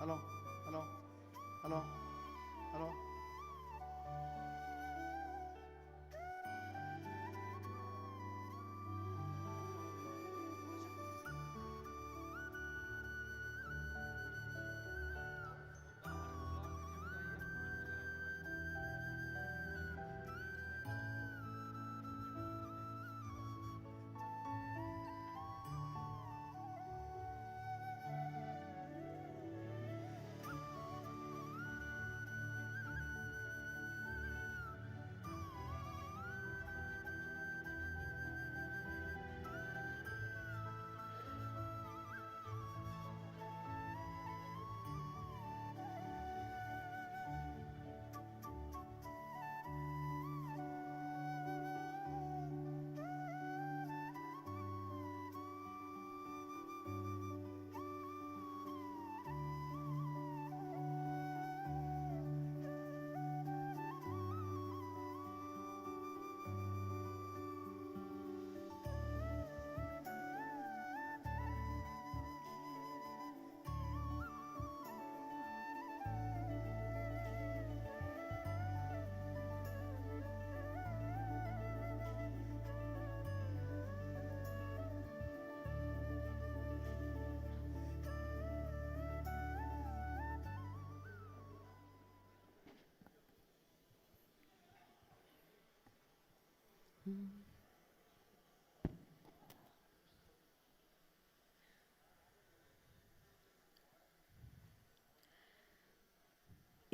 hello, hello, hello, hello.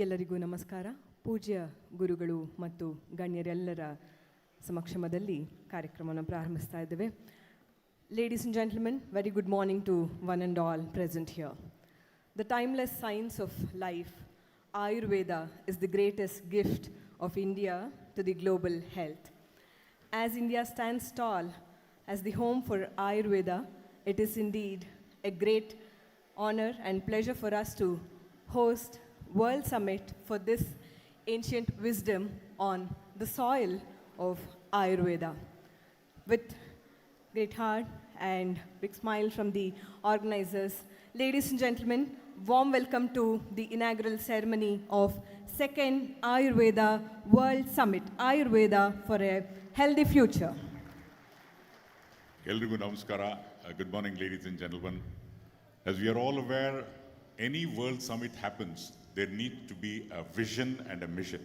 ಎಲ್ಲರಿಗೂ ನಮಸ್ಕಾರ. ಪೂಜ್ಯ ಗುರುಗಳು ಮತ್ತು ಗಣ್ಯರೆಲ್ಲರ ಸಮಕ್ಷಮದಲ್ಲಿ ಕಾರ್ಯಕ್ರಮವನ್ನು ಪ್ರಾರಂಭಿಸ್ತಾ ಇದ್ದೇವೆ. Ladies and gentlemen, very good morning to one and all present here. The timeless science of life, Ayurveda, is the greatest gift of India to the global health. As India stands tall as the home for Ayurveda, it is indeed a great honor and pleasure for us to host World Summit for this ancient wisdom on the soil of Ayurveda. With great heart and big smile from the organizers, ladies and gentlemen, warm welcome to the inaugural ceremony of second Ayurveda World Summit, Ayurveda for a Healthy Future. Eldrigu Namaskara. Good morning, ladies and gentlemen. As we are all aware, any World Summit happens, there needs to be a vision and a mission.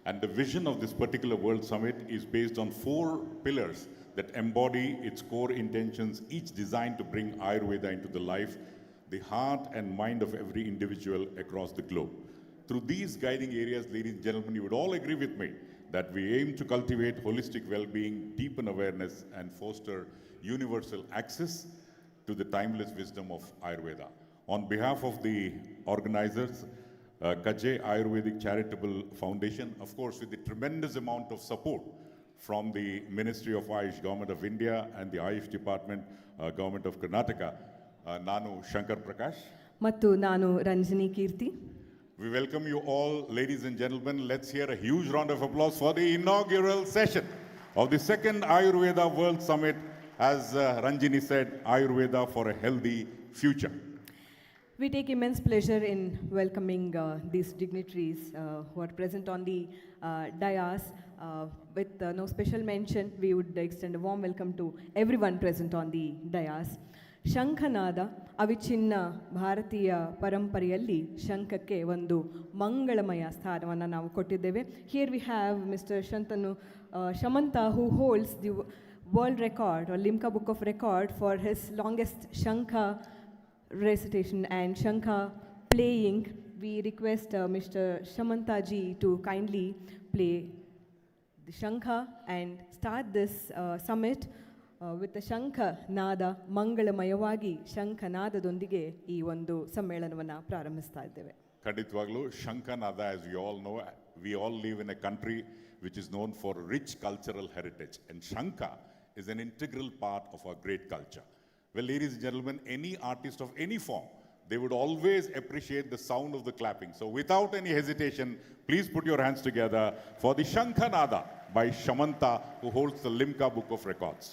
And the vision of this particular World Summit is based on 4 pillars that embody its core intentions, each designed to bring Ayurveda into the life, the heart and mind of every individual across the globe. Through these guiding areas, ladies and gentlemen, you would all agree with me that we aim to cultivate holistic well-being, deepen awareness, and foster universal access to the timeless wisdom of Ayurveda. On behalf of the organizers, Kaje Ayurvedic Charitable Foundation, of course, with the tremendous amount of support from the Ministry of Ayush, Government of India, and the Ayush Department, Government of Karnataka, Nanu Shankar Prakash. Mattu Nanu Ranjini Kirti. We welcome you all, ladies and gentlemen. Let's hear a huge round of applause for the inaugural session of the second Ayurveda World Summit. As Ranjini said, Ayurveda for a healthy future. We take immense pleasure in welcoming these dignitaries who are present on the dais. With no special mention, we would extend a warm welcome to everyone present on the dais. ಶಂಖನಾದ ಅವಿಚ್ಛಿನ್ನ ಭಾರತೀಯ ಪರಂಪರೆಯಲ್ಲಿ ಶಂಖಕ್ಕೆ ಒಂದು ಮಂಗಳಮಯ ಸ್ಥಾನವನ್ನು ನಾವು ಕೊಟ್ಟಿದ್ದೇವೆ. Here we have mister Shamantha who holds the world record or Limca Book of Record for his longest Shankha recitation and Shankha playing. We request Mr. Shamanta ji to kindly play the Shankha and start this summit with the Shankha Nada Mangalamayavagi Shankha Nadadondige ಈ ಒಂದು ಸಮ್ಮೇಳನವನ್ನು ಪ್ರಾರಂಭಿಸ್ತಾ ಇದ್ದೇವೆ. ಖಂಡಿತವಾಗ್ಲೂ ಶಂಖನಾದ, as you all know, we all live in a country which is known for rich cultural heritage, and Shankha is an integral part of our great culture. Well, ladies and gentlemen, any artist of any form, they would always appreciate the sound of the clapping. So without any hesitation, please put your hands together for the Shankhanada by Shamanta, who holds the Limca Book of Records.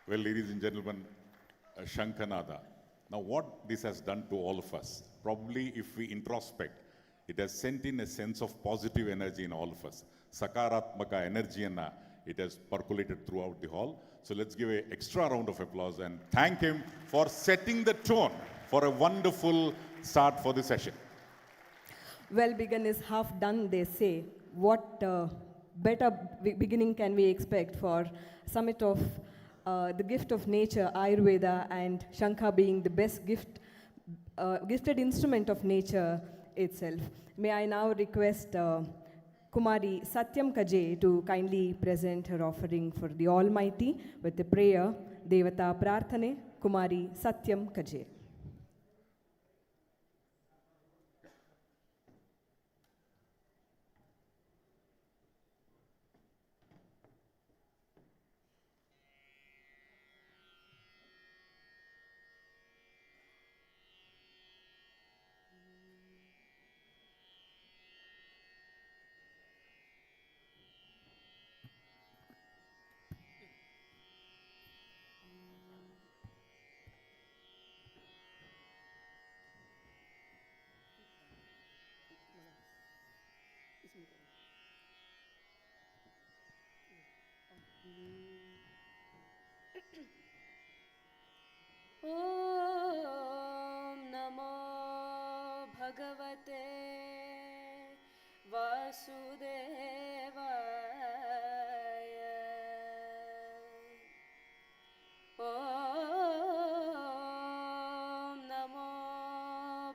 Well, ladies and gentlemen, Shankhanada. Now, what this has done to all of us, probably if we introspect, it has sent in a sense of positive energy in all of us. Sakaratmaka energy, it has percolated throughout the hall. So let's give an extra round of applause and thank him for setting the tone for a wonderful start for the session. Well begun is half done, they say. What better beginning can we expect for summit of the gift of nature, Ayurveda, and Shankha being the best gifted instrument of nature itself. May I now request Kumari Satyam Kaje to kindly present her offering for the Almighty with a prayer. Devata Prarthane, Kumari Satyam Kaje. ॐ नमो भगवते वासुदेवाय ॐ नमो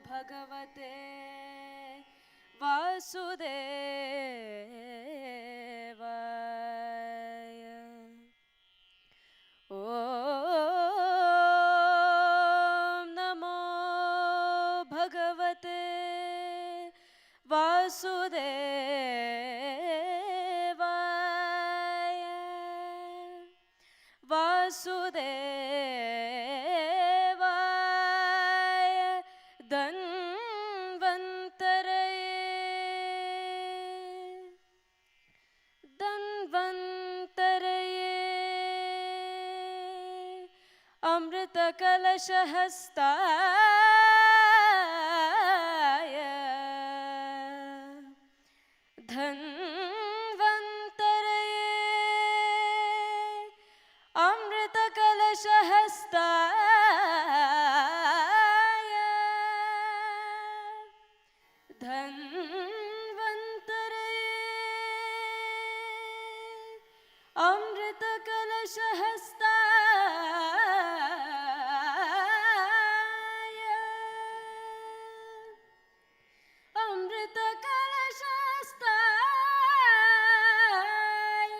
भगवते वासुदेवाय ॐ नमो भगवते वासुदेवाय वासुदेवाय धन्वन्तरये अमृतकलशहस्ताय धन्वन्तरये अमृतकलशहस्ताय धन्वन्तरये अमृतकलशहस्ताय अमृतकलशहस्ताय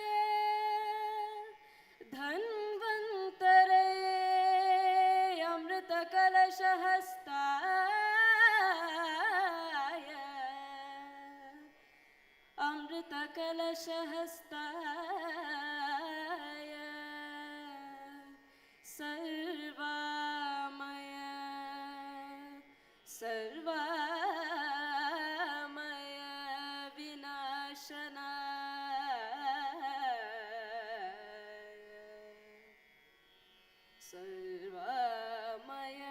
धन्वन्तरये अमृतकलशहस्ताय अमृतकलशहस्ताय सर्वामय सर्वामय विनाशनाय सर्वामय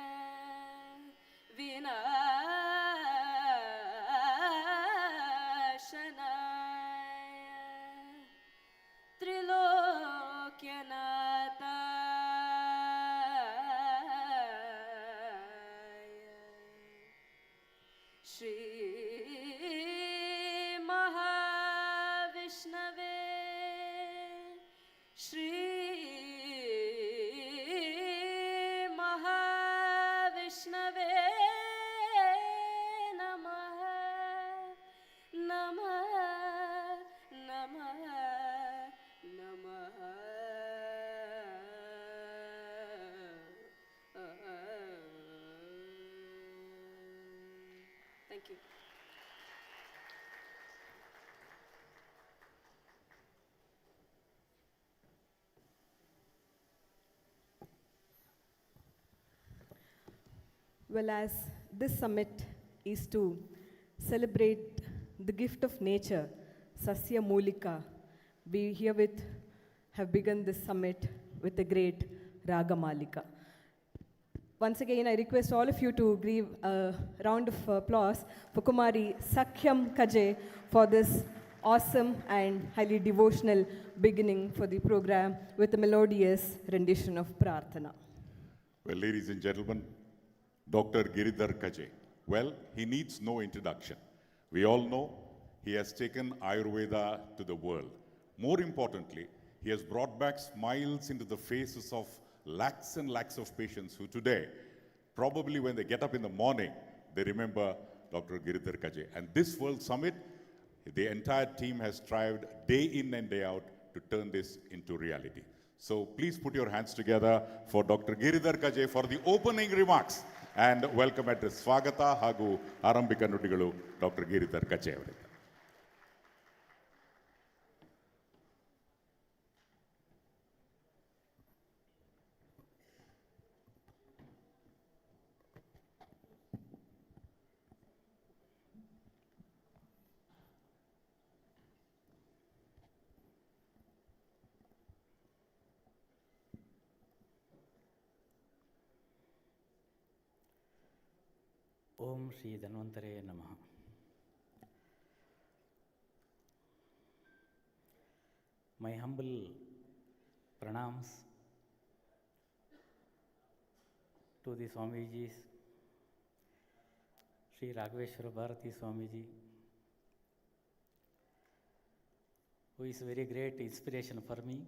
विनाशनाय त्रिलोक्यनाथाय श्री महाविष्णवे श्री महाविष्णवे नमः नमः नमः नमः Thank you. Well, as this summit is to celebrate the gift of nature, Sasya Mulika, we herewith have begun this summit with a great Ragamalika. Once again, I request all of you to give a round of applause for Kumari Sakhyam Kaje for this awesome and highly devotional beginning for the program with a melodious rendition of Prarthana. Well, ladies and gentlemen, Dr. Giridhar Kaje. Well, he needs no introduction. We all know he has taken Ayurveda to the world. More importantly, he has brought back smiles into the faces of lakhs and lakhs of patients who today, probably when they get up in the morning, they remember Dr. Giridhar Kaje. And this World Summit, the entire team has strived day in and day out to turn this into reality. So please put your hands together for Dr. Giridhar Kaje for the opening remarks and welcome address. Swagata Hagu Arambika Nudigalu, Dr. Giridhar Kaje. Om Shri Dhanvantare Namaha. My humble pranams to the Swamijis, Shri Raghveshwara Bharati Swamiji, who is a very great inspiration for me.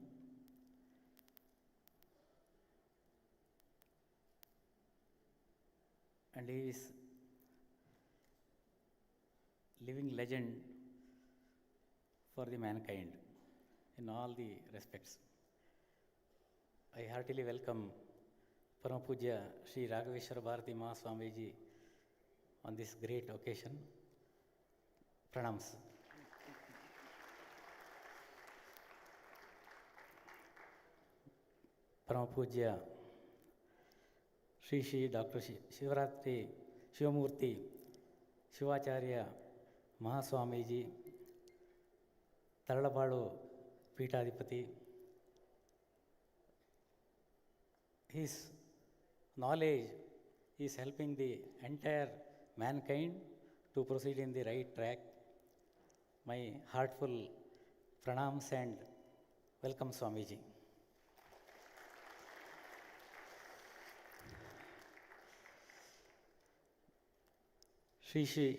And he is living legend for the mankind in all the respects. I heartily welcome Paramapuja Sri Raghveshwara Bharati Swamiji on this great occasion. Pranams. Paramapuja Sri Dr. Shivaratri Shivamurti Shivacharya Mahaswamiji, Taralabadu Peethadipati. His knowledge is helping the entire mankind to proceed in the right track. My heartful pranams and welcome, Swamiji. Shri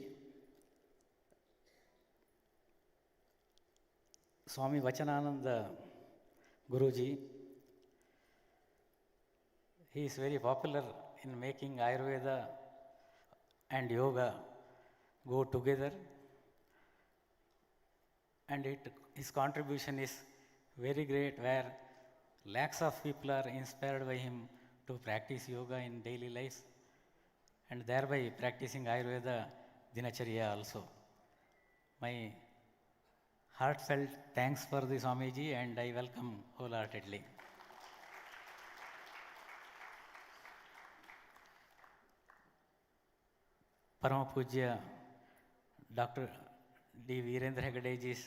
Swami Vachanananda Guruji, he is very popular in making Ayurveda and yoga go together, and his contribution is very great, where lakhs of people are inspired by him to practice yoga in daily life and thereby practicing Ayurveda Dinacharya also. My heartfelt thanks for the Swamiji, and I welcome wholeheartedly. Paramapuja Dr. D. Virendra Hegadeji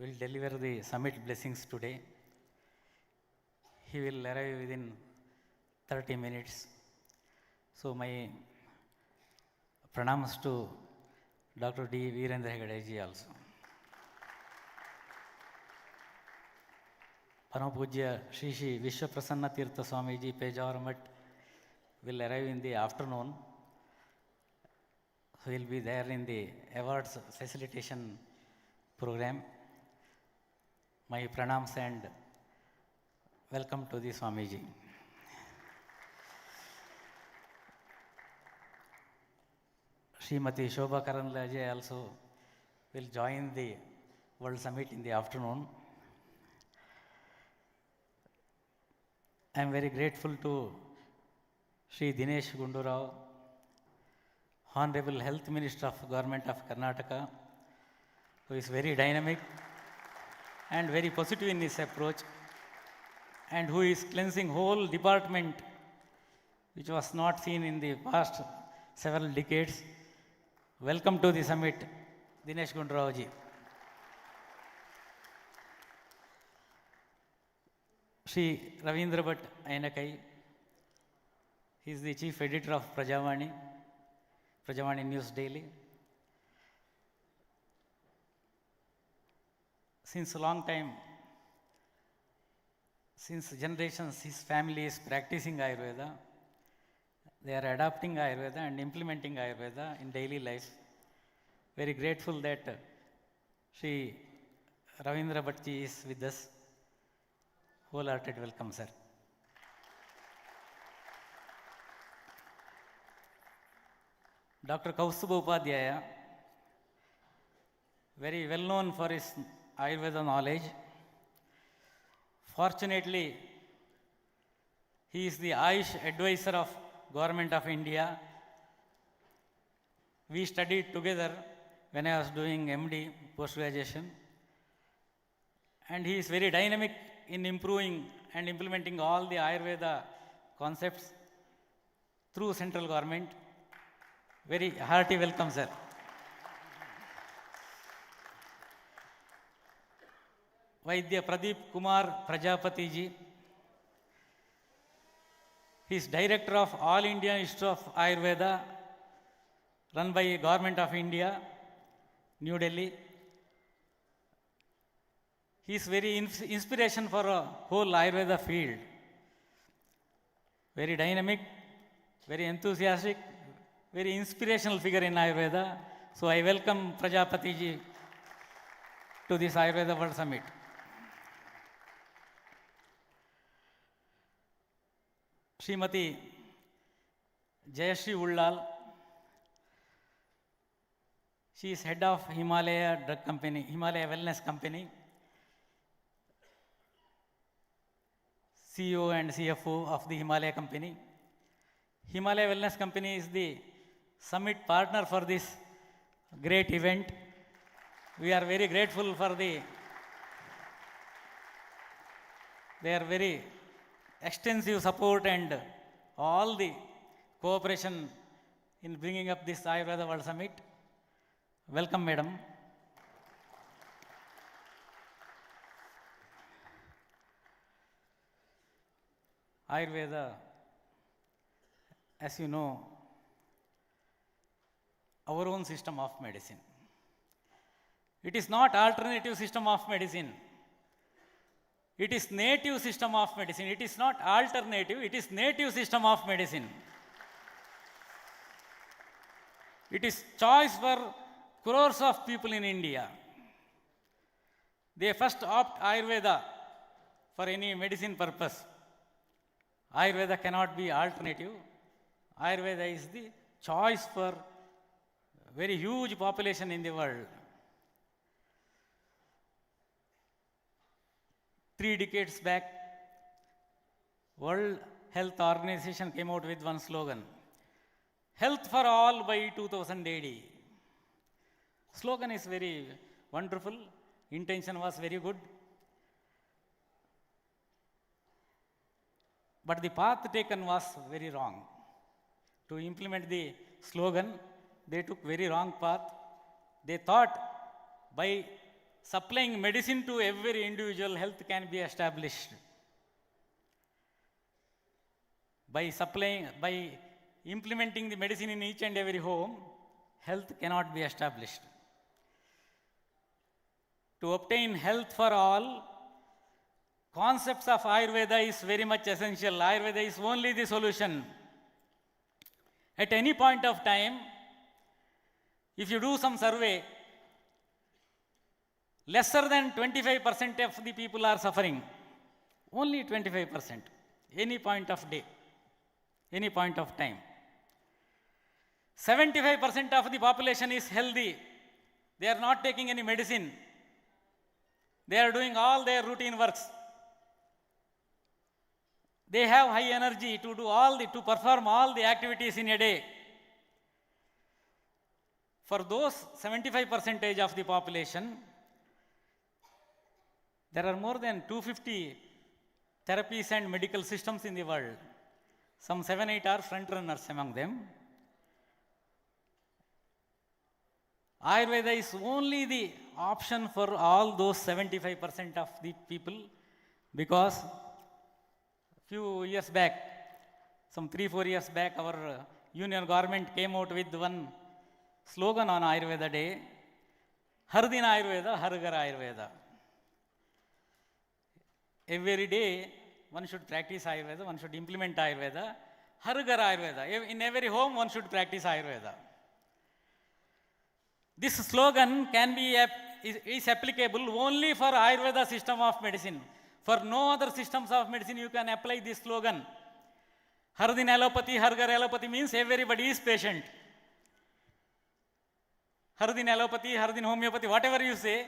will deliver the summit blessings today. He will arrive within 30 minutes. So my pranams to Dr. D. Virendra Hegadeji also. Paramapuja Shri Shri Vishwaprasanna Tirtha Swamiji Pejawar Mutt will arrive in the afternoon. He will be there in the awards facilitation program. My pranams and welcome to the Swamiji. Srimati Shobha Karanlaje also will join the World Summit in the afternoon. I am very grateful to Sri Dinesh Gundurao, Honorable Health Minister of Government of Karnataka, who is very dynamic and very positive in his approach, and who is cleansing whole department which was not seen in the past several decades. Welcome to the summit, Dinesh Gundurao ji. Shri Ravindra Bhatt Ainakai. He is the chief editor of Prajavani News Daily. Since a long time, since generations, his family is practicing Ayurveda. They are adopting Ayurveda and implementing Ayurveda in daily life. Very grateful that Shri Ravindra Bhatt is with us. Wholehearted welcome, sir. Dr. Kaustubha Upadhyaya, very well known for his Ayurveda knowledge. Fortunately, he is the Ayush advisor of Government of India. We studied together when I was doing MD post-graduation. And he is very dynamic in improving and implementing all the Ayurveda concepts through central government. Very hearty welcome, sir. Vaidya Pradeep Kumar Prajapati ji. He is director of All India Institute of Ayurveda, run by Government of India, New Delhi. He is very inspiration for a whole Ayurveda field. Very dynamic, very enthusiastic, very inspirational figure in Ayurveda. So I welcome Prajapati ji to this Ayurveda World Summit. Srimati Jayashri Ullal. She is head of Himalaya Drug Company, Himalaya Wellness Company, CEO and CFO of the Himalaya Company. Himalaya Wellness Company is the summit partner for this great event. We are very grateful for their very extensive support and all the cooperation in bringing up this Ayurveda World Summit. Welcome, madam. Ayurveda, as you know, our own system of medicine. It is not alternative system of medicine. It is native system of medicine. It is not alternative, it is native system of medicine. It is choice for crores of people in India. They first opt Ayurveda for any medicine purpose. Ayurveda cannot be alternative. Ayurveda is the choice for very huge population in the world. 3 decades back, World Health Organization came out with one slogan, Health for all by 2000 AD. Slogan is very wonderful, intention was very good. But the path taken was very wrong. To implement the slogan, they took very wrong path. They thought by supplying medicine to every individual, health can be established. By implementing the medicine in each and every home, health cannot be established. To obtain health for all, concepts of Ayurveda is very much essential. Ayurveda is only the solution. At any point of time, if you do some survey, lesser than 25% of the people are suffering. Only 25%. Any point of day, any point of time. 75% of the population is healthy. They are not taking any medicine. They are doing all their routine works. They have high energy to perform all the activities in a day. For those 75% of the population, there are more than 250 therapies and medical systems in the world. Some 7-8 are front runners among them. Ayurveda is only the option for all those 75% of the people, because few years back, some 3-4 years back, our union government came out with one slogan on Ayurveda Day, Har Din Ayurveda, Har Ghar Ayurveda. Every day, one should practice Ayurveda, one should implement Ayurveda, Har Ghar Ayurveda. In every home, one should practice Ayurveda. This slogan is applicable only for Ayurveda system of medicine. For no other systems of medicine, you can apply this slogan. Har Din Allopathy, Har Ghar Allopathy means everybody is patient. Har Din Allopathy, Har Din Homeopathy, whatever you say,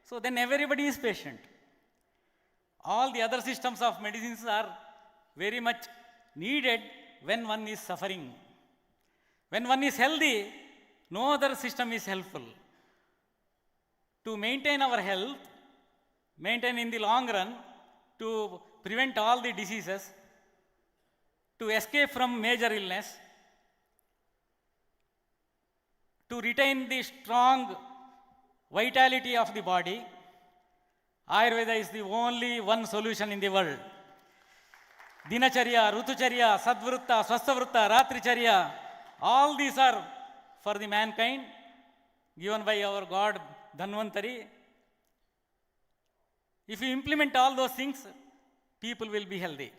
so then everybody is patient. All the other systems of medicines are very much needed when one is suffering. When one is healthy, no other system is helpful. To maintain our health, maintain in the long run, to prevent all the diseases, to escape from major illness, to retain the strong vitality of the body, Ayurveda is the only one solution in the world. Dinacharya, Rutucharya, Sadvrutta, Swasthavrutta, Ratricharya, all these are for the mankind, given by our God Dhanvantari. If you implement all those things, people will be healthy.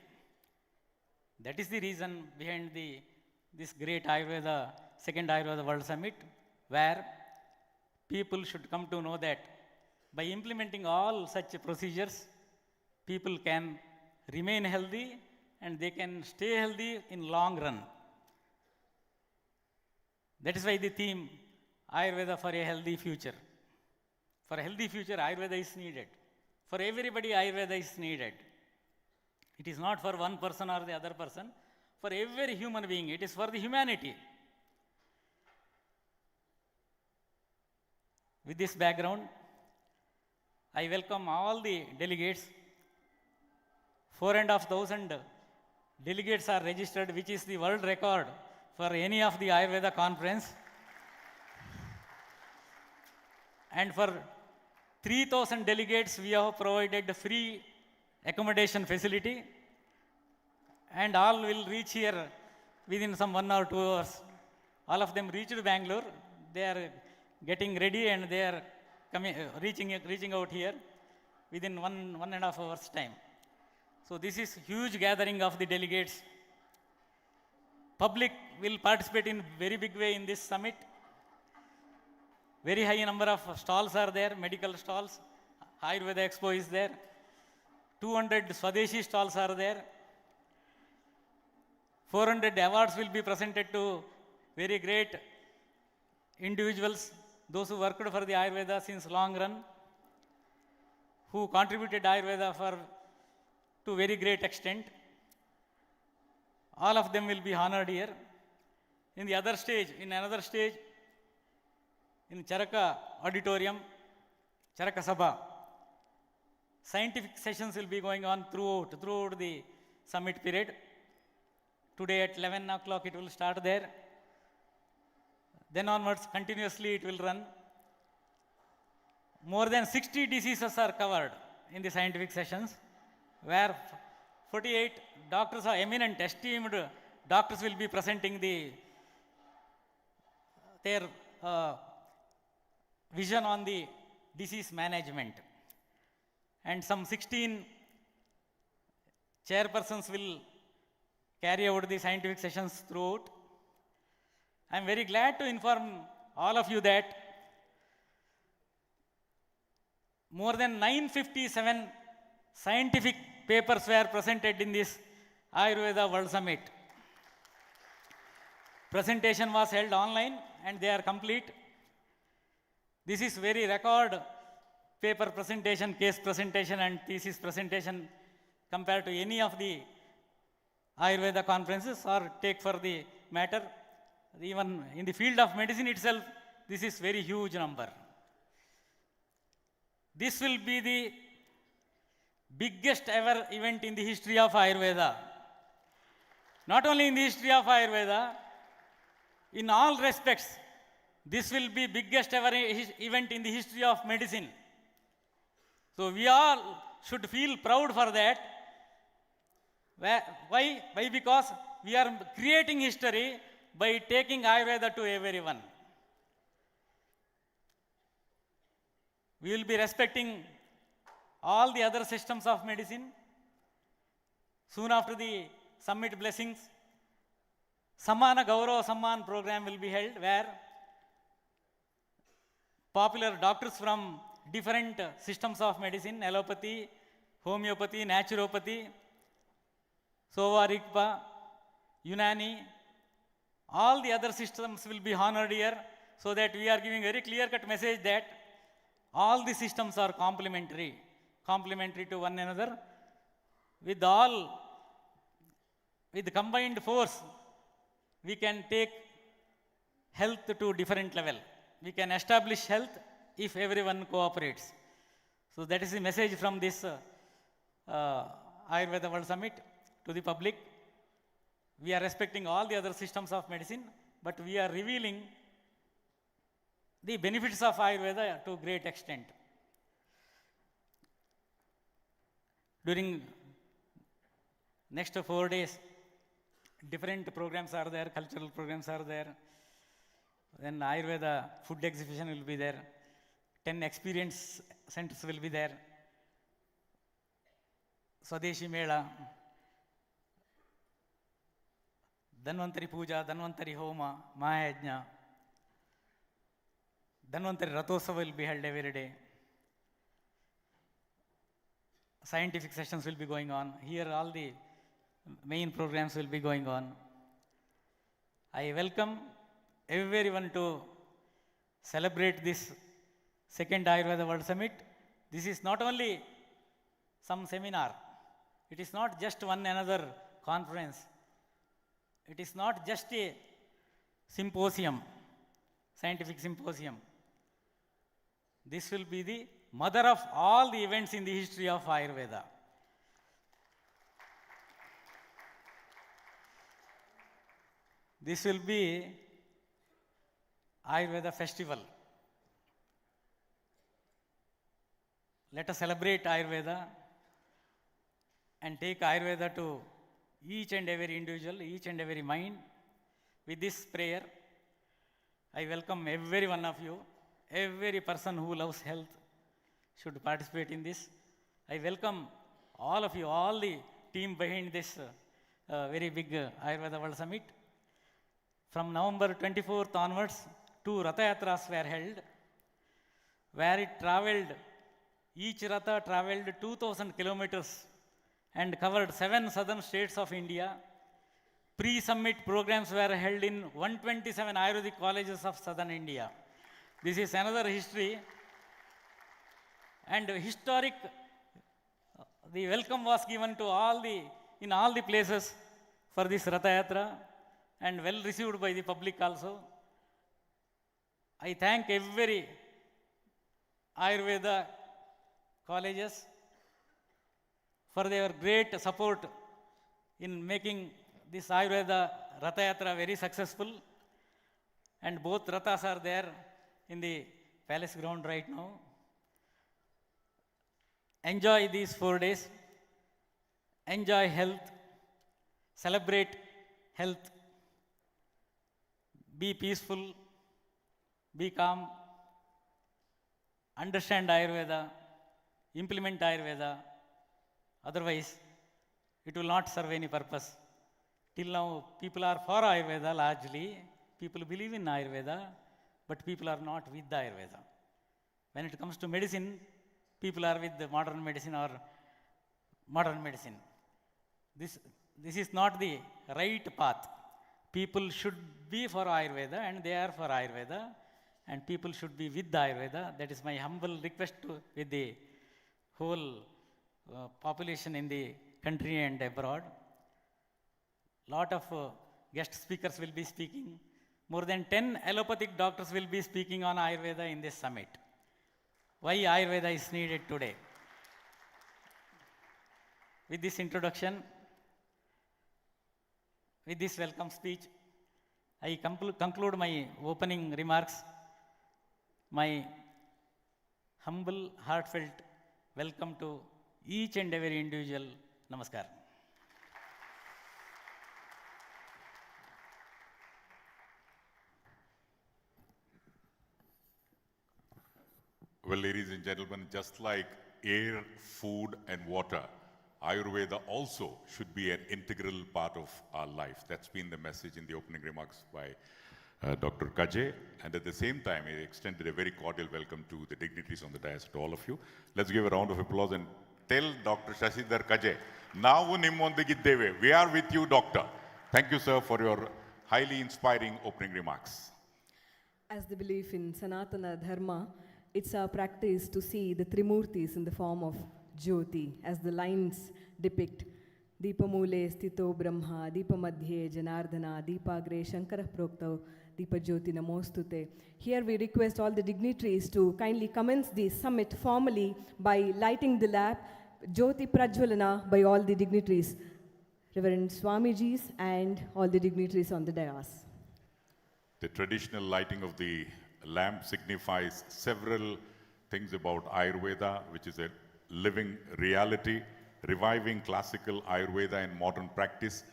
That is the reason behind this great Ayurveda, second Ayurveda World Summit, where people should come to know that by implementing all such procedures, people can remain healthy and they can stay healthy in long run. That is why the theme, Ayurveda for a healthy future. For a healthy future, Ayurveda is needed. For everybody, Ayurveda is needed. It is not for one person or the other person. For every human being, it is for the humanity. With this background, I welcome all the delegates. 4,500 delegates are registered, which is the world record for any of the Ayurveda conference. And for 3,000 delegates, we have provided free accommodation facility. And all will reach here within some 1 or 2 hours. All of them reached Bangalore. They are getting ready and they are reaching out here within 1.5 hours time. So this is huge gathering of the delegates. Public will participate in very big way in this summit. Very high number of stalls are there, medical stalls. Ayurveda Expo is there. 200 Swadeshi stalls are there. 400 awards will be presented to very great individuals, those who worked for the Ayurveda since long run, who contributed Ayurveda to very great extent. All of them will be honored here. In another stage, in Charaka Auditorium, Charaka Sabha, scientific sessions will be going on throughout the summit period. Today at 11 o'clock it will start there. Then onwards, continuously it will run. More than 60 diseases are covered in the scientific sessions, where 48 doctors are eminent, esteemed doctors will be presenting their vision on the disease management. And some 16 chairpersons will carry out the scientific sessions throughout. I am very glad to inform all of you that more than 957 scientific papers were presented in this Ayurveda World Summit. Presentation was held online and they are complete. This is very record paper presentation, case presentation and thesis presentation compared to any of the Ayurveda conferences, or take for the matter, even in the field of medicine itself, this is very huge number. This will be the biggest ever event in the history of Ayurveda. Not only in the history of Ayurveda, in all respects, this will be biggest ever event in the history of medicine. So we all should feel proud for that. Why? Why? Because we are creating history by taking Ayurveda to everyone. We will be respecting all the other systems of medicine. Soon after the summit blessings, Samana Gaurav Samman program will be held, where popular doctors from different systems of medicine, allopathy, homeopathy, naturopathy, Sova Rigpa, Unani, all the other systems will be honored here, so that we are giving very clear-cut message that all the systems are complementary to one another. With combined force, we can take health to different level. We can establish health if everyone cooperates. So that is the message from this Ayurveda World Summit to the public. We are respecting all the other systems of medicine, but we are revealing the benefits of Ayurveda to a great extent. During next 4 days, different programs are there, cultural programs are there. Then Ayurveda food exhibition will be there. 10 experience centers will be there. Swadeshi Mela, Dhanvantari Puja, Dhanvantari Homa, Mahayajna, Dhanvantari Rathotsava will be held every day. Scientific sessions will be going on. Here all the main programs will be going on. I welcome everyone to celebrate this second Ayurveda World Summit. This is not only some seminar. It is not just one another conference. It is not just a symposium, scientific symposium. This will be the mother of all the events in the history of Ayurveda. This will be Ayurveda festival. Let us celebrate Ayurveda and take Ayurveda to each and every individual, each and every mind. With this prayer, I welcome every one of you. Every person who loves health should participate in this. I welcome all of you, all the team behind this very big Ayurveda World Summit. From November 24th onwards, 2 Ratha Yatras were held, where it traveled, each Ratha traveled 2000 kilometers and covered 7 southern states of India. Pre-summit programs were held in 127 Ayurvedic colleges of southern India. This is another history. And historic, the welcome was given to in all the places for this Ratha Yatra, and well received by the public also. I thank every Ayurveda colleges for their great support in making this Ayurveda Ratha Yatra very successful. And both Rathas are there in the palace ground right now. Enjoy these 4 days. Enjoy health. Celebrate health. Be peaceful. Be calm. Understand Ayurveda. Implement Ayurveda. Otherwise, it will not serve any purpose. Till now, people are for Ayurveda largely. People believe in Ayurveda, but people are not with the Ayurveda. When it comes to medicine, people are with the modern medicine or modern medicine. This is not the right path. People should be for Ayurveda, and they are for Ayurveda, and people should be with the Ayurveda. That is my humble request with the whole population in the country and abroad. Lot of guest speakers will be speaking. More than 10 allopathic doctors will be speaking on Ayurveda in this summit. Why Ayurveda is needed today. With this introduction, with this welcome speech, I conclude my opening remarks. My humble, heartfelt welcome to each and every individual. Namaskar. Well, ladies and gentlemen, just like air, food, and water, Ayurveda also should be an integral part of our life. That's been the message in the opening remarks by Dr. Kajay. And at the same time, he extended a very cordial welcome to the dignitaries on the dais, to all of you. Let's give a round of applause and tell Dr. Shashidhar Kajay, ನಾವು ನಿಮ್ಮೊಂದಿಗಿದ್ದೇವೆ. We are with you, doctor. Thank you, sir, for your highly inspiring opening remarks. As the belief in Sanatana Dharma, it's our practice to see the Trimurtis in the form of Jyoti, as the lines depict. Deepamule Stito Brahma, Deepamadhye Janardana, Deepagre Shankara Prokta, Deepa Jyoti Namostute. Here we request all the dignitaries to kindly commence the summit formally by lighting the lamp, Jyoti Prajwalana, by all the dignitaries, Reverend Swamijis and all the dignitaries on the dais. The traditional lighting of the lamp signifies several things about Ayurveda, which is a living reality, reviving classical Ayurveda in modern practice.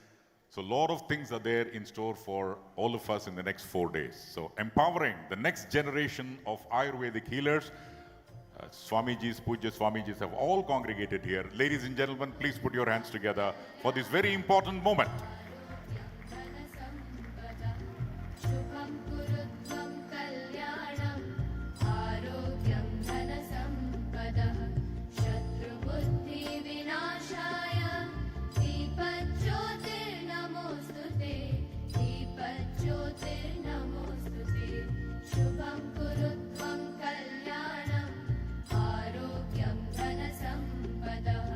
So a lot of things are there in store for all of us in the next 4 days. So empowering the next generation of Ayurvedic healers. Swamijis, Puja Swamijis have all congregated here. Ladies and gentlemen, please put your hands together for this very important moment. शुभं कुरुत्वं कल्याणं आरोग्यं धनसम्पदः शत्रुबुद्धिविनाशाय दीपज्योतिर्नमोऽस्तुते दीपज्योतिर्नमोऽस्तुते शुभं कुरुत्वं कल्याणं आरोग्यं धनसम्पदः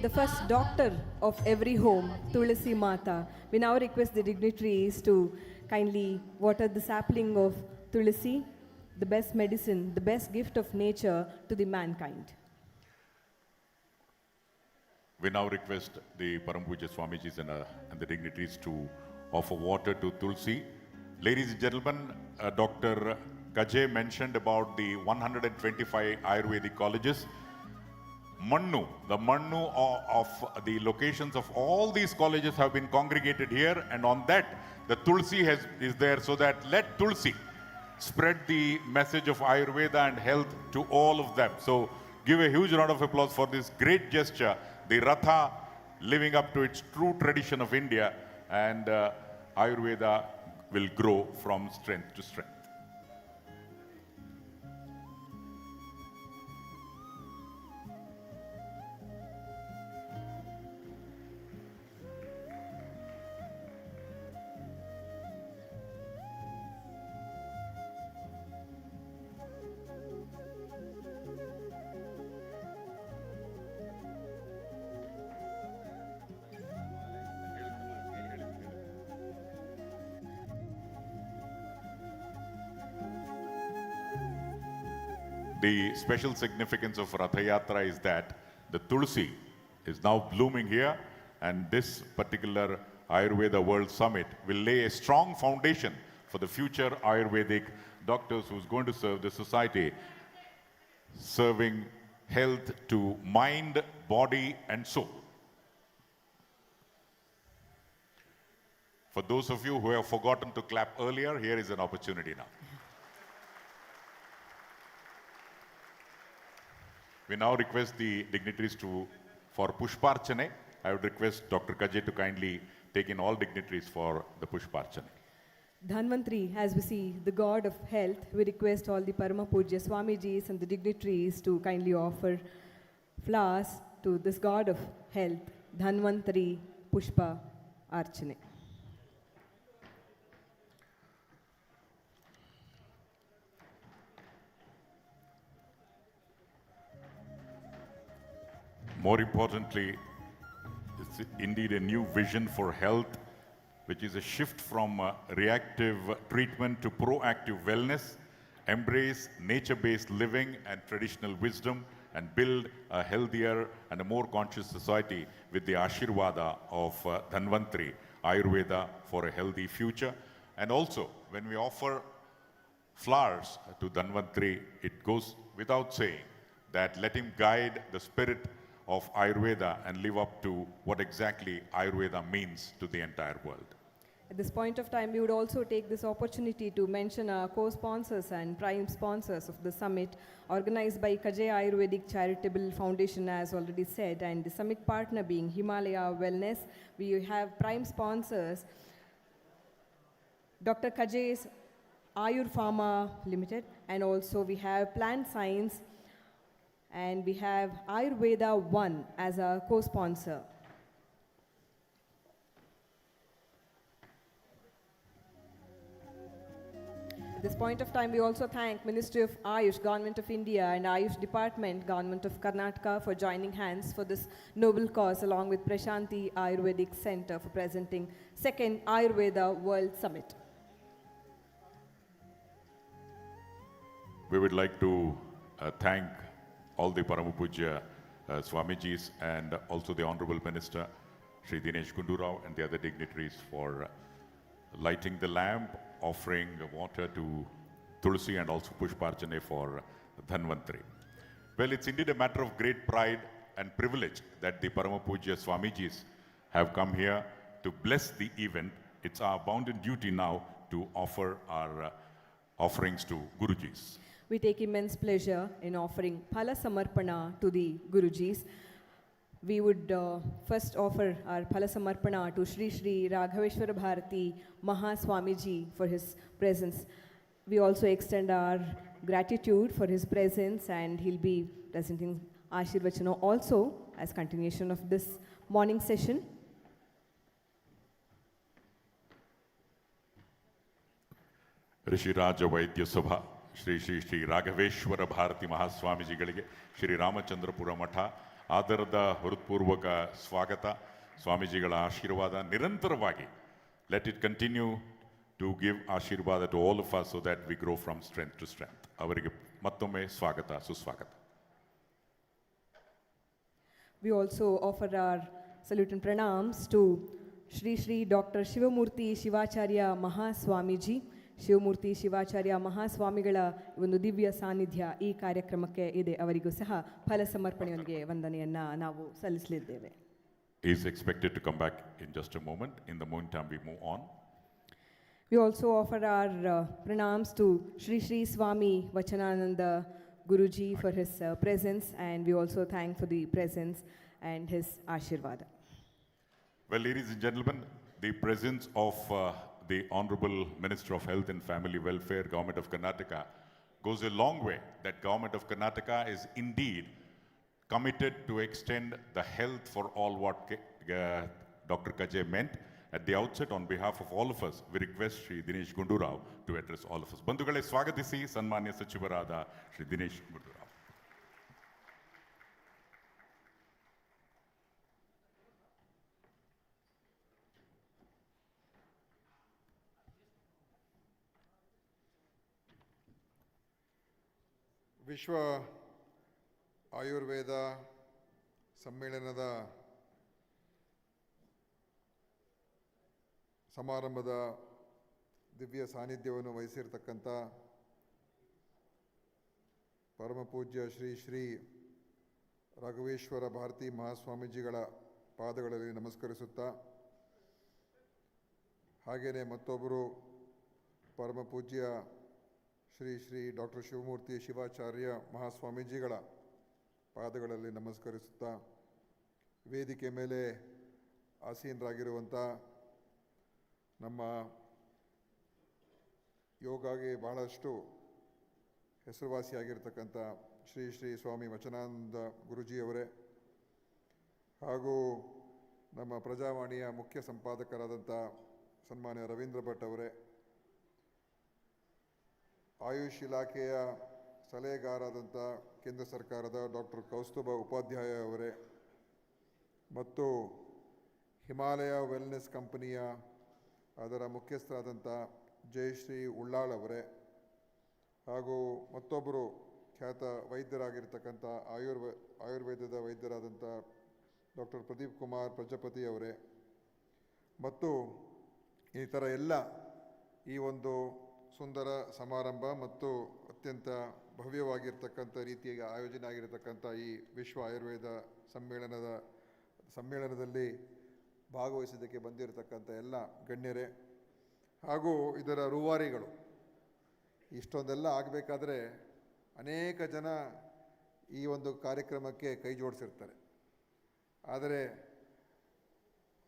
The first doctor of every home, Tulasi Mata. We now request the dignitaries to kindly water the sapling of Tulasi, the best medicine, the best gift of nature to the mankind. We now request the Param Puja Swamijis and the dignitaries to offer water to Tulsi. Ladies and gentlemen, Dr. Kajay mentioned about the 125 Ayurvedic colleges. Mannu, the Mannu of the locations of all these colleges have been congregated here, and on that the Tulsi is there, so that let Tulsi spread the message of Ayurveda and health to all of them. So give a huge round of applause for this great gesture, the Ratha living up to its true tradition of India, and Ayurveda will grow from strength to strength. The special significance of Ratha Yatra is that the Tulsi is now blooming here, and this particular Ayurveda World Summit will lay a strong foundation for the future Ayurvedic doctors who's going to serve the society, serving health to mind, body, and soul. For those of you who have forgotten to clap earlier, here is an opportunity now. We now request the dignitaries for Pushparchane. I would request Dr. Kajay to kindly take in all dignitaries for the Pushparchane. Dhanvantri, as we see, the god of health, we request all the Parama Pujya Swamijis and the dignitaries to kindly offer flowers to this god of health, Dhanvantri Pushpa Archane. More importantly, it's indeed a new vision for health, which is a shift from reactive treatment to proactive wellness, embrace nature-based living and traditional wisdom, and build a healthier and a more conscious society with the Ashirvada of Dhanvantari, Ayurveda for a healthy future. And also, when we offer flowers to Dhanvantari, it goes without saying that let him guide the spirit of Ayurveda and live up to what exactly Ayurveda means to the entire world. At this point of time, we would also take this opportunity to mention our co-sponsors and prime sponsors of the summit, organized by Kajay Ayurvedic Charitable Foundation, as already said, and the summit partner being Himalaya Wellness. We have prime sponsors, Dr. Kajay's Ayur Pharma Limited, and also we have Plant Science, and we have Ayurveda One as a co-sponsor. At this point of time, we also thank Ministry of Ayush, Government of India, and Ayush Department, Government of Karnataka, for joining hands for this noble cause, along with Prashanti Ayurvedic Center for presenting second Ayurveda World Summit. We would like to thank all the Paramapuja Swamijis and also the Honorable Minister, Sri Dinesh Gundurao, and the other dignitaries for lighting the lamp, offering water to Tulsi and also Pushparchane for Dhanvantari. Well, it's indeed a matter of great pride and privilege that the Paramapuja Swamijis have come here to bless the event. It's our bounden duty now to offer our offerings to Gurujis. We take immense pleasure in offering Phala Samarpana to the Gurujis. We would first offer our Phala Samarpana to Sri Sri Raghaveshwara Bharati Mahaswamiji for his presence. We also extend our gratitude for his presence, and he'll be presenting Ashirvachana also as continuation of this morning session. Rishi Raja Vaidya Sabha, Sri Sri Sri Raghaveshwara Bharati Mahaswamijigalige, Sri Ramachandrapura Matha, ಆದರದ ಹೃತ್ಪೂರ್ವಕ ಸ್ವಾಗತ. ಸ್ವಾಮೀಜಿಗಳ ಆಶೀರ್ವಾದ ನಿರಂತರವಾಗಿ. Let it continue to give ಆಶೀರ್ವಾದ to all of us so that we grow from strength to strength. ಅವರಿಗೆ ಮತ್ತೊಮ್ಮೆ ಸ್ವಾಗತ, ಸುಸ್ವಾಗತ. We also offer our salute and pranams to Sri Sri Dr. Shivamurti Shivacharya Mahaswamiji. Shivamurthy Shivacharya ಮಹಾಸ್ವಾಮಿಗಳ ಒಂದು ದಿವ್ಯ ಸಾನ್ನಿಧ್ಯ ಈ ಕಾರ್ಯಕ್ರಮಕ್ಕೆ ಇದೆ. ಅವರಿಗೂ ಸಹ ಫಲ ಸಮರ್ಪಣೆಯೊಂದಿಗೆ ವಂದನೆಯನ್ನು ನಾವು ಸಲ್ಲಿಸಲಿದ್ದೇವೆ. He is expected to come back in just a moment. In the meantime, we move on. We also offer our pranams to Sri Sri Swami Vachanananda Guruji for his presence, and we also thank for the presence and his Ashirvada. Well, ladies and gentlemen, the presence of the Honorable Minister of Health and Family Welfare, Government of Karnataka, goes a long way. That Government of Karnataka is indeed committed to extend the health for all what Dr. Kajay meant. At the outset, on behalf of all of us, we request Sri Dinesh Gundurao to address all of us. Bandhugale swagatisi Sanmanya Sachivarada Sri Dinesh Gundurao. ವಿಶ್ವ ಆಯುರ್ವೇದ ಸಮ್ಮೇಳನದ ಸಮಾರಂಭದ ದಿವ್ಯ ಸಾನ್ನಿಧ್ಯವನ್ನು ವಹಿಸಿರ್ತಕ್ಕಂಥ ಪರಮಪೂಜ್ಯ ಶ್ರೀ ಶ್ರೀ ರಾಘವೇಶ್ವರ ಭಾರತಿ ಮಹಾಸ್ವಾಮೀಜಿಗಳ ಪಾದಗಳಲ್ಲಿ ನಮಸ್ಕರಿಸುತ್ತಾ, ಹಾಗೆಯೇ ಮತ್ತೊಬ್ಬರು ಪರಮಪೂಜ್ಯ Shri Shri doctor Shivamurthy Shivacharya ಮಹಾಸ್ವಾಮೀಜಿಗಳ ಪಾದಗಳಲ್ಲಿ ನಮಸ್ಕರಿಸುತ್ತಾ, ವೇದಿಕೆ ಮೇಲೆ ಆಸೀನರಾಗಿರುವಂಥ ನಮ್ಮ ಯೋಗಾಗೆ ಬಹಳಷ್ಟು ಹೆಸರುವಾಸಿಯಾಗಿರ್ತಕ್ಕಂಥ ಶ್ರೀ ಶ್ರೀ ಸ್ವಾಮಿ ವಚನಾನಂದ ಗುರುಜಿಯವರೇ, ಹಾಗೂ ನಮ್ಮ ಪ್ರಜಾವಾಣಿಯ ಮುಖ್ಯ ಸಂಪಾದಕರಾದಂಥ ಸನ್ಮಾನ್ಯ ರವೀಂದ್ರ ಭಟ್ ಅವರೇ, ಆಯುಷ್ ಇಲಾಖೆಯ ಸಲಹೆಗಾರರಾದಂಥ ಕೇಂದ್ರ ಸರ್ಕಾರದ ಡಾಕ್ಟರ್ ಕೌಸ್ತುಭ ಉಪಾಧ್ಯಾಯ ಅವರೇ, ಮತ್ತು ಹಿಮಾಲಯ ವೆಲ್ನೆಸ್ ಕಂಪನಿಯ ಅದರ ಮುಖ್ಯಸ್ಥರಾದಂಥ ಜಯಶ್ರೀ ಉಳ್ಳಾಳ್ ಅವರೇ, ಹಾಗೂ ಮತ್ತೊಬ್ಬರು ಖ್ಯಾತ ವೈದ್ಯರಾಗಿರ್ತಕ್ಕಂಥ ಆಯುರ್ವೇದದ ವೈದ್ಯರಾದಂಥ ಡಾಕ್ಟರ್ ಪ್ರದೀಪ್ ಕುಮಾರ್ ಪ್ರಜಾಪತಿ ಅವರೇ, ಮತ್ತು ಈ ಥರ ಎಲ್ಲ ಈ ಒಂದು ಸುಂದರ ಸಮಾರಂಭ ಮತ್ತು ಅತ್ಯಂತ ಭವ್ಯವಾಗಿರ್ತಕ್ಕಂಥ ರೀತಿಯಾಗಿ ಆಯೋಜನೆ ಆಗಿರತಕ್ಕಂಥ ಈ ವಿಶ್ವ ಆಯುರ್ವೇದ ಸಮ್ಮೇಳನದಲ್ಲಿ ಭಾಗವಹಿಸೋದಕ್ಕೆ ಬಂದಿರತಕ್ಕಂಥ ಎಲ್ಲ ಗಣ್ಯರೇ, ಹಾಗೂ ಇದರ ರೂವಾರಿಗಳು. ಇಷ್ಟೊಂದೆಲ್ಲ ಆಗಬೇಕಾದ್ರೆ ಅನೇಕ ಜನ ಈ ಒಂದು ಕಾರ್ಯಕ್ರಮಕ್ಕೆ ಕೈ ಜೋಡಿಸಿರ್ತಾರೆ. ಆದರೆ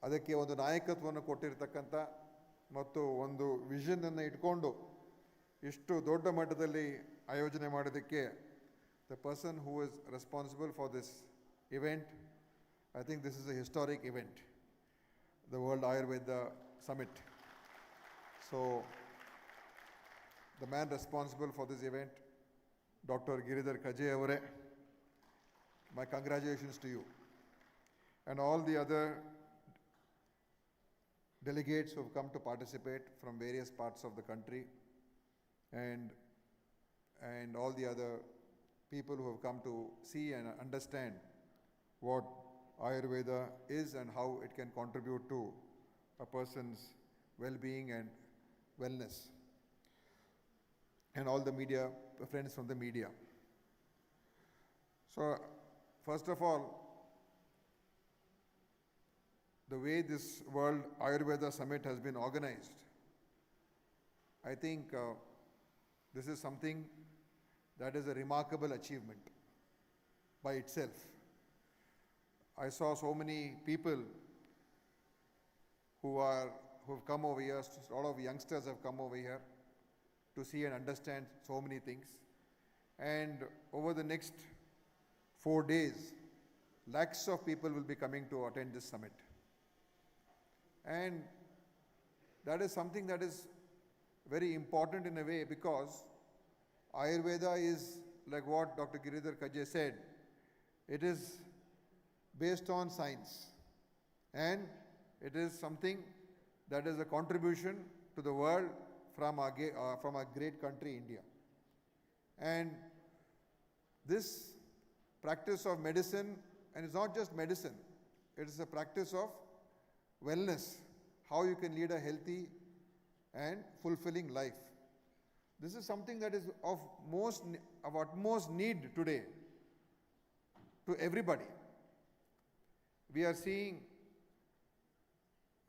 ಅದಕ್ಕೆ ಒಂದು ನಾಯಕತ್ವವನ್ನು ಕೊಟ್ಟಿರ್ತಕ್ಕಂಥ ಮತ್ತು ಒಂದು ವಿಷನನ್ನು ಇಟ್ಕೊಂಡು ಇಷ್ಟು ದೊಡ್ಡ ಮಟ್ಟದಲ್ಲಿ ಆಯೋಜನೆ ಮಾಡೋದಕ್ಕೆ the person who is responsible for this event, I think this is a historic event, the world Ayurveda summit. So the man responsible for this event, Dr. Giridhar Kajay avare, my congratulations to you. And all the other delegates who have come to participate from various parts of the country, and all the other people who have come to see and understand what Ayurveda is and how it can contribute to a person's well-being and wellness. And all the media, friends from the media. So, first of all, the way this World Ayurveda Summit has been organized, I think this is something that is a remarkable achievement by itself. I saw so many people who have come over here, a lot of youngsters have come over here to see and understand so many things. And over the next 4 days, lakhs of people will be coming to attend this summit. And that is something that is very important in a way, because Ayurveda is, like what Dr. Giridhar Kajay said, it is based on science. And it is something that is a contribution to the world from our great country, India. And this practice of medicine, and it's not just medicine, it is a practice of wellness, how you can lead a healthy and fulfilling life. This is something that is of utmost need today to everybody. We are seeing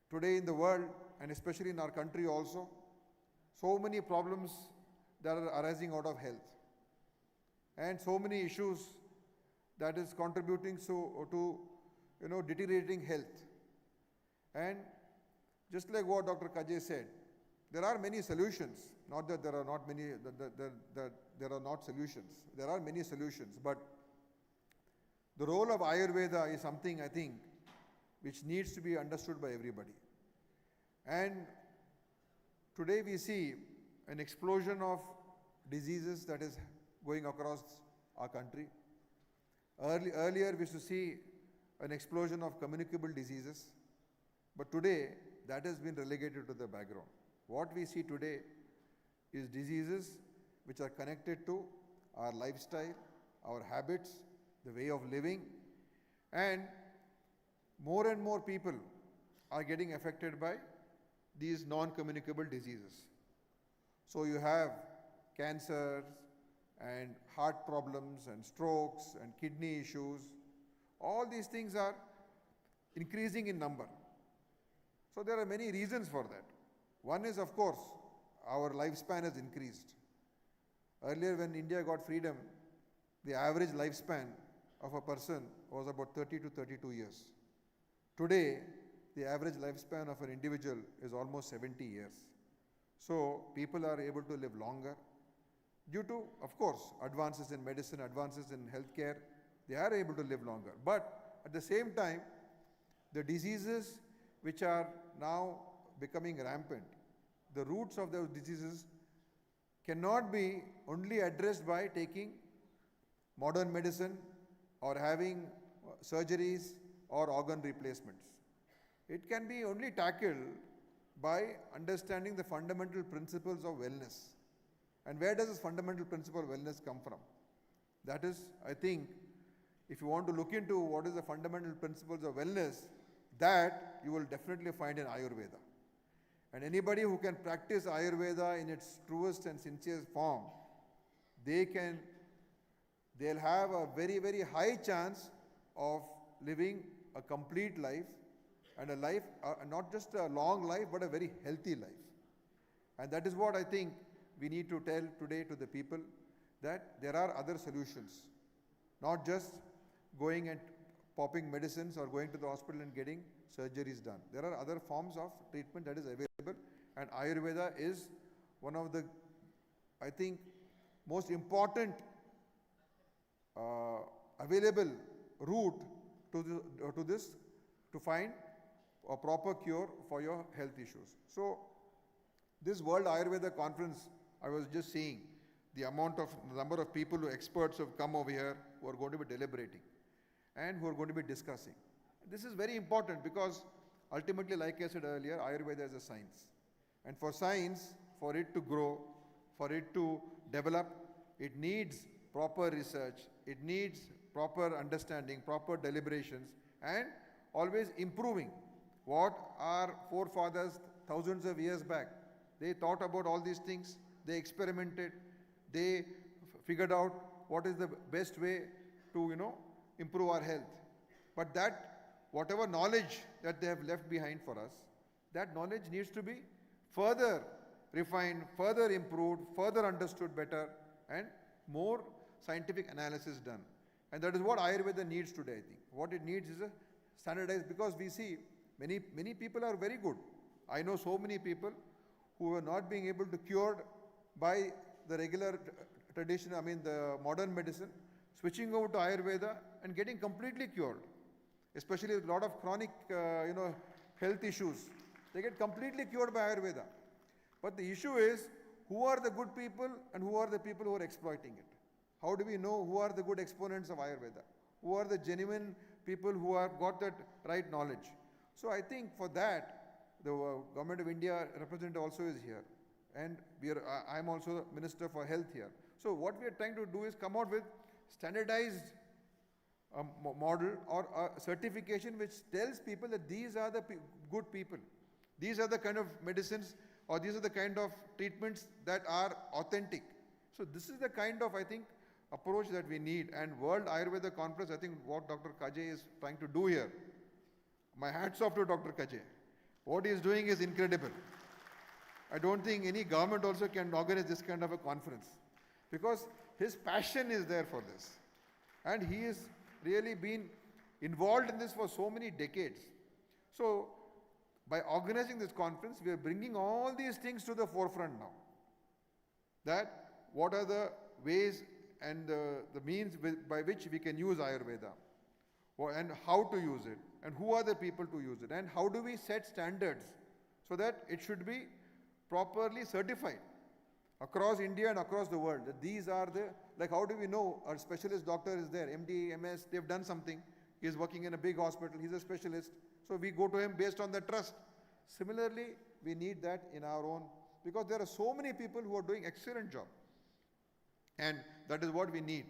today in the world, and especially in our country also, so many problems that are arising out of health, and so many issues that is contributing to deteriorating health. And just like what Dr. Kajay said, there are many solutions. Not that there are not many, that there are not solutions. There are many solutions, but the role of Ayurveda is something, I think, which needs to be understood by everybody. And today we see an explosion of diseases that is going across our country. Earlier we used to see an explosion of communicable diseases, but today that has been relegated to the background. What we see today is diseases which are connected to our lifestyle, our habits, the way of living, and more people are getting affected by these non-communicable diseases. So you have cancers and heart problems and strokes and kidney issues. All these things are increasing in number. So there are many reasons for that. One is, of course, our lifespan has increased. Earlier, when India got freedom, the average lifespan of a person was about 30 to 32 years. Today, the average lifespan of an individual is almost 70 years. So people are able to live longer due to, of course, advances in medicine, advances in healthcare. They are able to live longer. But at the same time, the diseases which are now becoming rampant, the roots of those diseases cannot be only addressed by taking modern medicine or having surgeries or organ replacements. It can be only tackled by understanding the fundamental principles of wellness. And where does this fundamental principle of wellness come from? That is, I think, if you want to look into what is the fundamental principles of wellness, that you will definitely find in Ayurveda. And anybody who can practice Ayurveda in its truest and sincerest form, they'll have a very, very high chance of living a complete life, and a life, not just a long life, but a very healthy life. And that is what I think we need to tell today to the people, that there are other solutions, not just going and popping medicines or going to the hospital and getting surgeries done. There are other forms of treatment that is available, and Ayurveda is one of the, I think, most important available route to this to find a proper cure for your health issues. So this World Ayurveda Conference, I was just seeing the number of people, experts who have come over here, who are going to be deliberating and who are going to be discussing. This is very important because ultimately, like I said earlier, Ayurveda is a science. And for science, for it to grow, for it to develop, it needs proper research, it needs proper understanding, proper deliberations, and always improving. What our forefathers thousands of years back, they thought about all these things, they experimented, they figured out what is the best way to, improve our health. But that, whatever knowledge that they have left behind for us, that knowledge needs to be further refined, further improved, further understood better, and more scientific analysis done. And that is what Ayurveda needs today, I think. What it needs is a standardized, because we see many people are very good. I know so many people who are not being able to cured by the regular tradition, the modern medicine, switching over to Ayurveda and getting completely cured. Especially a lot of chronic, health issues. They get completely cured by Ayurveda. But the issue is, who are the good people and who are the people who are exploiting it? How do we know who are the good exponents of Ayurveda? Who are the genuine people who have got that right knowledge? So I think for that, the Government of India representative also is here. And I'm also Minister for Health here. So what we are trying to do is come out with standardized model or a certification which tells people that these are the good people. These are the kind of medicines or these are the kind of treatments that are authentic. So this is the kind of, I think, approach that we need. And World Ayurveda Conference, I think what Dr. Kajay is trying to do here, my hats off to Dr. Kajay. What he is doing is incredible. I don't think any government also can organize this kind of a conference, because his passion is there for this. And he has really been involved in this for so many decades. So by organizing this conference, we are bringing all these things to the forefront now. That what are the ways and the means by which we can use Ayurveda, and how to use it, and who are the people to use it, and how do we set standards so that it should be properly certified across India and across the world. That these are like how do we know our specialist doctor is there, MD, MS, they've done something, he's working in a big hospital, he's a specialist, so we go to him based on the trust. Similarly, we need that in our own, because there are so many people who are doing excellent job. And that is what we need.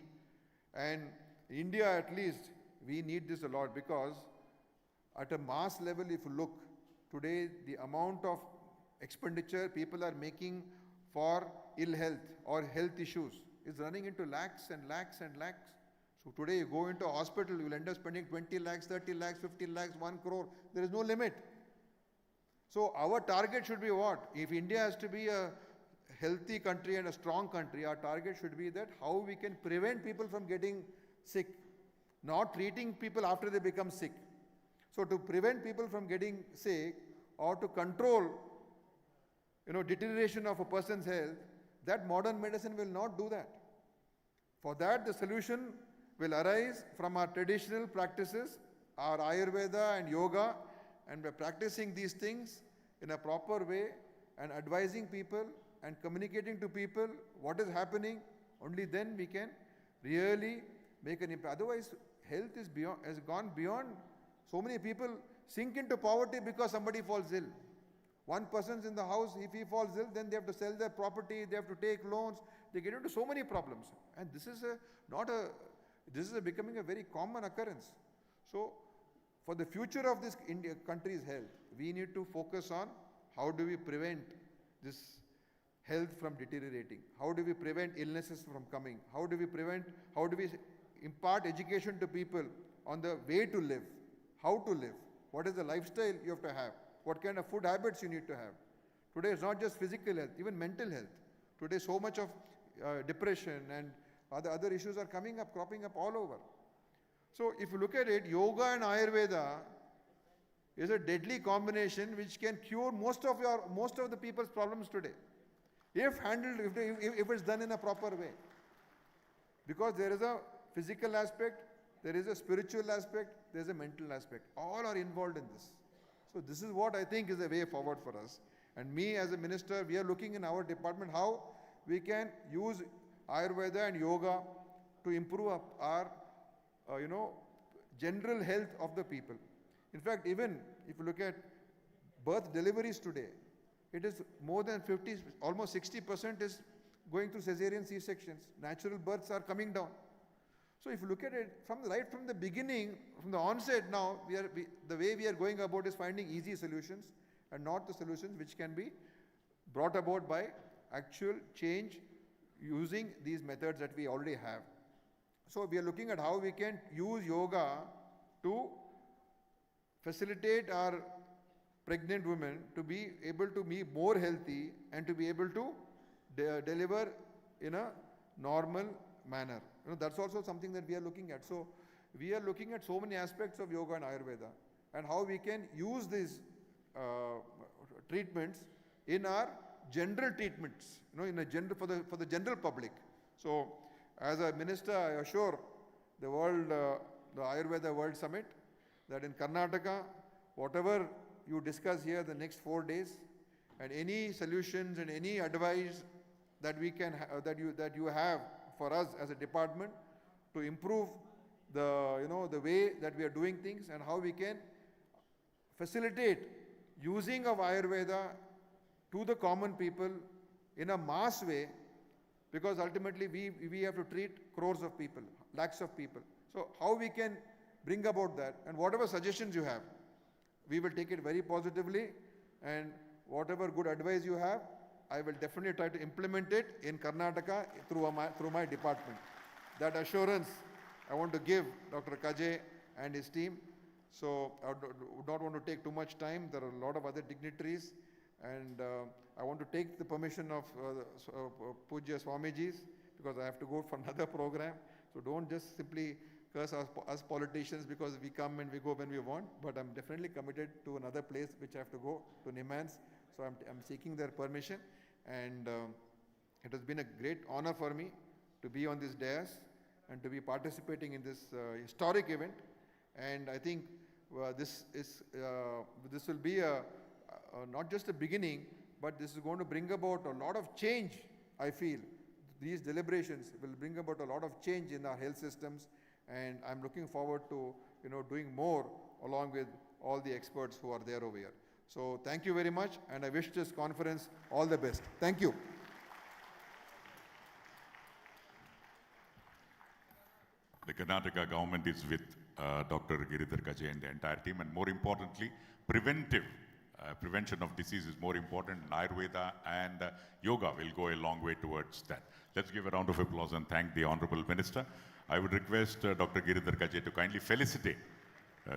And India, at least, we need this a lot, because at a mass level, if you look, today the amount of expenditure people are making for ill health or health issues is running into lakhs and lakhs and lakhs. So today you go into a hospital, you will end up spending 20 lakhs, 30 lakhs, 50 lakhs, 1 crore. There is no limit. So our target should be what? If India has to be a healthy country and a strong country, our target should be that how we can prevent people from getting sick, not treating people after they become sick. So to prevent people from getting sick or to control deterioration of a person's health, that modern medicine will not do that. For that, the solution will arise from our traditional practices, our Ayurveda and yoga, and by practicing these things in a proper way and advising people and communicating to people what is happening, only then we can really make an impact. Otherwise, health has gone beyond. So many people sink into poverty because somebody falls ill. One person's in the house, if he falls ill, then they have to sell their property, they have to take loans, they get into so many problems. And this is becoming a very common occurrence. So, for the future of this country's health, we need to focus on how do we prevent this health from deteriorating? How do we prevent illnesses from coming? How do we impart education to people on the way to live, how to live, what is the lifestyle you have to have, what kind of food habits you need to have. Today it's not just physical health, even mental health. Today so much of depression and other issues are cropping up all over. So if you look at it, yoga and Ayurveda is a deadly combination which can cure most of the people's problems today. If handled, if it's done in a proper way. Because there is a physical aspect, there is a spiritual aspect, there is a mental aspect. All are involved in this. So this is what I think is the way forward for us. And me as a minister, we are looking in our department how we can use Ayurveda and yoga to improve our general health of the people. In fact, even if you look at birth deliveries today, it is more than 50, almost 60% is going through cesarean C-sections. Natural births are coming down. So if you look at it right from the beginning, from the onset now, the way we are going about is finding easy solutions and not the solutions which can be brought about by actual change using these methods that we already have. So we are looking at how we can use yoga to facilitate our pregnant women to be able to be more healthy and to be able to deliver in a normal manner. That's also something that we are looking at. So we are looking at so many aspects of yoga and Ayurveda and how we can use these treatments in our general treatments, for the general public. So as a minister, I assure the Ayurveda World Summit that in Karnataka, whatever you discuss here the next 4 days, and any solutions and any advice that we can that you have for us as a department to improve the way that we are doing things and how we can facilitate using of Ayurveda to the common people in a mass way, because ultimately we have to treat crores of people, lakhs of people. So how we can bring about that, and whatever suggestions you have, we will take it very positively, and whatever good advice you have, I will definitely try to implement it in Karnataka through my department. That assurance I want to give Dr. Kaje and his team. So I would not want to take too much time. There are a lot of other dignitaries, and I want to take the permission of Pujya Swamijis, because I have to go for another program. So don't just simply curse us politicians because we come and we go when we want, but I'm definitely committed to another place which I have to go, to Nimans. So I'm seeking their permission, and it has been a great honor for me to be on this dais and to be participating in this historic event. And I think this will be not just a beginning, but this is going to bring about a lot of change. I feel these deliberations will bring about a lot of change in our health systems, and I'm looking forward to doing more along with all the experts who are there over here. So thank you very much, and I wish this conference all the best. Thank you. The Karnataka government is with Dr. Giridhar Kaje and the entire team, and more importantly, prevention of disease is more important. Ayurveda and yoga will go a long way towards that. Let's give a round of applause and thank the Honorable Minister. I would request Dr. Giridhar Kaje to kindly felicitate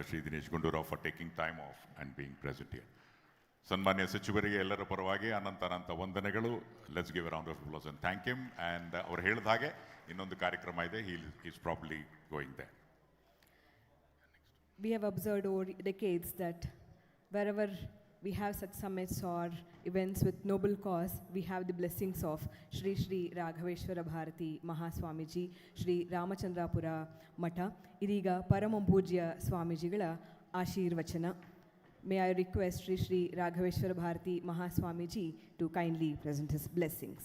Shri Dinesh Gundurao for taking time off and being present here. ಸನ್ಮಾನ್ಯ ಸಚಿವರಿಗೆ ಎಲ್ಲರ ಪರವಾಗಿ ಅನಂತ ವಂದನೆಗಳು. Let's give a round of applause and thank him. And ಅವ್ರು ಹೇಳಿದ ಹಾಗೆ ಇನ್ನೊಂದು ಕಾರ್ಯಕ್ರಮ ಇದೆ. He is probably going there. We have observed over decades that wherever we have such summits or events with noble cause, we have the blessings of Shri Shri Raghaveshwara Bharati Mahaswamiji, Shri Ramachandrapura Mata, ಇದೀಗ ಪರಮ ಪೂಜ್ಯ ಸ್ವಾಮೀಜಿಗಳ ಆಶೀರ್ವಚನ. May I request Shri Shri Raghaveshwara Bharati Mahaswamiji to kindly present his blessings.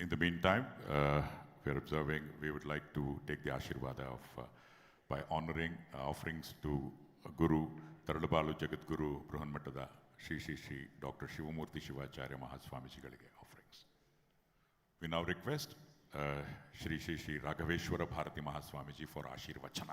In the meantime, we are observing, we would like to take the Ashirvada of by honoring offerings to Guru Taralabalu Jagadguru ಬೃಹನ್ಮಠದ Shri Shri Shri doctor Shivamurthy Shivacharya ಮಹಾಸ್ವಾಮೀಜಿಗಳಿಗೆ offerings. We now request Shri Shri Shri Raghaveshwara Bharati Mahaswamiji for ಆಶೀರ್ವಚನ.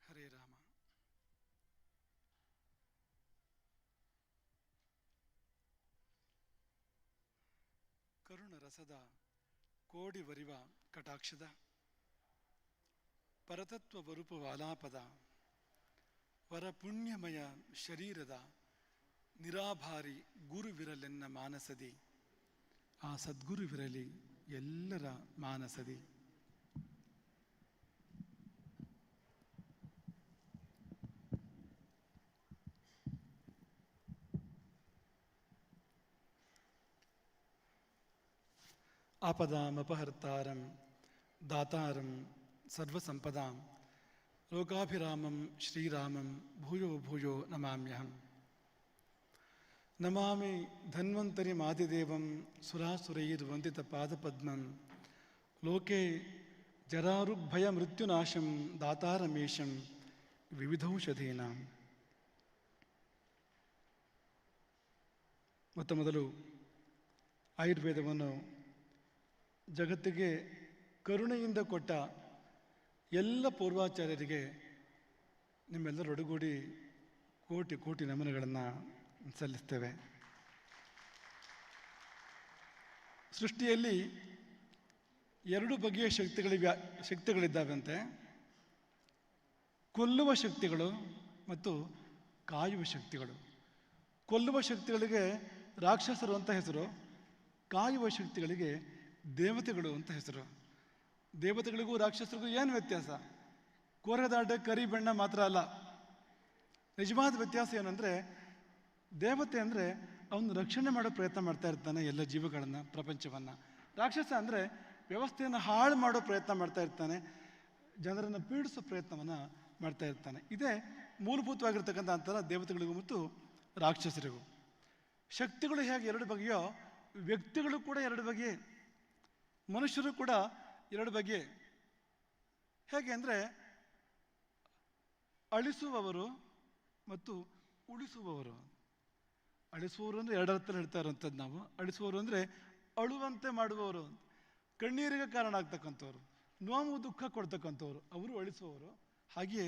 ಹರೇ ರಾಮ. ಕರುಣ ರಸದ ಕೋಡಿ ವರಿವ ಕಟಾಕ್ಷದ ಪರತತ್ವ ವರುಪ ವಾಲಾಪದ ವರ ಪುಣ್ಯಮಯ ಶರೀರದ ನಿರಾಭಾರಿ ಗುರುವಿರಲೆನ್ನ ಮಾನಸದಿ, ಆ ಸದ್ಗುರುವಿರಲಿ ಎಲ್ಲರ ಮಾನಸದಿ. ಆಪದಾಮಪಹರ್ತಾರಂ ದಾತಾರಂ ಸರ್ವಸಂಪದಾಂ ಲೋಕಾಭಿರಾಮಂ ಶ್ರೀರಾಮಂ ಭೂಯೋ ಭೂಯೋ ನಮಾಮ್ಯಹಂ. ನಮಾಮಿ ಧನ್ವಂತರಿ ಮಾದಿದೇವಂ ಸುರಾಸುರೈರ್ವಂದಿತ ಪಾದಪದ್ಮಂ ಲೋಕೆ ಜರಾರುಗ್ಭಯ ಮೃತ್ಯುನಾಶಂ ದಾತಾರಮೇಶಂ ವಿವಿಧೌಷಧೀನಾಂ. ಮೊತ್ತ ಮೊದಲು ಆಯುರ್ವೇದವನ್ನು ಜಗತ್ತಿಗೆ ಕರುಣೆಯಿಂದ ಕೊಟ್ಟ ಎಲ್ಲ ಪೂರ್ವಾಚಾರ್ಯರಿಗೆ ನಿಮ್ಮೆಲ್ಲರೊಡಗೂಡಿ ಕೋಟಿ ಕೋಟಿ ನಮನಗಳನ್ನು ಸಲ್ಲಿಸ್ತೇವೆ. ಸೃಷ್ಟಿಯಲ್ಲಿ ಎರಡು ಬಗೆಯ ಶಕ್ತಿಗಳಿದ್ದಾವಂತೆ. ಕೊಲ್ಲುವ ಶಕ್ತಿಗಳು ಮತ್ತು ಕಾಯುವ ಶಕ್ತಿಗಳು. ಕೊಲ್ಲುವ ಶಕ್ತಿಗಳಿಗೆ ರಾಕ್ಷಸರು ಅಂತ ಹೆಸರು, ಕಾಯುವ ಶಕ್ತಿಗಳಿಗೆ ದೇವತೆಗಳು ಅಂತ ಹೆಸರು. ದೇವತೆಗಳಿಗೂ ರಾಕ್ಷಸರಿಗೂ ಏನು ವ್ಯತ್ಯಾಸ? ಕೋರೆದಾಟ ಕರಿ ಬಣ್ಣ ಮಾತ್ರ ಅಲ್ಲ, ನಿಜವಾದ ವ್ಯತ್ಯಾಸ ಏನಂದರೆ, ದೇವತೆ ಅಂದರೆ ಅವನು ರಕ್ಷಣೆ ಮಾಡೋ ಪ್ರಯತ್ನ ಮಾಡ್ತಾ ಇರ್ತಾನೆ ಎಲ್ಲ ಜೀವಗಳನ್ನು, ಪ್ರಪಂಚವನ್ನು. ರಾಕ್ಷಸ ಅಂದರೆ ವ್ಯವಸ್ಥೆಯನ್ನು ಹಾಳು ಮಾಡೋ ಪ್ರಯತ್ನ ಮಾಡ್ತಾ ಇರ್ತಾನೆ, ಜನರನ್ನು ಪೀಡಿಸೋ ಪ್ರಯತ್ನವನ್ನು ಮಾಡ್ತಾ ಇರ್ತಾನೆ. ಇದೇ ಮೂಲಭೂತವಾಗಿರ್ತಕ್ಕಂಥ ಅಂತರ ದೇವತೆಗಳಿಗೂ ಮತ್ತು ರಾಕ್ಷಸರಿಗೂ. ಶಕ್ತಿಗಳು ಹೇಗೆ ಎರಡು ಬಗೆಯೋ, ವ್ಯಕ್ತಿಗಳು ಕೂಡ ಎರಡು ಬಗೆ, ಮನುಷ್ಯರು ಕೂಡ ಎರಡು ಬಗೆ. ಹೇಗೆ ಅಂದರೆ ಅಳಿಸುವವರು ಮತ್ತು ಉಳಿಸುವವರು. ಅಳಿಸುವವರು ಅಂದರೆ ಎರಡು ಅರ್ಥದಲ್ಲಿ ಹೇಳ್ತಾ ಇರೋಂಥದ್ದು ನಾವು. ಅಳಿಸುವವರು ಅಂದರೆ ಅಳುವಂತೆ ಮಾಡುವವರು, ಕಣ್ಣೀರಿಗೆ ಕಾರಣ ಆಗ್ತಕ್ಕಂಥವ್ರು, ನೋವು ದುಃಖ ಕೊಡ್ತಕ್ಕಂಥವ್ರು, ಅವರು ಅಳಿಸುವವರು. ಹಾಗೆಯೇ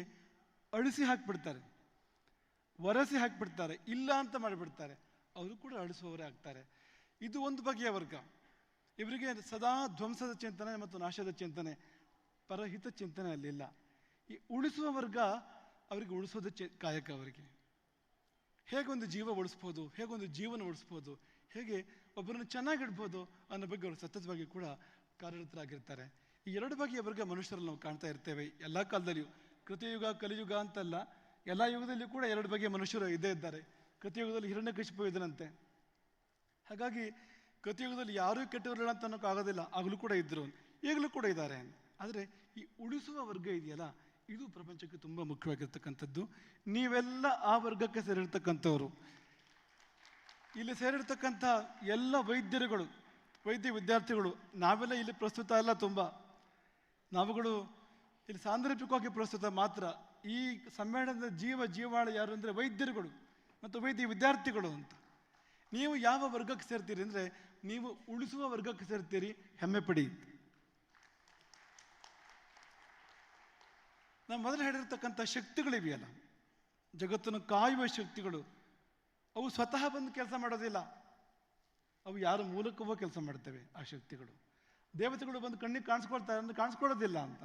ಅಳಿಸಿ ಹಾಕಿಬಿಡ್ತಾರೆ, ಒರೆಸಿ ಹಾಕಿಬಿಡ್ತಾರೆ, ಇಲ್ಲ ಅಂತ ಮಾಡಿಬಿಡ್ತಾರೆ, ಅವರು ಕೂಡ ಅಳಿಸುವವರೇ ಆಗ್ತಾರೆ. ಇದು ಒಂದು ಬಗೆಯ ವರ್ಗ. ಇವರಿಗೆ ಸದಾ ಧ್ವಂಸದ ಚಿಂತನೆ ಮತ್ತು ನಾಶದ ಚಿಂತನೆ, ಪರಹಿತ ಚಿಂತನೆ ಅಲ್ಲಿಲ್ಲ. ಈ ಉಳಿಸುವ ವರ್ಗ ಅವರಿಗೆ ಉಳಿಸೋದ ಕಾಯಕ. ಅವರಿಗೆ ಹೇಗೊಂದು ಜೀವ ಉಳಿಸ್ಬೋದು, ಹೇಗೊಂದು ಜೀವನ ಉಳಿಸ್ಬೋದು, ಹೇಗೆ ಒಬ್ಬರನ್ನು ಚೆನ್ನಾಗಿಡ್ಬೋದು ಅನ್ನೋ ಬಗ್ಗೆ ಅವರು ಸತತವಾಗಿ ಕೂಡ ಕಾರ್ಯರತರಾಗಿರ್ತಾರೆ. ಈ ಎರಡು ಬಗೆಯ ವರ್ಗ ಮನುಷ್ಯರಲ್ಲಿ ನಾವು ಕಾಣ್ತಾ ಇರ್ತೇವೆ ಎಲ್ಲ ಕಾಲದಲ್ಲಿಯೂ. ಕೃತಯುಗ ಕಲಿಯುಗ ಅಂತಲ್ಲ, ಎಲ್ಲ ಯುಗದಲ್ಲಿಯೂ ಕೂಡ ಎರಡು ಬಗೆಯ ಮನುಷ್ಯರು ಇದ್ದೇ ಇದ್ದಾರೆ. ಕೃತಯುಗದಲ್ಲಿ ಹಿರಣ್ಯಕಶಿಪು ಇದನಂತೆ. ಹಾಗಾಗಿ ಕೃತಯುಗದಲ್ಲಿ ಯಾರೂ ಕೆಟ್ಟವರಿಲ್ಲ ಅಂತ ಅನ್ನೋಕ್ಕಾಗೋದಿಲ್ಲ, ಆಗಲೂ ಕೂಡ ಇದ್ದರು, ಈಗಲೂ ಕೂಡ ಇದ್ದಾರೆ. ಆದರೆ ಈ ಉಳಿಸುವ ವರ್ಗ ಇದೆಯಲ್ಲ, ಇದು ಪ್ರಪಂಚಕ್ಕೆ ತುಂಬ ಮುಖ್ಯವಾಗಿರ್ತಕ್ಕಂಥದ್ದು. ನೀವೆಲ್ಲ ಆ ವರ್ಗಕ್ಕೆ ಸೇರಿರ್ತಕ್ಕಂಥವ್ರು. ಇಲ್ಲಿ ಸೇರಿರ್ತಕ್ಕಂಥ ಎಲ್ಲ ವೈದ್ಯರುಗಳು, ವೈದ್ಯ ವಿದ್ಯಾರ್ಥಿಗಳು, ನಾವೆಲ್ಲ ಇಲ್ಲಿ ಪ್ರಸ್ತುತ ಅಲ್ಲ, ತುಂಬ ನಾವುಗಳು ಇಲ್ಲಿ ಸಾಂದರ್ಭಿಕವಾಗಿ ಪ್ರಸ್ತುತ ಮಾತ್ರ. ಈ ಸಮ್ಮೇಳನದ ಜೀವಾಳ ಯಾರು ಅಂದರೆ ವೈದ್ಯರುಗಳು ಮತ್ತು ವೈದ್ಯ ವಿದ್ಯಾರ್ಥಿಗಳು ಅಂತ. ನೀವು ಯಾವ ವರ್ಗಕ್ಕೆ ಸೇರ್ತೀರಿ ಅಂದರೆ, ನೀವು ಉಳಿಸುವ ವರ್ಗಕ್ಕೆ ಸೇರ್ತೀರಿ, ಹೆಮ್ಮೆ ಪಡಿ. ನಾವು ಮೊದಲು ಹೇಳಿರ್ತಕ್ಕಂಥ ಶಕ್ತಿಗಳಿವೆಯಲ್ಲ, ಜಗತ್ತನ್ನು ಕಾಯುವ ಶಕ್ತಿಗಳು, ಅವು ಸ್ವತಃ ಬಂದು ಕೆಲಸ ಮಾಡೋದಿಲ್ಲ, ಅವು ಯಾರ ಮೂಲಕವೋ ಕೆಲಸ ಮಾಡ್ತವೆ ಆ ಶಕ್ತಿಗಳು. ದೇವತೆಗಳು ಬಂದು ಕಣ್ಣಿಗೆ ಕಾಣಿಸ್ಕೊಳ್ತಾರೆ ಅಂದರೆ ಕಾಣಿಸ್ಕೊಳ್ಳೋದಿಲ್ಲ ಅಂತ,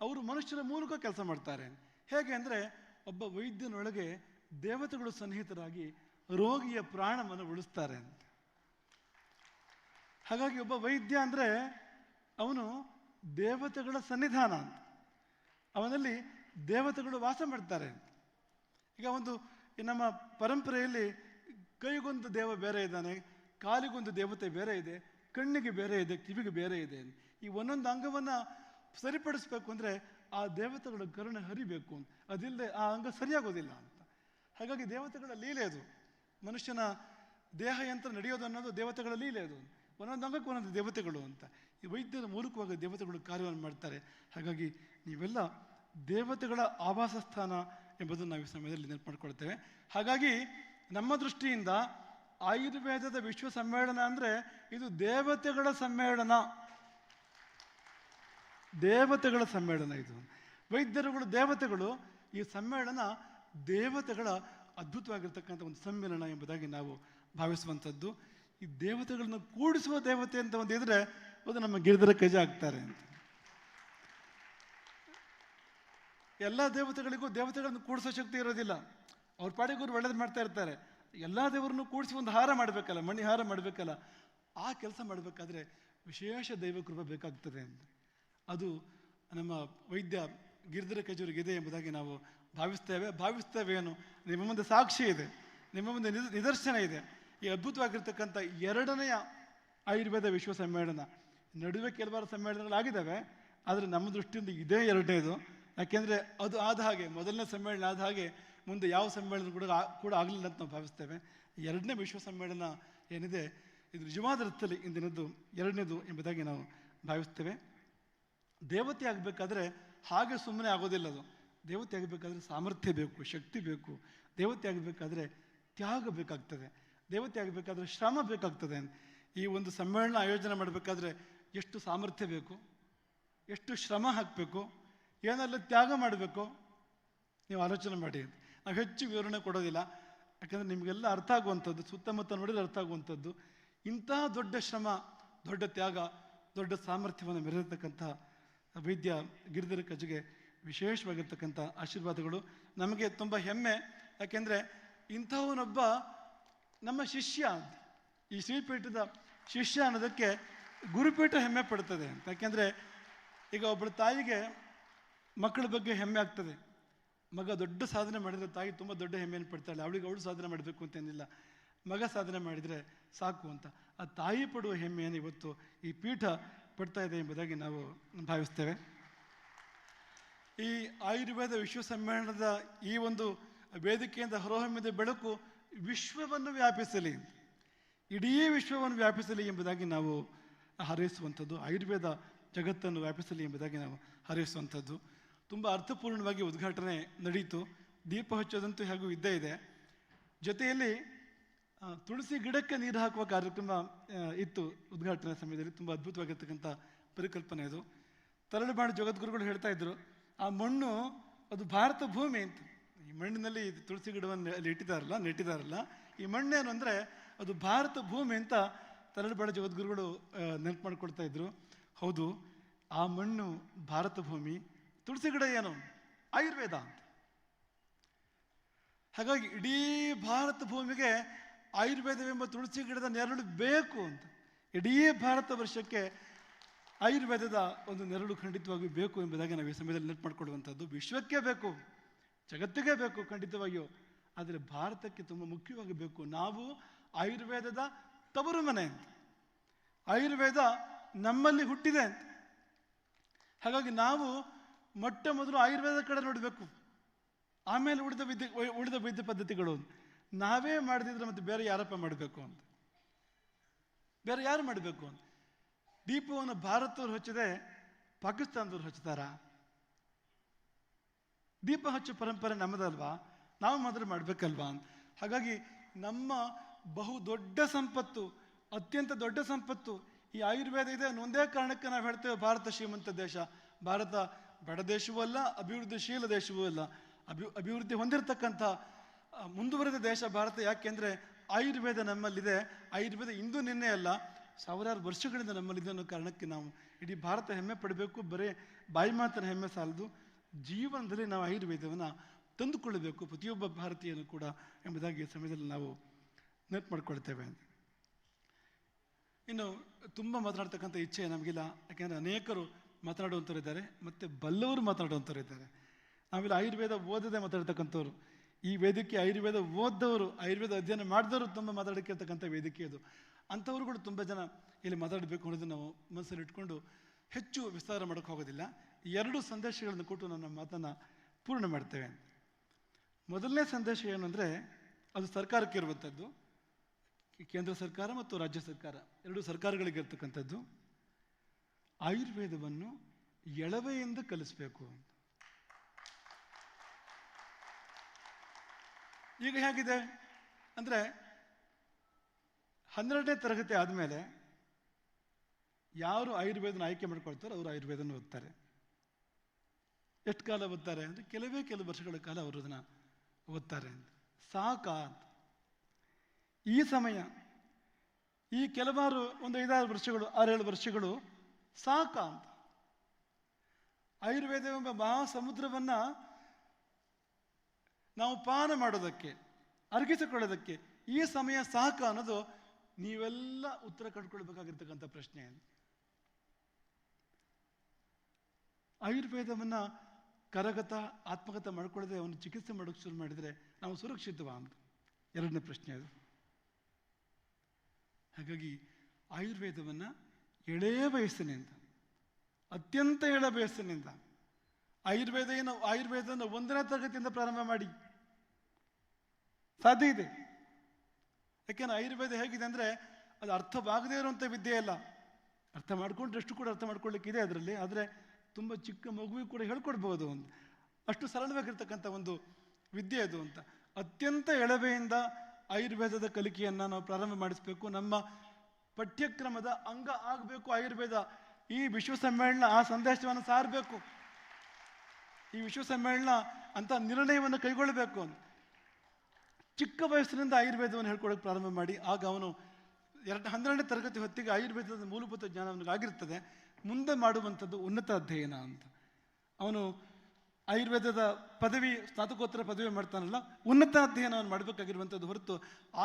ಅವರು ಮನುಷ್ಯರ ಮೂಲಕ ಕೆಲಸ ಮಾಡ್ತಾರೆ. ಹೇಗೆ ಅಂದರೆ, ಒಬ್ಬ ವೈದ್ಯನೊಳಗೆ ದೇವತೆಗಳು ಸನ್ನಿಹಿತರಾಗಿ ರೋಗಿಯ ಪ್ರಾಣವನ್ನು ಉಳಿಸ್ತಾರೆ ಅಂತ. ಹಾಗಾಗಿ ಒಬ್ಬ ವೈದ್ಯ ಅಂದರೆ ಅವನು ದೇವತೆಗಳ ಸನ್ನಿಧಾನ ಅಂತ. ಅವನಲ್ಲಿ ದೇವತೆಗಳು ವಾಸ ಮಾಡ್ತಾರೆ. ಈಗ ಈ ನಮ್ಮ ಪರಂಪರೆಯಲ್ಲಿ ಕೈಗೊಂದು ದೇವ ಬೇರೆ ಇದ್ದಾನೆ, ಕಾಲಿಗೊಂದು ದೇವತೆ ಬೇರೆ ಇದೆ, ಕಣ್ಣಿಗೆ ಬೇರೆ ಇದೆ, ಕಿವಿಗೆ ಬೇರೆ ಇದೆ. ಈ ಒಂದೊಂದು ಅಂಗವನ್ನು ಸರಿಪಡಿಸ್ಬೇಕು ಅಂದರೆ ಆ ದೇವತೆಗಳ ಕರುಣೆ ಹರಿಬೇಕು ಅಂತ, ಅದಿಲ್ಲದೆ ಆ ಅಂಗ ಸರಿಯಾಗೋದಿಲ್ಲ ಅಂತ. ಹಾಗಾಗಿ ದೇವತೆಗಳ ಲೀಲೆ ಅದು. ಮನುಷ್ಯನ ದೇಹ ಯಂತ್ರ ನಡೆಯೋದು ಅನ್ನೋದು ದೇವತೆಗಳ ಲೀಲೆ ಅದು. ಒಂದೊಂದು ಅಂಗಕ್ಕೆ ಒಂದೊಂದು ದೇವತೆಗಳು ಅಂತ. ಈ ವೈದ್ಯರ ಮೂಲಕವಾಗಿ ದೇವತೆಗಳು ಕಾರ್ಯವನ್ನು ಮಾಡ್ತಾರೆ. ಹಾಗಾಗಿ ನೀವೆಲ್ಲ ದೇವತೆಗಳ ಆವಾಸ ಸ್ಥಾನ ಎಂಬುದನ್ನು ನಾವು ಈ ಸಮಯದಲ್ಲಿ ನೆನಪು ಮಾಡ್ಕೊಳ್ತೇವೆ. ಹಾಗಾಗಿ ನಮ್ಮ ದೃಷ್ಟಿಯಿಂದ ಆಯುರ್ವೇದದ ವಿಶ್ವ ಸಮ್ಮೇಳನ ಅಂದರೆ ಇದು ದೇವತೆಗಳ ಸಮ್ಮೇಳನ. ದೇವತೆಗಳ ಸಮ್ಮೇಳನ ಇದು. ವೈದ್ಯರುಗಳು ದೇವತೆಗಳು. ಈ ಸಮ್ಮೇಳನ ದೇವತೆಗಳ ಅದ್ಭುತವಾಗಿರ್ತಕ್ಕಂಥ ಒಂದು ಸಮ್ಮೇಳನ ಎಂಬುದಾಗಿ ನಾವು ಭಾವಿಸುವಂಥದ್ದು. ಈ ದೇವತೆಗಳನ್ನು ಕೂಡಿಸುವ ದೇವತೆ ಅಂತ ಇದ್ರೆ ಅದು ನಮ್ಮ ಗಿರಿಧರ ಕಜ ಆಗ್ತಾರೆ ಅಂತ. ಎಲ್ಲ ದೇವತೆಗಳನ್ನು ಕೂಡಿಸೋ ಶಕ್ತಿ ಇರೋದಿಲ್ಲ. ಅವ್ರ ಪಾಡಿಗೆ ಅವ್ರು ಒಳ್ಳೇದು ಮಾಡ್ತಾ ಇರ್ತಾರೆ. ಎಲ್ಲ ದೇವರನ್ನು ಕೂಡಿಸಿ ಒಂದು ಹಾರ ಮಾಡಬೇಕಲ್ಲ, ಮಣಿ ಹಾರ ಮಾಡಬೇಕಲ್ಲ. ಆ ಕೆಲಸ ಮಾಡಬೇಕಾದ್ರೆ ವಿಶೇಷ ದೈವ ಕೃಪೆ ಬೇಕಾಗ್ತದೆ ಅಂತ. ಅದು ನಮ್ಮ ವೈದ್ಯ ಗಿರಿಧರ ಕಜೂರಿಗಿದೆ ಎಂಬುದಾಗಿ ನಾವು ಭಾವಿಸ್ತೇವೆ ಏನು. ನಿಮ್ಮ ಮುಂದೆ ಸಾಕ್ಷಿ ಇದೆ, ನಿಮ್ಮ ಮುಂದೆ ನಿದರ್ಶನ ಇದೆ. ಈ ಅದ್ಭುತವಾಗಿರ್ತಕ್ಕಂಥ 2ನೇ ಆಯುರ್ವೇದ ವಿಶ್ವ ಸಮ್ಮೇಳನ. ನಡುವೆ ಕೆಲವಾರು ಸಮ್ಮೇಳನಗಳಾಗಿದ್ದಾವೆ, ಆದರೆ ನಮ್ಮ ದೃಷ್ಟಿಯಿಂದ ಇದೇ 2ನೇದು. ಯಾಕೆಂದರೆ ಅದು ಆದ ಹಾಗೆ, ಮೊದಲನೇ ಸಮ್ಮೇಳನ ಆದ ಹಾಗೆ ಮುಂದೆ ಯಾವ ಸಮ್ಮೇಳನ ಕೂಡ ಆಗಲಿಲ್ಲ ಅಂತ ನಾವು ಭಾವಿಸ್ತೇವೆ. 2ನೇ ವಿಶ್ವ ಸಮ್ಮೇಳನ ಏನಿದೆ ಇದು ನಿಜವಾದ ಅರ್ಥದಲ್ಲಿ ಇಂದಿನದ್ದು 2ನೇದು ಎಂಬುದಾಗಿ ನಾವು ಭಾವಿಸ್ತೇವೆ. ದೇವತೆ ಆಗಬೇಕಾದ್ರೆ ಹಾಗೆ ಸುಮ್ಮನೆ ಆಗೋದಿಲ್ಲ. ಅದು ದೇವತೆ ಆಗಬೇಕಾದ್ರೆ ಸಾಮರ್ಥ್ಯ ಬೇಕು, ಶಕ್ತಿ ಬೇಕು. ದೇವತೆ ಆಗಬೇಕಾದ್ರೆ ತ್ಯಾಗ ಬೇಕಾಗ್ತದೆ, ದೇವತೆ ಆಗಬೇಕಾದ್ರೆ ಶ್ರಮ ಬೇಕಾಗ್ತದೆ. ಈ ಒಂದು ಸಮ್ಮೇಳನ ಆಯೋಜನೆ ಮಾಡಬೇಕಾದ್ರೆ ಎಷ್ಟು ಸಾಮರ್ಥ್ಯ ಬೇಕು, ಎಷ್ಟು ಶ್ರಮ ಹಾಕಬೇಕು, ಏನೆಲ್ಲ ತ್ಯಾಗ ಮಾಡಬೇಕು, ನೀವು ಆಲೋಚನೆ ಮಾಡಿ. ನಾವು ಹೆಚ್ಚು ವಿವರಣೆ ಕೊಡೋದಿಲ್ಲ, ಯಾಕಂದರೆ ನಿಮಗೆಲ್ಲ ಅರ್ಥ ಆಗುವಂಥದ್ದು, ಸುತ್ತಮುತ್ತ ನೋಡಿದ್ರೆ ಅರ್ಥ ಆಗುವಂಥದ್ದು. ಇಂತಹ ದೊಡ್ಡ ಶ್ರಮ, ದೊಡ್ಡ ತ್ಯಾಗ, ದೊಡ್ಡ ಸಾಮರ್ಥ್ಯವನ್ನು ಮೆರೆದಿರ್ತಕ್ಕಂಥ ವೈದ್ಯ ಗಿರಿಧರ ಕಜಗೆ ವಿಶೇಷವಾಗಿರ್ತಕ್ಕಂಥ ಆಶೀರ್ವಾದಗಳು. ನಮಗೆ ತುಂಬ ಹೆಮ್ಮೆ, ಯಾಕೆಂದರೆ ಇಂಥವನೊಬ್ಬ ನಮ್ಮ ಶಿಷ್ಯ, ಈ ಶ್ರೀಪೀಠದ ಶಿಷ್ಯ ಅನ್ನೋದಕ್ಕೆ ಗುರುಪೀಠ ಹೆಮ್ಮೆ ಪಡ್ತದೆ. ಯಾಕೆಂದರೆ ಈಗ ಒಬ್ಬಳ ತಾಯಿಗೆ ಮಕ್ಕಳ ಬಗ್ಗೆ ಹೆಮ್ಮೆ ಆಗ್ತದೆ. ಮಗ ದೊಡ್ಡ ಸಾಧನೆ ಮಾಡಿದರೆ ತಾಯಿ ತುಂಬ ದೊಡ್ಡ ಹೆಮ್ಮೆಯನ್ನು ಪಡ್ತಾಳೆ. ಅವಳು ಸಾಧನೆ ಮಾಡಬೇಕು ಅಂತೇನಿಲ್ಲ, ಮಗ ಸಾಧನೆ ಮಾಡಿದರೆ ಸಾಕು ಅಂತ. ಆ ತಾಯಿ ಪಡುವ ಹೆಮ್ಮೆಯನ್ನು ಇವತ್ತು ಈ ಪೀಠ ಪಡ್ತಾ ಇದೆ ಎಂಬುದಾಗಿ ನಾವು ಭಾವಿಸ್ತೇವೆ. ಈ ಆಯುರ್ವೇದ ವಿಶ್ವ ಸಮ್ಮೇಳನದ ಈ ಒಂದು ವೇದಿಕೆಯಿಂದ ಹೊರಹೊಮ್ಮಿದ ಬೆಳಕು ವಿಶ್ವವನ್ನು ವ್ಯಾಪಿಸಲಿ, ಇಡೀ ವಿಶ್ವವನ್ನು ವ್ಯಾಪಿಸಲಿ ಎಂಬುದಾಗಿ ನಾವು ಹಾರೈಸುವಂಥದ್ದು. ಆಯುರ್ವೇದ ಜಗತ್ತನ್ನು ವ್ಯಾಪಿಸಲಿ ಎಂಬುದಾಗಿ ನಾವು ಹಾರೈಸುವಂಥದ್ದು. ತುಂಬ ಅರ್ಥಪೂರ್ಣವಾಗಿ ಉದ್ಘಾಟನೆ ನಡೆಯಿತು. ದೀಪ ಹಚ್ಚೋದಂತೂ ಹೇಗೂ ಇದ್ದೇ ಇದೆ. ಜೊತೆಯಲ್ಲಿ ತುಳಸಿ ಗಿಡಕ್ಕೆ ನೀರು ಹಾಕುವ ಕಾರ್ಯಕ್ರಮ ಇತ್ತು ಉದ್ಘಾಟನೆ ಸಮಯದಲ್ಲಿ. ತುಂಬ ಅದ್ಭುತವಾಗಿರ್ತಕ್ಕಂಥ ಪರಿಕಲ್ಪನೆ ಅದು. ತರಳುಬಾಣಿ ಜಗದ್ಗುರುಗಳು ಹೇಳ್ತಾ ಇದ್ರು, ಆ ಮಣ್ಣು ಅದು ಭಾರತ ಭೂಮಿ ಅಂತ. ಈ ಮಣ್ಣಿನಲ್ಲಿ ತುಳಸಿ ಗಿಡವನ್ನು ಅಲ್ಲಿ ನೆಟ್ಟಿದ್ದಾರಲ್ಲ, ಈ ಮಣ್ಣೇನು ಅಂದರೆ ಅದು ಭಾರತ ಭೂಮಿ ಅಂತ ತರಳುಬಾಣಿ ಜಗದ್ಗುರುಗಳು ನೆನಪು ಮಾಡಿಕೊಡ್ತಾ ಇದ್ರು. ಹೌದು, ಆ ಮಣ್ಣು ಭಾರತ ಭೂಮಿ, ತುಳಸಿ ಗಿಡ ಏನು ಆಯುರ್ವೇದ ಅಂತ. ಹಾಗಾಗಿ ಇಡೀ ಭಾರತ ಭೂಮಿಗೆ ಆಯುರ್ವೇದವೆಂಬ ತುಳಸಿ ಗಿಡದ ನೆರಳು ಬೇಕು ಅಂತ. ಇಡೀ ಭಾರತ ವರ್ಷಕ್ಕೆ ಆಯುರ್ವೇದದ ಒಂದು ನೆರಳು ಖಂಡಿತವಾಗಿಯೂ ಬೇಕು ಎಂಬುದಾಗಿ ನಾವು ಈ ಸಮಯದಲ್ಲಿ ನೆನಪು ಮಾಡಿಕೊಳ್ಳುವಂಥದ್ದು. ವಿಶ್ವಕ್ಕೆ ಬೇಕು, ಜಗತ್ತಿಗೆ ಬೇಕು ಖಂಡಿತವಾಗಿಯೂ, ಆದರೆ ಭಾರತಕ್ಕೆ ತುಂಬ ಮುಖ್ಯವಾಗಿ ಬೇಕು. ನಾವು ಆಯುರ್ವೇದದ ತವರು ಮನೆ ಅಂತ, ಆಯುರ್ವೇದ ನಮ್ಮಲ್ಲಿ ಹುಟ್ಟಿದೆ ಅಂತ. ಹಾಗಾಗಿ ನಾವು ಮೊಟ್ಟ ಮೊದಲು ಆಯುರ್ವೇದ ಕಡೆ ನೋಡಬೇಕು, ಆಮೇಲೆ ಉಳಿದ ವೈದ್ಯ ಪದ್ಧತಿಗಳು. ನಾವೇ ಮಾಡದಿದ್ರೆ ಮತ್ತೆ ಬೇರೆ ಯಾರಪ್ಪ ಮಾಡಬೇಕು ಅಂತ, ಬೇರೆ ಯಾರು ಮಾಡಬೇಕು ಅಂತ. ದೀಪವನ್ನು ಭಾರತದವ್ರು ಹಚ್ಚಿದೆ, ಪಾಕಿಸ್ತಾನದವ್ರು ಹಚ್ತಾರಾ? ದೀಪ ಹಚ್ಚೋ ಪರಂಪರೆ ನಮ್ಮದಲ್ವಾ, ನಾವು ಮೊದಲು ಮಾಡಬೇಕಲ್ವಾ ಅಂತ. ಹಾಗಾಗಿ ನಮ್ಮ ಬಹುದೊಡ್ಡ ಸಂಪತ್ತು, ಅತ್ಯಂತ ದೊಡ್ಡ ಸಂಪತ್ತು ಈ ಆಯುರ್ವೇದ ಇದೆ. ಒಂದೇ ಕಾರಣಕ್ಕೆ ನಾವು ಹೇಳ್ತೇವೆ ಭಾರತ ಶ್ರೀಮಂತ ದೇಶ. ಭಾರತ ಬಡ ದೇಶವೂ ಅಲ್ಲ, ಅಭಿವೃದ್ಧಿಶೀಲ ದೇಶವೂ ಅಲ್ಲ, ಅಭಿವೃದ್ಧಿ ಹೊಂದಿರತಕ್ಕಂಥ ಮುಂದುವರೆದ ದೇಶ ಭಾರತ. ಯಾಕೆಂದರೆ ಆಯುರ್ವೇದ ನಮ್ಮಲ್ಲಿದೆ. ಆಯುರ್ವೇದ ಇಂದು ನಿನ್ನೆ ಅಲ್ಲ, ಸಾವಿರಾರು ವರ್ಷಗಳಿಂದ ನಮ್ಮಲ್ಲಿದೆ ಅನ್ನೋ ಕಾರಣಕ್ಕೆ ನಾವು ಇಡೀ ಭಾರತ ಹೆಮ್ಮೆ ಪಡಬೇಕು. ಬರೀ ಬಾಯಿ ಮಾತ್ರ ಹೆಮ್ಮೆ ಸಾಲದು, ಜೀವನದಲ್ಲಿ ನಾವು ಆಯುರ್ವೇದವನ್ನು ತಂದುಕೊಳ್ಳಬೇಕು ಪ್ರತಿಯೊಬ್ಬ ಭಾರತೀಯನು ಕೂಡ ಎಂಬುದಾಗಿ ಈ ಸಮಯದಲ್ಲಿ ನಾವು ನೆನಪು ಮಾಡ್ಕೊಳ್ತೇವೆ. ಇನ್ನು ತುಂಬ ಮಾತನಾಡ್ತಕ್ಕಂಥ ಇಚ್ಛೆ ನಮಗಿಲ್ಲ, ಯಾಕೆಂದರೆ ಅನೇಕರು ಮಾತನಾಡುವಂಥವ್ರು ಇದ್ದಾರೆ, ಮತ್ತು ಬಲ್ಲವರು ಮಾತನಾಡುವಂಥವ್ರು ಇದ್ದಾರೆ. ನಾವಿಲ್ಲಿ ಆಯುರ್ವೇದ ಓದದೆ ಮಾತಾಡ್ತಕ್ಕಂಥವ್ರು. ಈ ವೇದಿಕೆ ಆಯುರ್ವೇದ ಓದ್ದವರು, ಆಯುರ್ವೇದ ಅಧ್ಯಯನ ಮಾಡಿದವರು ತುಂಬ ಮಾತಾಡೋಕ್ಕಿರ್ತಕ್ಕಂಥ ವೇದಿಕೆ ಇದು. ಅಂಥವ್ರುಗಳು ತುಂಬ ಜನ ಇಲ್ಲಿ ಮಾತಾಡಬೇಕು ಅನ್ನೋದು ನಾವು ಮನಸ್ಸಲ್ಲಿ ಇಟ್ಕೊಂಡು ಹೆಚ್ಚು ವಿಸ್ತಾರ ಮಾಡೋಕ್ಕೆ ಹೋಗೋದಿಲ್ಲ. 2 ಸಂದೇಶಗಳನ್ನು ಕೊಟ್ಟು ನನ್ನ ಮಾತನ್ನು ಪೂರ್ಣ ಮಾಡ್ತೇವೆ. ಮೊದಲನೇ ಸಂದೇಶ ಏನು ಅಂದರೆ, ಅದು ಸರ್ಕಾರಕ್ಕೆ ಇರುವಂಥದ್ದು. ಕೇಂದ್ರ ಸರ್ಕಾರ ಮತ್ತು ರಾಜ್ಯ ಸರ್ಕಾರ 2 ಸರ್ಕಾರಗಳಿಗಿರ್ತಕ್ಕಂಥದ್ದು. ಆಯುರ್ವೇದವನ್ನು ಎಳವೆಯಿಂದ ಕಲಿಸಬೇಕು. ಈಗ ಹೇಗಿದೆ ಅಂದರೆ, 12ನೇ ತರಗತಿ ಆದಮೇಲೆ ಯಾರು ಆಯುರ್ವೇದನ ಆಯ್ಕೆ ಮಾಡ್ಕೊಳ್ತಾರೋ ಅವರು ಆಯುರ್ವೇದನ ಓದ್ತಾರೆ. ಎಷ್ಟು ಕಾಲ ಓದ್ತಾರೆ ಅಂದರೆ, ಕೆಲವು ವರ್ಷಗಳ ಕಾಲ ಅವರು ಅದನ್ನು ಓದ್ತಾರೆ. ಸಾಕ ಅಂತ ಈ ಸಮಯ, ಈ ಕೆಲವಾರು ಒಂದು 5-6 ವರ್ಷಗಳು, 6-7 ವರ್ಷಗಳು ಸಾಕ ಅಂತ. ಆಯುರ್ವೇದ ಎಂಬ ಮಹಾಸಮುದ್ರವನ್ನು ನಾವು ಪಾನ ಮಾಡೋದಕ್ಕೆ, ಅರಗಿಸಿಕೊಳ್ಳೋದಕ್ಕೆ ಈ ಸಮಯ ಸಾಕ ಅನ್ನೋದು ನೀವೆಲ್ಲ ಉತ್ತರ ಕಂಡುಕೊಳ್ಬೇಕಾಗಿರ್ತಕ್ಕಂಥ ಪ್ರಶ್ನೆ. ಆಯುರ್ವೇದವನ್ನು ಕರಗತ ಆತ್ಮಗತ ಮಾಡ್ಕೊಳ್ಳದೆ ಅವನು ಚಿಕಿತ್ಸೆ ಮಾಡೋಕ್ಕೆ ಶುರು ಮಾಡಿದರೆ ನಾವು ಸುರಕ್ಷಿತವಾ ಅಂತ 2ನೇ ಪ್ರಶ್ನೆ ಅದು. ಹಾಗಾಗಿ ಆಯುರ್ವೇದವನ್ನು ಎಳೆಯ ವಯಸ್ಸಿನಿಂದ, ಅತ್ಯಂತ ಎಳೆಯ ವಯಸ್ಸಿನಿಂದ, ಆಯುರ್ವೇದನ 1ನೇ ತರಗತಿಯಿಂದ ಪ್ರಾರಂಭ ಮಾಡಿ. ಸಾಧ್ಯ ಇದೆ. ಯಾಕೆಂದ್ರೆ ಆಯುರ್ವೇದ ಹೇಗಿದೆ ಅಂದರೆ, ಅದು ಅರ್ಥವಾಗದೇ ಇರುವಂಥ ವಿದ್ಯೆ ಅಲ್ಲ. ಅರ್ಥ ಮಾಡ್ಕೊಂಡ್ರಷ್ಟು ಕೂಡ ಅರ್ಥ ಮಾಡ್ಕೊಳ್ಳಿಕ್ಕಿದೆ ಅದರಲ್ಲಿ. ಆದರೆ ತುಂಬ ಚಿಕ್ಕ ಮಗುವಿಗೆ ಕೂಡ ಹೇಳ್ಕೊಡ್ಬೋದು ಅಂತ, ಅಷ್ಟು ಸರಳವಾಗಿರ್ತಕ್ಕಂಥ ಒಂದು ವಿದ್ಯೆ ಅದು ಅಂತ. ಅತ್ಯಂತ ಎಳವೆಯಿಂದ ಆಯುರ್ವೇದದ ಕಲಿಕೆಯನ್ನು ನಾವು ಪ್ರಾರಂಭ ಮಾಡಿಸಬೇಕು. ನಮ್ಮ ಪಠ್ಯಕ್ರಮದ ಅಂಗ ಆಗಬೇಕು ಆಯುರ್ವೇದ. ಈ ವಿಶ್ವ ಸಮ್ಮೇಳನ ಆ ಸಂದೇಶವನ್ನು ಸಾರಬೇಕು. ಈ ವಿಶ್ವ ಸಮ್ಮೇಳನ ಅಂತ ನಿರ್ಣಯವನ್ನು ಕೈಗೊಳ್ಳಬೇಕು ಅಂತ. ಚಿಕ್ಕ ವಯಸ್ಸಿನಿಂದ ಆಯುರ್ವೇದವನ್ನು ಹೇಳ್ಕೊಡೋಕೆ ಪ್ರಾರಂಭ ಮಾಡಿ. ಆಗ ಅವನು 12ನೇ ತರಗತಿ ಹೊತ್ತಿಗೆ ಆಯುರ್ವೇದದ ಮೂಲಭೂತ ಜ್ಞಾನ ಅವನಿಗೆ ಆಗಿರ್ತದೆ. ಮುಂದೆ ಮಾಡುವಂಥದ್ದು ಉನ್ನತ ಅಧ್ಯಯನ ಅಂತ. ಅವನು ಆಯುರ್ವೇದದ ಪದವಿ, ಸ್ನಾತಕೋತ್ತರ ಪದವಿ ಮಾಡ್ತಾನಲ್ಲ, ಉನ್ನತ ಅಧ್ಯಯನವನ್ನು ಮಾಡಬೇಕಾಗಿರುವಂಥದ್ದು ಹೊರತು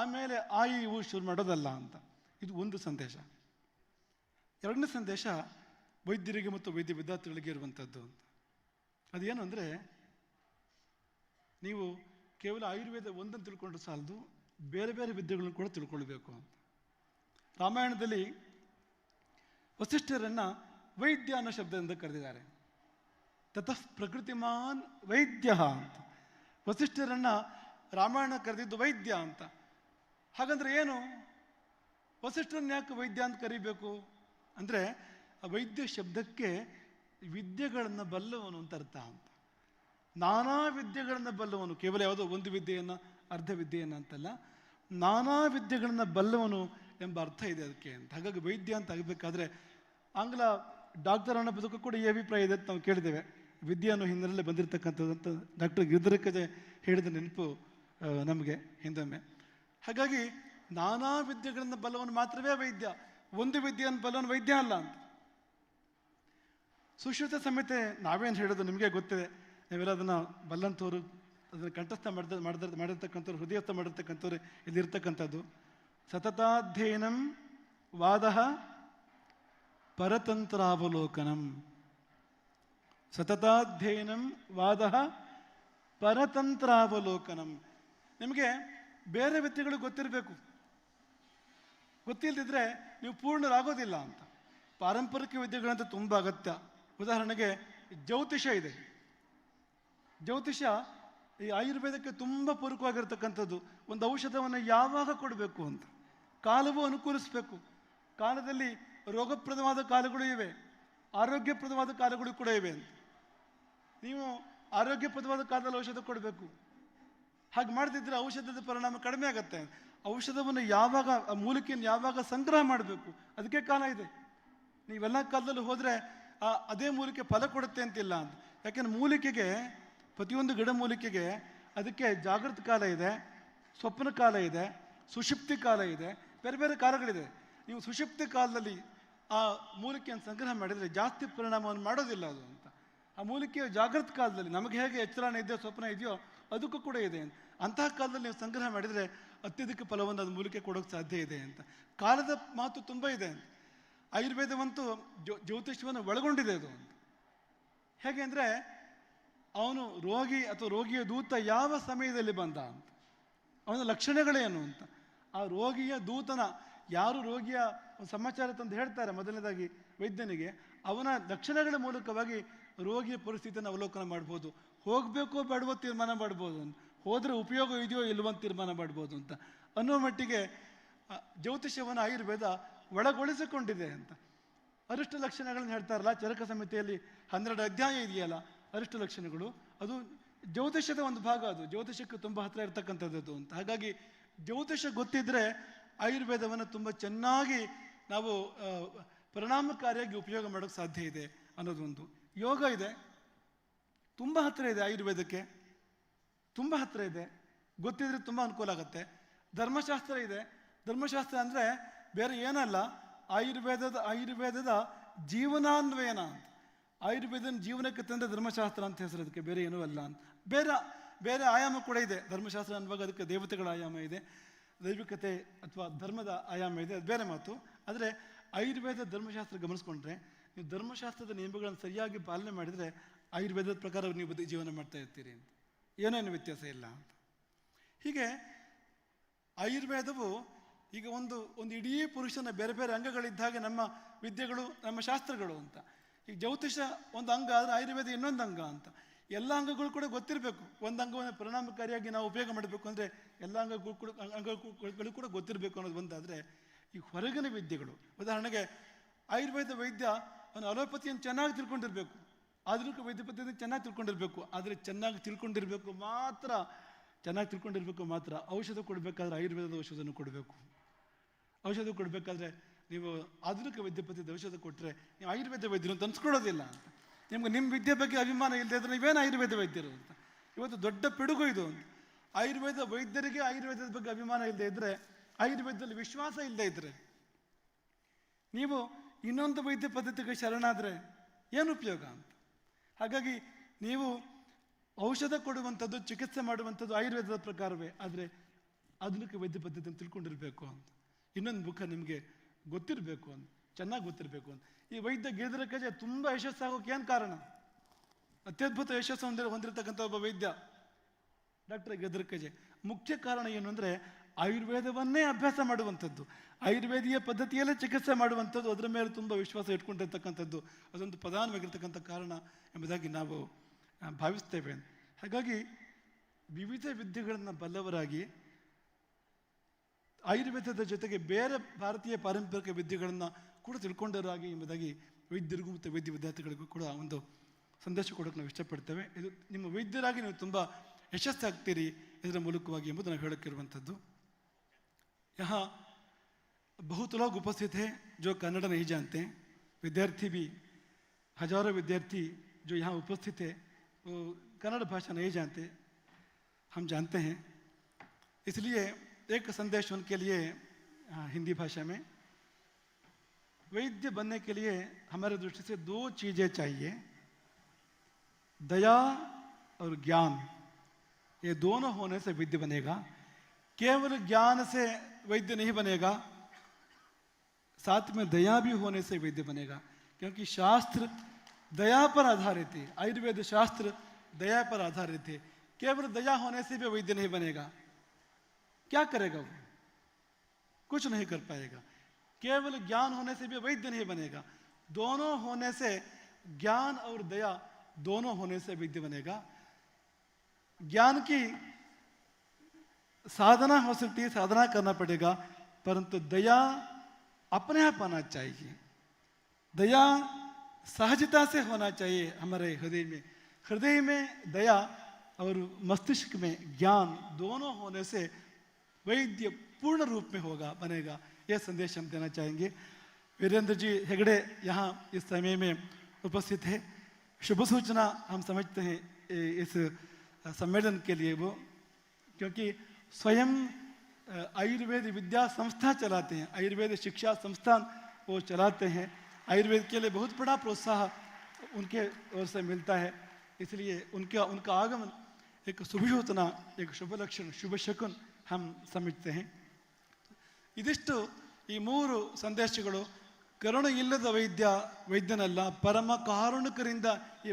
ಆಮೇಲೆ ಇವು ಶುರು ಮಾಡೋದಲ್ಲ ಅಂತ. ಇದು ಒಂದು ಸಂದೇಶ. 2ನೇ ಸಂದೇಶ ವೈದ್ಯರಿಗೆ ಮತ್ತು ವೈದ್ಯ ವಿದ್ಯಾರ್ಥಿಗಳಿಗೆ ಇರುವಂಥದ್ದು ಅಂತ. ಅದೇನು ಅಂದರೆ, ನೀವು ಕೇವಲ ಆಯುರ್ವೇದ ಒಂದನ್ನು ತಿಳ್ಕೊಂಡ್ರೆ ಸಾಲದು, ಬೇರೆ ಬೇರೆ ವಿದ್ಯೆಗಳನ್ನು ಕೂಡ ತಿಳ್ಕೊಳ್ಬೇಕು ಅಂತ. ರಾಮಾಯಣದಲ್ಲಿ ವಸಿಷ್ಠರನ್ನು ವೈದ್ಯ ಅನ್ನೋ ಶಬ್ದದಿಂದ ಕರೆದಿದ್ದಾರೆ. ತತಃ ಪ್ರಕೃತಿಮಾನ್ ವೈದ್ಯ ಅಂತ. ವಸಿಷ್ಠರನ್ನು ರಾಮಾಯಣ ಕರೆದಿದ್ದು ವೈದ್ಯ ಅಂತ. ಹಾಗಂದ್ರೆ ಏನು? ವಸಿಷ್ಠರನ್ನ ಯಾಕೆ ವೈದ್ಯ ಅಂತ ಕರಿಬೇಕು ಅಂದರೆ, ಆ ವೈದ್ಯ ಶಬ್ದಕ್ಕೆ ವಿದ್ಯೆಗಳನ್ನು ಬಲ್ಲವನು ಅಂತ ಅರ್ಥ ಅಂತ. ನಾನಾ ವಿದ್ಯೆಗಳನ್ನು ಬಲ್ಲವನು, ಕೇವಲ ಯಾವುದೋ ಒಂದು ವಿದ್ಯೆಯನ್ನು, ಅರ್ಧ ವಿದ್ಯೆಯನ್ನು ಅಂತಲ್ಲ, ನಾನಾ ವಿದ್ಯೆಗಳನ್ನು ಬಲ್ಲವನು ಎಂಬ ಅರ್ಥ ಇದೆ ಅದಕ್ಕೆ ಅಂತ. ಹಾಗಾಗಿ ವೈದ್ಯ ಅಂತ ಆಗಬೇಕಾದ್ರೆ, ಆಂಗ್ಲ ಡಾಕ್ಟರ್ ಅನ್ನೋ ಬದುಕು ಕೂಡ ಈ ಅಭಿಪ್ರಾಯ ಇದೆ ಅಂತ ನಾವು ಕೇಳಿದ್ದೇವೆ. ವಿದ್ಯೆ ಅನ್ನೋ ಹಿನ್ನೆಲೆಯಲ್ಲಿ ಬಂದಿರತಕ್ಕಂಥದ್ದು ಅಂತ ಡಾಕ್ಟರ್ ಗಿರಿಧರಕಜೆ ಹೇಳಿದ ನೆನಪು ನಮಗೆ ಹಿಂದೊಮ್ಮೆ. ಹಾಗಾಗಿ ನಾನಾ ವಿದ್ಯೆಗಳನ್ನು ಬಲ್ಲವನು ಮಾತ್ರವೇ ವೈದ್ಯ, ಒಂದು ವಿದ್ಯೆಯನ್ನು ಬಲ್ಲವನು ವೈದ್ಯ ಅಲ್ಲ ಅಂತ. ಸುಶ್ರುತ ಸಂಹಿತೆ ನಾವೇನು ಹೇಳೋದು ನಿಮಗೆ ಗೊತ್ತಿದೆ. ನೀವೆಲ್ಲ ಅದನ್ನು ಬಲ್ಲಂಥವ್ರು, ಅದನ್ನು ಕಂಠಸ್ಥ ಮಾಡಿರ್ತಕ್ಕಂಥವ್ರು, ಹೃದಯಸ್ಥ ಮಾಡಿರ್ತಕ್ಕಂಥವ್ರು ಇಲ್ಲಿರ್ತಕ್ಕಂಥದ್ದು. ಸತತಾಧ್ಯಯನಂ ವಾದ ಪರತಂತ್ರಾವಲೋಕನಂ. ಸತತಾಧ್ಯಯನಂ ವಾದ ಪರತಂತ್ರಾವಲೋಕನಂ. ನಿಮಗೆ ಬೇರೆ ವಿದ್ಯೆಗಳು ಗೊತ್ತಿರಬೇಕು, ಗೊತ್ತಿಲ್ಲದಿದ್ದರೆ ನೀವು ಪೂರ್ಣರಾಗೋದಿಲ್ಲ ಅಂತ. ಪಾರಂಪರಿಕ ವಿದ್ಯೆಗಳಂತ ತುಂಬ ಅಗತ್ಯ. ಉದಾಹರಣೆಗೆ ಜ್ಯೋತಿಷ ಇದೆ. ಜ್ಯೋತಿಷ ಈ ಆಯುರ್ವೇದಕ್ಕೆ ತುಂಬ ಪೂರಕವಾಗಿರ್ತಕ್ಕಂಥದ್ದು. ಒಂದು ಔಷಧವನ್ನು ಯಾವಾಗ ಕೊಡಬೇಕು ಅಂತ ಕಾಲವೂ ಅನುಕೂಲಿಸಬೇಕು. ಕಾಲದಲ್ಲಿ ರೋಗಪ್ರದವಾದ ಕಾಲಗಳು ಇವೆ, ಆರೋಗ್ಯಪ್ರದವಾದ ಕಾಲಗಳು ಕೂಡ ಇವೆ ಅಂತ. ನೀವು ಆರೋಗ್ಯಪ್ರದವಾದ ಕಾಲದಲ್ಲಿ ಔಷಧ ಕೊಡಬೇಕು. ಹಾಗೆ ಮಾಡದಿದ್ದರೆ ಔಷಧದ ಪರಿಣಾಮ ಕಡಿಮೆ ಆಗುತ್ತೆ. ಔಷಧವನ್ನು ಯಾವಾಗ, ಆ ಮೂಲಿಕೆಯನ್ನು ಯಾವಾಗ ಸಂಗ್ರಹ ಮಾಡಬೇಕು ಅದಕ್ಕೆ ಕಾಲ ಇದೆ. ನೀವೆಲ್ಲ ಕಾಲದಲ್ಲಿ ಹೋದರೆ ಅದೇ ಮೂಲಿಕೆ ಫಲ ಕೊಡುತ್ತೆ ಅಂತಿಲ್ಲ ಅಂತ. ಯಾಕೆಂದ್ರೆ ಮೂಲಿಕೆಗೆ, ಪ್ರತಿಯೊಂದು ಗಿಡ ಮೂಲಿಕೆಗೆ ಅದಕ್ಕೆ ಜಾಗೃತ ಕಾಲ ಇದೆ, ಸ್ವಪ್ನ ಕಾಲ ಇದೆ, ಸುಷುಪ್ತಿ ಕಾಲ ಇದೆ, ಬೇರೆ ಬೇರೆ ಕಾಲಗಳಿದೆ. ನೀವು ಸುಷುಪ್ತಿ ಕಾಲದಲ್ಲಿ ಆ ಮೂಲಿಕೆಯನ್ನು ಸಂಗ್ರಹ ಮಾಡಿದರೆ ಜಾಸ್ತಿ ಪರಿಣಾಮವನ್ನು ಮಾಡೋದಿಲ್ಲ ಅದು ಅಂತ. ಆ ಮೂಲಿಕೆಯ ಜಾಗೃತ ಕಾಲದಲ್ಲಿ ನಮಗೆ ಹೇಗೆ ಎಚ್ಚರಾಣ ಇದೆಯೋ, ಸ್ವಪ್ನ ಇದೆಯೋ, ಅದಕ್ಕೂ ಕೂಡ ಇದೆ ಅಂತ. ಅಂತಹ ಕಾಲದಲ್ಲಿ ನೀವು ಸಂಗ್ರಹ ಮಾಡಿದರೆ ಅತ್ಯಧಿಕ ಫಲವನ್ನು ಅದು ಮೂಲಿಕೆ ಕೊಡೋಕ್ಕೆ ಸಾಧ್ಯ ಇದೆ ಅಂತ. ಕಾಲದ ಮಾತು ತುಂಬ ಇದೆ ಅಂತ. ಆಯುರ್ವೇದವಂತೂ ಜ್ಯೋತಿಷ್ಯವನ್ನು ಒಳಗೊಂಡಿದೆ ಅದು ಅಂತ. ಹೇಗೆ ಅಂದರೆ ಅವನು ರೋಗಿ ಅಥವಾ ರೋಗಿಯ ದೂತ ಯಾವ ಸಮಯದಲ್ಲಿ ಬಂದ ಅಂತ, ಅವನ ಲಕ್ಷಣಗಳೇನು ಅಂತ, ಆ ರೋಗಿಯ ದೂತನ ಯಾರು ರೋಗಿಯ ಒಂದು ಸಮಾಚಾರ ತಂದು ಹೇಳ್ತಾರೆ ಮೊದಲನೇದಾಗಿ ವೈದ್ಯನಿಗೆ, ಅವನ ಲಕ್ಷಣಗಳ ಮೂಲಕವಾಗಿ ರೋಗಿಯ ಪರಿಸ್ಥಿತಿಯನ್ನು ಅವಲೋಕನ ಮಾಡ್ಬೋದು. ಹೋಗಬೇಕೋ ಬೇಡವೋ ತೀರ್ಮಾನ ಮಾಡ್ಬೋದು ಅಂತ, ಹೋದರೆ ಉಪಯೋಗ ಇದೆಯೋ ಇಲ್ವೋ ಅಂತ ತೀರ್ಮಾನ ಮಾಡ್ಬೋದು ಅಂತ ಅನ್ನೋ ಮಟ್ಟಿಗೆ ಜ್ಯೋತಿಷ್ಯವನ್ನು ಆಯುರ್ವೇದ ಒಳಗೊಳಿಸಿಕೊಂಡಿದೆ ಅಂತ. ಅರಿಷ್ಟ ಲಕ್ಷಣಗಳನ್ನು ಹೇಳ್ತಾರಲ್ಲ, ಚರಕ ಸಂಹಿತೆಯಲ್ಲಿ 12 ಅಧ್ಯಾಯ ಇದೆಯಲ್ಲ, ಅರಿಷ್ಟ ಲಕ್ಷಣಗಳು, ಅದು ಜ್ಯೋತಿಷ್ಯದ ಒಂದು ಭಾಗ, ಅದು ಜ್ಯೋತಿಷಕ್ಕೆ ತುಂಬ ಹತ್ತಿರ ಇರ್ತಕ್ಕಂಥದ್ದು ಅಂತ. ಹಾಗಾಗಿ ಜ್ಯೋತಿಷ ಗೊತ್ತಿದ್ದರೆ ಆಯುರ್ವೇದವನ್ನು ತುಂಬ ಚೆನ್ನಾಗಿ ನಾವು ಪರಿಣಾಮಕಾರಿಯಾಗಿ ಉಪಯೋಗ ಮಾಡೋಕ್ಕೆ ಸಾಧ್ಯ ಇದೆ ಅನ್ನೋದೊಂದು. ಯೋಗ ಇದೆ, ತುಂಬ ಹತ್ತಿರ ಇದೆ ಆಯುರ್ವೇದಕ್ಕೆ, ತುಂಬ ಹತ್ತಿರ ಇದೆ, ಗೊತ್ತಿದ್ರೆ ತುಂಬ ಅನುಕೂಲ ಆಗುತ್ತೆ. ಧರ್ಮಶಾಸ್ತ್ರ ಇದೆ, ಧರ್ಮಶಾಸ್ತ್ರ ಅಂದರೆ ಬೇರೆ ಏನಲ್ಲ, ಆಯುರ್ವೇದದ ಜೀವನಾನ್ವಯನ ಅಂತ. ಆಯುರ್ವೇದನ ಜೀವನಕ್ಕೆ ತಂದ ಧರ್ಮಶಾಸ್ತ್ರ ಅಂತ ಹೆಸರು, ಅದಕ್ಕೆ ಬೇರೆ ಏನೂ ಅಲ್ಲ ಅಂತ. ಬೇರೆ ಆಯಾಮ ಕೂಡ ಇದೆ ಧರ್ಮಶಾಸ್ತ್ರ ಅನ್ನುವಾಗ, ಅದಕ್ಕೆ ದೇವತೆಗಳ ಆಯಾಮ ಇದೆ, ದೈವಿಕತೆ ಅಥವಾ ಧರ್ಮದ ಆಯಾಮ ಇದೆ, ಅದು ಬೇರೆ ಮಾತು. ಆದರೆ ಆಯುರ್ವೇದ ಧರ್ಮಶಾಸ್ತ್ರ ಗಮನಿಸ್ಕೊಂಡ್ರೆ, ನೀವು ಧರ್ಮಶಾಸ್ತ್ರದ ನಿಯಮಗಳನ್ನು ಸರಿಯಾಗಿ ಪಾಲನೆ ಮಾಡಿದರೆ ಆಯುರ್ವೇದದ ಪ್ರಕಾರ ನೀವು ಜೀವನ ಮಾಡ್ತಾ ಇರ್ತೀರಿ ಅಂತ, ಏನೇನು ವ್ಯತ್ಯಾಸ ಇಲ್ಲ ಅಂತ. ಹೀಗೆ ಆಯುರ್ವೇದವು ಈಗ ಒಂದು ಇಡೀ ಪುರುಷನ ಬೇರೆ ಬೇರೆ ಅಂಗಗಳಿದ್ದ ಹಾಗೆ ನಮ್ಮ ವಿದ್ಯೆಗಳು, ನಮ್ಮ ಶಾಸ್ತ್ರಗಳು ಅಂತ. ಈಗ ಜ್ಯೋತಿಷ ಒಂದು ಅಂಗ ಆದರೆ ಆಯುರ್ವೇದ ಇನ್ನೊಂದು ಅಂಗ ಅಂತ. ಎಲ್ಲ ಅಂಗಗಳು ಕೂಡ ಗೊತ್ತಿರಬೇಕು. ಒಂದು ಅಂಗವನ್ನು ಪರಿಣಾಮಕಾರಿಯಾಗಿ ನಾವು ಉಪಯೋಗ ಮಾಡಬೇಕು ಅಂದರೆ ಎಲ್ಲ ಅಂಗಗಳು ಕೂಡ ಗೊತ್ತಿರಬೇಕು ಅನ್ನೋದು ಒಂದಾದರೆ, ಈ ಹೊರಗಿನ ವಿದ್ಯೆಗಳು, ಉದಾಹರಣೆಗೆ ಆಯುರ್ವೇದ ವೈದ್ಯ ಅವನು ಅಲೋಪತಿಯನ್ನು ಚೆನ್ನಾಗಿ ತಿಳ್ಕೊಂಡಿರಬೇಕು, ಆಧುನಿಕ ವೈದ್ಯ ಪದ್ಧತಿ ಚೆನ್ನಾಗಿ ತಿಳ್ಕೊಂಡಿರಬೇಕು. ಆದರೆ ಚೆನ್ನಾಗಿ ತಿಳ್ಕೊಂಡಿರಬೇಕು ಮಾತ್ರ ಔಷಧ ಕೊಡಬೇಕಾದ್ರೆ ಆಯುರ್ವೇದದ ಔಷಧನ ಕೊಡಬೇಕು. ಔಷಧ ಕೊಡಬೇಕಾದ್ರೆ ನೀವು ಆಧುನಿಕ ವೈದ್ಯ ಪದ್ಧತಿ ಔಷಧ ಕೊಟ್ಟರೆ ನೀವು ಆಯುರ್ವೇದ ವೈದ್ಯರು ಅಂತ ಅನ್ಸ್ಕೊಳ್ಳೋದಿಲ್ಲ ಅಂತ. ನಿಮ್ಗೆ ನಿಮ್ಮ ವಿದ್ಯೆ ಬಗ್ಗೆ ಅಭಿಮಾನ ಇಲ್ಲದೆ ಇದ್ರೆ ನೀವೇನು ಆಯುರ್ವೇದ ವೈದ್ಯರು ಅಂತ. ಇವತ್ತು ದೊಡ್ಡ ಪಿಡುಗು ಇದು ಅಂತ. ಆಯುರ್ವೇದ ವೈದ್ಯರಿಗೆ ಆಯುರ್ವೇದದ ಬಗ್ಗೆ ಅಭಿಮಾನ ಇಲ್ಲದೆ ಇದ್ದರೆ, ಆಯುರ್ವೇದದಲ್ಲಿ ವಿಶ್ವಾಸ ಇಲ್ಲದೆ ಇದ್ದರೆ, ನೀವು ಇನ್ನೊಂದು ವೈದ್ಯ ಪದ್ಧತಿಗೆ ಶರಣಾದರೆ ಏನು ಉಪಯೋಗ ಅಂತ. ಹಾಗಾಗಿ ನೀವು ಔಷಧ ಕೊಡುವಂಥದ್ದು, ಚಿಕಿತ್ಸೆ ಮಾಡುವಂಥದ್ದು ಆಯುರ್ವೇದದ ಪ್ರಕಾರವೇ, ಆದರೆ ಆಧುನಿಕ ವೈದ್ಯ ಪದ್ಧತಿಯನ್ನು ತಿಳ್ಕೊಂಡಿರಬೇಕು ಅಂತ. ಇನ್ನೊಂದು ಮುಖ ನಿಮಗೆ ಗೊತ್ತಿರಬೇಕು ಅಂತ, ಚೆನ್ನಾಗಿ ಗೊತ್ತಿರಬೇಕು ಅಂತ. ಈ ವೈದ್ಯ ಗಿರಿಧರ ಕಜೆ ತುಂಬ ಯಶಸ್ಸಾಗೋಕೆ ಏನು ಕಾರಣ? ಅತ್ಯದ್ಭುತ ಯಶಸ್ಸು ಹೊಂದಿರತಕ್ಕಂಥ ಒಬ್ಬ ವೈದ್ಯ ಡಾಕ್ಟರ್ ಗಿರಿಧರ ಕಜೆ. ಮುಖ್ಯ ಕಾರಣ ಏನು ಅಂದರೆ ಆಯುರ್ವೇದವನ್ನೇ ಅಭ್ಯಾಸ ಮಾಡುವಂಥದ್ದು, ಆಯುರ್ವೇದೀಯ ಪದ್ಧತಿಯಲ್ಲೇ ಚಿಕಿತ್ಸೆ ಮಾಡುವಂಥದ್ದು, ಅದರ ಮೇಲೆ ತುಂಬ ವಿಶ್ವಾಸ ಇಟ್ಕೊಂಡಿರ್ತಕ್ಕಂಥದ್ದು, ಅದೊಂದು ಪ್ರಧಾನವಾಗಿರ್ತಕ್ಕಂಥ ಕಾರಣ ಎಂಬುದಾಗಿ ನಾವು ಭಾವಿಸ್ತೇವೆ. ಹಾಗಾಗಿ ವಿವಿಧ ವಿದ್ಯೆಗಳನ್ನು ಬಲ್ಲವರಾಗಿ ಆಯುರ್ವೇದದ ಜೊತೆಗೆ ಬೇರೆ ಭಾರತೀಯ ಪಾರಂಪರಿಕ ವಿದ್ಯೆಗಳನ್ನು ಕೂಡ ತಿಳ್ಕೊಂಡವರಾಗಿ ಎಂಬುದಾಗಿ ವೈದ್ಯರಿಗೂ ಮತ್ತು ವೈದ್ಯ ವಿದ್ಯಾರ್ಥಿಗಳಿಗೂ ಕೂಡ ಒಂದು ಸಂದೇಶ ಕೊಡೋಕೆ ನಾವು ಇಷ್ಟಪಡ್ತೇವೆ. ಇದು ನಿಮ್ಮ ವೈದ್ಯರಾಗಿ ನೀವು ತುಂಬ ಯಶಸ್ಸಾಗ್ತೀರಿ ಇದರ ಮೂಲಕವಾಗಿ ಎಂಬುದು ನಾವು ಹೇಳೋಕ್ಕಿರುವಂಥದ್ದು. यहाँ बहुत लोग उपस्थित हैं जो कन्नड़ नहीं जानते, विद्यार्थी भी हजारों विद्यार्थी जो यहाँ उपस्थित है वो कन्नड़ भाषा नहीं जानते, हम जानते हैं. इसलिए एक संदेश उनके लिए हिंदी भाषा में, वैद्य बनने के लिए हमारे दृष्टि से 2 चीज़ें चाहिए, दया और ज्ञान. ये दोनों होने से वैद्य बनेगा. केवल ज्ञान से वैद्य नहीं बनेगा, साथ में दया भी होने से वैद्य बनेगा. क्योंकि शास्त्र दया पर आधारित है, आयुर्वेद शास्त्र दया पर आधारित है. केवल दया होने से भी वैद्य नहीं बनेगा. क्या करेगा वो? कुछ नहीं कर पाएगा. केवल ज्ञान होने से भी वैद्य नहीं बनेगा. दोनों होने से, ज्ञान और दया दोनों होने से वैद्य बनेगा. ज्ञान की साधना हो सकती है, साधना करना पड़ेगा, परंतु दया अपने आप आना चाहिए. दया सहजता से होना चाहिए हमारे हृदय में दया और मस्तिष्क में ज्ञान दोनों होने से वैद्य पूर्ण रूप में बनेगा. यह संदेश हम देना चाहेंगे. वीरेंद्र जी हेगड़े यहाँ इस समय में उपस्थित है. शुभ सूचना हम समझते हैं इस सम्मेलन के लिए वो, क्योंकि स्वयं आयुर्वेद विद्या संस्था चलाते हैं, आयुर्वेद शिक्षा संस्थान वो चलाते हैं. आयुर्वेद के लिए बहुत बड़ा प्रोत्साहन उनके ओर से मिलता है. इसलिए उनका आगमन एक शुभ सूचना, एक शुभ लक्षण, शुभ शकुन हम समझते हैं. ಇದಿಷ್ಟು ಈ 3 ಸಂದೇಶಗಳು ಕರುಣೆ ಇಲ್ಲದ ವೈದ್ಯನಲ್ಲ, ಪರಮ ಕಾರುಣಿಕರಿಂದ ಈ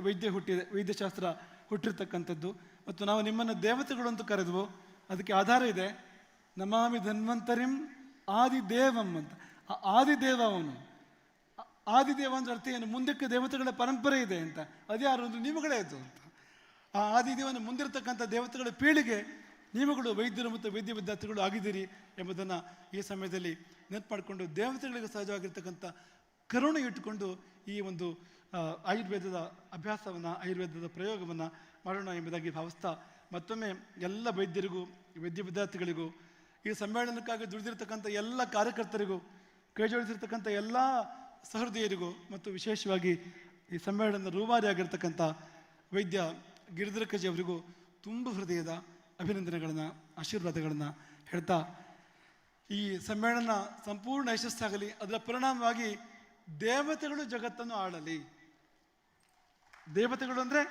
ವೈದ್ಯಶಾಸ್ತ್ರ ಹುಟ್ಟಿರ್ತಕ್ಕಂಥದ್ದು. ಮತ್ತು ನಾವು ನಿಮ್ಮನ್ನು ದೇವತೆಗಳು ಅಂತ ಕರೆದ್ವು, ಅದಕ್ಕೆ ಆಧಾರ ಇದೆ. ನಮಾಮಿ ಧನ್ವಂತರಿಂ ಆದಿದೇವಂ ಅಂತ. ಆ ಆದಿದೇವ ಅವನು. ಆದಿದೇವ ಅಂದ್ರೆ ಅರ್ಥ ಏನು? ಮುಂದಕ್ಕೆ ದೇವತೆಗಳ ಪರಂಪರೆ ಇದೆ ಅಂತ. ಅದ್ಯಾರು ಅಂದ್ರೆ ನೀವುಗಳೇ ಅದು ಅಂತ. ಆ ಆದಿದೇವನ ಮುಂದಿರತಕ್ಕಂಥ ದೇವತೆಗಳ ಪೀಳಿಗೆ ನೀವುಗಳು ವೈದ್ಯರು ಮತ್ತು ವೈದ್ಯ ವಿದ್ಯಾರ್ಥಿಗಳು ಆಗಿದ್ದೀರಿ ಎಂಬುದನ್ನು ಈ ಸಮಯದಲ್ಲಿ ನೆನಪು ಮಾಡಿಕೊಂಡು, ದೇವತೆಗಳಿಗೆ ಸಹಜವಾಗಿರ್ತಕ್ಕಂಥ ಕರುಣೆ ಇಟ್ಟುಕೊಂಡು ಈ ಒಂದು ಆಯುರ್ವೇದದ ಅಭ್ಯಾಸವನ್ನು, ಆಯುರ್ವೇದದ ಪ್ರಯೋಗವನ್ನು ಮಾಡೋಣ ಎಂಬುದಾಗಿ ಭಾವಿಸ್ತಾ, ಮತ್ತೊಮ್ಮೆ ಎಲ್ಲ ವೈದ್ಯರಿಗೂ, ವೈದ್ಯ ವಿದ್ಯಾರ್ಥಿಗಳಿಗೂ, ಈ ಸಮ್ಮೇಳನಕ್ಕಾಗಿ ದುಡಿದಿರ್ತಕ್ಕಂಥ ಎಲ್ಲ ಕಾರ್ಯಕರ್ತರಿಗೂ, ಕೈ ಜೋಡಿಸಿರ್ತಕ್ಕಂಥ ಎಲ್ಲ ಸಹೃದಯರಿಗೂ, ಮತ್ತು ವಿಶೇಷವಾಗಿ ಈ ಸಮ್ಮೇಳನದ ರೂವಾರಿಯಾಗಿರ್ತಕ್ಕಂಥ ವೈದ್ಯ ಗಿರಿಧರ ಕಜಿ ಅವರಿಗೂ ತುಂಬ ಹೃದಯದ ಅಭಿನಂದನೆಗಳನ್ನು, ಆಶೀರ್ವಾದಗಳನ್ನು ಹೇಳ್ತಾ, ಈ ಸಮ್ಮೇಳನ ಸಂಪೂರ್ಣ ಯಶಸ್ಸಾಗಲಿ. ಅದರ ಪರಿಣಾಮವಾಗಿ ದೇವತೆಗಳು ಜಗತ್ತನ್ನು ಆಳಲಿ. ದೇವತೆಗಳು ಅಂದರೆ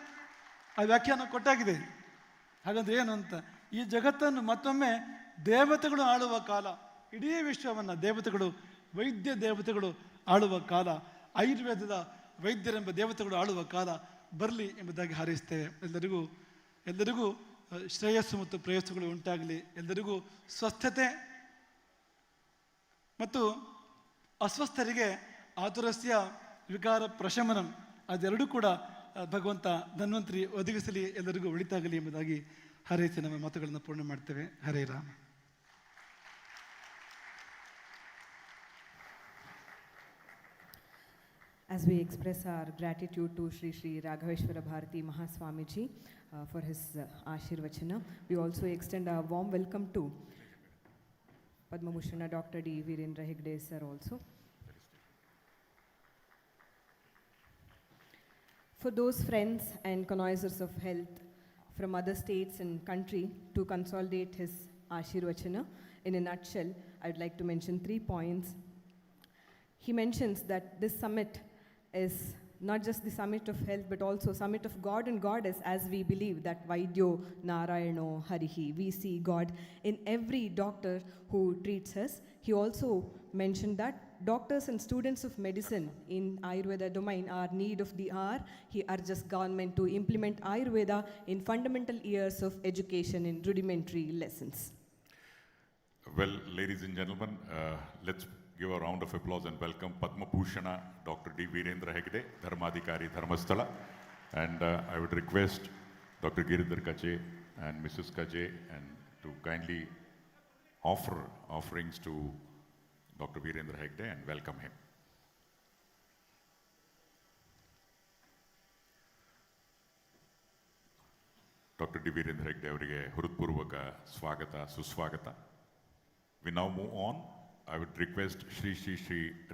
ಆ ವ್ಯಾಖ್ಯಾನ ಕೊಟ್ಟಾಗಿದೆ. ಹಾಗಂದ್ರೆ ಏನು ಅಂತ, ಈ ಜಗತ್ತನ್ನು ಮತ್ತೊಮ್ಮೆ ದೇವತೆಗಳು ಆಳುವ ಕಾಲ, ಇಡೀ ವಿಶ್ವವನ್ನು ದೇವತೆಗಳು, ವೈದ್ಯ ದೇವತೆಗಳು ಆಳುವ ಕಾಲ, ಆಯುರ್ವೇದದ ವೈದ್ಯರೆಂಬ ದೇವತೆಗಳು ಆಳುವ ಕಾಲ ಬರಲಿ ಎಂಬುದಾಗಿ ಹಾರೈಸ್ತೇವೆ. ಎಲ್ಲರಿಗೂ ಶ್ರೇಯಸ್ಸು ಮತ್ತು ಪ್ರೇಯಸ್ಸುಗಳು ಉಂಟಾಗಲಿ. ಎಲ್ಲರಿಗೂ ಸ್ವಸ್ಥತೆ ಮತ್ತು ಅಸ್ವಸ್ಥರಿಗೆ ಆತುರಸ್ಯ ವಿಕಾರ ಪ್ರಶಮನಂ, ಅದೆರಡೂ ಕೂಡ ಭಗವಂತ ಧನ್ವಂತರಿ ಒದಗಿಸಲಿ, ಎಲ್ಲರಿಗೂ ಒಳಿತಾಗಲಿ ಎಂಬುದಾಗಿ ಹಾರೈಸಿ ನಮ್ಮ ಮಾತುಗಳನ್ನು ಪೂರ್ಣ ಮಾಡ್ತೇವೆ. ಹರೇ Rama. As we express our gratitude to Sri Sri Raghaveshwara Bharati Mahaswamiji for his Ashirvachana, we also extend a warm welcome to Padma Bhushana Dr. D. Virendra Hegde sir also. For those friends and connoisseurs of health from other states and country to consolidate his Ashirvachana, in a nutshell, I would like to mention 3 points. He mentions that this summit is not just the summit of health, but also summit of God and Goddess, as we believe that Vaidyo Narayano Harihi. We see God in every doctor who treats us. He also mentioned that doctors and students of medicine in Ayurveda domain are need of the hour. He urges government to implement Ayurveda in fundamental years of education in rudimentary lessons. Well, ladies and gentlemen, let's give a round of applause and welcome Padma Bhushana Dr. D. Virendra Hegde, Dharmadhikari Dharmasthala. And I would request Dr. Giridhar Kache and Mrs. Kache and to kindly offer offerings to Dr. Virendra Hegde and welcome him. Dr. D. Virendra Hegde ಅವರಿಗೆ ಹೃತ್ಪೂರ್ವಕ ಸ್ವಾಗತ, ಸುಸ್ವಾಗತ. We now move on. I would request Sri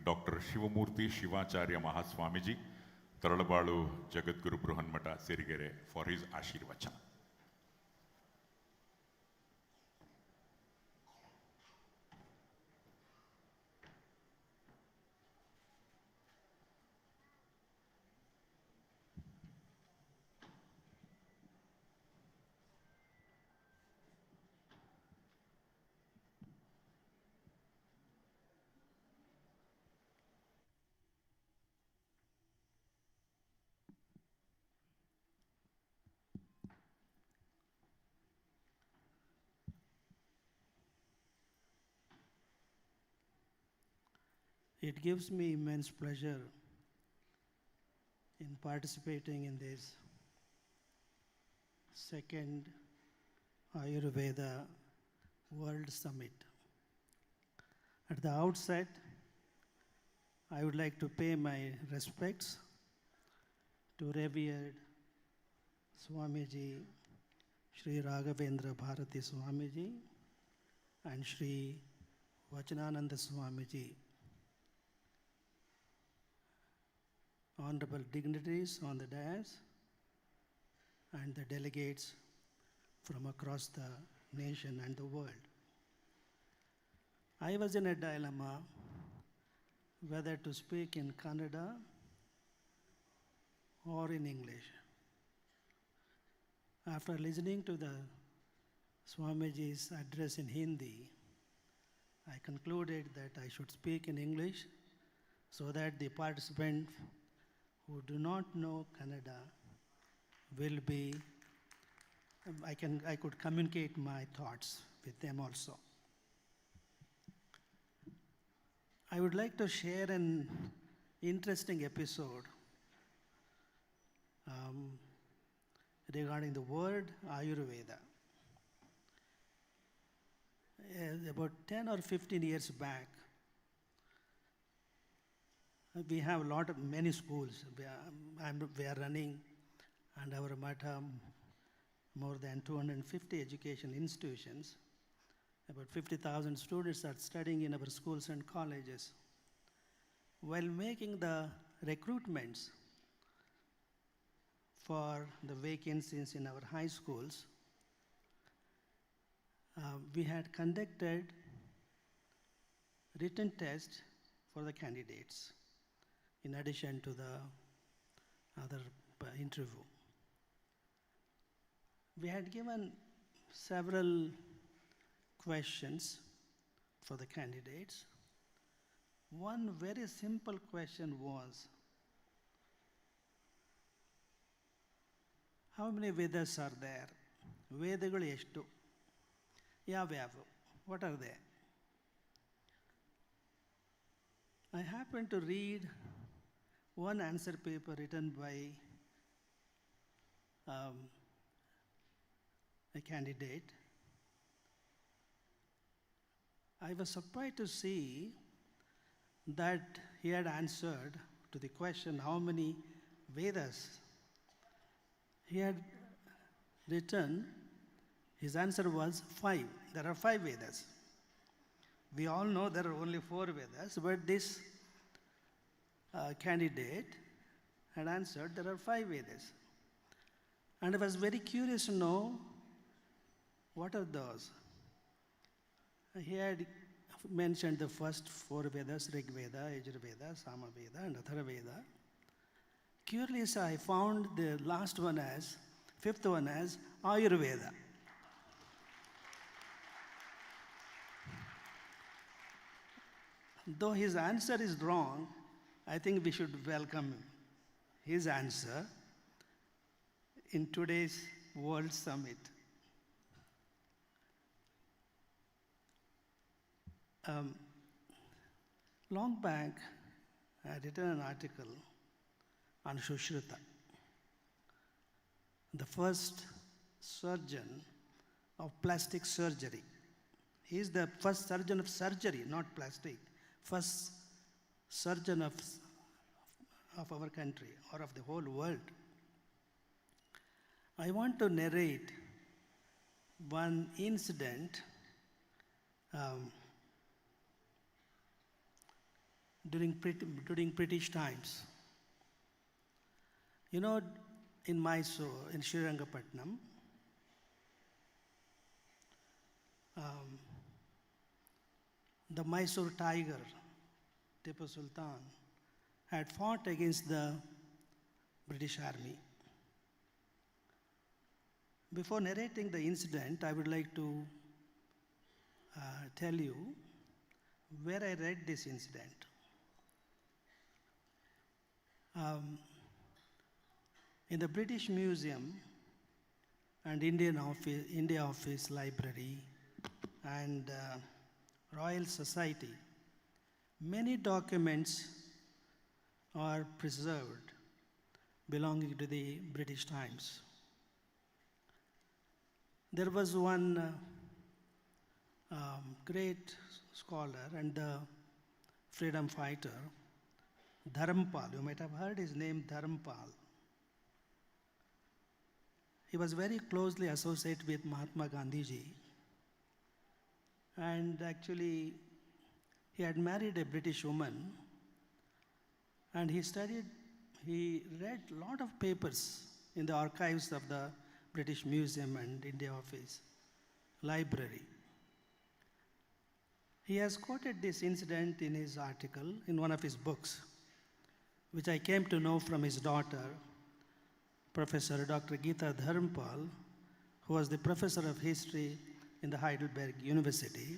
Dr. Shivamurthi Shivacharya Mahaswamiji, Taralabalu Jagadguru Bruhanmata Serigere, for his Ashirvachana. It gives me immense pleasure in participating in this second Ayurveda World Summit. At the outset, I would like to pay my respects to revered Swamiji Sri Raghavendra Bharati Swamiji and Sri Vachanananda Swamiji, honorable dignitaries on the dais, and the delegates from across the nation and the world. I was in a dilemma whether to speak in Kannada or in English. After listening to the Swamiji's address in Hindi, I concluded that I should speak in English so that the participants who do not know Kannada will be, I could communicate my thoughts with them also. I would like to share an interesting episode regarding the word Ayurveda. About 10 or 15 years back, we have many schools. We are running, and our Matha, more than 250 education institutions. About 50,000 students are studying in our schools and colleges. While making the recruitments for the vacancies in our high schools, we had conducted written tests for the candidates in addition to the other interview. We had given several questions for the candidates. One very simple question was, how many Vedas are there? Vedagalu eshtu? Yavyavu? What are they? I happened to read one answer paper written by a candidate. I was surprised to see that he had answered to the question, how many Vedas? He had written, his answer was 5. There are 5 Vedas. We all know there are only 4 Vedas, but this candidate had answered there are 5 Vedas. And I was very curious to know what are those. He had mentioned the first 4 Vedas, Rig Veda, Yajurveda, Samaveda, and Atharvaveda. Curious, I found the last one as, 5th one as Ayurveda. Though his answer is wrong, I think we should welcome his answer in today's World Summit. Long back, I had written an article on Shushruta, the first surgeon of plastic surgery. He is the first surgeon of surgery, not plastic. First surgeon of our country or of the whole world. I want to narrate one incident during British times. You know, in Mysore, in Srirangapatnam, the Mysore tiger, Tipu Sultan, had fought against the British Army. Before narrating the incident, I would like to tell you where I read this incident. In the British Museum and India Office Library and Royal Society, many documents are preserved belonging to the British times. There was one great scholar and freedom fighter, Dharampal. You might have heard his name, Dharampal. He was very closely associated with Mahatma Gandhiji. And actually, he had married a British woman. And he read a lot of papers in the archives of the British Museum and India Office Library. He has quoted this incident in his article, in one of his books, which I came to know from his daughter, Professor Dr. Geeta Dharampal, who was the professor of history in the Heidelberg University.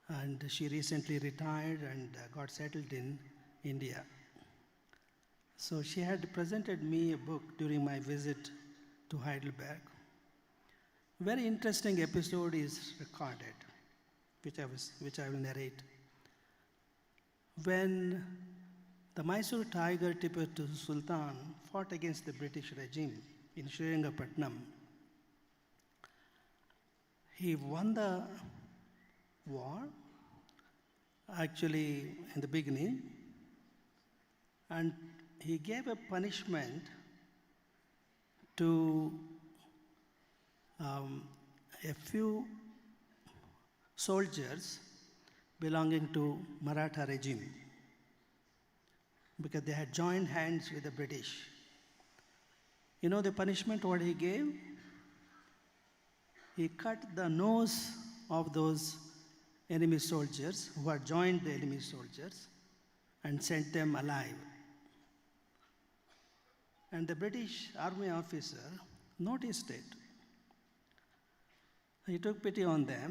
And she recently retired and got settled in India. So she had presented me a book during my visit to Heidelberg. Very interesting episode is recorded, which I will narrate. When the Mysore Tiger Tipu Sultan fought against the British regime in Srirangapatnam, he won the war, actually in the beginning, and he gave a punishment to a few soldiers belonging to Maratha regime because they had joined hands with the British. You know the punishment what he gave? He cut the nose of those enemy soldiers who had joined the enemy soldiers and sent them alive. And the British army officer noticed it. He took pity on them.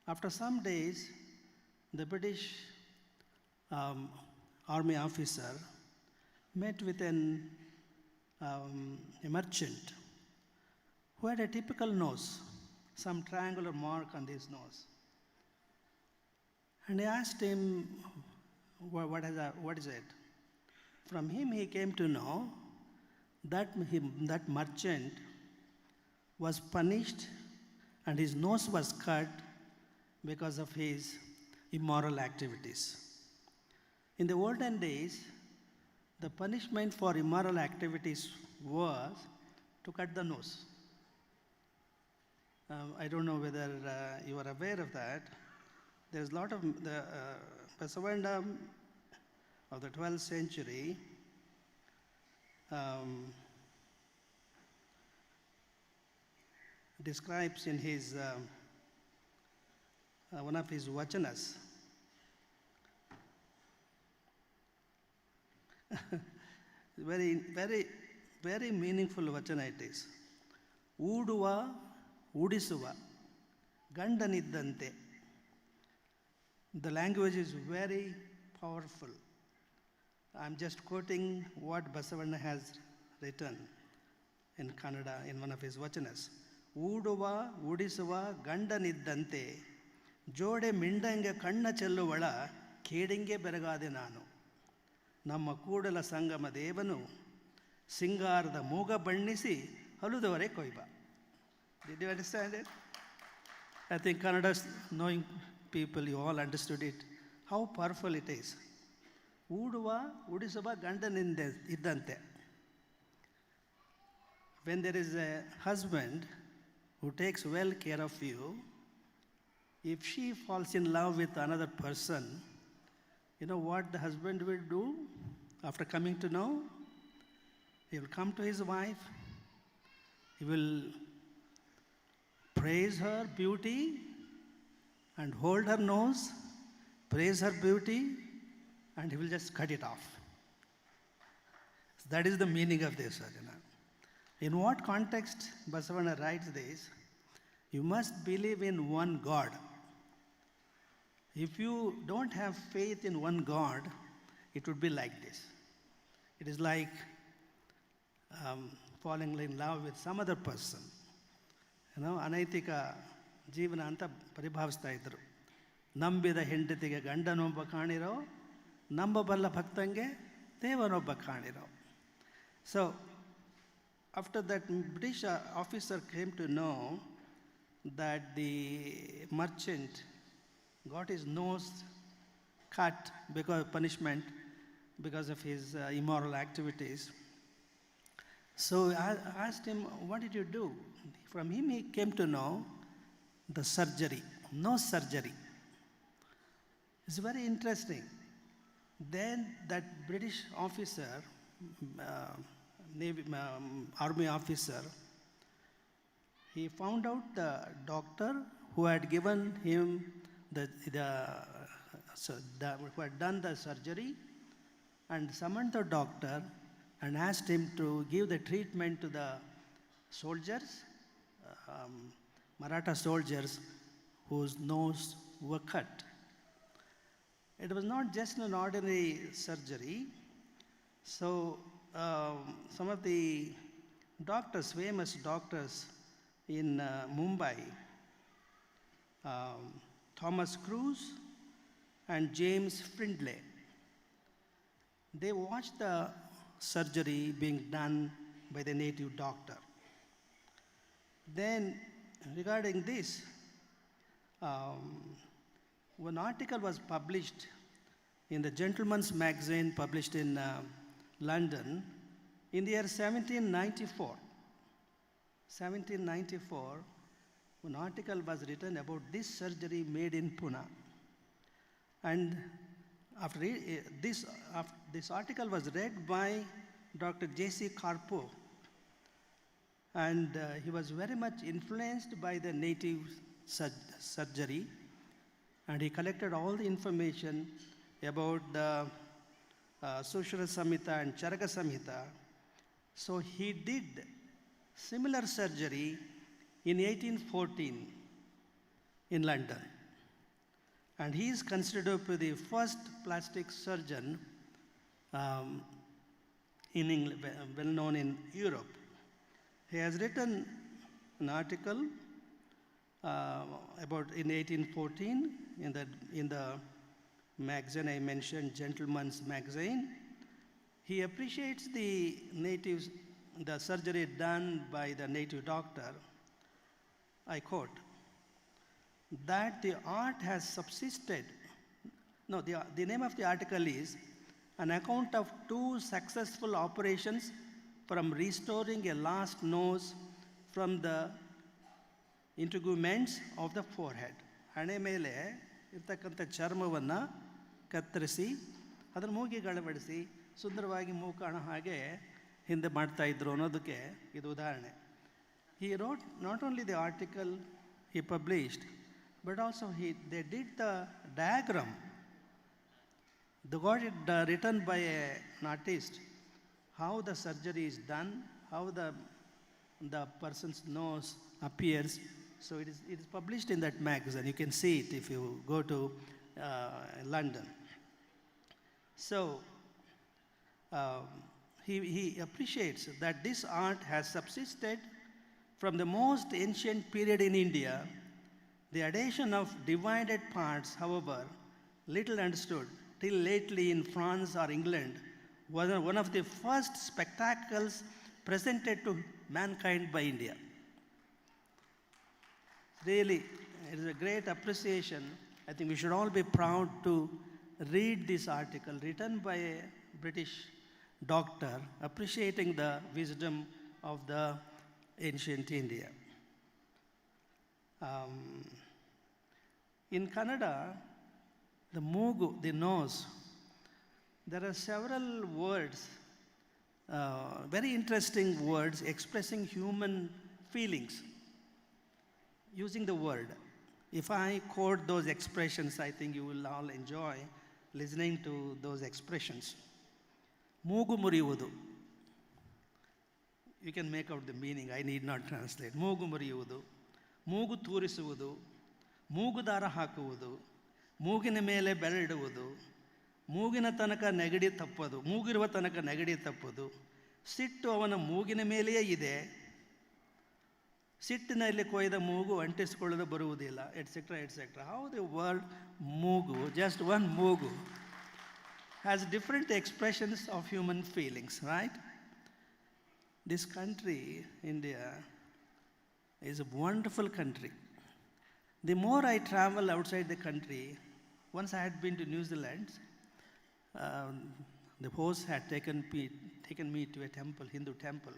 After some days, the British army officer met with a merchant who had a typical nose, some triangular mark on his nose. And he asked him, what is it? From him, he came to know that that merchant was punished and his nose was cut because of his immoral activities. In the olden days, the punishment for immoral activities was to cut the nose. I don't know whether you are aware of that. There's a lot of the Basavana of the 12th century describes in his one of his vachanas. Very meaningful vachana it is. Uuduva, udisuva, gandanidante. The language is very powerful. I'm just quoting what Basavana has written in Kannada in one of his vachanas. Uuduva, udisuva, gandanidante, jode mindange kanna chelluvala, kedinge beragade nanu. ನಮ್ಮ ಕೂಡಲ ಸಂಗಮ ದೇವನು ಸಿಂಗಾರದ ಮೂಗ ಬಣ್ಣಿಸಿ ಹಲುದವರೆ ಕೊಯ್ಬ. Did you understand it? I think Kannada knowing people, you all understood it. How powerful it is. ಊಡುವ ಉಡಿಸುವ ಗಂಡನಿಂದ ಇದ್ದಂತೆ. When there is a husband who takes well care of you, if she falls in love with another person, you know what the husband will do after coming to know? He will come to his wife, he will praise her beauty and hold her nose, praise her beauty, and he will just cut it off. That is the meaning of this, Arjuna. In what context Basavana writes this? You must believe in one God. If you don't have faith in one God, it would be like this. It is like falling in love with some other person. ಅನೈತಿಕ ಜೀವನ ಅಂತ ಪರಿಭಾವಿಸ್ತಾ ಇದ್ರು. ನಂಬಿದ ಹೆಂಡತಿಗೆ ಗಂಡನೊಬ್ಬ ಕಾಣಿರೋ, ನಂಬಬಲ್ಲ ಭಕ್ತಂಗೆ ದೇವನೊಬ್ಬ ಕಾಣಿರೋ. So, after that British officer came to know that the merchant got his nose cut because of punishment, because of his immoral activities. So I asked him, what did you do? From him he came to know the surgery, no surgery. It's very interesting. Then that British officer, army officer, he found out the doctor who had given him who had done the surgery, and summoned the doctor and asked him to give the treatment to the soldiers, Maratha soldiers whose nose were cut. it was not just an ordinary surgery. So some of the doctors, famous doctors in Mumbai, Thomas Cruise and James Frindlay, they watched the surgery being done by the native doctor. Then, regarding this, one article was published in the Gentleman's Magazine, published in London in the year 1794. 1794, an article was written about this surgery made in Pune. And after this article was read by Dr. J.C. Carpo, and he was very much influenced by the native surgery, and he collected all the information about the Sushra Samhita and Charaka Samhita. So he did similar surgery in 1814 in London. And he is considered to be the first plastic surgeon in England, well known in Europe. He has written an article about in 1814 in the magazine I mentioned, Gentleman's Magazine. He appreciates the surgery done by the native doctor. I quote, that the art has subsisted. No, the name of the article is An Account of Two Successful Operations from Restoring a Lost Nose from the Integuments of the Forehead. ಹಣೆ ಮೇಲೆ ಇರ್ತಕ್ಕಂಥ ಚರ್ಮವನ್ನು ಕತ್ತರಿಸಿ ಅದರ ಮೂಗಿಗೆ ಅಳವಡಿಸಿ ಸುಂದರವಾಗಿ ಮೂಗು ಕಾಣೋ ಹಾಗೆ ಹಿಂದೆ ಮಾಡ್ತಾ ಇದ್ರು ಅನ್ನೋದಕ್ಕೆ ಇದು ಉದಾಹರಣೆ. He wrote not only the article he published, but also they did the diagram. They got it written by an artist, how the surgery is done, how the person's nose appears. So it is published in that magazine. You can see it if you go to London. So he appreciates that this art has subsisted from the most ancient period in India. The addition of divided parts, however, little understood till lately in France or England, was one of the first spectacles presented to mankind by India. Really, it is a great appreciation. I think we should all be proud to read this article written by a British doctor appreciating the wisdom of the ancient India. In Kannada, the Mugu, the nose, there are several words, very interesting words expressing human feelings using the word. If I quote those expressions, I think you will all enjoy listening to those expressions. Mugu muriyuvudu. You can make out the meaning, I need not translate. Mugu muriyuvudu, ಮೂಗು ತೂರಿಸುವುದು, ಮೂಗು ದಾರ ಹಾಕುವುದು, ಮೂಗಿನ ಮೇಲೆ ಬೆರಳಿಡುವುದು, ಮೂಗಿನ ತನಕ ನೆಗಡಿ ತಪ್ಪದು, ಮೂಗಿರುವ ತನಕ ನೆಗಡಿ ತಪ್ಪದು, ಸಿಟ್ಟು ಅವನ ಮೂಗಿನ ಮೇಲೆಯೇ ಇದೆ, ಸಿಟ್ಟಿನಲ್ಲಿ ಕೊಯ್ದ ಮೂಗು ಅಂಟಿಸಿಕೊಳ್ಳಲು ಬರುವುದಿಲ್ಲ, et cetera et cetera. How the word ಮೂಗು, just one ಮೂಗು, has different expressions of human feelings, right? This country, India, is a wonderful country. The more I travel outside the country, once I had been to New Zealand, the host had taken me to a temple, Hindu temple.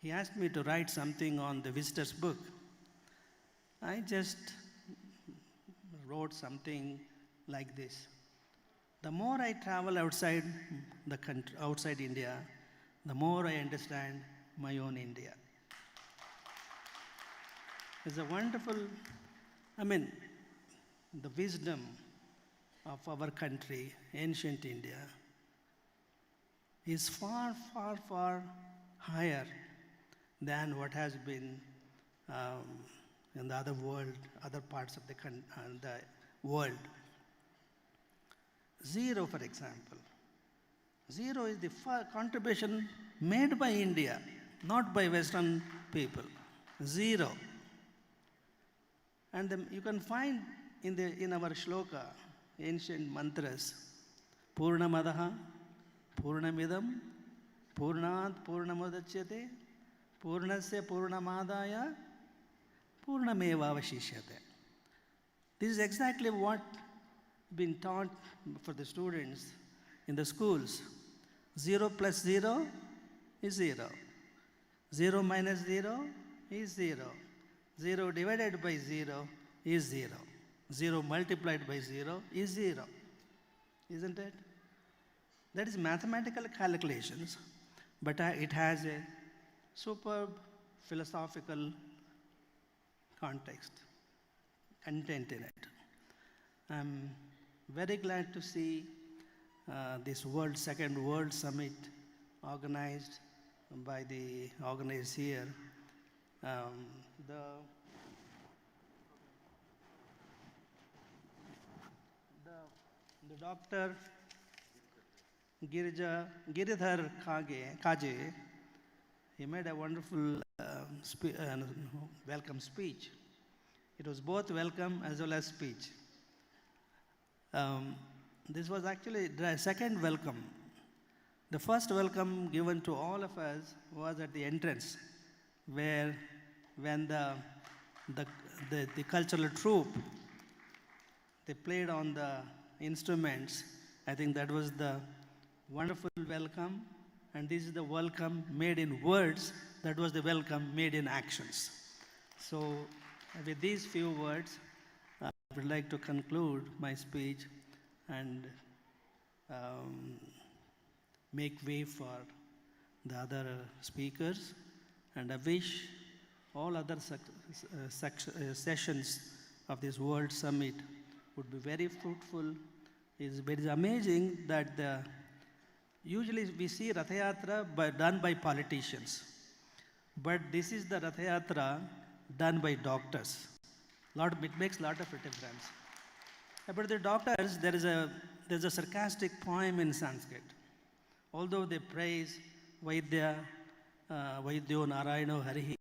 He asked me to write something on the visitor's book. I just wrote something like this. The more I travel outside the country, outside India, the more I understand my own India. It's a wonderful, the wisdom of our country, ancient India, is far, far, far higher than what has been in the other world, other parts of the world. Zero, for example. Zero is the contribution made by India, not by Western people. Zero. And you can find in our shloka, ancient mantras, Purnamadaha, Purnamidam, Purnat Purnamudachyate, Purnasya Purnamadaya, Purnameva Vashishyate. This is exactly what been taught for the students in the schools. 0 plus 0 is 0. 0 minus 0 is 0. 0 divided by 0 is 0. 0 multiplied by 0 is 0. Isn't it? That is mathematical calculations, but it has a superb philosophical context, content in it. I'm very glad to see this second World Summit organized by the organizers here. The Dr. Giridhar Kaje, he made a wonderful welcome speech. It was both welcome as well as speech. This was actually the second welcome. The first welcome given to all of us was at the entrance, when the cultural troupe, they played on the instruments. I think that was the wonderful welcome, and this is the welcome made in words. That was the welcome made in actions. So with these few words, I would like to conclude my speech and make way for the other speakers. And I wish all other sessions of this World Summit would be very fruitful. It's very amazing that usually we see Rath Yatra done by politicians, but this is the Rath Yatra done by doctors. It makes a lot of a difference. About the doctors, there's a sarcastic poem in Sanskrit. Although they praise Vaidya, Vaidyo Narayano Harihi,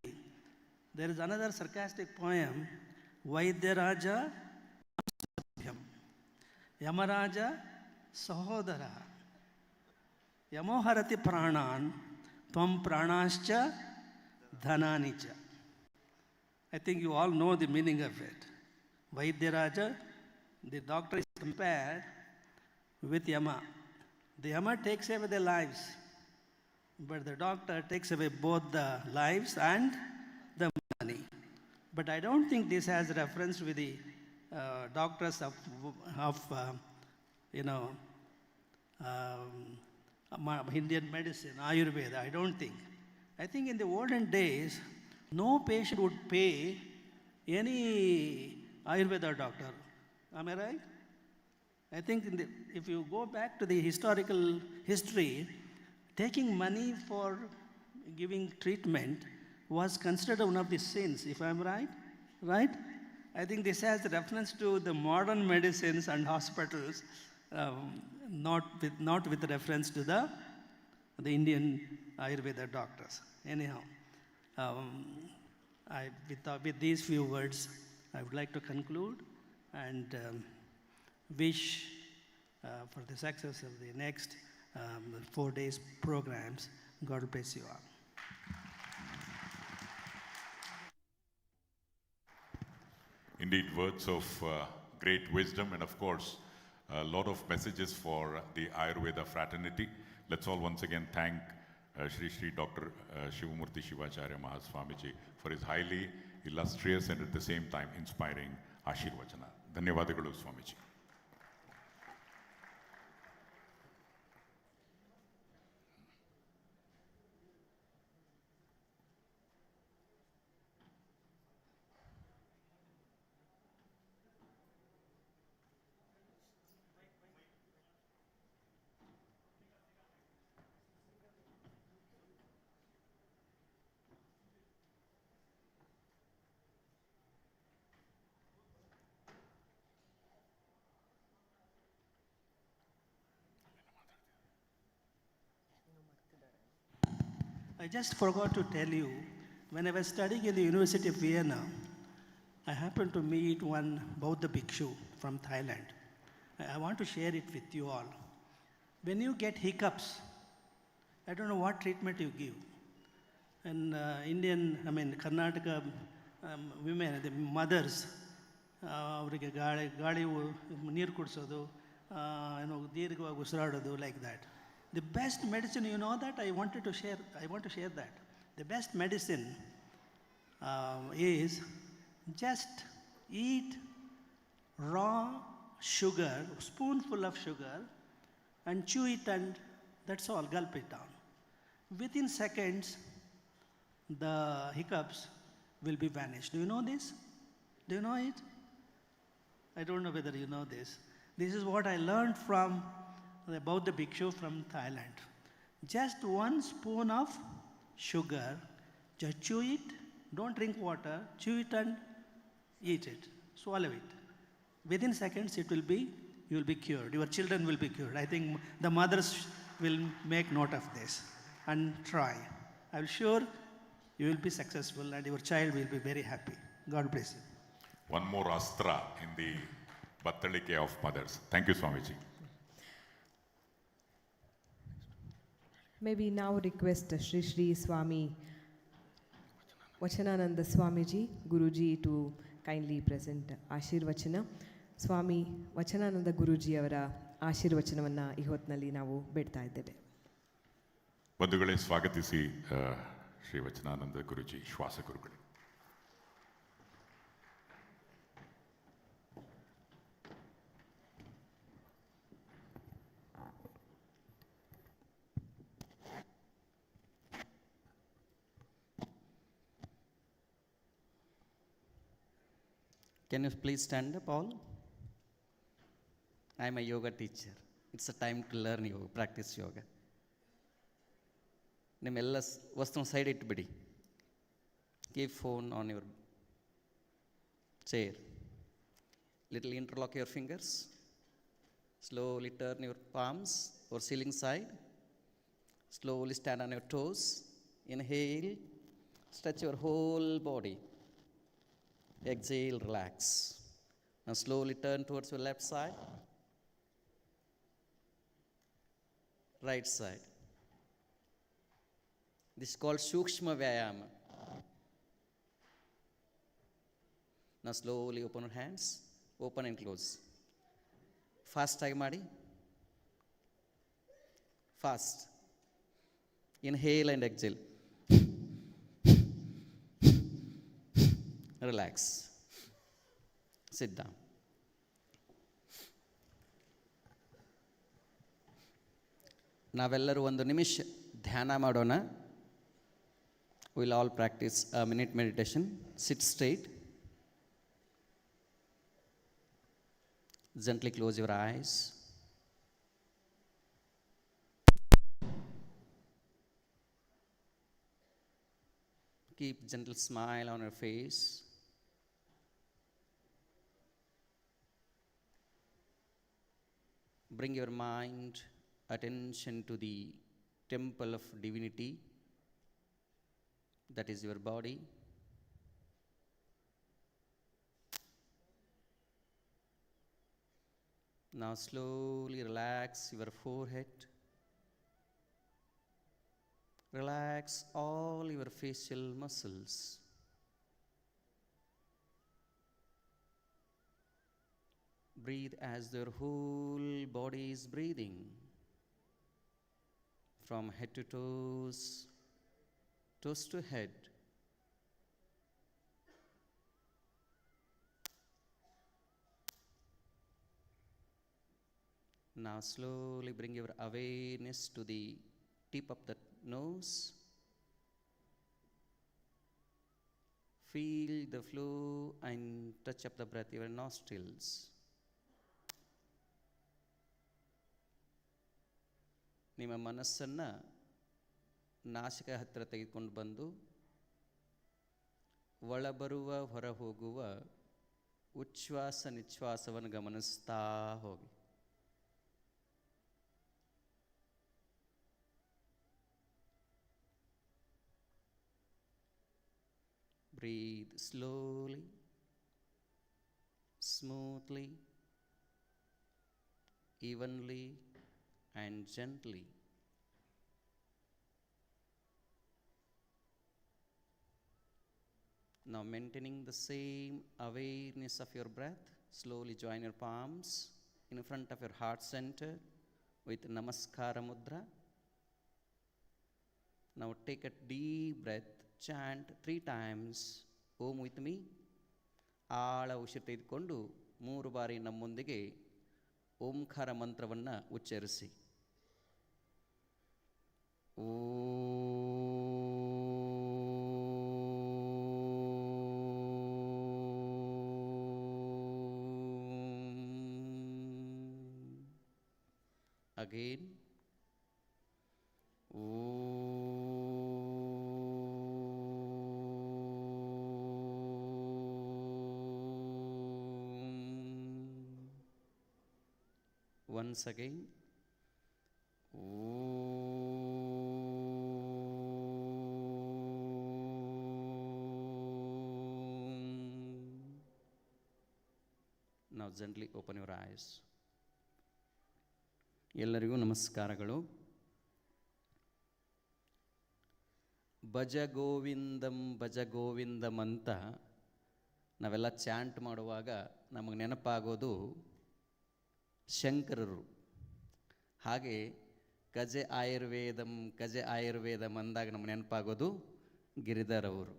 there is another sarcastic poem, Vaidya Raja Yamaraja Sahodara Yamoharati Pranan Tvam Pranascha Dhananicha. I think you all know the meaning of it. Vaidya Raja, the doctor is compared with Yama. The Yama takes away their lives, but the doctor takes away both the lives and the money. But I don't think this has reference with the doctors of Indian medicine, Ayurveda. I don't think. I think in the olden days, no patient would pay any Ayurveda doctor. Am I right? I think if you go back to the historical history, taking money for giving treatment was considered one of the sins, if I'm right? Right? I think this has reference to the modern medicines and hospitals, not with reference to the Indian Ayurveda doctors. Anyhow, with these few words, I would like to conclude and wish for the success of the next 4 days programs. God bless you all. Indeed, words of great wisdom and, of course, a lot of messages for the Ayurveda fraternity. Let's all once again thank Shri Dr. Shivamurthy Shivacharya Mahaswamiji for his highly illustrious and at the same time inspiring Ashirvachana. Dhanyavadagalu, Swamiji. I just forgot to tell you, when I was studying in the University of Vienna, I happened to meet one Buddha bhikshu from Thailand. I want to share it with you all. When you get hiccups, I don't know what treatment you give. And Karnataka women, the mothers, ಅವರಿಗೆ ಗಾಳಿ ನೀರು ಕುಡಿಸೋದು ದೀರ್ಘವಾಗಿ ಉಸಿರಾಡೋದು like that. The best medicine, you know that, I want to share that. The best medicine is just eat raw sugar, spoonful of sugar, and chew it, and that's all, gulp it down. Within seconds, the hiccups will be vanished. Do you know this? Do you know it? I don't know whether you know this. This is what I learned from the Buddha bhikshu from Thailand. Just 1 spoon of sugar, just chew it, don't drink water, chew it and eat it, swallow it. Within seconds you will be cured. Your children will be cured. I think the mothers will make note of this and try. I'm sure you will be successful and your child will be very happy. God bless you. One more astra in the Battalike of mothers. Thank you, Swamiji. May we now request Shri Shri Swami Vachanananda Swamiji, Guruji, to kindly present Ashirvachana. ಸ್ವಾಮಿ ವಚನಾನಂದ ಗುರೂಜಿಯವರ ಆಶೀರ್ವಚನವನ್ನು ಈ ಹೊತ್ತಿನಲ್ಲಿ ನಾವು ಬಿಡ್ತಾ ಇದ್ದೇವೆ. ಬಂಧುಗಳೇ, ಸ್ವಾಗತಿಸಿ ಶ್ರೀ ವಚನಾನಂದ ಗುರೂಜಿ ಶ್ವಾಸ ಗುರುಗಳೇ. Can you please stand up all? I am a yoga teacher. It's a time to learn yoga, practice yoga. ನಿಮ್ಮೆಲ್ಲ ವಸ್ತುನ side ಇಟ್ಬಿಡಿ. Keep phone on your chair. Little interlock your fingers. Slowly turn your palms or ceiling side. Slowly stand on your toes. Inhale. Stretch your whole body. Exhale, relax. Now slowly turn towards your left side. Right side. This is called Sukshma Vyayama. Now slowly open your hands. Open and close. Fast try ಮಾಡಿ. Fast. Inhale and exhale. Relax. Sit down. ನಾವೆಲ್ಲರೂ ಒಂದು ನಿಮಿಷ ಧ್ಯಾನ ಮಾಡೋಣ. We'll all practice a minute meditation. Sit straight. Gently close your eyes. Keep gentle smile on your face. Bring your mind attention to the temple of divinity, that is your body. Now slowly relax your forehead. Relax all your facial muscles. Breathe as your whole body is breathing. From head to toes, toes to head. Now slowly bring your awareness to the tip of the nose. Feel the flow and touch up the breath, your nostrils. ನಿಮ್ಮ ಮನಸ್ಸನ್ನು ನಾಸಿಕ ಹತ್ತಿರ ತೆಗೆದುಕೊಂಡು ಬಂದು ಒಳಬರುವ ಹೊರ ಹೋಗುವ ಉಚ್ಛ್ವಾಸ ನಿಶ್ವಾಸವನ್ನು ಗಮನಿಸ್ತಾ ಹೋಗಿ. Breathe slowly, smoothly, evenly, and gently. Now, maintaining the same awareness of your breath, slowly join your palms in front of your heart center with Namaskara Mudra. Now, take a deep breath, chant 3 times Om with me. ಆಳ ಉಸಿರು ತೆಗೆದುಕೊಂಡು 3 ಬಾರಿ ನಮ್ಮೊಂದಿಗೆ ಓಂಕಾರ ಮಂತ್ರವನ್ನು ಉಚ್ಚರಿಸಿ. Again. Once again. Now gently open your eyes. ಎಲ್ಲರಿಗೂ ನಮಸ್ಕಾರಗಳು. ಭಜ ಗೋವಿಂದಂ ಅಂತ ನಾವೆಲ್ಲ ಚಾಂಟ್ ಮಾಡುವಾಗ ನಮಗೆ ನೆನಪಾಗೋದು ಶಂಕರರು. ಹಾಗೆ ಕಜೆ ಆಯುರ್ವೇದಂ ಅಂದಾಗ ನಮಗೆ ನೆನಪಾಗೋದು ಗಿರಿಧರ್ ಅವರು.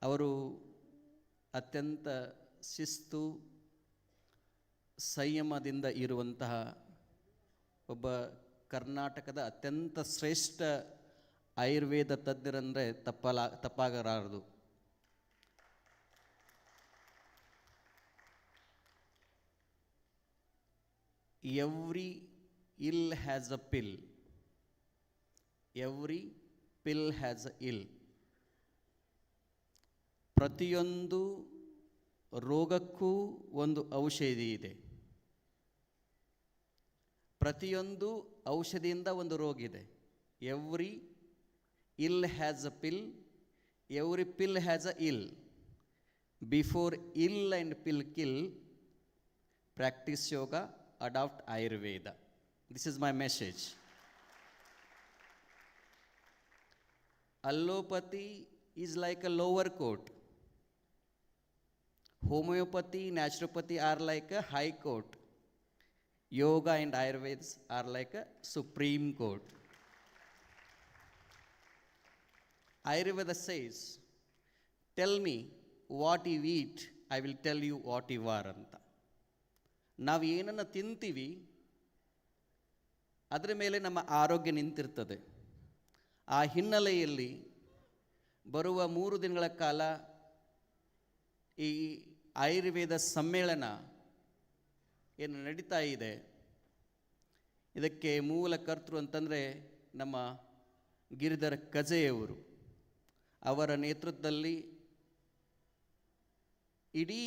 ಅವರು ಅತ್ಯಂತ ಶಿಸ್ತು ಸಂಯಮದಿಂದ ಇರುವಂತಹ ಒಬ್ಬ ಕರ್ನಾಟಕದ ಅತ್ಯಂತ ಶ್ರೇಷ್ಠ ಆಯುರ್ವೇದ ತಜ್ಞರಂದರೆ ತಪ್ಪಾಗಲಾರದು. Every ill has a pill. Every pill has a ill. ಪ್ರತಿಯೊಂದು ರೋಗಕ್ಕೂ ಒಂದು ಔಷಧಿ ಇದೆ. ಪ್ರತಿಯೊಂದು ಔಷಧಿಯಿಂದ ಒಂದು ರೋಗ ಇದೆ. Every ill has a pill, every pill has a ill. Before ill and pill kill, practise yoga, adopt Ayurveda. This is my message. Allopathy is like a lower court. Homeopathy, naturopathy are like a high court. Yoga and Ayurveda are like a supreme court. Ayurveda says, tell me what you eat, I will tell you what you are ಅಂತ. ನಾವು ಏನನ್ನು ತಿಂತೀವಿ ಅದರ ಮೇಲೆ ನಮ್ಮ ಆರೋಗ್ಯ ನಿಂತಿರ್ತದೆ. ಆ ಹಿನ್ನೆಲೆಯಲ್ಲಿ ಬರುವ 3 ದಿನಗಳ ಕಾಲ ಈ ಆಯುರ್ವೇದ ಸಮ್ಮೇಳನ ಏನು ನಡೀತಾ ಇದೆ, ಇದಕ್ಕೆ ಮೂಲ ಕರ್ತೃ ಅಂತಂದರೆ ನಮ್ಮ ಗಿರಿಧರ್ ಕಜೆಯವರು. ಅವರ ನೇತೃತ್ವದಲ್ಲಿ ಇಡೀ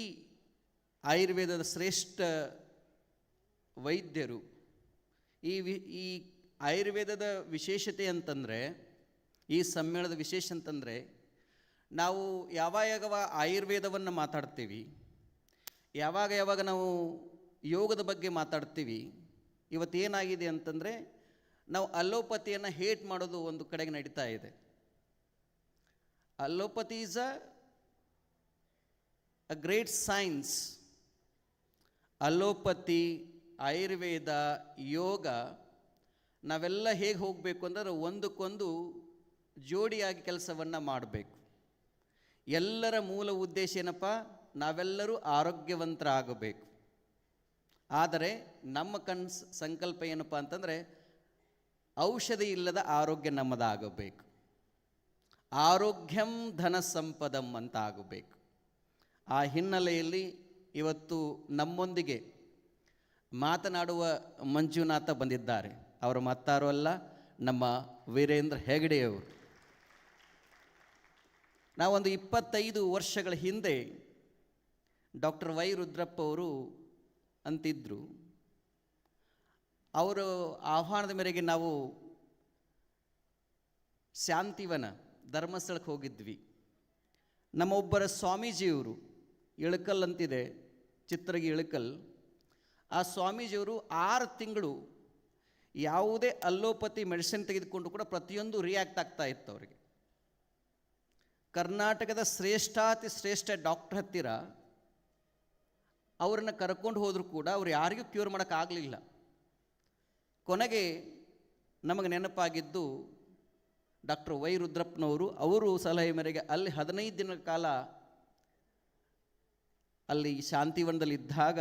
ಆಯುರ್ವೇದದ ಶ್ರೇಷ್ಠ ವೈದ್ಯರು, ಈ ಆಯುರ್ವೇದದ ವಿಶೇಷತೆ ಅಂತಂದರೆ, ಈ ಸಮ್ಮೇಳನದ ವಿಶೇಷ ಅಂತಂದರೆ, ನಾವು ಯಾವಾಗ ಆಯುರ್ವೇದವನ್ನು ಮಾತಾಡ್ತೀವಿ, ಯಾವಾಗ ನಾವು ಯೋಗದ ಬಗ್ಗೆ ಮಾತಾಡ್ತೀವಿ, ಇವತ್ತೇನಾಗಿದೆ ಅಂತಂದರೆ ನಾವು ಅಲೋಪತಿಯನ್ನು ಹೇಟ್ ಮಾಡೋದು ಒಂದು ಕಡೆಗೆ ನಡೀತಾ ಇದೆ. Allopathy is a great science. Allopathy, Ayurveda, yoga ನಾವೆಲ್ಲ ಹೇಗೆ ಹೋಗಬೇಕು ಅಂದರೆ ಒಂದಕ್ಕೊಂದು ಜೋಡಿಯಾಗಿ ಕೆಲಸವನ್ನು ಮಾಡಬೇಕು. ಎಲ್ಲರ ಮೂಲ ಉದ್ದೇಶ ಏನಪ್ಪ? ನಾವೆಲ್ಲರೂ ಆರೋಗ್ಯವಂತರಾಗಬೇಕು. ಆದರೆ ನಮ್ಮ ಸಂಕಲ್ಪ ಏನಪ್ಪ ಅಂತಂದರೆ ಔಷಧಿ ಇಲ್ಲದ ಆರೋಗ್ಯ ನಮ್ಮದಾಗಬೇಕು. ಆರೋಗ್ಯಂ ಧನ ಸಂಪದಂ ಅಂತ ಆಗಬೇಕು. ಆ ಹಿನ್ನೆಲೆಯಲ್ಲಿ ಇವತ್ತು ನಮ್ಮೊಂದಿಗೆ ಮಾತನಾಡುವ ಮಂಜುನಾಥ ಬಂದಿದ್ದಾರೆ. ಅವರು ಮತ್ತಾರು ಅಲ್ಲ, ನಮ್ಮ ವೀರೇಂದ್ರ ಹೆಗಡೆಯವರು. ನಾವೊಂದು 25 ವರ್ಷಗಳ ಹಿಂದೆ ಡಾಕ್ಟರ್ ವೈ ರುದ್ರಪ್ಪ ಅವರು ಅಂತಿದ್ದರು. ಅವರ ಆಹ್ವಾನದ ಮೇರೆಗೆ ನಾವು ಶಾಂತಿವನ ಧರ್ಮಸ್ಥಳಕ್ಕೆ ಹೋಗಿದ್ವಿ. ನಮ್ಮೊಬ್ಬರ ಸ್ವಾಮೀಜಿಯವರು, ಇಳಕಲ್ ಅಂತಿದೆ, ಚಿತ್ರಗಿ ಇಳಕಲ್, ಆ ಸ್ವಾಮೀಜಿಯವರು 6 ತಿಂಗಳು ಯಾವುದೇ ಅಲ್ಲೋಪತಿ ಮೆಡಿಸಿನ್ ತೆಗೆದುಕೊಂಡು ಕೂಡ ಪ್ರತಿಯೊಂದು ರಿಯಾಕ್ಟ್ ಆಗ್ತಾ ಇತ್ತು ಅವರಿಗೆ. ಕರ್ನಾಟಕದ ಶ್ರೇಷ್ಠಾತಿ ಶ್ರೇಷ್ಠ ಡಾಕ್ಟರ್ ಹತ್ತಿರ ಅವರನ್ನು ಕರ್ಕೊಂಡು ಹೋದರೂ ಕೂಡ ಅವ್ರು ಯಾರಿಗೂ ಕ್ಯೂರ್ ಮಾಡೋಕ್ಕಾಗಲಿಲ್ಲ. ಕೊನೆಗೆ ನಮಗೆ ನೆನಪಾಗಿದ್ದು ಡಾಕ್ಟರ್ ವೈ ರುದ್ರಪ್ಪನವರು. ಅವರು ಸಲಹೆ ಮೇರೆಗೆ ಅಲ್ಲಿ 15 ದಿನಗಳ ಕಾಲ ಅಲ್ಲಿ ಶಾಂತಿವನದಲ್ಲಿದ್ದಾಗ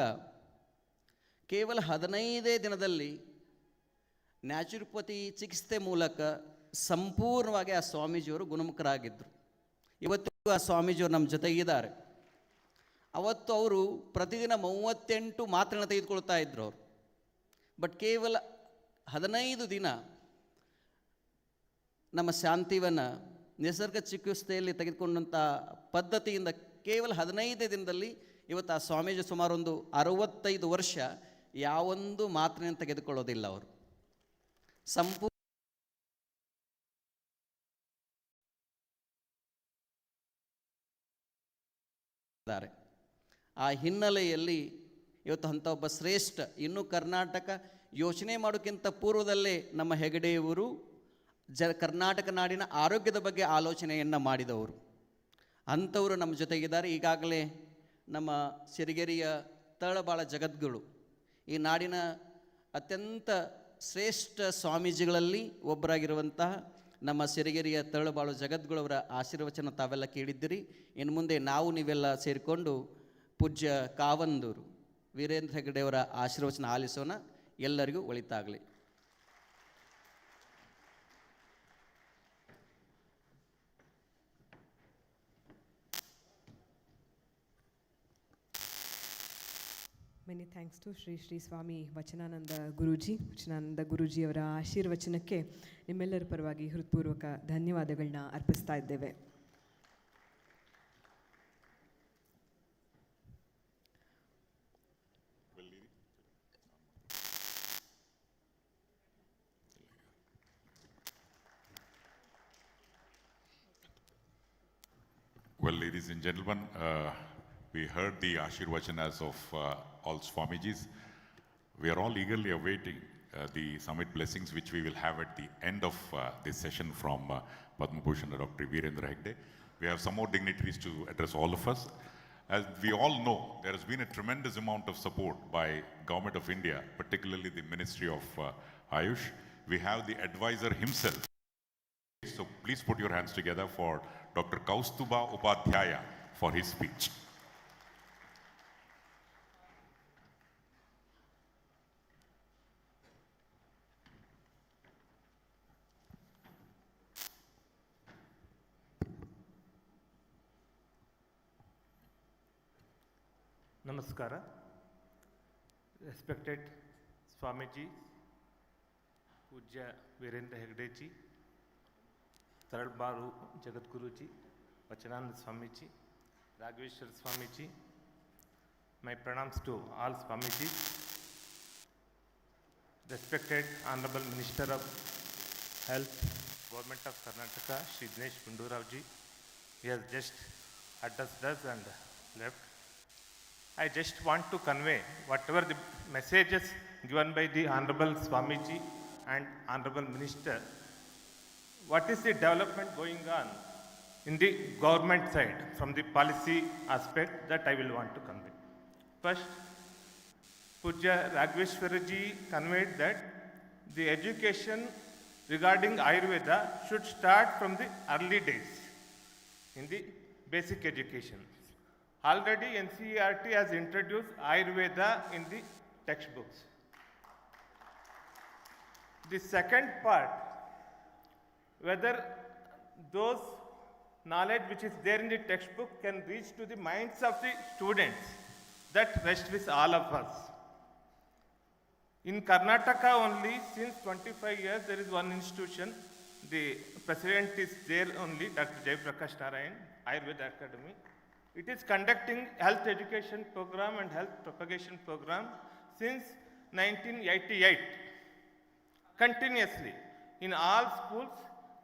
ಕೇವಲ 15 ದಿನದಲ್ಲಿ ನ್ಯಾಚುರೋಪತಿ ಚಿಕಿತ್ಸೆ ಮೂಲಕ ಸಂಪೂರ್ಣವಾಗಿ ಆ ಸ್ವಾಮೀಜಿಯವರು ಗುಣಮುಖರಾಗಿದ್ದರು. ಇವತ್ತು ಆ ಸ್ವಾಮೀಜಿಯವರು ನಮ್ಮ ಜೊತೆಗಿದ್ದಾರೆ. ಅವತ್ತು ಅವರು ಪ್ರತಿದಿನ 38 ಮಾತ್ರೆಗಳನ್ನು ತೆಗೆದುಕೊಳ್ತಾ ಇದ್ದರು ಅವರು. ಬಟ್ ಕೇವಲ 15 ದಿನ ನಮ್ಮ ಶಾಂತಿವನ ನಿಸರ್ಗ ಚಿಕಿತ್ಸೆಯಲ್ಲಿ ತೆಗೆದುಕೊಂಡಂಥ ಪದ್ಧತಿಯಿಂದ ಕೇವಲ 15 ದಿನದಲ್ಲಿ ಇವತ್ತು ಆ ಸ್ವಾಮೀಜಿ ಸುಮಾರು ಒಂದು 65 ವರ್ಷ ಯಾವೊಂದು ಮಾತ್ರೆಯನ್ನು ತೆಗೆದುಕೊಳ್ಳೋದಿಲ್ಲ ಅವರು. ಸಂಪೂರ್ಣ ಆ ಹಿನ್ನೆಲೆಯಲ್ಲಿ ಇವತ್ತು ಅಂಥ ಒಬ್ಬ ಶ್ರೇಷ್ಠ, ಇನ್ನೂ ಕರ್ನಾಟಕ ಯೋಚನೆ ಮಾಡೋಕ್ಕಿಂತ ಪೂರ್ವದಲ್ಲೇ ನಮ್ಮ ಹೆಗಡೆಯವರು ಕರ್ನಾಟಕ ನಾಡಿನ ಆರೋಗ್ಯದ ಬಗ್ಗೆ ಆಲೋಚನೆಯನ್ನು ಮಾಡಿದವರು. ಅಂಥವರು ನಮ್ಮ ಜೊತೆಗಿದ್ದಾರೆ. ಈಗಾಗಲೇ ನಮ್ಮ ಸಿರಿಗೆರೆಯ ತಳಬಾಳ ಜಗದ್ಗುರು, ಈ ನಾಡಿನ ಅತ್ಯಂತ ಶ್ರೇಷ್ಠ ಸ್ವಾಮೀಜಿಗಳಲ್ಲಿ ಒಬ್ಬರಾಗಿರುವಂತಹ ನಮ್ಮ ಸಿರಿಗೆರೆಯ ತಳಬಾಳು ಜಗದ್ಗುಳವರ ಆಶೀರ್ವಚನ ತಾವೆಲ್ಲ ಕೇಳಿದ್ದೀರಿ. ಇನ್ನು ಮುಂದೆ ನಾವು ನೀವೆಲ್ಲ ಸೇರಿಕೊಂಡು ಪೂಜ್ಯ ಕಾವಂದೂರು ವೀರೇಂದ್ರ ಹೆಗಡೆಯವರ ಆಶೀರ್ವಚನ ಆಲಿಸೋಣ. ಎಲ್ಲರಿಗೂ ಒಳಿತಾಗಲಿ. Many thanks to Shri Shri Swami Vachanananda ಗುರೂಜಿಯವರ ಆಶೀರ್ವಚನಕ್ಕೆ ನಿಮ್ಮೆಲ್ಲರ ಪರವಾಗಿ ಹೃತ್ಪೂರ್ವಕ ಧನ್ಯವಾದಗಳನ್ನ ಅರ್ಪಿಸ್ತಾ ಇದ್ದೇವೆ. Well, ladies and gentlemen, we heard the Ashirvachanas of all Swamijis. We are all eagerly awaiting the summit blessings which we will have at the end of this session from Padma Bhushan Dr. Virendra Hegde. We have some more dignitaries to address all of us. As we all know, there has been a tremendous amount of support by Government of India, particularly the Ministry of Ayush. We have the advisor himself. So please put your hands together for Dr. Kaustuba Upadhyaya for his speech. Namaskara. Respected Swamiji, Pujya Virendra Hegde ji, Taralbaru Jagadguru ji, Vachananda Swamiji, Raghaveshwar Swamiji, my pranams to all Swamiji. Respected Honorable Minister of Health, Government of Karnataka, Shri Dinesh Gundu Rao ji, he has just addressed us and left. I just want to convey whatever the messages given by the Honorable Swamiji and Honorable Minister. What is the development going on in the government side from the policy aspect that I will want to convey. First, Pujya Raghaveshwaraji conveyed that the education regarding Ayurveda should start from the early days in the basic education. Already NCERT has introduced Ayurveda in the textbooks. The second part, whether those knowledge which is there in the textbook can reach to the minds of the students, that rests with all of us. In Karnataka only, since 25 years, there is one institution, the president is there only, Dr. Jayaprakash Narayan, Ayurveda Academy. It is conducting health education program and health propagation program since 1988, continuously in all schools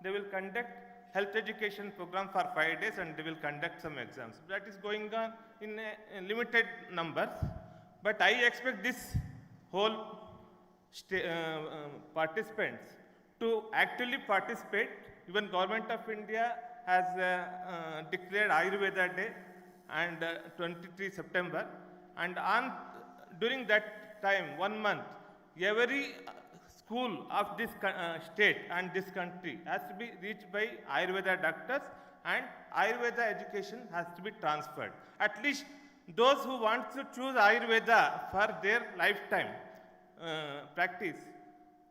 they will conduct health education program for 5 days and they will conduct some exams. That is going on in a limited numbers, but I expect this whole participants to actively participate. Even Government of India has declared Ayurveda Day and 23 September, and during that time, 1 month, every school of this state and this country has to be reached by Ayurveda doctors, and Ayurveda education has to be transferred. At least those who want to choose Ayurveda for their lifetime practice,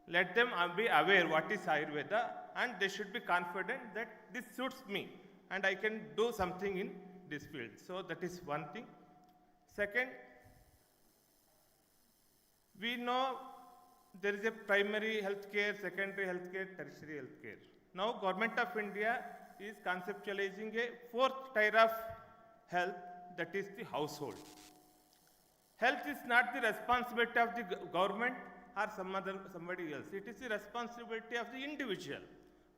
let them be aware what is Ayurveda, and they should be confident that this suits me and I can do something in this field. So that is one thing. Second, we know there is a primary healthcare, secondary healthcare, tertiary healthcare. Now Government of India is conceptualizing a fourth tier of health, that is the household. Health is not the responsibility of the government or somebody else. It is the responsibility of the individual.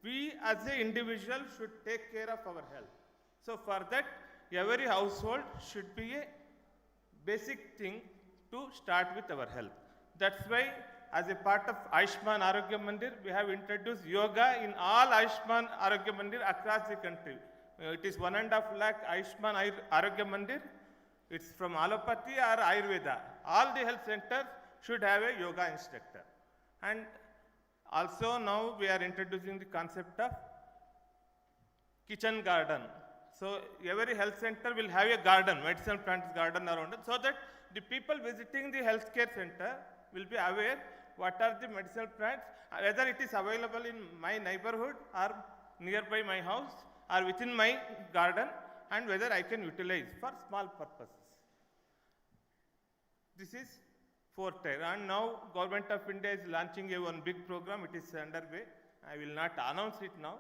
We as an individual should take care of our health. So for that, every household should be a basic thing to start with our health. That's why as a part of Ayushman Arogya Mandir, we have introduced yoga in all Ayushman Arogya Mandir across the country. It is 1.5 lakh Ayushman Arogya Mandir. It's from allopathy or Ayurveda. All the health centers should have a yoga instructor. And also now we are introducing the concept of kitchen garden. So every health center will have a garden, medicinal plants garden around it, so that the people visiting the healthcare center will be aware what are the medicinal plants, whether it is available in my neighborhood or nearby my house or within my garden, and whether I can utilize for small purposes. This is fourth tier, and now Government of India is launching one big program. It is underway. I will not announce it now.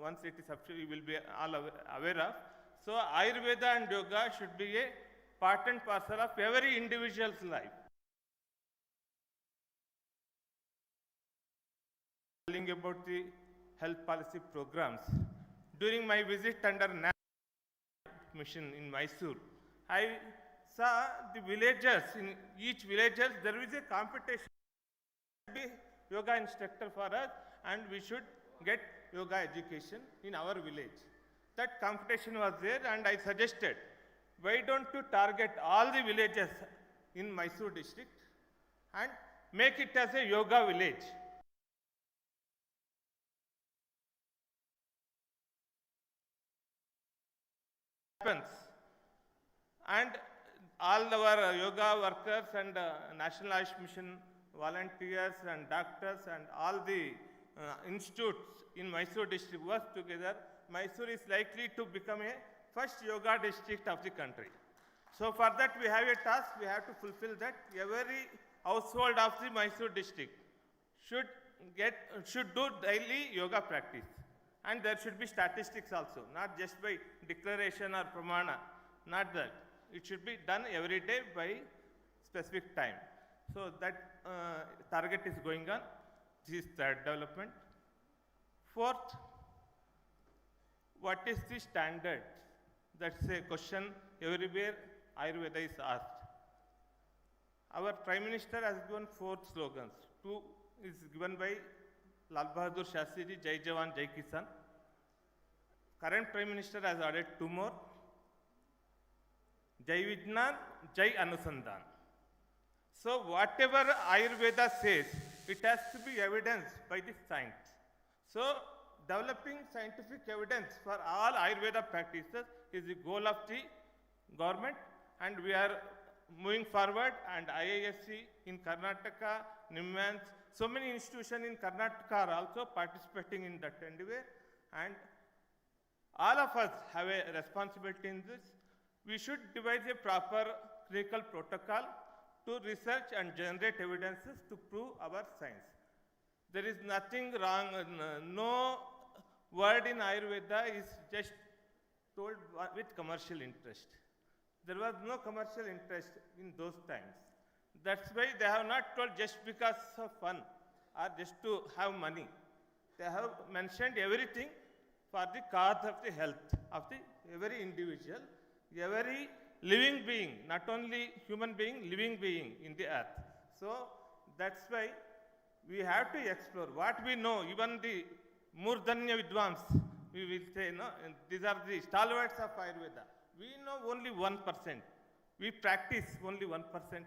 Once it is up, you will be all aware of. So Ayurveda and yoga should be a part and parcel of every individual's life. Telling about the health policy programs. During my visit under national mission in Mysore, I saw the villagers. In each villages, there is a competition. Be yoga instructor for us, and we should get yoga education in our village. That competition was there, and I suggested, why don't you target all the villages in Mysore district and make it as a yoga village. And all our yoga workers and National Ayush Mission volunteers and doctors and all the institutes in Mysore district work together. Mysore is likely to become a first yoga district of the country. So for that we have a task, we have to fulfill that. Every household of the Mysore district should do daily yoga practice. And there should be statistics also, not just by declaration or pramana, not that. It should be done every day by specific time. So that target is going on. This is third development. Fourth, what is the standard? That's a question everywhere Ayurveda is asked. Our Prime Minister has given 4 slogans. 2 is given by Lal Bahadur Shastri ji, Jai Jawan, Jai Kisan. Current Prime Minister has added 2 more. Jai Vijnan, Jai Anusandhan. So whatever Ayurveda says, it has to be evidenced by the science. So developing scientific evidence for all Ayurveda practices is the goal of the government, and we are moving forward, and IISc in Karnataka, NIMANS, so many institutions in Karnataka are also participating in that endeavor, and all of us have a responsibility in this. We should devise a proper clinical protocol to research and generate evidences to prove our science. There is nothing wrong, no word in Ayurveda is just told with commercial interest. There was no commercial interest in those times. That's why they have not told just because of fun or just to have money. They have mentioned everything for the cause of the health of the every individual, every living being, not only human being, living being in the earth. So that's why we have to explore what we know, even the Murdanya Vidwans, we will say, no, and these are the stalwarts of Ayurveda. We know only 1%. We practice only 1%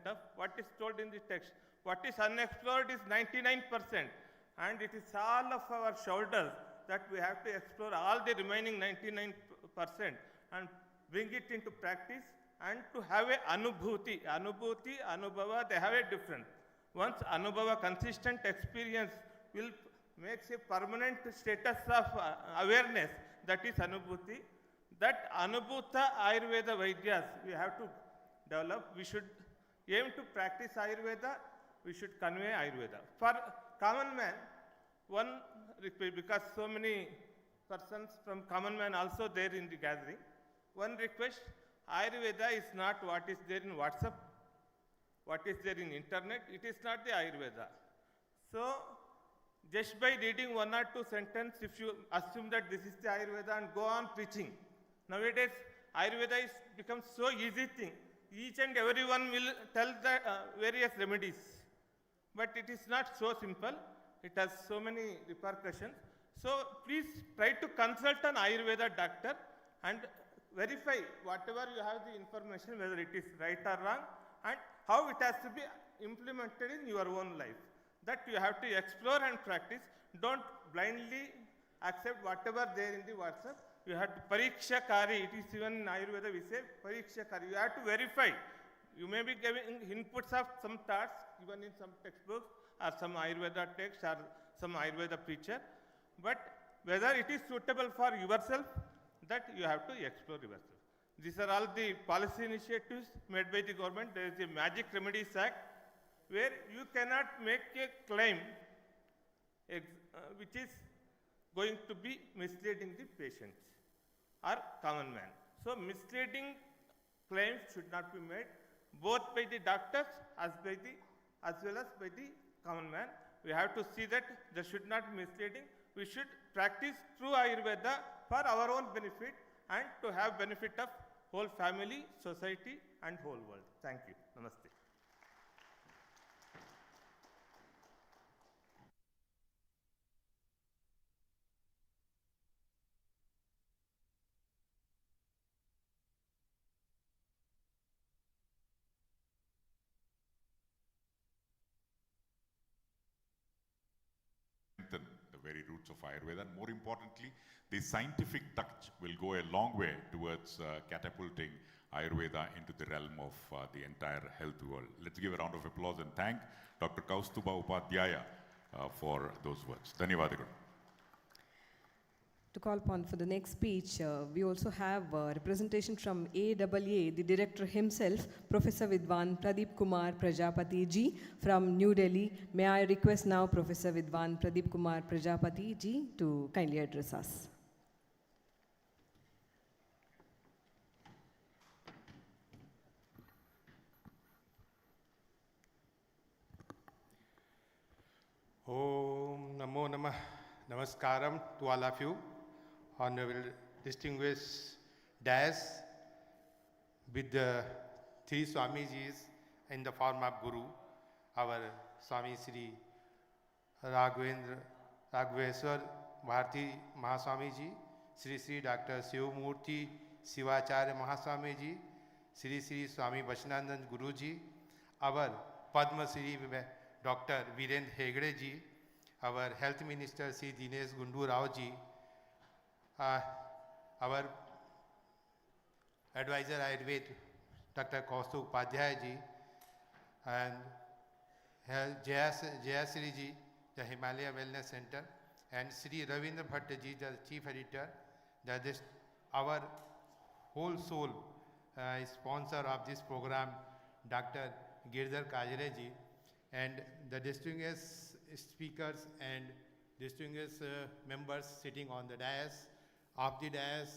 of what is told in the text. What is unexplored is 99%. And it is all of our shoulders that we have to explore all the remaining 99% and bring it into practice and to have a anubhuti. Anubhuti, anubhava, they have a difference. Once anubhava, consistent experience will makes a permanent status of awareness, that is anubhuti. That anubhuta Ayurveda Vaidyas we have to develop. We should aim to practice Ayurveda, we should convey Ayurveda. For common man, one request, because so many persons from common man also there in the gathering, one request, Ayurveda is not what is there in WhatsApp, what is there in internet, it is not the Ayurveda. So, just by reading one or two sentences, if you assume that this is the Ayurveda and go on preaching, nowadays Ayurveda is become so easy thing. Each and everyone will tell the various remedies. But it is not so simple. It has so many repercussions. So please try to consult an Ayurveda doctor and verify whatever you have the information, whether it is right or wrong, and how it has to be implemented in your own life. That you have to explore and practice. Don't blindly accept whatever there in the WhatsApp. You have to parikshakari. It is even in Ayurveda we say parikshakari. You have to verify. You may be giving inputs of some thoughts given in some textbooks or some Ayurveda text or some Ayurveda preacher. But whether it is suitable for yourself, that you have to explore yourself. These are all the policy initiatives made by the government. There is a Magic Remedies Act where you cannot make a claim which is going to be misleading the patients or common man. So misleading claims should not be made both by the doctors as well as by the common man. We have to see that there should not be misleading. We should practice through Ayurveda for our own benefit and to have benefit of whole family, society and whole world. Thank you. Namaste. The very roots of Ayurveda, and more importantly, the scientific touch will go a long way towards catapulting Ayurveda into the realm of the entire health world. Let's give a round of applause and thank Dr. Kaustuba Upadhyaya for those words. Dhanyavadagal. To call upon for the next speech, we also have representation from AAA, the director himself, Professor Vidwan Pradeep Kumar Prajapati ji from New Delhi. May I request now Professor Vidwan Pradeep Kumar Prajapati ji to kindly address us. Om Namo Namah. Namaskaram to all of you. Honorable distinguished dais with the three Swamijis in the form of Guru, our Swami Sri Raghveswar Bharati Mahaswamiji, Sri Dr. Shivamurti Sivacharya Mahaswamiji, Sri Swami Vachananand Guruji, our Padma Shri Dr. Virendra Hegde ji, our Health Minister Sri Dinesh Gundu Rao ji, our advisor Ayurveda Dr. Kaustuba Upadhyaya ji, and Jayasri ji, the Himalaya Wellness Center, and Sri Ravindra Bhatt ji, the Chief Editor, our whole soul sponsor of this program, Dr. Girdhar Kajare ji, and the distinguished speakers and distinguished members sitting on the dais. Of the dais,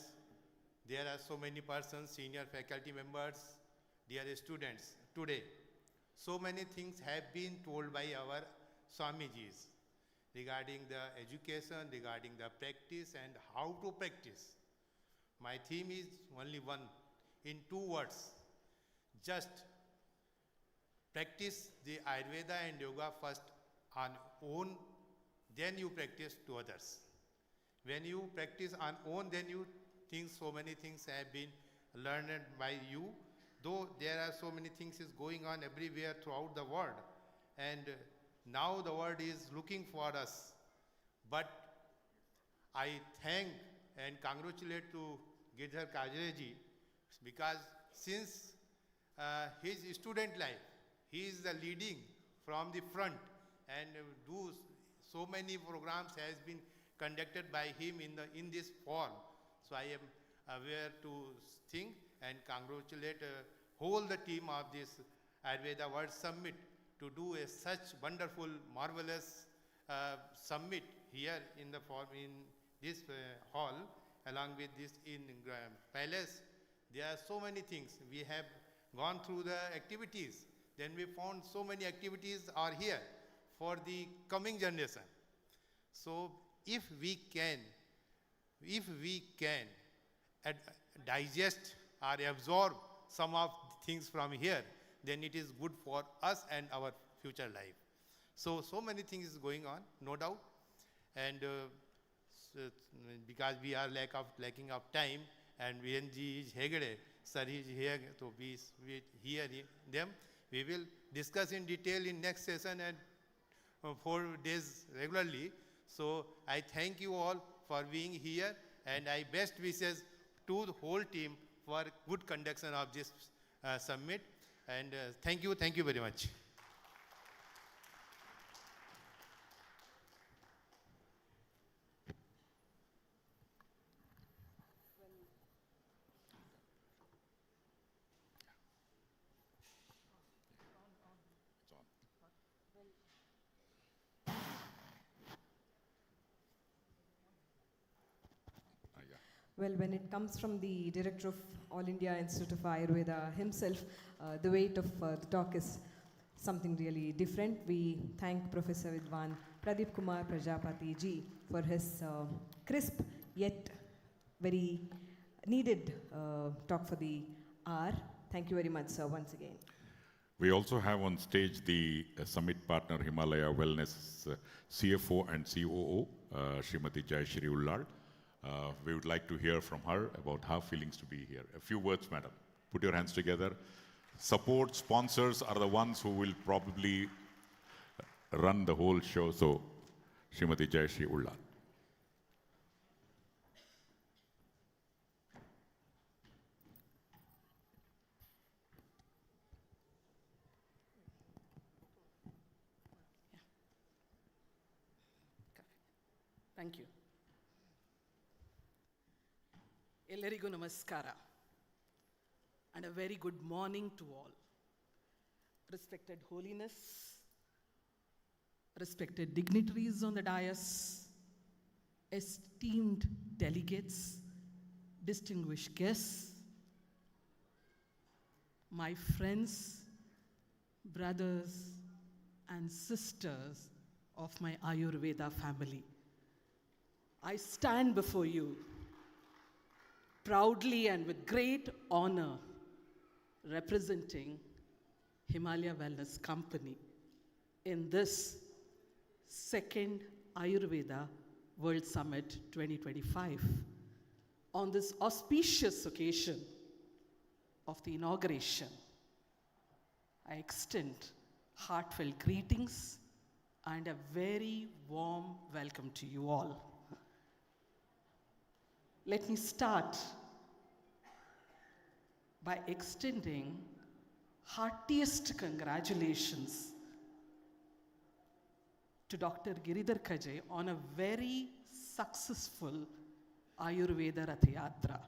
there are so many persons, senior faculty members, dear students. Today, so many things have been told by our Swamijis. regarding the education, regarding the practice and how to practice. My theme is only one, in 2 words. Just practice the Ayurveda and yoga first on own, then you practice to others. When you practice on own, then you think so many things have been learned by you, though there are so many things is going on everywhere throughout the world. And now the world is looking for us. But I thank and congratulate to Girdhar Kajreji, because since his student life, he is the leading from the front, and do so many programs has been conducted by him in this form. So I am aware to think and congratulate whole the team of this Ayurveda World Summit to do a such wonderful, marvelous summit here in the form in this hall, along with this in palace. There are so many things. We have gone through the activities. Then we found so many activities are here for the coming generation. So if we can digest or absorb some of the things from here, then it is good for us and our future life. So many things is going on, no doubt. And because we are lacking of time, and VNG is Hegde, sir is here, so we hear them. We will discuss in detail in next session and 4 days regularly. So I thank you all for being here, and I best wishes to the whole team for good conduction of this summit. And thank you very much. Well, when it comes from the director of All India Institute of Ayurveda himself, the weight of the talk is something really different. We thank Professor Vidwan Pradeep Kumar Prajapati ji for his crisp yet very needed talk for the hour. Thank you very much, sir, once again. We also have on stage the summit partner Himalaya Wellness CFO and COO, Srimati Jayashri Ullal. We would like to hear from her about her feelings to be here. A few words, madam. Put your hands together. Support sponsors are the ones who will probably run the whole show. So, Srimati Jayashri Ullal. Thank you. Ellarigu namaskara and a very good morning to all. Respected holiness, respected dignitaries on the dais, esteemed delegates, distinguished guests, my friends, brothers and sisters of my Ayurveda family. I stand before you proudly and with great honor representing Himalaya Wellness Company in this second Ayurveda World Summit 2025. On this auspicious occasion of the inauguration, I extend heartfelt greetings and a very warm welcome to you all. Let me start by extending heartiest congratulations to Dr. Giridhar Kajai on a very successful Ayurveda Rath Yatra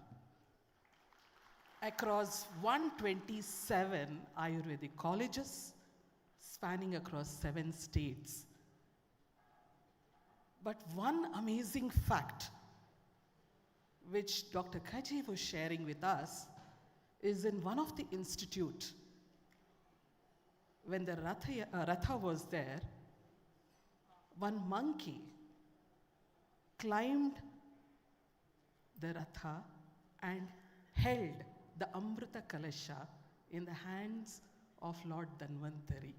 across 127 Ayurvedic colleges spanning across 7 states. But one amazing fact which Dr. Kajai was sharing with us is in one of the institute, when the Ratha was there, one monkey climbed the Ratha and held the Amrita Kalasha in the hands of Lord Dhanvantari.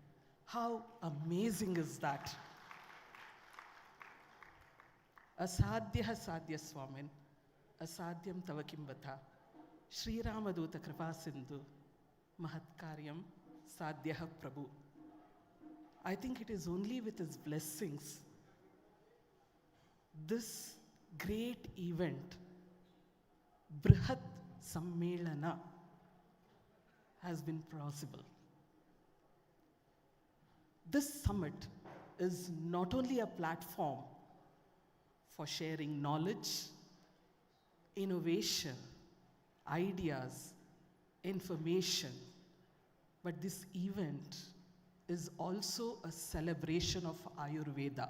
How amazing is that? Asadhyah sadhya swamin, asadhyam tava kimbata, Sri Ramaduta kripa sindhu, mahatkaryam sadhyah prabhu. I think it is only with his blessings this great event, Brihat Sammelana, has been possible. This summit is not only a platform for sharing knowledge, innovation, ideas, information, but this event is also a celebration of Ayurveda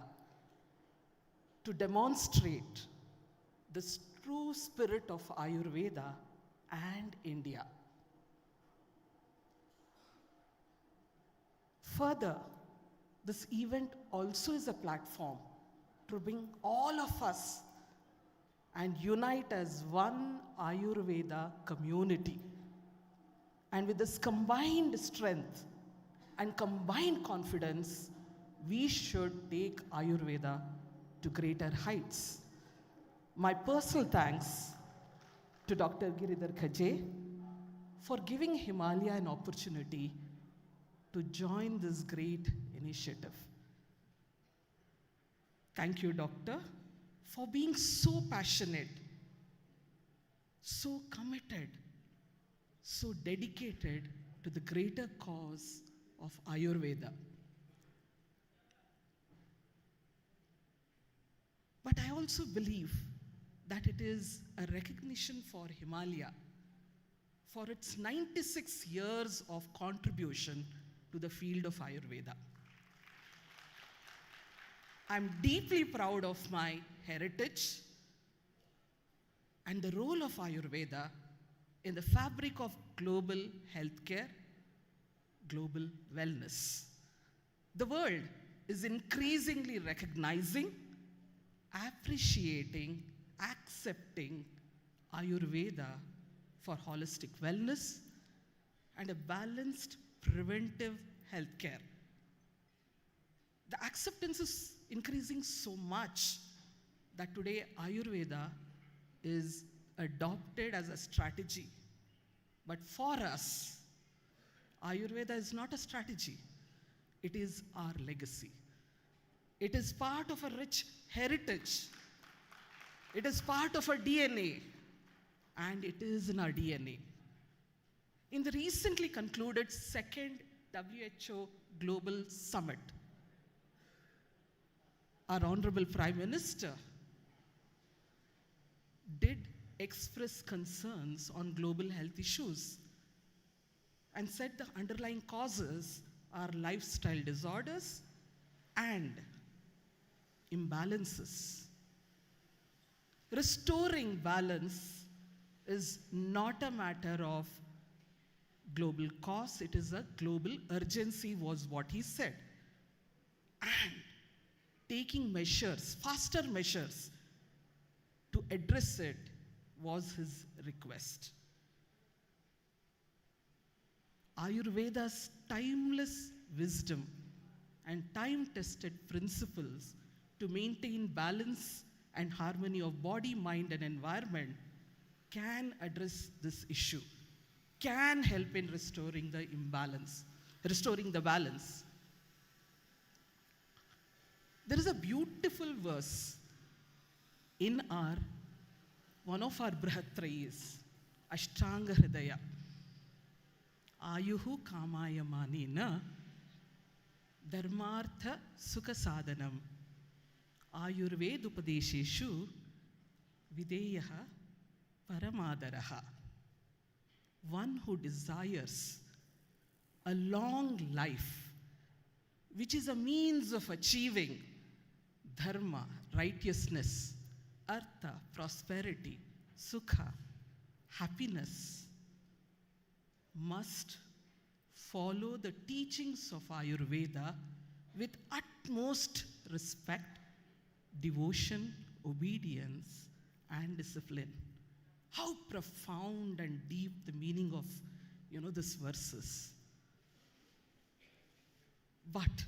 to demonstrate the true spirit of Ayurveda and India. Further, this event also is a platform to bring all of us and unite as one Ayurveda community. And with this combined strength and combined confidence, we should take Ayurveda to greater heights. My personal thanks to Dr. Giridhar Khaje for giving Himalaya an opportunity to join this great initiative. Thank you, Doctor, for being so passionate, so committed, so dedicated to the greater cause of Ayurveda. But I also believe that it is a recognition for Himalaya for its 96 years of contribution to the field of Ayurveda. I'm deeply proud of my heritage and the role of Ayurveda in the fabric of global healthcare, global wellness. The world is increasingly recognizing, appreciating, accepting Ayurveda for holistic wellness and a balanced preventive healthcare. The acceptance is increasing so much that today Ayurveda is adopted as a strategy. But for us, Ayurveda is not a strategy, it is our legacy. It is part of a rich heritage. It is part of our DNA, and it is in our DNA. In the recently concluded second WHO Global Summit, our Honorable Prime Minister did express concerns on global health issues and said the underlying causes are lifestyle disorders and imbalances. Restoring balance is not a matter of global cause, it is a global urgency, was what he said. And taking measures, faster measures, to address it was his request. Ayurveda's timeless wisdom and time-tested principles to maintain balance and harmony of body, mind, and environment can address this issue, can help in restoring the balance. There is a beautiful verse in one of our Brihatrayis, Ashtanga Hridaya. Ayuhu kamaya manina dharmartha sukha sadhanam ayurvedupadesheshu videyaha paramadaraha. One who desires a long life, which is a means of achieving dharma, righteousness, artha, prosperity, sukha, happiness, must follow the teachings of Ayurveda with utmost respect, devotion, obedience, and discipline. How profound and deep the meaning of, this verses. But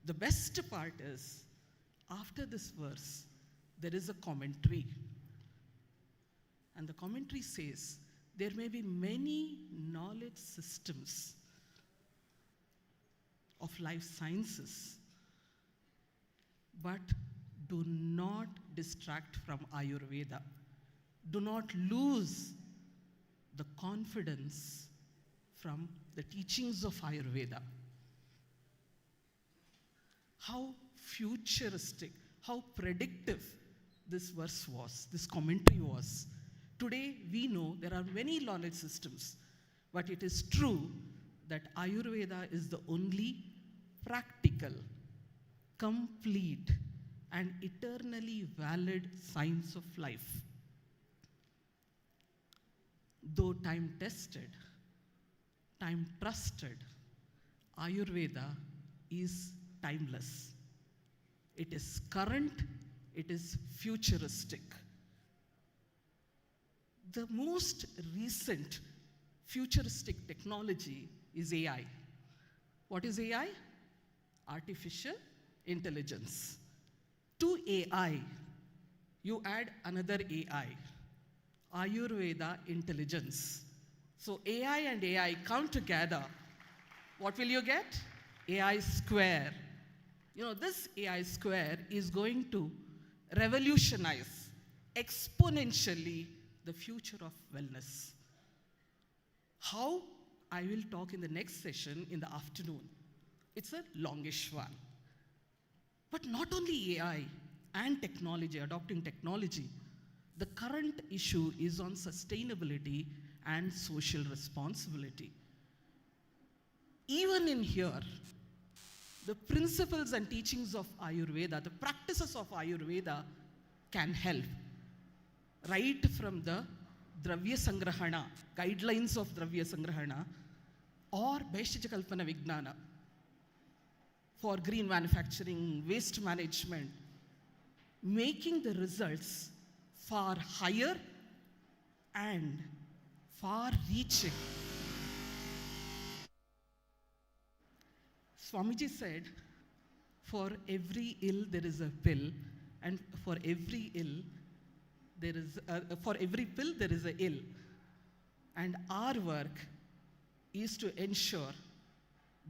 the best part is, after this verse, there is a commentary. And the commentary says, there may be many knowledge systems of life sciences, but do not distract from Ayurveda. Do not lose the confidence from the teachings of Ayurveda. How futuristic, how predictive this verse was, this commentary was. Today, we know there are many knowledge systems, but it is true that Ayurveda is the only practical, complete, and eternally valid science of life. Though time-tested, time-trusted, Ayurveda is timeless. It is current, it is futuristic. The most recent futuristic technology is AI. What is AI? Artificial intelligence. To AI, you add another AI, Ayurveda intelligence. So AI and AI come together. What will you get? AI square. This AI square is going to revolutionize exponentially the future of wellness. How? I will talk in the next session in the afternoon. It's a longish one. But not only AI and technology, adopting technology, the current issue is on sustainability and social responsibility. Even in here, the principles and teachings of Ayurveda, the practices of Ayurveda can help. Right from the Dravya Sangrahana, guidelines of Dravya Sangrahana, or Bhaishya Kalpana Vijnana for green manufacturing, waste management, making the results far higher and far reaching. Swamiji said, for every ill there is a pill, and for every ill there is for every pill there is a ill. And our work is to ensure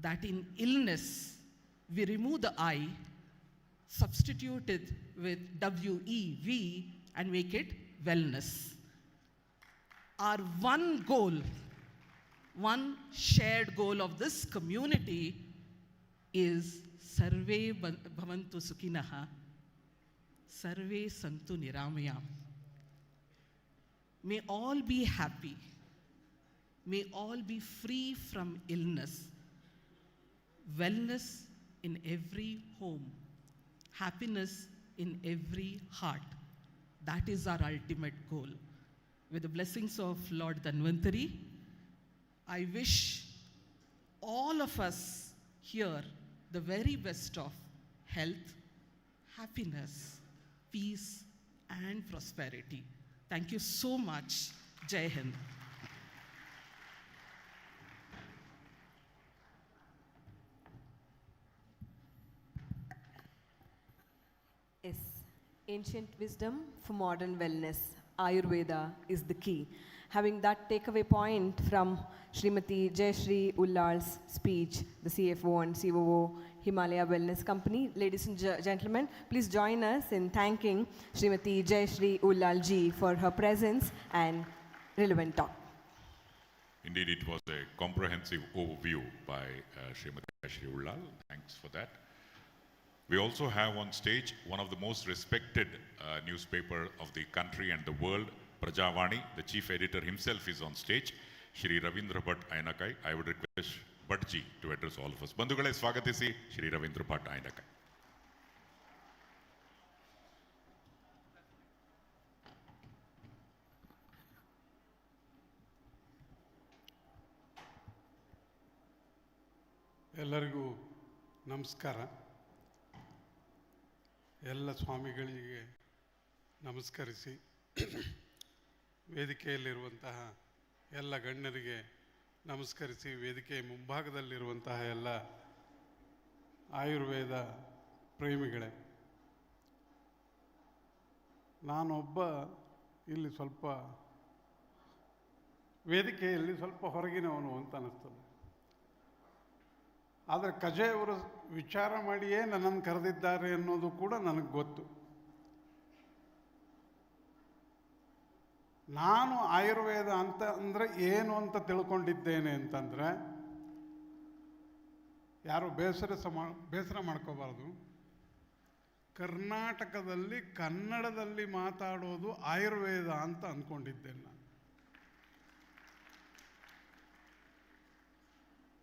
that in illness we remove the I, substitute it with WEV, and make it wellness. Our one goal, one shared goal of this community is Sarve Bhavantu Sukhinaha, Sarve Santu Niramaya. May all be happy. May all be free from illness. Wellness in every home. Happiness in every heart. That is our ultimate goal. With the blessings of Lord Dhanvantari, I wish all of us here the very best of health, happiness, peace, and prosperity. Thank you so much. Jai Hind. Yes, ancient wisdom for modern wellness. Ayurveda is the key. Having that takeaway point from Srimati Jayashree Ullal's speech, the CFO and COO, Himalaya Wellness Company. Ladies and gentlemen, please join us in thanking Srimati Jayashree Ullal ji for her presence and relevant talk. Indeed, it was a comprehensive overview by Srimati Jayashree Ullal. Thanks for that. We also have on stage one of the most respected newspaper of the country and the world, Prajavani. The chief editor himself is on stage, Shri Ravindra Bhatt Ainakai. I would request Bhattji to address all of us. Bandhugale swagatisi Shri Ravindra Bhatt Ainakai. ಎಲ್ಲರಿಗೂ ನಮಸ್ಕಾರ. ಎಲ್ಲ ಸ್ವಾಮಿಗಳಿಗೆ ನಮಸ್ಕರಿಸಿ, ವೇದಿಕೆಯಲ್ಲಿರುವಂತಹ ಎಲ್ಲ ಗಣ್ಯರಿಗೆ ನಮಸ್ಕರಿಸಿ, ವೇದಿಕೆಯ ಮುಂಭಾಗದಲ್ಲಿರುವಂತಹ ಎಲ್ಲ ಆಯುರ್ವೇದ ಪ್ರೇಮಿಗಳೇ, ನಾನೊಬ್ಬ ಇಲ್ಲಿ ಸ್ವಲ್ಪ ವೇದಿಕೆಯಲ್ಲಿ ಸ್ವಲ್ಪ ಹೊರಗಿನವನು ಅಂತ ಅನ್ನಿಸ್ತದೆ. ಆದರೆ ಕಜೆಯವರು ವಿಚಾರ ಮಾಡಿಯೇ ನನ್ನನ್ನು ಕರೆದಿದ್ದಾರೆ ಅನ್ನೋದು ಕೂಡ ನನಗೆ ಗೊತ್ತು. ನಾನು ಆಯುರ್ವೇದ ಅಂತ ಅಂದರೆ ಏನು ಅಂತ ತಿಳ್ಕೊಂಡಿದ್ದೇನೆ ಅಂತಂದರೆ, ಯಾರು ಬೇಸರ ಮಾಡ್ಕೋಬಾರ್ದು. ಕರ್ನಾಟಕದಲ್ಲಿ ಕನ್ನಡದಲ್ಲಿ ಮಾತಾಡೋದು ಆಯುರ್ವೇದ ಅಂತ ಅಂದ್ಕೊಂಡಿದ್ದೇನೆ ನಾನು.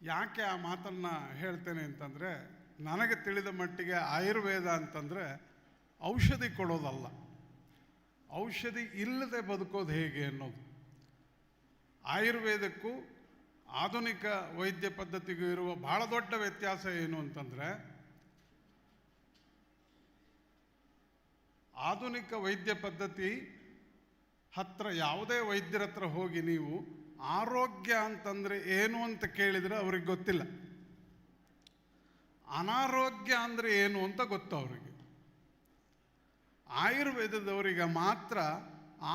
ಯಾಕೆ ಆ ಮಾತನ್ನು ಹೇಳ್ತೇನೆ ಅಂತಂದರೆ, ನನಗೆ ತಿಳಿದ ಮಟ್ಟಿಗೆ ಆಯುರ್ವೇದ ಅಂತಂದರೆ ಔಷಧಿ ಕೊಡೋದಲ್ಲ, ಔಷಧಿ ಇಲ್ಲದೆ ಬದುಕೋದು ಹೇಗೆ ಅನ್ನೋದು. ಆಯುರ್ವೇದಕ್ಕೂ ಆಧುನಿಕ ವೈದ್ಯ ಪದ್ಧತಿಗೂ ಇರುವ ಭಾಳ ದೊಡ್ಡ ವ್ಯತ್ಯಾಸ ಏನು ಅಂತಂದರೆ, ಆಧುನಿಕ ವೈದ್ಯ ಪದ್ಧತಿ ಹತ್ರ ಯಾವುದೇ ವೈದ್ಯರ ಹತ್ರ ಹೋಗಿ ನೀವು ಆರೋಗ್ಯ ಅಂತಂದರೆ ಏನು ಅಂತ ಕೇಳಿದರೆ ಅವ್ರಿಗೆ ಗೊತ್ತಿಲ್ಲ. ಅನಾರೋಗ್ಯ ಅಂದರೆ ಏನು ಅಂತ ಗೊತ್ತು ಅವರಿಗೆ. ಆಯುರ್ವೇದದವರಿಗೆ ಮಾತ್ರ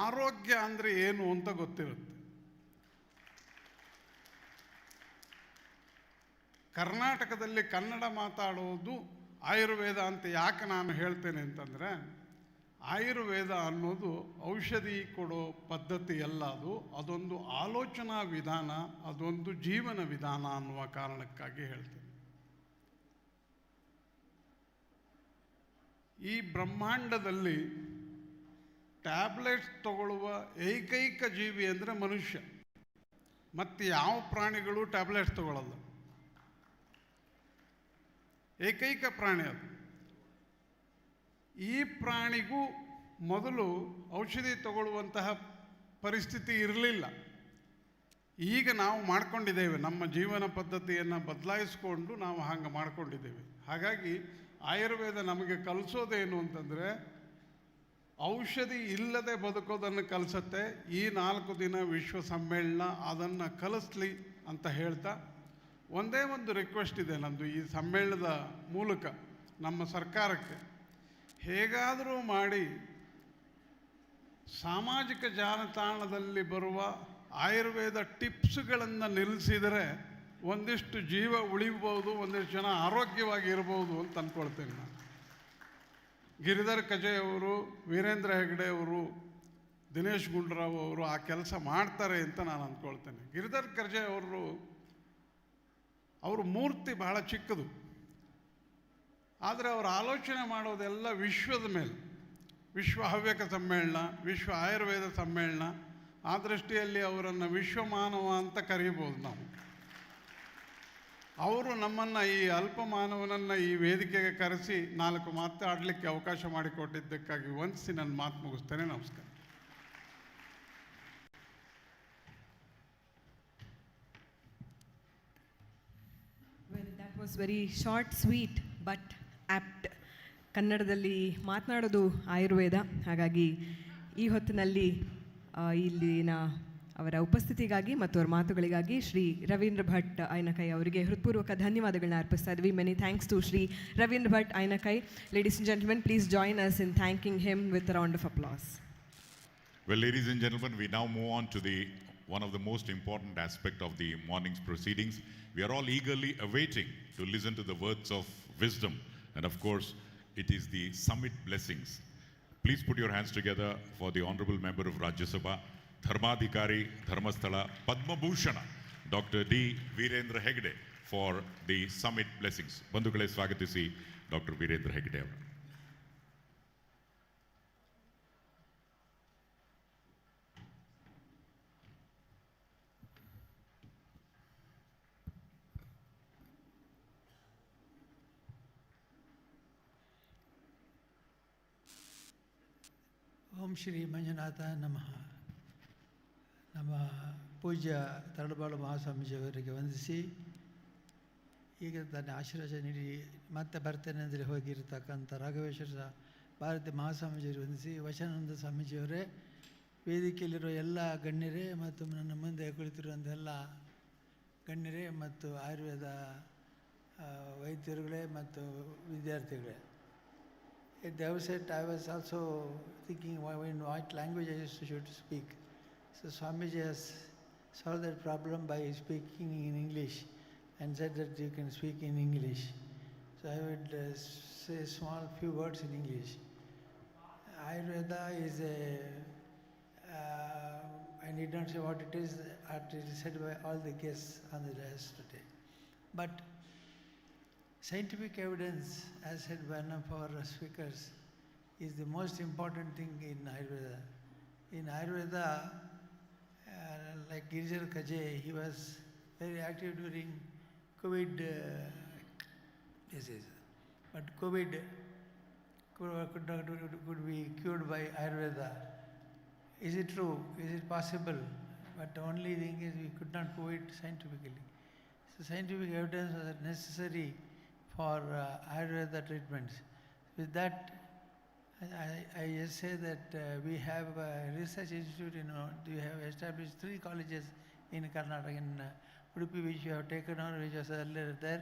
ಆರೋಗ್ಯ ಅಂದರೆ ಏನು ಅಂತ ಗೊತ್ತಿರುತ್ತೆ. ಕರ್ನಾಟಕದಲ್ಲಿ ಕನ್ನಡ ಮಾತಾಡೋದು ಆಯುರ್ವೇದ ಅಂತ ಯಾಕೆ ನಾನು ಹೇಳ್ತೇನೆ ಅಂತಂದರೆ, ಆಯುರ್ವೇದ ಅನ್ನೋದು ಔಷಧಿ ಕೊಡೋ ಪದ್ಧತಿ ಅಲ್ಲ, ಅದೊಂದು ಆಲೋಚನಾ ವಿಧಾನ, ಅದೊಂದು ಜೀವನ ವಿಧಾನ ಅನ್ನುವ ಕಾರಣಕ್ಕಾಗಿ ಹೇಳ್ತೇನೆ. ಈ ಬ್ರಹ್ಮಾಂಡದಲ್ಲಿ ಟ್ಯಾಬ್ಲೆಟ್ಸ್ ತಗೊಳ್ಳುವ ಏಕೈಕ ಜೀವಿ ಅಂದರೆ ಮನುಷ್ಯ. ಮತ್ತು ಯಾವ ಪ್ರಾಣಿಗಳು ಟ್ಯಾಬ್ಲೆಟ್ಸ್ ತಗೊಳ್ಳಲ್ಲ, ಏಕೈಕ ಪ್ರಾಣಿ ಅದು. ಈ ಪ್ರಾಣಿಗೂ ಮೊದಲು ಔಷಧಿ ತಗೊಳ್ಳುವಂತಹ ಪರಿಸ್ಥಿತಿ ಇರಲಿಲ್ಲ. ಈಗ ನಾವು ಮಾಡ್ಕೊಂಡಿದ್ದೇವೆ, ನಮ್ಮ ಜೀವನ ಪದ್ಧತಿಯನ್ನು ಬದಲಾಯಿಸಿಕೊಂಡು ನಾವು ಹಾಗೆ ಮಾಡ್ಕೊಂಡಿದ್ದೇವೆ. ಹಾಗಾಗಿ ಆಯುರ್ವೇದ ನಮಗೆ ಕಲಿಸೋದೇನು ಅಂತಂದರೆ, ಔಷಧಿ ಇಲ್ಲದೆ ಬದುಕೋದನ್ನು ಕಲಿಸುತ್ತೆ. ಈ 4 ದಿನ ವಿಶ್ವ ಸಮ್ಮೇಳನ ಅದನ್ನು ಕಲಿಸ್ಲಿ ಅಂತ ಹೇಳ್ತಾ, ಒಂದೇ ಒಂದು ರಿಕ್ವೆಸ್ಟ್ ಇದೆ ನಂದು ಈ ಸಮ್ಮೇಳನದ ಮೂಲಕ ನಮ್ಮ ಸರ್ಕಾರಕ್ಕೆ. ಹೇಗಾದರೂ ಮಾಡಿ ಸಾಮಾಜಿಕ ಜಾಲತಾಣದಲ್ಲಿ ಬರುವ ಆಯುರ್ವೇದ ಟಿಪ್ಸ್ಗಳನ್ನು ನಿಲ್ಲಿಸಿದರೆ ಒಂದಿಷ್ಟು ಜೀವ ಉಳಿಬೋದು, ಒಂದಿಷ್ಟು ಜನ ಆರೋಗ್ಯವಾಗಿ ಇರ್ಬೋದು ಅಂತ ಅಂದ್ಕೊಳ್ತೇನೆ ನಾನು. ಗಿರಿಧರ್ ಕಜೆಯವರು, ವೀರೇಂದ್ರ ಹೆಗ್ಡೆ ಅವರು, ದಿನೇಶ್ ಗುಂಡೂರಾವ್ ಅವರು ಆ ಕೆಲಸ ಮಾಡ್ತಾರೆ ಅಂತ ನಾನು ಅಂದ್ಕೊಳ್ತೇನೆ. ಗಿರಿಧರ್ ಕಜೆ ಅವರು ಮೂರ್ತಿ ಬಹಳ ಚಿಕ್ಕದು, ಆದರೆ ಅವರು ಆಲೋಚನೆ ಮಾಡೋದೆಲ್ಲ ವಿಶ್ವದ ಮೇಲೆ. ವಿಶ್ವ ಹವ್ಯಕ ಸಮ್ಮೇಳನ, ವಿಶ್ವ ಆಯುರ್ವೇದ ಸಮ್ಮೇಳನ, ಆ ದೃಷ್ಟಿಯಲ್ಲಿ ಅವರನ್ನು ವಿಶ್ವಮಾನವ ಅಂತ ಕರೀಬೋದು ನಾವು. ಅವರು ನಮ್ಮನ್ನು, ಈ ಅಲ್ಪ ಮಾನವನನ್ನು ಈ ವೇದಿಕೆಗೆ ಕರೆಸಿ 4 ಮಾತಾಡಲಿಕ್ಕೆ ಅವಕಾಶ ಮಾಡಿಕೊಟ್ಟಿದ್ದಕ್ಕಾಗಿ ವಂದಿಸಿ ನನ್ನ ಮಾತು ಮುಗಿಸ್ತೇನೆ. ನಮಸ್ಕಾರ. Well, that was very short, sweet, but apt. ಕನ್ನಡದಲ್ಲಿ ಮಾತನಾಡೋದು ಆಯುರ್ವೇದ. ಹಾಗಾಗಿ ಈ ಹೊತ್ತಿನಲ್ಲಿ ಇಲ್ಲಿನ ಅವರ ಉಪಸ್ಥಿತಿಗಾಗಿ ಮತ್ತು ಅವರ ಮಾತುಗಳಿಗಾಗಿ ಶ್ರೀ ರವೀಂದ್ರ ಭಟ್ ಐನಕೈ ಅವರಿಗೆ ಹೃತ್ಪೂರ್ವಕ ಧನ್ಯವಾದಗಳನ್ನ ಅರ್ಪಿಸ್ತಾ ಇದ್ವಿ. Many thanks to Shri Ravindra Bhat Ainakai. Ladies and gentlemen, please join us in thanking him with a round of applause. Well, ladies and gentlemen, we now move on to one of the most important aspect of the morning's proceedings. We are all eagerly awaiting to listen to the words of wisdom, and of course, it is the summit blessings. Please put your hands together for the honorable member of Rajya Sabha, Dharmadhikari, Dharmasthala, Padma Bhushana, Dr. D. Virendra Hegde, for the summit blessings. Bandhugale swagatisi Dr. Virendra Hegde. ಓಂ ಶ್ರೀ ಮಂಜುನಾಥ ನಮಃ. ನಮ್ಮ ಪೂಜ್ಯ ತರಳಬಾಳು ಮಹಾಸ್ವಾಮೀಜಿಯವರಿಗೆ ವಂದಿಸಿ, ಈಗ ತನ್ನ ಆಶೀರ್ವಾದ ನೀಡಿ ಮತ್ತೆ ಬರ್ತೇನೆ ಅಂದರೆ ಹೋಗಿರ್ತಕ್ಕಂಥ ರಾಘವೇಶ್ವರ ಭಾರತೀಯ ಮಹಾಸ್ವಾಮೀಜಿಯವರು ವಂದಿಸಿ, ವಚನಾನಂದ ಸ್ವಾಮೀಜಿಯವರೇ, ವೇದಿಕೆಯಲ್ಲಿರುವ ಎಲ್ಲ ಗಣ್ಯರೇ ಮತ್ತು ನನ್ನ ಮುಂದೆ ಕುಳಿತಿರುವಂಥ ಎಲ್ಲ ಗಣ್ಯರೇ ಮತ್ತು ಆಯುರ್ವೇದ ವೈದ್ಯರುಗಳೇ ಮತ್ತು ವಿದ್ಯಾರ್ಥಿಗಳೇ. At the outset, I was also thinking in what language I should speak. So Swamiji has solved that problem by speaking in English and said that you can speak in English. So I would say small few words in English. Ayurveda is I need not say what it is said by all the guests on the dais today. But scientific evidence, as said by one of our speakers, is the most important thing in Ayurveda. In Ayurveda, like Girijal Kaje, he was very active during COVID disease. But COVID could be cured by Ayurveda. Is it true? Is it possible? But the only thing is we could not prove it scientifically. So scientific evidence was necessary for Ayurveda treatments. With that, I just say that we have a research institute, we have established 3 colleges in Karnataka, in Udupi, which we have taken on, which was earlier there,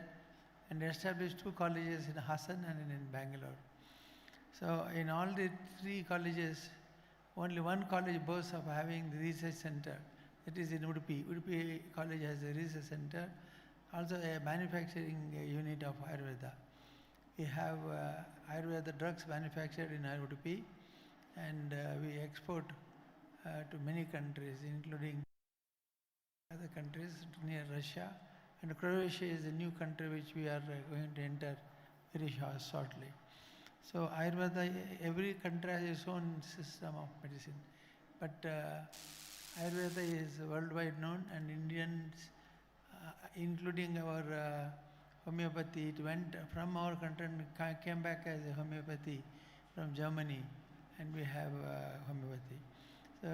and established 2 colleges in Hassan and in Bangalore. So in all the 3 colleges, only 1 college boasts of having the research center. It is in Udupi. Udupi College has a research center, also a manufacturing unit of Ayurveda. We have Ayurveda drugs manufactured in Udupi, and we export to many countries, including other countries near Russia. And Croatia is a new country which we are going to enter very shortly. So Ayurveda, every country has its own system of medicine. But Ayurveda is worldwide known, and Indians, including our homeopathy, it went from our country and came back as a homeopathy from Germany, and we have homeopathy. So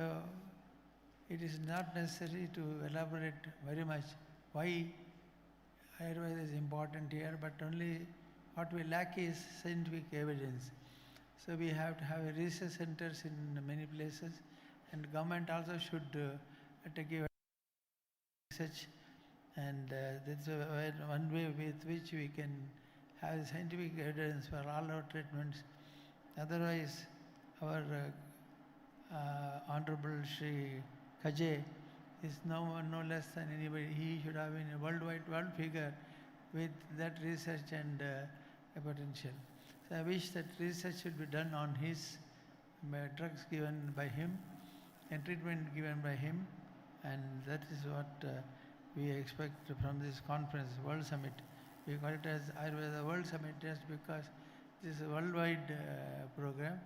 it is not necessary to elaborate very much why Ayurveda is important here, but only what we lack is scientific evidence. So we have to have research centers in many places, and government also should give research, and that's one way with which we can have scientific evidence for all our treatments. Otherwise, our Honorable Sri Kaje is no less than anybody. He should have been a world figure with that research and potential. So I wish that research should be done on his drugs given by him and treatment given by him, and that is what we expect from this conference, World Summit. We call it as Ayurveda World Summit just because this is a worldwide program.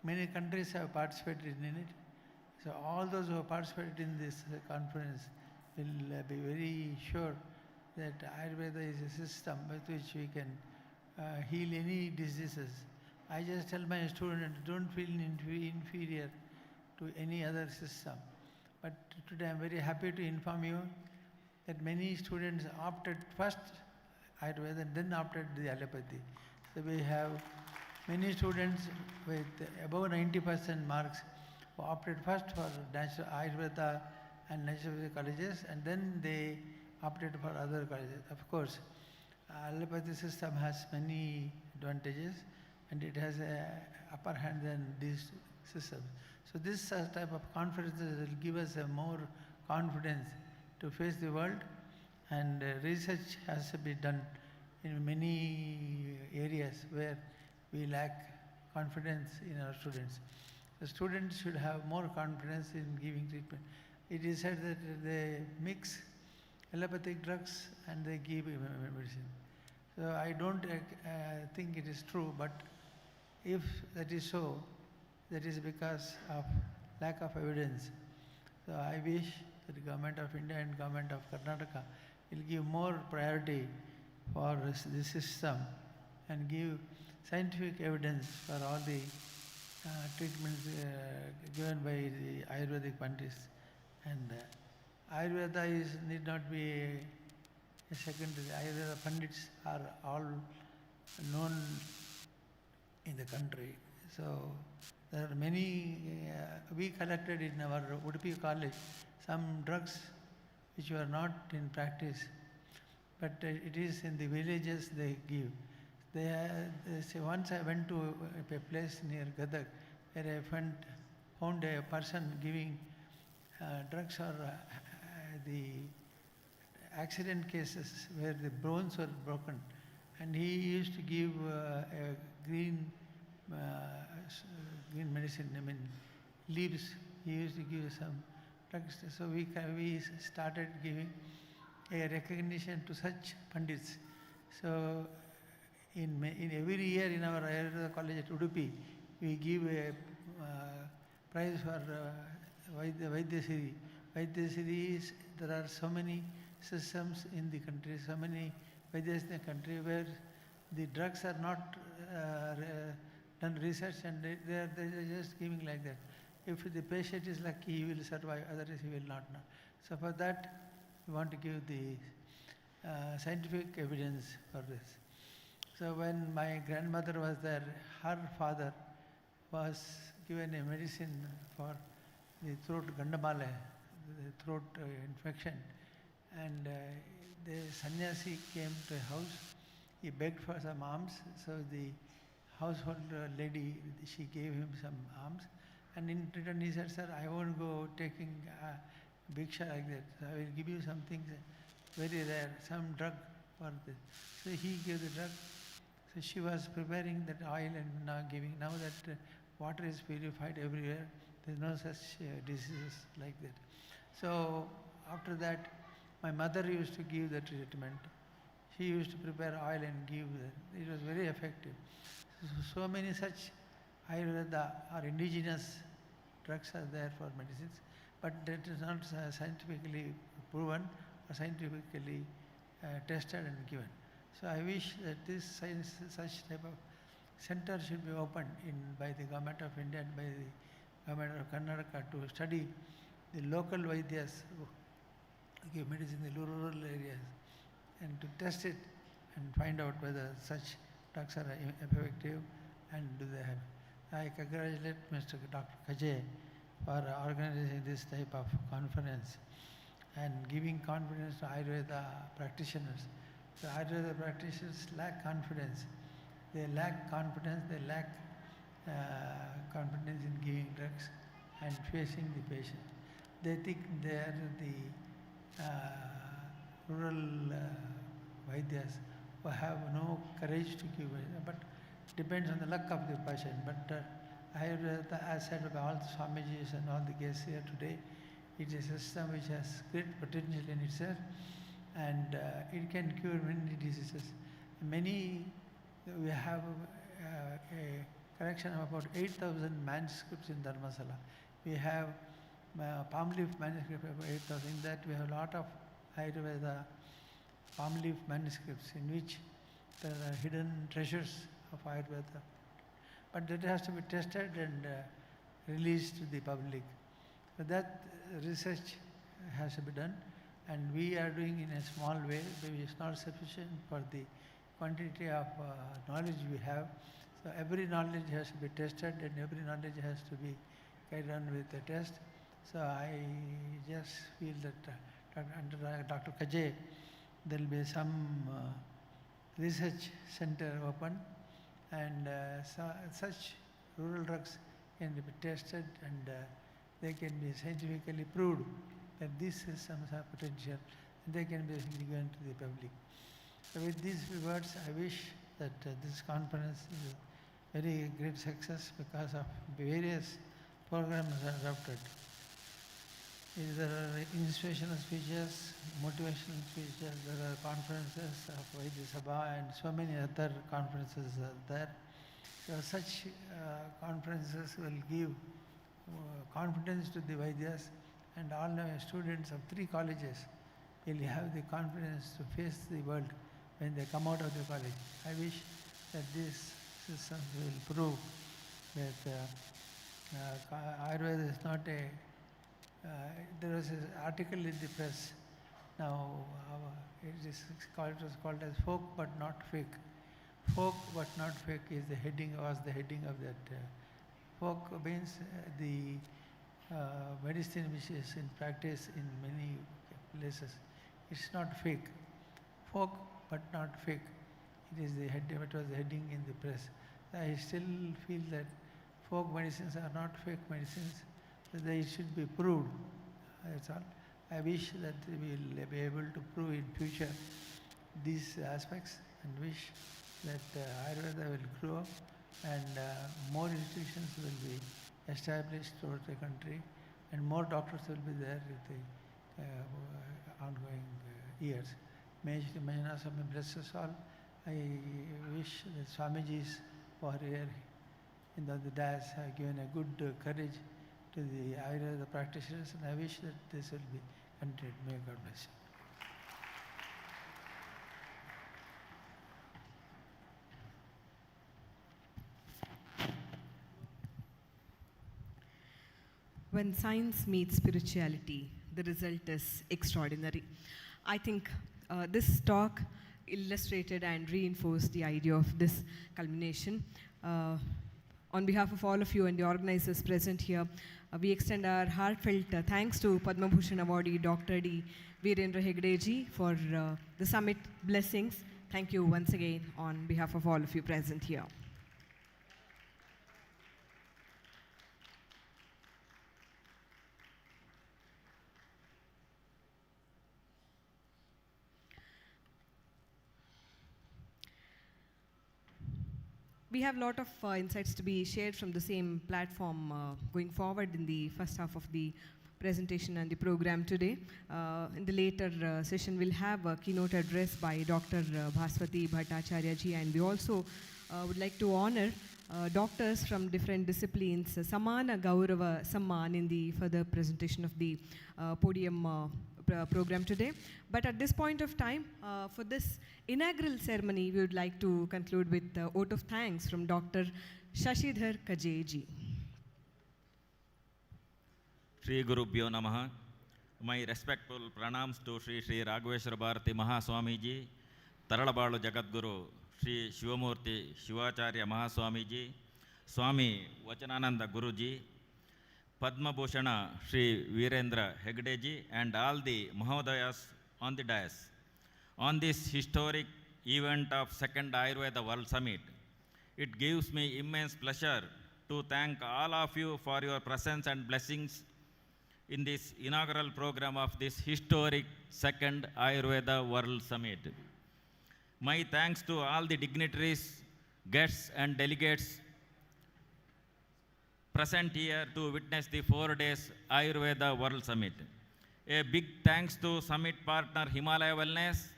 Many countries have participated in it. So all those who have participated in this conference will be very sure that Ayurveda is a system with which we can heal any diseases. I just tell my students, don't feel inferior to any other system. But today I'm very happy to inform you that many students opted first Ayurveda and then opted the allopathy. So we have many students with above 90% marks who opted first for natural Ayurveda and naturopathy colleges, and then they opted for other colleges. Of course, allopathy system has many advantages, and it has a upper hand than these systems. So this type of conferences will give us a more confidence to face the world, and research has to be done in many areas where we lack confidence in our students. The students should have more confidence in giving treatment. It is said that they mix allopathic drugs and they give medicine. So I don't think it is true, but if that is so, that is because of lack of evidence. So I wish that the Government of India and Government of Karnataka will give more priority for this system and give scientific evidence for all the treatments given by the Ayurvedic Pandits. And Ayurveda need not be a secondary. Ayurveda Pandits are all known in the country. So there are many, we collected in our Udupi college some drugs which were not in practice, but it is in the villages they give. They say once I went to a place near Gadag where I found a person giving drugs for the accident cases where the bones were broken, and he used to give a green medicine, I mean leaves. He used to give some drugs. So we started giving a recognition to such pandits. So in every year in our Ayurveda college at Udupi, we give a prize for Vaidyasiri. Vaidyasiri is, there are so many systems in the country, so many Vaidyas in the country where the drugs are not done research, and they are just giving like that. If the patient is lucky, he will survive, otherwise he will not. So for that, we want to give the scientific evidence for this. So when my grandmother was there, her father was given a medicine for the throat gandamala, the throat infection, and the sannyasi came to a house. He begged for some alms, so the household lady, she gave him some alms, and in return he said, "Sir, I won't go taking bhiksha like that. So I will give you something very rare, some drug for this." So he gave the drug. So she was preparing that oil and now giving. Now that water is purified everywhere, there is no such diseases like that. So after that, my mother used to give the treatment. She used to prepare oil and give. It was very effective. So many such Ayurveda or indigenous drugs are there for medicines, but that is not scientifically proven or scientifically tested and given. So I wish that this such type of center should be opened by the government of India and by the government of Karnataka to study the local Vaidyas who give medicine in the rural areas and to test it and find out whether such drugs are effective and do they have. I congratulate Mr. Dr. Kajay for organizing this type of conference and giving confidence to Ayurveda practitioners. The Ayurveda practitioners lack confidence. They lack confidence, they lack confidence in giving drugs and facing the patient. They think they are the rural Vaidyas who have no courage to give it, but depends on the luck of the patient. But Ayurveda, as said by all the Swamijis and all the guests here today, it is a system which has great potential in itself, and it can cure many diseases. We have a collection of about 8,000 manuscripts in Dharmasala. We have palm leaf manuscript of 8,000. In that we have a lot of Ayurveda palm leaf manuscripts in which there are hidden treasures of Ayurveda. But that has to be tested and released to the public. So that research has to be done, and we are doing in a small way. Maybe it's not sufficient for the quantity of knowledge we have. So every knowledge has to be tested, and every knowledge has to be carried on with a test. So I just feel that under Dr. Kajay, there will be some research center open, and such rural drugs can be tested, and they can be scientifically proved that these systems have potential, and they can be given to the public. So with these words, I wish that this conference is a very great success because of various programs adopted. There are inspirational speeches, motivational speeches, there are conferences of Vaidya Sabha, and so many other conferences are there. So such conferences will give confidence to the Vaidyas, and all the students of 3 colleges will have the confidence to face the world when they come out of the college. I wish that these systems will prove that Ayurveda is not a there was an article in the press. Now it was called as folk but not fake. Folk but not fake is the heading, was the heading of that Folk means the medicine which is in practice in many places. It's not fake. Folk, but not fake. It is the head, it was the heading in the press. I still feel that folk medicines are not fake medicines. They should be proved. That's all. I wish that we will be able to prove in future these aspects, and wish that Ayurveda will grow and more institutions will be established throughout the country, and more doctors will be there with the ongoing years. May Shri Manjuna Swami bless us all. I wish that Swamijis who are here in the dais have given a good courage to the Ayurveda practitioners, and I wish that this will be continued. May God bless you. When science meets spirituality, the result is extraordinary. I think this talk illustrated and reinforced the idea of this culmination. On behalf of all of you and the organizers present here, we extend our heartfelt thanks to Padma Bhushan awardee Dr. D. Virendra Hegde ji for the summit blessings. Thank you once again on behalf of all of you present here. We have a lot of insights to be shared from the same platform going forward in the first half of the presentation and the program today. In the later session, we'll have a keynote address by Dr. Bhaswati Bhattacharya ji, and we also would like to honor doctors from different disciplines, Samana Gaurava Samman, in the further presentation of the podium program today. But at this point of time, for this inaugural ceremony, we would like to conclude with a vote of thanks from Dr. Shashidhar Kaje ji. Shri Guru Bhyo Namaha. My respectful pranams to Shri Raghaveshwara Bharati Mahaswami ji, Taralabalu Jagadguru Shri Shivamurti Shivacharya Mahaswami ji, Swami Vachanananda Guru ji, Padma Bhushana Shri Virendra Hegde ji, and all the Mahodayas on the dais. On this historic event of Second Ayurveda World Summit, it gives me immense pleasure to thank all of you for your presence and blessings in this inaugural program of this historic Second Ayurveda World Summit. My thanks to all the dignitaries, guests and delegates present here to witness the 4 days Ayurveda World Summit. A big thanks to summit partner Himalaya Wellness,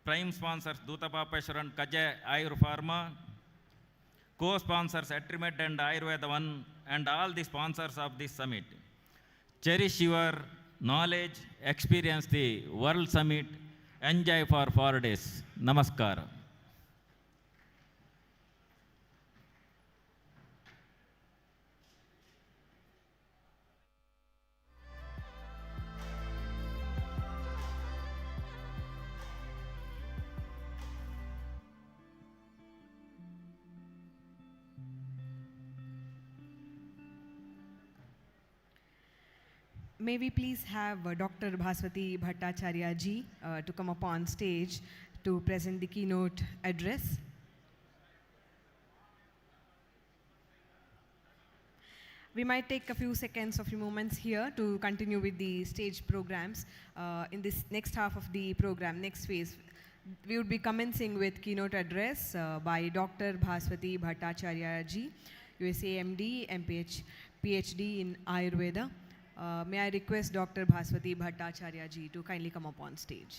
prime sponsors Dutapapeshwar and Kaje Ayur Pharma, co-sponsors Atrimed and Ayurveda One, and all the sponsors of this summit. Cherish your knowledge, experience the World Summit, enjoy for 4 days. Namaskar. May we please have Dr. Bhaswati Bhattacharya ji to come up on stage to present the keynote address. We might take a few seconds, a few moments here to continue with the stage programs. In this next half of the program, next phase, we would be commencing with keynote address by Dr. Bhaswati Bhattacharya ji, USA MD, MPH, PhD in Ayurveda. May I request Dr. Bhaswati Bhattacharya ji to kindly come up on stage.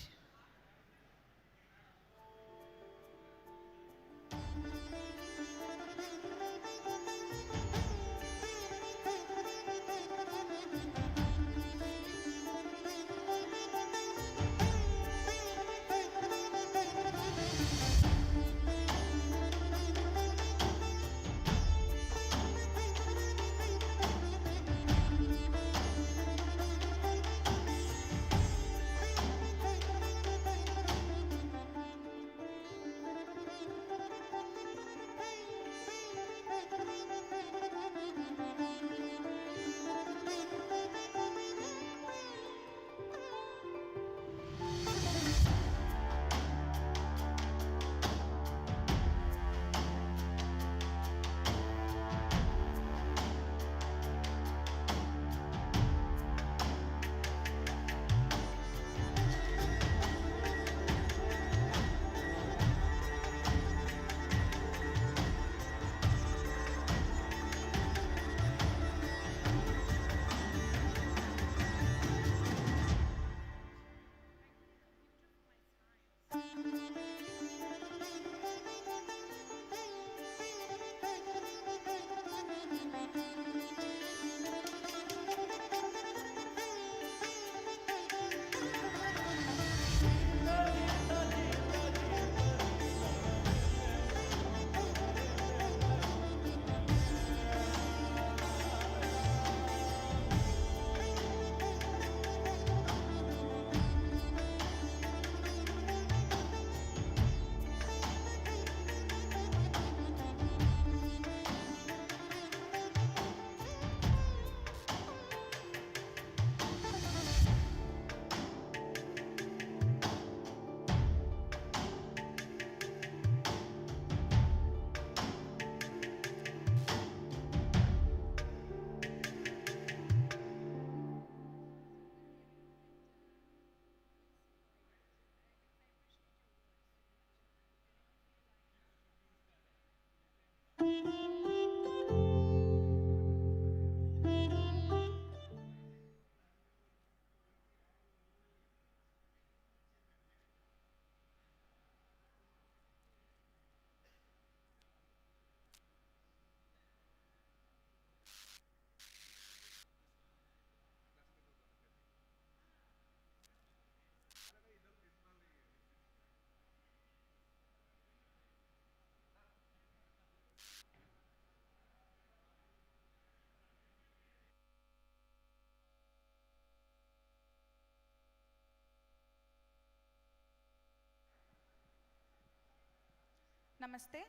Namaste.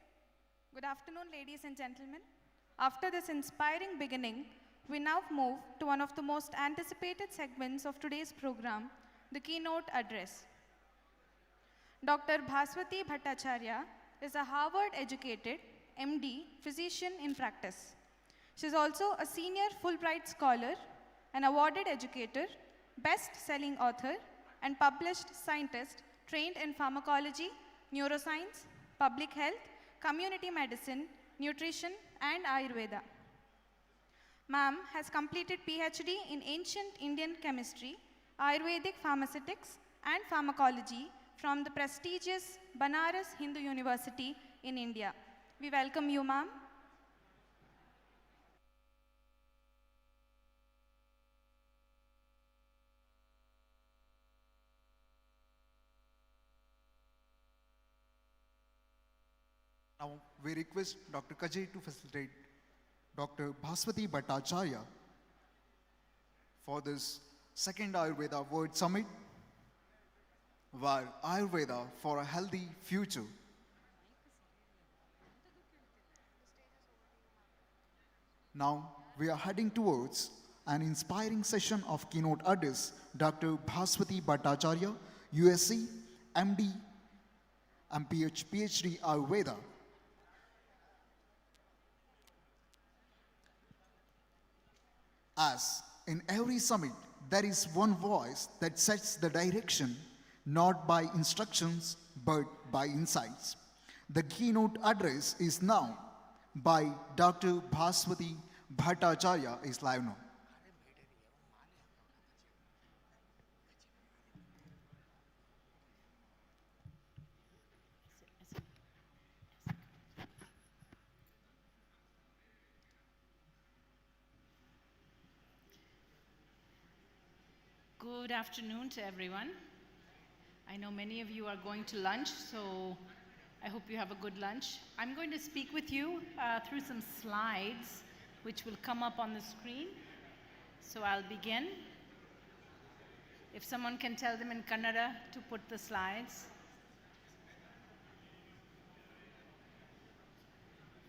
Good afternoon, ladies and gentlemen. After this inspiring beginning, we now move to one of the most anticipated segments of today's program, the keynote address. Dr. Bhaswati Bhattacharya is a Harvard-educated MD physician in practice. She is also a senior Fulbright scholar, an awarded educator, best-selling author, and published scientist trained in pharmacology, neuroscience, public health, community medicine, nutrition, and Ayurveda. Ma'am has completed PhD in ancient Indian chemistry, Ayurvedic pharmaceutics, and pharmacology from the prestigious Banaras Hindu University in India. We welcome you, ma'am. Now we request Dr. Kajay to facilitate Dr. Bhaswati Bhattacharya for this second Ayurveda World Summit, where Ayurveda for a healthy future. Now we are heading towards an inspiring session of keynote address, Dr. Bhaswati Bhattacharya, USc, MD, and PhD Ayurveda. As in every summit, there is one voice that sets the direction, not by instructions, but by insights. The keynote address is now by Dr. Bhaswati Bhattacharya is live now. Good afternoon to everyone. I know many of you are going to lunch, so I hope you have a good lunch. I'm going to speak with you through some slides which will come up on the screen. So I'll begin. If someone can tell them in Kannada to put the slides.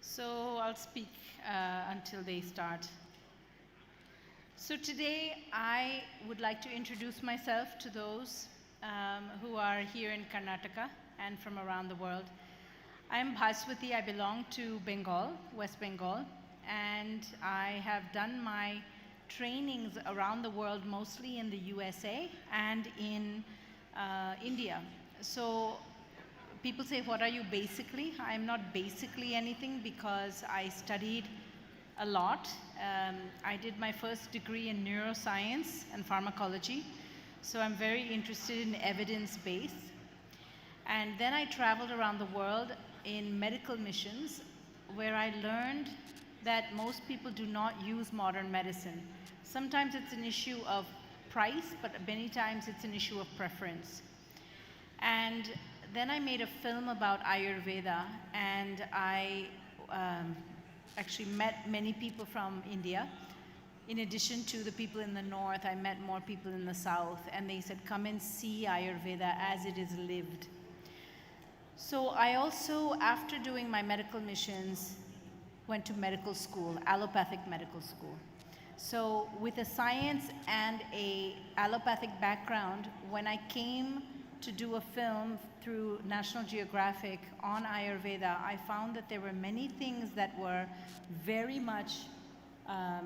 So I'll speak until they start. So today I would like to introduce myself to those who are here in Karnataka and from around the world. I'm Bhaswati, I belong to Bengal, West Bengal, and I have done my trainings around the world, mostly in the USA and in India. So people say, what are you basically? I'm not basically anything because I studied a lot. I did my first degree in neuroscience and pharmacology, so I'm very interested in evidence-based. And then I traveled around the world in medical missions where I learned that most people do not use modern medicine. Sometimes it's an issue of price, but many times it's an issue of preference. And then I made a film about Ayurveda, and I actually met many people from India. In addition to the people in the north, I met more people in the south, and they said, come and see Ayurveda as it is lived. So I also, after doing my medical missions, went to medical school, allopathic medical school. So with a science and a allopathic background, when I came to do a film through National Geographic on Ayurveda, I found that there were many things that were very much, how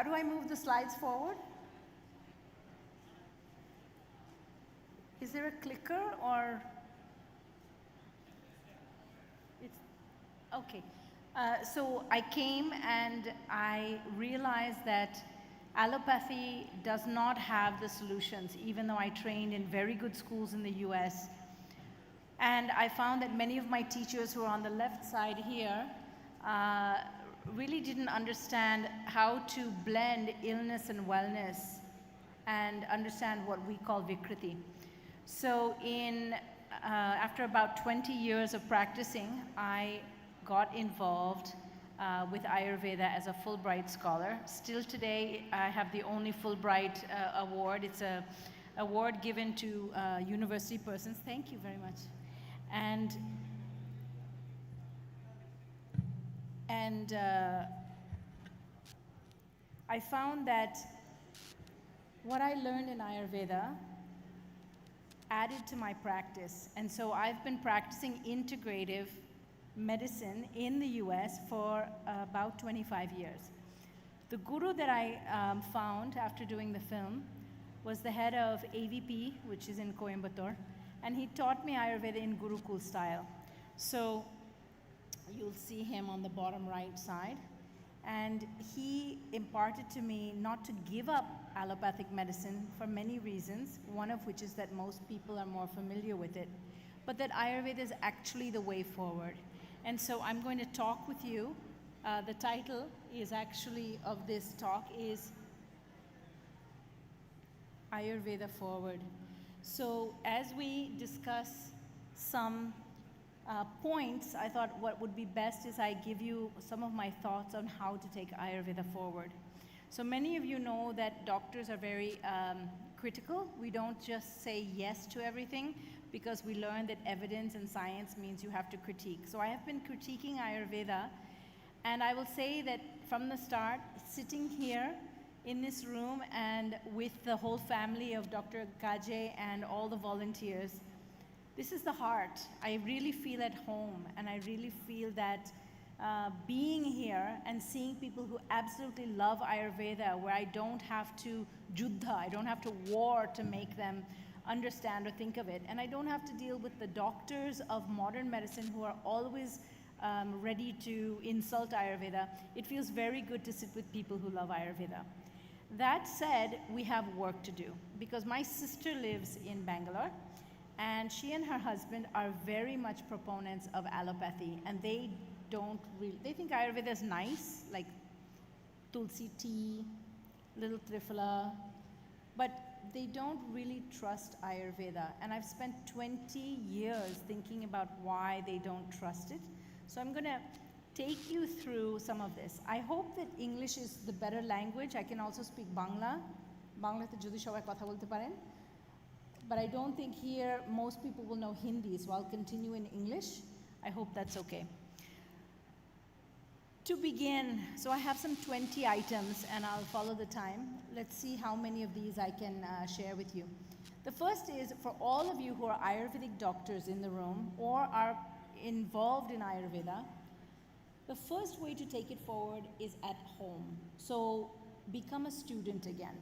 do I move the slides forward? Is there a clicker or? It's, okay. So I came and I realized that allopathy does not have the solutions, even though I trained in very good schools in the US. And I found that many of my teachers who are on the left side here really didn't understand how to blend illness and wellness and understand what we call Vikriti. So after about 20 years of practicing, I got involved with Ayurveda as a Fulbright scholar. Still today, I have the only Fulbright award. It's an award given to university persons. Thank you very much. And I found that what I learned in Ayurveda added to my practice. And so I've been practicing integrative medicine in the US for about 25 years. The guru that I found after doing the film was the head of AVP, which is in Coimbatore, and he taught me Ayurveda in Gurukul style. So you'll see him on the bottom right side. And he imparted to me not to give up allopathic medicine for many reasons, one of which is that most people are more familiar with it, but that Ayurveda is actually the way forward. And so I'm going to talk with you. The title is actually of this talk is Ayurveda Forward. So as we discuss some points, I thought what would be best is I give you some of my thoughts on how to take Ayurveda forward. So many of you know that doctors are very critical. We don't just say yes to everything because we learn that evidence and science means you have to critique. So I have been critiquing Ayurveda, and I will say that from the start, sitting here in this room and with the whole family of Dr. Kaje and all the volunteers, this is the heart. I really feel at home, and I really feel that being here and seeing people who absolutely love Ayurveda, where I don't have to juddha, I don't have to war to make them understand or think of it, and I don't have to deal with the doctors of modern medicine who are always ready to insult Ayurveda. It feels very good to sit with people who love Ayurveda. That said, we have work to do, because my sister lives in Bangalore, and she and her husband are very much proponents of allopathy, and they think Ayurveda is nice, like tulsi tea, little triphala, but they don't really trust Ayurveda. And I've spent 20 years thinking about why they don't trust it. So I'm going to take you through some of this. I hope that English is the better language. I can also speak Bangla. Banglate jodi shobai kotha bolte paren. But I don't think here most people will know Hindi, so I'll continue in English. I hope that's okay. To begin, so I have some 20 items and I'll follow the time. Let's see how many of these I can share with you. The first is for all of you who are Ayurvedic doctors in the room or are involved in Ayurveda, the first way to take it forward is at home. So become a student again.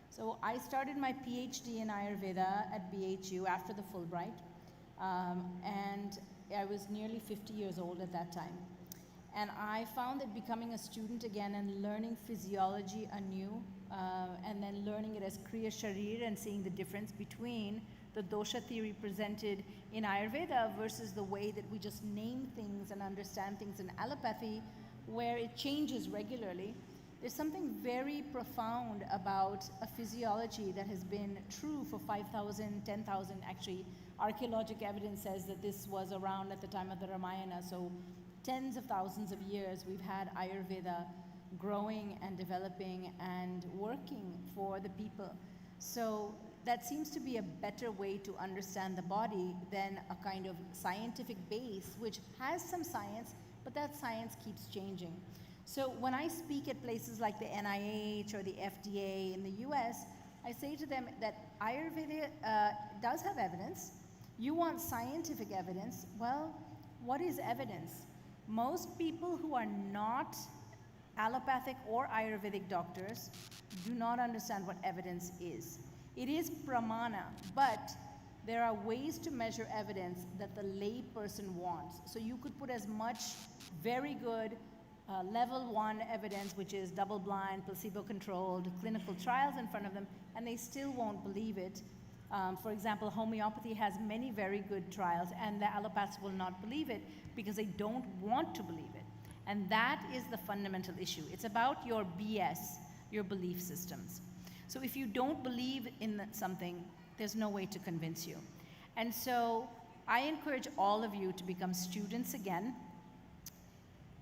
So I started my PhD in Ayurveda at BHU after the Fulbright, and I was nearly 50 years old at that time. And I found that becoming a student again and learning physiology anew, and then learning it as Kriya Sharir and seeing the difference between the dosha theory presented in Ayurveda versus the way that we just name things and understand things in allopathy, where it changes regularly. There's something very profound about a physiology that has been true for 5,000, 10,000, actually, archaeological evidence says that this was around at the time of the Ramayana, so tens of thousands of years we've had Ayurveda growing and developing and working for the people. So that seems to be a better way to understand the body than a kind of scientific base, which has some science, but that science keeps changing. So when I speak at places like the NIH or the FDA in the US, I say to them that Ayurveda does have evidence. You want scientific evidence. Well, what is evidence? Most people who are not allopathic or Ayurvedic doctors do not understand what evidence is. It is pramana, but there are ways to measure evidence that the lay person wants. So you could put as much very good level 1 evidence, which is double-blind, placebo-controlled clinical trials in front of them, and they still won't believe it. For example, homeopathy has many very good trials, and the allopaths will not believe it because they don't want to believe it. And that is the fundamental issue. It's about your BS, your belief systems. So if you don't believe in something, there's no way to convince you. And so I encourage all of you to become students again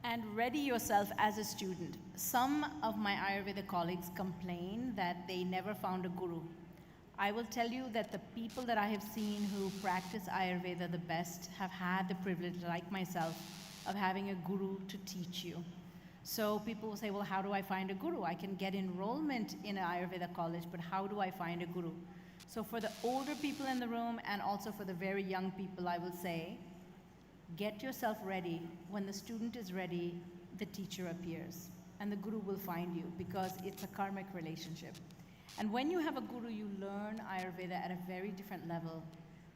and ready yourself as a student. Some of my Ayurveda colleagues complain that they never found a guru. I will tell you that the people that I have seen who practice Ayurveda the best have had the privilege, like myself, of having a guru to teach you. So people will say, well, how do I find a guru? I can get enrollment in an Ayurveda college, but how do I find a guru? So for the older people in the room and also for the very young people, I will say, get yourself ready. When the student is ready, the teacher appears and the guru will find you because it's a karmic relationship. And when you have a guru, you learn Ayurveda at a very different level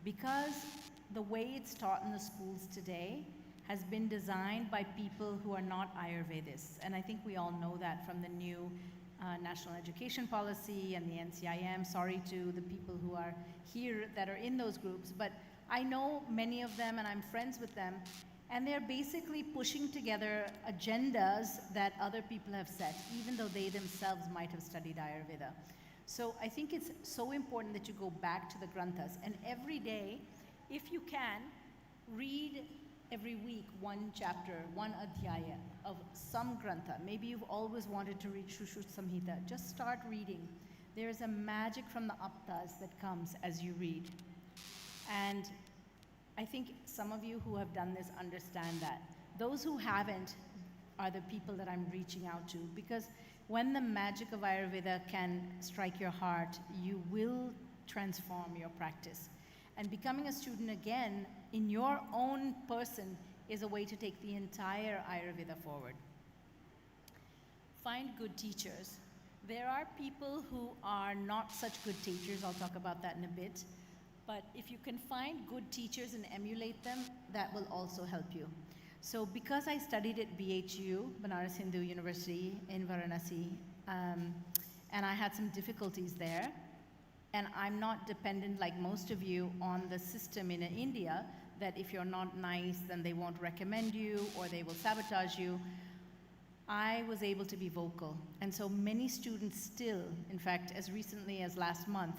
because the way it's taught in the schools today has been designed by people who are not Ayurvedists. And I think we all know that from the new National Education Policy and the NCIM. Sorry to the people who are here that are in those groups, but I know many of them and I'm friends with them, and they're basically pushing together agendas that other people have set, even though they themselves might have studied Ayurveda. So I think it's so important that you go back to the granthas, and every day, if you can, read every week one chapter, one adhyaya of some grantha. Maybe you've always wanted to read Shushruta Samhita. Just start reading. There is a magic from the aptas that comes as you read. And I think some of you who have done this understand that. Those who haven't are the people that I'm reaching out to, because when the magic of Ayurveda can strike your heart, you will transform your practice. And becoming a student again in your own person is a way to take the entire Ayurveda forward. Find good teachers. There are people who are not such good teachers. I'll talk about that in a bit. But if you can find good teachers and emulate them, that will also help you. So because I studied at BHU, Banaras Hindu University in Varanasi, and I had some difficulties there, and I'm not dependent like most of you on the system in India that if you're not nice, then they won't recommend you or they will sabotage you. I was able to be vocal. And so many students still, in fact, as recently as last month,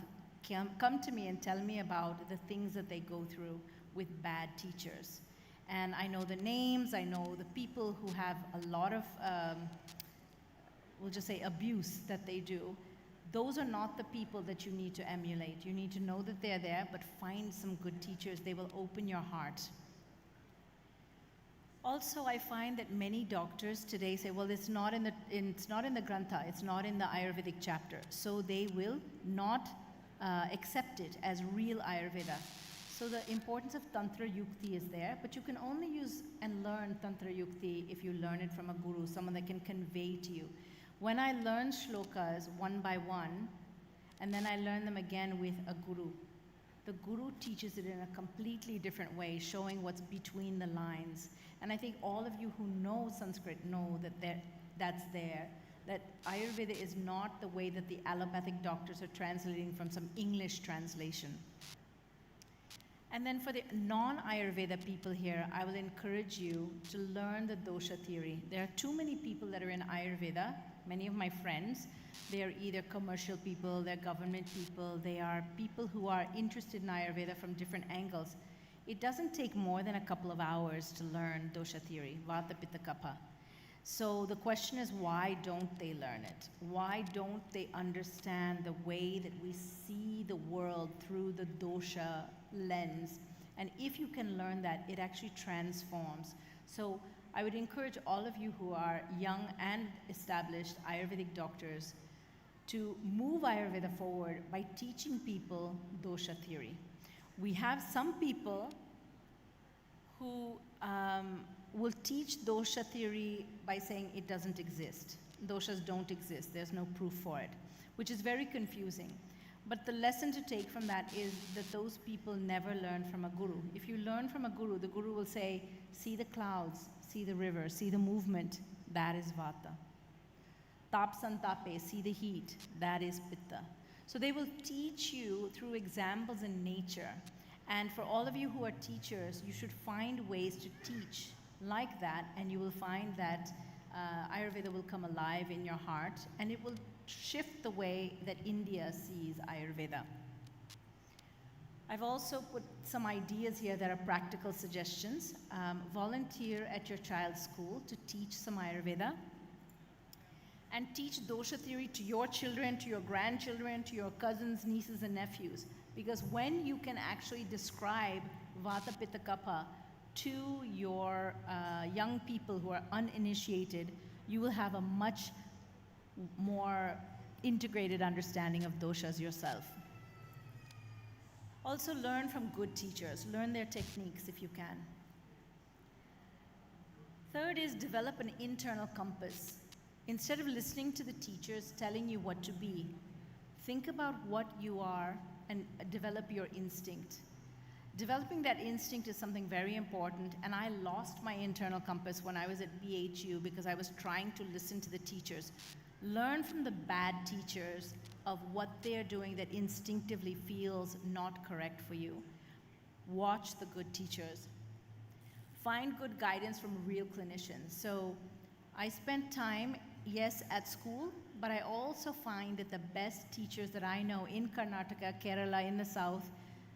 come to me and tell me about the things that they go through with bad teachers. And I know the names, I know the people who have a lot of, we'll just say abuse that they do. Those are not the people that you need to emulate. You need to know that they're there, but find some good teachers. They will open your heart. Also, I find that many doctors today say, well, it's not in the Grantha, it's not in the Ayurvedic chapter. So they will not accept it as real Ayurveda. So the importance of Tantra Yukti is there, but you can only use and learn Tantra Yukti if you learn it from a guru, someone that can convey to you. When I learn shlokas one by one, and then I learn them again with a guru, the guru teaches it in a completely different way, showing what's between the lines. And I think all of you who know Sanskrit know that that's there, that Ayurveda is not the way that the allopathic doctors are translating from some English translation. And then for the non-Ayurveda people here, I will encourage you to learn the dosha theory. There are too many people that are in Ayurveda, many of my friends. They are either commercial people, they're government people, they are people who are interested in Ayurveda from different angles. It doesn't take more than a couple of hours to learn dosha theory, Vata, Pitta, Kapha. So the question is, why don't they learn it? Why don't they understand the way that we see the world through the dosha lens? And if you can learn that, it actually transforms. So I would encourage all of you who are young and established Ayurvedic doctors to move Ayurveda forward by teaching people dosha theory. We have some people who will teach dosha theory by saying it doesn't exist. Doshas don't exist, there's no proof for it, which is very confusing. But the lesson to take from that is that those people never learn from a guru. If you learn from a guru, the guru will say, see the clouds, see the river, see the movement, that is Vata. Tap santape, see the heat, that is Pitta. So they will teach you through examples in nature. And for all of you who are teachers, you should find ways to teach like that, and you will find that Ayurveda will come alive in your heart, and it will shift the way that India sees Ayurveda. I've also put some ideas here that are practical suggestions. Volunteer at your child's school to teach some Ayurveda. and teach dosha theory to your children, to your grandchildren, to your cousins, nieces, and nephews. Because when you can actually describe Vata Pitta Kapha to your young people who are uninitiated, you will have a much more integrated understanding of doshas yourself. Also learn from good teachers, learn their techniques if you can. Third is develop an internal compass. Instead of listening to the teachers telling you what to be, think about what you are and develop your instinct. Developing that instinct is something very important, and I lost my internal compass when I was at BHU because I was trying to listen to the teachers. Learn from the bad teachers of what they're doing that instinctively feels not correct for you. Watch the good teachers. Find good guidance from real clinicians. So I spent time, yes, at school, but I also find that the best teachers that I know in Karnataka, Kerala, in the south,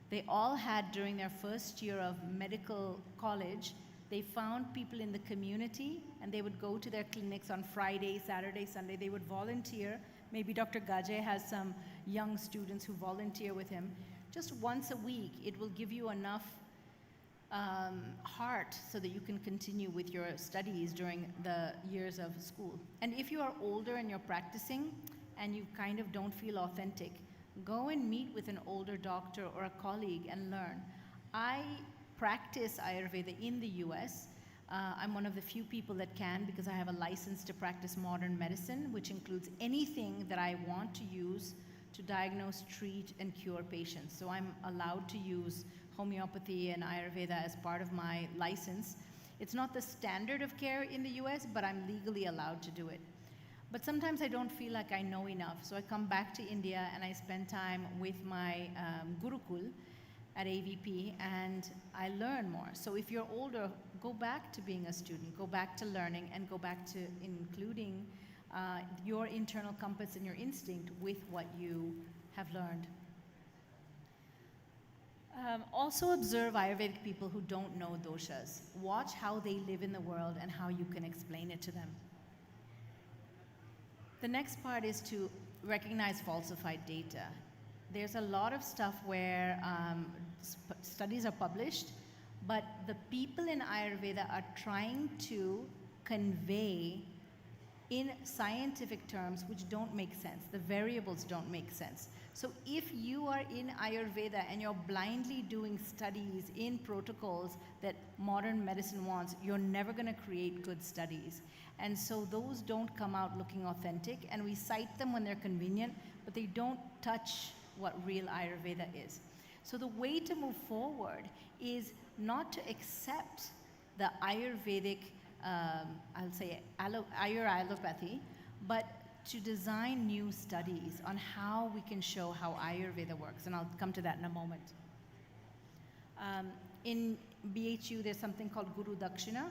they all had during their first year of medical college, they found people in the community and they would go to their clinics on Friday, Saturday, Sunday. They would volunteer. Maybe Dr. Gaje has some young students who volunteer with him. Just once a week, it will give you enough heart so that you can continue with your studies during the years of school. And if you are older and you're practicing and you kind of don't feel authentic, go and meet with an older doctor or a colleague and learn. I practice Ayurveda in the US. I'm one of the few people that can because I have a license to practice modern medicine, which includes anything that I want to use to diagnose, treat, and cure patients. So I'm allowed to use homeopathy and Ayurveda as part of my license. It's not the standard of care in the US, but I'm legally allowed to do it. But sometimes I don't feel like I know enough, so I come back to India and I spend time with my Gurukul at AVP and I learn more. So if you're older, go back to being a student, go back to learning, and go back to including your internal compass and your instinct with what you have learned. Also observe Ayurvedic people who don't know doshas. Watch how they live in the world and how you can explain it to them. The next part is to recognize falsified data. There's a lot of stuff where studies are published, but the people in Ayurveda are trying to convey in scientific terms which don't make sense. The variables don't make sense. So if you are in Ayurveda and you're blindly doing studies in protocols that modern medicine wants, you're never going to create good studies. And so those don't come out looking authentic, and we cite them when they're convenient, but they don't touch what real Ayurveda is. So the way to move forward is not to accept the Ayurvedic, I'll say allopathy, but to design new studies on how we can show how Ayurveda works, and I'll come to that in a moment. In BHU, there's something called Guru Dakshina,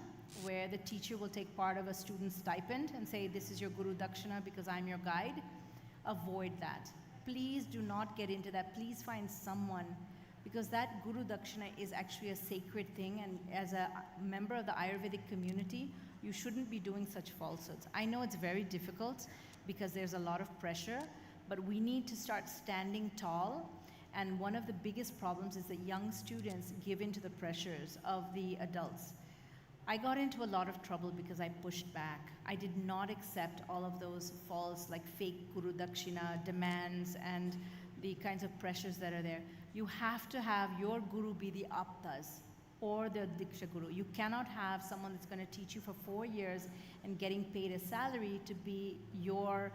where the teacher will take part of a student's stipend and say, this is your Guru Dakshina because I'm your guide. Avoid that. Please do not get into that. Please find someone, because that Guru Dakshina is actually a sacred thing, and as a member of the Ayurvedic community, you shouldn't be doing such falsehoods. I know it's very difficult because there's a lot of pressure, but we need to start standing tall. And one of the biggest problems is that young students give in to the pressures of the adults. I got into a lot of trouble because I pushed back. I did not accept all of those false, like fake Guru Dakshina demands and the kinds of pressures that are there. You have to have your Guru be the Aptas or the Diksha Guru. You cannot have someone that's going to teach you for 4 years and getting paid a salary to be your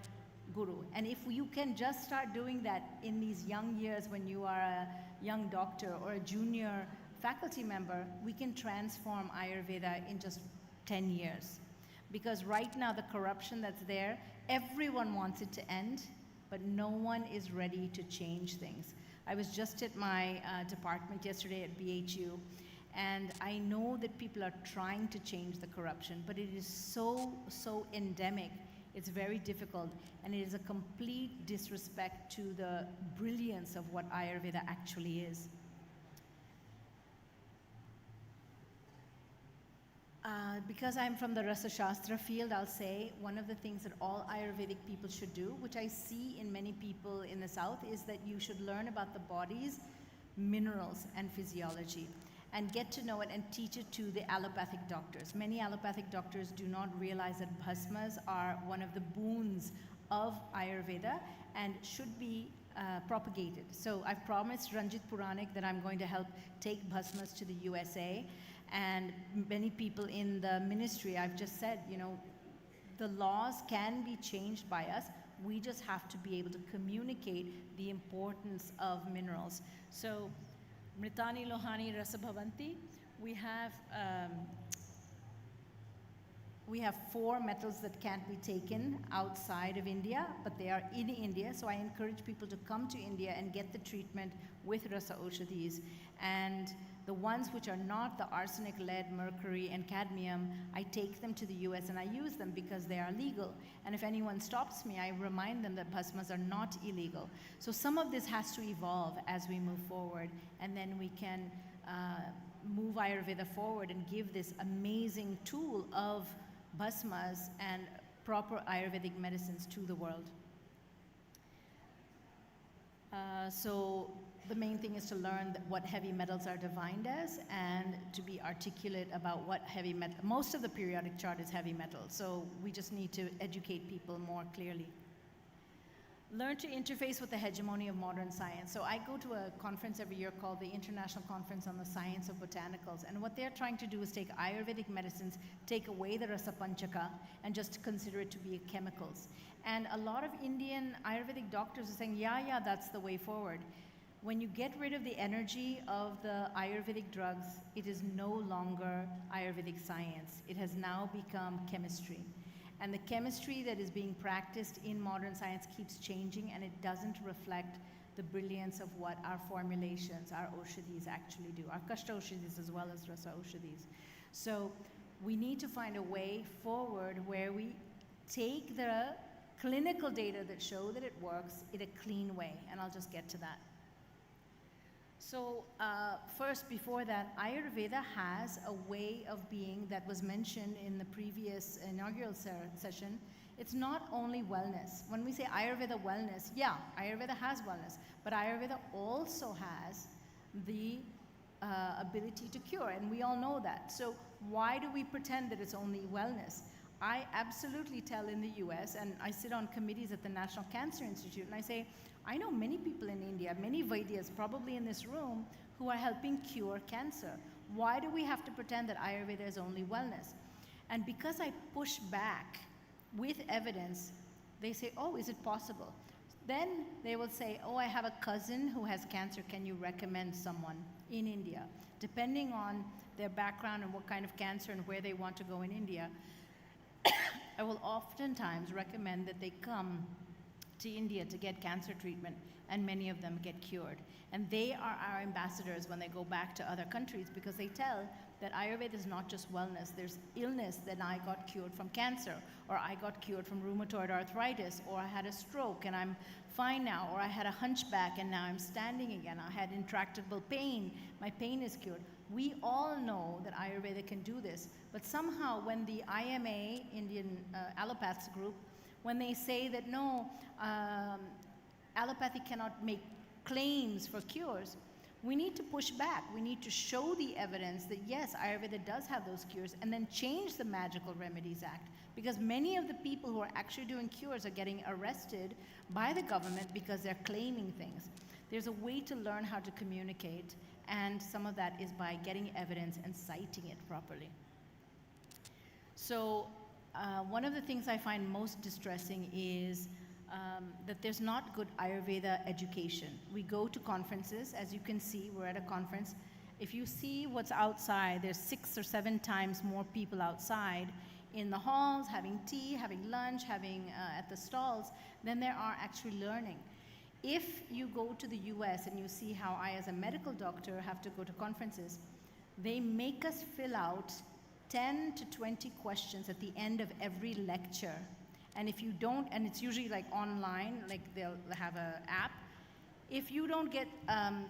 Guru. And if you can just start doing that in these young years when you are a young doctor or a junior faculty member, we can transform Ayurveda in just 10 years. Because right now the corruption that's there, everyone wants it to end, but no one is ready to change things. I was just at my department yesterday at BHU, and I know that people are trying to change the corruption, but it is so endemic. It's very difficult, and it is a complete disrespect to the brilliance of what Ayurveda actually is. Because I'm from the Rasa Shastra field, I'll say one of the things that all Ayurvedic people should do, which I see in many people in the South, is that you should learn about the body's minerals and physiology and get to know it and teach it to the allopathic doctors. Many allopathic doctors do not realize that bhasmas are one of the boons of Ayurveda and should be propagated. So I've promised Ranjit Puranik that I'm going to help take bhasmas to the USA, and many people in the ministry, I've just said, you know, the laws can be changed by us. We just have to be able to communicate the importance of minerals. So, Mritani Lohani Rasabhavanti, we have 4 metals that can't be taken outside of India, but they are in India. So I encourage people to come to India and get the treatment with Rasa Oshadhis. And the ones which are not, the arsenic, lead, mercury, and cadmium, I take them to the US and I use them because they are legal. And if anyone stops me, I remind them that bhasmas are not illegal. So some of this has to evolve as we move forward, and then we can move Ayurveda forward and give this amazing tool of bhasmas and proper Ayurvedic medicines to the world. So the main thing is to learn what heavy metals are defined as and to be articulate about what heavy metal, most of the periodic chart is heavy metal, so we just need to educate people more clearly. Learn to interface with the hegemony of modern science. So I go to a conference every year called the International Conference on the Science of Botanicals, and what they're trying to do is take Ayurvedic medicines, take away the Rasa Panchaka, and just consider it to be chemicals. And a lot of Indian Ayurvedic doctors are saying, yeah, that's the way forward. When you get rid of the energy of the Ayurvedic drugs, it is no longer Ayurvedic science. It has now become chemistry. And the chemistry that is being practiced in modern science keeps changing, and it doesn't reflect the brilliance of what our formulations, our Oshadhis actually do, our Kashta Oshadhis as well as Rasa Oshadhis. So we need to find a way forward where we take the clinical data that show that it works in a clean way, and I'll just get to that. So first, before that, Ayurveda has a way of being that was mentioned in the previous inaugural session. It's not only wellness. When we say Ayurveda wellness, yeah, Ayurveda has wellness, but Ayurveda also has the ability to cure, and we all know that. So why do we pretend that it's only wellness? I absolutely tell in the US, and I sit on committees at the National Cancer Institute, and I say, I know many people in India, many Vaidyas probably in this room, who are helping cure cancer. Why do we have to pretend that Ayurveda is only wellness? And because I push back with evidence, they say, oh, is it possible? Then they will say, oh, I have a cousin who has cancer, can you recommend someone in India? Depending on their background and what kind of cancer and where they want to go in India, I will oftentimes recommend that they come to India to get cancer treatment, and many of them get cured. And they are our ambassadors when they go back to other countries, because they tell that Ayurveda is not just wellness. There's illness that I got cured from cancer, or I got cured from rheumatoid arthritis, or I had a stroke and I'm fine now, or I had a hunchback and now I'm standing again. I had intractable pain, my pain is cured. We all know that Ayurveda can do this, but somehow when the IMA, Indian Allopaths group, when they say that no, allopathy cannot make claims for cures, we need to push back. We need to show the evidence that yes, Ayurveda does have those cures, and then change the Magical Remedies Act. Because many of the people who are actually doing cures are getting arrested by the government because they're claiming things. There's a way to learn how to communicate, and some of that is by getting evidence and citing it properly. So one of the things I find most distressing is that there's not good Ayurveda education. We go to conferences, as you can see, we're at a conference. If you see what's outside, there's 6 or 7 times more people outside in the halls, having tea, having lunch, having at the stalls, than there are actually learning. If you go to the US and you see how I, as a medical doctor, have to go to conferences, they make us fill out 10 to 20 questions at the end of every lecture. And if you don't, and it's usually like online, like they'll have an app. If you don't get,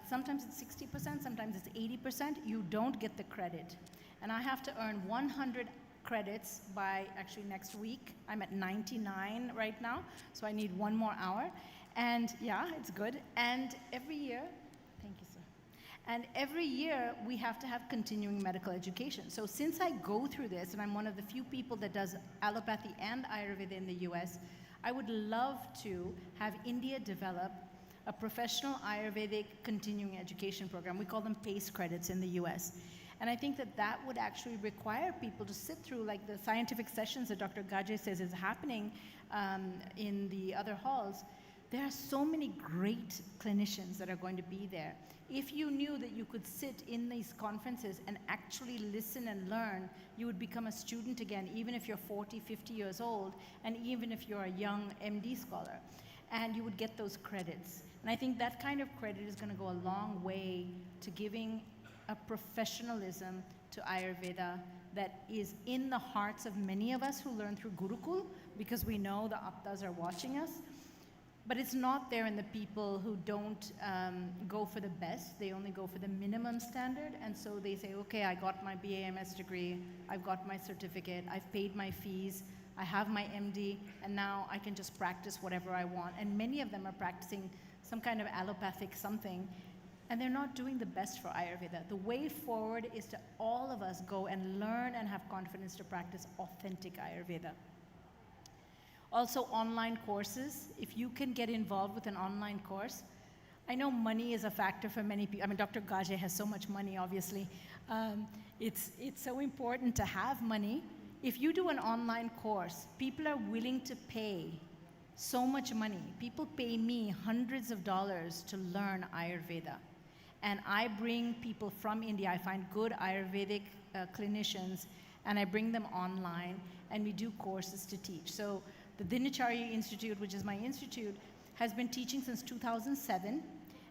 sometimes it's 60%, sometimes it's 80%, you don't get the credit. And I have to earn 100 credits by actually next week. I'm at 99 right now, so I need 1 more hour. And yeah, it's good. And every year, thank you, sir. And every year we have to have continuing medical education. So since I go through this, and I'm one of the few people that does allopathy and Ayurveda in the US, I would love to have India develop a professional Ayurvedic continuing education program. We call them PACE credits in the US. And I think that that would actually require people to sit through like the scientific sessions that Dr. Gaje says is happening in the other halls. There are so many great clinicians that are going to be there. If you knew that you could sit in these conferences and actually listen and learn, you would become a student again, even if you're 40, 50 years old, and even if you're a young MD scholar. And you would get those credits. And I think that kind of credit is going to go a long way to giving a professionalism to Ayurveda that is in the hearts of many of us who learn through Gurukul, because we know the Aptas are watching us. But it's not there in the people who don't go for the best. They only go for the minimum standard. And so they say, okay, I got my BAMS degree, I've got my certificate, I've paid my fees, I have my MD, and now I can just practice whatever I want. And many of them are practicing some kind of allopathic something, and they're not doing the best for Ayurveda. The way forward is to all of us go and learn and have confidence to practice authentic Ayurveda. Also, online courses. If you can get involved with an online course, I know money is a factor for many people. I mean, Dr. Gaje has so much money, obviously. It's so important to have money. If you do an online course, people are willing to pay so much money. People pay me hundreds of dollars to learn Ayurveda. And I bring people from India. I find good Ayurvedic clinicians, and I bring them online, and we do courses to teach. So the Dignitary Institute, which is my institute, has been teaching since 2007,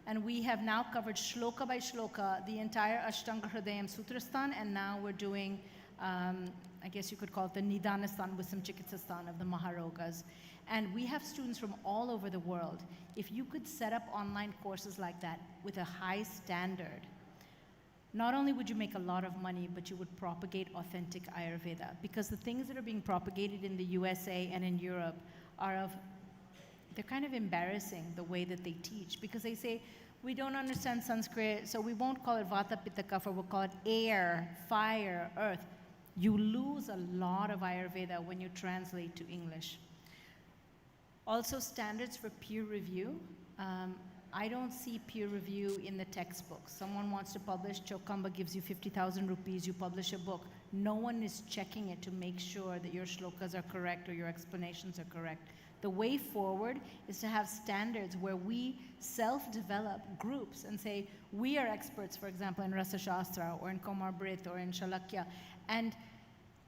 and we have now covered shloka by shloka the entire Ashtanga Hridayam Sutrastan, and now we're doing, I guess you could call it the Nidanastan with some Chikitsastan of the Maharogas. And we have students from all over the world. If you could set up online courses like that with a high standard, not only would you make a lot of money, but you would propagate authentic Ayurveda. Because the things that are being propagated in the USA and in Europe are they're kind of embarrassing the way that they teach. Because they say, we don't understand Sanskrit, so we won't call it Vata, Pitta, Kapha, we'll call it air, fire, earth. You lose a lot of Ayurveda when you translate to English. Also, standards for peer review. I don't see peer review in the textbooks. Someone wants to publish, Chokamba gives you 50,000 rupees, you publish a book. No one is checking it to make sure that your shlokas are correct or your explanations are correct. The way forward is to have standards where we self-develop groups and say, we are experts, for example, in Rasa Shastra or in Komar Brit or in Shalakya, and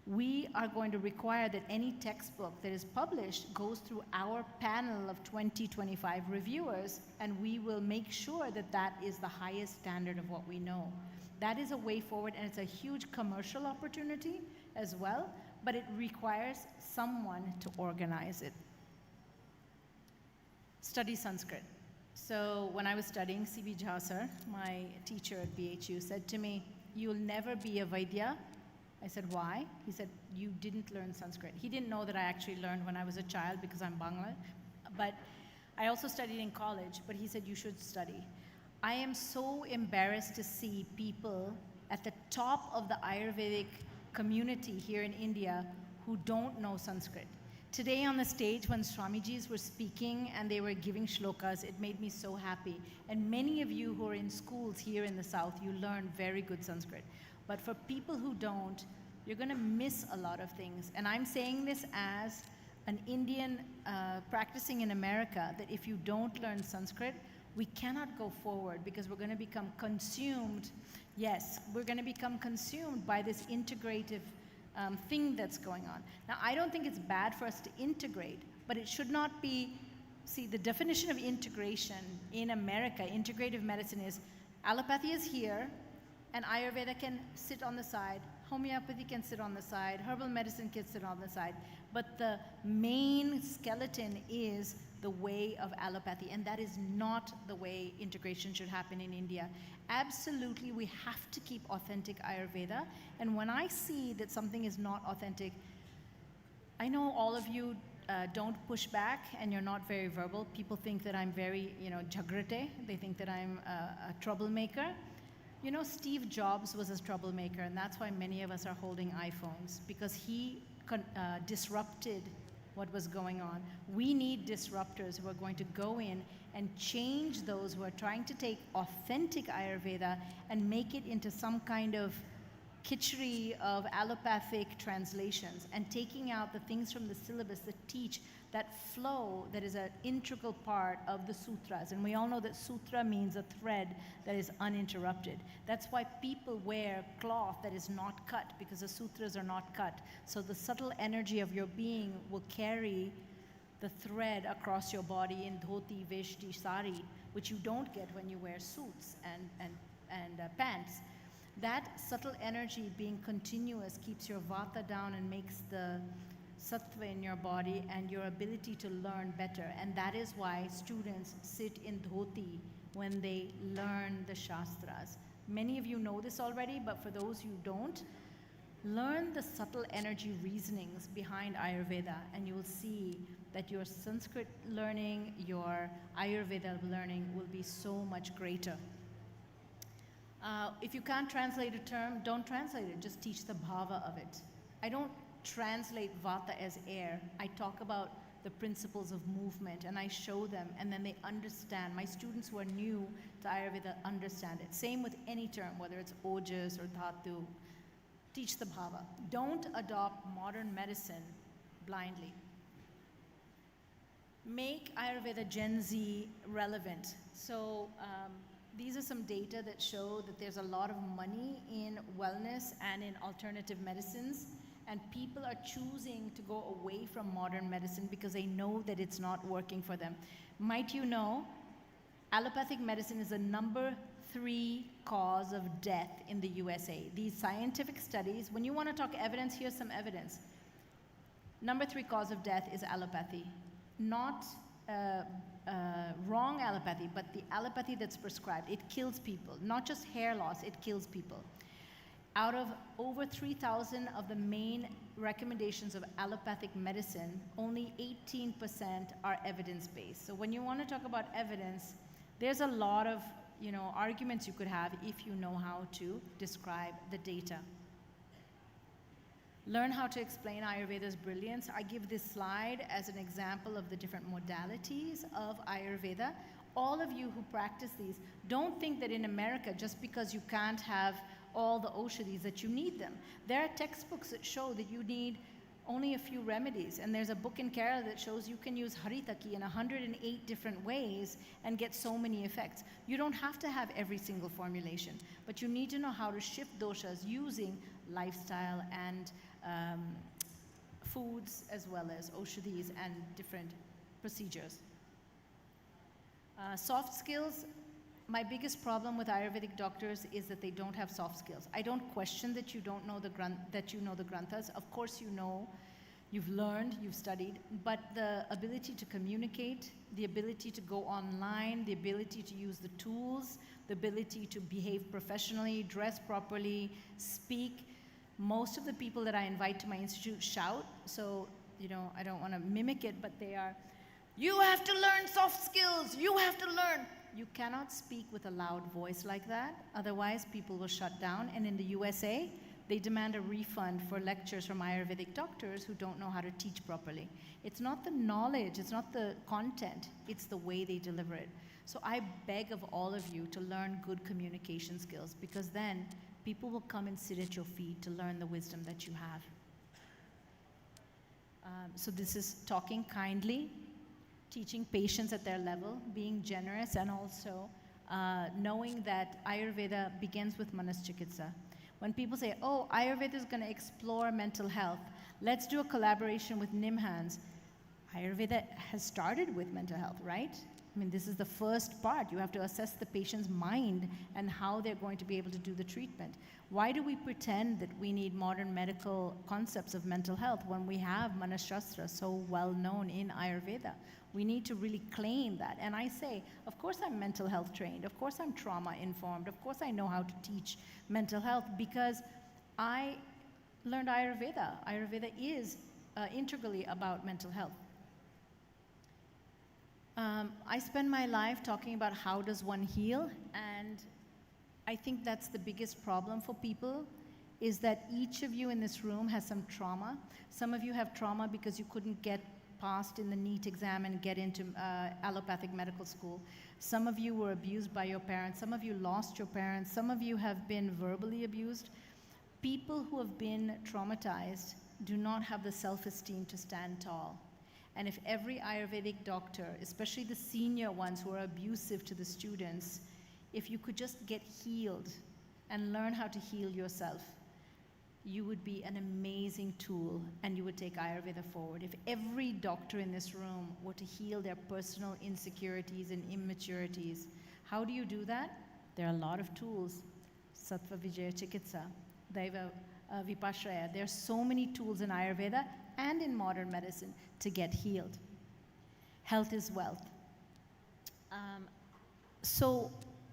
we are going to require that any textbook that is published goes through our panel of 20, 25 reviewers, and we will make sure that that is the highest standard of what we know. That is a way forward, and it's a huge commercial opportunity as well, but it requires someone to organize it. Study Sanskrit. So when I was studying, C.B. Jhasar, my teacher at BHU, said to me, "You'll never be a Vaidya." I said, "Why?" He said, "You didn't learn Sanskrit." He didn't know that I actually learned when I was a child because I'm Bangla, but I also studied in college, but he said, "You should study." I am so embarrassed to see people at the top of the Ayurvedic community here in India who don't know Sanskrit. Today on the stage when Swamijis were speaking and they were giving shlokas, it made me so happy. And many of you who are in schools here in the South, you learn very good Sanskrit. But for people who don't, you're going to miss a lot of things. And I'm saying this as an Indian practicing in America, that if you don't learn Sanskrit, we cannot go forward because we're going to become consumed. Yes, we're going to become consumed by this integrative thing that's going on. Now, I don't think it's bad for us to integrate, but it should not be, see, the definition of integration in America, integrative medicine is allopathy is here, and Ayurveda can sit on the side, Homeopathy can sit on the side, herbal medicine can sit on the side, but the main skeleton is the way of allopathy, and that is not the way integration should happen in India. Absolutely, we have to keep authentic Ayurveda, and when I see that something is not authentic, I know all of you don't push back and you're not very verbal. People think that I'm very, jhagrate. They think that I'm a troublemaker. You know, Steve Jobs was a troublemaker, and that's why many of us are holding iPhones, because he disrupted what was going on. We need disruptors who are going to go in and change those who are trying to take authentic Ayurveda and make it into some kind of kitchery of allopathic translations, and taking out the things from the syllabus that teach that flow that is an integral part of the sutras. And we all know that sutra means a thread that is uninterrupted. That's why people wear cloth that is not cut, because the sutras are not cut. So the subtle energy of your being will carry the thread across your body in dhoti, veshti, sari, which you don't get when you wear suits and pants. That subtle energy being continuous keeps your vata down and makes the sattva in your body and your ability to learn better. And that is why students sit in dhoti when they learn the shastras. Many of you know this already, but for those who don't, learn the subtle energy reasonings behind Ayurveda, and you will see that your Sanskrit learning, your Ayurveda learning will be so much greater. If you can't translate a term, don't translate it, just teach the bhava of it. I don't translate vata as air. I talk about the principles of movement and I show them, and then they understand. My students who are new to Ayurveda understand it. Same with any term, whether it's ojas or dhatu. Teach the bhava. Don't adopt modern medicine blindly. Make Ayurveda Gen Z relevant. So these are some data that show that there's a lot of money in wellness and in alternative medicines, and people are choosing to go away from modern medicine because they know that it's not working for them. Might you know, allopathic medicine is the number 3 cause of death in the USA. These scientific studies, when you want to talk evidence, here's some evidence. Number 3 cause of death is allopathy. Not wrong allopathy, but the allopathy that's prescribed. It kills people. Not just hair loss, it kills people. Out of over 3,000 of the main recommendations of allopathic medicine, only 18% are evidence-based. So when you want to talk about evidence, there's a lot of arguments you could have if you know how to describe the data. Learn how to explain Ayurveda's brilliance. I give this slide as an example of the different modalities of Ayurveda. All of you who practice these, don't think that in America, just because you can't have all the Aushadhis, that you need them. There are textbooks that show that you need only a few remedies, and there's a book in Kerala that shows you can use Haritaki in 108 different ways and get so many effects. You don't have to have every single formulation, but you need to know how to shift doshas using lifestyle and foods, as well as Aushadhis and different procedures. Soft skills. My biggest problem with Ayurvedic doctors is that they don't have soft skills. I don't question that you don't know the granthas. Of course you know, you've learned, you've studied, but the ability to communicate, the ability to go online, the ability to use the tools, the ability to behave professionally, dress properly, speak. Most of the people that I invite to my institute shout, so I don't want to mimic it, but they are, you have to learn soft skills, you have to learn. You cannot speak with a loud voice like that, otherwise people will shut down. And in the USA, they demand a refund for lectures from Ayurvedic doctors who don't know how to teach properly. It's not the knowledge, it's not the content, it's the way they deliver it. So I beg of all of you to learn good communication skills, because then people will come and sit at your feet to learn the wisdom that you have. So this is talking kindly, teaching patients at their level, being generous, and also knowing that Ayurveda begins with Manaschikitsa. When people say, oh, Ayurveda is going to explore mental health, let's do a collaboration with Nimhans. Ayurveda has started with mental health, right? I mean, this is the first part. You have to assess the patient's mind and how they're going to be able to do the treatment. Why do we pretend that we need modern medical concepts of mental health when we have Manashastra so well known in Ayurveda? We need to really claim that. And I say, of course I'm mental health trained. Of course I'm trauma informed. Of course I know how to teach mental health because I learned Ayurveda. Ayurveda is integrally about mental health. I spend my life talking about how does one heal, and I think that's the biggest problem for people, is that each of you in this room has some trauma. Some of you have trauma because you couldn't get past in the NEET exam and get into allopathic medical school. Some of you were abused by your parents. Some of you lost your parents. Some of you have been verbally abused. People who have been traumatized do not have the self-esteem to stand tall. And if every Ayurvedic doctor, especially the senior ones who are abusive to the students, if you could just get healed and learn how to heal yourself, you would be an amazing tool and you would take Ayurveda forward. If every doctor in this room were to heal their personal insecurities and immaturities, how do you do that? There are a lot of tools. Sattva Vijaya Chikitsa, Daiva Vipashraya. There are so many tools in Ayurveda and in modern medicine to get healed. Health is wealth. So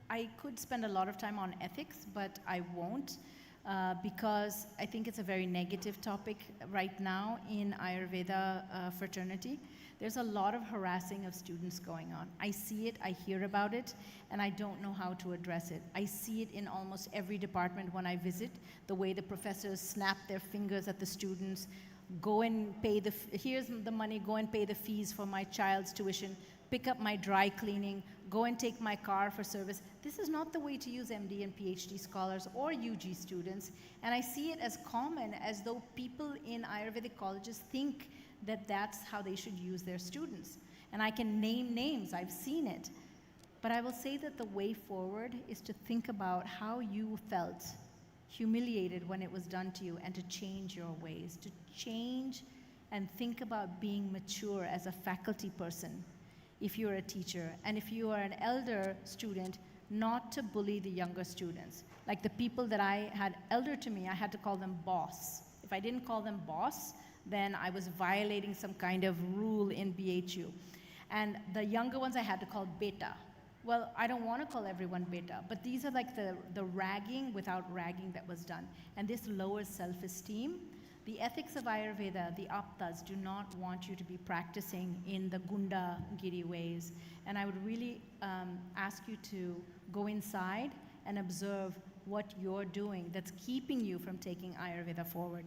I could spend a lot of time on ethics, but I won't because I think it's a very negative topic right now in Ayurveda fraternity. There's a lot of harassing of students going on. I see it, I hear about it, and I don't know how to address it. I see it in almost every department when I visit, the way the professors snap their fingers at the students, go and pay here's the money, go and pay the fees for my child's tuition, pick up my dry cleaning, go and take my car for service. This is not the way to use MD and PhD scholars or UG students, and I see it as common as though people in Ayurvedic colleges think that that's how they should use their students. And I can name names, I've seen it. But I will say that the way forward is to think about how you felt humiliated when it was done to you and to change your ways, to change and think about being mature as a faculty person if you're a teacher, and if you are an elder student, not to bully the younger students. Like the people that I had elder to me, I had to call them boss. If I didn't call them boss, then I was violating some kind of rule in BHU. And the younger ones I had to call beta. Well, I don't want to call everyone beta, but these are like the ragging without ragging that was done. And this lowers self-esteem. The ethics of Ayurveda, the aptas, do not want you to be practicing in the Gunda Giri ways. And I would really ask you to go inside and observe what you're doing that's keeping you from taking Ayurveda forward.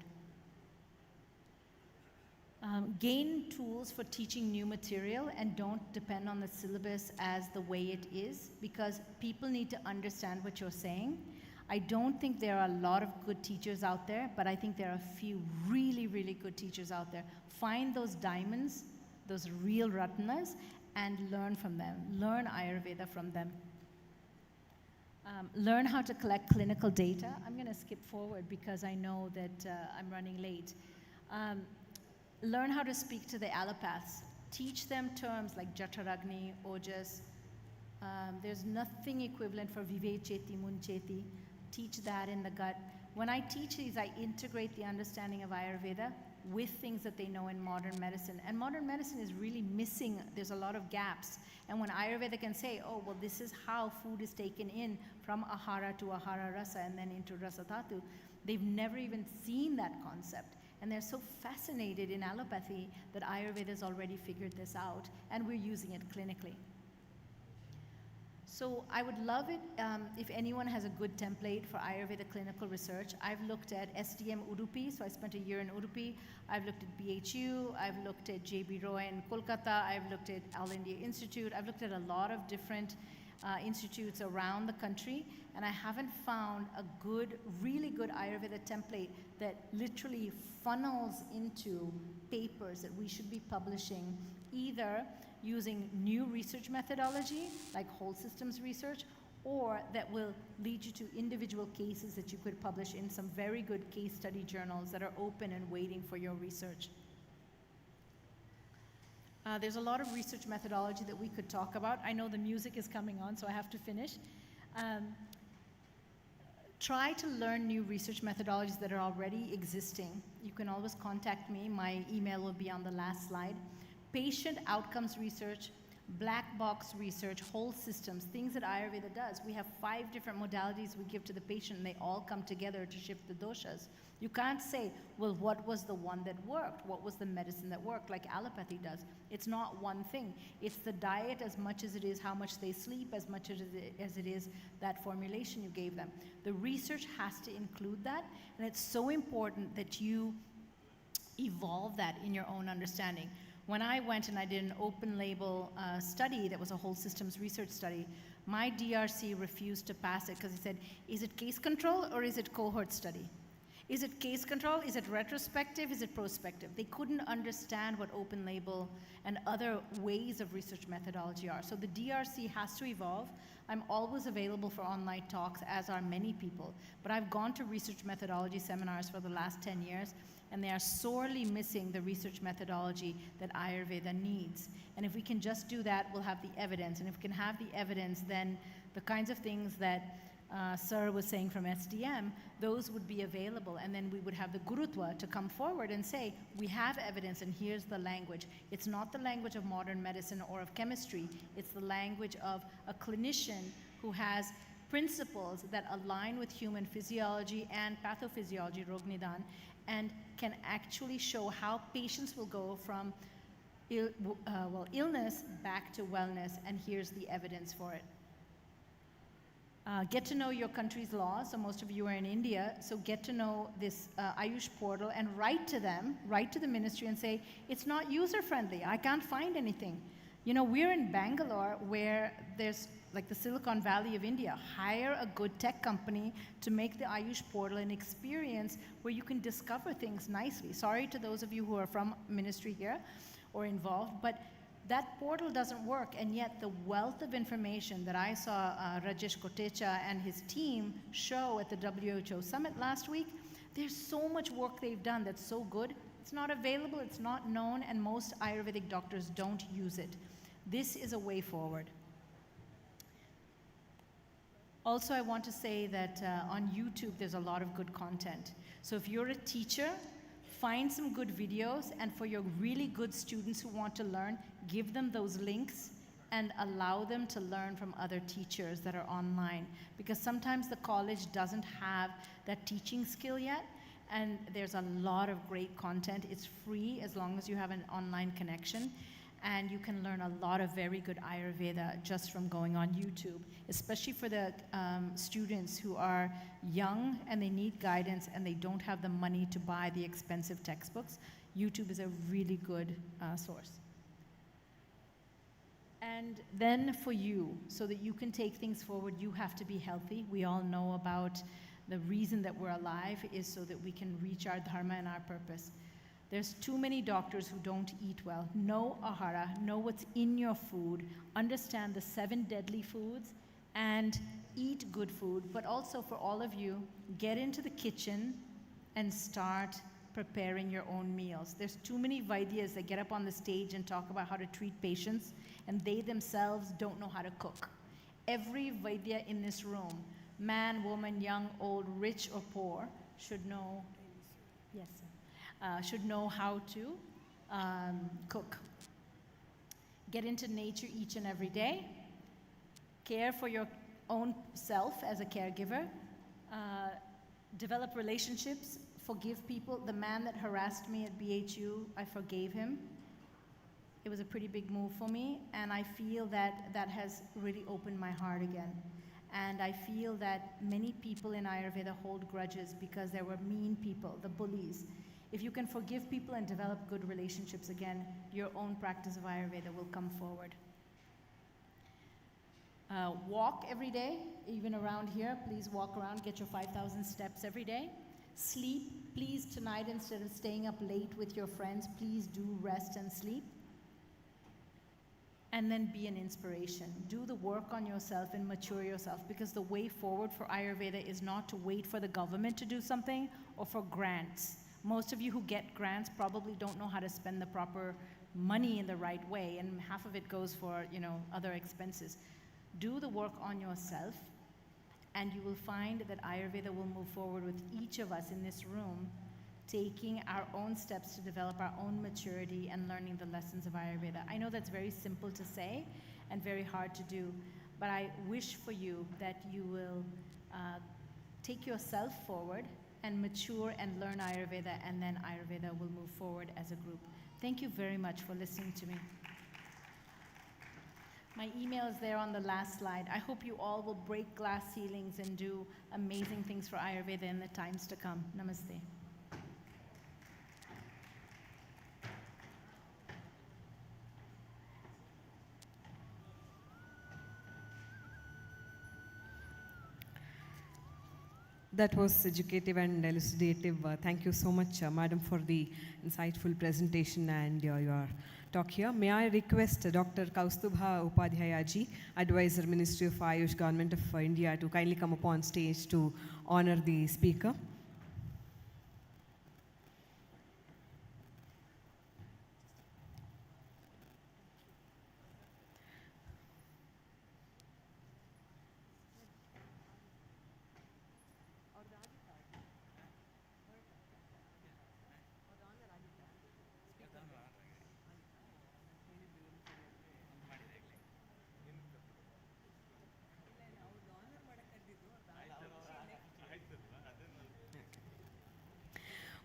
Gain tools for teaching new material and don't depend on the syllabus as the way it is, because people need to understand what you're saying. I don't think there are a lot of good teachers out there, but I think there are a few really, really good teachers out there. Find those diamonds, those real ratnas, and learn from them. Learn Ayurveda from them. Learn how to collect clinical data. I'm going to skip forward because I know that I'm running late. Learn how to speak to the allopaths. Teach them terms like Jataragni, Ojas. There's nothing equivalent for Vivecheti, Muncheti. Teach that in the gut. When I teach these, I integrate the understanding of Ayurveda with things that they know in modern medicine. And modern medicine is really missing, there's a lot of gaps. And when Ayurveda can say, oh, well, this is how food is taken in from ahara to ahara rasa and then into rasa dhatu, they've never even seen that concept. And they're so fascinated in allopathy that Ayurveda has already figured this out, and we're using it clinically. So I would love it if anyone has a good template for Ayurveda clinical research. I've looked at SDM Udupi, so I spent a year in Udupi. I've looked at BHU, I've looked at JB Roy in Kolkata, I've looked at All India Institute, I've looked at a lot of different institutes around the country, and I haven't found a good, really good Ayurveda template that literally funnels into papers that we should be publishing, either using new research methodology, like whole systems research, or that will lead you to individual cases that you could publish in some very good case study journals that are open and waiting for your research. There's a lot of research methodology that we could talk about. I know the music is coming on, so I have to finish. Try to learn new research methodologies that are already existing. You can always contact me. My email will be on the last slide. Patient outcomes research, black box research, whole systems, things that Ayurveda does. We have 5 different modalities we give to the patient, and they all come together to shift the doshas. You can't say, well, what was the one that worked? What was the medicine that worked, like allopathy does? It's not one thing. It's the diet as much as it is how much they sleep, as much as it is that formulation you gave them. The research has to include that, and it's so important that you evolve that in your own understanding. When I went and I did an open label study that was a whole systems research study, my DRC refused to pass it because he said, is it case control or is it cohort study? Is it case control? Is it retrospective? Is it prospective? They couldn't understand what open label and other ways of research methodology are. So the DRC has to evolve. I'm always available for online talks, as are many people. But I've gone to research methodology seminars for the last 10 years, and they are sorely missing the research methodology that Ayurveda needs. And if we can just do that, we'll have the evidence. And if we can have the evidence, then the kinds of things that Sir was saying from SDM, those would be available, and then we would have the Gurutva to come forward and say, we have evidence and here's the language. It's not the language of modern medicine or of chemistry, it's the language of a clinician who has principles that align with human physiology and pathophysiology, Rognidan, and can actually show how patients will go from illness back to wellness, and here's the evidence for it. Get to know your country's laws. So most of you are in India, so get to know this Ayush portal and write to them, write to the ministry and say, it's not user-friendly, I can't find anything. You know, we're in Bangalore where there's like the Silicon Valley of India. Hire a good tech company to make the Ayush portal an experience where you can discover things nicely. Sorry to those of you who are from ministry here or involved, but that portal doesn't work, and yet the wealth of information that I saw Rajesh Kotecha and his team show at the WHO summit last week, there's so much work they've done that's so good. It's not available, it's not known, and most Ayurvedic doctors don't use it. This is a way forward. Also, I want to say that on YouTube, there's a lot of good content. So if you're a teacher, find some good videos, and for your really good students who want to learn, give them those links and allow them to learn from other teachers that are online. Because sometimes the college doesn't have that teaching skill yet, and there's a lot of great content. It's free as long as you have an online connection, and you can learn a lot of very good Ayurveda just from going on YouTube, especially for the students who are young and they need guidance and they don't have the money to buy the expensive textbooks. YouTube is a really good source. And then for you, so that you can take things forward, you have to be healthy. We all know about the reason that we're alive is so that we can reach our dharma and our purpose. There's too many doctors who don't eat well. Know ahara, know what's in your food, understand the 7 deadly foods, and eat good food. But also for all of you, get into the kitchen and start preparing your own meals. There's too many Vaidyas that get up on the stage and talk about how to treat patients, and they themselves don't know how to cook. Every Vaidya in this room, man, woman, young, old, rich or poor, should know, yes, should know how to cook. Get into nature each and every day. Care for your own self as a caregiver. Develop relationships. Forgive people. The man that harassed me at BHU, I forgave him. It was a pretty big move for me, and I feel that that has really opened my heart again. And I feel that many people in Ayurveda hold grudges because there were mean people, the bullies. If you can forgive people and develop good relationships again, your own practice of Ayurveda will come forward. Walk every day, even around here. Please walk around, get your 5,000 steps every day. Sleep, please tonight, instead of staying up late with your friends, please do rest and sleep. And then be an inspiration. Do the work on yourself and mature yourself, because the way forward for Ayurveda is not to wait for the government to do something or for grants. Most of you who get grants probably don't know how to spend the proper money in the right way, and half of it goes for, you know, other expenses. Do the work on yourself, and you will find that Ayurveda will move forward with each of us in this room taking our own steps to develop our own maturity and learning the lessons of Ayurveda. I know that's very simple to say and very hard to do, but I wish for you that you will take yourself forward and mature and learn Ayurveda, and then Ayurveda will move forward as a group. Thank you very much for listening to me. My email is there on the last slide. I hope you all will break glass ceilings and do amazing things for Ayurveda in the times to come. Namaste. That was educative and elucidative. Thank you so much, Madam, for the insightful presentation and your talk here. May I request Dr. Kaustubha Upadhyayaji, Advisor, Ministry of Ayush, Government of India, to kindly come upon stage to honor the speaker.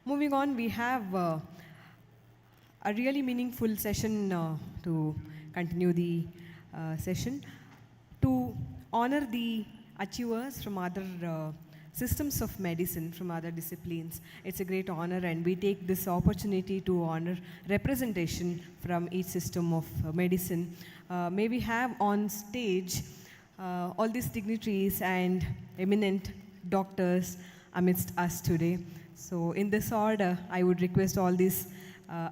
Moving on, we have a really meaningful session to continue the session. To honor the achievers from other systems of medicine, from other disciplines, it's a great honor, and we take this opportunity to honor representation from each system of medicine. May we have on stage all these dignitaries and eminent doctors amidst us today. So in this order, I would request all these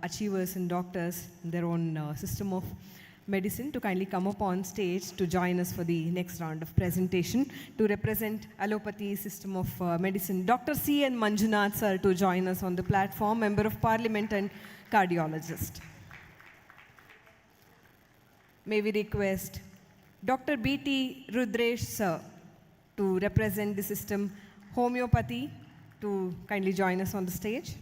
achievers and doctors in their own system of medicine to kindly come up on stage to join us for the next round of presentation. To represent allopathy system of medicine, Dr. C. N. Manjunath sir to join us on the platform, Member of Parliament and cardiologist. May we request Dr. B.T. Rudresh sir to represent the system homeopathy to kindly join us on the stage.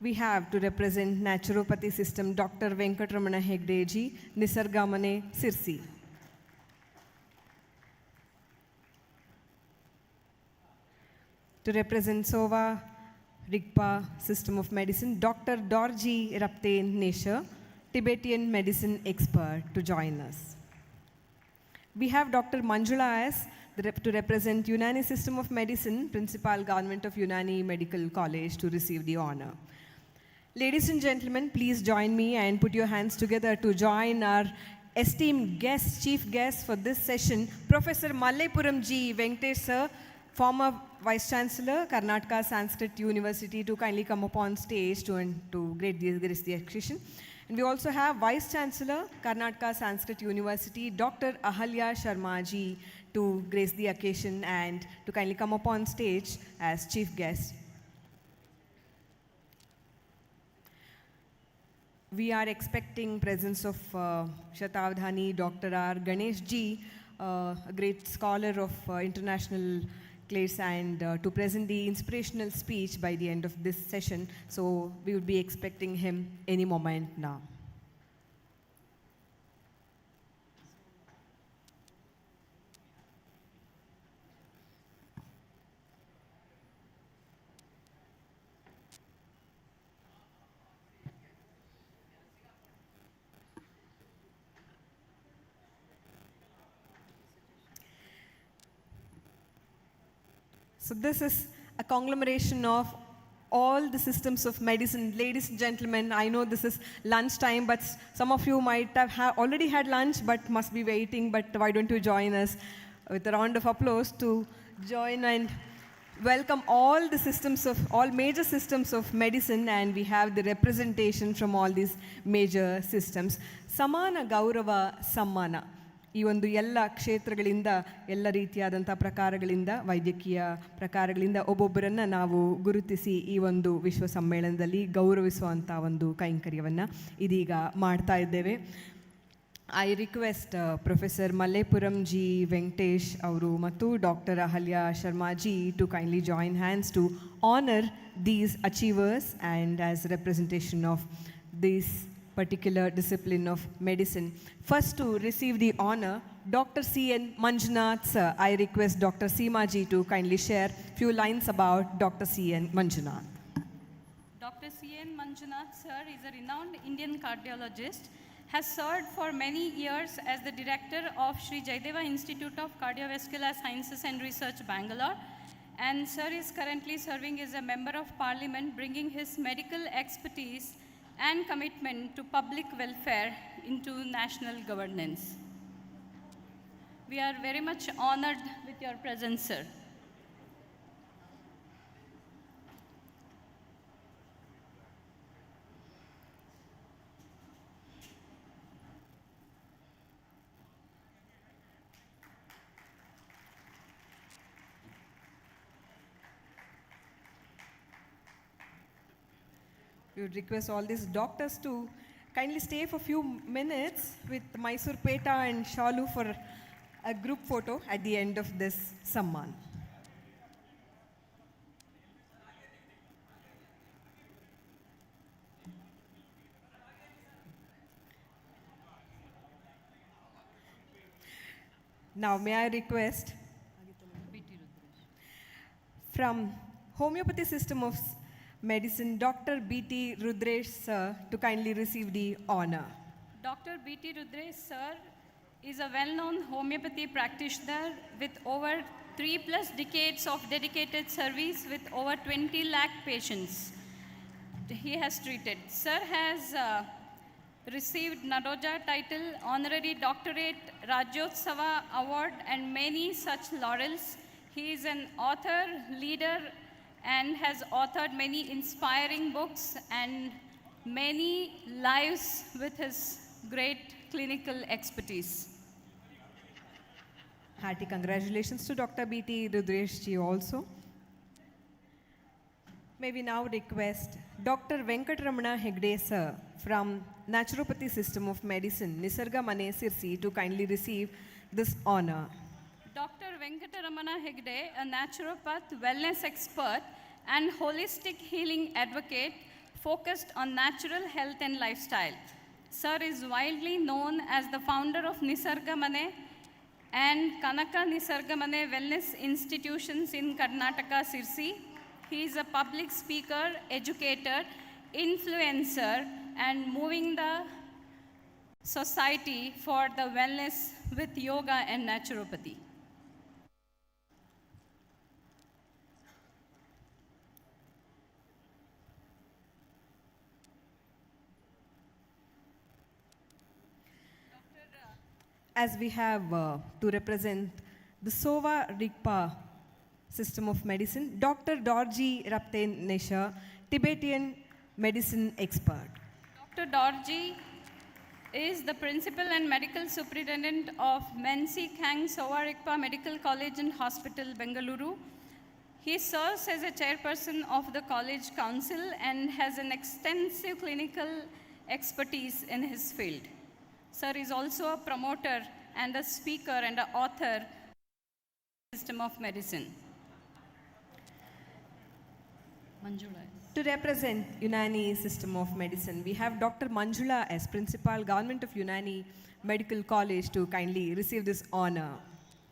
We have to represent naturopathy system Dr. Venkatramana Hegdeji, Nisargamane, Sirsi. To represent Sova Rigpa system of medicine, Dr. Dorji Raptain Nesher, Tibetan medicine expert, to join us. We have Dr. Manjula as to represent Unani System of Medicine, Principal Government of Unani Medical College, to receive the honor. Ladies and gentlemen, please join me and put your hands together to join our esteemed guest, chief guest for this session, Professor Mallepuram G. Venkatesh sir, former Vice Chancellor, Karnataka Sanskrit University, to kindly come upon stage to grace the occasion. And we also have Vice Chancellor, Karnataka Sanskrit University, Dr. Ahalya Sharma ji, to grace the occasion and to kindly come upon stage as chief guest. We are expecting presence of Shatavdhani Dr. R. Ganesh ji, a great scholar of international class, and to present the inspirational speech by the end of this session. So we would be expecting him any moment now. So this is a conglomeration of all the systems of medicine. Ladies and gentlemen, I know this is lunchtime, but some of you might have already had lunch but must be waiting. But why don't you join us with a round of applause to join and welcome all the systems of, all major systems of medicine, and we have the representation from all these major systems. Samana Gaurava Sammana. ಈ ಒಂದು ಎಲ್ಲ ಕ್ಷೇತ್ರಗಳಿಂದ, ಎಲ್ಲ ರೀತಿಯಾದಂಥ ಪ್ರಕಾರಗಳಿಂದ, ವೈದ್ಯಕೀಯ ಪ್ರಕಾರಗಳಿಂದ ಒಬ್ಬೊಬ್ಬರನ್ನು ನಾವು ಗುರುತಿಸಿ ಈ ಒಂದು ವಿಶ್ವ ಸಮ್ಮೇಳನದಲ್ಲಿ ಗೌರವಿಸುವಂಥ ಒಂದು ಕೈಂಕರ್ಯವನ್ನು ಇದೀಗ ಮಾಡ್ತಾ ಇದ್ದೇವೆ. I request professor Mallepuram G Venkatesh ಅವರು ಮತ್ತು doctor Ahalya Sharma ji to kindly join hands to honour these achievers and as representation of this particular discipline of medicine. First to receive the honor, Dr. C.N. Manjunath sir. I request Dr. Seema ji to kindly share few lines about Dr. C.N. Manjunath. Dr. C.N. Manjunath sir is a renowned Indian cardiologist, has served for many years as the director of Sri Jaideva Institute of Cardiovascular Sciences and Research, Bangalore. And sir is currently serving as a member of parliament, bringing his medical expertise and commitment to public welfare into national governance. We are very much honored with your presence, sir. We would request all these doctors to kindly stay for a few minutes with Mysore Peta and Shalu for a group photo at the end of this Samman. Now, may I request from Homeopathy System of Medicine, Dr. B.T. Rudresh sir, to kindly receive the honor. Dr. B.T. Rudresh sir is a well-known homeopathy practitioner with over 3+ decades of dedicated service with over 20 lakh patients he has treated. Sir has received Naroja title, honorary doctorate, Rajyotsava award and many such laurels. He is an author, leader and has authored many inspiring books and many lives with his great clinical expertise. Hearty congratulations to Dr. B.T. Rudresh ji also. May we now request Dr. Venkatramana Hegde sir from Naturopathy System of Medicine, Nisarga Mane Sirsi, to kindly receive this honor. Dr. Venkataramana Hegde, a naturopath, wellness expert, and holistic healing advocate focused on natural health and lifestyle. Sir is widely known as the founder of Nisargamane and Kanaka Nisargamane Wellness Institutions in Karnataka, Sirsi. He is a public speaker, educator, influencer, and moving the society for the wellness with yoga and naturopathy. As we have to represent the Sova Rigpa System of Medicine, Dr. Dorji Rapten Nesha, Tibetan medicine expert. Dr. Dorji is the principal and medical superintendent of Mensi Khang Sova Rigpa Medical College and Hospital, Bengaluru. He serves as a chairperson of the college council and has an extensive clinical expertise in his field. Sir is also a promoter and a speaker and an author of the system of medicine. Manjula. To represent Unani System of Medicine, we have Dr. Manjula as Principal, Government of Unani Medical College, to kindly receive this honor.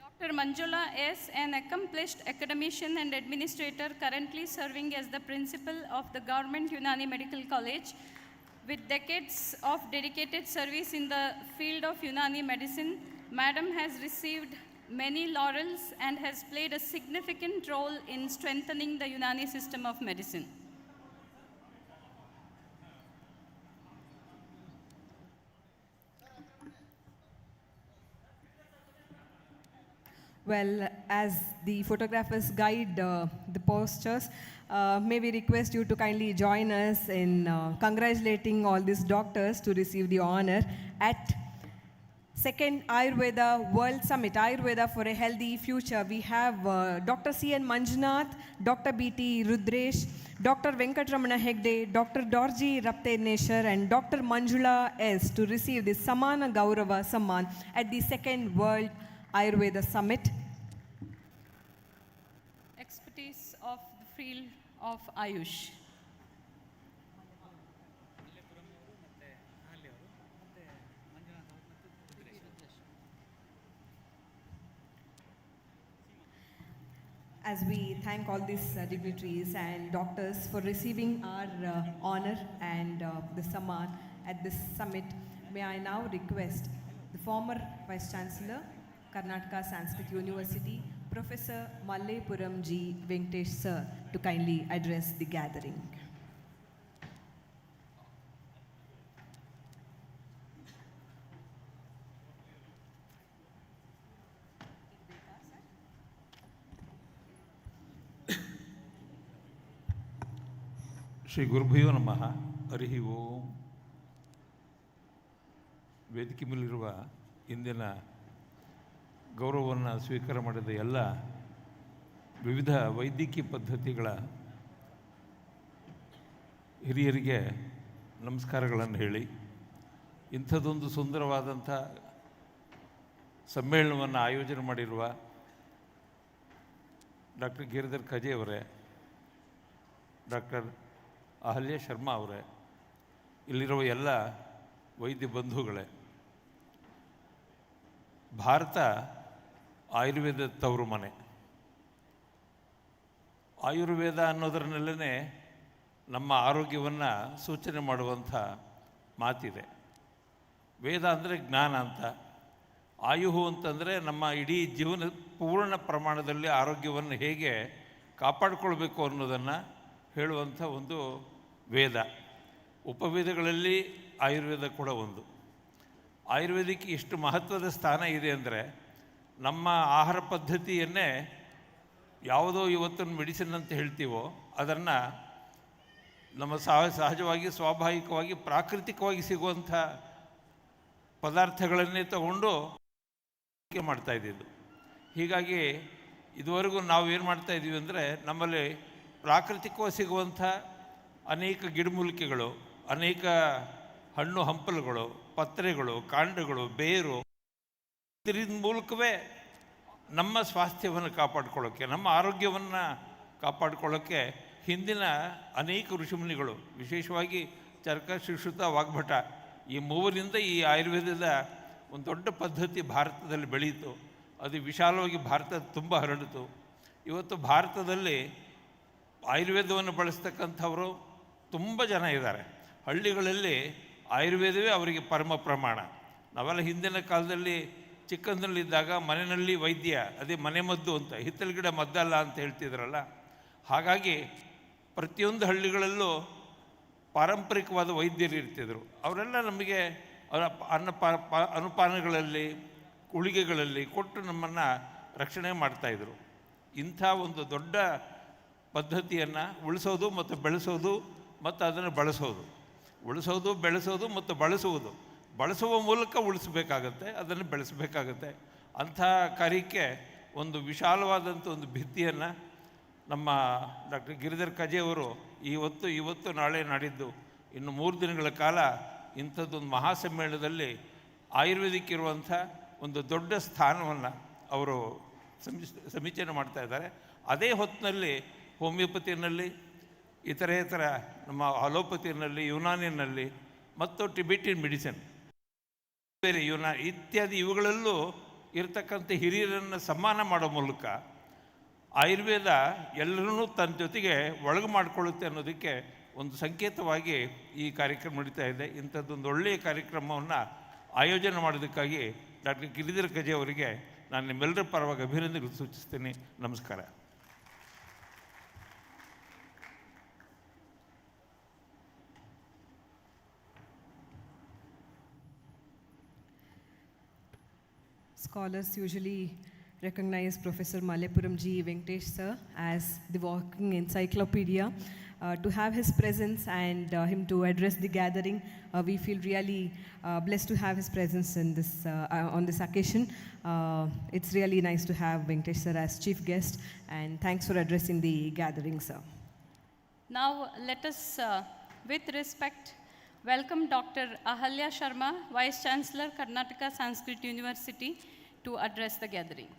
Dr. Manjula is an accomplished academician and administrator currently serving as the principal of the Government Unani Medical College. With decades of dedicated service in the field of Unani medicine, Madam has received many laurels and has played a significant role in strengthening the Unani system of medicine. Well, as the photographers guide the posters, may we request you to kindly join us in congratulating all these doctors to receive the honor at Second Ayurveda World Summit, Ayurveda for a Healthy Future. We have Dr. C.N. Manjunath, Dr. B.T. Rudresh, Dr. Venkatramana Hegde, Dr. Dorji Rapteneshar, and Dr. Manjula S. to receive the Samana Gaurava Samman at the second World Ayurveda Summit. Expertise of the field of Ayush. As we thank all these dignitaries and doctors for receiving our honor and the Samman at this summit, may I now request the former Vice Chancellor, Karnataka Sanskrit University, Professor Mallepuram G. Venkatesh Sir, to kindly address the gathering. Shri ಗುರುಭ್ಯೋ ನಮಃ. ಹರಿ ಓಂ. ವೇದಿಕೆ ಮೇಲಿರುವ ಇಂದಿನ ಗೌರವವನ್ನು ಸ್ವೀಕಾರ ಮಾಡಿದ ಎಲ್ಲ ವಿವಿಧ ವೈದ್ಯಕೀಯ ಪದ್ಧತಿಗಳ ಹಿರಿಯರಿಗೆ ನಮಸ್ಕಾರಗಳನ್ನು ಹೇಳಿ, ಇಂಥದ್ದೊಂದು ಸುಂದರವಾದಂಥ ಸಮ್ಮೇಳನವನ್ನು ಆಯೋಜನೆ ಮಾಡಿರುವ ಡಾಕ್ಟರ್ ಗಿರಿಧರ್ ಕಜೆ ಅವರೇ, ಡಾಕ್ಟರ್ ಅಹಲ್ಯ ಶರ್ಮಾ ಅವರೇ, ಇಲ್ಲಿರುವ ಎಲ್ಲ ವೈದ್ಯ ಬಂಧುಗಳೇ, ಭಾರತ ಆಯುರ್ವೇದ ತವರು ಮನೆ. ಆಯುರ್ವೇದ ಅನ್ನೋದರಲ್ಲೇ ನಮ್ಮ ಆರೋಗ್ಯವನ್ನು ಸೂಚನೆ ಮಾಡುವಂಥ ಮಾತಿದೆ. ವೇದ ಅಂದರೆ ಜ್ಞಾನ ಅಂತ, ಆಯುಹು ಅಂತಂದರೆ ನಮ್ಮ ಇಡೀ ಜೀವನ ಪೂರ್ಣ ಪ್ರಮಾಣದಲ್ಲಿ ಆರೋಗ್ಯವನ್ನು ಹೇಗೆ ಕಾಪಾಡಿಕೊಳ್ಬೇಕು ಅನ್ನೋದನ್ನು ಹೇಳುವಂಥ ಒಂದು ವೇದ. ಉಪವೇದಗಳಲ್ಲಿ ಆಯುರ್ವೇದ ಕೂಡ ಒಂದು. ಆಯುರ್ವೇದಕ್ಕೆ ಇಷ್ಟು ಮಹತ್ವದ ಸ್ಥಾನ ಇದೆ ಅಂದರೆ, ನಮ್ಮ ಆಹಾರ ಪದ್ಧತಿಯನ್ನೇ ಯಾವುದೋ ಇವತ್ತೊಂದು ಮೆಡಿಸಿನ್ ಅಂತ ಹೇಳ್ತೀವೋ ಅದನ್ನು ನಮ್ಮ ಸಹಜವಾಗಿ ಸ್ವಾಭಾವಿಕವಾಗಿ ಪ್ರಾಕೃತಿಕವಾಗಿ ಸಿಗುವಂಥ ಪದಾರ್ಥಗಳನ್ನೇ ತಗೊಂಡು ಮಾಡ್ತಾಯಿದ್ದು. ಹೀಗಾಗಿ ಇದುವರೆಗೂ ನಾವು ಏನು ಮಾಡ್ತಾಯಿದ್ದೀವಿ ಅಂದರೆ, ನಮ್ಮಲ್ಲಿ ಪ್ರಾಕೃತಿಕವಾಗಿ ಸಿಗುವಂಥ ಅನೇಕ ಗಿಡಮೂಲಿಕೆಗಳು, ಅನೇಕ ಹಣ್ಣು ಹಂಪಲುಗಳು, ಪತ್ರೆಗಳು, ಕಾಂಡಗಳು, ಬೇರು, ಇದರ ಮೂಲಕವೇ ನಮ್ಮ ಸ್ವಾಸ್ಥ್ಯವನ್ನು ಕಾಪಾಡ್ಕೊಳ್ಳೋಕ್ಕೆ, ನಮ್ಮ ಆರೋಗ್ಯವನ್ನು ಕಾಪಾಡ್ಕೊಳ್ಳೋಕ್ಕೆ ಹಿಂದಿನ ಅನೇಕ ಋಷಿಮುನಿಗಳು, ವಿಶೇಷವಾಗಿ ಚರಕ, ಸುಶ್ರುತ, ವಾಗ್ಭಟ, ಈ ಮೂವರಿಂದ ಈ ಆಯುರ್ವೇದದ ಒಂದು ದೊಡ್ಡ ಪದ್ಧತಿ ಭಾರತದಲ್ಲಿ ಬೆಳೀತು. ಅದು ವಿಶಾಲವಾಗಿ ಭಾರತ ತುಂಬ ಹರಡಿತು. ಇವತ್ತು ಭಾರತದಲ್ಲಿ ಆಯುರ್ವೇದವನ್ನು ಬಳಸ್ತಕ್ಕಂಥವರು ತುಂಬ ಜನ ಇದ್ದಾರೆ. ಹಳ್ಳಿಗಳಲ್ಲಿ ಆಯುರ್ವೇದವೇ ಅವರಿಗೆ ಪರಮ ಪ್ರಮಾಣ. ನಾವೆಲ್ಲ ಹಿಂದಿನ ಕಾಲದಲ್ಲಿ ಚಿಕ್ಕಂದಿನಲ್ಲಿದ್ದಾಗ ಮನೆಯಲ್ಲಿ ವೈದ್ಯ, ಅದೇ ಮನೆ ಮದ್ದು ಅಂತ, ಹಿತ್ತಲ ಗಿಡ ಮದ್ದಲ್ಲ ಅಂತ ಹೇಳ್ತಿದ್ರಲ್ಲ. ಹಾಗಾಗಿ ಪ್ರತಿಯೊಂದು ಹಳ್ಳಿಗಳಲ್ಲೂ ಪಾರಂಪರಿಕವಾದ ವೈದ್ಯರು ಇರ್ತಿದ್ರು. ಅವರೆಲ್ಲ ನಮಗೆ ಅನುಪಾನಗಳಲ್ಲಿ, ಗುಳಿಗೆಗಳಲ್ಲಿ ಕೊಟ್ಟು ನಮ್ಮನ್ನು ರಕ್ಷಣೆ ಮಾಡ್ತಾಯಿದ್ರು. ಇಂಥ ಒಂದು ದೊಡ್ಡ ಪದ್ಧತಿಯನ್ನು ಉಳಿಸೋದು ಮತ್ತು ಬೆಳೆಸೋದು ಮತ್ತು ಅದನ್ನು ಬಳಸೋದು, ಉಳಿಸೋದು, ಬೆಳೆಸೋದು ಮತ್ತು ಬಳಸುವುದು, ಬಳಸುವ ಮೂಲಕ ಉಳಿಸಬೇಕಾಗತ್ತೆ, ಅದನ್ನು ಬೆಳೆಸಬೇಕಾಗತ್ತೆ. ಅಂಥ ಕಾರ್ಯಕ್ಕೆ ಒಂದು ವಿಶಾಲವಾದಂಥ ಒಂದು ಭಿತ್ತಿಯನ್ನು ನಮ್ಮ ಡಾಕ್ಟರ್ ಗಿರಿಧರ್ ಕಜೆ ಅವರು ಇವತ್ತು ನಾಳೆ ನಾಡಿದ್ದು ಇನ್ನು 3 ದಿನಗಳ ಕಾಲ ಇಂಥದ್ದೊಂದು ಮಹಾಸಮ್ಮೇಳನದಲ್ಲಿ ಆಯುರ್ವೇದಿಕ್ಕಿರುವಂಥ ಒಂದು ದೊಡ್ಡ ಸ್ಥಾನವನ್ನು ಅವರು ಸಮೀಚನೆ ಮಾಡ್ತಾ ಇದ್ದಾರೆ. ಅದೇ ಹೊತ್ತಿನಲ್ಲಿ ಹೋಮಿಯೋಪತಿಯಲ್ಲಿ, ಇತರ ನಮ್ಮ ಅಲೋಪತಿಯಲ್ಲಿ, ಯುನಾನಿನಲ್ಲಿ ಮತ್ತು ಟಿಬೆಟಿಯನ್ ಮೆಡಿಸಿನ್, ಬೇರೆ ಇತ್ಯಾದಿ ಇವುಗಳಲ್ಲೂ ಇರತಕ್ಕಂಥ ಹಿರಿಯರನ್ನು ಸನ್ಮಾನ ಮಾಡೋ ಮೂಲಕ ಆಯುರ್ವೇದ ಎಲ್ಲರನ್ನೂ ತನ್ನ ಜೊತೆಗೆ ಒಳಗು ಮಾಡಿಕೊಳ್ಳುತ್ತೆ ಅನ್ನೋದಕ್ಕೆ ಒಂದು ಸಂಕೇತವಾಗಿ ಈ ಕಾರ್ಯಕ್ರಮ ನಡೀತಾ ಇದೆ. ಇಂಥದ್ದೊಂದು ಒಳ್ಳೆಯ ಕಾರ್ಯಕ್ರಮವನ್ನು ಆಯೋಜನೆ ಮಾಡೋದಕ್ಕಾಗಿ ಡಾಕ್ಟರ್ ಗಿರಿಧರ್ ಕಜೆ ಅವರಿಗೆ ನಾನು ನಿಮ್ಮೆಲ್ಲರ ಪರವಾಗಿ ಅಭಿನಂದನೆ ಸೂಚಿಸ್ತೀನಿ. ನಮಸ್ಕಾರ. Scholars usually recognize Professor Mallepuram G. Venkatesh Sir as the walking encyclopedia. To have his presence and him to address the gathering, we feel really blessed to have his presence in this, on this occasion. It's really nice to have Venkatesh sir as chief guest, and thanks for addressing the gathering, sir. Now let us, with respect, welcome Dr. Ahalya Sharma, Vice Chancellor, Karnataka Sanskrit University, to address the gathering.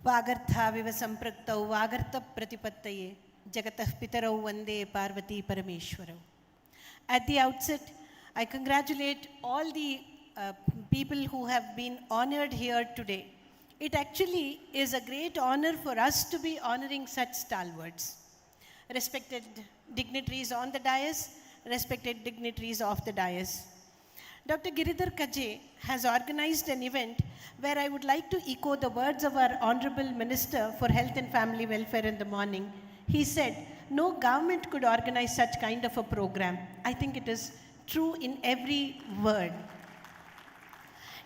वागर्थाविव सम्पृक्तौ वागर्थप्रतिपत्तये जगतः पितरौ वन्दे Parvati परमेश्वरौ. At the outset, I congratulate all the people who have been honored here today. It actually is a great honor for us to be honoring such stalwarts. Respected dignitaries on the dais, respected dignitaries off the dais. Dr. Giridhar Kaje has organized an event where I would like to echo the words of our Honorable Minister for Health and Family Welfare in the morning. He said, no government could organize such kind of a program. I think it is true in every word.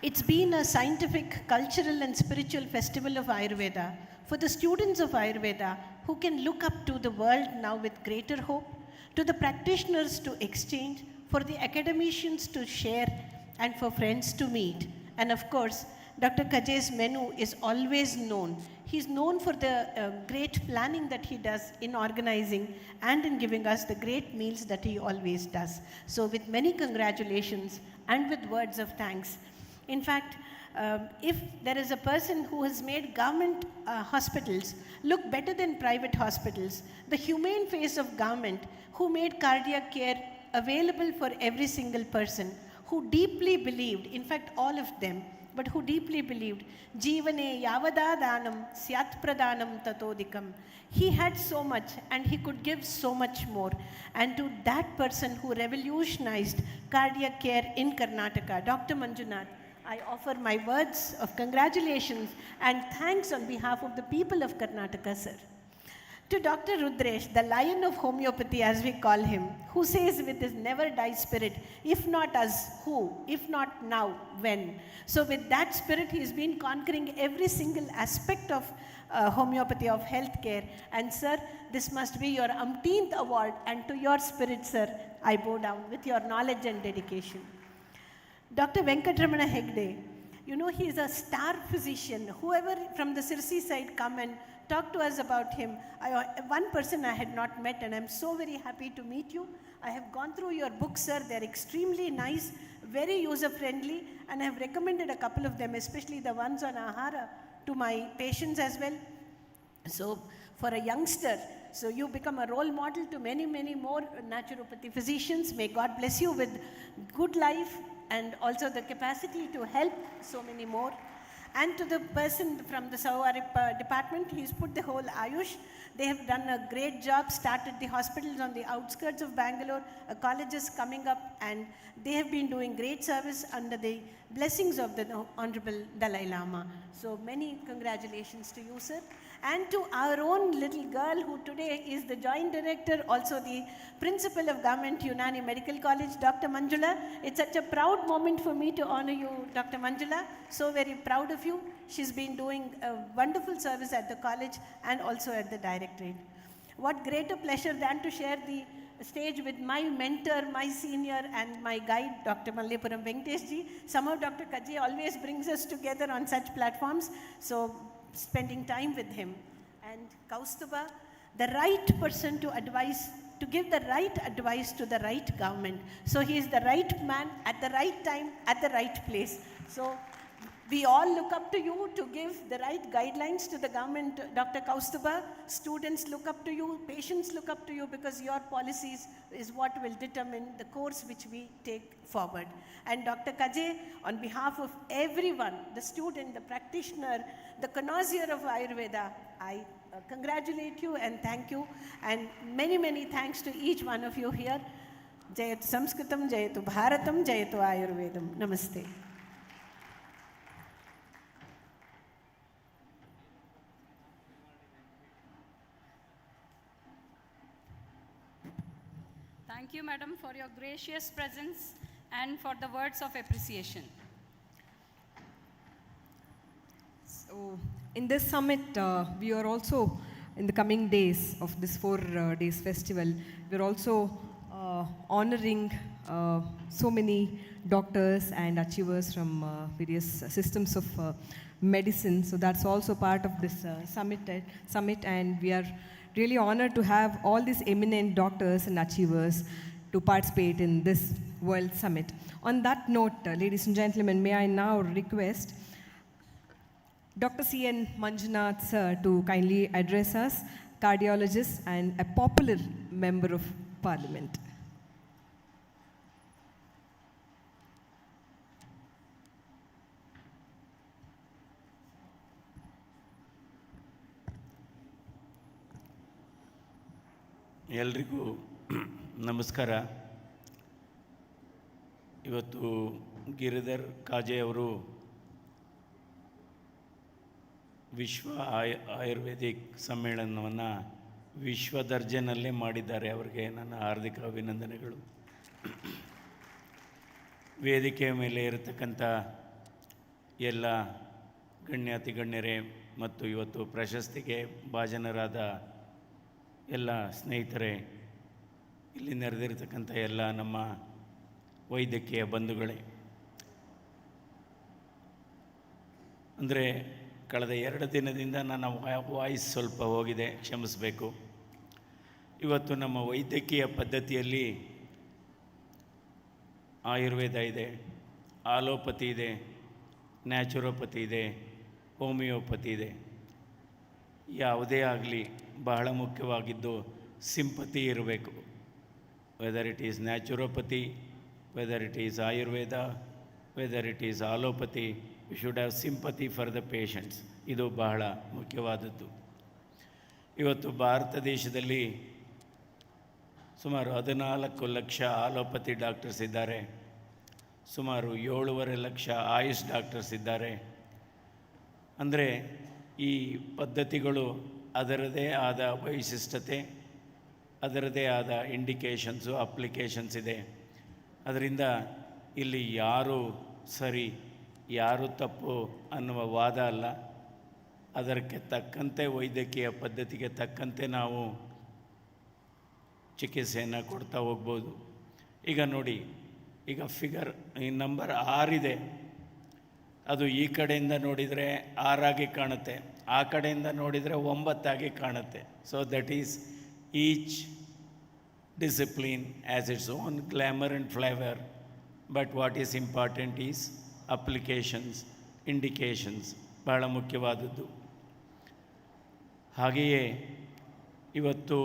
It's been a scientific, cultural and spiritual festival of Ayurveda for the students of Ayurveda who can look up to the world now with greater hope, to the practitioners to exchange, for the academicians to share, and for friends to meet. And of course, Dr. Kaje's menu is always known. He's known for the great planning that he does in organizing and in giving us the great meals that he always does. So with many congratulations and with words of thanks. In fact, if there is a person who has made government hospitals look better than private hospitals, the humane face of government who made cardiac care available for every single person, who deeply believed, in fact all of them, but who deeply believed, Jeevane yavada danam syat pradhanam tatodikam. He had so much and he could give so much more. And to that person who revolutionized cardiac care in Karnataka, Dr. Manjunath, I offer my words of congratulations and thanks on behalf of the people of Karnataka, sir. To Dr. Rudresh, the lion of homeopathy as we call him, who says with his never die spirit, if not us, who? If not now, when? So with that spirit, he's been conquering every single aspect of homeopathy, of healthcare. And sir, this must be your umpteenth award, and to your spirit, sir, I bow down with your knowledge and dedication. Dr. Venkatramana Hegde, you know, he is a star physician. Whoever from the Sirsi side come and talk to us about him. One person I had not met, and I'm so very happy to meet you. I have gone through your books, sir. They're extremely nice, very user-friendly, and I have recommended a couple of them, especially the ones on Ahara, to my patients as well. So for a youngster, so you become a role model to many, many more naturopathy physicians. May God bless you with good life and also the capacity to help so many more. And to the person from the Savarip department, he's put the whole Ayush. They have done a great job, started the hospitals on the outskirts of Bangalore, a college is coming up, and they have been doing great service under the blessings of the Honorable Dalai Lama. So many congratulations to you, sir. And to our own little girl who today is the Joint Director, also the Principal of Government Unani Medical College, Dr. Manjula. It's such a proud moment for me to honor you, Dr. Manjula. So very proud of you. She's been doing a wonderful service at the college and also at the Directorate. What greater pleasure than to share the stage with my mentor, my senior and my guide, Dr. Mallepuram Venkateshji. Somehow Dr. Kaji always brings us together on such platforms. So spending time with him. And Kaustuba, the right person to advise, to give the right advice to the right government. So he is the right man at the right time, at the right place. So we all look up to you to give the right guidelines to the government, Dr. Kaustuba. Students look up to you, patients look up to you, because your policies is what will determine the course which we take forward. And Dr. Kaje, on behalf of everyone, the student, the practitioner, the connoisseur of Ayurveda, I congratulate you and thank you. And many, many thanks to each one of you here. Jayatu Samskritam, Jayatu Bharatam, Jayatu Ayurvedam. Namaste. Thank you, madam, for your gracious presence and for the words of appreciation. So, in this summit, we are also, in the coming days of this 4 days festival, we are also honoring so many doctors and achievers from various systems of medicine. So that's also part of this summit, and we are really honored to have all these eminent doctors and achievers to participate in this World Summit. On that note, ladies and gentlemen, may I now request Dr. C.N. Manjunath sir to kindly address us, cardiologist and a popular member of Parliament. ಎಲ್ರಿಗೂ ನಮಸ್ಕಾರ. ಇವತ್ತು ಗಿರಿಧರ್ ಕಾಜೆ ಅವರು ವಿಶ್ವ ಆಯುರ್ವೇದಿಕ್ ಸಮ್ಮೇಳನವನ್ನು ವಿಶ್ವ ದರ್ಜೆನಲ್ಲೇ ಮಾಡಿದ್ದಾರೆ. ಅವರಿಗೆ ನನ್ನ ಹಾರ್ದಿಕ ಅಭಿನಂದನೆಗಳು. ವೇದಿಕೆಯ ಮೇಲೆ ಇರತಕ್ಕಂಥ ಎಲ್ಲ ಗಣ್ಯಾತಿ ಗಣ್ಯರೇ ಮತ್ತು ಇವತ್ತು ಪ್ರಶಸ್ತಿಗೆ ಭಾಜನರಾದ ಎಲ್ಲ ಸ್ನೇಹಿತರೆ, ಇಲ್ಲಿ ನೆರೆದಿರ್ತಕ್ಕಂಥ ಎಲ್ಲ ನಮ್ಮ ವೈದ್ಯಕೀಯ ಬಂಧುಗಳೇ, ಅಂದರೆ ಕಳೆದ 2 ದಿನದಿಂದ ನನ್ನ ವಾಯ್ಸ್ ಸ್ವಲ್ಪ ಹೋಗಿದೆ, ಕ್ಷಮಿಸಬೇಕು. ಇವತ್ತು ನಮ್ಮ ವೈದ್ಯಕೀಯ ಪದ್ಧತಿಯಲ್ಲಿ ಆಯುರ್ವೇದ ಇದೆ, ಆಲೋಪತಿ ಇದೆ, ನ್ಯಾಚುರೋಪತಿ ಇದೆ, ಹೋಮಿಯೋಪತಿ ಇದೆ. ಯಾವುದೇ ಆಗಲಿ ಬಹಳ ಮುಖ್ಯವಾಗಿದ್ದು ಸಿಂಪತಿ ಇರಬೇಕು. Whether it is naturopathy, whether it is Ayurveda, whether it is allopathy, we should have sympathy for the patients. ಇದು ಬಹಳ ಮುಖ್ಯವಾದದ್ದು. ಇವತ್ತು ಭಾರತ ದೇಶದಲ್ಲಿ ಸುಮಾರು 14 ಲಕ್ಷ ಆಲೋಪತಿ ಡಾಕ್ಟರ್ಸ್ ಇದ್ದಾರೆ, ಸುಮಾರು 7.5 ಲಕ್ಷ ಆಯುಷ್ ಡಾಕ್ಟರ್ಸ್ ಇದ್ದಾರೆ. ಅಂದರೆ ಈ ಪದ್ಧತಿಗಳು ಅದರದೇ ಆದ ವೈಶಿಷ್ಟ್ಯತೆ, ಅದರದೇ ಆದ ಇಂಡಿಕೇಷನ್ಸು, ಅಪ್ಲಿಕೇಶನ್ಸ್ ಇದೆ. ಅದರಿಂದ ಇಲ್ಲಿ ಯಾರು ಸರಿ ಯಾರು ತಪ್ಪು ಅನ್ನುವ ವಾದ ಅಲ್ಲ. ಅದಕ್ಕೆ ತಕ್ಕಂತೆ ವೈದ್ಯಕೀಯ ಪದ್ಧತಿಗೆ ತಕ್ಕಂತೆ ನಾವು ಚಿಕಿತ್ಸೆಯನ್ನು ಕೊಡ್ತಾ ಹೋಗ್ಬೋದು. ಈಗ ನೋಡಿ, ಈಗ ಫಿಗರ್ ಈ ನಂಬರ್ 6 ಇದೆ, ಅದು ಈ ಕಡೆಯಿಂದ ನೋಡಿದರೆ 6 ಆಗಿ ಕಾಣುತ್ತೆ, ಆ ಕಡೆಯಿಂದ ನೋಡಿದರೆ 9 ಆಗಿ ಕಾಣುತ್ತೆ. So that is each discipline as its own glamour and flavour, but what is important is applications, indications ಬಹಳ ಮುಖ್ಯವಾದದ್ದು. ಹಾಗೆಯೇ ಇವತ್ತು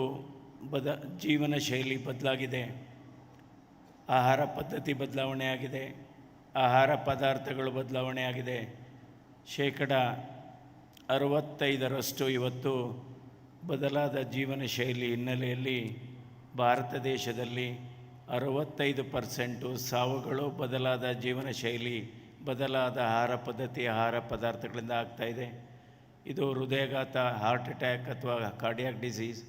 ಜೀವನ ಶೈಲಿ ಬದಲಾಗಿದೆ, ಆಹಾರ ಪದ್ಧತಿ ಬದಲಾವಣೆ ಆಗಿದೆ, ಆಹಾರ ಪದಾರ್ಥಗಳು ಬದಲಾವಣೆ ಆಗಿದೆ. 65% ಇವತ್ತು ಬದಲಾದ ಜೀವನ ಶೈಲಿ ಹಿನ್ನೆಲೆಯಲ್ಲಿ ಭಾರತ ದೇಶದಲ್ಲಿ 65% ಸಾವುಗಳು ಬದಲಾದ ಜೀವನ ಶೈಲಿ, ಬದಲಾದ ಆಹಾರ ಪದ್ಧತಿ, ಆಹಾರ ಪದಾರ್ಥಗಳಿಂದ ಆಗ್ತಾಯಿದೆ. ಇದು ಹೃದಯಾಘಾತ, ಹಾರ್ಟ್ ಅಟ್ಯಾಕ್ ಅಥವಾ cardiac disease,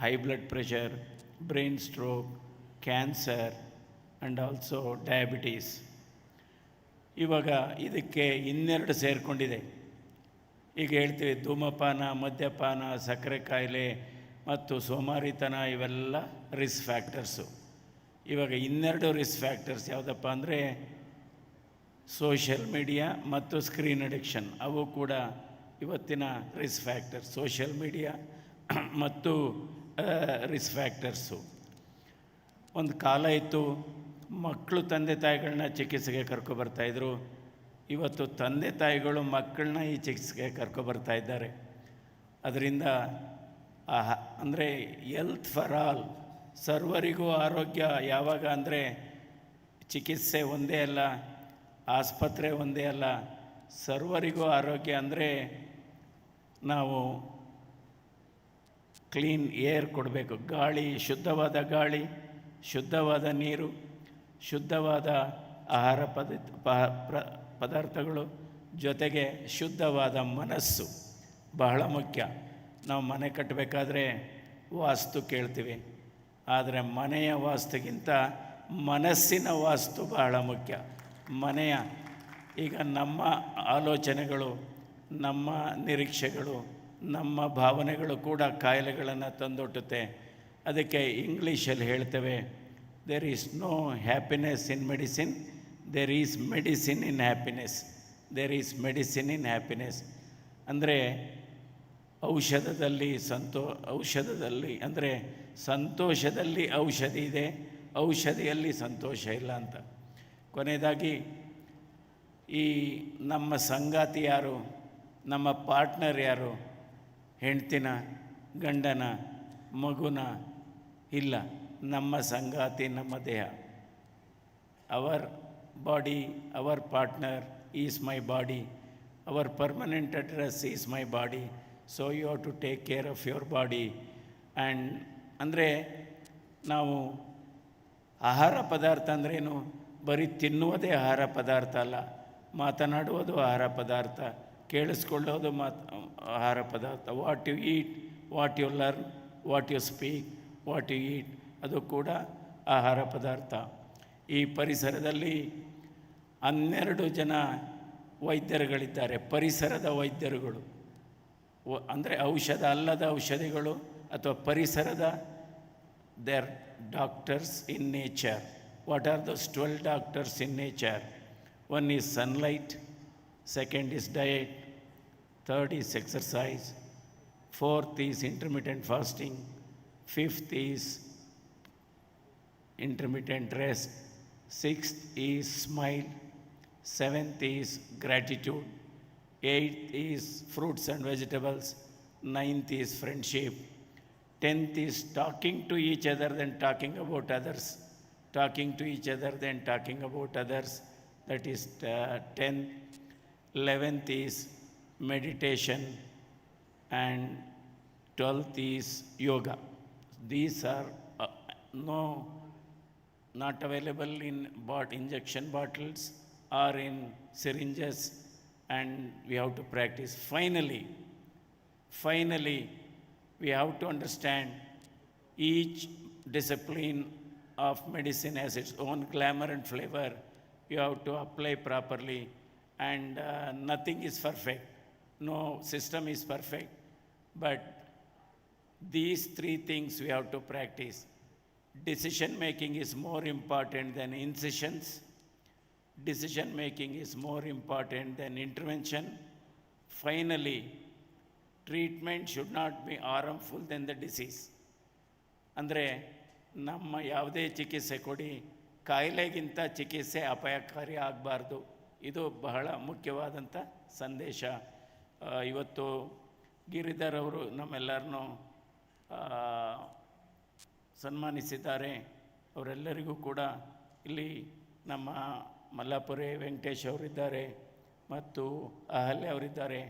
high blood pressure, brain stroke, cancer and also diabetes. ಇವಾಗ ಇದಕ್ಕೆ 2 ಸೇರಿಕೊಂಡಿದೆ. ಈಗ ಹೇಳ್ತೀವಿ ಧೂಮಪಾನ, ಮದ್ಯಪಾನ, ಸಕ್ಕರೆ ಕಾಯಿಲೆ ಮತ್ತು ಸೋಮಾರಿತನ ಇವೆಲ್ಲ ರಿಸ್ಕ್ ಫ್ಯಾಕ್ಟರ್ಸು. ಇವಾಗ 2 ರಿಸ್ಕ್ ಫ್ಯಾಕ್ಟರ್ಸ್ ಯಾವುದಪ್ಪ ಅಂದರೆ ಸೋಷಿಯಲ್ ಮೀಡಿಯಾ ಮತ್ತು ಸ್ಕ್ರೀನ್ ಅಡಿಕ್ಷನ್. ಅವು ಕೂಡ ಇವತ್ತಿನ ರಿಸ್ಕ್ ಫ್ಯಾಕ್ಟರ್ಸ್. ಸೋಷಿಯಲ್ ಮೀಡಿಯಾ ಮತ್ತು ರಿಸ್ಕ್ ಫ್ಯಾಕ್ಟರ್ಸು. ಒಂದು ಕಾಲ ಇತ್ತು, ಮಕ್ಕಳು ತಂದೆ ತಾಯಿಗಳನ್ನ ಚಿಕಿತ್ಸೆಗೆ ಕರ್ಕೊಬರ್ತಾಯಿದ್ರು. ಇವತ್ತು ತಂದೆ ತಾಯಿಗಳು ಮಕ್ಕಳನ್ನ ಈ ಚಿಕಿತ್ಸೆಗೆ ಕರ್ಕೊಬರ್ತಾ ಇದ್ದಾರೆ. ಅದರಿಂದ ಅಂದರೆ ಹೆಲ್ತ್ ಫಾರ್ ಆಲ್, ಸರ್ವರಿಗೂ ಆರೋಗ್ಯ. ಯಾವಾಗ ಅಂದರೆ ಚಿಕಿತ್ಸೆ ಒಂದೇ ಅಲ್ಲ, ಆಸ್ಪತ್ರೆ ಒಂದೇ ಅಲ್ಲ, ಸರ್ವರಿಗೂ ಆರೋಗ್ಯ ಅಂದರೆ ನಾವು ಕ್ಲೀನ್ ಏರ್ ಕೊಡಬೇಕು. ಗಾಳಿ, ಶುದ್ಧವಾದ ಗಾಳಿ, ಶುದ್ಧವಾದ ನೀರು, ಶುದ್ಧವಾದ ಆಹಾರ ಪದಾರ್ಥಗಳು, ಜೊತೆಗೆ ಶುದ್ಧವಾದ ಮನಸ್ಸು ಬಹಳ ಮುಖ್ಯ. ನಾವು ಮನೆ ಕಟ್ಟಬೇಕಾದ್ರೆ ವಾಸ್ತು ಕೇಳ್ತೀವಿ, ಆದರೆ ಮನೆಯ ವಾಸ್ತುಗಿಂತ ಮನಸ್ಸಿನ ವಾಸ್ತು ಬಹಳ ಮುಖ್ಯ. ಈಗ ನಮ್ಮ ಆಲೋಚನೆಗಳು ನಮ್ಮ ನಿರೀಕ್ಷೆಗಳು, ನಮ್ಮ ಭಾವನೆಗಳು ಕೂಡ ಕಾಯಿಲೆಗಳನ್ನು ತಂದೊಟ್ಟುತ್ತೆ. ಅದಕ್ಕೆ ಇಂಗ್ಲೀಷಲ್ಲಿ ಹೇಳ್ತೇವೆ, there is no happiness in medicine, there is medicine in happiness. There is medicine in happiness ಅಂದರೆ ಔಷಧದಲ್ಲಿ ಅಂದರೆ ಸಂತೋಷದಲ್ಲಿ ಔಷಧಿ ಇದೆ, ಔಷಧಿಯಲ್ಲಿ ಸಂತೋಷ ಇಲ್ಲ ಅಂತ. ಕೊನೆಯದಾಗಿ ಈ ನಮ್ಮ ಸಂಗಾತಿ ಯಾರು, ನಮ್ಮ ಪಾರ್ಟ್ನರ್ ಯಾರು, ಹೆಂಡ್ತಿನ, ಗಂಡನ, ಮಗುನ? ಇಲ್ಲ, ನಮ್ಮ ಸಂಗಾತಿ ನಮ್ಮ ದೇಹ. Our body, our partner is my body, our permanent address is my body. So you have to take care of your body. And ಅಂದರೆ ನಾವು ಆಹಾರ ಪದಾರ್ಥ ಅಂದ್ರೇನು? ಬರೀ ತಿನ್ನುವುದೇ ಆಹಾರ ಪದಾರ್ಥ ಅಲ್ಲ, ಮಾತನಾಡುವುದು ಆಹಾರ ಪದಾರ್ಥ, ಕೇಳಿಸ್ಕೊಳ್ಳೋದು ಆಹಾರ ಪದಾರ್ಥ. What you eat, what you learn, what you speak, what you eat, ಅದು ಕೂಡ ಆಹಾರ ಪದಾರ್ಥ. ಈ ಪರಿಸರದಲ್ಲಿ 12 ಜನ ವೈದ್ಯರುಗಳಿದ್ದಾರೆ, ಪರಿಸರದ ವೈದ್ಯರುಗಳು. ಅಂದರೆ ಔಷಧ ಅಲ್ಲದ ಔಷಧಿಗಳು ಅಥವಾ ಪರಿಸರದ, they are doctors in nature. What are those 12 doctors in nature? One is sunlight, second is diet, third is exercise, fourth is intermittent fasting, fifth is intermittent rest, sixth is smile, seventh is gratitude, eighth is fruits and vegetables, ninth is friendship, 10th is talking to each other than talking about others, talking to each other than talking about others. That is 10th. 11th is meditation, and 12th is yoga. These are not available in injection bottles or in syringes, and we have to practice. Finally, we have to understand each discipline of medicine has its own glamour and flavor. You have to apply properly, and nothing is perfect. No system is perfect, but these 3 things we have to practice. Decision making is more important than incisions. Decision making is more important than intervention. Finally, treatment should not be harmful than the disease. ಅಂದರೆ ನಮ್ಮ ಯಾವುದೇ ಚಿಕಿತ್ಸೆ ಕೊಡಿ, ಕಾಯಿಲೆಗಿಂತ ಚಿಕಿತ್ಸೆ ಅಪಾಯಕಾರಿ ಆಗಬಾರ್ದು. ಇದು ಬಹಳ ಮುಖ್ಯವಾದಂಥ ಸಂದೇಶ. ಇವತ್ತು ಗಿರಿಧರ್ ಅವರು ನಮ್ಮೆಲ್ಲರನ್ನೂ ಸನ್ಮಾನಿಸಿದ್ದಾರೆ. ಅವರೆಲ್ಲರಿಗೂ ಕೂಡ ಇಲ್ಲಿ ನಮ್ಮ ಮಲ್ಲಾಪುರೆ ವೆಂಕಟೇಶ್ ಅವರಿದ್ದಾರೆ ಮತ್ತು ಅಹಲ್ಯ ಅವರಿದ್ದಾರೆ.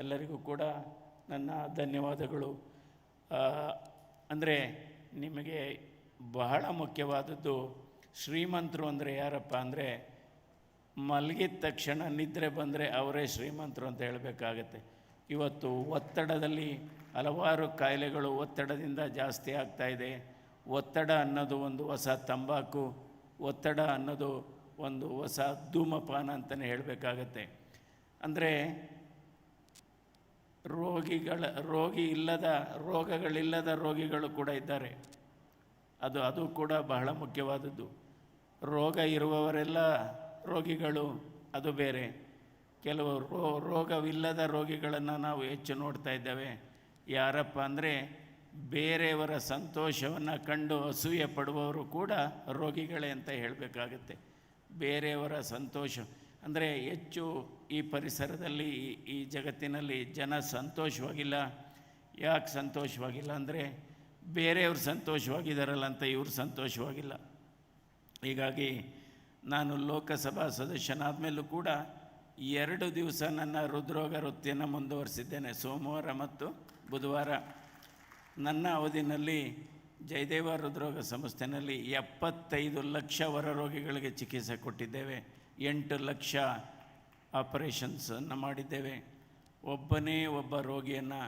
ಎಲ್ಲರಿಗೂ ಕೂಡ ನನ್ನ ಧನ್ಯವಾದಗಳು. ಅಂದರೆ ನಿಮಗೆ ಬಹಳ ಮುಖ್ಯವಾದದ್ದು, ಶ್ರೀಮಂತರು ಅಂದರೆ ಯಾರಪ್ಪ ಅಂದರೆ ಮಲಗಿದ ತಕ್ಷಣ ನಿದ್ರೆ ಬಂದರೆ ಅವರೇ ಶ್ರೀಮಂತರು ಅಂತ ಹೇಳಬೇಕಾಗತ್ತೆ. ಇವತ್ತು ಒತ್ತಡದಲ್ಲಿ ಹಲವಾರು ಕಾಯಿಲೆಗಳು ಒತ್ತಡದಿಂದ ಜಾಸ್ತಿ ಆಗ್ತಾಯಿದೆ. ಒತ್ತಡ ಅನ್ನೋದು ಒಂದು ಹೊಸ ತಂಬಾಕು, ಒತ್ತಡ ಅನ್ನೋದು ಒಂದು ಹೊಸ ಧೂಮಪಾನ ಅಂತಲೇ ಹೇಳಬೇಕಾಗತ್ತೆ. ಅಂದರೆ ರೋಗಗಳಿಲ್ಲದ ರೋಗಿಗಳು ಕೂಡ ಇದ್ದಾರೆ. ಅದು ಕೂಡ ಬಹಳ ಮುಖ್ಯವಾದದ್ದು. ರೋಗ ಇರುವವರೆಲ್ಲ ರೋಗಿಗಳು, ಅದು ಬೇರೆ. ಕೆಲವು ರೋಗವಿಲ್ಲದ ರೋಗಿಗಳನ್ನು ನಾವು ಹೆಚ್ಚು ನೋಡ್ತಾ ಇದ್ದೇವೆ. ಯಾರಪ್ಪ ಅಂದರೆ ಬೇರೆಯವರ ಸಂತೋಷವನ್ನು ಕಂಡು ಅಸೂಯೆ ಪಡುವವರು ಕೂಡ ರೋಗಿಗಳೇ ಅಂತ ಹೇಳಬೇಕಾಗತ್ತೆ. ಬೇರೆಯವರ ಸಂತೋಷ ಅಂದರೆ ಹೆಚ್ಚು ಈ ಪರಿಸರದಲ್ಲಿ, ಈ ಜಗತ್ತಿನಲ್ಲಿ ಜನ ಸಂತೋಷವಾಗಿಲ್ಲ. ಯಾಕೆ ಸಂತೋಷವಾಗಿಲ್ಲ ಅಂದರೆ ಬೇರೆಯವ್ರು ಸಂತೋಷವಾಗಿದ್ದಾರಲ್ಲ ಅಂತ ಇವರು ಸಂತೋಷವಾಗಿಲ್ಲ. ಹೀಗಾಗಿ ನಾನು ಲೋಕಸಭಾ ಸದಸ್ಯನಾದ ಮೇಲೂ ಕೂಡ 2 ದಿವಸ ನನ್ನ ಹೃದ್ರೋಗ ವೃತ್ತಿಯನ್ನು ಮುಂದುವರಿಸಿದ್ದೇನೆ, ಸೋಮವಾರ ಮತ್ತು ಬುಧವಾರ. ನನ್ನ ಅವಧಿನಲ್ಲಿ ಜಯದೇವ ಹೃದ್ರೋಗ ಸಂಸ್ಥೆಯಲ್ಲಿ 75 ಲಕ್ಷ ಹೊರ ರೋಗಿಗಳಿಗೆ ಚಿಕಿತ್ಸೆ ಕೊಟ್ಟಿದ್ದೇವೆ. 8 ಲಕ್ಷ ಆಪರೇಷನ್ಸನ್ನು ಮಾಡಿದ್ದೇವೆ. ಒಬ್ಬನೇ ಒಬ್ಬ ರೋಗಿಯನ್ನು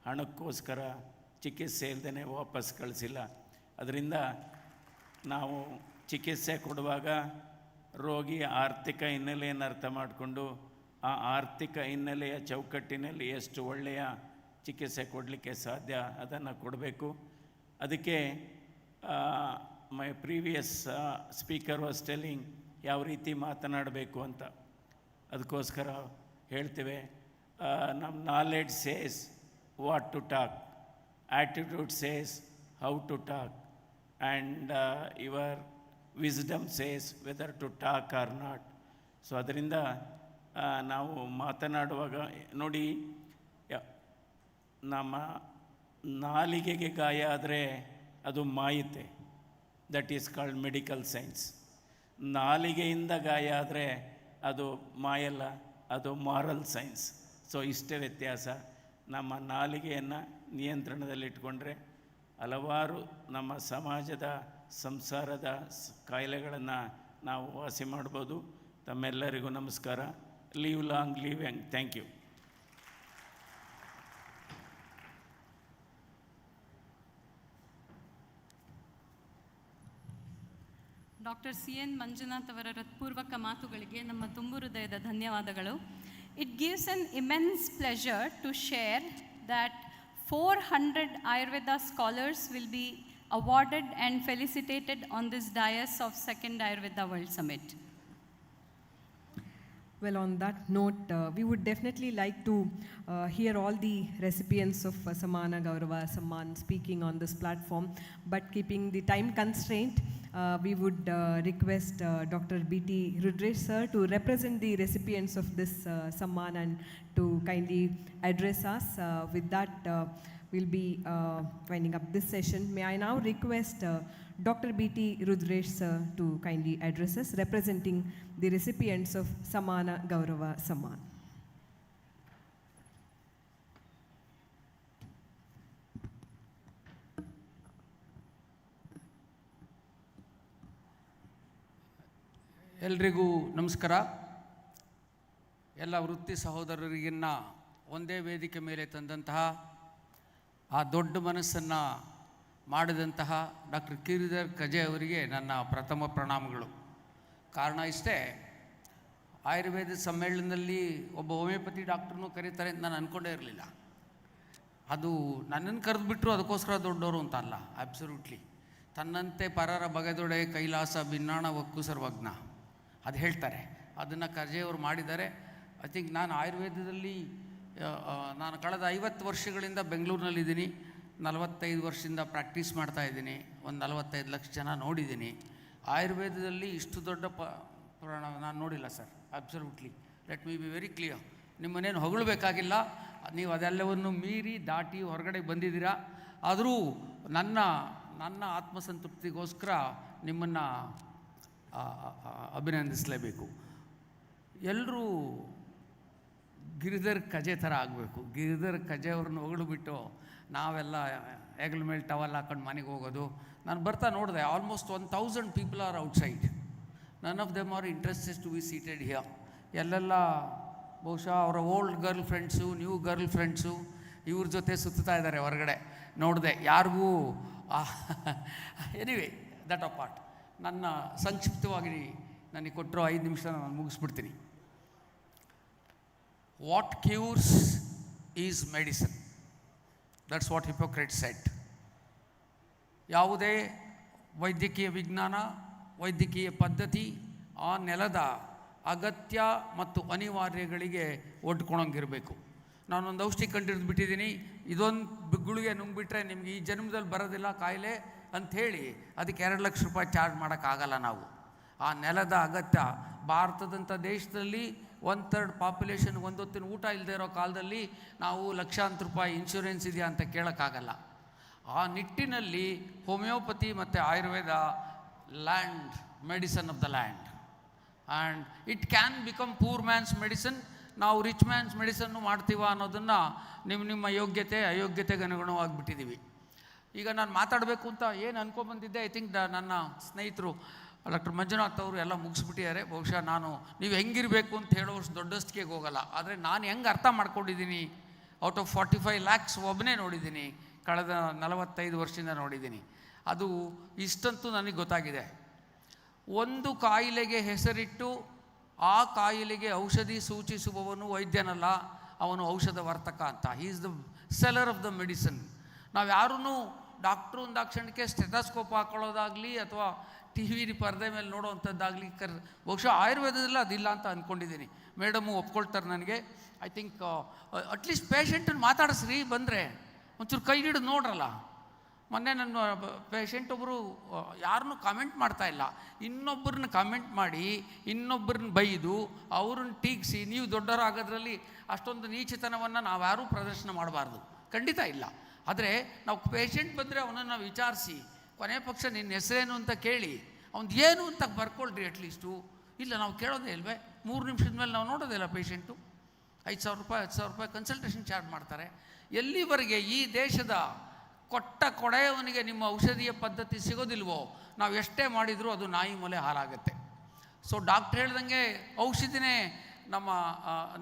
ಹಣಕ್ಕೋಸ್ಕರ ಚಿಕಿತ್ಸೆ ಇಲ್ಲದೇ ವಾಪಸ್ ಕಳಿಸಿಲ್ಲ. ಅದರಿಂದ ನಾವು ಚಿಕಿತ್ಸೆ ಕೊಡುವಾಗ ರೋಗಿ ಆರ್ಥಿಕ ಹಿನ್ನೆಲೆಯನ್ನು ಅರ್ಥ ಮಾಡಿಕೊಂಡು ಆ ಆರ್ಥಿಕ ಹಿನ್ನೆಲೆಯ ಚೌಕಟ್ಟಿನಲ್ಲಿ ಎಷ್ಟು ಒಳ್ಳೆಯ ಚಿಕಿತ್ಸೆ ಕೊಡಲಿಕ್ಕೆ ಸಾಧ್ಯ ಅದನ್ನು ಕೊಡಬೇಕು. ಅದಕ್ಕೆ my previous speaker was telling ಯಾವ ರೀತಿ ಮಾತನಾಡಬೇಕು ಅಂತ. ಅದಕ್ಕೋಸ್ಕರ ಹೇಳ್ತೇವೆ, ನಮ್ಮ knowledge says what to talk, attitude says how to talk, and your wisdom says whether to talk or not. So ಅದರಿಂದ ನಾವು ಮಾತನಾಡುವಾಗ ನೋಡಿ, ನಮ್ಮ ನಾಲಿಗೆಗೆ ಗಾಯ ಆದರೆ ಅದು ಮಾಯುತ್ತೆ, that is called medical science. ನಾಲಿಗೆಯಿಂದ ಗಾಯ ಆದರೆ ಅದು ಮಾಯಲ್ಲ, ಅದು ಮಾರಲ್ ಸೈನ್ಸ್. ಸೊ ಇಷ್ಟೇ ವ್ಯತ್ಯಾಸ. ನಮ್ಮ ನಾಲಿಗೆಯನ್ನು ನಿಯಂತ್ರಣದಲ್ಲಿಟ್ಕೊಂಡ್ರೆ ಹಲವಾರು ನಮ್ಮ ಸಮಾಜದ ಸಂಸಾರದ ಕಾಯಿಲೆಗಳನ್ನು ನಾವು ವಾಸಿ ಮಾಡ್ಬೋದು. ತಮ್ಮೆಲ್ಲರಿಗೂ ನಮಸ್ಕಾರ. Live long, live young. Thank you. Doctor CN Manjunath ಅವರ ಹೃತ್ಪೂರ್ವಕ ಮಾತುಗಳಿಗೆ ನಮ್ಮ ತುಂಬು ಹೃದಯದ ಧನ್ಯವಾದಗಳು. It gives an immense pleasure to share that 400 Ayurveda scholars will be awarded and felicitated on this dais of 2nd Ayurveda World Summit. Well, on that note, we would definitely like to hear all the recipients of Samana Gaurava Samman speaking on this platform, but keeping the time constraint, we would request Dr. B.T. Rudresh sir to represent the recipients of this Samman and to kindly address us. With that, we'll be winding up this session. May I now request Dr. B.T. Rudresh sir to kindly address us, representing the recipients of Samana Gaurava Samman. ಎಲ್ರಿಗೂ ನಮಸ್ಕಾರ. ಎಲ್ಲ ವೃತ್ತಿ ಸಹೋದರರಿಗಿನ್ನ ಒಂದೇ ವೇದಿಕೆ ಮೇಲೆ ತಂದಂತಹ ಆ ದೊಡ್ಡ ಮನಸ್ಸನ್ನು ಮಾಡಿದಂತಹ ಡಾಕ್ಟರ್ ಗಿರಿಧರ್ ಕಜೆ ಅವರಿಗೆ ನನ್ನ ಪ್ರಥಮ ಪ್ರಣಾಮಗಳು. ಕಾರಣ ಇಷ್ಟೇ, ಆಯುರ್ವೇದ ಸಮ್ಮೇಳನದಲ್ಲಿ ಒಬ್ಬ ಹೋಮಿಯೋಪತಿ ಡಾಕ್ಟ್ರನ್ನೂ ಕರೀತಾರೆ ಅಂತ ನಾನು ಅಂದ್ಕೊಂಡೇ ಇರಲಿಲ್ಲ. ಅದು ನನ್ನನ್ನು ಕರೆದುಬಿಟ್ರು ಅದಕ್ಕೋಸ್ಕರ ದೊಡ್ಡವರು ಅಂತ ಅಲ್ಲ, ಅಬ್ಸಲ್ಯೂಟ್ಲಿ. ತನ್ನಂತೆ ಪರರ ಬಗೆದೊಡೆ ಕೈಲಾಸ ಭಿನ್ನಾಣ ಒಕ್ಕು ಸರ್ವಜ್ಞ ಅದು ಹೇಳ್ತಾರೆ. ಅದನ್ನು ಕಜೆಯವರು ಮಾಡಿದ್ದಾರೆ. ಐ ಥಿಂಕ್ ನಾನು ಆಯುರ್ವೇದದಲ್ಲಿ ನಾನು ಕಳೆದ 50 ವರ್ಷಗಳಿಂದ ಬೆಂಗಳೂರಿನಲ್ಲಿದ್ದೀನಿ. 45 ವರ್ಷದಿಂದ ಪ್ರಾಕ್ಟೀಸ್ ಮಾಡ್ತಾಯಿದ್ದೀನಿ. ಒಂದು 45 ಲಕ್ಷ ಜನ ನೋಡಿದ್ದೀನಿ. ಆಯುರ್ವೇದದಲ್ಲಿ ಇಷ್ಟು ದೊಡ್ಡ ನಾನು ನೋಡಿಲ್ಲ sir, absolutely. Let me be very clear. ನಿಮ್ಮನ್ನೇನು ಹೊಗಳಬೇಕಾಗಿಲ್ಲ, ನೀವು ಅದೆಲ್ಲವನ್ನು ಮೀರಿ ದಾಟಿ ಹೊರಗಡೆ ಬಂದಿದ್ದೀರಾ. ಆದರೂ ನನ್ನ ಆತ್ಮಸಂತೃಪ್ತಿಗೋಸ್ಕರ ನಿಮ್ಮನ್ನು ಅಭಿನಂದಿಸಲೇಬೇಕು. ಎಲ್ಲರೂ ಗಿರಿಧರ್ ಕಜೆ ಥರ ಆಗಬೇಕು. ಗಿರಿಧರ್ ಕಜೆ ಅವ್ರನ್ನ ಹೊಗಳ್ಬಿಟ್ಟು ನಾವೆಲ್ಲ ಹೆಗಲ ಮೇಲೆ ಟವಲ್ ಹಾಕೊಂಡು ಮನೆಗೆ ಹೋಗೋದು. ನಾನು ಬರ್ತಾ ನೋಡಿದೆ, almost 1000 people are outside. None of them are interested to be seated here. ಎಲ್ಲೆಲ್ಲ ಬಹುಶಃ ಅವರ old girlfriends, new girlfriends ಇವ್ರ ಜೊತೆ ಸುತ್ತಾ ಇದ್ದಾರೆ ಹೊರಗಡೆ. ನೋಡಿದೆ ಯಾರಿಗೂ ಎನಿವೇ ದಟ್ ಅಪಾರ್ಟ್. ನನ್ನ ಸಂಕ್ಷಿಪ್ತವಾಗಿ ನನಗೆ ಕೊಟ್ಟಿರೋ 5 ನಿಮಿಷ ನಾನು ಮುಗಿಸ್ಬಿಡ್ತೀನಿ. What cures is medicine, that's what Hippocrates said. ಯಾವುದೇ ವೈದ್ಯಕೀಯ ವಿಜ್ಞಾನ, ವೈದ್ಯಕೀಯ ಪದ್ಧತಿ ಆ ನೆಲದ ಅಗತ್ಯ ಮತ್ತು ಅನಿವಾರ್ಯಗಳಿಗೆ ಒಡ್ಕೊಳಂಗಿರಬೇಕು. ನಾನೊಂದು ಔಷಧಿ ಕಂಡಿಡ್ದು ಬಿಟ್ಟಿದ್ದೀನಿ, ಇದೊಂದು ಗುಳಿಗೆ ನುಂಗ್ಬಿಟ್ರೆ ನಿಮಗೆ ಈ ಜನ್ಮದಲ್ಲಿ ಬರೋದಿಲ್ಲ ಕಾಯಿಲೆ ಅಂಥೇಳಿ ಅದಕ್ಕೆ 2 ಲಕ್ಷ ರೂಪಾಯಿ ಚಾರ್ಜ್ ಮಾಡೋಕ್ಕಾಗಲ್ಲ ನಾವು. ಆ ನೆಲದ ಅಗತ್ಯ ಭಾರತದಂಥ ದೇಶದಲ್ಲಿ 1/3 ಪಾಪ್ಯುಲೇಷನ್ ಒಂದೊತ್ತಿನ ಊಟ ಇಲ್ಲದೆ ಇರೋ ಕಾಲದಲ್ಲಿ ನಾವು ಲಕ್ಷಾಂತರ ರೂಪಾಯಿ ಇನ್ಶೂರೆನ್ಸ್ ಇದೆಯಾ ಅಂತ ಕೇಳೋಕ್ಕಾಗಲ್ಲ. ಆ ನಿಟ್ಟಿನಲ್ಲಿ ಹೋಮಿಯೋಪತಿ ಮತ್ತು Ayurveda land medicine of the land, and it can become poor man's medicine. ನಾವು ರಿಚ್ ಮ್ಯಾನ್ಸ್ ಮೆಡಿಸನ್ನು ಮಾಡ್ತೀವ ಅನ್ನೋದನ್ನು ನಿಮ್ಮ ಯೋಗ್ಯತೆ ಅಯೋಗ್ಯತೆಗೆ ಅನುಗುಣವಾಗಿಬಿಟ್ಟಿದ್ದೀವಿ. ಈಗ ನಾನು ಮಾತಾಡಬೇಕು ಅಂತ ಏನು ಅನ್ಕೊಂಬಂದಿದ್ದೆ, ಐ ಥಿಂಕ್ ನನ್ನ ಸ್ನೇಹಿತರು ಡಾಕ್ಟರ್ ಮಂಜುನಾಥ್ ಅವರು ಎಲ್ಲ ಮುಗಿಸ್ಬಿಟ್ಟಿದ್ದಾರೆ. ಬಹುಶಃ ನಾನು ನೀವು ಹೆಂಗಿರಬೇಕು ಅಂತ ಹೇಳೋಷ್ಟು ದೊಡ್ಡಸ್ಟಿಗೆ ಹೋಗಲ್ಲ. ಆದರೆ ನಾನು ಹೆಂಗೆ ಅರ್ಥ ಮಾಡ್ಕೊಂಡಿದ್ದೀನಿ, ಔಟ್ ಆಫ್ 45 lakhs ಒಬ್ಬನೇ ನೋಡಿದ್ದೀನಿ, ಕಳೆದ 45 ವರ್ಷದಿಂದ ನೋಡಿದ್ದೀನಿ. ಅದು ಇಷ್ಟಂತೂ ನನಗೆ ಗೊತ್ತಾಗಿದೆ. ಒಂದು ಕಾಯಿಲೆಗೆ ಹೆಸರಿಟ್ಟು ಆ ಕಾಯಿಲೆಗೆ ಔಷಧಿ ಸೂಚಿಸುವವನು ವೈದ್ಯನಲ್ಲ, ಅವನು ಔಷಧ ವರ್ತಕ ಅಂತ. He is the seller of the medicine. ನಾವು ಯಾರೂ ಡಾಕ್ಟ್ರು ಅಂದಾಕ್ಷಣಕ್ಕೆ ಸ್ಟೆಥೋಸ್ಕೋಪ್ ಹಾಕೊಳ್ಳೋದಾಗಲಿ ಅಥವಾ ಟಿ ವಿ ಪರದೆ ಮೇಲೆ ನೋಡೋವಂಥದ್ದಾಗಲಿ ಬಹುಶಃ ಆಯುರ್ವೇದದಲ್ಲಿ ಅದಿಲ್ಲ ಅಂತ ಅಂದ್ಕೊಂಡಿದ್ದೀನಿ. ಮೇಡಮು ಒಪ್ಕೊಳ್ತಾರೆ ನನಗೆ. ಐ ಥಿಂಕ್ ಅಟ್ಲೀಸ್ಟ್ ಪೇಷಂಟನ್ನು ಮಾತಾಡಿಸ್ರಿ, ಬಂದರೆ ಒಂಚೂರು ಕೈ ಹಿಡಿದು ನೋಡ್ರಲ್ಲ. ಮೊನ್ನೆ ನನ್ನ ಪೇಷಂಟ್ ಒಬ್ಬರು ಯಾರನ್ನೂ ಕಮೆಂಟ್ ಮಾಡ್ತಾಯಿಲ್ಲ, ಇನ್ನೊಬ್ಬರನ್ನ ಕಮೆಂಟ್ ಮಾಡಿ ಇನ್ನೊಬ್ಬರನ್ನ ಬೈದು ಅವ್ರನ್ನ ಟೀಕಿಸಿ ನೀವು ದೊಡ್ಡವರಾಗೋದ್ರಲ್ಲಿ ಅಷ್ಟೊಂದು ನೀಚತನವನ್ನು ನಾವು ಯಾರೂ ಪ್ರದರ್ಶನ ಮಾಡಬಾರ್ದು, ಖಂಡಿತ ಇಲ್ಲ. ಆದರೆ ನಾವು ಪೇಷಂಟ್ ಬಂದರೆ ಅವನನ್ನು ವಿಚಾರಿಸಿ ಕೊನೆ ಪಕ್ಷ ನಿನ್ನ ಹೆಸರೇನು ಅಂತ ಕೇಳಿ ಅವ್ನು ಏನು ಅಂತ ಬರ್ಕೊಳ್ರಿ ಅಟ್ಲೀಸ್ಟು. ಇಲ್ಲ ನಾವು ಕೇಳೋದೇ ಇಲ್ವೇ, 3 ನಿಮಿಷದ ಮೇಲೆ ನಾವು ನೋಡೋದಿಲ್ಲ. ಪೇಷಂಟು 5,000 ರೂಪಾಯಿ 10,000 ರೂಪಾಯಿ ಕನ್ಸಲ್ಟೇಷನ್ ಚಾರ್ಜ್ ಮಾಡ್ತಾರೆ. ಎಲ್ಲಿವರೆಗೆ ಈ ದೇಶದ ಕೊಟ್ಟ ಕೊಡೆಯವನಿಗೆ ನಿಮ್ಮ ಔಷಧೀಯ ಪದ್ಧತಿ ಸಿಗೋದಿಲ್ವೋ, ನಾವು ಎಷ್ಟೇ ಮಾಡಿದರೂ ಅದು ನಾಯಿ ಮೊಲೆ ಹಾಲಾಗುತ್ತೆ. ಸೊ ಡಾಕ್ಟ್ರ್ ಹೇಳ್ದಂಗೆ ಔಷಧಿನೇ ನಮ್ಮ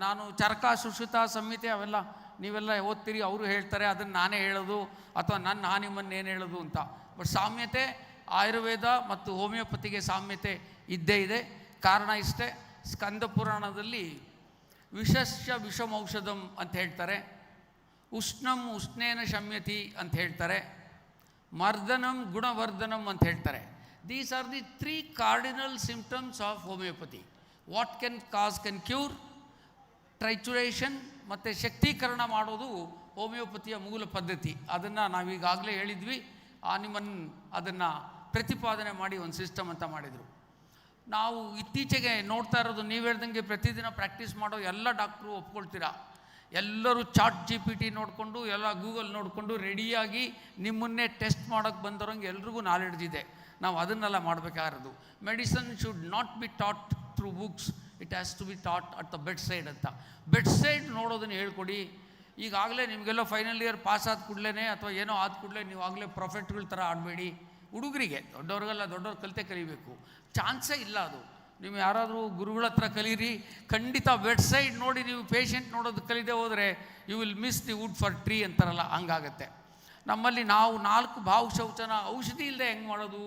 ನಾನು ಚರಕ ಸುಶ್ರುತ ಸಂಹಿತೆ ಅವೆಲ್ಲ ನೀವೆಲ್ಲ ಓದ್ತೀರಿ, ಅವರು ಹೇಳ್ತಾರೆ, ಅದನ್ನು ನಾನೇ ಹೇಳೋದು ಅಥವಾ ನನ್ನ ನಿಮ್ಮನ್ನೇನು ಹೇಳೋದು ಅಂತ. ಬಟ್ ಸಾಮ್ಯತೆ ಆಯುರ್ವೇದ ಮತ್ತು ಹೋಮಿಯೋಪತಿಗೆ ಸಾಮ್ಯತೆ ಇದ್ದೇ ಇದೆ. ಕಾರಣ ಇಷ್ಟೇ, ಸ್ಕಂದ ಪುರಾಣದಲ್ಲಿ ವಿಷಸ್ಯ ವಿಷಮೌಷಧಂ ಅಂತ ಹೇಳ್ತಾರೆ, ಉಷ್ಣಂ ಉಷ್ಣೇನ ಶಮ್ಯತಿ ಅಂತ ಹೇಳ್ತಾರೆ, ಮರ್ದನಂ ಗುಣವರ್ಧನಂ ಅಂತ ಹೇಳ್ತಾರೆ. These are the 3 cardinal symptoms of homeopathy. What can cure, trituration ಮತ್ತು ಶಕ್ತೀಕರಣ ಮಾಡೋದು ಹೋಮಿಯೋಪತಿಯ ಮೂಲ ಪದ್ಧತಿ. ಅದನ್ನು ನಾವೀಗಾಗಲೇ ಹೇಳಿದ್ವಿ. ನಿಮ್ಮನ್ನು ಅದನ್ನು ಪ್ರತಿಪಾದನೆ ಮಾಡಿ ಒಂದು ಸಿಸ್ಟಮ್ ಅಂತ ಮಾಡಿದರು. ನಾವು ಇತ್ತೀಚೆಗೆ ನೋಡ್ತಾ ಇರೋದು, ನೀವು ಹೇಳ್ದಂಗೆ ಪ್ರತಿದಿನ ಪ್ರಾಕ್ಟೀಸ್ ಮಾಡೋ ಎಲ್ಲ ಡಾಕ್ಟ್ರು ಒಪ್ಕೊಳ್ತೀರಾ. ಎಲ್ಲರೂ ಚಾಟ್ GPT ನೋಡಿಕೊಂಡು ಎಲ್ಲ ಗೂಗಲ್ ನೋಡಿಕೊಂಡು ರೆಡಿಯಾಗಿ ನಿಮ್ಮನ್ನೇ ಟೆಸ್ಟ್ ಮಾಡೋಕ್ಕೆ ಬಂದವ್ರಂಗೆ ಎಲ್ರಿಗೂ ನಾಲೆಡ್ಜ್ ಇದೆ. ನಾವು ಅದನ್ನೆಲ್ಲ ಮಾಡಬೇಕಾಗಿರೋದು. Medicine should not be taught through books, it has to be taught at the bedside ಅಂತ. ಬೆಡ್ ಸೈಡ್ ನೋಡೋದನ್ನು ಹೇಳ್ಕೊಡಿ. ಈಗಾಗಲೇ ನಿಮಗೆಲ್ಲ ಫೈನಲ್ ಇಯರ್ ಪಾಸ್ ಆದ ಕೂಡಲೇ ಅಥವಾ ಏನೋ ಆದ ಕೂಡಲೇ ನೀವು ಆಗಲೇ ಪ್ರೊಫೆಟ್ಗಳ ಥರ ಆಡಬೇಡಿ. ಹುಡುಗರಿಗೆ, ದೊಡ್ಡವ್ರಿಗೆಲ್ಲ ದೊಡ್ಡವ್ರು ಕಲಿತೆ ಕಲಿಬೇಕು, ಚಾನ್ಸೇ ಇಲ್ಲ ಅದು. ನೀವು ಯಾರಾದರೂ ಗುರುಗಳ ಹತ್ರ ಕಲೀರಿ, ಖಂಡಿತ ಬೆಡ್ ಸೈಡ್ ನೋಡಿ ನೀವು ಪೇಷಂಟ್ ನೋಡೋದು ಕಲಿದೆ ಹೋದರೆ you will miss the wood for tree ಅಂತಾರಲ್ಲ, ಹಂಗಾಗತ್ತೆ. ನಮ್ಮಲ್ಲಿ ನಾವು 4 ಭಾವ ಶೌಚನ ಔಷಧಿ ಇಲ್ಲದೆ ಹೆಂಗೆ ಮಾಡೋದು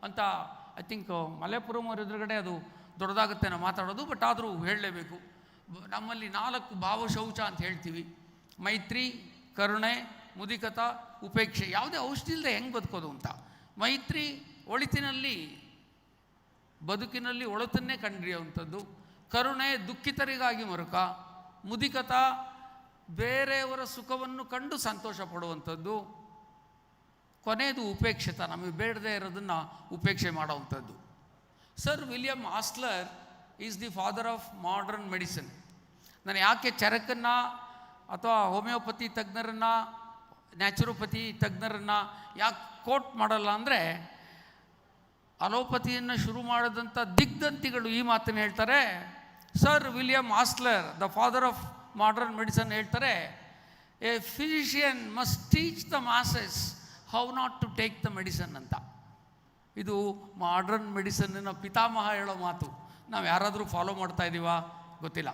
ಅಂತ ಐ ಥಿಂಕ್ ಮಲೆಪುರಂ ಅವ್ರ ಎದುರುಗಡೆ ಅದು ದೊಡ್ಡದಾಗುತ್ತೆ ನಾವು ಮಾತಾಡೋದು, ಬಟ್ ಆದರೂ ಹೇಳಲೇಬೇಕು. ನಮ್ಮಲ್ಲಿ 4 ಭಾವ ಶೌಚ ಅಂತ ಹೇಳ್ತೀವಿ: ಮೈತ್ರಿ, ಕರುಣೆ, ಮುದಿಕತ, ಉಪೇಕ್ಷೆ. ಯಾವುದೇ ಔಷಧಿ ಇಲ್ಲದೆ ಹೆಂಗೆ ಬದುಕೋದು ಅಂತ. ಮೈತ್ರಿ ಒಳಿತಿನಲ್ಲಿ ಬದುಕಿನಲ್ಲಿ ಒಳತನ್ನೇ ಕಂಡಿರಿಯುವಂಥದ್ದು. ಕರುಣೆ ದುಃಖಿತರಿಗಾಗಿ ಮರುಕ. ಮುದಿಕತ ಬೇರೆಯವರ ಸುಖವನ್ನು ಕಂಡು ಸಂತೋಷ ಪಡುವಂಥದ್ದು. ಕೊನೆಯದು ಉಪೇಕ್ಷಿತ, ನಮಗೆ ಬೇಡದೇ ಇರೋದನ್ನು ಉಪೇಕ್ಷೆ ಮಾಡೋವಂಥದ್ದು. Sir William Osler is the father of modern medicine. ನಾನು ಯಾಕೆ ಚರಕನ್ನು ಅಥವಾ ಹೋಮಿಯೋಪತಿ ತಜ್ಞರನ್ನು, ನ್ಯಾಚುರೋಪತಿ ತಜ್ಞರನ್ನು ಯಾಕೆ ಕೋಟ್ ಮಾಡಲ್ಲ ಅಂದರೆ, ಅಲೋಪತಿಯನ್ನು ಶುರು ಮಾಡಿದಂಥ ದಿಗ್ಧಂತಿಗಳು ಈ ಮಾತನ್ನು ಹೇಳ್ತಾರೆ. Sir William Osler, the father of modern medicine, ಹೇಳ್ತಾರೆ, a physician must teach the masses how not to take the medicine ಅಂತ. ಇದು ಮಾಡರ್ನ್ ಮೆಡಿಸನ್ನಿನ ಪಿತಾಮಹ ಹೇಳೋ ಮಾತು. ನಾವು ಯಾರಾದರೂ ಫಾಲೋ ಮಾಡ್ತಾ ಇದ್ದೀವಾ ಗೊತ್ತಿಲ್ಲ.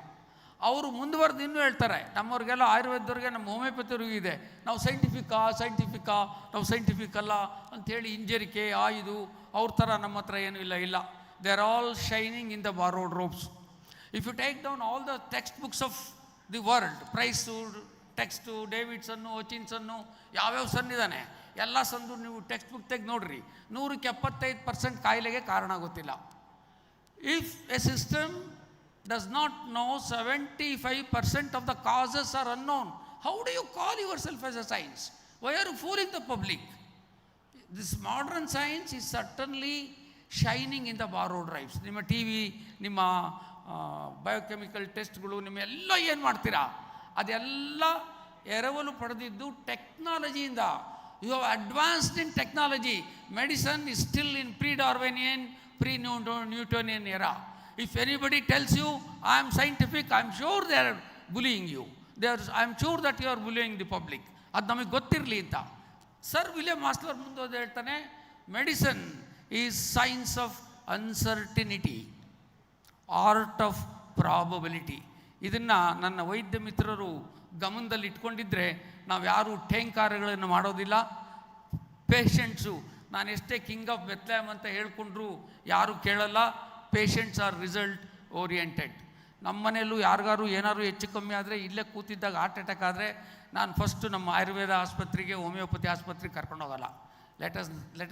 ಅವರು ಮುಂದುವರೆದು ಇನ್ನೂ ಹೇಳ್ತಾರೆ, ನಮ್ಮವ್ರಿಗೆಲ್ಲ ಆಯುರ್ವೇದವ್ರಿಗೆ, ನಮ್ಮ ಹೋಮಿಯೋಪತಿಯವ್ರಿಗೂ ಇದೆ, ನಾವು ಸೈಂಟಿಫಿಕ್ಕಾ ನಾವು ಸೈಂಟಿಫಿಕ್ ಅಲ್ಲ ಅಂಥೇಳಿ ಹಿಂಜರಿಕೆ ಇದು ಅವ್ರ ಥರ ನಮ್ಮ ಹತ್ರ ಏನೂ ಇಲ್ಲ. They are all shining in the borrowed robes. If you take down all the textbooks of the world, Price, text, Davidson, Hutchinson, ಯಾವ್ಯಾವ ಸನ್ನಿದ್ದಾನೆ ಎಲ್ಲ ಸಂದು ನೀವು ಟೆಕ್ಸ್ಟ್ ಬುಕ್ ತೆಗೆದು ನೋಡ್ರಿ, 175% ಕಾಯಿಲೆಗೆ ಕಾರಣ ಗೊತ್ತಿಲ್ಲ. If A system does not know 75% of the causes are unknown, how do you call yourself as a science? Why are you fooling the public? This modern science is certainly shining in the borrowed lives. ನಿಮ್ಮ TV, ನಿಮ್ಮ biochemical ಟೆಸ್ಟ್ಗಳು, ನಿಮ್ಮೆಲ್ಲ ಏನು ಮಾಡ್ತೀರಾ ಅದೆಲ್ಲ ಎರವಲು ಪಡೆದಿದ್ದು ಟೆಕ್ನಾಲಜಿಯಿಂದ. You have advanced in technology. Medicine is still in pre-Darwinian, pre-Newtonian era. If anybody tells you I am scientific, I am sure they are bullying you. I am sure that you are bullying the public. ಅದು ನಮಗೆ ಗೊತ್ತಿರಲಿ ಅಂತ. Sir William Osler ಮುಂದೆ ಹೇಳ್ತಾನೆ, medicine is science of uncertainty, art of probability. ಇದನ್ನು ನನ್ನ ವೈದ್ಯ ಮಿತ್ರರು ಗಮನದಲ್ಲಿ ಇಟ್ಕೊಂಡಿದ್ರೆ ನಾವು ಯಾರೂ ಠೇಂಕಾರಗಳನ್ನು ಮಾಡೋದಿಲ್ಲ. ಪೇಷಂಟ್ಸು ನಾನು ಎಷ್ಟೇ ಕಿಂಗ್ ಆಫ್ ಬೆತ್ಲೆಹಮ್ ಅಂತ ಹೇಳ್ಕೊಂಡ್ರು ಯಾರೂ ಕೇಳಲ್ಲ. Patients are result oriented. ನಮ್ಮ ಮನೆಯಲ್ಲೂ ಯಾರಿಗಾರು ಏನಾದ್ರು ಹೆಚ್ಚು ಕಮ್ಮಿ ಆದರೆ ಇಲ್ಲೇ ಕೂತಿದ್ದಾಗ ಹಾರ್ಟ್ ಅಟ್ಯಾಕ್ ಆದರೆ ನಾನು ಫಸ್ಟು ನಮ್ಮ ಆಯುರ್ವೇದ ಆಸ್ಪತ್ರೆಗೆ, ಹೋಮಿಯೋಪತಿ ಆಸ್ಪತ್ರೆಗೆ ಕರ್ಕೊಂಡೋಗಲ್ಲ. Let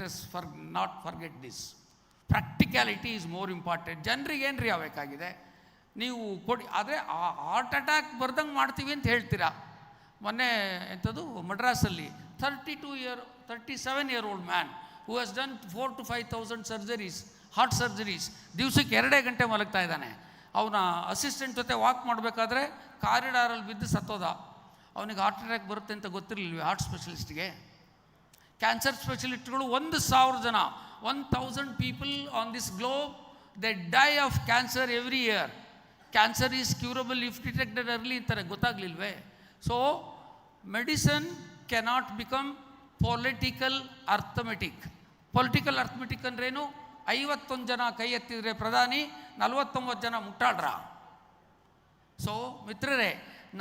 us not forget this. Practicality is more important. ಜನರಿಗೆ ಏನು ರೀ ಆಗಬೇಕಾಗಿದೆ, ನೀವು ಕೊಡಿ. ಆದರೆ ಆ ಹಾರ್ಟ್ ಅಟ್ಯಾಕ್ ಬರ್ದಂಗೆ ಮಾಡ್ತೀವಿ ಅಂತ ಹೇಳ್ತೀರಾ. ಮೊನ್ನೆ ಎಂಥದ್ದು ಮಡ್ರಾಸಲ್ಲಿ 37 year old man who has done 4,000 to 5,000 surgeries, heart surgeries. ದಿವಸಕ್ಕೆ 2 ಗಂಟೆ ಮಲಗ್ತಾ ಇದ್ದಾನೆ. ಅವನ ಅಸಿಸ್ಟೆಂಟ್ ಜೊತೆ ವಾಕ್ ಮಾಡಬೇಕಾದ್ರೆ ಕಾರಿಡಾರಲ್ಲಿ ಬಿದ್ದು ಸತ್ತೋದ. ಅವನಿಗೆ ಹಾರ್ಟ್ ಅಟ್ಯಾಕ್ ಬರುತ್ತೆ ಅಂತ ಗೊತ್ತಿರಲಿಲ್ವೇ ಹಾರ್ಟ್ ಸ್ಪೆಷಲಿಸ್ಟ್ಗೆ? ಕ್ಯಾನ್ಸರ್ ಸ್ಪೆಷಲಿಸ್ಟ್ಗಳು 1,000 ಜನ, 1,000 people on this globe, they die of cancer every year. Cancer is curable if detected early ಅಂತಾರೆ, ಗೊತ್ತಾಗಲಿಲ್ವೇ? So medicine cannot become political arithmetic. Political arithmetic ಅಂದ್ರೇನು? 51 ಜನ ಕೈ ಎತ್ತಿದರೆ ಪ್ರಧಾನಿ, 49 ಜನ ಮುಟ್ಟಾಡ್ರ. ಸೊ ಮಿತ್ರರೇ,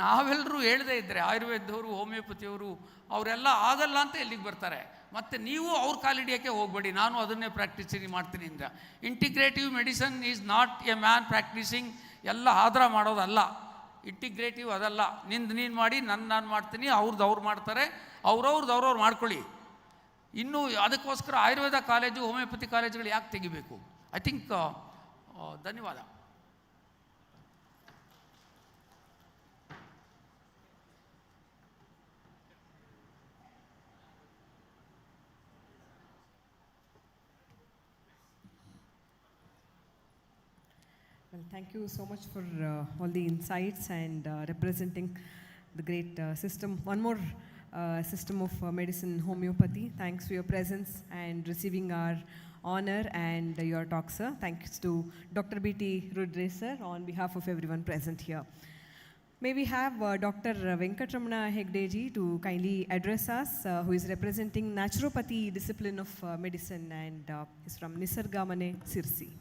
ನಾವೆಲ್ಲರೂ ಹೇಳದೇ ಇದ್ದರೆ ಆಯುರ್ವೇದದವರು, ಹೋಮಿಯೋಪತಿಯವರು ಅವರೆಲ್ಲ ಆಗಲ್ಲ ಅಂತ ಎಲ್ಲಿಗೆ ಬರ್ತಾರೆ. ಮತ್ತು ನೀವು ಅವ್ರ ಕಾಲಿಡಿಯೋಕ್ಕೆ ಹೋಗಬೇಡಿ, ನಾನು ಅದನ್ನೇ ಪ್ರಾಕ್ಟೀಸ್ ಮಾಡ್ತೀನಿ ಅಂತ. Integrative medicine is not A man practising, ಎಲ್ಲ ಆಧಾರ ಮಾಡೋದಲ್ಲ. ಇಂಟಿಗ್ರೇಟಿವ್ ಅದಲ್ಲ, ನೀನು ಮಾಡಿ, ನಾನು ಮಾಡ್ತೀನಿ, ಅವ್ರು ಮಾಡ್ತಾರೆ, ಅವ್ರವ್ರು ಮಾಡ್ಕೊಳ್ಳಿ. ಇನ್ನು ಅದಕ್ಕೋಸ್ಕರ ಆಯುರ್ವೇದ ಕಾಲೇಜು, ಹೋಮಿಯೋಪತಿ ಕಾಲೇಜುಗಳು ಯಾಕೆ ತೆಗಿಬೇಕು? ಐ ಥಿಂಕ್ ಧನ್ಯವಾದ. Well, thank you so much for all the insights and representing the great system. One more system of medicine, homeopathy. Thanks for your presence and receiving our honor and your talk, sir. Thanks to Dr. B.T. Rudresh, sir, on behalf of everyone present here. May we have Dr. Venkatramana Hegdeji to kindly address us, who is representing naturopathy discipline of medicine and is from Nisargamane, Sirsi.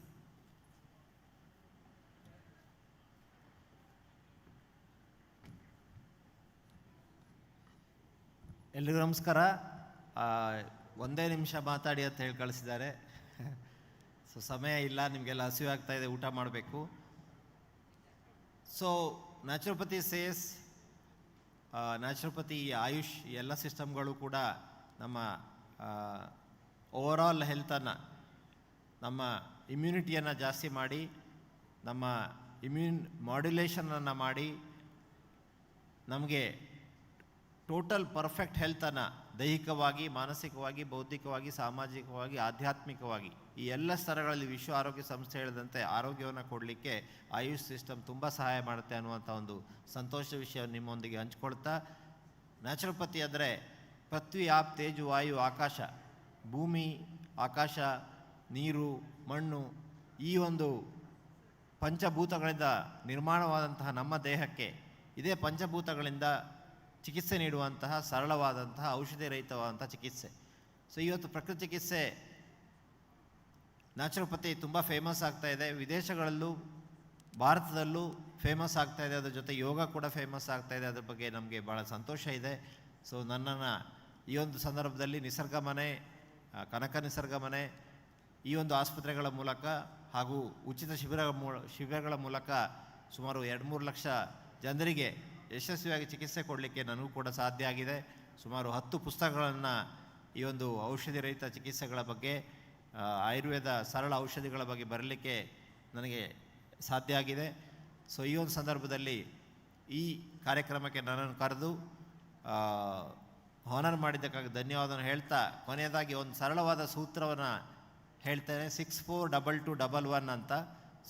ಎಲ್ರಿಗೂ ನಮಸ್ಕಾರ. ಒಂದೇ ನಿಮಿಷ ಮಾತಾಡಿ ಅಂತ ಹೇಳಿ ಕಳಿಸಿದ್ದಾರೆ. So ಸಮಯ ಇಲ್ಲ, ನಿಮಗೆಲ್ಲ ಹಸಿವೆ ಆಗ್ತಾ ಇದೆ, ಊಟ ಮಾಡಬೇಕು. So naturopathy says, naturopathy, AYUSH ಎಲ್ಲ ಸಿಸ್ಟಮ್ಗಳು ಕೂಡ ನಮ್ಮ ಓವರಾಲ್ ಹೆಲ್ತನ್ನು, ನಮ್ಮ ಇಮ್ಯುನಿಟಿಯನ್ನು ಜಾಸ್ತಿ ಮಾಡಿ, ನಮ್ಮ ಇಮ್ಯೂನ್ ಮಾಡ್ಯುಲೇಷನನ್ನು ಮಾಡಿ, ನಮಗೆ ಟೋಟಲ್ ಪರ್ಫೆಕ್ಟ್ ಹೆಲ್ತನ್ನು ದೈಹಿಕವಾಗಿ, ಮಾನಸಿಕವಾಗಿ, ಬೌದ್ಧಿಕವಾಗಿ, ಸಾಮಾಜಿಕವಾಗಿ, ಆಧ್ಯಾತ್ಮಿಕವಾಗಿ ಈ ಎಲ್ಲ ಸ್ತರಗಳಲ್ಲಿ ವಿಶ್ವ ಆರೋಗ್ಯ ಸಂಸ್ಥೆ ಹೇಳಿದಂತೆ ಆರೋಗ್ಯವನ್ನು ಕೊಡಲಿಕ್ಕೆ ಆಯುಷ್ ಸಿಸ್ಟಮ್ ತುಂಬ ಸಹಾಯ ಮಾಡುತ್ತೆ ಅನ್ನುವಂಥ ಒಂದು ಸಂತೋಷದ ವಿಷಯವನ್ನು ನಿಮ್ಮೊಂದಿಗೆ ಹಂಚ್ಕೊಳ್ತಾ, ನ್ಯಾಚುರೋಪತಿ ಅಂದರೆ ಪೃಥ್ವಿ, ಆಪ್, ತೇಜು, ವಾಯು, ಆಕಾಶ, ಭೂಮಿ, ಆಕಾಶ, ನೀರು, ಮಣ್ಣು, ಈ ಒಂದು ಪಂಚಭೂತಗಳಿಂದ ನಿರ್ಮಾಣವಾದಂತಹ ನಮ್ಮ ದೇಹಕ್ಕೆ ಇದೇ ಪಂಚಭೂತಗಳಿಂದ ಚಿಕಿತ್ಸೆ ನೀಡುವಂತಹ ಸರಳವಾದಂತಹ ಔಷಧಿ ರಹಿತವಾದಂಥ ಚಿಕಿತ್ಸೆ. ಸೊ ಇವತ್ತು ಪ್ರಕೃತಿ ಚಿಕಿತ್ಸೆ, ನ್ಯಾಚುರೋಪತಿ ತುಂಬ ಫೇಮಸ್ ಆಗ್ತಾ ಇದೆ. ವಿದೇಶಗಳಲ್ಲೂ ಭಾರತದಲ್ಲೂ ಫೇಮಸ್ ಆಗ್ತಾ ಇದೆ. ಅದ್ರ ಜೊತೆ ಯೋಗ ಕೂಡ ಫೇಮಸ್ ಆಗ್ತಾ ಇದೆ. ಅದ್ರ ಬಗ್ಗೆ ನಮಗೆ ಭಾಳ ಸಂತೋಷ ಇದೆ. ಸೊ ನನ್ನನ್ನು ಈ ಒಂದು ಸಂದರ್ಭದಲ್ಲಿ ನಿಸರ್ಗಮನೆ, ಕನಕ ನಿಸರ್ಗಮನೆ, ಈ ಒಂದು ಆಸ್ಪತ್ರೆಗಳ ಮೂಲಕ ಹಾಗೂ ಉಚಿತ ಶಿಬಿರಗಳ ಮೂಲಕ ಸುಮಾರು 2-3 ಲಕ್ಷ ಜನರಿಗೆ ಯಶಸ್ವಿಯಾಗಿ ಚಿಕಿತ್ಸೆ ಕೊಡಲಿಕ್ಕೆ ನನಗೂ ಕೂಡ ಸಾಧ್ಯ ಆಗಿದೆ. ಸುಮಾರು 10 ಪುಸ್ತಕಗಳನ್ನು ಈ ಒಂದು ಔಷಧಿ ರಹಿತ ಚಿಕಿತ್ಸೆಗಳ ಬಗ್ಗೆ, ಆಯುರ್ವೇದ ಸರಳ ಔಷಧಿಗಳ ಬಗ್ಗೆ ಬರಲಿಕ್ಕೆ ನನಗೆ ಸಾಧ್ಯ ಆಗಿದೆ. ಸೊ ಈ ಒಂದು ಸಂದರ್ಭದಲ್ಲಿ ಈ ಕಾರ್ಯಕ್ರಮಕ್ಕೆ ನನ್ನನ್ನು ಕರೆದು ಹಾನರ್ ಮಾಡಿದ್ದಕ್ಕಾಗಿ ಧನ್ಯವಾದವನ್ನು ಹೇಳ್ತಾ, ಕೊನೆಯದಾಗಿ ಒಂದು ಸರಳವಾದ ಸೂತ್ರವನ್ನು ಹೇಳ್ತೇನೆ, 642211 ಅಂತ.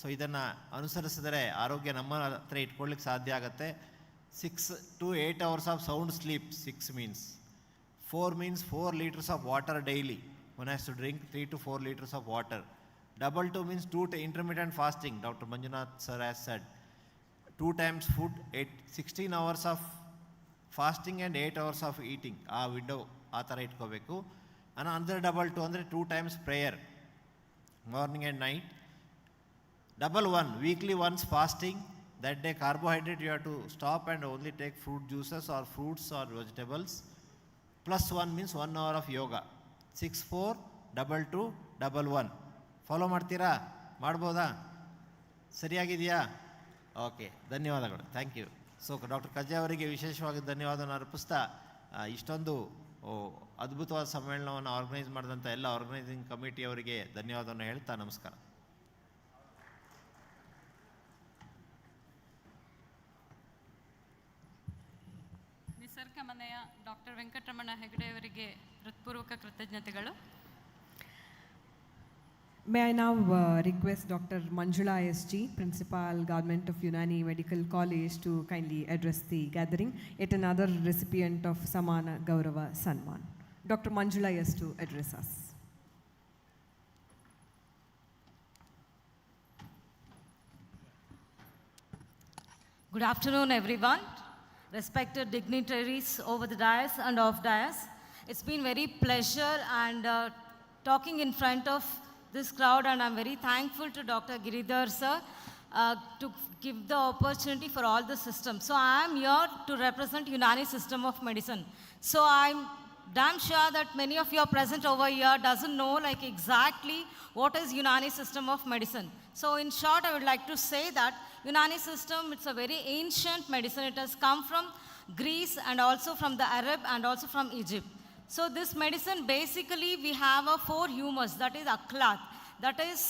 ಸೊ ಇದನ್ನು ಅನುಸರಿಸಿದರೆ ಆರೋಗ್ಯ ನಮ್ಮ ಹತ್ರ ಇಟ್ಕೊಳ್ಳಿಕ್ಕೆ ಸಾಧ್ಯ ಆಗುತ್ತೆ. 6 to 8 hours of sound sleep, 6 means. 4 means 4 liters of water daily. One has to drink 3 to 4 liters of water. 2 means 2 intermittent fasting, Dr. Manjunath sir has said. 2 times food, 16 hours of fasting and 8 hours of eating. ಆ window ಆ ಥರ ಇಟ್ಕೋಬೇಕು. another 2 ಅಂದರೆ 2 times prayer, morning and night. 1 weekly once fasting. That day carbohydrate you have to stop and only take fruit juices or fruits or vegetables. +1 means 1 hour of yoga. 642211. Follow ಮಾಡ್ತೀರಾ? ಮಾಡ್ಬೋದಾ? ಸರಿಯಾಗಿದೆಯಾ? Okay, ಧನ್ಯವಾದಗಳು, thank you. So doctor ಕಜ್ಜೆ ಅವರಿಗೆ ವಿಶೇಷವಾಗಿ ಧನ್ಯವಾದವನ್ನು ಅರ್ಪಿಸ್ತಾ ಇಷ್ಟೊಂದು ಅದ್ಭುತವಾದ ಸಮ್ಮೇಳನವನ್ನು ಆರ್ಗನೈಸ್ ಮಾಡಿದಂಥ ಎಲ್ಲ ಆರ್ಗನೈಸಿಂಗ್ ಕಮಿಟಿಯವರಿಗೆ ಧನ್ಯವಾದವನ್ನು ಹೇಳ್ತಾ ನಮಸ್ಕಾರ. ನಿಸರ್ಗ ಮನೆಯ ಡಾಕ್ಟರ್ ವೆಂಕಟರಮಣ ಹೆಗಡೆ ಅವರಿಗೆ ಹೃತ್ಪೂರ್ವಕ ಕೃತಜ್ಞತೆಗಳು. May I now request Dr. Manjula SG, Principal, Government of Unani Medical College, to kindly address the gathering, yet another recipient of Samana Gaurava Sanman. Dr. Manjula is to address us. Good afternoon, everyone. Respected dignitaries over the dais and off dais. It's been very pleasure and talking in front of this crowd, and I'm very thankful to Dr. Giridhar sir to give the opportunity for all the systems. So I am here to represent Unani system of medicine. So I'm damn sure that many of you are present over here doesn't know like exactly what is Unani system of medicine. So in short, I would like to say that Unani system, it's a very ancient medicine. It has come from Greece and also from the Arab and also from Egypt. So this medicine, basically, we have 4 humors, that is Aklat, that is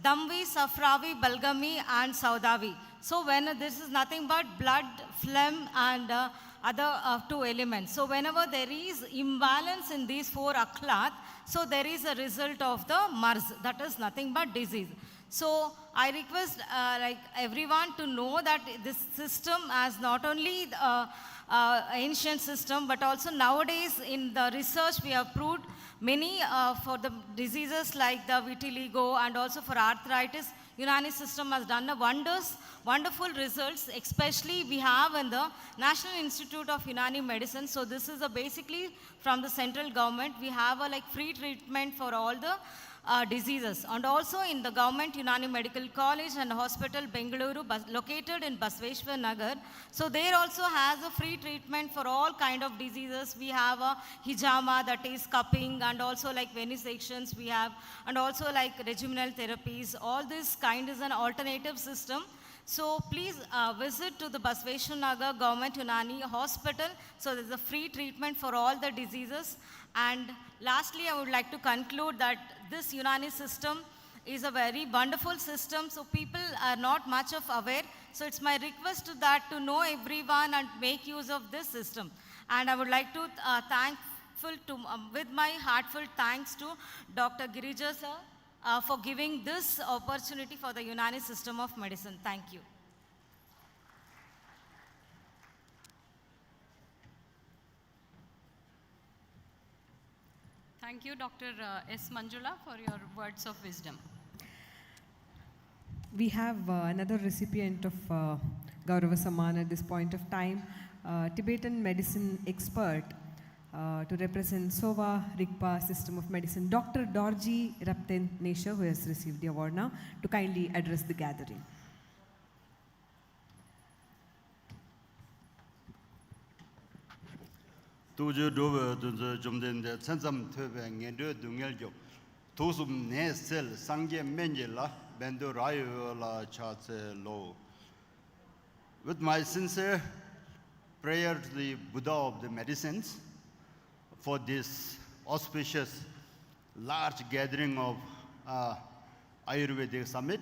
Damvi, Safravi, Balgami, and Saudavi. So when this is nothing but blood, phlegm, and other 2 elements. So whenever there is imbalance in these 4 Aklat, so there is a result of the Mars, that is nothing but disease. So I request like everyone to know that this system has not only ancient system, but also nowadays in the research we have proved many for the diseases like the vitiligo and also for arthritis, Unani system has done wonderful results, especially we have in the National Institute of Unani Medicine. So this is basically from the central government. We have a like free treatment for all the diseases, and also in the government Unani Medical College and Hospital Bengaluru located in Basveshwar Nagar. So there also has a free treatment for all kind of diseases. We have a hijama, that is cupping, and also like venisections we have, and also like regimenal therapies. All this kind is an alternative system. So please visit to the Basveshwar Nagar Government Unani Hospital. So there's a free treatment for all the diseases. And lastly, I would like to conclude that this Unani system is a very wonderful system. So people are not much of aware. So it's my request to that to know everyone and make use of this system. And I would like to with my heartfelt thanks to Dr. Giridhar sir for giving this opportunity for the Unani system of medicine. Thank you. Thank you, Dr. S. Manjula, for your words of wisdom. We have another recipient of Gaurava Samman at this point of time, Tibetan medicine expert to represent Sova Rigpa system of medicine, Dr. Dorji Rapten Nesha, who has received the award now, to kindly address the gathering. 도저 로버 도저 좀된데 천점 퇴배 년도 동열죠 도숨 내셀 상계 맨jel라 벤도 라이올라 차체로. With my sincere prayer to the Buddha of the medicines for this auspicious large gathering of Ayurvedic summit,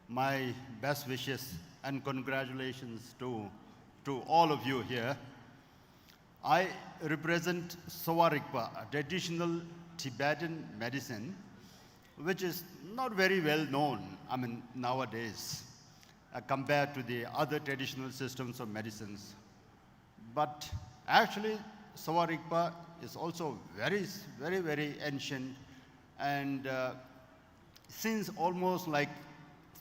my best wishes and congratulations to all of you here. I represent Sawarikpa, a traditional Tibetan medicine, which is not very well known, nowadays, compared to the other traditional systems of medicines. But actually, Sawarikpa is also very, very, very ancient, and since almost like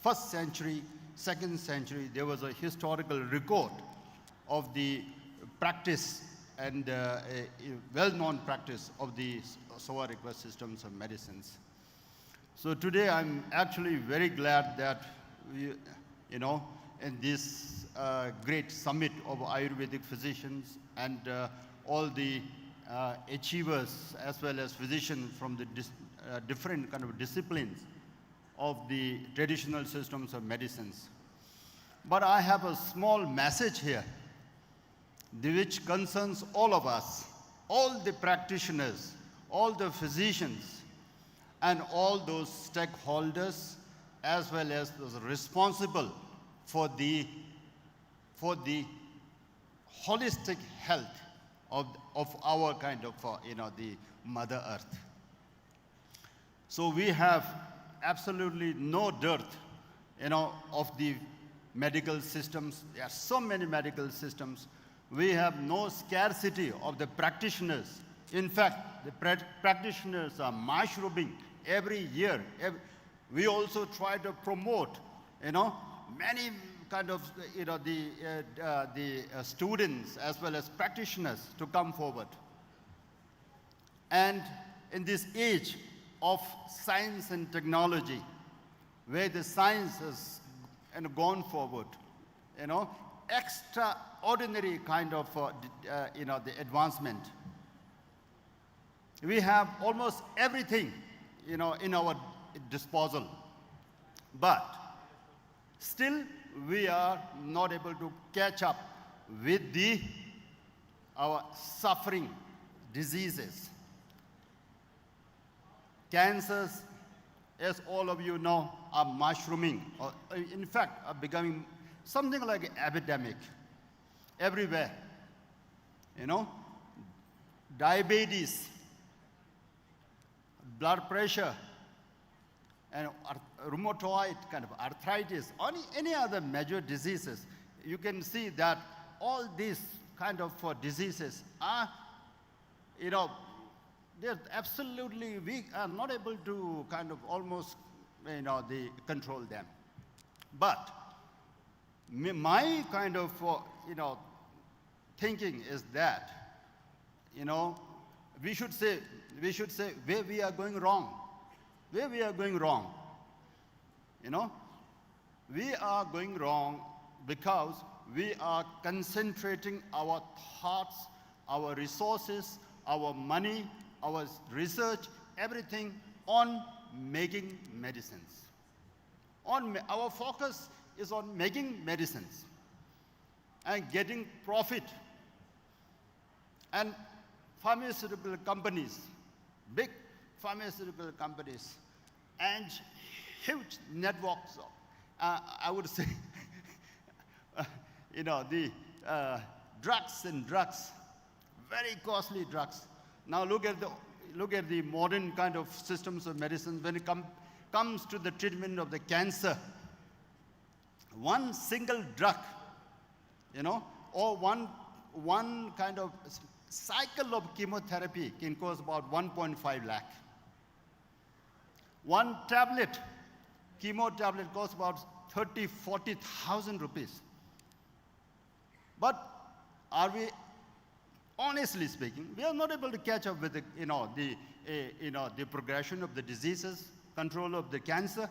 1st century, 2nd century, there was a historical record of the practice and a well-known practice of the Sawarikpa systems of medicines. So today I'm actually very glad that we, in this great summit of Ayurvedic physicians and all the achievers as well as physicians from the different kind of disciplines of the traditional systems of medicines. But I have a small message here, which concerns all of us, all the practitioners, all the physicians, and all those stakeholders, as well as those responsible for the holistic health of our kind of, the Mother Earth. So we have absolutely no dearth, of the medical systems. There are so many medical systems. We have no scarcity of the practitioners. In fact, the practitioners are mushrooming every year. We also try to promote, many kind of, the students as well as practitioners to come forward. And in this age of science and technology, where the science has gone forward, extraordinary kind of, the advancement. We have almost everything, in our disposal. But still, we are not able to catch up with our suffering diseases. Cancers, as all of you know, are mushrooming, or in fact, are becoming something like an epidemic everywhere. Diabetes, blood pressure, and rheumatoid kind of arthritis, or any other major diseases. You can see that all these kind of diseases are, they're absolutely, we are not able to kind of almost, control them. But my kind of, thinking is that, we should say where we are going wrong. Where we are going wrong. We are going wrong because we are concentrating our thoughts, our resources, our money, our research, everything on making medicines. Our focus is on making medicines and getting profit. And pharmaceutical companies, big pharmaceutical companies, and huge networks of, I would say, the drugs and drugs, very costly drugs. Now look at the modern kind of systems of medicine when it comes to the treatment of the cancer. One single drug, or one kind of cycle of chemotherapy can cost about 1.5 lakh. One tablet, chemo tablet, costs about 40,000 rupees. But are we, honestly speaking, we are not able to catch up with the progression of the diseases, control of the cancer.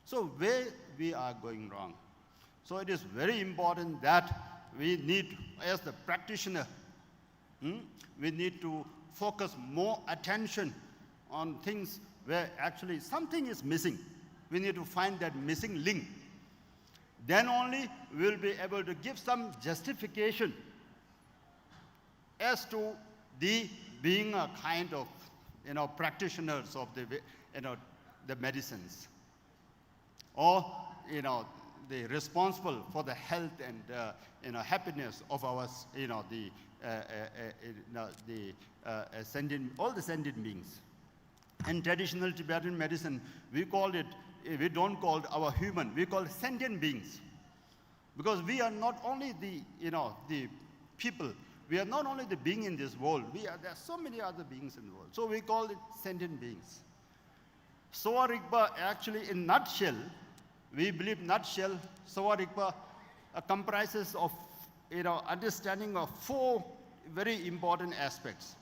So where we are going wrong. So it is very important that we need, as the practitioner, we need to focus more attention on things where actually something is missing. We need to find that missing link. Then only we'll be able to give some justification as to the being a kind of, practitioners of the medicines, or, the responsible for the health and, happiness of our, all the sentient beings. In traditional Tibetan medicine, we don't call it our human, we call it sentient beings. Because we are not only the people, we are not only the being in this world, there are so many other beings in the world. So we call it sentient beings. Sowa Rigpa, actually in nutshell, we believe nutshell, Sowa Rigpa comprises of, understanding of 4 very important aspects.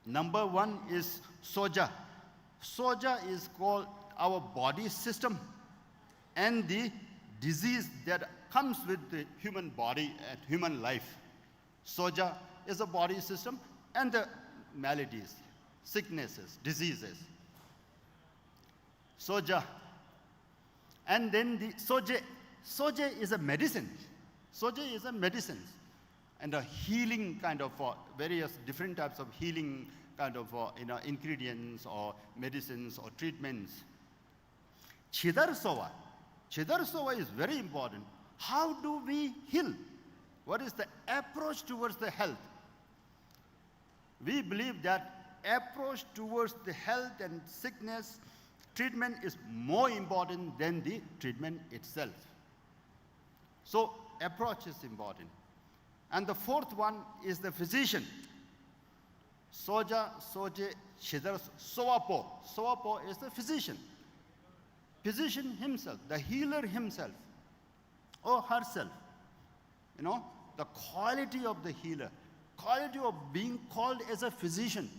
Number 1 is Soja. Soja is called our body system and the disease that comes with the human body and human life. Soja is a body system and the maladies, sicknesses, diseases. Soja And then the soje. Soje is a medicine. Soje is a medicine and a healing kind of various different types of healing kind of ingredients or medicines or treatments. Chidar Sova. Chidar Sova is very important. How do we heal? What is the approach towards the health? We believe that approach towards the health and sickness treatment is more important than the treatment itself. So approach is important. And the fourth one is the physician. Soja, Soje, Shidar, Soapo. Soapo is the physician. Physician himself, the healer himself or herself. You know, the quality of the healer, quality of being called as a physician,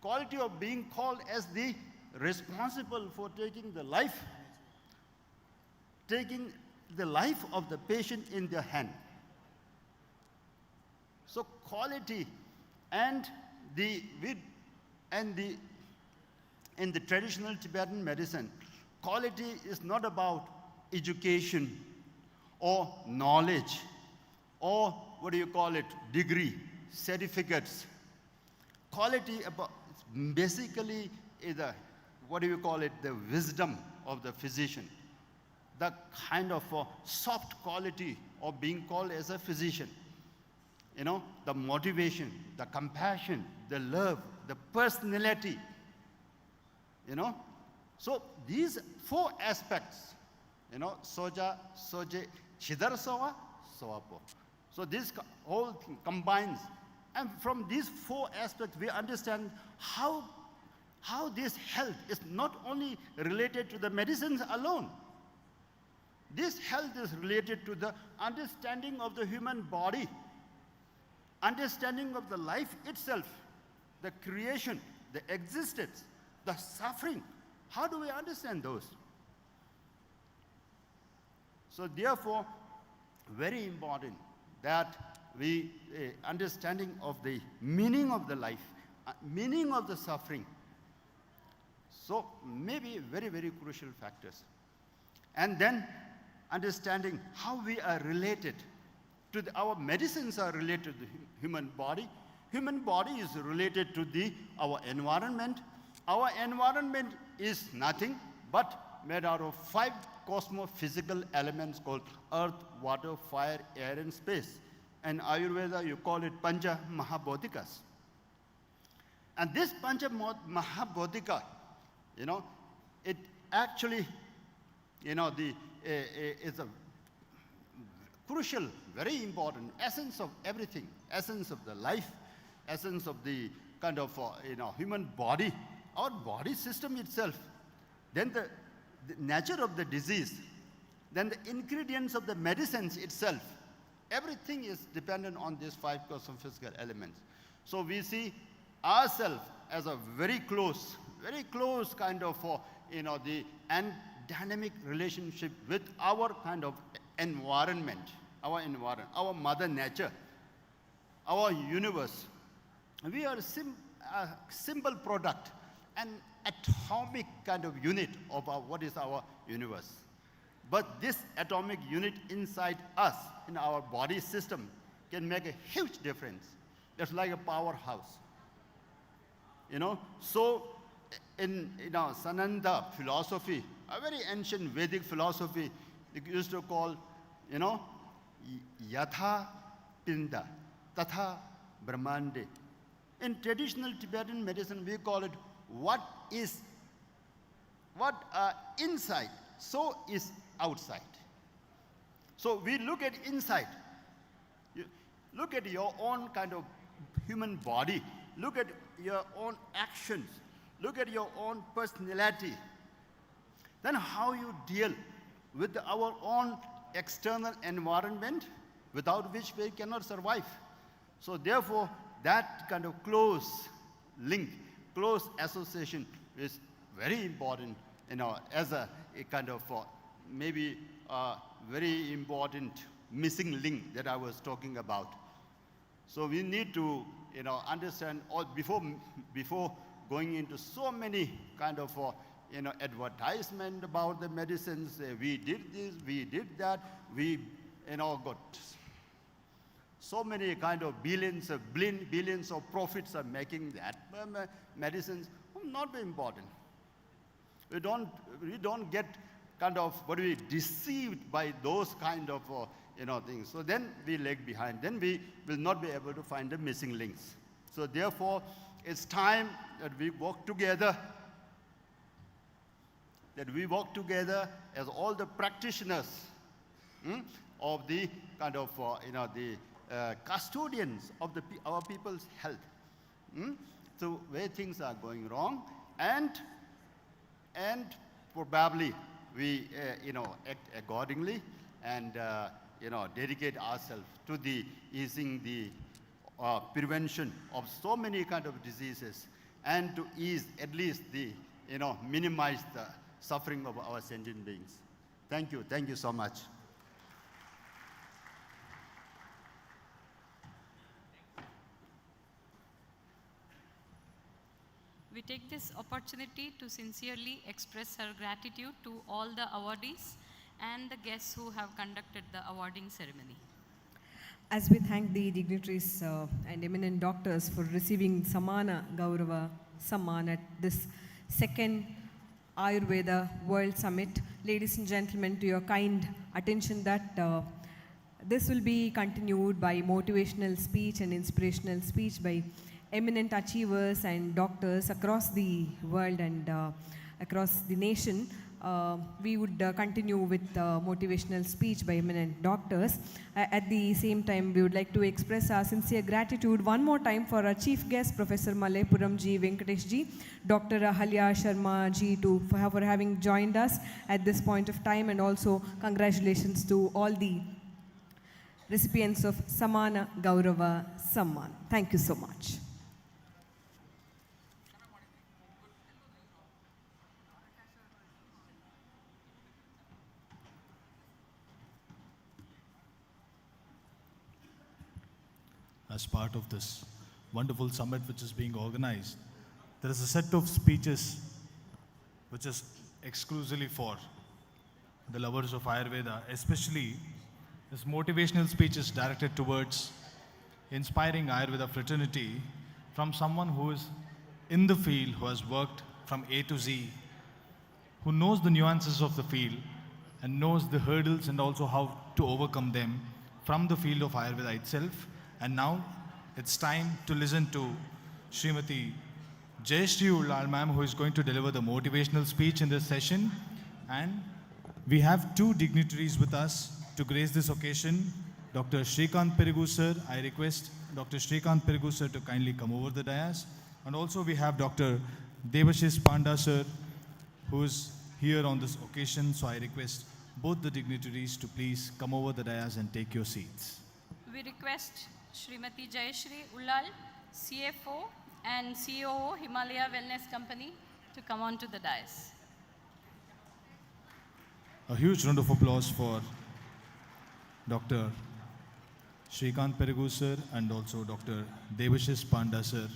quality of being called as the responsible for taking the life of the patient in their hand. So quality and in the traditional Tibetan medicine, quality is not about education or knowledge or what do you call it, degree, certificates. Quality about basically is the wisdom of the physician, the kind of soft quality of being called as a physician. You know, the motivation, the compassion, the love, the personality, you know. So these four aspects, you know, Soja, Soje, Chidar Sova, Soapo. So this whole thing combines. And from these four aspects, we understand how this health is not only related to the medicines alone. This health is related to the understanding of the human body, understanding of the life itself, the creation, the existence, the suffering. How do we understand those? So therefore, very important that we understanding of the meaning of the life, meaning of the suffering. So maybe very, very crucial factors. And then understanding how we are related to our medicines are related to the human body. Human body is related to our environment. Our environment is nothing but made out of 5 cosmophysical elements called earth, water, fire, air, and space. And Ayurveda, you call it Pancha Mahabodhikas. And this Pancha Mahabodhika, you know, it actually, you know, is a crucial, very important essence of everything, essence of the life, essence of the kind of, human body, our body system itself. Then the nature of the disease, then the ingredients of the medicines itself. Everything is dependent on these 5 cosmophysical elements. So we see ourselves as a very close kind of, and dynamic relationship with our kind of environment, our mother nature, our universe. We are a simple product, an atomic kind of unit of what is our universe. But this atomic unit inside us, in our body system, can make a huge difference. It's like a powerhouse. You know, so in Sananda philosophy, a very ancient Vedic philosophy, they used to call, Yatha Pinda, Tatha Brahmande. In traditional Tibetan medicine, we call it what inside, so is outside. So we look at inside. You look at your own kind of human body. Look at your own actions. Look at your own personality. Then how you deal with our own external environment without which we cannot survive. So therefore, that kind of close link, close association is very important, as a kind of maybe a very important missing link that I was talking about. So we need to, understand, before going into so many kind of, advertisement about the medicines. We did this, we did that. We, got so many kind of billions of profits are making that medicines not very important. We don't get kind of deceived by those kind of things. So then we lag behind. Then we will not be able to find the missing links. So therefore, it's time that we work together. As all the practitioners of the kind of the custodians of our people's health. So where things are going wrong, and probably we act accordingly, and dedicate ourselves to the easing the prevention of so many kind of diseases, and to ease at least the minimize the suffering of our sentient beings. Thank you so much. We take this opportunity to sincerely express our gratitude to all the awardees and the guests who have conducted the awarding ceremony. As we thank the dignitaries and eminent doctors for receiving Samana Gaurava Samman at this second Ayurveda World Summit, ladies and gentlemen, to your kind attention that this will be continued by motivational speech and inspirational speech by eminent achievers and doctors across the world and across the nation. We would continue with motivational speech by eminent doctors. At the same time, we would like to express our sincere gratitude one more time for our chief guest, Professor Mallepuram G. Venkatesh Ji, Dr. Ahalya Sharma Ji, for having joined us at this point of time, and also congratulations to all the recipients of Samana Gaurava Samman. Thank you so much. As part of this wonderful summit which is being organized, there is a set of speeches which is exclusively for the lovers of Ayurveda, especially this motivational speech is directed towards inspiring Ayurveda fraternity from someone who is in the field, who has worked from A to Z, who knows the nuances of the field and knows the hurdles and also how to overcome them from the field of Ayurveda itself. And now it's time to listen to Srimati Jayashree Ullal ma'am, who is going to deliver the motivational speech in this session. And we have two dignitaries with us to grace this occasion. Dr. Shrikant Perigu sir, I request Dr. Shrikant Perigu sir to kindly come over the dais. And also we have Dr. Devashish Panda sir, who is here on this occasion. So I request both the dignitaries to please come over the dais and take your seats. We request Srimati Jayashree Ullal, CFO and COO, Himalaya Wellness Company, to come on to the dais. A huge round of applause for Dr. Shrikant Perigu sir and also Dr. Devashish Panda sir.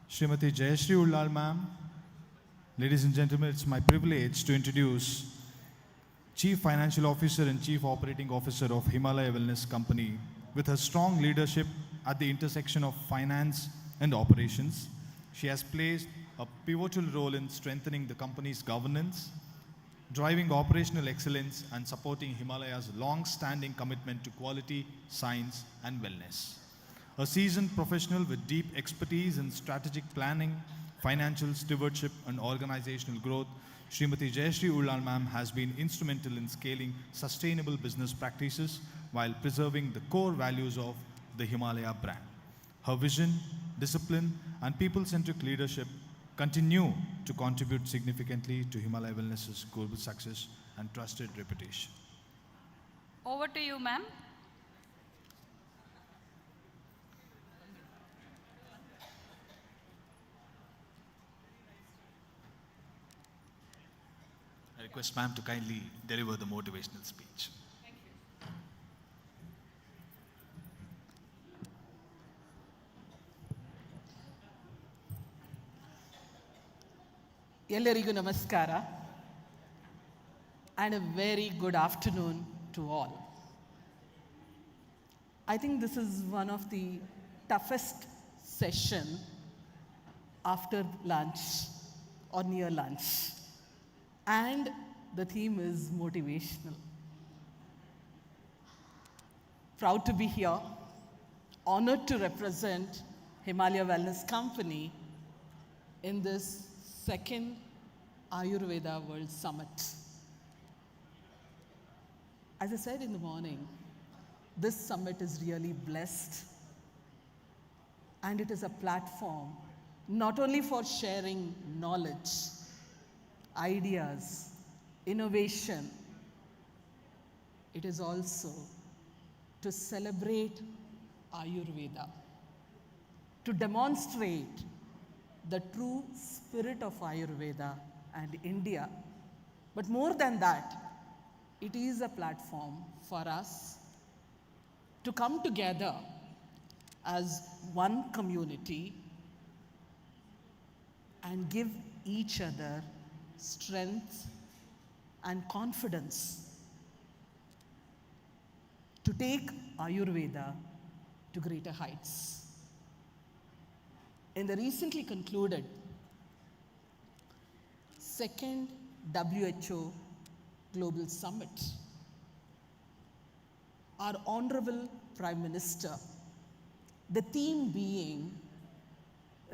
Srimati Jayashree Ullal ma'am, ladies and gentlemen, it's my privilege to introduce Chief Financial Officer and Chief Operating Officer of Himalaya Wellness Company. With her strong leadership at the intersection of finance and operations, she has played a pivotal role in strengthening the company's governance, driving operational excellence, and supporting Himalaya's long-standing commitment to quality, science, and wellness. A seasoned professional with deep expertise in strategic planning, financial stewardship, and organizational growth, Srimati Jayashree Ullal ma'am has been instrumental in scaling sustainable business practices while preserving the core values of the Himalaya brand. Her vision, discipline, and people-centric leadership continue to contribute significantly to Himalaya Wellness's global success and trusted reputation. Over to you, ma'am. I request ma'am to kindly deliver the motivational speech. Thank you. ಎಲ್ಲರಿಗೂ ನಮಸ್ಕಾರ and a very good afternoon to all. I think this is one of the toughest session after lunch or near lunch, and the theme is motivational. Proud to be here, honored to represent Himalaya Wellness Company in this second Ayurveda World Summit. As I said in the morning, this summit is really blessed, and it is a platform not only for sharing knowledge, ideas, innovation, it is also to celebrate Ayurveda, to demonstrate the true spirit of Ayurveda and India. But more than that, it is a platform for us to come together as one community and give each other strength and confidence to take Ayurveda to greater heights. In the recently concluded second WHO Global Summit, our Honorable Prime Minister, the theme being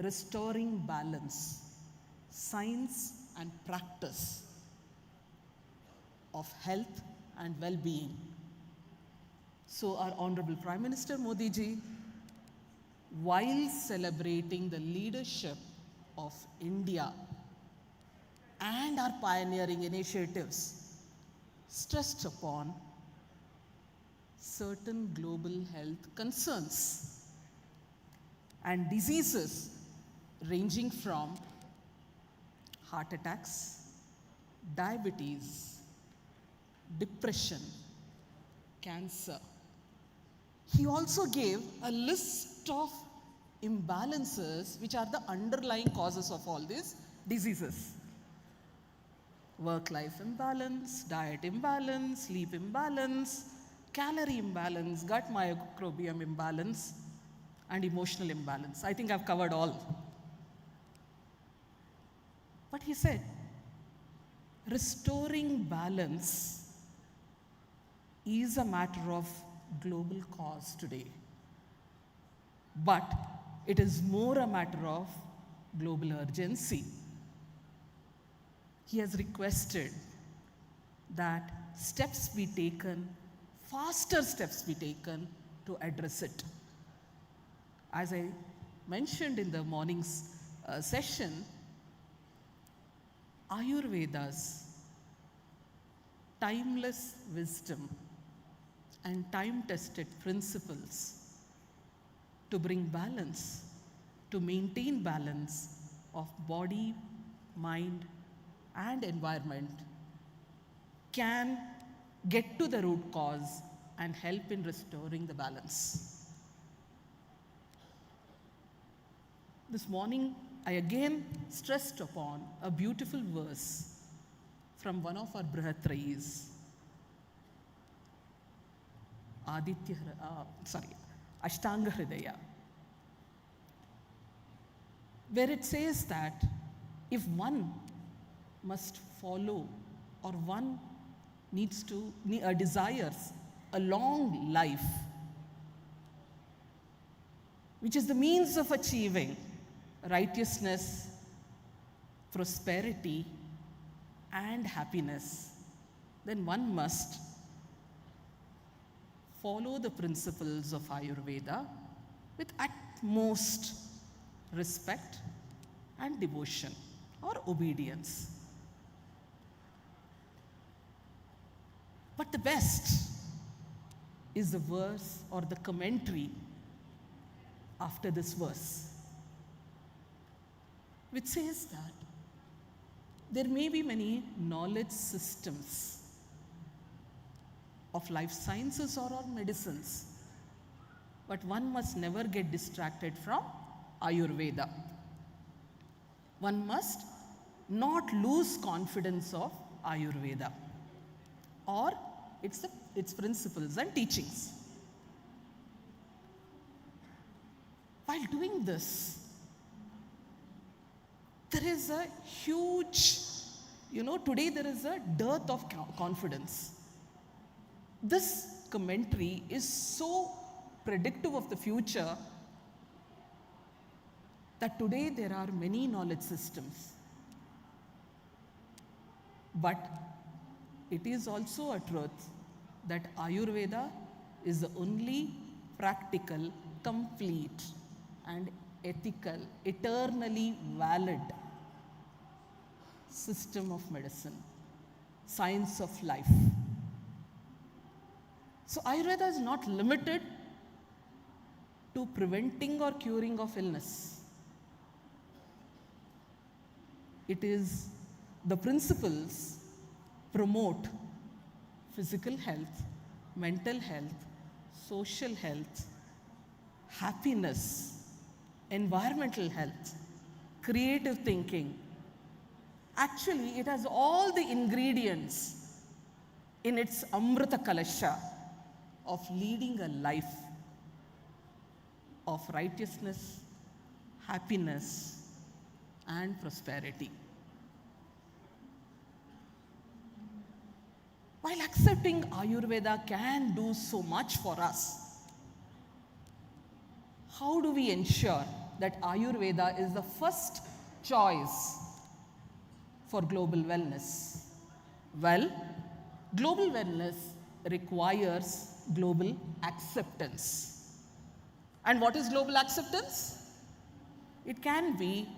restoring balance, science and practice of health and well-being. So our Honorable Prime Minister Modi ji, while celebrating the leadership of India and our pioneering initiatives, stressed upon certain global health concerns and diseases ranging from heart attacks, diabetes, depression, cancer. He also gave a list of imbalances which are the underlying causes of all these diseases. Work-life imbalance, diet imbalance, sleep imbalance, calorie imbalance, gut microbiome imbalance, and emotional imbalance. I think I've covered all. But he said, restoring balance is a matter of global cause today. But it is more a matter of global urgency. He has requested that steps be taken, faster steps be taken to address it. As I mentioned in the morning's session, Ayurveda's timeless wisdom and time-tested principles to bring balance, to maintain balance of body, mind, and environment can get to the root cause and help in restoring the balance. This morning, I again stressed upon a beautiful verse from one of our Brihatrayis, Ashtanga Hridaya, where it says that if one must follow or one desires a long life, which is the means of achieving righteousness, prosperity, and happiness, then one must follow the principles of Ayurveda with utmost respect and devotion or obedience. But the best is the verse or the commentary after this verse, which says that there may be many knowledge systems of life sciences or medicines, but one must never get distracted from Ayurveda. One must not lose confidence of Ayurveda or its principles and teachings. While doing this, there is a huge, today there is a dearth of confidence. This commentary is so predictive of the future that today there are many knowledge systems. But it is also a truth that Ayurveda is the only practical, complete, and ethical, eternally valid system of medicine, science of life. So Ayurveda is not limited to preventing or curing of illness. It is the principles promote physical health, mental health, social health, happiness, environmental health, creative thinking. Actually, it has all the ingredients in its Amrita Kalasha of leading a life of righteousness, happiness, and prosperity. While accepting Ayurveda can do so much for us, how do we ensure that Ayurveda is the first choice for global wellness? Well, global wellness requires global acceptance. And what is global acceptance? It can be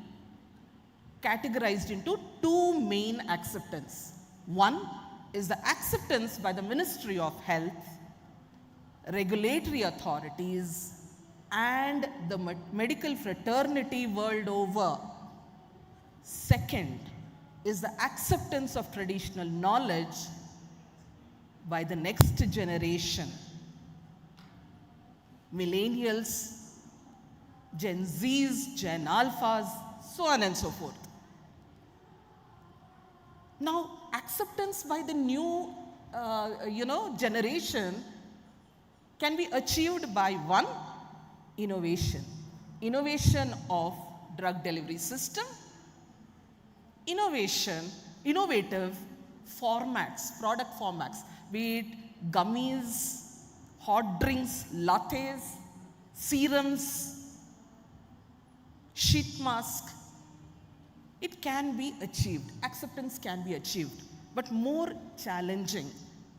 categorized into two main acceptance. One is the acceptance by the Ministry of Health, regulatory authorities, and the medical fraternity world over. Second is the acceptance of traditional knowledge by the next generation, millennials, Gen Zs, Gen Alphas, so on and so forth. Now, acceptance by the new, generation can be achieved by one, innovation of drug delivery system, innovative formats, product formats, be it gummies, hot drinks, lattes, serums, sheet mask. It can be achieved, acceptance can be achieved, but more challenging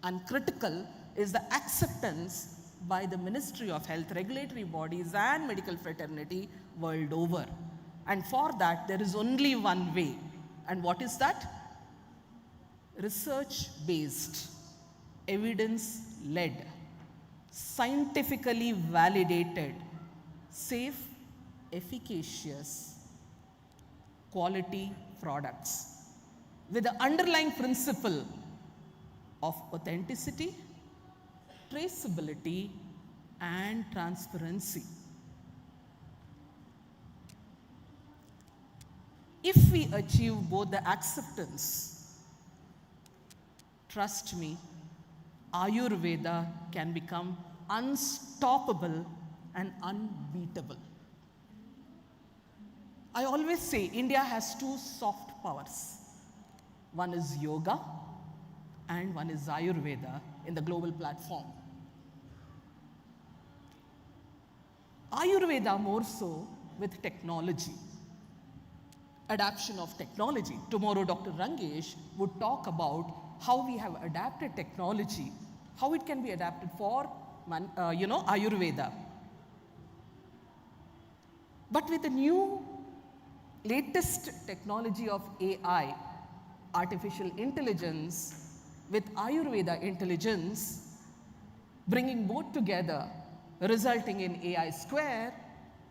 and critical is the acceptance by the Ministry of Health, regulatory bodies, and medical fraternity world over. And for that, there is only one way. And what is that? Research-based, evidence-led, scientifically validated, safe, efficacious, quality products with the underlying principle of authenticity, traceability, and transparency. If we achieve both the acceptance, trust me, Ayurveda can become unstoppable and unbeatable. I always say India has two soft powers. One is yoga and one is Ayurveda in the global platform. Ayurveda more so with technology, adaptation of technology. Tomorrow Dr. Rangesh would talk about how we have adapted technology, how it can be adapted for Ayurveda. But with the new latest technology of AI, artificial intelligence, with Ayurveda intelligence, bringing both together, resulting in AI square,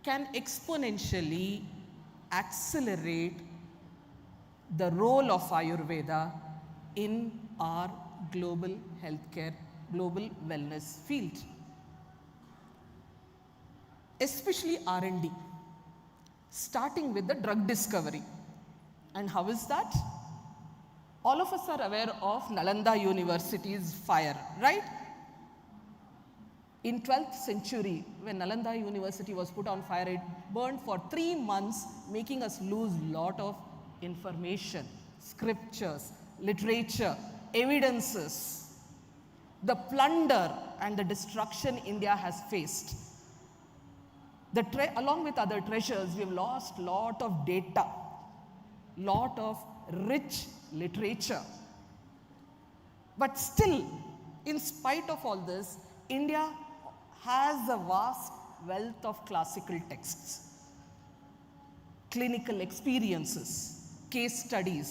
can exponentially accelerate the role of Ayurveda in our global healthcare, global wellness field. Especially R&D, starting with the drug discovery And how is that? All of us are aware of Nalanda University's fire, right? In 12th century, when Nalanda University was put on fire, it burned for 3 months, making us lose lot of information, scriptures, literature, evidences, the plunder and the destruction India has faced. Along with other treasures, we have lost lot of data, lot of rich literature. But still, in spite of all this, India has a vast wealth of classical texts, clinical experiences, case studies.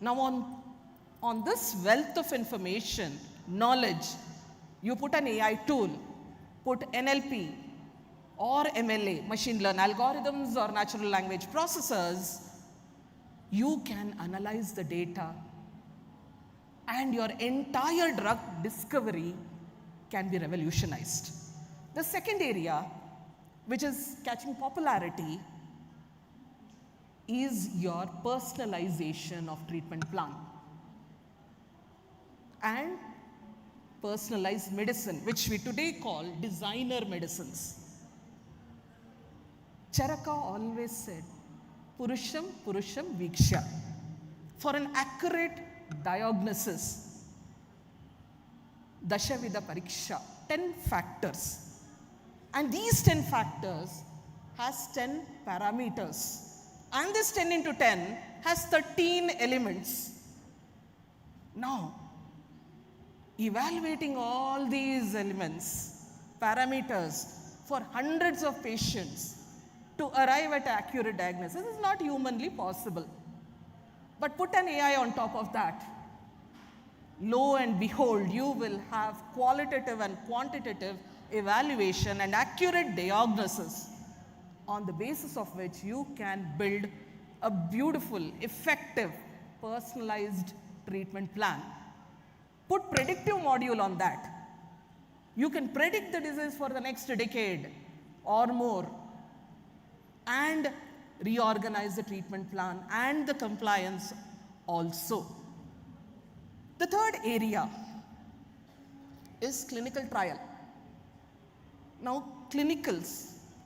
Now on this wealth of information, knowledge, you put an AI tool, put NLP or MLA, machine learning algorithms or natural language processors, you can analyze the data and your entire drug discovery can be revolutionized. The second area, which is catching popularity, is your personalization of treatment plan and personalized medicine, which we today call designer medicines. Charaka always said, Purusham Purusham Viksha. For an accurate diagnosis, Dashavida Pariksha, 10 factors. And these 10 factors has 10 parameters. And this 10 into 10 has 13 elements. Now, evaluating all these elements, parameters for hundreds of patients to arrive at accurate diagnosis is not humanly possible. But put an AI on top of that, lo and behold, you will have qualitative and quantitative evaluation and accurate diagnosis, on the basis of which you can build a beautiful, effective, personalized treatment plan. Put predictive module on that. You can predict the disease for the next decade or more and reorganize the treatment plan and the compliance also. The third area is clinical trial. Now, clinical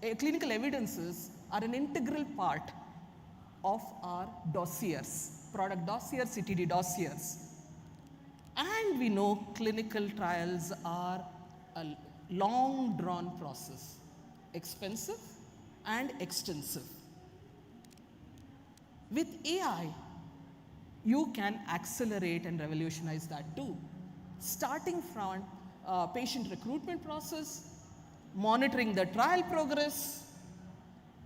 evidences are an integral part of our dossiers, product dossiers, CTD dossiers. And we know clinical trials are a long drawn process, expensive and extensive. With AI, you can accelerate and revolutionize that too. Starting from patient recruitment process, monitoring the trial progress,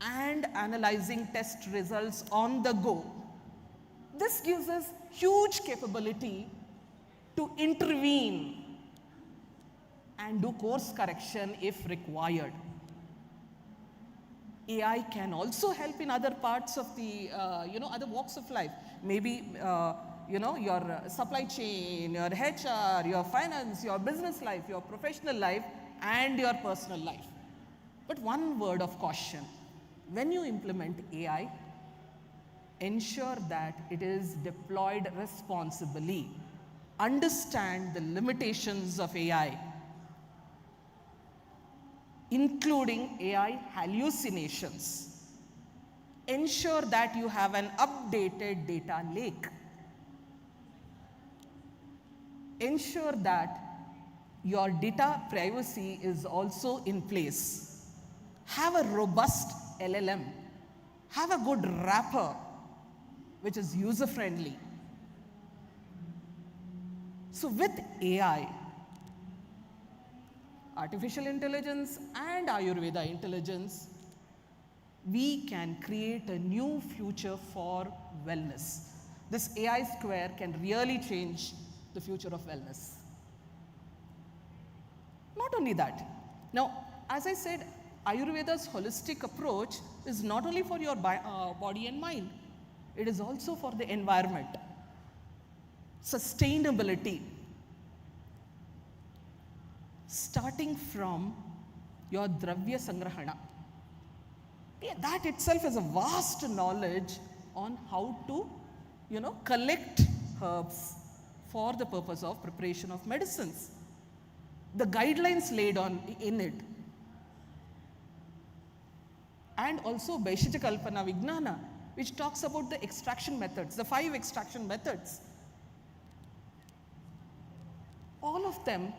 and analyzing test results on the go. This gives us huge capability to intervene and do course correction if required. AI can also help in other parts of the, other walks of life. Maybe, your supply chain, your HR, your finance, your business life, your professional life, and your personal life. But one word of caution, when you implement AI, ensure that it is deployed responsibly. Understand the limitations of AI, including AI hallucinations. Ensure that you have an updated data lake. Ensure that your data privacy is also in place. Have a robust LLM. Have a good wrapper, which is user-friendly. So with AI, artificial intelligence and Ayurveda intelligence, we can create a new future for wellness. This AI square can really change the future of wellness. Not only that, now, as I said, Ayurveda's holistic approach is not only for your body and mind, it is also for the environment. Sustainability, starting from your Dravya Sangrahana. Yeah, that itself is a vast knowledge on how to collect herbs for the purpose of preparation of medicines. The guidelines laid on in it. And also Bhaishya Kalpana Vijnana, which talks about the extraction methods, the 5 extraction methods. All of them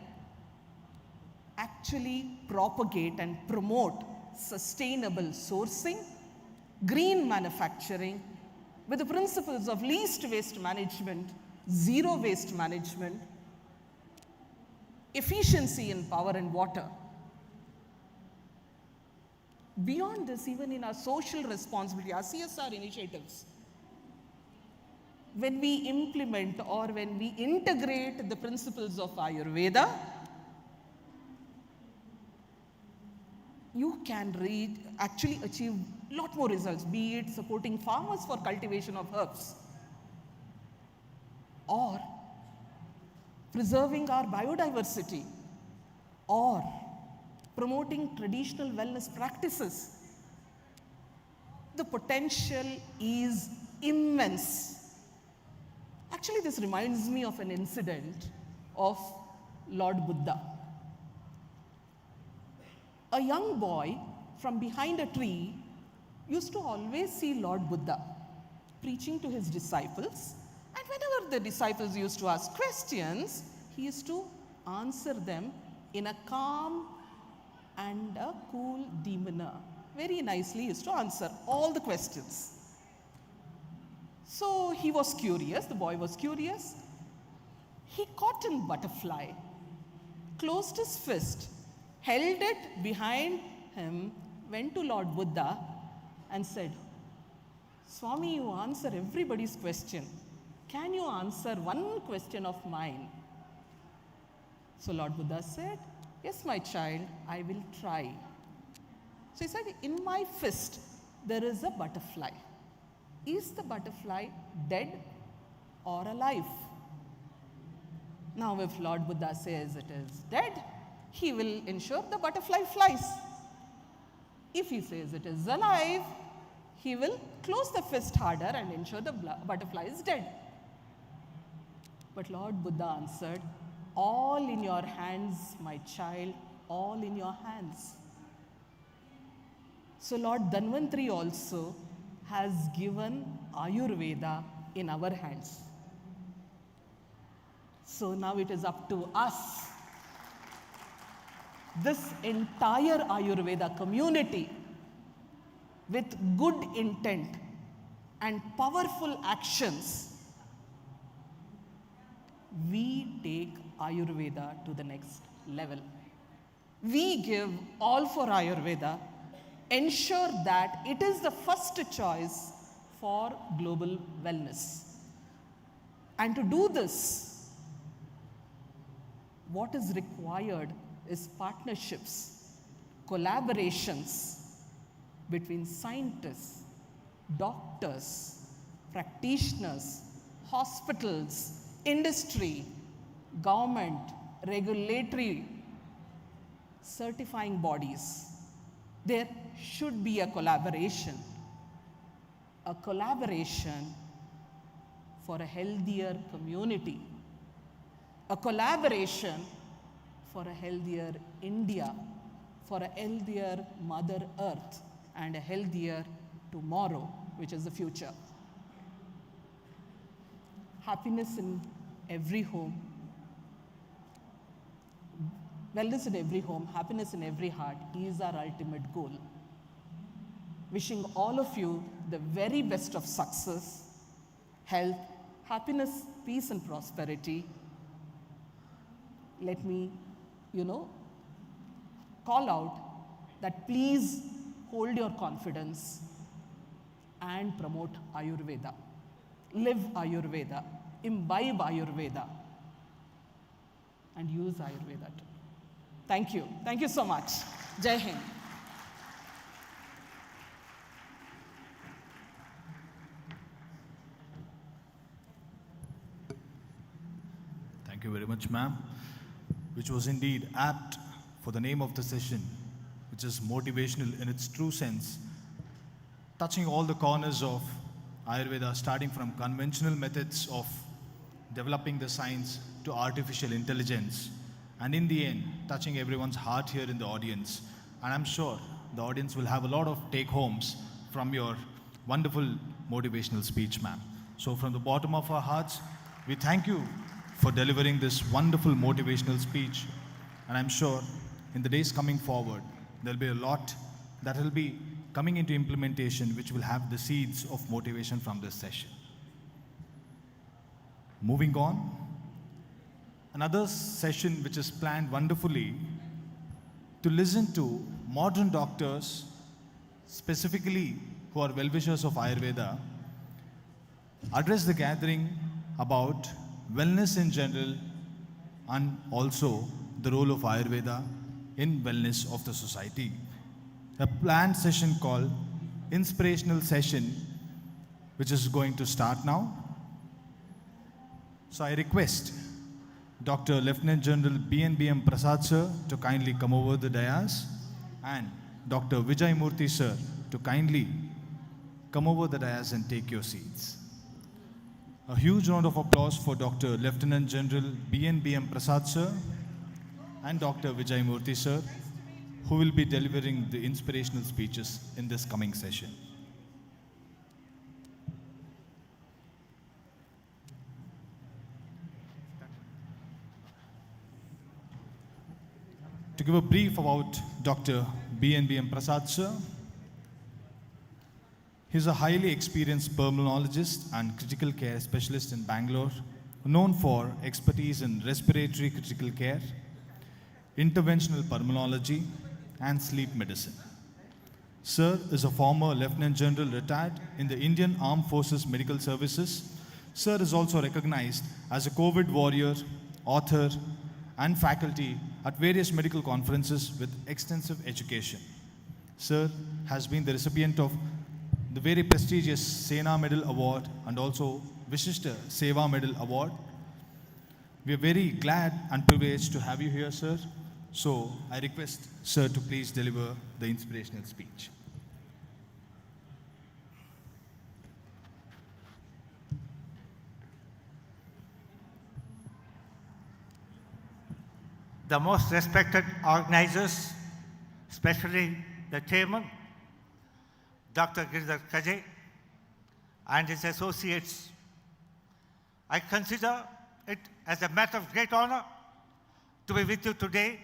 actually propagate and promote sustainable sourcing, green manufacturing, with the principles of least waste management, zero waste management, efficiency in power and water. Beyond this, even in our social responsibility, our CSR initiatives, when we implement or when we integrate the principles of Ayurveda, you can actually achieve a lot more results, be it supporting farmers for cultivation of herbs, or preserving our biodiversity, or promoting traditional wellness practices. The potential is immense. Actually, this reminds me of an incident of Lord Buddha. A young boy from behind a tree used to always see Lord Buddha preaching to his disciples, and whenever the disciples used to ask questions, he used to answer them in a calm and a cool demeanor. Very nicely he used to answer all the questions. So he was curious, the boy was curious. He caught a butterfly, closed his fist, held it behind him, went to Lord Buddha and said, Swami, you answer everybody's question. Can you answer one question of mine? So Lord Buddha said, yes, my child, I will try. So he said, in my fist, there is a butterfly. Is the butterfly dead or alive? Now, if Lord Buddha says it is dead, he will ensure the butterfly flies. If he says it is alive, he will close the fist harder and ensure the butterfly is dead. But Lord Buddha answered, all in your hands, my child, all in your hands. So Lord Dhanvantari also has given Ayurveda in our hands. So now it is up to us, this entire Ayurveda community, with good intent and powerful actions, we take Ayurveda to the next level. We give all for Ayurveda, ensure that it is the first choice for global wellness. And to do this, what is required is partnerships, collaborations between scientists, doctors, practitioners, hospitals, industry, government, regulatory, certifying bodies. There should be a collaboration for a healthier community, a collaboration for a healthier India, for a healthier Mother Earth, and a healthier tomorrow, which is the future. Happiness in every home, wellness in every home, happiness in every heart is our ultimate goal. Wishing all of you the very best of success, health, happiness, peace, and prosperity. Let me, call out that please hold your confidence and promote Ayurveda. Live Ayurveda, imbibe Ayurveda, and use Ayurveda too. Thank you. Thank you so much. Jai Hind. Thank you very much, ma'am, which was indeed apt for the name of the session, which is motivational in its true sense, touching all the corners of Ayurveda, starting from conventional methods of developing the science to artificial intelligence, and in the end, touching everyone's heart here in the audience. And I'm sure the audience will have a lot of take-homes from your wonderful motivational speech, ma'am. So from the bottom of our hearts, we thank you for delivering this wonderful motivational speech. And I'm sure in the days coming forward, there'll be a lot that will be coming into implementation, which will have the seeds of motivation from this session. Moving on, another session which is planned wonderfully to listen to modern doctors, specifically who are well-wishers of Ayurveda, address the gathering about wellness in general and also the role of Ayurveda in wellness of the society. A planned session called Inspirational Session, which is going to start now. So I request Dr. Lieutenant General BNBM Prasad sir to kindly come over the dais, and Dr. Vijay Murthy sir to kindly come over the dais and take your seats. A huge round of applause for Dr. Lieutenant General BNBM Prasad sir and Dr. Vijay Murthy sir, who will be delivering the inspirational speeches in this coming session. To give a brief about Dr. BNBM Prasad sir, he is a highly experienced pulmonologist and critical care specialist in Bangalore, known for expertise in respiratory critical care, interventional pulmonology, and sleep medicine. Sir is a former Lieutenant General retired in the Indian Armed Forces Medical Services. Sir is also recognized as a COVID warrior, author, and faculty at various medical conferences with extensive education. Sir has been the recipient of the very prestigious Sena Medal Award and also Vishishta Seva Medal Award. We are very glad and privileged to have you here, sir. So I request sir to please deliver the inspirational speech. The most respected organizers, especially the chairman, Dr. Girdhar Kaje, and his associates, I consider it as a matter of great honor to be with you today,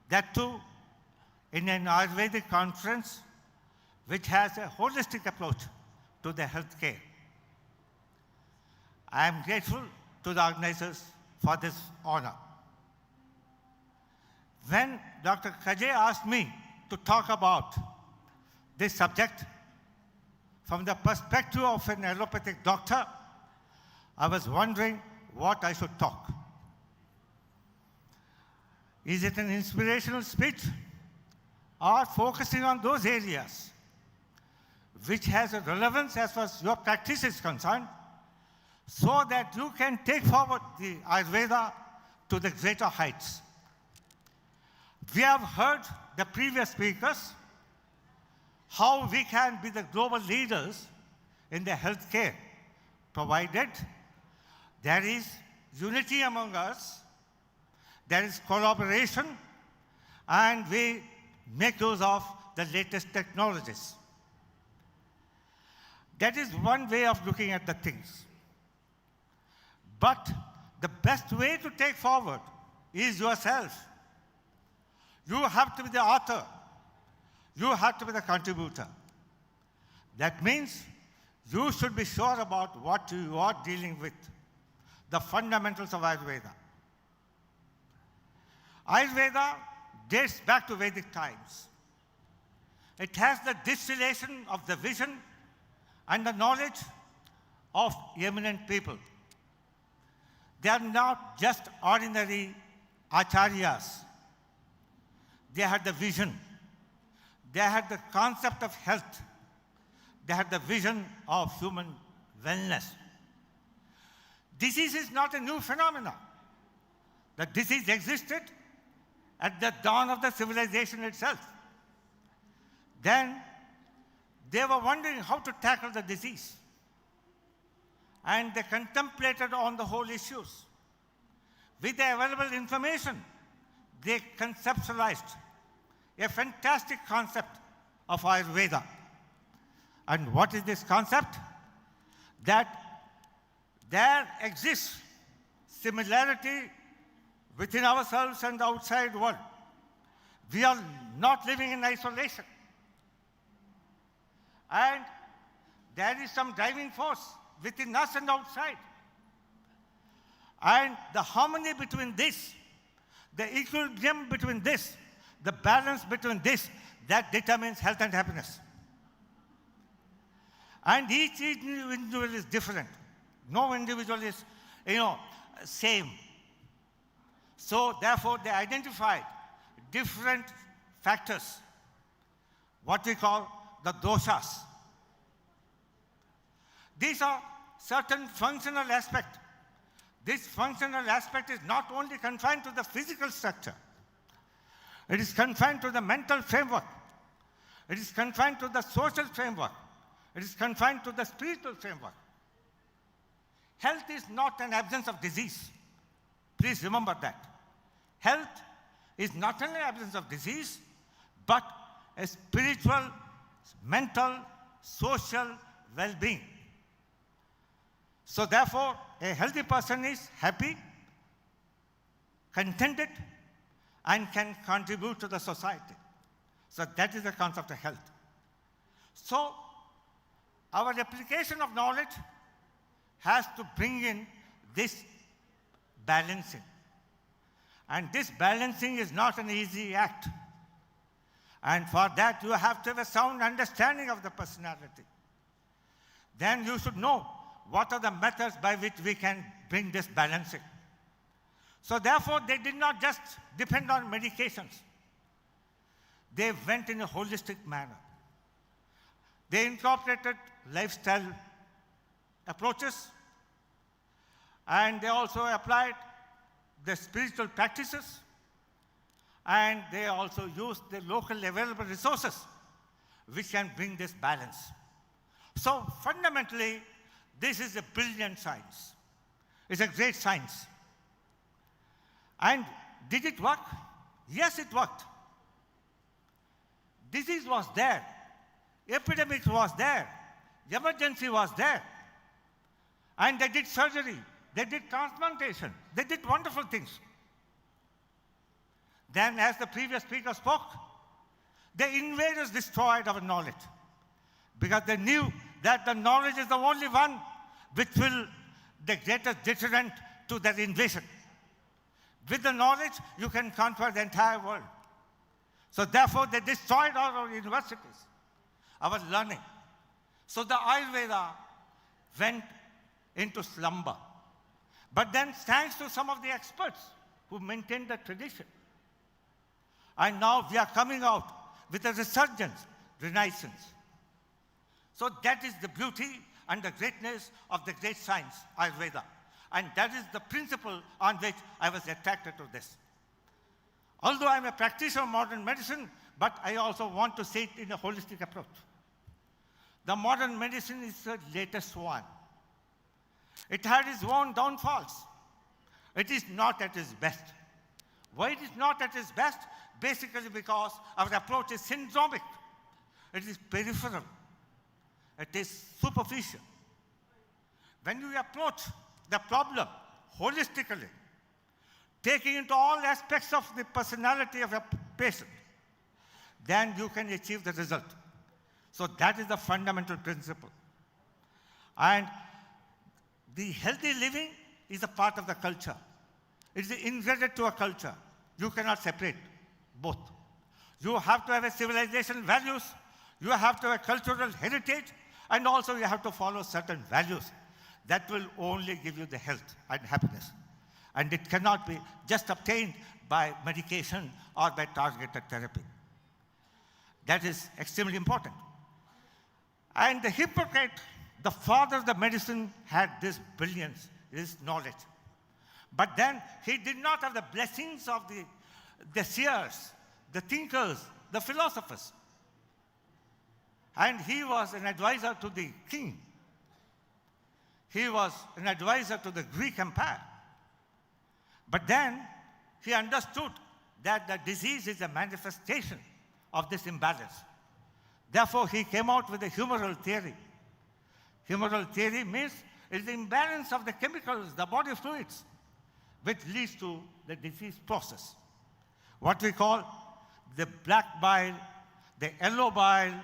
that too in an Ayurvedic conference which has a holistic approach to the healthcare. I am grateful to the organizers for this honor. When Dr. Kaje asked me to talk about this subject from the perspective of an allopathic doctor, I was wondering what I should talk. Is it an inspirational speech or focusing on those areas which has a relevance as far as your practice is concerned, so that you can take forward the Ayurveda to the greater heights? We have heard the previous speakers how we can be the global leaders in the healthcare, provided there is unity among us, there is collaboration, and we make use of the latest technologies. That is one way of looking at the things. But the best way to take forward is yourself. You have to be the author. You have to be the contributor. That means you should be sure about what you are dealing with, the fundamentals of Ayurveda. Ayurveda dates back to Vedic times. It has the distillation of the vision and the knowledge of eminent people. They are not just ordinary acharyas. They had the vision. They had the concept of health. They had the vision of human wellness. Disease is not a new phenomenon. The disease existed at the dawn of the civilization itself. Then they were wondering how to tackle the disease. and they contemplated on the whole issues. With the available information, they conceptualized a fantastic concept of Ayurveda. And what is this concept? That there exists similarity within ourselves and the outside world. We are not living in isolation. And there is some driving force within us and outside. And the harmony between this, the equilibrium between this, the balance between this, that determines health and happiness. And each individual is different. No individual is, same. So therefore, they identified different factors, what we call the doshas. These are certain functional aspects. This functional aspect is not only confined to the physical structure. It is confined to the mental framework. It is confined to the social framework. It is confined to the spiritual framework. Health is not an absence of disease. Please remember that. Health is not an absence of disease, but a spiritual, mental, social well-being. So therefore, a healthy person is happy, contented, and can contribute to the society. So that is the concept of health. So our application of knowledge has to bring in this balancing. And this balancing is not an easy act. And for that, you have to have a sound understanding of the personality. Then you should know what are the methods by which we can bring this balancing. So therefore, they did not just depend on medications. They went in a holistic manner. They incorporated lifestyle approaches, and they also applied the spiritual practices, and they also used the local available resources which can bring this balance. So fundamentally, this is a brilliant science. It's a great science. And did it work? Yes, it worked. Disease was there. Epidemic was there. Emergency was there. And they did surgery. They did transplantation. They did wonderful things. Then, as the previous speaker spoke, the invaders destroyed our knowledge because they knew that the knowledge is the only one which will the greatest deterrent to that invasion. With the knowledge, you can conquer the entire world. So therefore, they destroyed all our universities, our learning. So the Ayurveda went into slumber. But then, thanks to some of the experts who maintained the tradition, and now we are coming out with a resurgence, renaissance. So that is the beauty and the greatness of the great science, Ayurveda. And that is the principle on which I was attracted to this. Although I'm a practitioner of modern medicine, but I also want to see it in a holistic approach. The modern medicine is the latest one. It had its own downfalls. It is not at its best. Why it is not at its best? Basically because our approach is syndromic. It is peripheral. It is superficial. When you approach the problem holistically, taking into all aspects of the personality of a patient, then you can achieve the result. So that is the fundamental principle. And the healthy living is a part of the culture. It is ingrained to a culture. You cannot separate both. You have to have a civilization values, you have to have a cultural heritage, and also you have to follow certain values that will only give you the health and happiness. And it cannot be just obtained by medication or by targeted therapy. That is extremely important. And the Hippocrates, the father of the medicine, had this brilliance, this knowledge. But then he did not have the blessings of the seers, the thinkers, the philosophers. And he was an advisor to the king. He was an advisor to the Greek Empire. But then he understood that the disease is a manifestation of this imbalance. Therefore, he came out with a humoral theory. Humoral theory means it's the imbalance of the chemicals, the body fluids, which leads to the disease process. What we call the black bile, the yellow bile,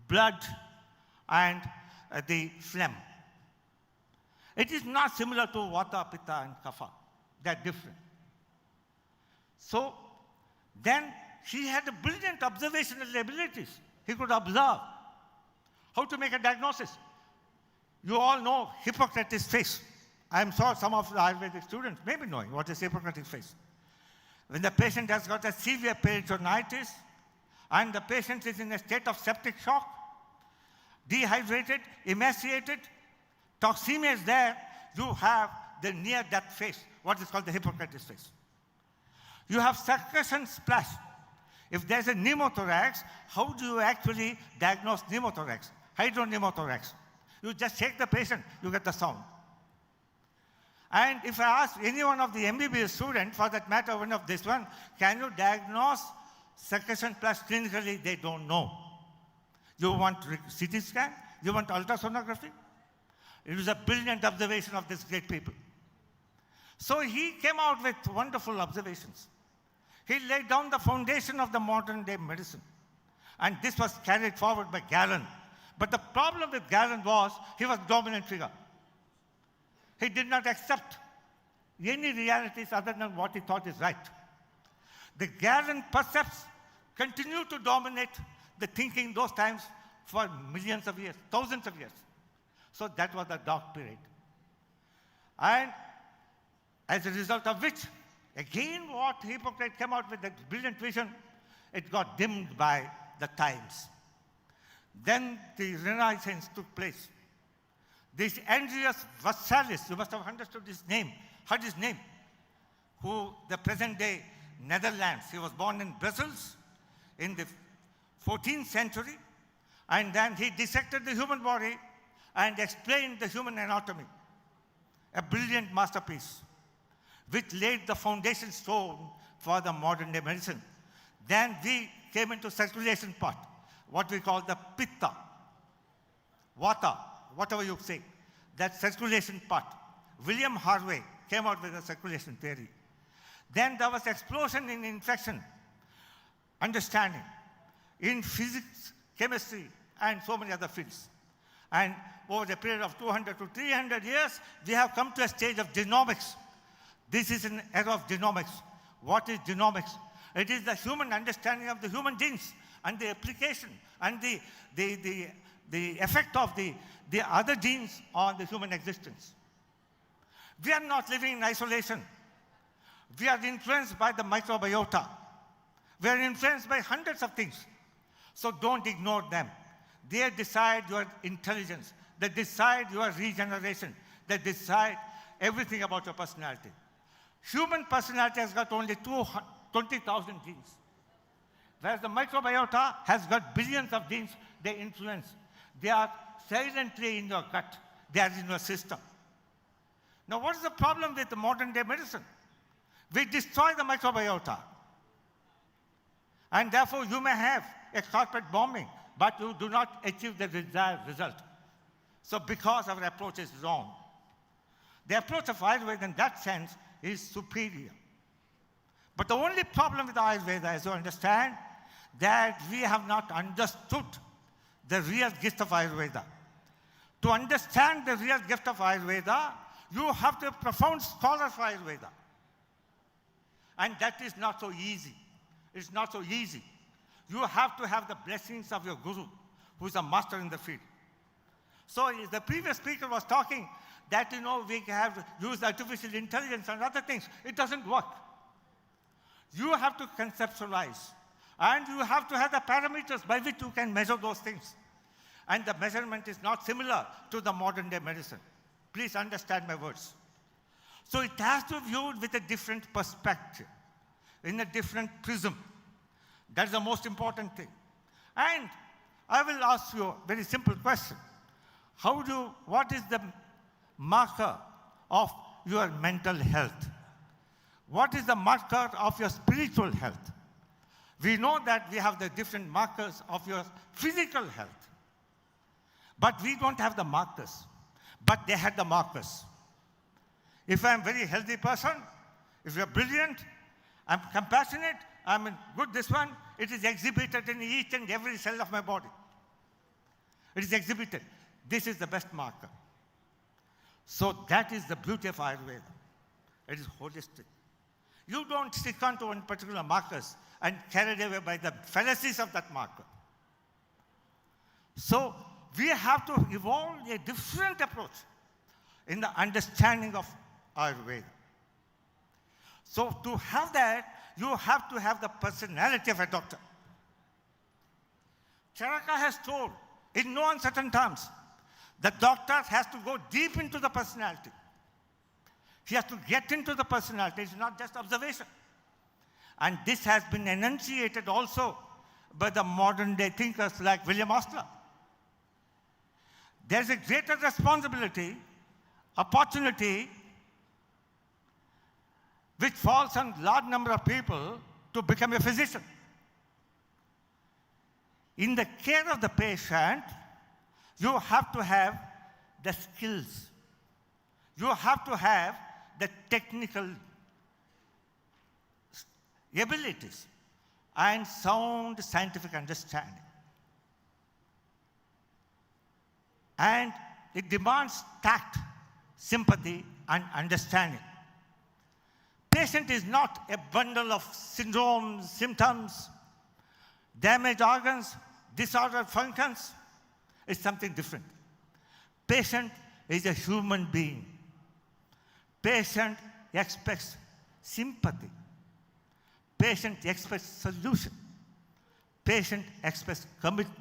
blood, and the phlegm. It is not similar to Vata, Pitta, and Kapha. They're different. So then he had a brilliant observational abilities. He could observe how to make a diagnosis. You all know Hippocrates' face. I'm sure some of the Ayurvedic students may be knowing what is Hippocrates' face. When the patient has got a severe peritonitis and the patient is in a state of septic shock, dehydrated, emaciated, toxemia is there, you have the near-death face, what is called the Hippocrates face. You have succussion splash. If there's a pneumothorax, how do you actually diagnose pneumothorax? Hydropneumothorax. You just shake the patient, you get the sound. And if I ask any one of the MBBS students, for that matter, one of this one, can you diagnose succussion splash clinically? They don't know. You want CT scan? You want ultrasonography? It was a brilliant observation of these great people. So he came out with wonderful observations. He laid down the foundation of the modern day medicine. And this was carried forward by Galen. But the problem with Galen was he was dominant figure. He did not accept any realities other than what he thought is right. The Galen percepts continued to dominate the thinking those times for millions of years, thousands of years. So that was the dark period. And as a result of which, again, what Hippocrates came out with, that brilliant vision, it got dimmed by the times. Then the Renaissance took place. This Andreas Vesalius, you must have understood his name, heard his name, who the present day Netherlands, he was born in Brussels in the 14th century, and then he dissected the human body and explained the human anatomy. A brilliant masterpiece, which laid the foundation stone for the modern day medicine. Then we came into circulation part, what we call the Pitta, Vata, whatever you say, that circulation part. William Harvey came out with a circulation theory. Then there was explosion in infection, understanding, in physics, chemistry, and so many other fields. And over the period of 200 to 300 years, we have come to a stage of genomics. This is an era of genomics. What is genomics? It is the human understanding of the human genes and the application and the effect of the other genes on the human existence. We are not living in isolation. We are influenced by the microbiota. We are influenced by hundreds of things. So don't ignore them. They decide your intelligence. They decide your regeneration. They decide everything about your personality. Human personality has got only 20,000 genes, whereas the microbiota has got billions of genes they influence. They are silently in your gut. They are in your system. Now, what is the problem with the modern day medicine? We destroy the microbiota. And therefore, you may have a carpet bombing, but you do not achieve the desired result. So because our approach is wrong. The approach of Ayurveda in that sense is superior. But the only problem with Ayurveda, as you understand, that we have not understood the real gift of Ayurveda. To understand the real gift of Ayurveda, you have to be a profound scholar of Ayurveda. And that is not so easy. It's not so easy. You have to have the blessings of your guru, who is a master in the field. So the previous speaker was talking that, we have used artificial intelligence and other things. It doesn't work. You have to conceptualize. And you have to have the parameters by which you can measure those things. And the measurement is not similar to the modern day medicine. Please understand my words. So it has to be viewed with a different perspective, in a different prism. That's the most important thing. And I will ask you a very simple question. What is the marker of your mental health? What is the marker of your spiritual health? We know that we have the different markers of your physical health. But we don't have the markers. But they had the markers. If I'm a very healthy person, if you're brilliant, I'm compassionate, I'm in good this one, it is exhibited in each and every cell of my body. It is exhibited. This is the best marker. So that is the beauty of Ayurveda. It is holistic. You don't stick on to one particular markers and carried away by the fallacies of that marker. So we have to evolve a different approach in the understanding of Ayurveda. So to have that, you have to have the personality of a doctor. Charaka has told, in no uncertain terms, the doctor has to go deep into the personality. He has to get into the personality. It's not just observation. And this has been enunciated also by the modern day thinkers like William Osler. There's a greater responsibility, opportunity, which falls on a large number of people to become a physician. In the care of the patient, you have to have the skills. You have to have the technical abilities and sound scientific understanding. And it demands tact, sympathy, and understanding. Patient is not a bundle of syndromes, symptoms, damaged organs, disordered functions. It's something different. Patient is a human being. Patient expects sympathy. Patient expects solution. Patient expects commitment.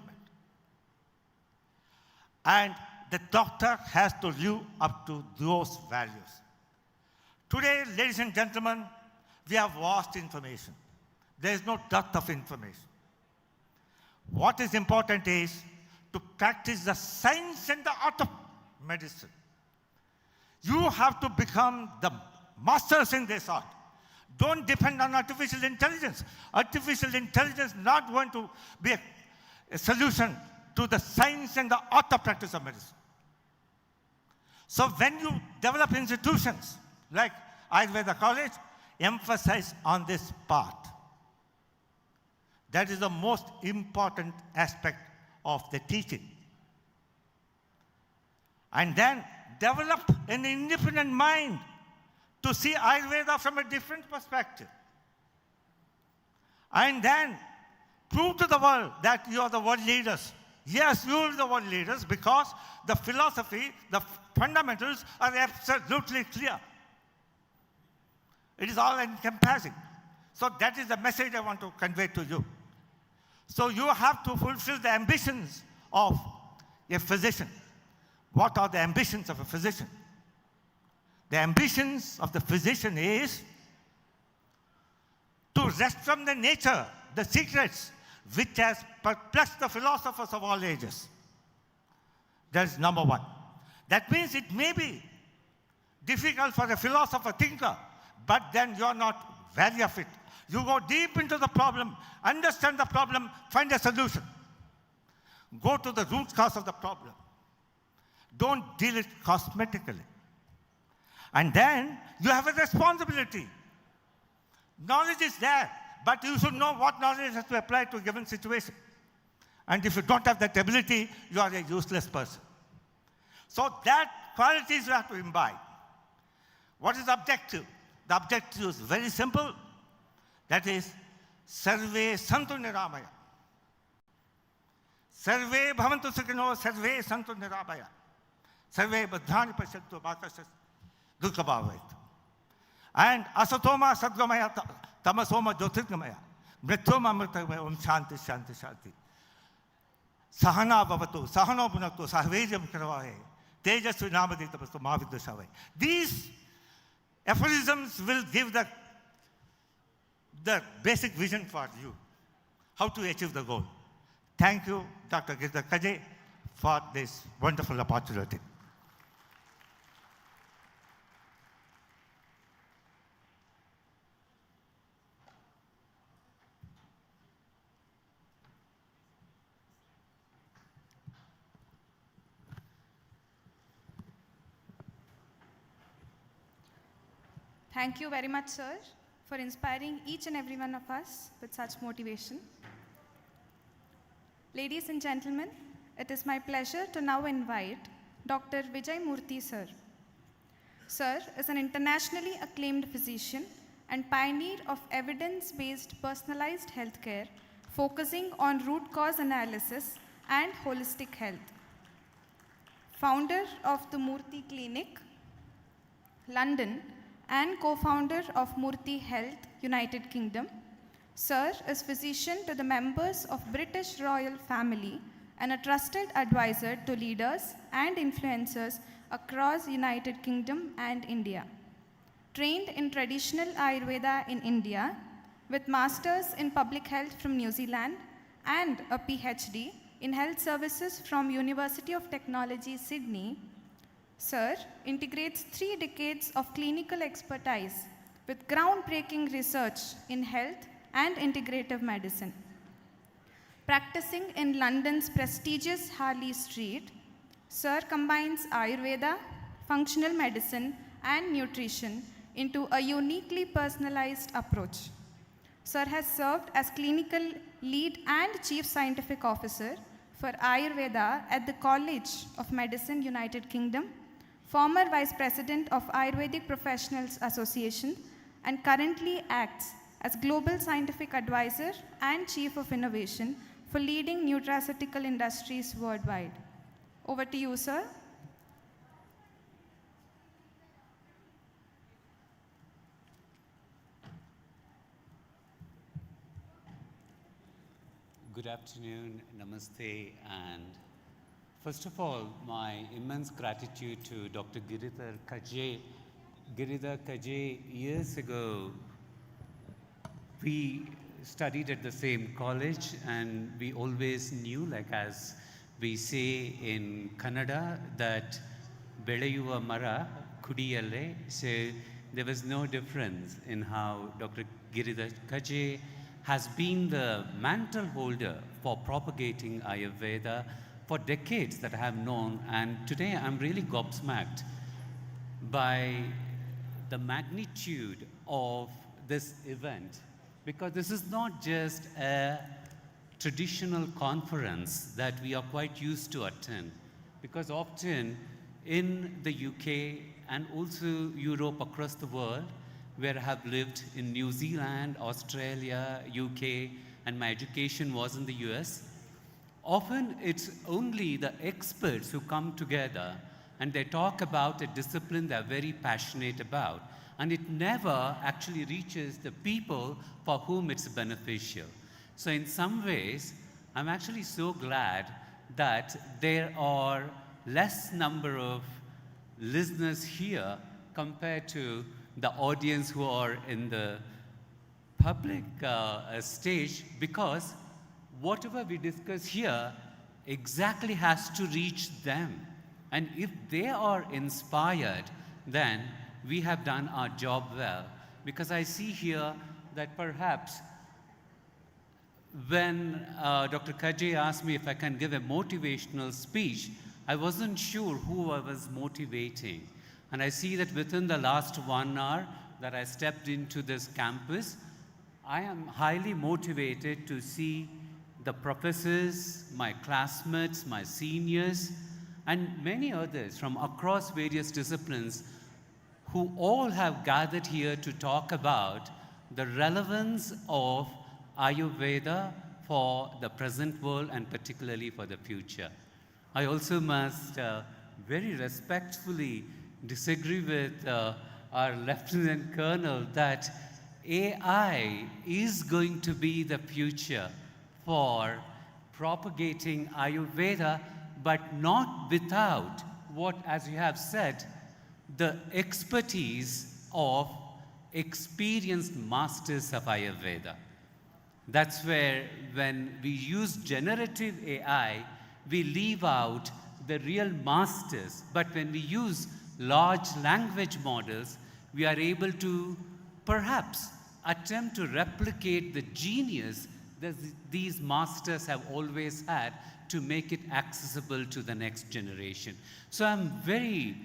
And the doctor has to live up to those values. Today, ladies and gentlemen, we have vast information. There is no dearth of information. What is important is to practice the science and the art of medicine. You have to become the masters in this art. Don't depend on artificial intelligence. Artificial intelligence is not going to be a solution to the science and the art of practice of medicine. So when you develop institutions like Ayurveda College, emphasize on this part. That is the most important aspect of the teaching. And then develop an independent mind to see Ayurveda from a different perspective. And then prove to the world that you are the world leaders. Yes, you are the world leaders because the philosophy, the fundamentals are absolutely clear. It is all encompassing. So that is the message I want to convey to you. So you have to fulfill the ambitions of a physician. What are the ambitions of a physician? The ambitions of the physician is to wrest from the nature the secrets which has perplexed the philosophers of all ages. That is number one. That means it may be difficult for a philosopher thinker, but then you are not wary of it. You go deep into the problem, understand the problem, find a solution. Go to the root cause of the problem. Don't deal it cosmetically. And then you have a responsibility. Knowledge is there, but you should know what knowledge has to apply to a given situation. And if you don't have that ability, you are a useless person. So that qualities you have to imbibe. What is the objective? The objective is very simple. That is, Sarve Santu Niramaya. Sarve Bhavantu Sukhino, Sarve Santu Niramaya. Sarve Badhani Pashattu Bhakashas Dukha Bhavait. And Asatoma Sadgamaya Tamasoma Jyotirgamaya. Mrityoma Mritamaya Om Shanti Shanti Shanti. Sahana Bhavatu, Sahano Bhunaktu, Sahvejam Karavahe. Tejas Vinamadita Pastu Mavidushavai. These aphorisms will give the basic vision for you, how to achieve the goal. Thank you, Dr. Girdhar Kaje, for this wonderful opportunity. Thank you very much, sir, for inspiring each and every one of us with such motivation. Ladies and gentlemen, it is my pleasure to now invite Dr. Vijay Murthy, sir. Sir is an internationally acclaimed physician and pioneer of evidence-based personalized healthcare, focusing on root cause analysis and holistic health. Founder of the Murthy Clinic, London, and co-founder of Murthy Health, United Kingdom. Sir is physician to the members of British royal family and a trusted advisor to leaders and influencers across United Kingdom and India. Trained in traditional Ayurveda in India, with masters in public health from New Zealand and a PhD in health services from University of Technology, Sydney, Sir integrates 3 decades of clinical expertise with groundbreaking research in health and integrative medicine. Practicing in London's prestigious Harley Street, Sir combines Ayurveda, functional medicine, and nutrition into a uniquely personalized approach. Sir has served as clinical lead and chief scientific officer for Ayurveda at the College of Medicine, United Kingdom, former Vice President of Ayurvedic Professionals Association, and currently acts as Global Scientific Advisor and Chief of Innovation for leading nutraceutical industries worldwide. Over to you, sir. Good afternoon, namaste, and first of all, my immense gratitude to Dr. Giridhar Kaje. Giridhar Kaje, years ago, we studied at the same college and we always knew, like as we say in Kannada, that Belayuva Mara Kudiyalle, so there was no difference in how Dr. Giridhar Kaje has been the mantle holder for propagating Ayurveda for decades that I have known, and today I'm really gobsmacked by the magnitude of this event, because this is not just a traditional conference that we are quite used to attend, because often in the UK and also Europe, across the world, where I have lived in New Zealand, Australia, UK, and my education was in the US, often it's only the experts who come together and they talk about a discipline they're very passionate about, and it never actually reaches the people for whom it's beneficial. So in some ways, I'm actually so glad that there are less number of listeners here compared to the audience who are in the public stage, because whatever we discuss here exactly has to reach them. And if they are inspired, then we have done our job well. Because I see here that perhaps when Dr. Kaje asked me if I can give a motivational speech, I wasn't sure who I was motivating. And I see that within the last 1 hour that I stepped into this campus, I am highly motivated to see the professors, my classmates, my seniors, and many others from across various disciplines who all have gathered here to talk about the relevance of Ayurveda for the present world and particularly for the future. I also must very respectfully disagree with our Lieutenant Colonel that AI is going to be the future for propagating Ayurveda, but not without what, as you have said, the expertise of experienced masters of Ayurveda. That's where, when we use generative AI, we leave out the real masters. But when we use large language models, we are able to perhaps attempt to replicate the genius that these masters have always had to make it accessible to the next generation. So I'm very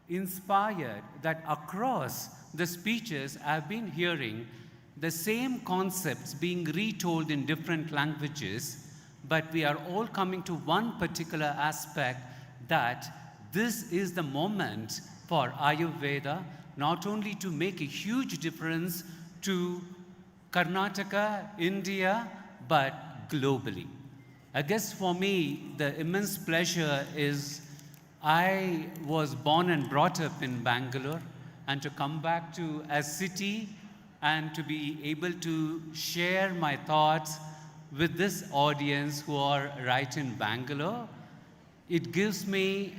inspired that across the speeches, I've been hearing the same concepts being retold in different languages, but we are all coming to one particular aspect, that this is the moment for Ayurveda not only to make a huge difference to Karnataka, India, but globally. I guess for me, the immense pleasure is I was born and brought up in Bangalore, and to come back to a city and to be able to share my thoughts with this audience who are right in Bangalore, it gives me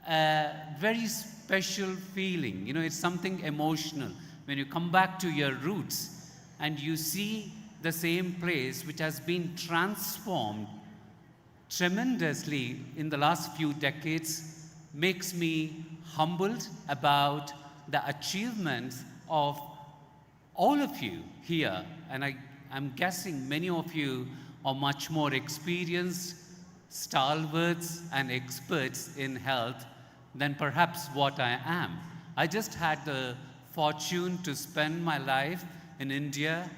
a very special feeling. You know, it's something emotional. When you come back to your roots and you see the same place which has been transformed tremendously in the last few decades, makes me humbled about the achievements of all of you here. And I'm guessing many of you are much more experienced, stalwarts and experts in health than perhaps what I am. I just had the fortune to spend my life in India,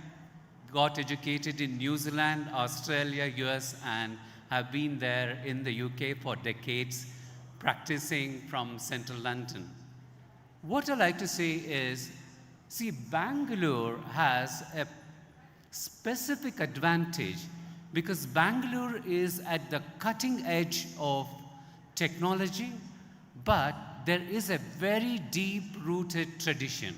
got educated in New Zealand, Australia, US, and have been there in the UK for decades, practicing from central London. What I like to say is, see, Bangalore has a specific advantage because Bangalore is at the cutting edge of technology, but there is a very deep-rooted tradition.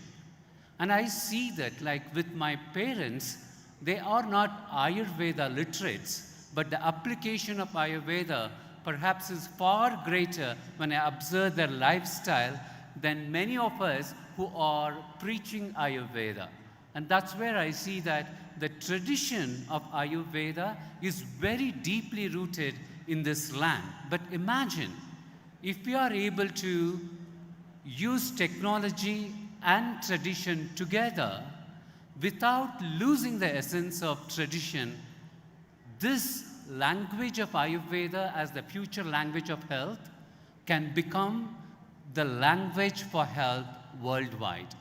And I see that, like with my parents, they are not Ayurveda literates, but the application of Ayurveda perhaps is far greater when I observe their lifestyle than many of us who are preaching Ayurveda. And that's where I see that the tradition of Ayurveda is very deeply rooted in this land. But imagine if we are able to use technology and tradition together without losing the essence of tradition, this language of Ayurveda as the future language of health can become the language for health worldwide.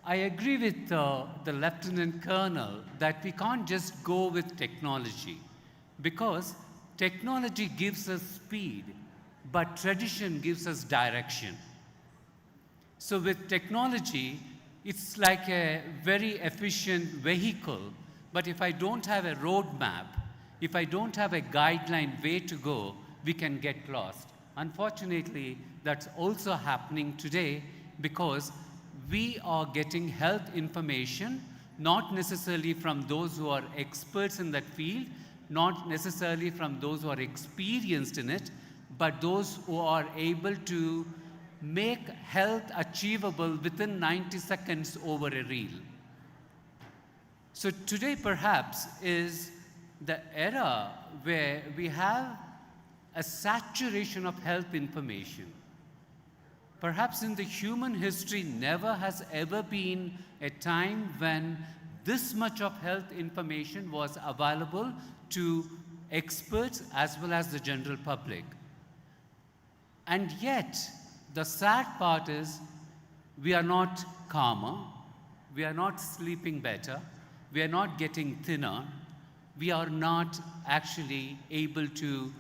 I agree with the Lieutenant Colonel that we can't just go with technology, because technology gives us speed, but tradition gives us direction. So with technology, it's like a very efficient vehicle, but if I don't have a roadmap, if I don't have a guideline way to go, we can get lost. Unfortunately, that's also happening today because we are getting health information not necessarily from those who are experts in that field, not necessarily from those who are experienced in it, but those who are able to make health achievable within 90 seconds over a reel. So today perhaps is the era where we have a saturation of health information. Perhaps in the human history never has ever been a time when this much of health information was available to experts as well as the general public. And yet, the sad part is we are not calmer, we are not sleeping better, we are not getting thinner, we are not actually able to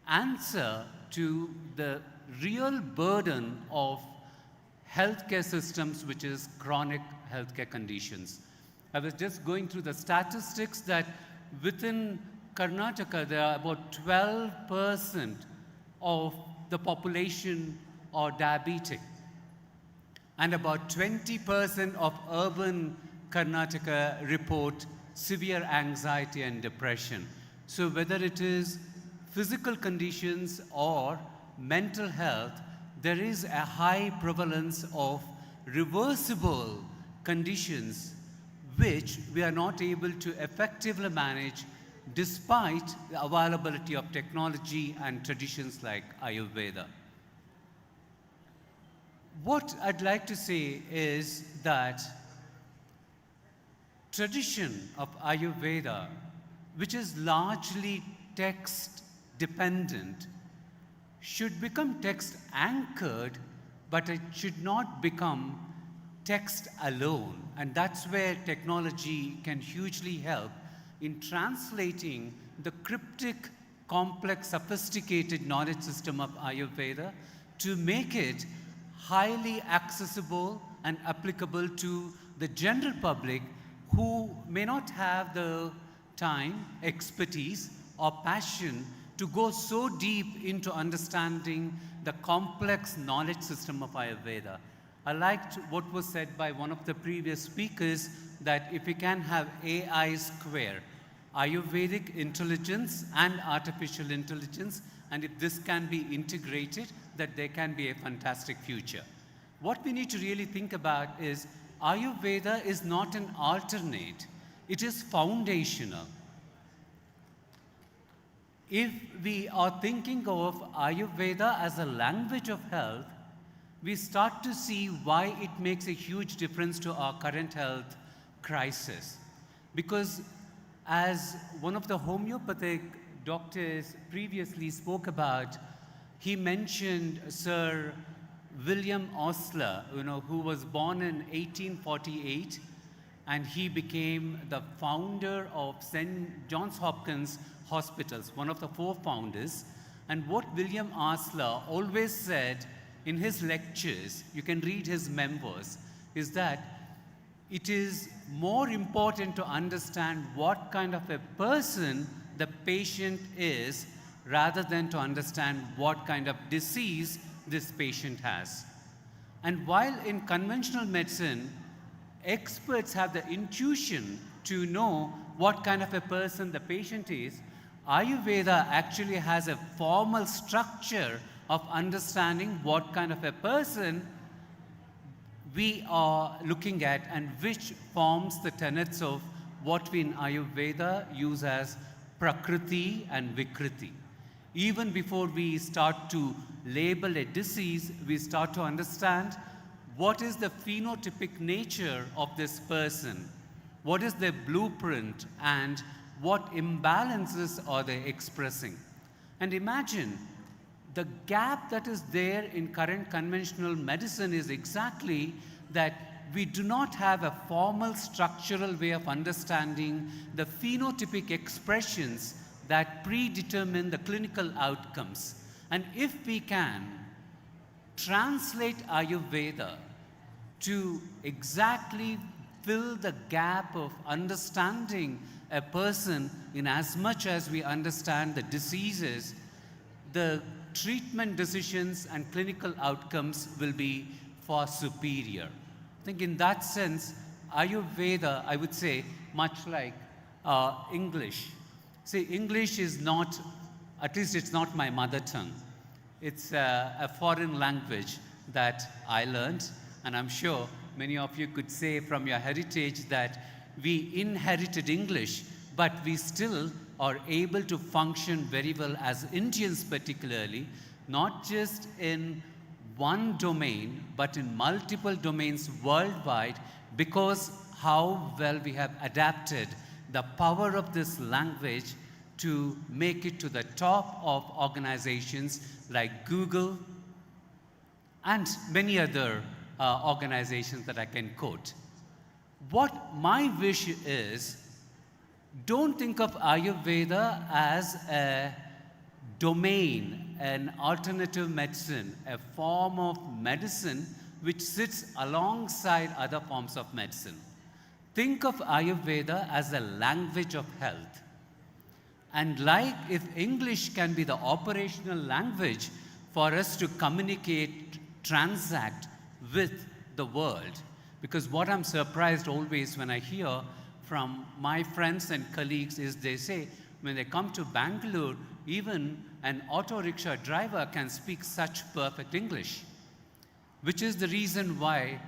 answer to the real burden of healthcare systems, which is chronic healthcare conditions. I was just going through the statistics that within Karnataka, there are about 12% of the population are diabetic, and about 20% of urban Karnataka report severe anxiety and depression. So whether it is physical conditions or mental health, there is a high prevalence of reversible conditions which we are not able to effectively manage despite the availability of technology and traditions like Ayurveda. What I'd like to say is that tradition of Ayurveda, which is largely text dependent, should become text anchored but it should not become text alone. And that's where technology can hugely help in translating the cryptic, complex, sophisticated knowledge system of Ayurveda to make it highly accessible and applicable to the general public who may not have the time, expertise, or passion to go so deep into understanding the complex knowledge system of Ayurveda. I liked what was said by one of the previous speakers, that if we can have AI square, Ayurvedic intelligence and artificial intelligence, and if this can be integrated, that there can be a fantastic future. What we need to really think about is Ayurveda is not an alternate, it is foundational. If we are thinking of Ayurveda as a language of health, we start to see why it makes a huge difference to our current health crisis. Because as one of the homeopathic doctors previously spoke about, he mentioned Sir William Osler, who was born in 1848, and he became the founder of St. Johns Hopkins Hospitals, one of the 4 founders. And what William Osler always said in his lectures, you can read his memoirs, is that it is more important to understand what kind of a person the patient is rather than to understand what kind of disease this patient has. And while in conventional medicine, experts have the intuition to know what kind of a person the patient is, Ayurveda actually has a formal structure of understanding what kind of a person we are looking at and which forms the tenets of what we in Ayurveda use as Prakriti and Vikriti. Even before we start to label a disease, we start to understand what is the phenotypic nature of this person, what is their blueprint, and what imbalances are they expressing. And imagine the gap that is there in current conventional medicine is exactly that we do not have a formal structural way of understanding the phenotypic expressions that predetermine the clinical outcomes. And if we can translate Ayurveda to exactly fill the gap of understanding a person in as much as we understand the diseases, the treatment decisions and clinical outcomes will be far superior. I think in that sense, Ayurveda, I would say, much like English. See, English is not, at least it's not my mother tongue. It's a foreign language that I learned, and I'm sure many of you could say from your heritage that we inherited English, but we still are able to function very well as Indians particularly, not just in one domain, but in multiple domains worldwide, because how well we have adapted the power of this language to make it to the top of organizations like Google and many other organizations that I can quote. What my wish is, don't think of Ayurveda as a domain, an alternative medicine, a form of medicine which sits alongside other forms of medicine. Think of Ayurveda as a language of health. And like if English can be the operational language for us to communicate, transact with the world, because what I'm surprised always when I hear from my friends and colleagues is they say when they come to Bangalore, even an auto rickshaw driver can speak such perfect English, which is the reason why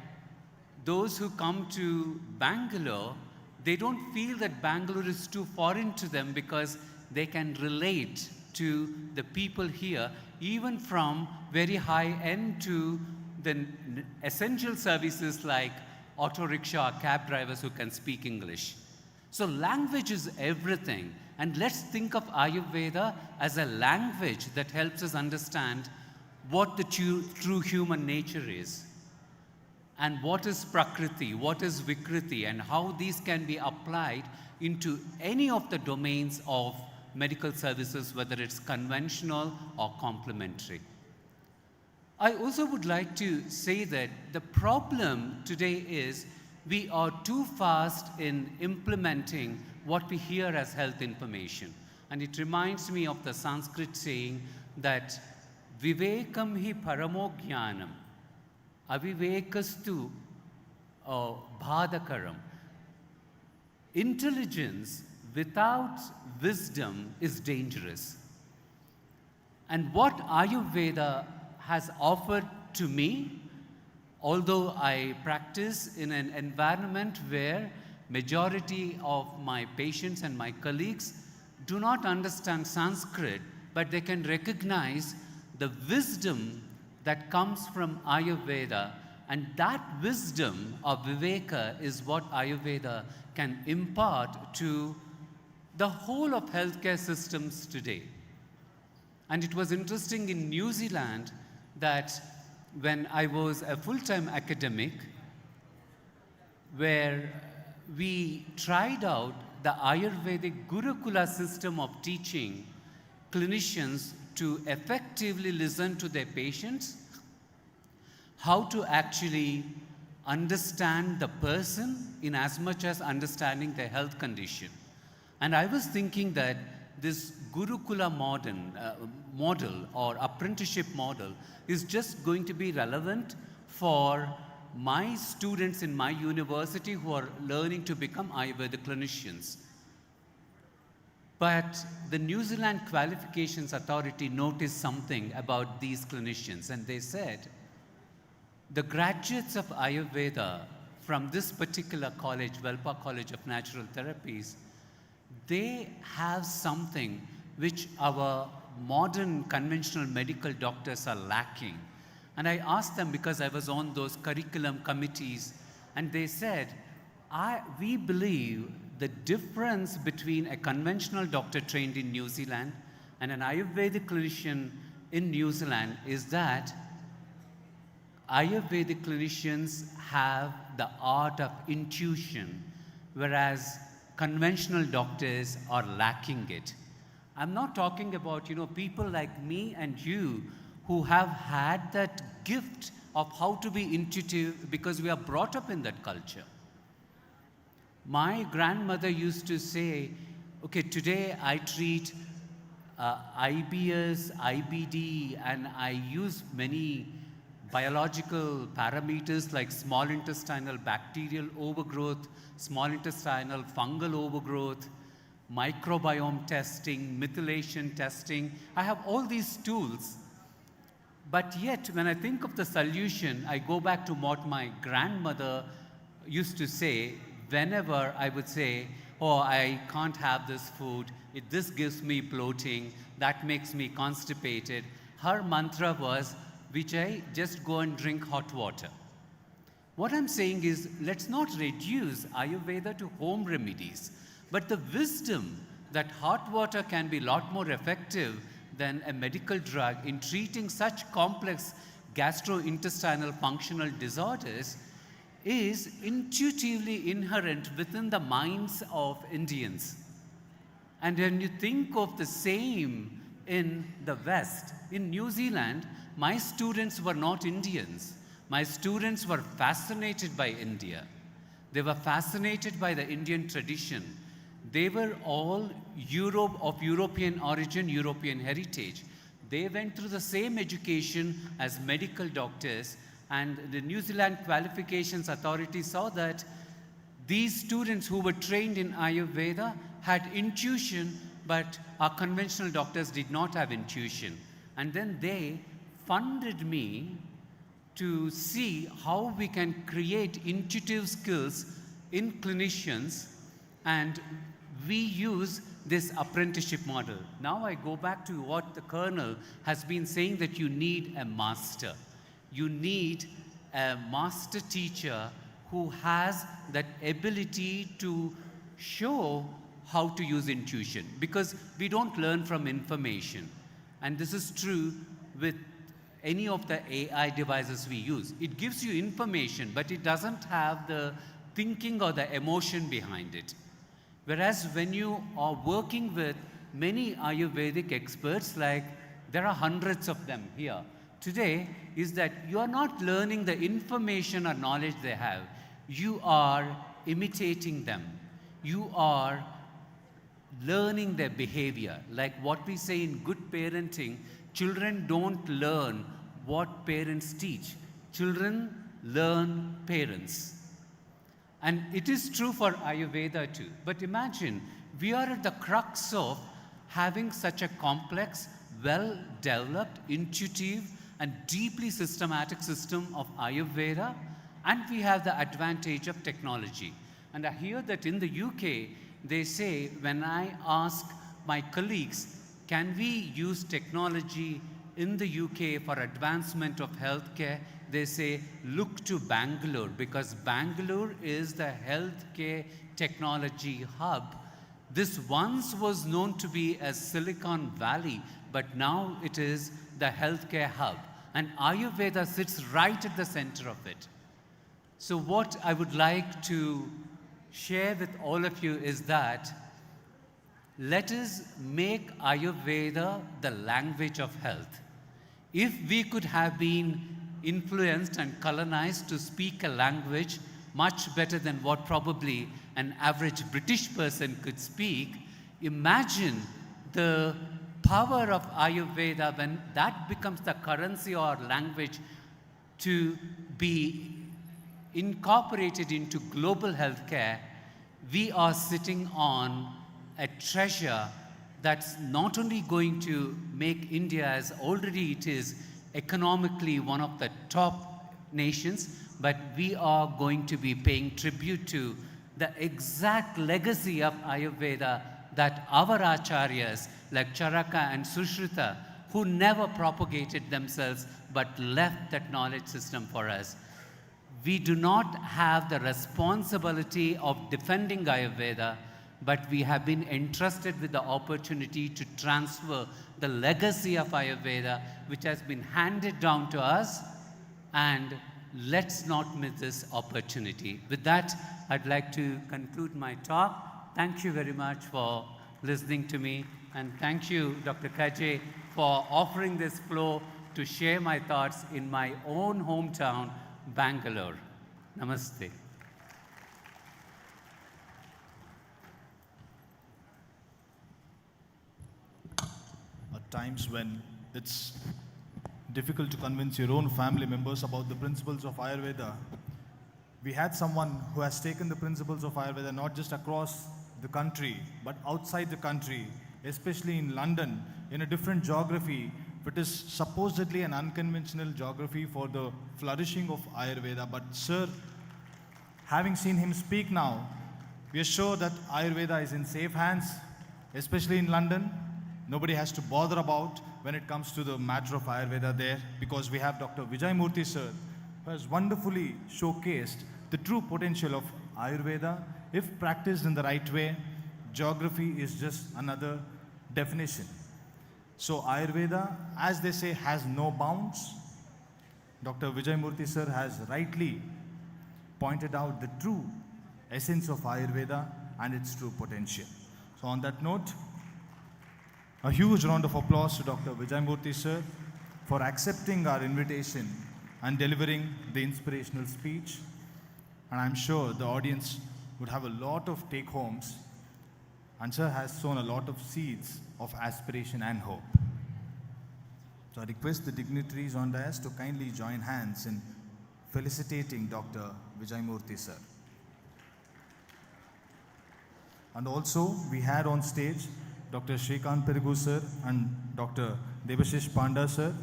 those who come to Bangalore, they don't feel that Bangalore is too foreign to them because they can relate to the people here, even from very high end to the essential services like auto rickshaw cab drivers who can speak English. So language is everything. And let's think of Ayurveda as a language that helps us understand what the true human nature is, and what is Prakriti, what is Vikriti, and how these can be applied into any of the domains of medical services, whether it's conventional or complementary. I also would like to say that the problem today is we are too fast in implementing what we hear as health information. And it reminds me of the Sanskrit saying that Vivekam hi paramo jnanam, avivekastu bhadakaram. Intelligence without wisdom is dangerous. And what Ayurveda has offered to me, although I practice in an environment where majority of my patients and my colleagues do not understand Sanskrit, but they can recognize the wisdom that comes from Ayurveda, and that wisdom of Viveka is what Ayurveda can impart to the whole of healthcare systems today. And it was interesting in New Zealand that when I was a full-time academic, where we tried out the Ayurvedic Gurukula system of teaching clinicians to effectively listen to their patients, how to actually understand the person in as much as understanding their health condition. And I was thinking that this Gurukula model or apprenticeship model is just going to be relevant for my students in my university who are learning to become Ayurveda clinicians. But the New Zealand Qualifications Authority noticed something about these clinicians, and they said, the graduates of Ayurveda from this particular college, Velpa College of Natural Therapies, they have something which our modern conventional medical doctors are lacking. And I asked them, because I was on those curriculum committees, and they said, we believe the difference between a conventional doctor trained in New Zealand and an Ayurvedic clinician in New Zealand is that Ayurvedic clinicians have the art of intuition, whereas conventional doctors are lacking it. I'm not talking about, people like me and you who have had that gift of how to be intuitive because we are brought up in that culture. My grandmother used to say, okay, today I treat IBS, IBD, and I use many biological parameters like small intestinal bacterial overgrowth, small intestinal fungal overgrowth, microbiome testing, methylation testing. I have all these tools. But yet, when I think of the solution, I go back to what my grandmother used to say whenever I would say, oh, I can't have this food, this gives me bloating, that makes me constipated. Her mantra was, Vijay, just go and drink hot water. What I'm saying is, let's not reduce Ayurveda to home remedies, but the wisdom that hot water can be a lot more effective than a medical drug in treating such complex gastrointestinal functional disorders is intuitively inherent within the minds of Indians. And when you think of the same in the West, in New Zealand, my students were not Indians. My students were fascinated by India. They were fascinated by the Indian tradition. They were all of European origin, European heritage. They went through the same education as medical doctors, and the New Zealand Qualifications Authority saw that these students who were trained in Ayurveda had intuition, but our conventional doctors did not have intuition. And then they funded me to see how we can create intuitive skills in clinicians, and we use this apprenticeship model. Now I go back to what the Colonel has been saying, that you need a master. You need a master teacher who has that ability to show how to use intuition, because we don't learn from information. And this is true with any of the AI devices we use. It gives you information, but it doesn't have the thinking or the emotion behind it. Whereas when you are working with many Ayurvedic experts, like there are hundreds of them here today, is that you are not learning the information or knowledge they have. You are imitating them. You are learning their behavior. Like what we say in good parenting, children don't learn what parents teach. Children learn parents. And it is true for Ayurveda too. But imagine, we are at the crux of having such a complex, well-developed, intuitive, and deeply systematic system of Ayurveda, and we have the advantage of technology. And I hear that in the UK, they say, when I ask my colleagues, can we use technology in the UK for advancement of healthcare? They say, look to Bangalore, because Bangalore is the healthcare technology hub. This once was known to be as Silicon Valley, but now it is the healthcare hub. And Ayurveda sits right at the center of it. So what I would like to share with all of you is that let us make Ayurveda the language of health. If we could have been influenced and colonized to speak a language much better than what probably an average British person could speak, imagine the power of Ayurveda when that becomes the currency or language to be incorporated into global healthcare. We are sitting on a treasure that's not only going to make India, as already it is, economically one of the top nations, but we are going to be paying tribute to the exact legacy of Ayurveda that our acharyas like Charaka and Sushrita, who never propagated themselves but left that knowledge system for us. We do not have the responsibility of defending Ayurveda, but we have been entrusted with the opportunity to transfer the legacy of Ayurveda, which has been handed down to us, and let's not miss this opportunity. With that, I'd like to conclude my talk. Thank you very much for listening to me, and thank you, Dr. Kaje, for offering this floor to share my thoughts in my own hometown, Bangalore. Namaste. At times when it's difficult to convince your own family members about the principles of Ayurveda, we had someone who has taken the principles of Ayurveda not just across the country, but outside the country, especially in London, in a different geography, which is supposedly an unconventional geography for the flourishing of Ayurveda. But sir, having seen him speak now, we are sure that Ayurveda is in safe hands, especially in London. Nobody has to bother about when it comes to the matter of Ayurveda there, because we have Dr. Vijay Murthy sir, who has wonderfully showcased the true potential of Ayurveda. If practiced in the right way, geography is just another definition. So Ayurveda, as they say, has no bounds. Dr. Vijay Murthy sir has rightly pointed out the true essence of Ayurveda and its true potential. So on that note, a huge round of applause to Dr. Vijay Murthy sir for accepting our invitation and delivering the inspirational speech. And I'm sure the audience would have a lot of take-homes, and sir has sown a lot of seeds of aspiration and hope. So I request the dignitaries on dais to kindly join hands in felicitating Dr. Vijay Murthy sir. And also we had on stage Dr. Shrikant Perigu sir and Dr. Devashish Panda sir.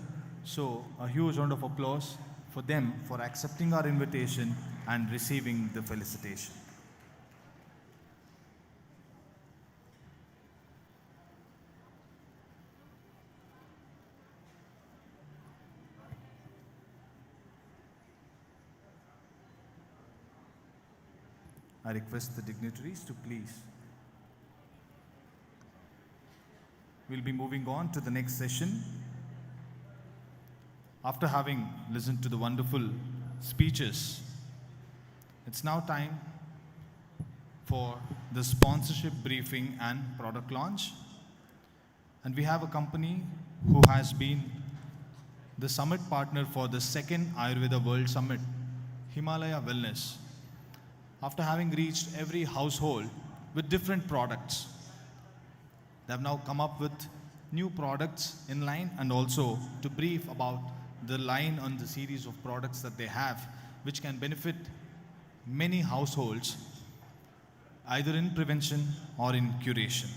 So a huge round of applause for them for accepting our invitation and receiving the felicitation. I request the dignitaries to please. We'll be moving on to the next session. after having listened to the wonderful speeches, it's now time for the sponsorship briefing and product launch. And we have a company who has been the summit partner for the second Ayurveda World Summit, Himalaya Wellness. After having reached every household with different products, they have now come up with new products in line, and also to brief about the line on the series of products that they have, which can benefit many households either in prevention or in curation.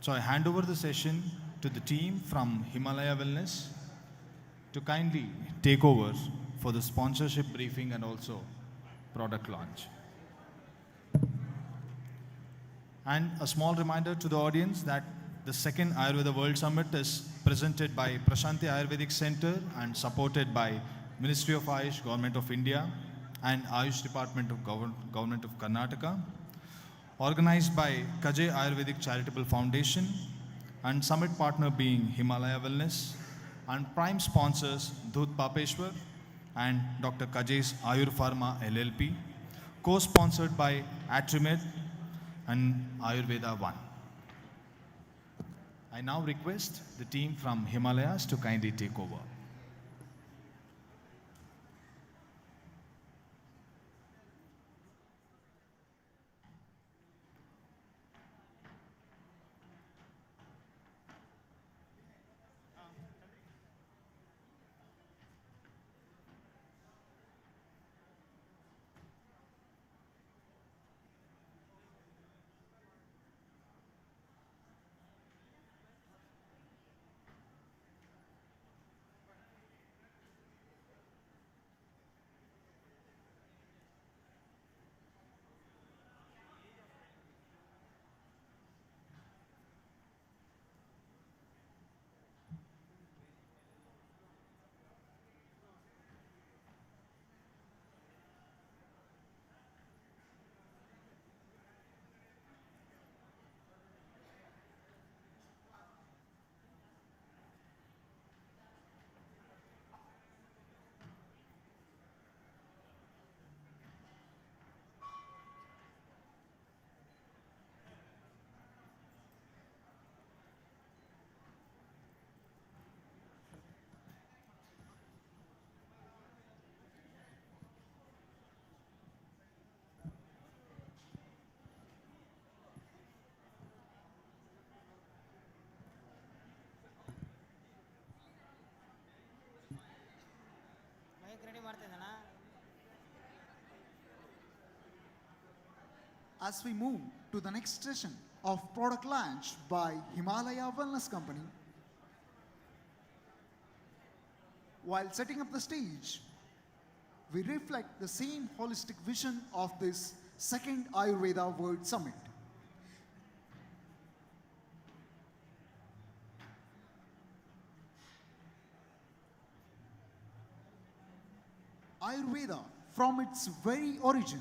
So I hand over the session to the team from Himalaya Wellness to kindly take over for the sponsorship briefing and also product launch. And a small reminder to the audience that the second Ayurveda World Summit is presented by Prashanti Ayurvedic Center and supported by Ministry of Ayush, Government of India, and Ayush Department of Government of Karnataka, organized by Kaje Ayurvedic Charitable Foundation, and summit partner being Himalaya Wellness, and prime sponsors Dhut Papeshwar and Dr. Kaje's Ayur Pharma LLP, co-sponsored by Atrimed and Ayurveda One. I now request the team from Himalayas to kindly take over. As we move to the next session of product launch by Himalaya Wellness Company, while setting up the stage, we reflect the same holistic vision of this second Ayurveda World Summit. Ayurveda, from its very origin,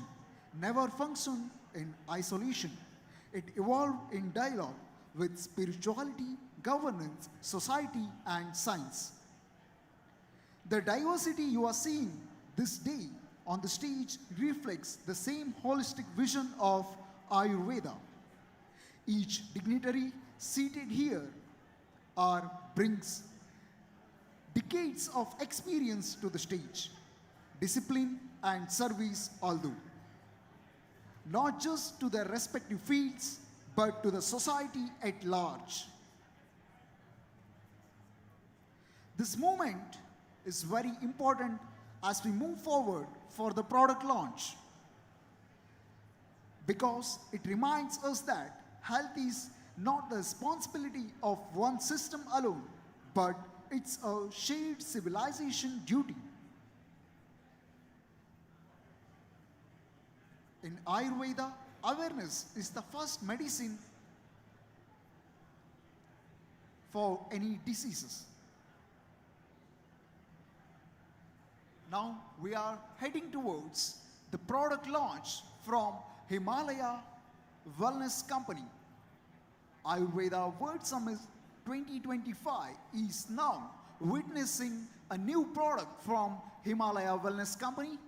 never functioned in isolation. It evolved in dialogue with spirituality, governance, society, and science. The diversity you are seeing this day on the stage reflects the same holistic vision of Ayurveda. Each dignitary seated here brings decades of experience to the stage, discipline and service although. Not just to their respective fields, but to the society at large. This moment is very important as we move forward for the product launch, because it reminds us that health is not the responsibility of one system alone, but it's a shared civilization duty. In Ayurveda, awareness is the first medicine for any diseases. Now we are heading towards the product launch from Himalaya Wellness Company. Ayurveda World Summit 2025 is now witnessing a new product from Himalaya Wellness Company?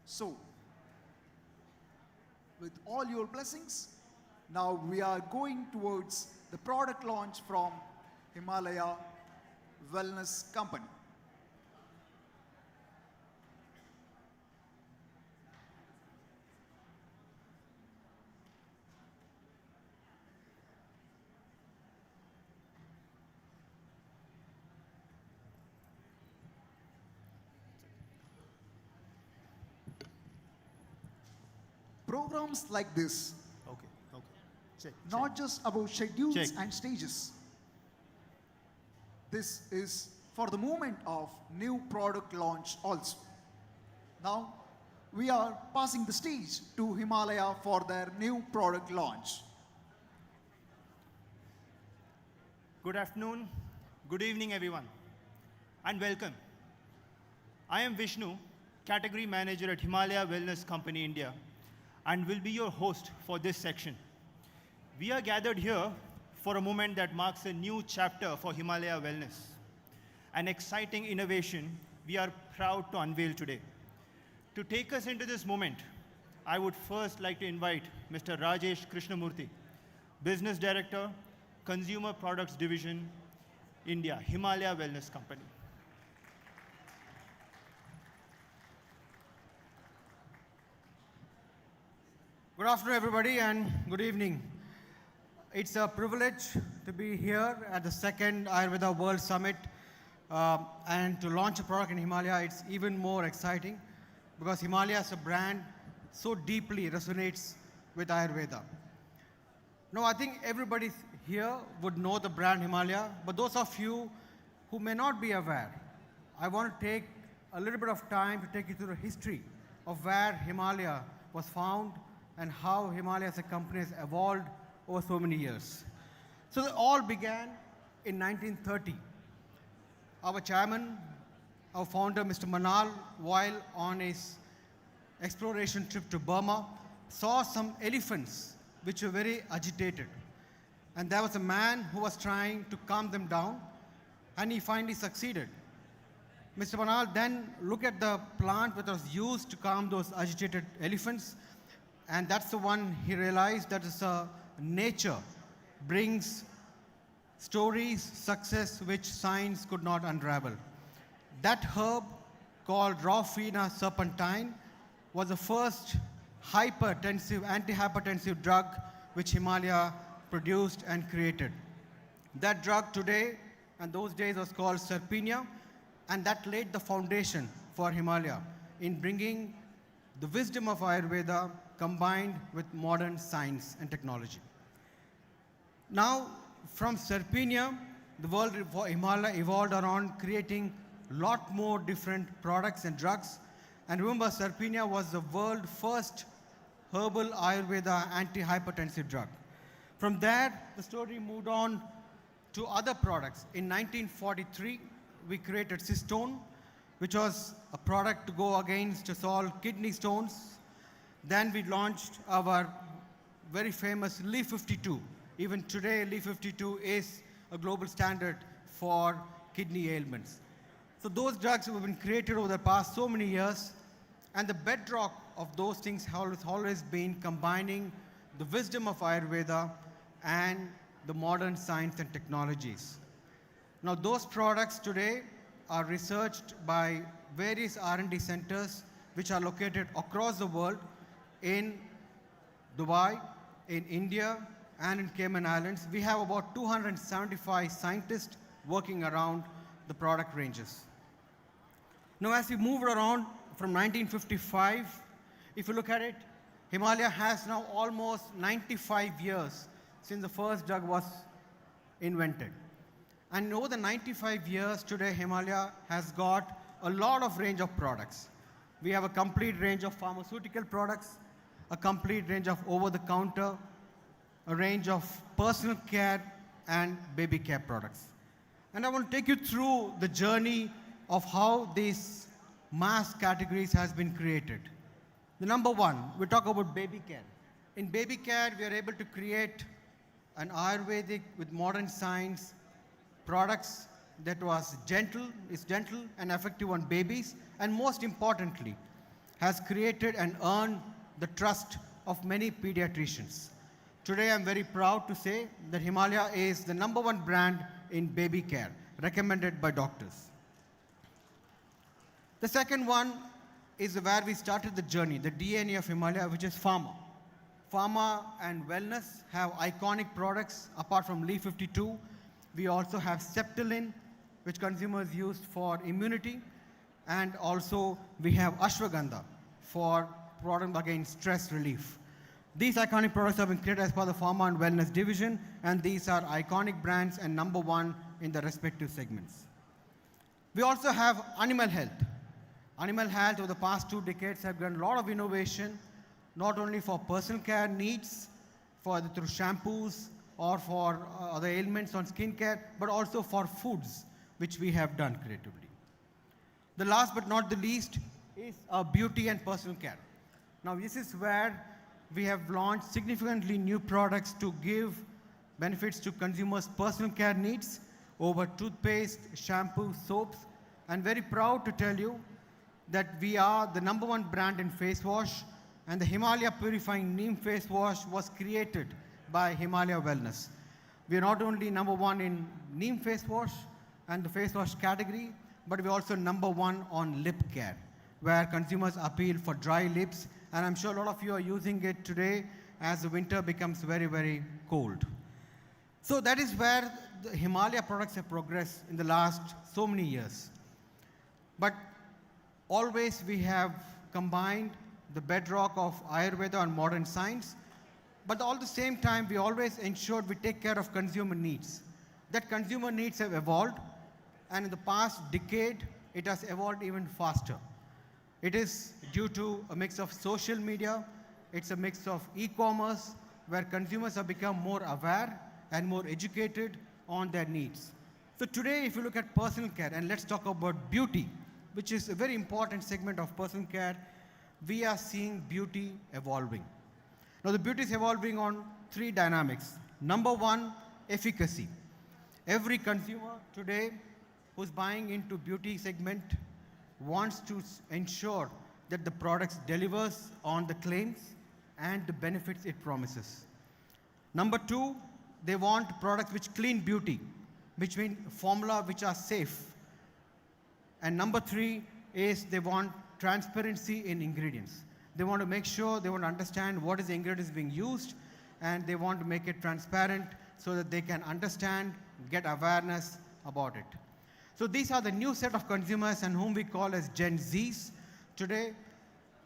So, with all your blessings, now we are going towards the product launch from Himalaya Wellness Company. Programs like this, not just about schedules and stages. This is for the moment of new product launch also. Now, we are passing the stage to Himalaya for their new product launch. Good afternoon, good evening everyone, and welcome. I am Vishnu, Category Manager at Himalaya Wellness Company India, and will be your host for this section. We are gathered here for a moment that marks a new chapter for Himalaya Wellness, an exciting innovation we are proud to unveil today. To take us into this moment, I would first like to invite Mr. Rajesh Krishnamurthy, Business Director, Consumer Products Division, India, Himalaya Wellness Company. Good afternoon, everybody, and good evening. It's a privilege to be here at the second Ayurveda World Summit and to launch a product in Himalaya. It's even more exciting because Himalaya as a brand so deeply resonates with Ayurveda. Now, I think everybody here would know the brand Himalaya, but those of you who may not be aware, I want to take a little bit of time to take you through the history of where Himalaya was found and how Himalaya as a company has evolved over so many years. So it all began in 1930. Our chairman, our founder, Mr. Manal, while on his exploration trip to Burma, saw some elephants which were very agitated. And there was a man who was trying to calm them down, and he finally succeeded. Mr. Manal then looked at the plant that was used to calm those agitated elephants, and that's the one he realized that is nature brings stories, success, which science could not unravel. That herb called Rawfina serpentine was the first antihypertensive drug which Himalaya produced and created. That drug today and those days was called Serpinia, and that laid the foundation for Himalaya in bringing the wisdom of Ayurveda combined with modern science and technology. Now, from Serpinia, the world for Himalaya evolved around creating a lot more different products and drugs. And remember, Serpinia was the world's first herbal Ayurveda antihypertensive drug. From there, the story moved on to other products. In 1943, we created Cystone, which was a product to go against to solve kidney stones. Then we launched our very famous Leaf 52. Even today, Leaf 52 is a global standard for kidney ailments. So those drugs have been created over the past so many years, and the bedrock of those things has always been combining the wisdom of Ayurveda and the modern science and technologies. Now, those products today are researched by various R&D centers which are located across the world in Dubai, in India, and in Cayman Islands. We have about 275 scientists working around the product ranges. Now, as we moved around from 1955, if you look at it, Himalaya has now almost 95 years since the first drug was invented. And over the 95 years today, Himalaya has got a lot of range of products. We have a complete range of pharmaceutical products, a complete range of over-the-counter, a range of personal care and baby care products. And I want to take you through the journey of how these mass categories has been created. The number one, we talk about baby care. In baby care, we are able to create an Ayurvedic with modern science products that is gentle and effective on babies, and most importantly, has created and earned the trust of many pediatricians. Today, I'm very proud to say that Himalaya is the number one brand in baby care, recommended by doctors. The second one is where we started the journey, the DNA of Himalaya, which is pharma. Pharma and wellness have iconic products. Apart from Leaf 52, we also have Septilin, which consumers use for immunity, and also we have Ashwagandha for product against stress relief. These iconic products have been created as part of the Pharma and Wellness division, and these are iconic brands and number one in the respective segments. We also have animal health. Animal health over the past 2 decades have done a lot of innovation, not only for personal care needs, through shampoos or for other ailments on skin care, but also for foods, which we have done creatively. The last but not the least is beauty and personal care. Now, this is where we have launched significantly new products to give benefits to consumers' personal care needs over toothpaste, shampoo, soaps, and very proud to tell you that we are the number one brand in face wash, and the Himalaya Purifying Neem Face Wash was created by Himalaya Wellness. We are not only number one in Neem Face Wash and the face wash category, but we're also number one on lip care, where consumers appeal for dry lips, and I'm sure a lot of you are using it today as the winter becomes very, very cold. So that is where the Himalaya products have progressed in the last so many years. But always we have combined the bedrock of Ayurveda and modern science, but all the same time we always ensured we take care of consumer needs. That consumer needs have evolved, and in the past decade it has evolved even faster. It is due to a mix of social media, it's a mix of e-commerce, where consumers have become more aware and more educated on their needs. So today, if you look at personal care, and let's talk about beauty, which is a very important segment of personal care, we are seeing beauty evolving. Now, the beauty is evolving on 3 dynamics. Number one, efficacy. Every consumer today who's buying into beauty segment wants to ensure that the products delivers on the claims and the benefits it promises. Number 2, they want products which clean beauty, which mean formula which are safe. And number 3 is they want transparency in ingredients. They want to make sure, they want to understand what is the ingredients being used, and they want to make it transparent so that they can understand, get awareness about it. So these are the new set of consumers and whom we call as Gen Zs today,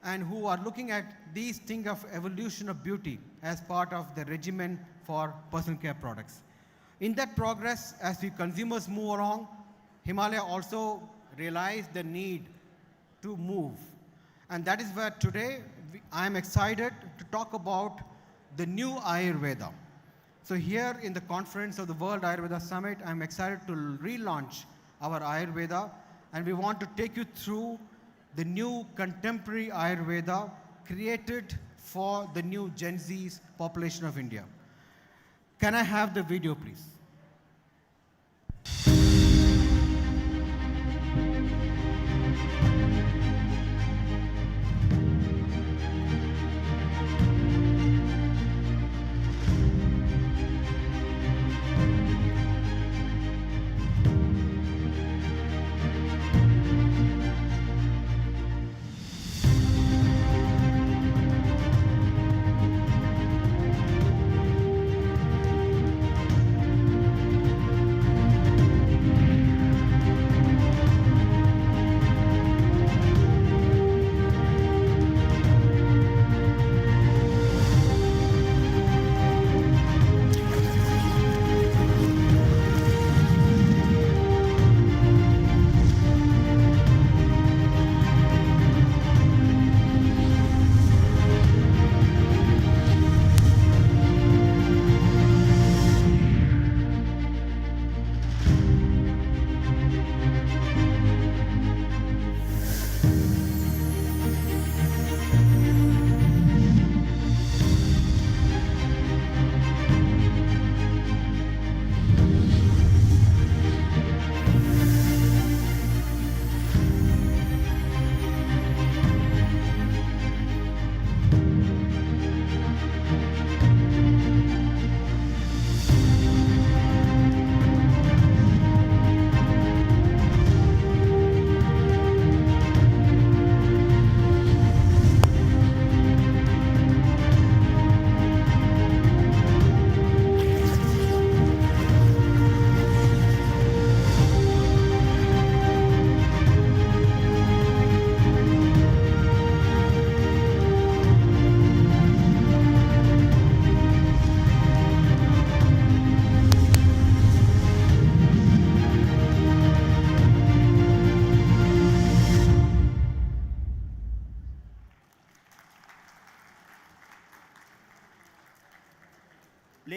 and who are looking at these things of evolution of beauty as part of the regimen for personal care products. In that progress, as we consumers move along, Himalaya also realized the need to move. And that is where today I am excited to talk about the new Ayurveda. So here in the conference of the World Ayurveda Summit, I'm excited to relaunch our Ayurveda, and we want to take you through the new contemporary Ayurveda created for the new Gen Z's population of India. Can I have the video, please?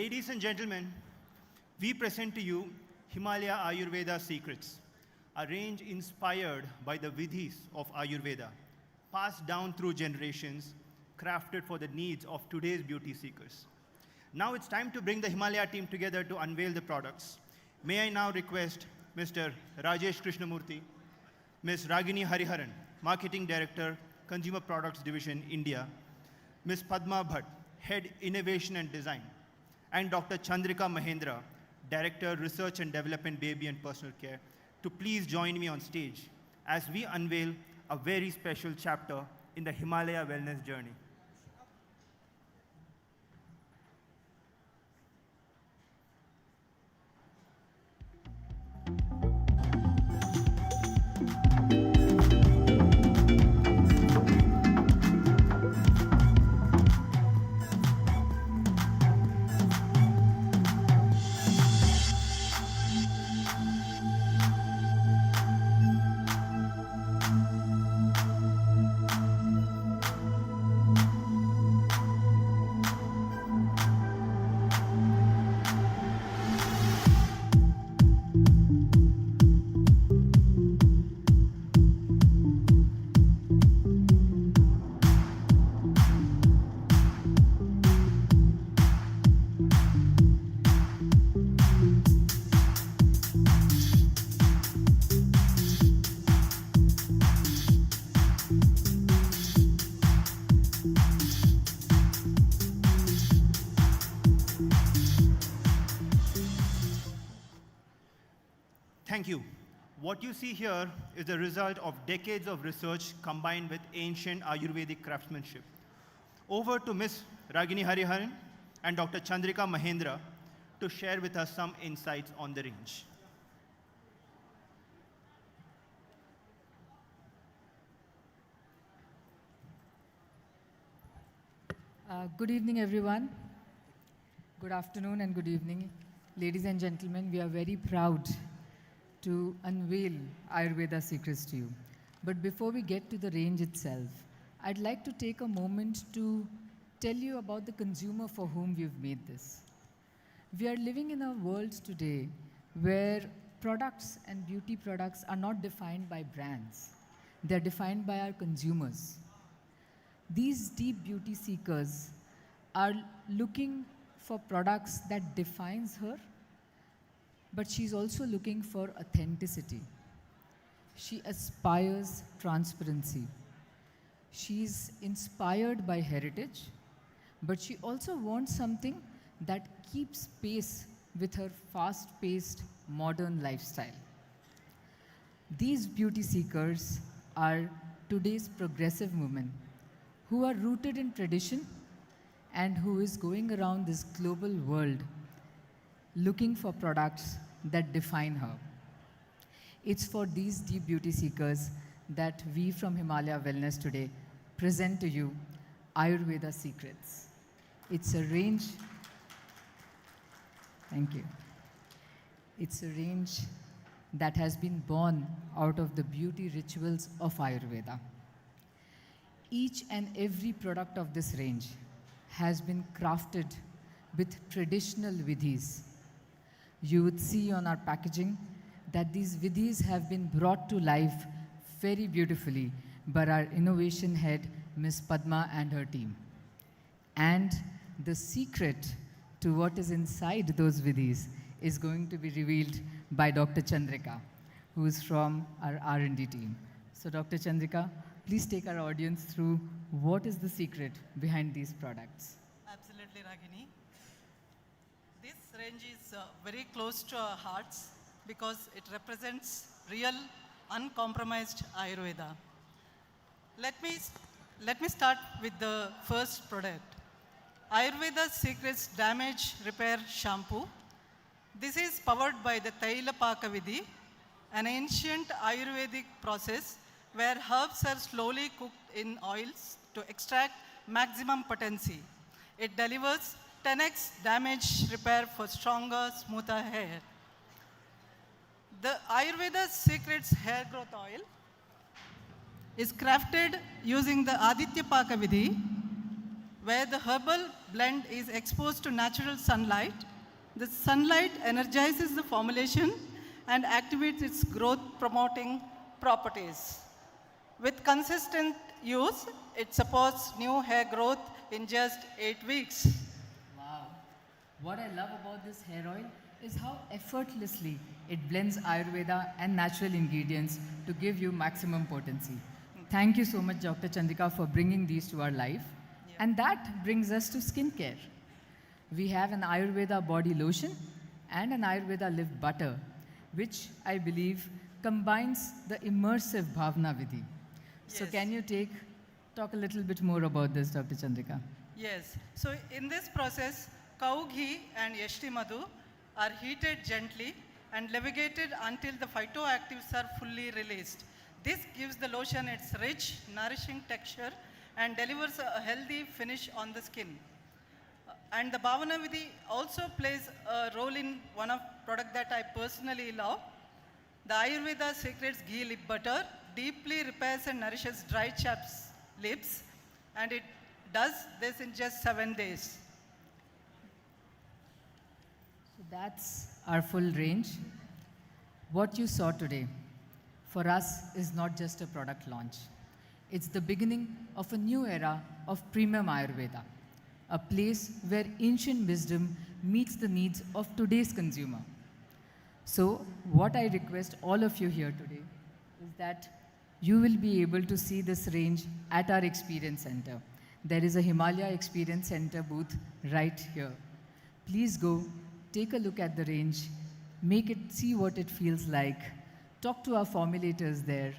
Ladies and gentlemen, we present to you Himalaya Ayurveda Secrets, a range inspired by the vidhis of Ayurveda, passed down through generations, crafted for the needs of today's beauty seekers. Now it's time to bring the Himalaya team together to unveil the products. May I now request Mr. Rajesh Krishnamurthy, Ms. Ragini Hariharan, Marketing Director, Consumer Products Division, India, Ms. Padma Bhatt, Head Innovation and Design, and Dr. Chandrika Mahendra, Director, Research and Development, Baby and Personal Care, to please join me on stage as we unveil a very special chapter in the Himalaya wellness journey. Thank you. What you see here is the result of decades of research combined with ancient Ayurvedic craftsmanship. Over to Ms. Ragini Hariharan and Dr. Chandrika Mahendra to share with us some insights on the range. Good evening, everyone. Good afternoon and good evening. Ladies and gentlemen, we are very proud to unveil Ayurveda secrets to you. But before we get to the range itself, I'd like to take a moment to tell you about the consumer for whom we've made this. We are living in a world today where products and beauty products are not defined by brands. They're defined by our consumers. These deep beauty seekers are looking for products that defines her, but she's also looking for authenticity. She aspires transparency. She's inspired by heritage, but she also wants something that keeps pace with her fast-paced modern lifestyle. These beauty seekers are today's progressive women who are rooted in tradition and who is going around this global world looking for products that define her. It's for these deep beauty seekers that we from Himalaya Wellness today present to you Ayurveda Secrets. It's a range, thank you. It's a range that has been born out of the beauty rituals of Ayurveda. Each and every product of this range has been crafted with traditional vidhis. You would see on our packaging that these vidhis have been brought to life very beautifully by our innovation head, Ms. Padma and her team. And the secret to what is inside those vidhis is going to be revealed by Dr. Chandrika, who is from our R&D team. So Dr. Chandrika, please take our audience through what is the secret behind these products. Absolutely, Ragini. This range is very close to our hearts because it represents real, uncompromised Ayurveda. Let me start with the first product. Ayurveda Secrets Damage Repair Shampoo. This is powered by the Taila Paka Vidhi, an ancient Ayurvedic process where herbs are slowly cooked in oils to extract maximum potency. It delivers 10x damage repair for stronger, smoother hair. The Ayurveda Secrets Hair Growth Oil is crafted using the Aditya Paka Vidhi, where the herbal blend is exposed to natural sunlight. The sunlight energizes the formulation and activates its growth promoting properties. With consistent use, it supports new hair growth in just 8 weeks. Wow. What I love about this hair oil is how effortlessly it blends Ayurveda and natural ingredients to give you maximum potency. Thank you so much, Dr. Chandrika, for bringing these to our life. And that brings us to skincare. We have an Ayurveda body lotion and an Ayurveda lip butter, which I believe combines the immersive Bhavna Vidhi. So Yes. can you talk a little bit more about this, Dr. Chandrika? Yes. So in this process, cow ghee and yashti madhu are heated gently and levigated until the phytoactives are fully released. This gives the lotion its rich, nourishing texture and delivers a healthy finish on the skin. And the Bhavana Vidhi also plays a role in one of product that I personally love. The Ayurveda Secrets Ghee Lip Butter deeply repairs and nourishes dry chapped lips, and it does this in just 7 days. So that's our full range. What you saw today for us is not just a product launch. It's the beginning of a new era of premium Ayurveda, a place where ancient wisdom meets the needs of today's consumer. So what I request all of you here today is that you will be able to see this range at our Experience Center. There is a Himalaya Experience Center booth right here. Please go, take a look at the range, see what it feels like, talk to our formulators there,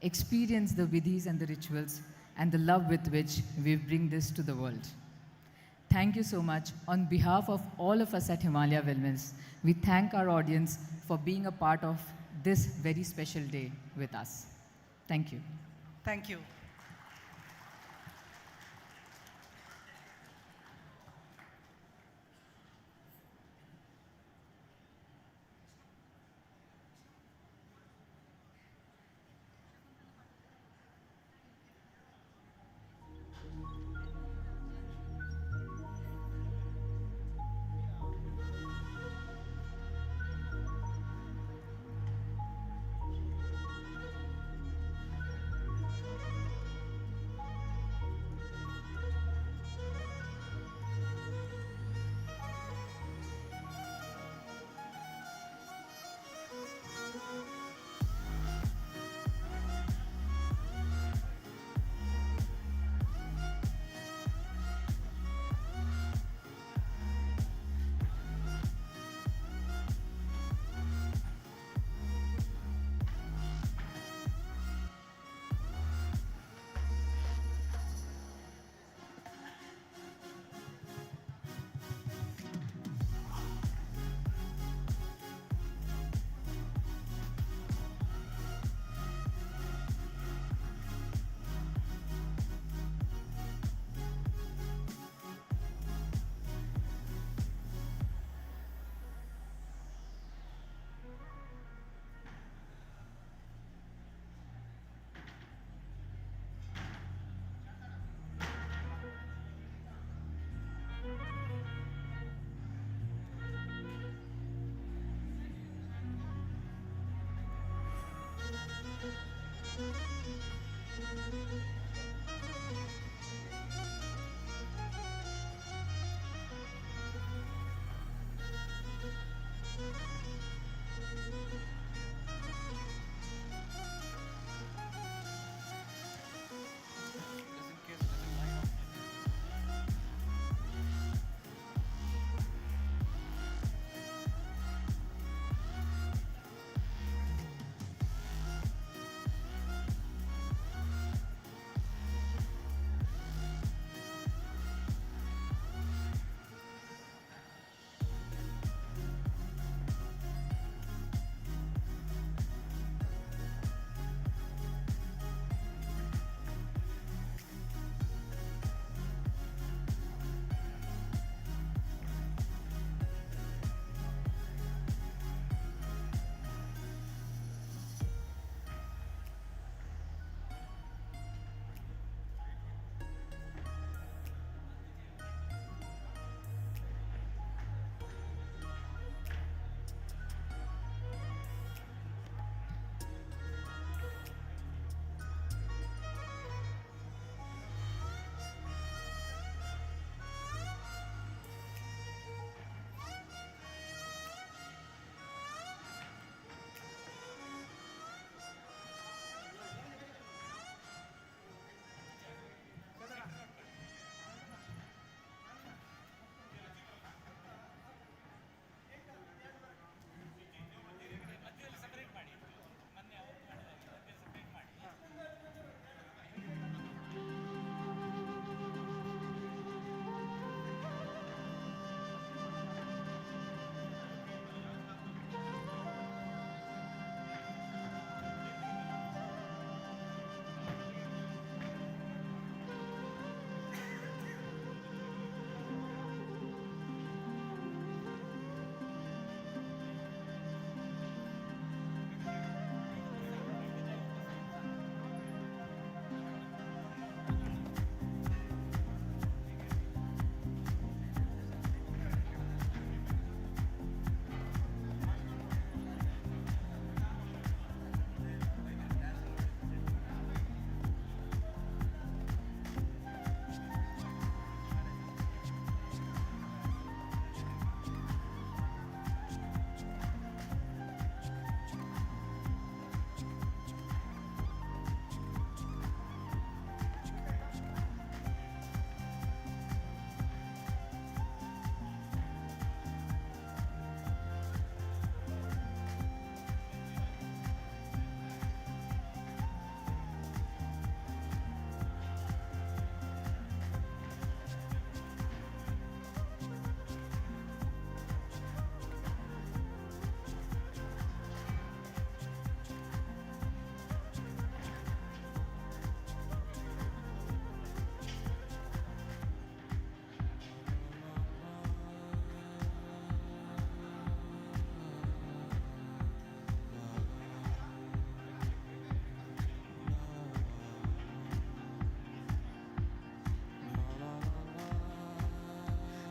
experience the vidhis and the rituals and the love with which we bring this to the world. Thank you so much. On behalf of all of us at Himalaya Wellness, we thank our audience for being a part of this very special day with us. Thank you. Thank you.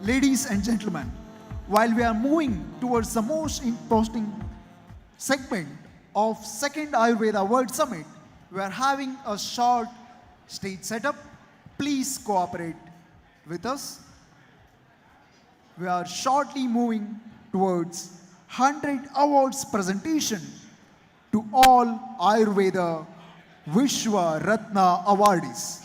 Ladies and gentlemen, while we are moving towards the most interesting segment of second Ayurveda World Summit, we are having a short stage setup. Please cooperate with us. We are shortly moving towards 100 awards presentation to all Ayurveda Vishwa Ratna awardees.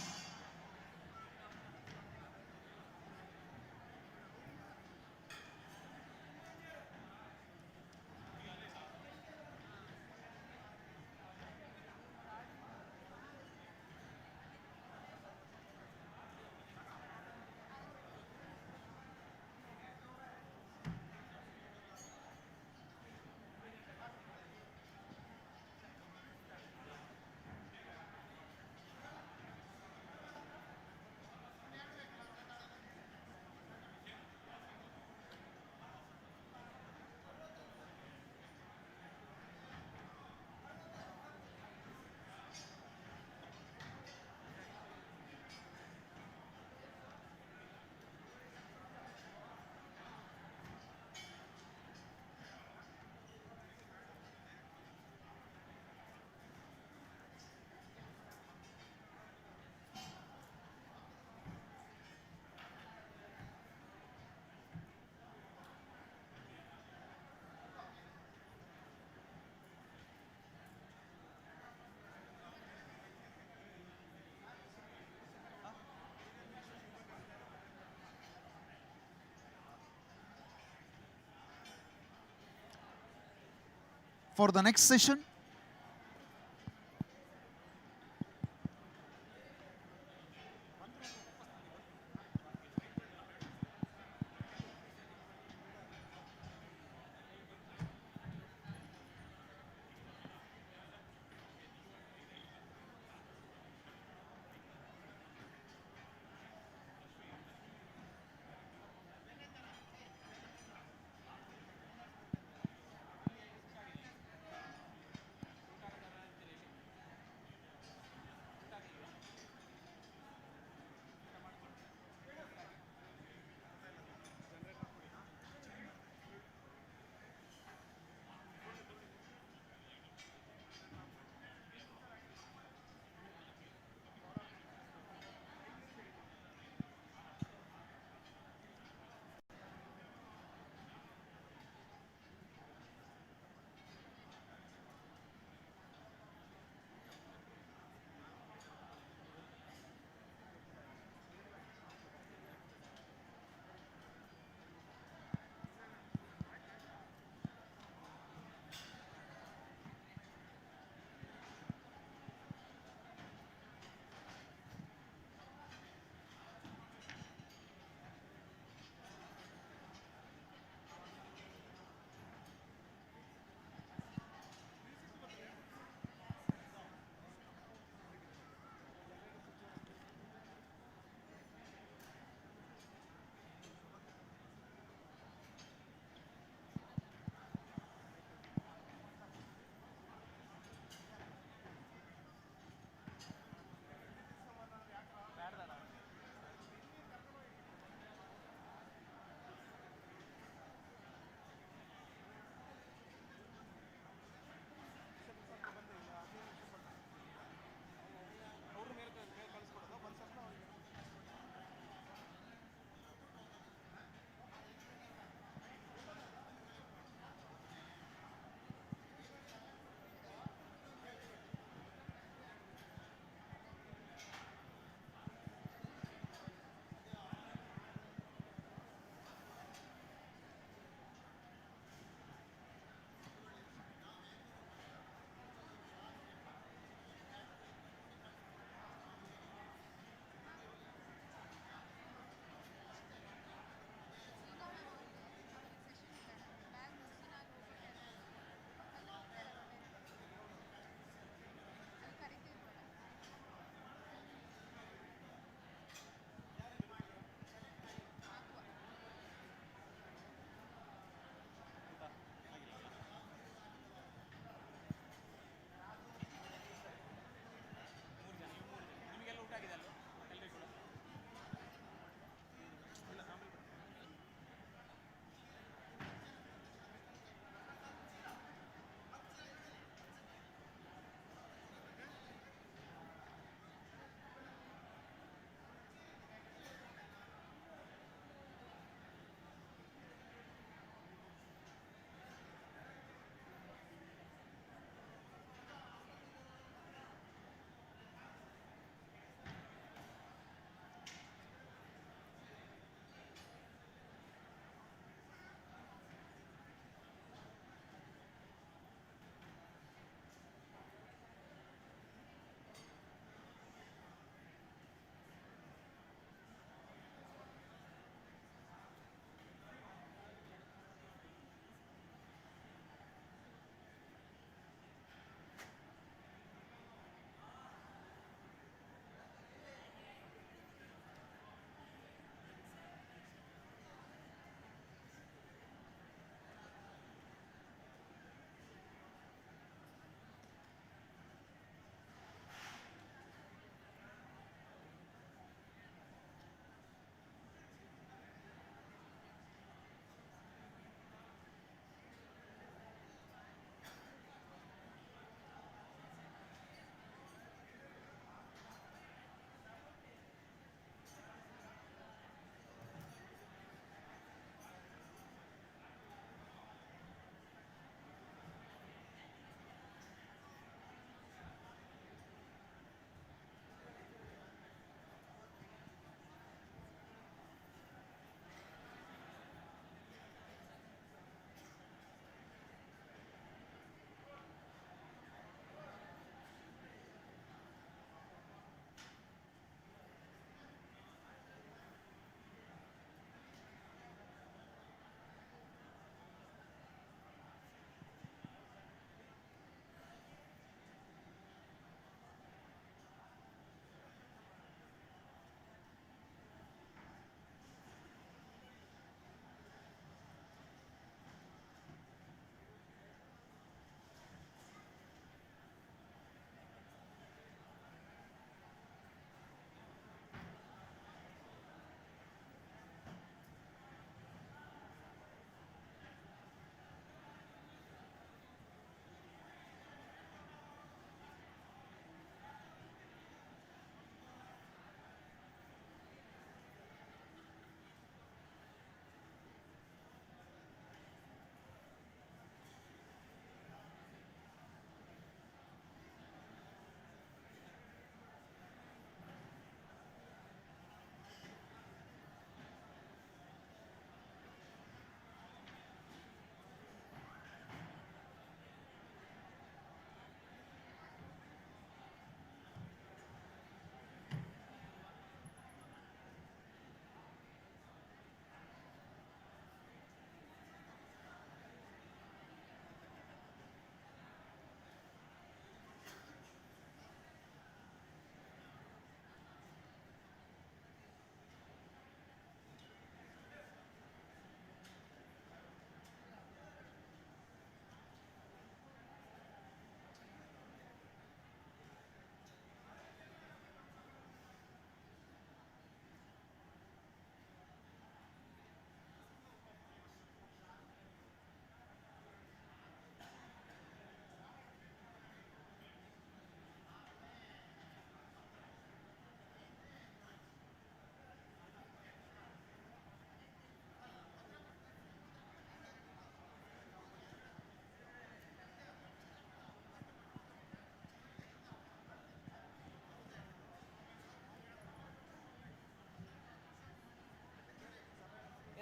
For the next session,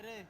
ಬರ್ರಿ.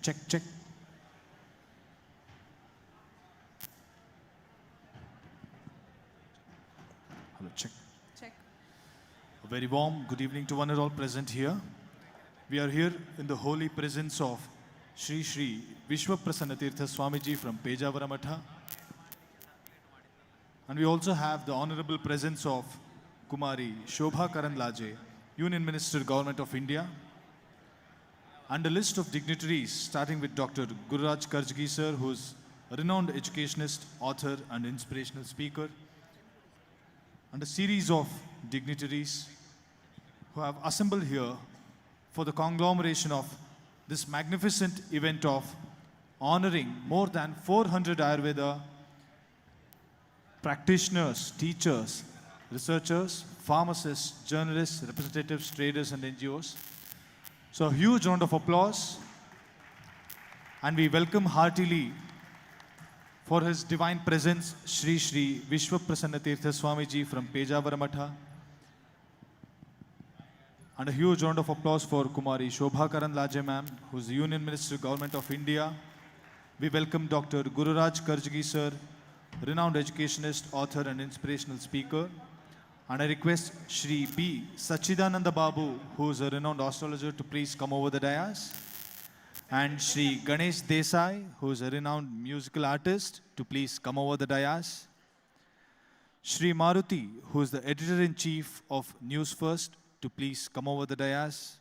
Check, check. Hello, check. Check. A very warm good evening to one and all present here. We are here in the holy presence of Sri Sri Vishwaprasannatirtha Swamiji from Pejavara Matha. And we also have the honorable presence of Kumari Shobha Karandlaje, Union Minister, Government of India. And a list of dignitaries, starting with Dr. Gururaj Karjagi sir, who's a renowned educationist, author, and inspirational speaker. And a series of dignitaries who have assembled here for the conglomeration of this magnificent event of honoring more than 400 Ayurveda practitioners, teachers, researchers, pharmacists, journalists, representatives, traders, and NGOs. So a huge round of applause, and we welcome heartily for his divine presence Sri Sri Vishwaprasannatirtha Swamiji from Pejavara Matha. And a huge round of applause for Kumari Shobha Karandlaje ma'am, who's the Union Minister, Government of India. We welcome Dr. Gururaj Karjagi sir, renowned educationist, author, and inspirational speaker. And I request Shri B. Sachidananda Babu, who is a renowned astrologer, to please come over the dais. And Shri Ganesh Desai, who is a renowned musical artist, to please come over the dais. Shri Maruti, who is the editor-in-chief of News First, to please come over the dais.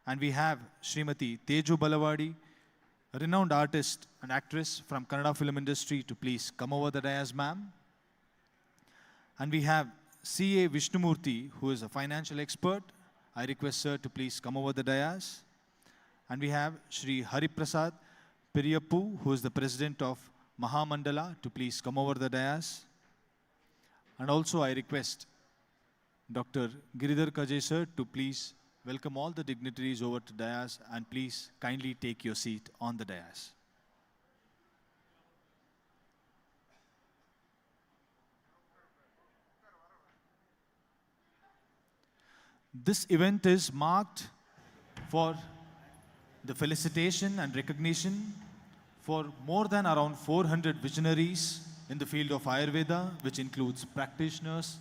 And we have Srimati Teju Balawadi, a renowned artist and actress from Kannada film industry, to please come over the dais, ma'am. And we have C.A. Vishnumurthy, who is a financial expert. I request sir to please come over the dais. And we have Shri Hariprasad Periyappu, who is the president of Mahamandala, to please come over the dais. And also I request Dr. Giridhar Kajay sir to please welcome all the dignitaries over to dais, and please kindly take your seat on the dais. This event is marked for the felicitation and recognition for more than around 400 visionaries in the field of Ayurveda, which includes practitioners,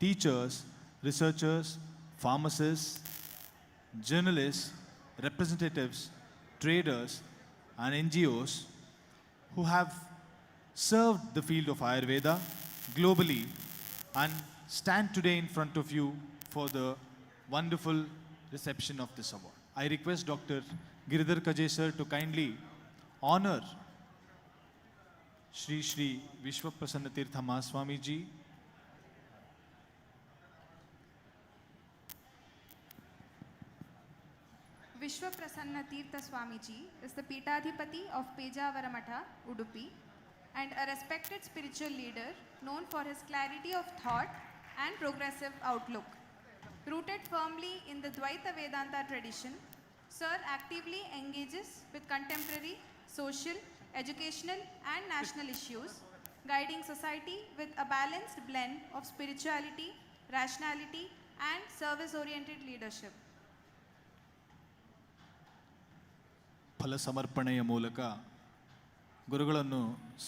teachers, researchers, pharmacists, journalists, representatives, traders, and NGOs who have served the field of Ayurveda globally and stand today in front of you for the wonderful reception of this award. I request Dr. Giridhar Kajay sir to kindly honor Shri Shri Vishwaprasannatirtha Mahaswamiji. Vishwaprasannatirtha Swamiji is the Peethadhipati of Pejavara Matha, Udupi, and a respected spiritual leader known for his clarity of thought and progressive outlook. Rooted firmly in the Dvaita Vedanta tradition, Sir actively engages with contemporary, social, educational, and national issues, guiding society with a balanced blend of spirituality, rationality, and service-oriented leadership. ಫಲ ಸಮರ್ಪಣೆಯ ಮೂಲಕ ಗುರುಗಳನ್ನು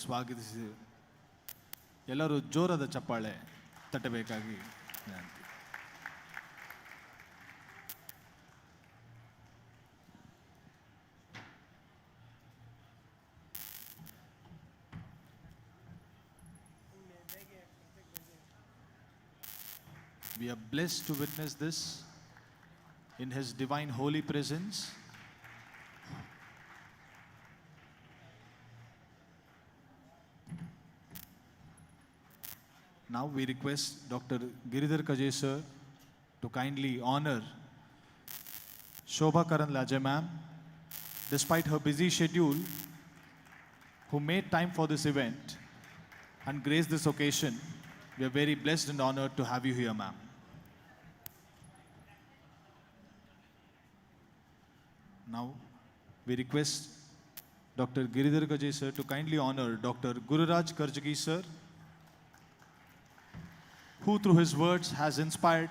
ಸ್ವಾಗತಿಸಿ ಎಲ್ಲರೂ ಜೋರಾದ ಚಪ್ಪಾಳೆ ತಟ್ಟಬೇಕಾಗಿ ವಿನಂತಿ. We are blessed to witness this in His divine holy presence. Now we request Dr. Giridhar Kajay sir to kindly honor Shobha Karandlaje ma'am, despite her busy schedule, who made time for this event and graced this occasion. We are very blessed and honored to have you here, ma'am. Now we request Dr. Giridhar Kajay sir to kindly honor Dr. Gururaj Karjagi sir, who through his words has inspired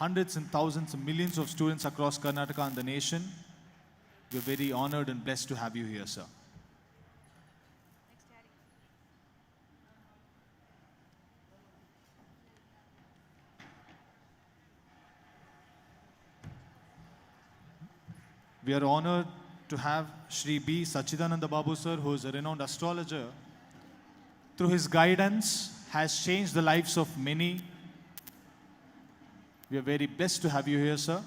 hundreds and thousands and millions of students across Karnataka and the nation. We're very honored and blessed to have you here, sir. We are honored to have Shri B. Sachidananda Babu sir, who is a renowned astrologer. Through his guidance, has changed the lives of many. We are very blessed to have you here, sir.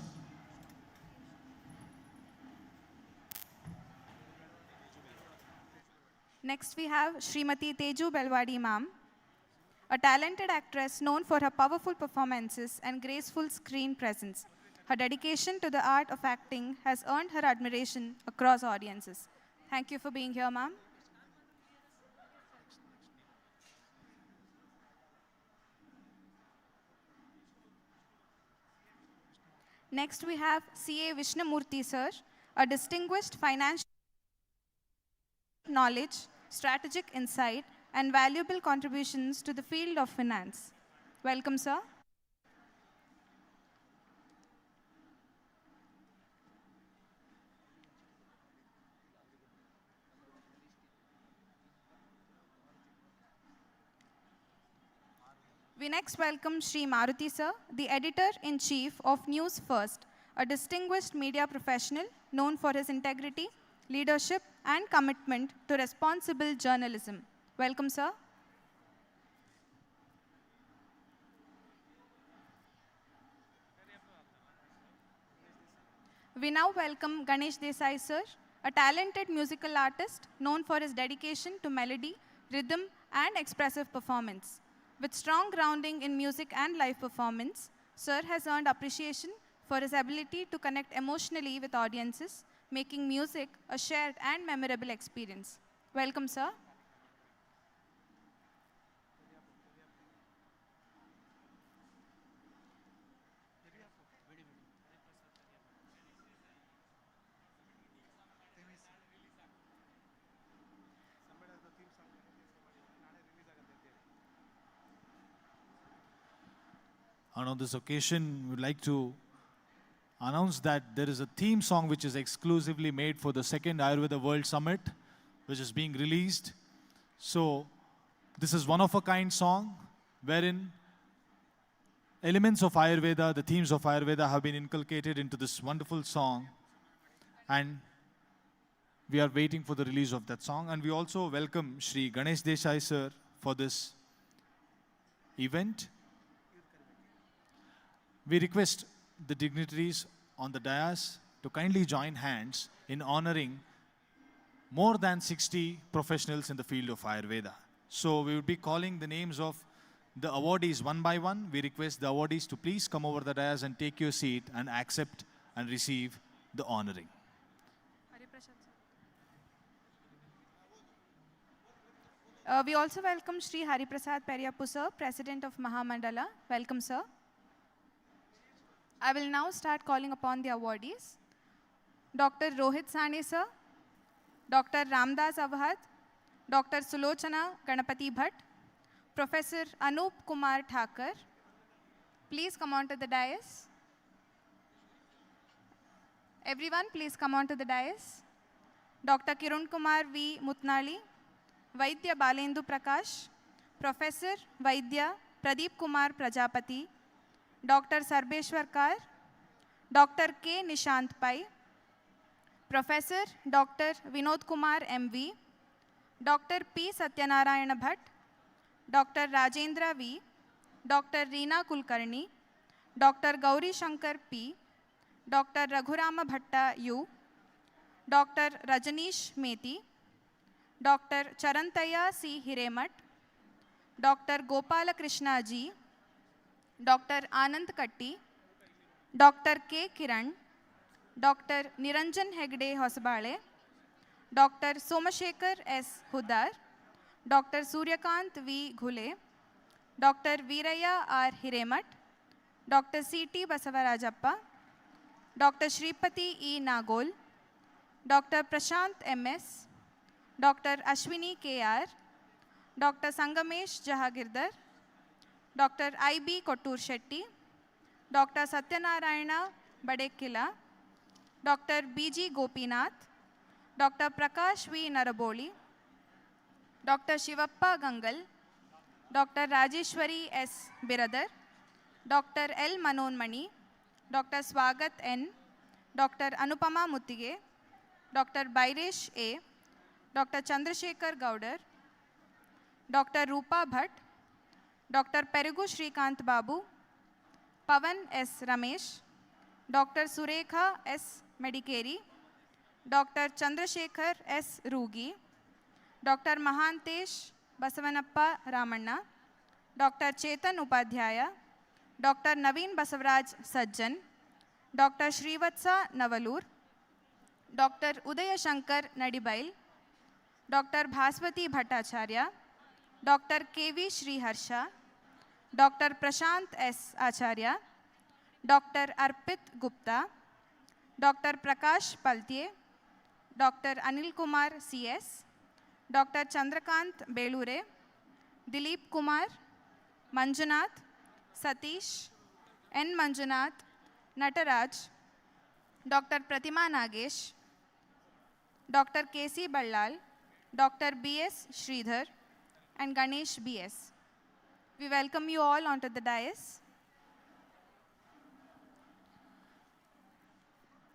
Next we have Srimati Teju Belwadi ma'am, a talented actress known for her powerful performances and graceful screen presence. Her dedication to the art of acting has earned her admiration across audiences. Thank you for being here, ma'am. Next we have C.A. Vishnamurthy sir, a distinguished financial knowledge, strategic insight, and valuable contributions to the field of finance. Welcome, sir. We next welcome Sri Maruti sir, the editor-in-chief of News First, a distinguished media professional known for his integrity, leadership, and commitment to responsible journalism. Welcome, sir. We now welcome Ganesh Desai sir, a talented musical artist known for his dedication to melody, rhythm, and expressive performance. With strong grounding in music and live performance, sir has earned appreciation for his ability to connect emotionally with audiences, making music a shared and memorable experience. Welcome, sir. And on this occasion, we'd like to announce that there is a theme song which is exclusively made for the second Ayurveda World Summit, which is being released. So this is one-of-a-kind song wherein elements of Ayurveda, the themes of Ayurveda have been inculcated into this wonderful song. And we are waiting for the release of that song. And we also welcome Shri Ganesh Desai sir for this event. We request the dignitaries on the dais to kindly join hands in honoring more than 60 professionals in the field of Ayurveda. So we will be calling the names of the awardees one by one. We request the awardees to please come over the dais and take your seat and accept and receive the honoring. We also welcome Sri Hari Prasad Periyappu sir, President of Mahamandala. Welcome, sir. I will now start calling upon the awardees. Dr. Rohit Sane sir, Dr. Ramdas Avhad, Dr. Sulochana Ganapati Bhatt, Professor Anup Kumar Thakur. Please come on to the dais. Everyone, please come on to the dais. Dr. Kirun Kumar V. Mutnali, Vaidya Balendu Prakash, Professor Vaidya Pradeep Kumar Prajapati, Dr. Sarbeshwar Kar, Dr. K. Nishant Pai, Professor Dr. Vinod Kumar MV, Dr. P. Satyanarayana Bhatt, Dr. Rajendra V, Dr. Reena Kulkarni, Dr. Gauri Shankar P, Dr. Raghurama Bhatta U, Dr. Rajanish Meti, Dr. Charantaya C. Hiremat, Dr. Gopala Krishna Ji, Dr. Anand Katti, Dr. K. Kiran, Dr. Niranjan Hegde Hosbale, Dr. Somashekar S. Hudar, Dr. Suryakant V. Ghule, Dr. Veeraya R. Hiremat, Dr. C.T. Basavarajappa, Dr. Shripati E. Nagol, Dr. Prashant M.S., Dr. Ashwini K.R., Dr. Sangamesh Jahagirdar, Dr. I.B. Kottur Shetty, Dr. Satyanarayana Badekila, Dr. B.G. Gopinath, Dr. Prakash V. Naraboli, Dr. Shivappa Gangal, Dr. Rajeshwari S. Biradar, Dr. L. Manonmani, Dr. Swagat N., Dr. Anupama Muttige, Dr. Bairesh A., Dr. Chandrasekhar Gaudar, Dr. Rupa Bhatt, Dr. Perugu Shrikant Babu, Pavan S. Ramesh, Dr. Surekha S. Medikeri, Dr. Chandrasekhar S. Rugi, Dr. Mahantesh Basavanappa Ramanna, Dr. Chetan Upadhyaya, Dr. Naveen Basavaraj Sajjan, Dr. Srivatsa Navalur, Dr. Udaya Shankar Nadibail, Dr. Bhaswati Bhattacharya, Dr. K.V. Sriharsha, Dr. Prashant S. Acharya, Dr. Arpit Gupta, Dr. Prakash Paltye, Dr. Anil Kumar C.S., Dr. Chandrakant Belure, Dilip Kumar, Manjunath, Satish, N. Manjunath, Nataraj, Dr. Pratima Nagesh, Dr. K.C. Ballal, Dr. B.S. Sridhar, and Ganesh B.S. We welcome you all onto the dais.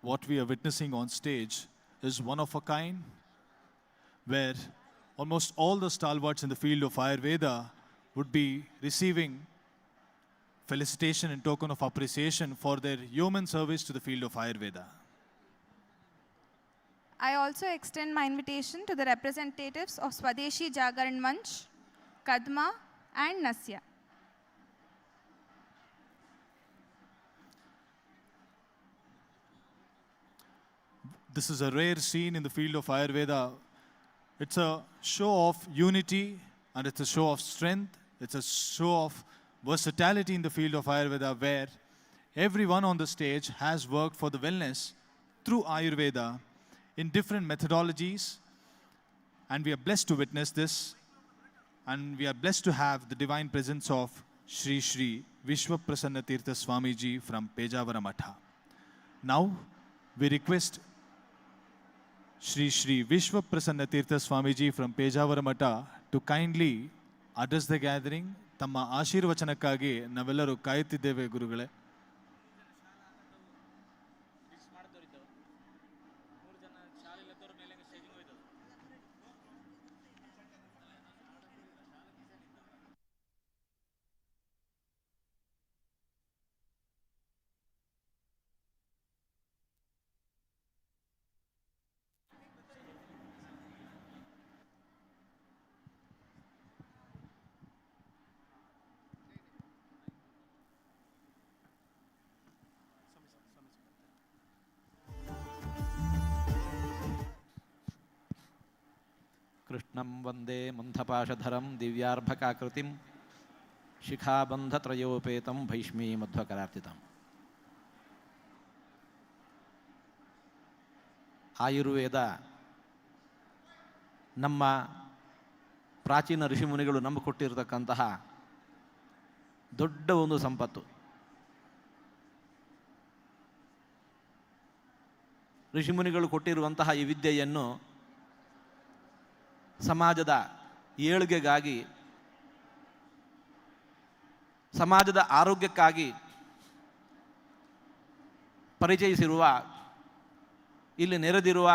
What we are witnessing on stage is one of a kind, where almost all the stalwarts in the field of Ayurveda would be receiving felicitation in token of appreciation for their yeoman service to the field of Ayurveda. I also extend my invitation to the representatives of Swadeshi Jagaran Manch, Kadma, and Nasya. This is a rare scene in the field of Ayurveda. It's a show of unity and it's a show of strength. It's a show of versatility in the field of Ayurveda, where everyone on the stage has worked for the wellness through Ayurveda in different methodologies. And we are blessed to witness this. And we are blessed to have the divine presence of Shri Shri Vishwaprasanna Tirtha Swamiji from Pejavara Matha. Now, we request Shri Shri Vishwaprasanna Tirtha Swamiji from Pejavara Matha to kindly address the gathering. ತಮ್ಮ ಆಶೀರ್ವಚನಕ್ಕಾಗಿ ನಾವೆಲ್ಲರೂ ಕಾಯುತ್ತಿದ್ದೇವೆ ಗುರುಗಳೇ. ಕೃಷ್ಣಂ ವಂದೇ ಮಂಥಪಾಶಧರಂ ದಿವ್ಯಾರ್ಭಕಾಕೃತಿಂ ಶಿಖಾಬಂಧತ್ರಯೋಪೇತಂ ಭೈಷ್ಮೀ ಮಧ್ವಕರಾರ್ತಿತಂ. ಆಯುರ್ವೇದ ನಮ್ಮ ಪ್ರಾಚೀನ ಋಷಿಮುನಿಗಳು ನಮಗೆ ಕೊಟ್ಟಿರತಕ್ಕಂತಹ ದೊಡ್ಡ ಒಂದು ಸಂಪತ್ತು. ಋಷಿಮುನಿಗಳು ಕೊಟ್ಟಿರುವಂತಹ ಈ ವಿದ್ಯೆಯನ್ನು ಸಮಾಜದ ಏಳ್ಗೆಗಾಗಿ, ಸಮಾಜದ ಆರೋಗ್ಯಕ್ಕಾಗಿ ಪರಿಚಯಿಸಿರುವ ಇಲ್ಲಿ ನೆರೆದಿರುವ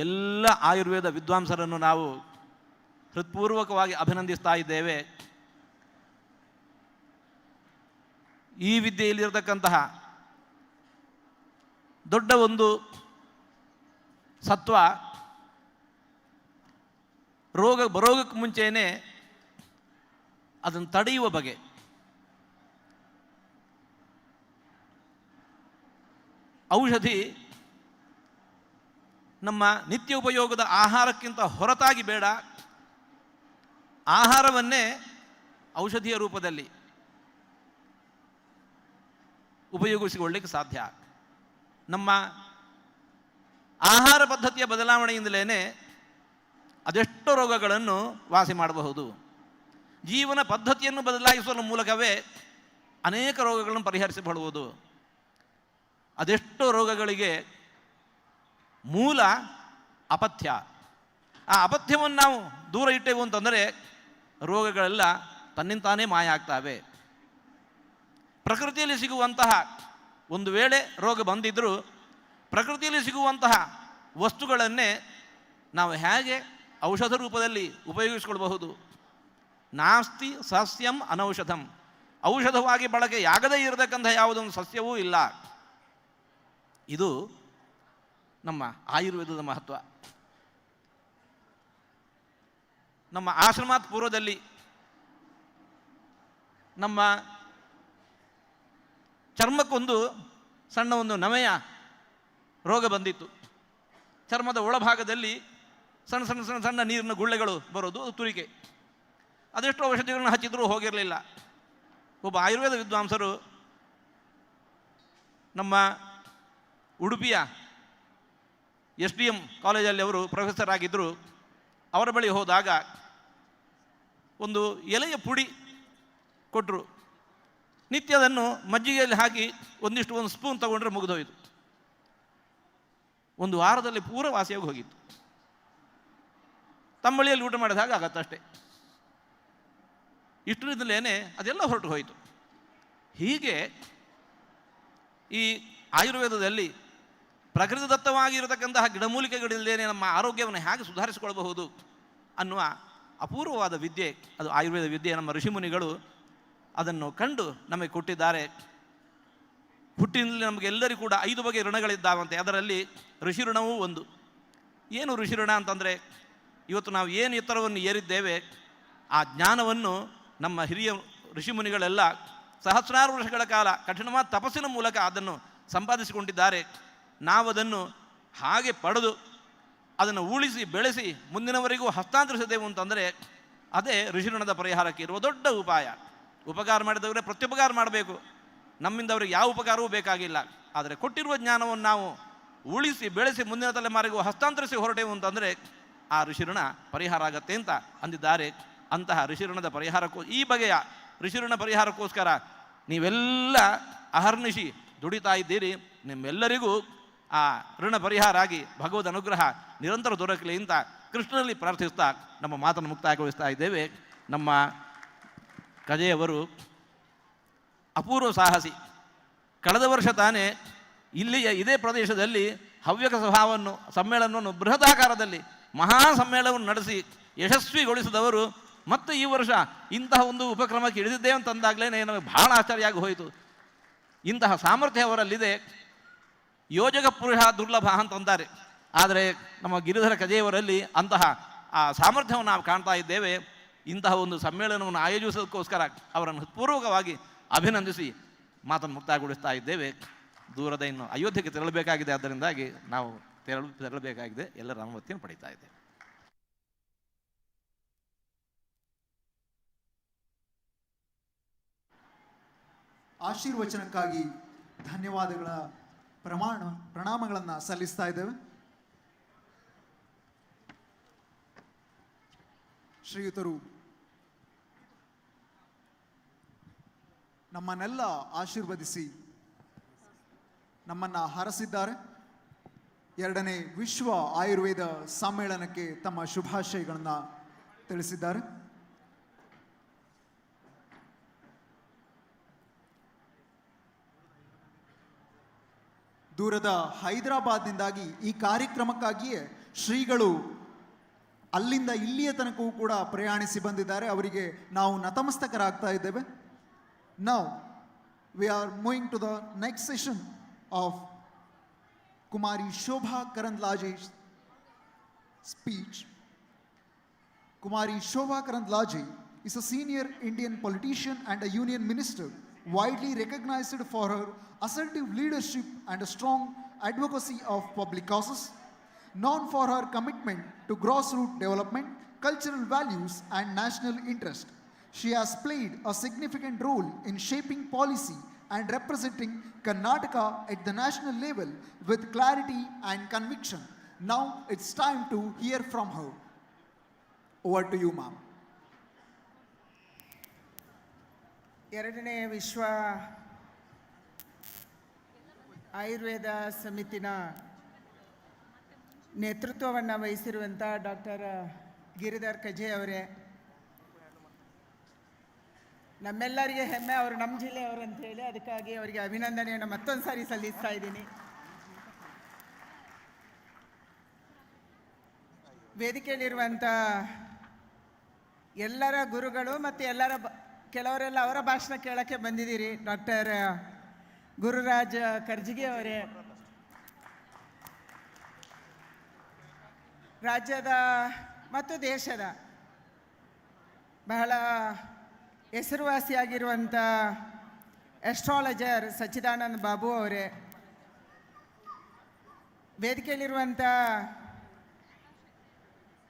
ಎಲ್ಲ ಆಯುರ್ವೇದ ವಿದ್ವಾಂಸರನ್ನು ನಾವು ಹೃತ್ಪೂರ್ವಕವಾಗಿ ಅಭಿನಂದಿಸ್ತಾ ಇದ್ದೇವೆ. ಈ ವಿದ್ಯೆಯಲ್ಲಿರತಕ್ಕಂತಹ ದೊಡ್ಡ ಒಂದು ಸತ್ವ ರೋಗ ಬರೋಗಕ್ಕೆ ಮುಂಚೆಯೇ ಅದನ್ನು ತಡೆಯುವ ಬಗೆ. ಔಷಧಿ ನಮ್ಮ ನಿತ್ಯ ಉಪಯೋಗದ ಆಹಾರಕ್ಕಿಂತ ಹೊರತಾಗಿ ಬೇಡ, ಆಹಾರವನ್ನೇ ಔಷಧಿಯ ರೂಪದಲ್ಲಿ ಉಪಯೋಗಿಸಿಕೊಳ್ಳಲಿಕ್ಕೆ ಸಾಧ್ಯ. ನಮ್ಮ ಆಹಾರ ಪದ್ಧತಿಯ ಬದಲಾವಣೆಯಿಂದಲೇ ಅದೆಷ್ಟೋ ರೋಗಗಳನ್ನು ವಾಸಿ ಮಾಡಬಹುದು. ಜೀವನ ಪದ್ಧತಿಯನ್ನು ಬದಲಾಯಿಸುವ ಮೂಲಕವೇ ಅನೇಕ ರೋಗಗಳನ್ನು ಪರಿಹರಿಸಬಹುದು. ಅದೆಷ್ಟೋ ರೋಗಗಳಿಗೆ ಮೂಲ ಅಪಥ್ಯ. ಆ ಅಪಥ್ಯವನ್ನು ನಾವು ದೂರ ಇಟ್ಟೆವು ಅಂತಂದರೆ ರೋಗಗಳೆಲ್ಲ ತನ್ನಿಂತಾನೇ ಮಾಯ ಆಗ್ತವೆ. ಪ್ರಕೃತಿಯಲ್ಲಿ ಸಿಗುವಂತಹ, ಒಂದು ವೇಳೆ ರೋಗ ಬಂದಿದ್ದರೂ ಪ್ರಕೃತಿಯಲ್ಲಿ ಸಿಗುವಂತಹ ವಸ್ತುಗಳನ್ನೇ ನಾವು ಹೇಗೆ ಔಷಧ ರೂಪದಲ್ಲಿ ಉಪಯೋಗಿಸಿಕೊಳ್ಳಬಹುದು. ನಾಸ್ತಿ ಸಸ್ಯಂ ಅನೌಷಧಂ, ಔಷಧವಾಗಿ ಬಳಕೆಯಾಗದೇ ಇರತಕ್ಕಂಥ ಯಾವುದೊಂದು ಸಸ್ಯವೂ ಇಲ್ಲ. ಇದು ನಮ್ಮ ಆಯುರ್ವೇದದ ಮಹತ್ವ. ನಮ್ಮ ಆಶ್ರಮಾತ್ ಪೂರ್ವದಲ್ಲಿ ನಮ್ಮ ಚರ್ಮಕ್ಕೊಂದು ಸಣ್ಣ ಒಂದು ನಮೆಯ ರೋಗ ಬಂದಿತ್ತು. ಚರ್ಮದ ಒಳಭಾಗದಲ್ಲಿ ಸಣ್ಣ ಸಣ್ಣ ಸಣ್ಣ ಸಣ್ಣ ನೀರಿನ ಗುಳ್ಳೆಗಳು ಬರೋದು, ಅದು ತುರಿಕೆ. ಅದೆಷ್ಟೋ ಔಷಧಿಗಳನ್ನು ಹಚ್ಚಿದ್ರೂ ಹೋಗಿರಲಿಲ್ಲ. ಒಬ್ಬ ಆಯುರ್ವೇದ ವಿದ್ವಾಂಸರು ನಮ್ಮ ಉಡುಪಿಯ SDM ಕಾಲೇಜಲ್ಲಿ ಅವರು ಪ್ರೊಫೆಸರ್ ಆಗಿದ್ದರು. ಅವರ ಬಳಿ ಹೋದಾಗ ಒಂದು ಎಲೆಯ ಪುಡಿ ಕೊಟ್ಟರು. ನಿತ್ಯದನ್ನು ಮಜ್ಜಿಗೆಯಲ್ಲಿ ಹಾಕಿ ಒಂದು ಸ್ಪೂನ್ ತಗೊಂಡ್ರೆ ಮುಗಿದೋಯಿತು. ಒಂದು ವಾರದಲ್ಲಿ ಪೂರ ವಾಸಿಯಾಗಿ ಹೋಗಿತ್ತು. ತಂಬಳಿಯಲ್ಲಿ ಊಟ ಮಾಡಿದ ಹಾಗೆ ಆಗತ್ತಷ್ಟೇ. ಇಷ್ಟರಿಂದಲೇ ಅದೆಲ್ಲ ಹೊರಟು ಹೋಯಿತು. ಹೀಗೆ ಈ ಆಯುರ್ವೇದದಲ್ಲಿ ಪ್ರಕೃತಿದತ್ತವಾಗಿರತಕ್ಕಂತಹ ಗಿಡಮೂಲಿಕೆಗಳಿಲ್ಲದೇ ನಮ್ಮ ಆರೋಗ್ಯವನ್ನು ಹೇಗೆ ಸುಧಾರಿಸಿಕೊಳ್ಳಬಹುದು ಅನ್ನುವ ಅಪೂರ್ವವಾದ ವಿದ್ಯೆ ಅದು ಆಯುರ್ವೇದ ವಿದ್ಯೆ. ನಮ್ಮ ಋಷಿಮುನಿಗಳು ಅದನ್ನು ಕಂಡು ನಮಗೆ ಕೊಟ್ಟಿದ್ದಾರೆ. ಹುಟ್ಟಿನಲ್ಲಿ ನಮಗೆಲ್ಲರಿಗೂ ಕೂಡ 5 ಬಗೆಯ ಋಣಗಳಿದ್ದಾವಂತೆ. ಅದರಲ್ಲಿ ಋಷಿ ಋಣವೂ ಒಂದು. ಏನು ಋಷಿ ಋಣ ಅಂತಂದರೆ, ಇವತ್ತು ನಾವು ಏನು ಎತ್ತರವನ್ನು ಏರಿದ್ದೇವೆ, ಆ ಜ್ಞಾನವನ್ನು ನಮ್ಮ ಹಿರಿಯ ಋಷಿಮುನಿಗಳೆಲ್ಲ ಸಹಸ್ರಾರು ವರ್ಷಗಳ ಕಾಲ ಕಠಿಣವಾದ ತಪಸ್ಸಿನ ಮೂಲಕ ಅದನ್ನು ಸಂಪಾದಿಸಿಕೊಂಡಿದ್ದಾರೆ. ನಾವದನ್ನು ಹಾಗೆ ಪಡೆದು ಅದನ್ನು ಉಳಿಸಿ ಬೆಳೆಸಿ ಮುಂದಿನವರೆಗೂ ಹಸ್ತಾಂತರಿಸಿದೆವು ಅಂತಂದರೆ ಅದೇ ಋಷಿಋಣದ ಪರಿಹಾರಕ್ಕೆ ಇರುವ ದೊಡ್ಡ ಉಪಾಯ. ಉಪಕಾರ ಮಾಡಿದವರೇ ಪ್ರತ್ಯುಪಕಾರ ಮಾಡಬೇಕು. ನಮ್ಮಿಂದ ಅವರಿಗೆ ಯಾವ ಉಪಕಾರವೂ ಬೇಕಾಗಿಲ್ಲ. ಆದರೆ ಕೊಟ್ಟಿರುವ ಜ್ಞಾನವನ್ನು ನಾವು ಉಳಿಸಿ ಬೆಳೆಸಿ ಮುಂದಿನ ತಲೆಮಾರಿಗೂ ಹಸ್ತಾಂತರಿಸಿ ಹೊರಟೆವು ಅಂತಂದರೆ ಆ ಋಷಿಋಣ ಪರಿಹಾರ ಆಗತ್ತೆ ಅಂತ ಅಂದಿದ್ದಾರೆ. ಅಂತಹ ಋಷಿಋಣದ ಪರಿಹಾರಕ್ಕೂ, ಈ ಬಗೆಯ ಋಷಿಋಣ ಪರಿಹಾರಕ್ಕೋಸ್ಕರ ನೀವೆಲ್ಲ ಅಹರ್ನಿಶಿ ದುಡಿತಾ ಇದ್ದೀರಿ. ನಿಮ್ಮೆಲ್ಲರಿಗೂ ಆ ಋಣ ಪರಿಹಾರ ಆಗಿ ಭಗವದ್ ಅನುಗ್ರಹ ನಿರಂತರ ದೊರಕಲಿ ಅಂತ ಕೃಷ್ಣನಲ್ಲಿ ಪ್ರಾರ್ಥಿಸ್ತಾ ನಮ್ಮ ಮಾತನ್ನು ಮುಕ್ತಾಯಗೊಳಿಸ್ತಾ ಇದ್ದೇವೆ. ನಮ್ಮ ಕಜೆಯವರು ಅಪೂರ್ವ ಸಾಹಸಿ. ಕಳೆದ ವರ್ಷ ತಾನೇ ಇಲ್ಲಿಯ ಇದೇ ಪ್ರದೇಶದಲ್ಲಿ ಹವ್ಯಕ ಸಮ್ಮೇಳನವನ್ನು ಬೃಹದಾಕಾರದಲ್ಲಿ ಮಹಾ ಸಮ್ಮೇಳನವನ್ನು ನಡೆಸಿ ಯಶಸ್ವಿಗೊಳಿಸಿದವರು ಮತ್ತು ಈ ವರ್ಷ ಇಂತಹ ಒಂದು ಉಪಕ್ರಮಕ್ಕೆ ಇಳಿದಿದ್ದೇವೆ ಅಂತಂದಾಗಲೇ ನಮಗೆ ಬಹಳ ಆಶ್ಚರ್ಯ ಆಗಿ ಹೋಯಿತು. ಇಂತಹ ಸಾಮರ್ಥ್ಯ ಅವರಲ್ಲಿದೆ. ಯೋಜಕ ಪುರುಷ ದುರ್ಲಭ ಅಂತಂತಾರೆ. ಆದರೆ ನಮ್ಮ ಗಿರಿಧರ ಕಜೆಯವರಲ್ಲಿ ಅಂತಹ ಆ ಸಾಮರ್ಥ್ಯವನ್ನು ನಾವು ಕಾಣ್ತಾ ಇದ್ದೇವೆ. ಇಂತಹ ಒಂದು ಸಮ್ಮೇಳನವನ್ನು ಆಯೋಜಿಸೋದಕ್ಕೋಸ್ಕರ ಅವರನ್ನು ಪೂರ್ವಕವಾಗಿ ಅಭಿನಂದಿಸಿ ಮಾತನ್ನು ಮುಕ್ತಾಯಗೊಳಿಸ್ತಾ ಇದ್ದೇವೆ. ದೂರದ ಇನ್ನು ಅಯೋಧ್ಯೆಗೆ ತೆರಳಬೇಕಾಗಿದೆ. ಅದರಿಂದಾಗಿ ನಾವು ತೆರಳಬೇಕಾಗಿದೆ. ಎಲ್ಲರ ಅನುಮತಿಯನ್ನು ಪಡೀತಾ ಇದ್ದೇವೆ. ಆಶೀರ್ವಚನಕ್ಕಾಗಿ ಧನ್ಯವಾದಗಳ ಪ್ರಣಾಮಗಳನ್ನು ಸಲ್ಲಿಸ್ತಾ ಇದ್ದೇವೆ. ಶ್ರೀಯುತರು ನಮ್ಮನ್ನೆಲ್ಲ ಆಶೀರ್ವದಿಸಿ ನಮ್ಮನ್ನು ಹರಸಿದ್ದಾರೆ. 2ನೇ ವಿಶ್ವ ಆಯುರ್ವೇದ ಸಮ್ಮೇಳನಕ್ಕೆ ತಮ್ಮ ಶುಭಾಶಯಗಳನ್ನು ತಿಳಿಸಿದ್ದಾರೆ. ದೂರದ ಹೈದರಾಬಾದ್ನಿಂದಾಗಿ ಈ ಕಾರ್ಯಕ್ರಮಕ್ಕಾಗಿಯೇ ಶ್ರೀಗಳು ಅಲ್ಲಿಂದ ಇಲ್ಲಿಯ ತನಕವೂ ಕೂಡ ಪ್ರಯಾಣಿಸಿ ಬಂದಿದ್ದಾರೆ. ಅವರಿಗೆ ನಾವು ನತಮಸ್ತಕರಾಗ್ತಾ ಇದ್ದೇವೆ. Now we are moving to the next session of Kumari Shobha Karandlaje's speech. Kumari Shobha Karandlaje is a senior Indian politician and a union minister, widely recognized for her assertive leadership and a strong advocacy of public causes. Known for her commitment to grassroots development, cultural values, and national interest, she has played a significant role in shaping policy and representing Karnataka at the national level with clarity and conviction. Now it's time to hear from her. Over to you, ma'am. 2ನೇ ವಿಶ್ವ ಆಯುರ್ವೇದ ಸಮಿತಿನ ನೇತೃತ್ವವನ್ನು ವಹಿಸಿರುವಂಥ doctor Giridhar ಕಜೆ ಅವರೇ, ನಮ್ಮೆಲ್ಲರಿಗೆ ಹೆಮ್ಮೆ ಅವರು ನಮ್ಮ ಜಿಲ್ಲೆಯವರು ಅಂತ ಹೇಳಿ, ಅದಕ್ಕಾಗಿ ಅವರಿಗೆ ಅಭಿನಂದನೆಯನ್ನು ಮತ್ತೊಂದು ಸಾರಿ ಸಲ್ಲಿಸ್ತಾ ಇದ್ದೀನಿ. ವೇದಿಕೆಯಲ್ಲಿರುವಂಥ ಎಲ್ಲರ ಗುರುಗಳು ಮತ್ತು ಕೆಲವರೆಲ್ಲ ಅವರ ಭಾಷಣ ಕೇಳೋಕ್ಕೆ ಬಂದಿದ್ದೀರಿ. ಡಾಕ್ಟರ್ ಗುರುರಾಜ್ ಕರ್ಜಿಗೆ ಅವರೇ, ರಾಜ್ಯದ ಮತ್ತು ದೇಶದ ಬಹಳ ಹೆಸರುವಾಸಿಯಾಗಿರುವಂಥ ಆಸ್ಟ್ರಾಲಜರ್ ಸಚ್ಚಿದಾನಂದ ಬಾಬು ಅವರೇ, ವೇದಿಕೆಯಲ್ಲಿರುವಂಥ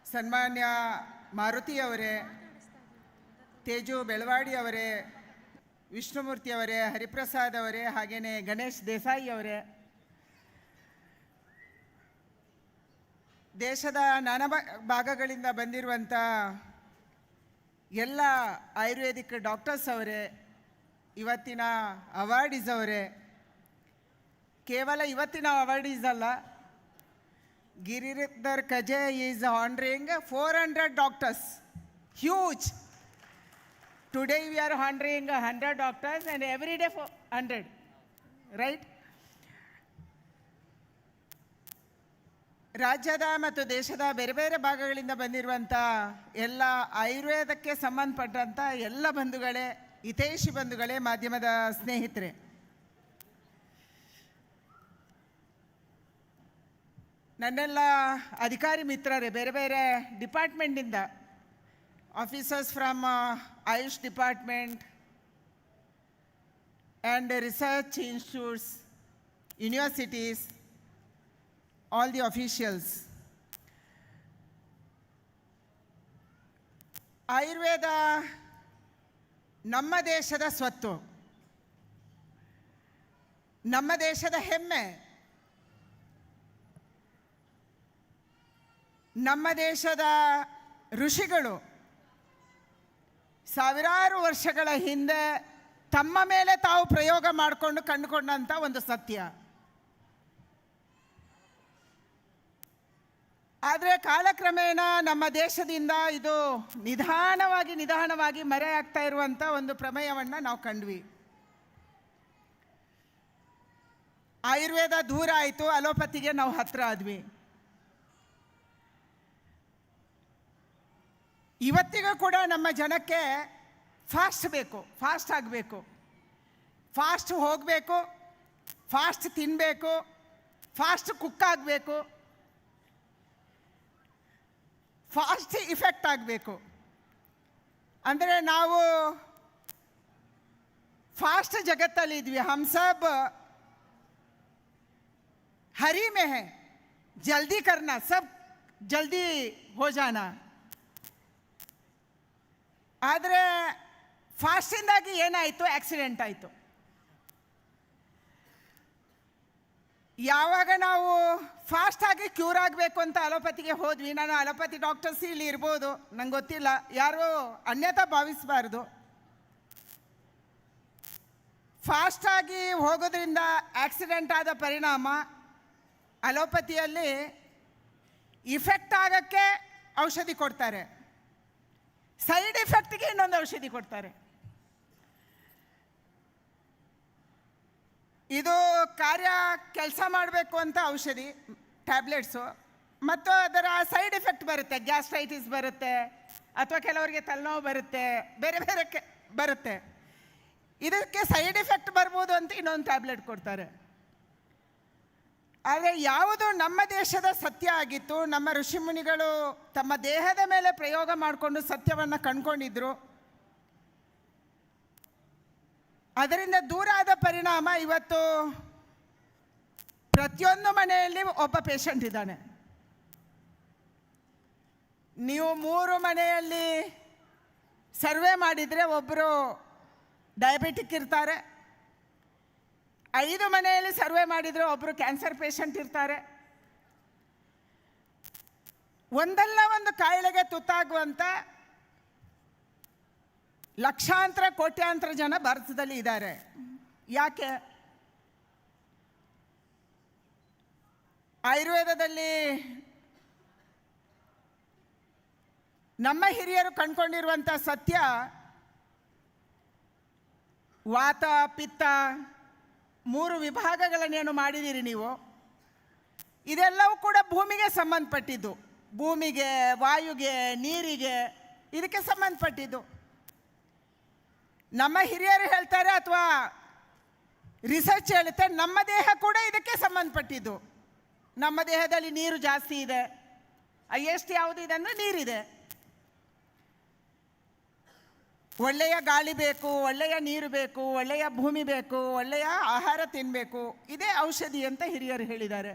ಸನ್ಮಾನ್ಯ ಮಾರುತಿ ಅವರೇ, ತೇಜು ಬೆಳವಾಡಿ ಅವರೇ, ವಿಷ್ಣುಮೂರ್ತಿ ಅವರೇ, ಹರಿಪ್ರಸಾದ್ ಅವರೇ, ಹಾಗೆಯೇ ಗಣೇಶ್ ದೇಸಾಯಿ ಅವರೇ, ದೇಶದ ನಾನಾ ಭಾಗಗಳಿಂದ ಬಂದಿರುವಂಥ ಎಲ್ಲ ಆಯುರ್ವೇದಿಕ್ ಡಾಕ್ಟರ್ಸ್ ಅವರೇ, ಇವತ್ತಿನ ಅವಾರ್ಡೀಸ್ ಅವರೇ, ಕೇವಲ ಇವತ್ತಿನ ಅವಾರ್ಡೀಸ್ ಅಲ್ಲ, Giridhar Kaje is honouring 400 doctors. Huge. Today we are honoring 100 doctors and every day 100, right? ರಾಜ್ಯದ ಮತ್ತು ದೇಶದ ಬೇರೆ ಬೇರೆ ಭಾಗಗಳಿಂದ ಬಂದಿರುವಂಥ ಎಲ್ಲ ಆಯುರ್ವೇದಕ್ಕೆ ಸಂಬಂಧಪಟ್ಟಂಥ ಎಲ್ಲ ಬಂಧುಗಳೇ, ಹಿತೈಷಿ ಬಂಧುಗಳೇ, ಮಾಧ್ಯಮದ ಸ್ನೇಹಿತರೆ, ನನ್ನೆಲ್ಲ ಅಧಿಕಾರಿ ಮಿತ್ರರೇ, ಬೇರೆ ಬೇರೆ ಡಿಪಾರ್ಟ್ಮೆಂಟಿಂದ, officers from Ayush department and research institutes, universities, all the officials. Ayurveda ನಮ್ಮ ದೇಶದ ಸ್ವತ್ತು, ನಮ್ಮ ದೇಶದ ಹೆಮ್ಮೆ, ನಮ್ಮ ದೇಶದ ಋಷಿಗಳು ಸಾವಿರಾರು ವರ್ಷಗಳ ಹಿಂದೆ ತಮ್ಮ ಮೇಲೆ ತಾವು ಪ್ರಯೋಗ ಮಾಡಿಕೊಂಡು ಕಂಡುಕೊಂಡಂಥ ಒಂದು ಸತ್ಯ. ಆದರೆ ಕಾಲಕ್ರಮೇಣ ನಮ್ಮ ದೇಶದಿಂದ ಇದು ನಿಧಾನವಾಗಿ ಮರೆಯಾಗ್ತಾ ಇರುವಂಥ ಒಂದು ಪ್ರಮೇಯವನ್ನು ನಾವು ಕಂಡ್ವಿ. ಆಯುರ್ವೇದ ದೂರ ಆಯಿತು, ಅಲೋಪತಿಗೆ ನಾವು ಹತ್ತಿರ ಆದ್ವಿ. ಇವತ್ತಿಗೂ ಕೂಡ ನಮ್ಮ ಜನಕ್ಕೆ ಫಾಸ್ಟ್ ಬೇಕು, ಫಾಸ್ಟ್ ಆಗಬೇಕು, ಫಾಸ್ಟ್ ಹೋಗಬೇಕು, ಫಾಸ್ಟ್ ತಿನ್ನಬೇಕು, ಫಾಸ್ಟ್ ಕುಕ್ ಆಗಬೇಕು, ಫಾಸ್ಟ್ ಇಫೆಕ್ಟ್ ಆಗಬೇಕು. ಅಂದರೆ ನಾವು ಫಾಸ್ಟ್ ಜಗತ್ತಲ್ಲಿ ಇದ್ವಿ. ಹಮ್ ಸಬ್ ಹರಿ ಮೇ ಹೈ, ಜಲ್ದಿ ಕರ್ನಾ, ಸಬ್ ಜಲ್ದಿ ಹೋ ಜಾನಾ. ಆದರೆ ಫಾಸ್ಟಿಂದಾಗಿ ಏನಾಯಿತು? ಆಕ್ಸಿಡೆಂಟ್ ಆಯಿತು. ಯಾವಾಗ ನಾವು ಫಾಸ್ಟಾಗಿ ಕ್ಯೂರ್ ಆಗಬೇಕು ಅಂತ ಅಲೋಪತಿಗೆ ಹೋದ್ವಿ, ನಾನು ಅಲೋಪತಿ ಡಾಕ್ಟರ್ಸ್ ಇಲ್ಲಿ ಇರ್ಬೋದು, ನಂಗೆ ಗೊತ್ತಿಲ್ಲ, ಯಾರೂ ಅನ್ಯತಾ ಭಾವಿಸಬಾರ್ದು. ಫಾಸ್ಟಾಗಿ ಹೋಗೋದ್ರಿಂದ ಆಕ್ಸಿಡೆಂಟ್ ಆದ ಪರಿಣಾಮ ಅಲೋಪತಿಯಲ್ಲಿ ಇಫೆಕ್ಟ್ ಆಗೋಕ್ಕೆ ಔಷಧಿ ಕೊಡ್ತಾರೆ, ಸೈಡ್ ಎಫೆಕ್ಟ್ಗೆ ಇನ್ನೊಂದು ಔಷಧಿ ಕೊಡ್ತಾರೆ. ಇದು ಕೆಲಸ ಮಾಡಬೇಕು ಅಂತ ಔಷಧಿ ಟ್ಯಾಬ್ಲೆಟ್ಸು, ಮತ್ತು ಅದರ ಸೈಡ್ ಎಫೆಕ್ಟ್ ಬರುತ್ತೆ, ಗ್ಯಾಸ್ಟ್ರೈಟಿಸ್ ಬರುತ್ತೆ, ಅಥವಾ ಕೆಲವರಿಗೆ ತಲೆನೋವು ಬರುತ್ತೆ, ಬೇರೆ ಬೇರೆ ಬರುತ್ತೆ. ಇದಕ್ಕೆ ಸೈಡ್ ಎಫೆಕ್ಟ್ ಬರ್ಬೋದು ಅಂತ ಇನ್ನೊಂದು ಟ್ಯಾಬ್ಲೆಟ್ ಕೊಡ್ತಾರೆ. ಆದರೆ ಯಾವುದು ನಮ್ಮ ದೇಶದ ಸತ್ಯ ಆಗಿತ್ತು, ನಮ್ಮ ಋಷಿಮುನಿಗಳು ತಮ್ಮ ದೇಹದ ಮೇಲೆ ಪ್ರಯೋಗ ಮಾಡಿಕೊಂಡು ಸತ್ಯವನ್ನು ಕಂಡುಕೊಂಡಿದ್ರು, ಅದರಿಂದ ದೂರ ಆದ ಪರಿಣಾಮ ಇವತ್ತು ಪ್ರತಿಯೊಂದು ಮನೆಯಲ್ಲಿ ಒಬ್ಬ ಪೇಷಂಟ್ ಇದ್ದಾನೆ. ನೀವು 3 ಮನೆಯಲ್ಲಿ ಸರ್ವೆ ಮಾಡಿದರೆ ಒಬ್ಬರು ಡಯಾಬಿಟಿಕ್ ಇರ್ತಾರೆ, 5 ಮನೆಯಲ್ಲಿ ಸರ್ವೆ ಮಾಡಿದರೆ ಒಬ್ಬರು ಕ್ಯಾನ್ಸರ್ ಪೇಷಂಟ್ ಇರ್ತಾರೆ. ಒಂದಲ್ಲ ಒಂದು ಕಾಯಿಲೆಗೆ ತುತ್ತಾಗುವಂಥ ಲಕ್ಷಾಂತರ ಕೋಟ್ಯಾಂತರ ಜನ ಭಾರತದಲ್ಲಿ ಇದ್ದಾರೆ. ಯಾಕೆ? ಆಯುರ್ವೇದದಲ್ಲಿ ನಮ್ಮ ಹಿರಿಯರು ಕಂಡುಕೊಂಡಿರುವಂಥ ಸತ್ಯ, ವಾತ ಪಿತ್ತ 3 ವಿಭಾಗಗಳನ್ನೇನು ಮಾಡಿದ್ದೀರಿ ನೀವು, ಇದೆಲ್ಲವೂ ಕೂಡ ಭೂಮಿಗೆ ಸಂಬಂಧಪಟ್ಟಿದ್ದು. ಭೂಮಿಗೆ, ವಾಯುಗೆ, ನೀರಿಗೆ, ಇದಕ್ಕೆ ಸಂಬಂಧಪಟ್ಟಿದ್ದು. ನಮ್ಮ ಹಿರಿಯರು ಹೇಳ್ತಾರೆ ಅಥವಾ ರಿಸರ್ಚ್ ಹೇಳುತ್ತೆ, ನಮ್ಮ ದೇಹ ಕೂಡ ಇದಕ್ಕೆ ಸಂಬಂಧಪಟ್ಟಿದ್ದು. ನಮ್ಮ ದೇಹದಲ್ಲಿ ನೀರು ಜಾಸ್ತಿ ಇದೆ. ಎಷ್ಟು ಯಾವುದಿದೆ ಅಂದರೆ ನೀರಿದೆ. ಒಳ್ಳೆಯ ಗಾಳಿ ಬೇಕು, ಒಳ್ಳೆಯ ನೀರು ಬೇಕು, ಒಳ್ಳೆಯ ಭೂಮಿ ಬೇಕು, ಒಳ್ಳೆಯ ಆಹಾರ ತಿನ್ನಬೇಕು. ಇದೇ ಔಷಧಿ ಅಂತ ಹಿರಿಯರು ಹೇಳಿದ್ದಾರೆ.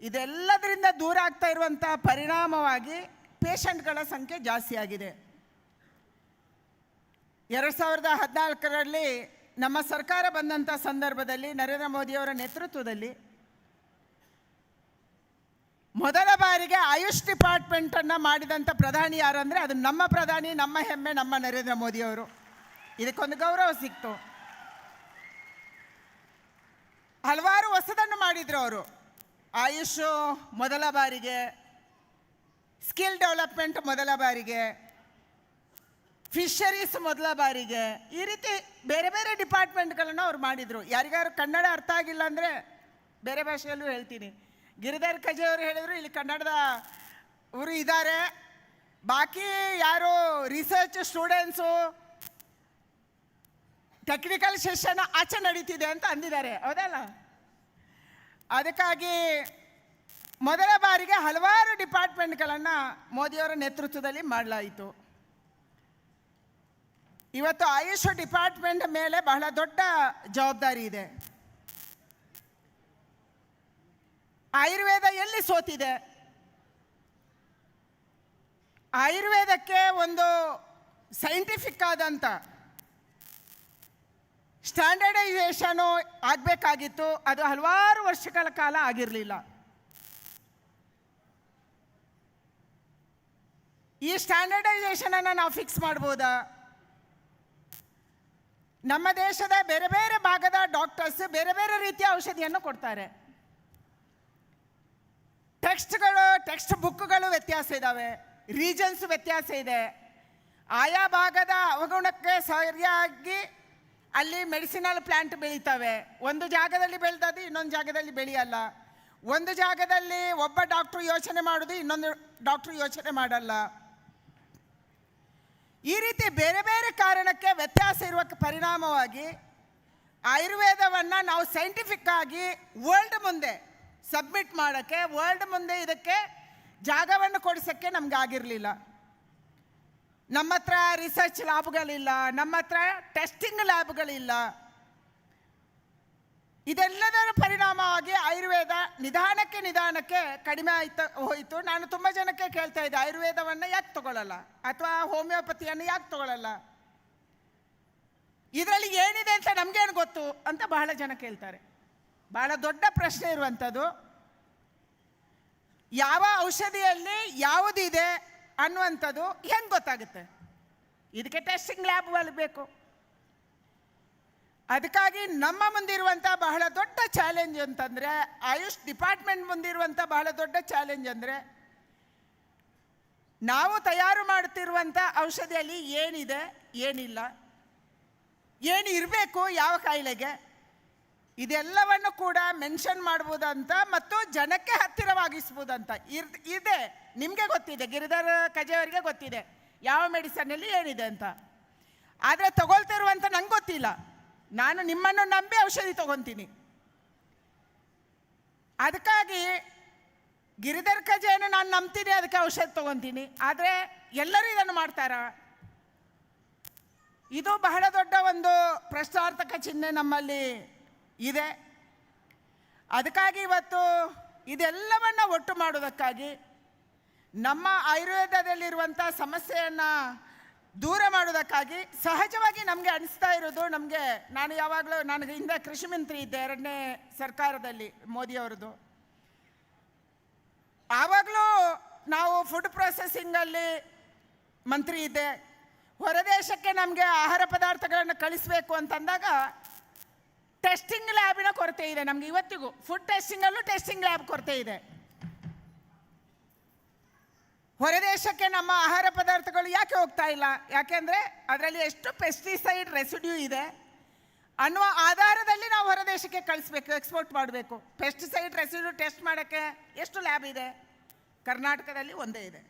ಇದೆಲ್ಲದರಿಂದ ದೂರ ಆಗ್ತಾ ಇರುವಂಥ ಪರಿಣಾಮವಾಗಿ ಪೇಷಂಟ್ಗಳ ಸಂಖ್ಯೆ ಜಾಸ್ತಿ ಆಗಿದೆ. 2014ರಲ್ಲಿ ನಮ್ಮ ಸರ್ಕಾರ ಬಂದಂಥ ಸಂದರ್ಭದಲ್ಲಿ ನರೇಂದ್ರ ಮೋದಿಯವರ ನೇತೃತ್ವದಲ್ಲಿ ಮೊದಲ ಬಾರಿಗೆ ಆಯುಷ್ ಡಿಪಾರ್ಟ್ಮೆಂಟನ್ನು ಮಾಡಿದಂಥ ಪ್ರಧಾನಿ ಯಾರಂದರೆ ಅದು ನಮ್ಮ ಪ್ರಧಾನಿ, ನಮ್ಮ ಹೆಮ್ಮೆ, ನಮ್ಮ ನರೇಂದ್ರ ಮೋದಿಯವರು. ಇದಕ್ಕೊಂದು ಗೌರವ ಸಿಕ್ತು. ಹಲವಾರು ಹೊಸದನ್ನು ಮಾಡಿದರು ಅವರು. ಆಯುಷ್ ಮೊದಲ ಬಾರಿಗೆ, ಸ್ಕಿಲ್ ಡೆವಲಪ್ಮೆಂಟ್ ಮೊದಲ ಬಾರಿಗೆ, ಫಿಶರೀಸ್ ಮೊದಲ ಬಾರಿಗೆ, ಈ ರೀತಿ ಬೇರೆ ಬೇರೆ ಡಿಪಾರ್ಟ್ಮೆಂಟ್ಗಳನ್ನು ಅವ್ರು ಮಾಡಿದರು. ಯಾರಿಗಾರು ಕನ್ನಡ ಅರ್ಥ ಆಗಿಲ್ಲ ಅಂದರೆ ಬೇರೆ ಭಾಷೆಯಲ್ಲೂ ಹೇಳ್ತೀನಿ. ಗಿರಿಧರ್ ಕಜೆ ಅವರು ಹೇಳಿದರು, ಇಲ್ಲಿ ಕನ್ನಡದ ಅವರು ಇದ್ದಾರೆ, ಬಾಕಿ ಯಾರು ರಿಸರ್ಚ್ ಸ್ಟೂಡೆಂಟ್ಸು ಟೆಕ್ನಿಕಲ್ ಸೆಷನ್ ಆಚೆ ನಡೀತಿದೆ ಅಂತ ಅಂದಿದ್ದಾರೆ. ಹೌದಲ್ಲ? ಅದಕ್ಕಾಗಿ ಮೊದಲ ಬಾರಿಗೆ ಹಲವಾರು ಡಿಪಾರ್ಟ್ಮೆಂಟ್ಗಳನ್ನು ಮೋದಿಯವರ ನೇತೃತ್ವದಲ್ಲಿ ಮಾಡಲಾಯಿತು. ಇವತ್ತು ಆಯುಷ್ ಡಿಪಾರ್ಟ್ಮೆಂಟ್ ಮೇಲೆ ಬಹಳ ದೊಡ್ಡ ಜವಾಬ್ದಾರಿ ಇದೆ. ಆಯುರ್ವೇದ ಎಲ್ಲಿ ಸೋತಿದೆ? ಆಯುರ್ವೇದಕ್ಕೆ ಒಂದು ಸೈಂಟಿಫಿಕ್ ಆದಂಥ ಸ್ಟ್ಯಾಂಡರ್ಡೈಸೇಷನು ಆಗಬೇಕಾಗಿತ್ತು. ಅದು ಹಲವಾರು ವರ್ಷಗಳ ಕಾಲ ಆಗಿರಲಿಲ್ಲ. ಈ ಸ್ಟ್ಯಾಂಡರ್ಡೈಸೇಷನನ್ನು ನಾವು ಫಿಕ್ಸ್ ಮಾಡ್ಬೋದಾ? ನಮ್ಮ ದೇಶದ ಬೇರೆ ಬೇರೆ ಭಾಗದ ಡಾಕ್ಟರ್ಸ್ ಬೇರೆ ಬೇರೆ ರೀತಿಯ ಔಷಧಿಯನ್ನು ಕೊಡ್ತಾರೆ. ಟೆಕ್ಸ್ಟ್ ಬುಕ್ಗಳು ವ್ಯತ್ಯಾಸ ಇದ್ದಾವೆ, ರೀಜನ್ಸ್ ವ್ಯತ್ಯಾಸ ಇದೆ. ಆಯಾ ಭಾಗದ ಅವಗುಣಕ್ಕೆ ಸರಿಯಾಗಿ ಅಲ್ಲಿ ಮೆಡಿಸಿನಲ್ ಪ್ಲ್ಯಾಂಟ್ ಬೆಳೀತವೆ. ಒಂದು ಜಾಗದಲ್ಲಿ ಬೆಳೆದದ್ದು ಇನ್ನೊಂದು ಜಾಗದಲ್ಲಿ ಬೆಳೆಯಲ್ಲ. ಒಂದು ಜಾಗದಲ್ಲಿ ಒಬ್ಬ ಡಾಕ್ಟ್ರು ಯೋಚನೆ ಮಾಡೋದು ಇನ್ನೊಂದು ಡಾಕ್ಟ್ರು ಯೋಚನೆ ಮಾಡಲ್ಲ. ಈ ರೀತಿ ಬೇರೆ ಬೇರೆ ಕಾರಣಕ್ಕೆ ವ್ಯತ್ಯಾಸ ಇರುವ ಪರಿಣಾಮವಾಗಿ ಆಯುರ್ವೇದವನ್ನು ನಾವು ಸೈಂಟಿಫಿಕ್ ಆಗಿ ವರ್ಲ್ಡ್ ಮುಂದೆ ಸಬ್ಮಿಟ್ ಮಾಡೋಕ್ಕೆ, ವರ್ಲ್ಡ್ ಮುಂದೆ ಇದಕ್ಕೆ ಜಾಗವನ್ನು ಕೊಡಿಸೋಕ್ಕೆ ನಮ್ಗೆ ಆಗಿರಲಿಲ್ಲ. ನಮ್ಮ ಹತ್ರ ರಿಸರ್ಚ್ ಲ್ಯಾಬ್ಗಳಿಲ್ಲ, ನಮ್ಮ ಹತ್ರ ಟೆಸ್ಟಿಂಗ್ ಲ್ಯಾಬ್ಗಳಿಲ್ಲ. ಇದೆಲ್ಲದರ ಪರಿಣಾಮವಾಗಿ ಆಯುರ್ವೇದ ನಿಧಾನಕ್ಕೆ ಕಡಿಮೆ ಹೋಯಿತು. ನಾನು ತುಂಬ ಜನಕ್ಕೆ ಕೇಳ್ತಾ ಇದ್ದೆ, ಆಯುರ್ವೇದವನ್ನು ಯಾಕೆ ತಗೊಳ್ಳಲ್ಲ ಅಥವಾ ಹೋಮಿಯೋಪತಿಯನ್ನು ಯಾಕೆ ತಗೊಳ್ಳಲ್ಲ, ಇದರಲ್ಲಿ ಏನಿದೆ ಅಂತ ನಮಗೇನು ಗೊತ್ತು ಅಂತ ಬಹಳ ಜನ ಕೇಳ್ತಾರೆ. ಬಹಳ ದೊಡ್ಡ ಪ್ರಶ್ನೆ ಇರುವಂಥದ್ದು. ಯಾವ ಔಷಧಿಯಲ್ಲಿ ಯಾವುದಿದೆ ಅನ್ನುವಂಥದ್ದು ಹೆಂಗೆ ಗೊತ್ತಾಗುತ್ತೆ? ಇದಕ್ಕೆ ಟೆಸ್ಟಿಂಗ್ ಲ್ಯಾಬ್ಗಳು ಬೇಕು. ಅದಕ್ಕಾಗಿ ನಮ್ಮ ಮುಂದಿರುವಂಥ ಬಹಳ ದೊಡ್ಡ ಚಾಲೆಂಜ್ ಅಂತಂದರೆ, ಆಯುಷ್ ಡಿಪಾರ್ಟ್ಮೆಂಟ್ ಮುಂದಿರುವಂಥ ಬಹಳ ದೊಡ್ಡ ಚಾಲೆಂಜ್ ಅಂದರೆ, ನಾವು ತಯಾರು ಮಾಡುತ್ತಿರುವಂಥ ಔಷಧಿಯಲ್ಲಿ ಏನಿದೆ, ಏನಿಲ್ಲ, ಏನು ಇರಬೇಕು ಯಾವ ಕಾಯಿಲೆಗೆ, ಇದೆಲ್ಲವನ್ನು ಕೂಡ ಮೆನ್ಷನ್ ಮಾಡ್ಬೋದಂತ ಮತ್ತು ಜನಕ್ಕೆ ಹತ್ತಿರವಾಗಿಸ್ಬೋದಂತ ಇದೆ. ನಿಮಗೆ ಗೊತ್ತಿದೆ, ಗಿರಿಧರ್ ಕಜೆಯವರಿಗೆ ಗೊತ್ತಿದೆ ಯಾವ ಮೆಡಿಸನ್ನಲ್ಲಿ ಏನಿದೆ ಅಂತ. ಆದರೆ ತಗೊಳ್ತಿರುವಂಥ ನಂಗೆ ಗೊತ್ತಿಲ್ಲ. ನಾನು ನಿಮ್ಮನ್ನು ನಂಬಿ ಔಷಧಿ ತಗೊತೀನಿ. ಅದಕ್ಕಾಗಿ ಗಿರಿಧರ್ ಕಜೆಯನ್ನು ನಾನು ನಂಬ್ತೀನಿ, ಅದಕ್ಕೆ ಔಷಧಿ ತಗೊತೀನಿ. ಆದರೆ ಎಲ್ಲರೂ ಇದನ್ನು ಮಾಡ್ತಾರಾ? ಇದು ಬಹಳ ದೊಡ್ಡ ಒಂದು ಪ್ರಶ್ನಾರ್ಥಕ ಚಿಹ್ನೆ ನಮ್ಮಲ್ಲಿ ಇದೆ. ಅದಕ್ಕಾಗಿ ಇವತ್ತು ಇದೆಲ್ಲವನ್ನು ಒಟ್ಟು ಮಾಡೋದಕ್ಕಾಗಿ ನಮ್ಮ ಆಯುರ್ವೇದದಲ್ಲಿರುವಂಥ ಸಮಸ್ಯೆಯನ್ನು ದೂರ ಮಾಡೋದಕ್ಕಾಗಿ ಸಹಜವಾಗಿ ನಮಗೆ ಅನಿಸ್ತಾ ಇರೋದು, ನಾನು ಹಿಂದೆ ಕೃಷಿ ಮಂತ್ರಿ ಇದ್ದೆ 2ನೇ ಸರ್ಕಾರದಲ್ಲಿ ಮೋದಿಯವರದು. ಆವಾಗಲೂ ನಾವು ಫುಡ್ ಪ್ರೊಸೆಸಿಂಗಲ್ಲಿ ಮಂತ್ರಿ ಇದ್ದೆ. ಹೊರದೇಶಕ್ಕೆ ನಮಗೆ ಆಹಾರ ಪದಾರ್ಥಗಳನ್ನು ಕಳಿಸಬೇಕು ಅಂತಂದಾಗ ಟೆಸ್ಟಿಂಗ್ ಲ್ಯಾಬಿನ ಕೊರತೆ ಇದೆ ನಮಗೆ ಇವತ್ತಿಗೂ. ಫುಡ್ ಟೆಸ್ಟಿಂಗಲ್ಲೂ ಟೆಸ್ಟಿಂಗ್ ಲ್ಯಾಬ್ ಕೊರತೆ ಇದೆ. ಹೊರದೇಶಕ್ಕೆ ನಮ್ಮ ಆಹಾರ ಪದಾರ್ಥಗಳು ಯಾಕೆ ಹೋಗ್ತಾ ಇಲ್ಲ? ಯಾಕೆಂದರೆ ಅದರಲ್ಲಿ ಎಷ್ಟು ಪೆಸ್ಟಿಸೈಡ್ ರೆಸಿಡ್ಯೂ ಇದೆ ಅನ್ನುವ ಆಧಾರದಲ್ಲಿ ನಾವು ಹೊರದೇಶಕ್ಕೆ ಕಳಿಸ್ಬೇಕು, ಎಕ್ಸ್ಪೋರ್ಟ್ ಮಾಡಬೇಕು. ಪೆಸ್ಟಿಸೈಡ್ ರೆಸಿಡ್ಯೂ ಟೆಸ್ಟ್ ಮಾಡೋಕ್ಕೆ ಎಷ್ಟು ಲ್ಯಾಬ್ ಇದೆ? ಕರ್ನಾಟಕದಲ್ಲಿ ಒಂದೇ ಇದೆ.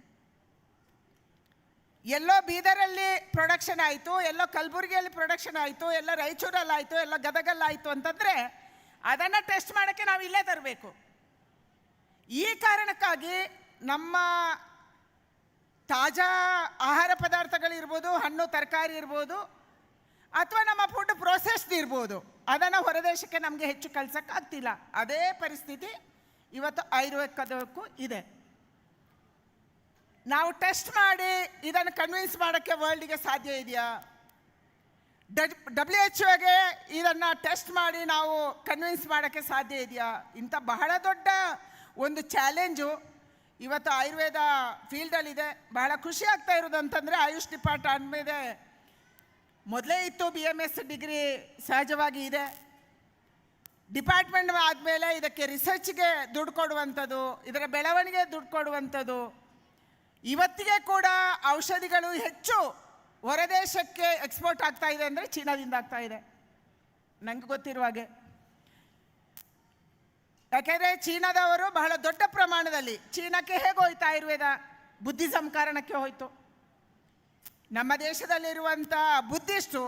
ಎಲ್ಲೋ ಬೀದರಲ್ಲಿ ಪ್ರೊಡಕ್ಷನ್ ಆಯಿತು, ಎಲ್ಲೋ ಕಲಬುರಗಿಯಲ್ಲಿ ಪ್ರೊಡಕ್ಷನ್ ಆಯಿತು, ಎಲ್ಲ ರಾಯಚೂರಲ್ಲಿ ಆಯಿತು, ಎಲ್ಲ ಗದಗಲ್ಲಾಯಿತು ಅಂತಂದರೆ ಅದನ್ನು ಟೆಸ್ಟ್ ಮಾಡೋಕ್ಕೆ ನಾವು ಇಲ್ಲೇ ತರಬೇಕು. ಈ ಕಾರಣಕ್ಕಾಗಿ ನಮ್ಮ ತಾಜಾ ಆಹಾರ ಪದಾರ್ಥಗಳಿರ್ಬೋದು, ಹಣ್ಣು ತರಕಾರಿ ಇರ್ಬೋದು, ಅಥವಾ ನಮ್ಮ ಫುಡ್ ಪ್ರೊಸೆಸ್ಡ್ ಇರ್ಬೋದು, ಅದನ್ನು ಹೊರದೇಶಕ್ಕೆ ನಮಗೆ ಹೆಚ್ಚು ಕಳ್ಸೋಕ್ಕಾಗ್ತಿಲ್ಲ. ಅದೇ ಪರಿಸ್ಥಿತಿ ಇವತ್ತು ಆಯುರ್ವೇದಕ್ಕೂ ಇದೆ. ನಾವು ಟೆಸ್ಟ್ ಮಾಡಿ ಇದನ್ನು ಕನ್ವಿನ್ಸ್ ಮಾಡೋಕ್ಕೆ ವರ್ಲ್ಡಿಗೆ ಸಾಧ್ಯ ಇದೆಯಾ? WHO ಇದನ್ನು ಟೆಸ್ಟ್ ಮಾಡಿ ನಾವು ಕನ್ವಿನ್ಸ್ ಮಾಡೋಕ್ಕೆ ಸಾಧ್ಯ ಇದೆಯಾ? ಇಂಥ ಬಹಳ ದೊಡ್ಡ ಒಂದು ಚಾಲೆಂಜು ಇವತ್ತು ಆಯುರ್ವೇದ ಫೀಲ್ಡಲ್ಲಿದೆ. ಬಹಳ ಖುಷಿ ಆಗ್ತಾ ಇರೋದು ಅಂತಂದರೆ ಆಯುಷ್ ಡಿಪಾರ್ಟ್ಮೆಂಟ್ ಮೇಲೆ ಮೊದಲೇ ಇತ್ತು, BMS ಡಿಗ್ರಿ ಸಹಜವಾಗಿ ಇದೆ. ಡಿಪಾರ್ಟ್ಮೆಂಟ್ ಆದಮೇಲೆ ಇದಕ್ಕೆ ರಿಸರ್ಚ್ಗೆ ದುಡ್ಡು ಕೊಡುವಂಥದ್ದು, ಇದರ ಬೆಳವಣಿಗೆ ದುಡ್ಡು ಕೊಡುವಂಥದ್ದು. ಇವತ್ತಿಗೆ ಕೂಡ ಔಷಧಿಗಳು ಹೆಚ್ಚು ಹೊರದೇಶಕ್ಕೆ ಎಕ್ಸ್ಪೋರ್ಟ್ ಆಗ್ತಾ ಇದೆ ಅಂದರೆ ಚೀನಾದಿಂದ ಆಗ್ತಾ ಇದೆ, ನನಗೆ ಗೊತ್ತಿರುವ ಹಾಗೆ. ಯಾಕೆಂದರೆ ಚೀನಾದವರು ಬಹಳ ದೊಡ್ಡ ಪ್ರಮಾಣದಲ್ಲಿ, ಚೀನಾಕ್ಕೆ ಹೇಗೆ ಹೋಯ್ತು ಆಯುರ್ವೇದ? ಬುದ್ಧಿಸಮ್ ಕಾರಣಕ್ಕೆ ಹೋಯಿತು. ನಮ್ಮ ದೇಶದಲ್ಲಿರುವಂಥ ಬುದ್ಧಿಸ್ಟು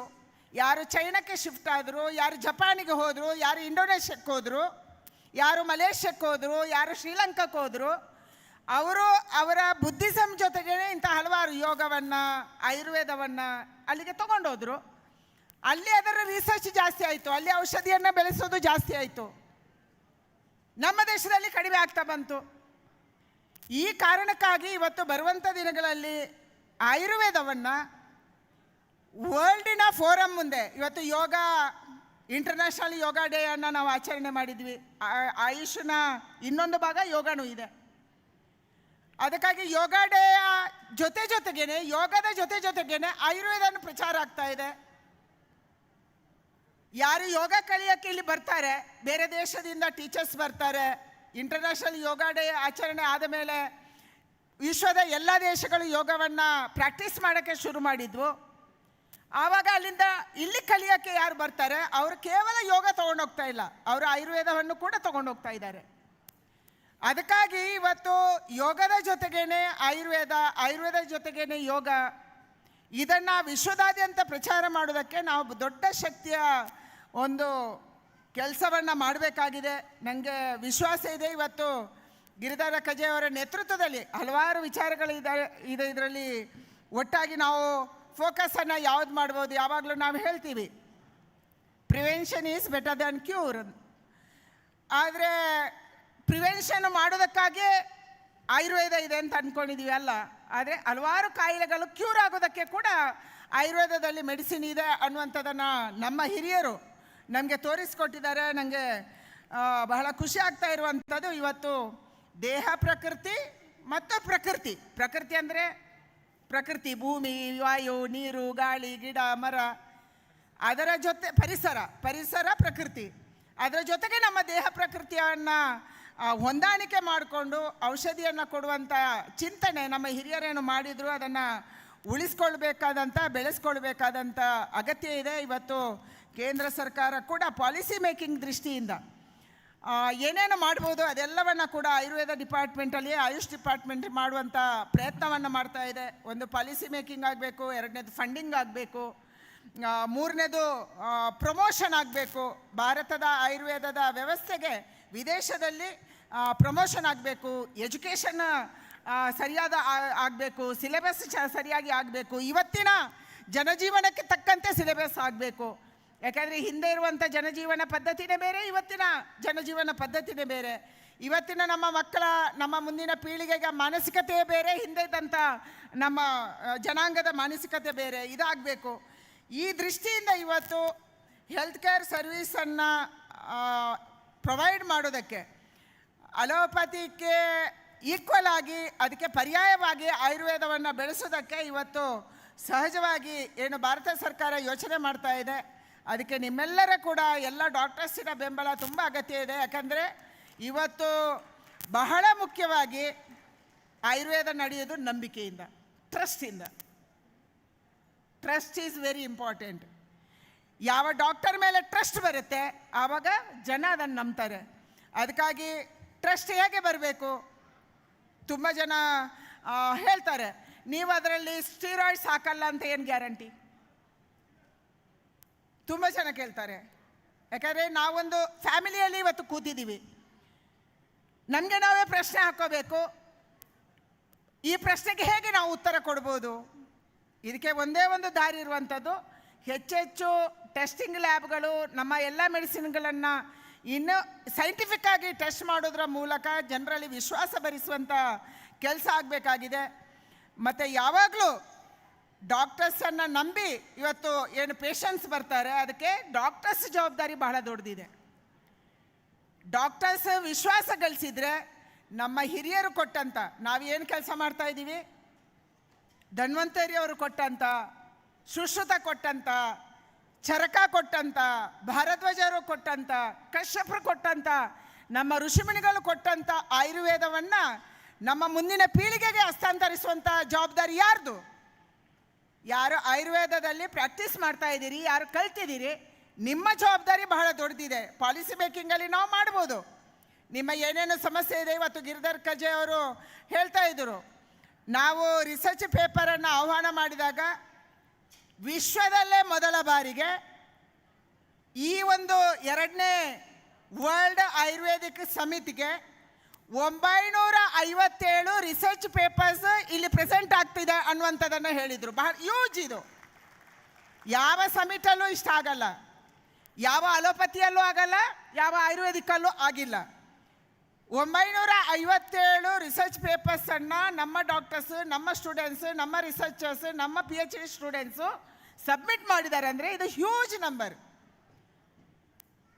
ಯಾರು ಚೈನಾಕ್ಕೆ ಶಿಫ್ಟ್ ಆದರು, ಯಾರು ಜಪಾನಿಗೆ ಹೋದರು, ಯಾರು ಇಂಡೋನೇಷ್ಯಕ್ಕೆ ಹೋದರು, ಯಾರು ಮಲೇಷ್ಯಕ್ಕೆ ಹೋದರು, ಯಾರು ಶ್ರೀಲಂಕಾಕ್ಕೆ ಹೋದರು, ಅವರು ಅವರ ಬುದ್ಧಿಸಮ್ ಜೊತೆಗೇ ಇಂಥ ಹಲವಾರು ಯೋಗವನ್ನು, ಆಯುರ್ವೇದವನ್ನು ಅಲ್ಲಿಗೆ ತೊಗೊಂಡೋದ್ರು. ಅಲ್ಲಿ ಅದರ ರಿಸರ್ಚ್ ಜಾಸ್ತಿ ಆಯಿತು, ಅಲ್ಲಿ ಔಷಧಿಯನ್ನು ಬೆಳೆಸೋದು ಜಾಸ್ತಿ ಆಯಿತು. ನಮ್ಮ ದೇಶದಲ್ಲಿ ಕಡಿಮೆ ಆಗ್ತಾ ಬಂತು. ಈ ಕಾರಣಕ್ಕಾಗಿ ಇವತ್ತು ಬರುವಂಥ ದಿನಗಳಲ್ಲಿ ಆಯುರ್ವೇದವನ್ನು ವರ್ಲ್ಡಿನ ಫೋರಮ್ ಮುಂದೆ, ಇವತ್ತು ಯೋಗ ಇಂಟರ್ನ್ಯಾಷನಲ್ ಯೋಗ ಡೇಯನ್ನು ನಾವು ಆಚರಣೆ ಮಾಡಿದ್ವಿ. ಆಯುಷ್ನ ಇನ್ನೊಂದು ಭಾಗ ಯೋಗನೂ ಇದೆ. ಅದಕ್ಕಾಗಿ ಯೋಗ ಡೇಯ ಜೊತೆಗೇನೆ, ಯೋಗದ ಜೊತೆಗೇನೆ ಆಯುರ್ವೇದನ ಪ್ರಚಾರ ಆಗ್ತಾ ಇದೆ. ಯಾರು ಯೋಗ ಕಲಿಯೋಕ್ಕೆ ಇಲ್ಲಿ ಬರ್ತಾರೆ, ಬೇರೆ ದೇಶದಿಂದ ಟೀಚರ್ಸ್ ಬರ್ತಾರೆ. ಇಂಟರ್ನ್ಯಾಷನಲ್ ಯೋಗ ಡೇ ಆಚರಣೆ ಆದ ಮೇಲೆ ವಿಶ್ವದ ಎಲ್ಲ ದೇಶಗಳು ಯೋಗವನ್ನು ಪ್ರಾಕ್ಟೀಸ್ ಮಾಡೋಕ್ಕೆ ಶುರು ಮಾಡಿದ್ವು. ಆವಾಗ ಅಲ್ಲಿಂದ ಇಲ್ಲಿ ಕಲಿಯೋಕ್ಕೆ ಯಾರು ಬರ್ತಾರೆ, ಅವರು ಕೇವಲ ಯೋಗ ತೊಗೊಂಡೋಗ್ತಾ ಇಲ್ಲ, ಅವರು ಆಯುರ್ವೇದವನ್ನು ಕೂಡ ತೊಗೊಂಡೋಗ್ತಾ ಇದ್ದಾರೆ. ಅದಕ್ಕಾಗಿ ಇವತ್ತು ಯೋಗದ ಜೊತೆಗೇನೆ ಆಯುರ್ವೇದ, ಆಯುರ್ವೇದ ಜೊತೆಗೇನೆ ಯೋಗ, ಇದನ್ನು ವಿಶ್ವದಾದ್ಯಂತ ಪ್ರಚಾರ ಮಾಡೋದಕ್ಕೆ ನಾವು ದೊಡ್ಡ ಶಕ್ತಿಯ ಒಂದು ಕೆಲಸವನ್ನು ಮಾಡಬೇಕಾಗಿದೆ. ನನಗೆ ವಿಶ್ವಾಸ ಇದೆ, ಇವತ್ತು ಗಿರಿಧರ ಕಜೆಯವರ ನೇತೃತ್ವದಲ್ಲಿ ಹಲವಾರು ವಿಚಾರಗಳಿದೆ. ಇದರಲ್ಲಿ ಒಟ್ಟಾಗಿ ನಾವು ಫೋಕಸನ್ನು ಯಾವ್ದು ಮಾಡ್ಬೋದು? ಯಾವಾಗಲೂ ನಾವು ಹೇಳ್ತೀವಿ prevention is better than cure. ಆದರೆ ಪ್ರಿವೆನ್ಷನ್ ಮಾಡೋದಕ್ಕಾಗಿ ಆಯುರ್ವೇದ ಇದೆ ಅಂತ ಅಂದ್ಕೊಂಡಿದ್ದೀವಿ ಅಲ್ಲ. ಆದರೆ ಹಲವಾರು ಕಾಯಿಲೆಗಳು ಕ್ಯೂರ್ ಆಗೋದಕ್ಕೆ ಕೂಡ ಆಯುರ್ವೇದದಲ್ಲಿ ಮೆಡಿಸಿನ್ ಇದೆ ಅನ್ನುವಂಥದ್ದನ್ನು ನಮ್ಮ ಹಿರಿಯರು ನಮಗೆ ತೋರಿಸ್ಕೊಟ್ಟಿದ್ದಾರೆ. ನನಗೆ ಬಹಳ ಖುಷಿ ಆಗ್ತಾ ಇರುವಂಥದ್ದು ಇವತ್ತು ದೇಹ ಪ್ರಕೃತಿ ಮತ್ತು ಪ್ರಕೃತಿ ಅಂದರೆ ಪ್ರಕೃತಿ, ಭೂಮಿ, ವಾಯು, ನೀರು, ಗಾಳಿ, ಗಿಡ, ಮರ, ಅದರ ಜೊತೆ ಪರಿಸರ ಪ್ರಕೃತಿ, ಅದರ ಜೊತೆಗೆ ನಮ್ಮ ದೇಹ ಪ್ರಕೃತಿಯನ್ನು ಹೊಂದಾಣಿಕೆ ಮಾಡಿಕೊಂಡು ಔಷಧಿಯನ್ನು ಕೊಡುವಂಥ ಚಿಂತನೆ ನಮ್ಮ ಹಿರಿಯರೇನು ಮಾಡಿದರು, ಅದನ್ನು ಉಳಿಸ್ಕೊಳ್ಬೇಕಾದಂಥ, ಬೆಳೆಸ್ಕೊಳ್ಬೇಕಾದಂಥ ಅಗತ್ಯ ಇದೆ. ಇವತ್ತು ಕೇಂದ್ರ ಸರ್ಕಾರ ಕೂಡ ಪಾಲಿಸಿ ಮೇಕಿಂಗ್ ದೃಷ್ಟಿಯಿಂದ ಏನೇನು ಮಾಡ್ಬೋದು ಅದೆಲ್ಲವನ್ನು ಕೂಡ ಆಯುರ್ವೇದ ಡಿಪಾರ್ಟ್ಮೆಂಟಲ್ಲಿ, ಆಯುಷ್ ಡಿಪಾರ್ಟ್ಮೆಂಟ್ ಮಾಡುವಂಥ ಪ್ರಯತ್ನವನ್ನು ಮಾಡ್ತಾ ಇದೆ. ಒಂದು ಪಾಲಿಸಿ ಮೇಕಿಂಗ್ ಆಗಬೇಕು, ಎರಡನೇದು ಫಂಡಿಂಗ್ ಆಗಬೇಕು, ಮೂರನೇದು ಪ್ರಮೋಷನ್ ಆಗಬೇಕು. ಭಾರತದ ಆಯುರ್ವೇದದ ವ್ಯವಸ್ಥೆಗೆ ವಿದೇಶದಲ್ಲಿ ಪ್ರಮೋಷನ್ ಆಗಬೇಕು, ಎಜುಕೇಷನ್ ಸರಿಯಾದ ಆಗಬೇಕು, ಸಿಲೆಬಸ್ ಸರಿಯಾಗಿ ಆಗಬೇಕು, ಇವತ್ತಿನ ಜನಜೀವನಕ್ಕೆ ತಕ್ಕಂತೆ ಸಿಲೆಬಸ್ ಆಗಬೇಕು. ಯಾಕಂದರೆ ಹಿಂದೆ ಇರುವಂಥ ಜನಜೀವನ ಪದ್ಧತಿನೇ ಬೇರೆ, ಇವತ್ತಿನ ಜನಜೀವನ ಪದ್ಧತಿನೇ ಬೇರೆ. ಇವತ್ತಿನ ನಮ್ಮ ಮಕ್ಕಳ, ನಮ್ಮ ಮುಂದಿನ ಪೀಳಿಗೆಗೆ ಮಾನಸಿಕತೆಯೇ ಬೇರೆ, ಹಿಂದೆ ಇದ್ದಂಥ ನಮ್ಮ ಜನಾಂಗದ ಮಾನಸಿಕತೆ ಬೇರೆ. ಇದಾಗಬೇಕು. ಈ ದೃಷ್ಟಿಯಿಂದ ಇವತ್ತು ಹೆಲ್ತ್ ಕೇರ್ ಸರ್ವೀಸನ್ನು ಪ್ರೊವೈಡ್ ಮಾಡೋದಕ್ಕೆ, ಅಲೋಪತಿಗೆ ಈಕ್ವಲ್ ಆಗಿ ಅದಕ್ಕೆ ಪರ್ಯಾಯವಾಗಿ ಆಯುರ್ವೇದವನ್ನು ಬೆಳೆಸೋದಕ್ಕೆ ಇವತ್ತು ಸಹಜವಾಗಿ ಏನು ಭಾರತ ಸರ್ಕಾರ ಯೋಚನೆ ಮಾಡ್ತಾ ಇದೆ, ಅದಕ್ಕೆ ನಿಮ್ಮೆಲ್ಲರ ಕೂಡ ಎಲ್ಲ ಡಾಕ್ಟರ್ಸಿನ ಬೆಂಬಲ ತುಂಬ ಅಗತ್ಯ ಇದೆ. ಯಾಕಂದರೆ ಇವತ್ತು ಬಹಳ ಮುಖ್ಯವಾಗಿ ಆಯುರ್ವೇದ ನಡೆಯೋದು ನಂಬಿಕೆಯಿಂದ, ಟ್ರಸ್ಟಿಂದ. Trust is very important. ಯಾವ ಡಾಕ್ಟರ್ ಮೇಲೆ ಟ್ರಸ್ಟ್ ಬರುತ್ತೆ ಆವಾಗ ಜನ ಅದನ್ನು ನಂಬ್ತಾರೆ. ಅದಕ್ಕಾಗಿ ಟ್ರಸ್ಟ್ ಹೇಗೆ ಬರಬೇಕು? ತುಂಬ ಜನ ಹೇಳ್ತಾರೆ, ನೀವು ಅದರಲ್ಲಿ ಸ್ಟೀರಾಯ್ಡ್ಸ್ ಹಾಕಲ್ಲ ಅಂತ ಏನು ಗ್ಯಾರಂಟಿ? ತುಂಬ ಜನ ಕೇಳ್ತಾರೆ. ಯಾಕಂದರೆ ನಾವೊಂದು ಫ್ಯಾಮಿಲಿಯಲ್ಲಿ ಇವತ್ತು ಕೂತಿದ್ದೀವಿ, ನಮಗೆ ನಾವೇ ಪ್ರಶ್ನೆ ಹಾಕೋಬೇಕು, ಈ ಪ್ರಶ್ನೆಗೆ ಹೇಗೆ ನಾವು ಉತ್ತರ ಕೊಡ್ಬೋದು? ಇದಕ್ಕೆ ಒಂದೇ ಒಂದು ದಾರಿ ಇರುವಂಥದ್ದು, ಹೆಚ್ಚೆಚ್ಚು ಟೆಸ್ಟಿಂಗ್ ಲ್ಯಾಬ್ಗಳು ನಮ್ಮ ಎಲ್ಲ ಮೆಡಿಸಿನ್ಗಳನ್ನು ಇನ್ನೂ ಸೈಂಟಿಫಿಕ್ ಆಗಿ ಟೆಸ್ಟ್ ಮಾಡೋದ್ರ ಮೂಲಕ ಜನರಲ್ಲಿ ವಿಶ್ವಾಸ ಭರಿಸುವಂಥ ಕೆಲಸ ಆಗಬೇಕಾಗಿದೆ. ಮತ್ತು ಯಾವಾಗಲೂ ಡಾಕ್ಟರ್ಸನ್ನು ನಂಬಿ ಇವತ್ತು ಏನು ಪೇಷಂಟ್ಸ್ ಬರ್ತಾರೆ, ಅದಕ್ಕೆ ಡಾಕ್ಟರ್ಸ್ ಜವಾಬ್ದಾರಿ ಬಹಳ ದೊಡ್ಡದಿದೆ. ಡಾಕ್ಟರ್ಸ್ ವಿಶ್ವಾಸ ಗಳಿಸಿದರೆ ನಮ್ಮ ಹಿರಿಯರು ಕೊಟ್ಟಂಥ, ನಾವೇನು ಕೆಲಸ ಮಾಡ್ತಾಯಿದ್ದೀವಿ, ಧನ್ವಂತರಿ ಅವರು ಕೊಟ್ಟಂಥ, ಸುಶ್ರುತ ಕೊಟ್ಟಂಥ, ಚರಕ ಕೊಟ್ಟಂಥ, ಭಾರದ್ವಾಜರು ಕೊಟ್ಟಂಥ, ಕಶ್ಯಪರು ಕೊಟ್ಟಂಥ, ನಮ್ಮ ಋಷಿಮುನಿಗಳು ಕೊಟ್ಟಂಥ ಆಯುರ್ವೇದವನ್ನು ನಮ್ಮ ಮುಂದಿನ ಪೀಳಿಗೆಗೆ ಹಸ್ತಾಂತರಿಸುವಂಥ ಜವಾಬ್ದಾರಿ ಯಾರ್ದು? ಯಾರು ಆಯುರ್ವೇದದಲ್ಲಿ ಪ್ರಾಕ್ಟೀಸ್ ಮಾಡ್ತಾ ಇದ್ದೀರಿ, ಯಾರು ಕಲ್ತಿದ್ದೀರಿ, ನಿಮ್ಮ ಜವಾಬ್ದಾರಿ ಬಹಳ ದೊಡ್ಡದಿದೆ. ಪಾಲಿಸಿ ಮೇಕಿಂಗಲ್ಲಿ ನಾವು ಮಾಡ್ಬೋದು. ನಿಮ್ಮ ಏನೇನು ಸಮಸ್ಯೆ ಇದೆ, ಇವತ್ತು ಗಿರಿಧರ್ ಕಜೆ ಅವರು ಹೇಳ್ತಾ ಇದ್ದರು, ನಾವು ರಿಸರ್ಚ್ ಪೇಪರನ್ನು ಆಹ್ವಾನ ಮಾಡಿದಾಗ ವಿಶ್ವದಲ್ಲೇ ಮೊದಲ ಬಾರಿಗೆ ಈ ಒಂದು 2ನೇ ವರ್ಲ್ಡ್ ಆಯುರ್ವೇದಿಕ್ ಸಮಿತಿಗೆ 957 ರಿಸರ್ಚ್ ಪೇಪರ್ಸ್ ಇಲ್ಲಿ ಪ್ರೆಸೆಂಟ್ ಆಗ್ತಿದೆ ಅನ್ನುವಂಥದ್ದನ್ನು ಹೇಳಿದರು. ಬಹಳ ಯೂಜ್ ಇದು. ಯಾವ ಸಮಿಟಲ್ಲೂ ಇಷ್ಟ ಆಗಲ್ಲ, ಯಾವ ಅಲೋಪತಿಯಲ್ಲೂ ಆಗಲ್ಲ, ಯಾವ ಆಯುರ್ವೇದಿಕಲ್ಲೂ ಆಗಿಲ್ಲ. 957 ರಿಸರ್ಚ್ ಪೇಪರ್ಸನ್ನು ನಮ್ಮ ಡಾಕ್ಟರ್ಸು, ನಮ್ಮ ಸ್ಟೂಡೆಂಟ್ಸು, ನಮ್ಮ ರಿಸರ್ಚರ್ಸ್, ನಮ್ಮ PhD ಸ್ಟೂಡೆಂಟ್ಸು ಸಬ್ಮಿಟ್ ಮಾಡಿದ್ದಾರೆ ಅಂದರೆ ಇದು ಹ್ಯೂಜ್ ನಂಬರ್.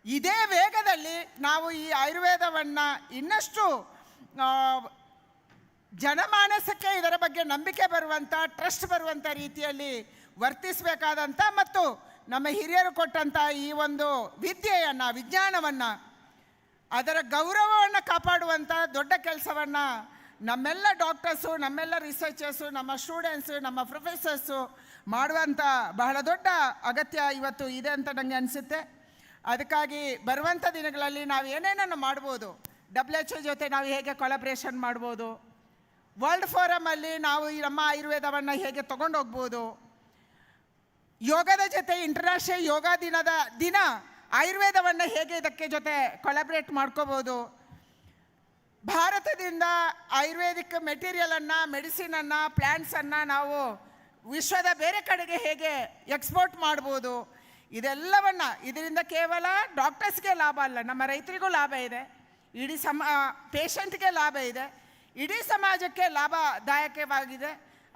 ಇದೇ ವೇಗದಲ್ಲಿ ನಾವು ಈ ಆಯುರ್ವೇದವನ್ನು ಇನ್ನಷ್ಟು ಜನಮಾನಸಕ್ಕೆ ಇದರ ಬಗ್ಗೆ ನಂಬಿಕೆ ಬರುವಂಥ, ಟ್ರಸ್ಟ್ ಬರುವಂಥ ರೀತಿಯಲ್ಲಿ ವರ್ತಿಸಬೇಕಾದಂಥ ಮತ್ತು ನಮ್ಮ ಹಿರಿಯರು ಕೊಟ್ಟಂಥ ಈ ಒಂದು ವಿದ್ಯೆಯನ್ನು, ವಿಜ್ಞಾನವನ್ನು, ಅದರ ಗೌರವವನ್ನು ಕಾಪಾಡುವಂಥ ದೊಡ್ಡ ಕೆಲಸವನ್ನು ನಮ್ಮೆಲ್ಲ ಡಾಕ್ಟರ್ಸು, ನಮ್ಮೆಲ್ಲ ರಿಸರ್ಚರ್ಸು, ನಮ್ಮ ಸ್ಟೂಡೆಂಟ್ಸು, ನಮ್ಮ ಪ್ರೊಫೆಸರ್ಸು ಮಾಡುವಂಥ ಬಹಳ ದೊಡ್ಡ ಅಗತ್ಯ ಇವತ್ತು ಇದೆ ಅಂತ ನನಗೆ ಅನಿಸುತ್ತೆ. ಅದಕ್ಕಾಗಿ ಬರುವಂಥ ದಿನಗಳಲ್ಲಿ ನಾವು ಏನೇನನ್ನು ಮಾಡ್ಬೋದು, WHO ಜೊತೆ ನಾವು ಹೇಗೆ ಕೊಲಾಬ್ರೇಷನ್ ಮಾಡ್ಬೋದು, ವರ್ಲ್ಡ್ ಫೋರಮಲ್ಲಿ ನಾವು ಈ ನಮ್ಮ ಆಯುರ್ವೇದವನ್ನು ಹೇಗೆ ತೊಗೊಂಡೋಗ್ಬೋದು, ಯೋಗದ ಜೊತೆ ಇಂಟರ್ನ್ಯಾಷನಲ್ ಯೋಗ ದಿನ ಆಯುರ್ವೇದವನ್ನು ಹೇಗೆ ಇದಕ್ಕೆ ಜೊತೆ ಕೊಲಾಬ್ರೇಟ್ ಮಾಡ್ಕೋಬೋದು, ಭಾರತದಿಂದ ಆಯುರ್ವೇದಿಕ್ ಮೆಟೀರಿಯಲನ್ನು, ಮೆಡಿಸಿನನ್ನು, ಪ್ಲ್ಯಾಂಟ್ಸನ್ನು ನಾವು ವಿಶ್ವದ ಬೇರೆ ಕಡೆಗೆ ಹೇಗೆ ಎಕ್ಸ್ಪೋರ್ಟ್ ಮಾಡ್ಬೋದು, ಇದೆಲ್ಲವನ್ನು, ಇದರಿಂದ ಕೇವಲ ಡಾಕ್ಟರ್ಸ್ಗೆ ಲಾಭ ಅಲ್ಲ, ನಮ್ಮ ರೈತರಿಗೂ ಲಾಭ ಇದೆ, ಇಡೀ ಪೇಷಂಟ್ಗೆ ಲಾಭ ಇದೆ, ಇಡೀ ಸಮಾಜಕ್ಕೆ ಲಾಭದಾಯಕವಾಗಿದೆ.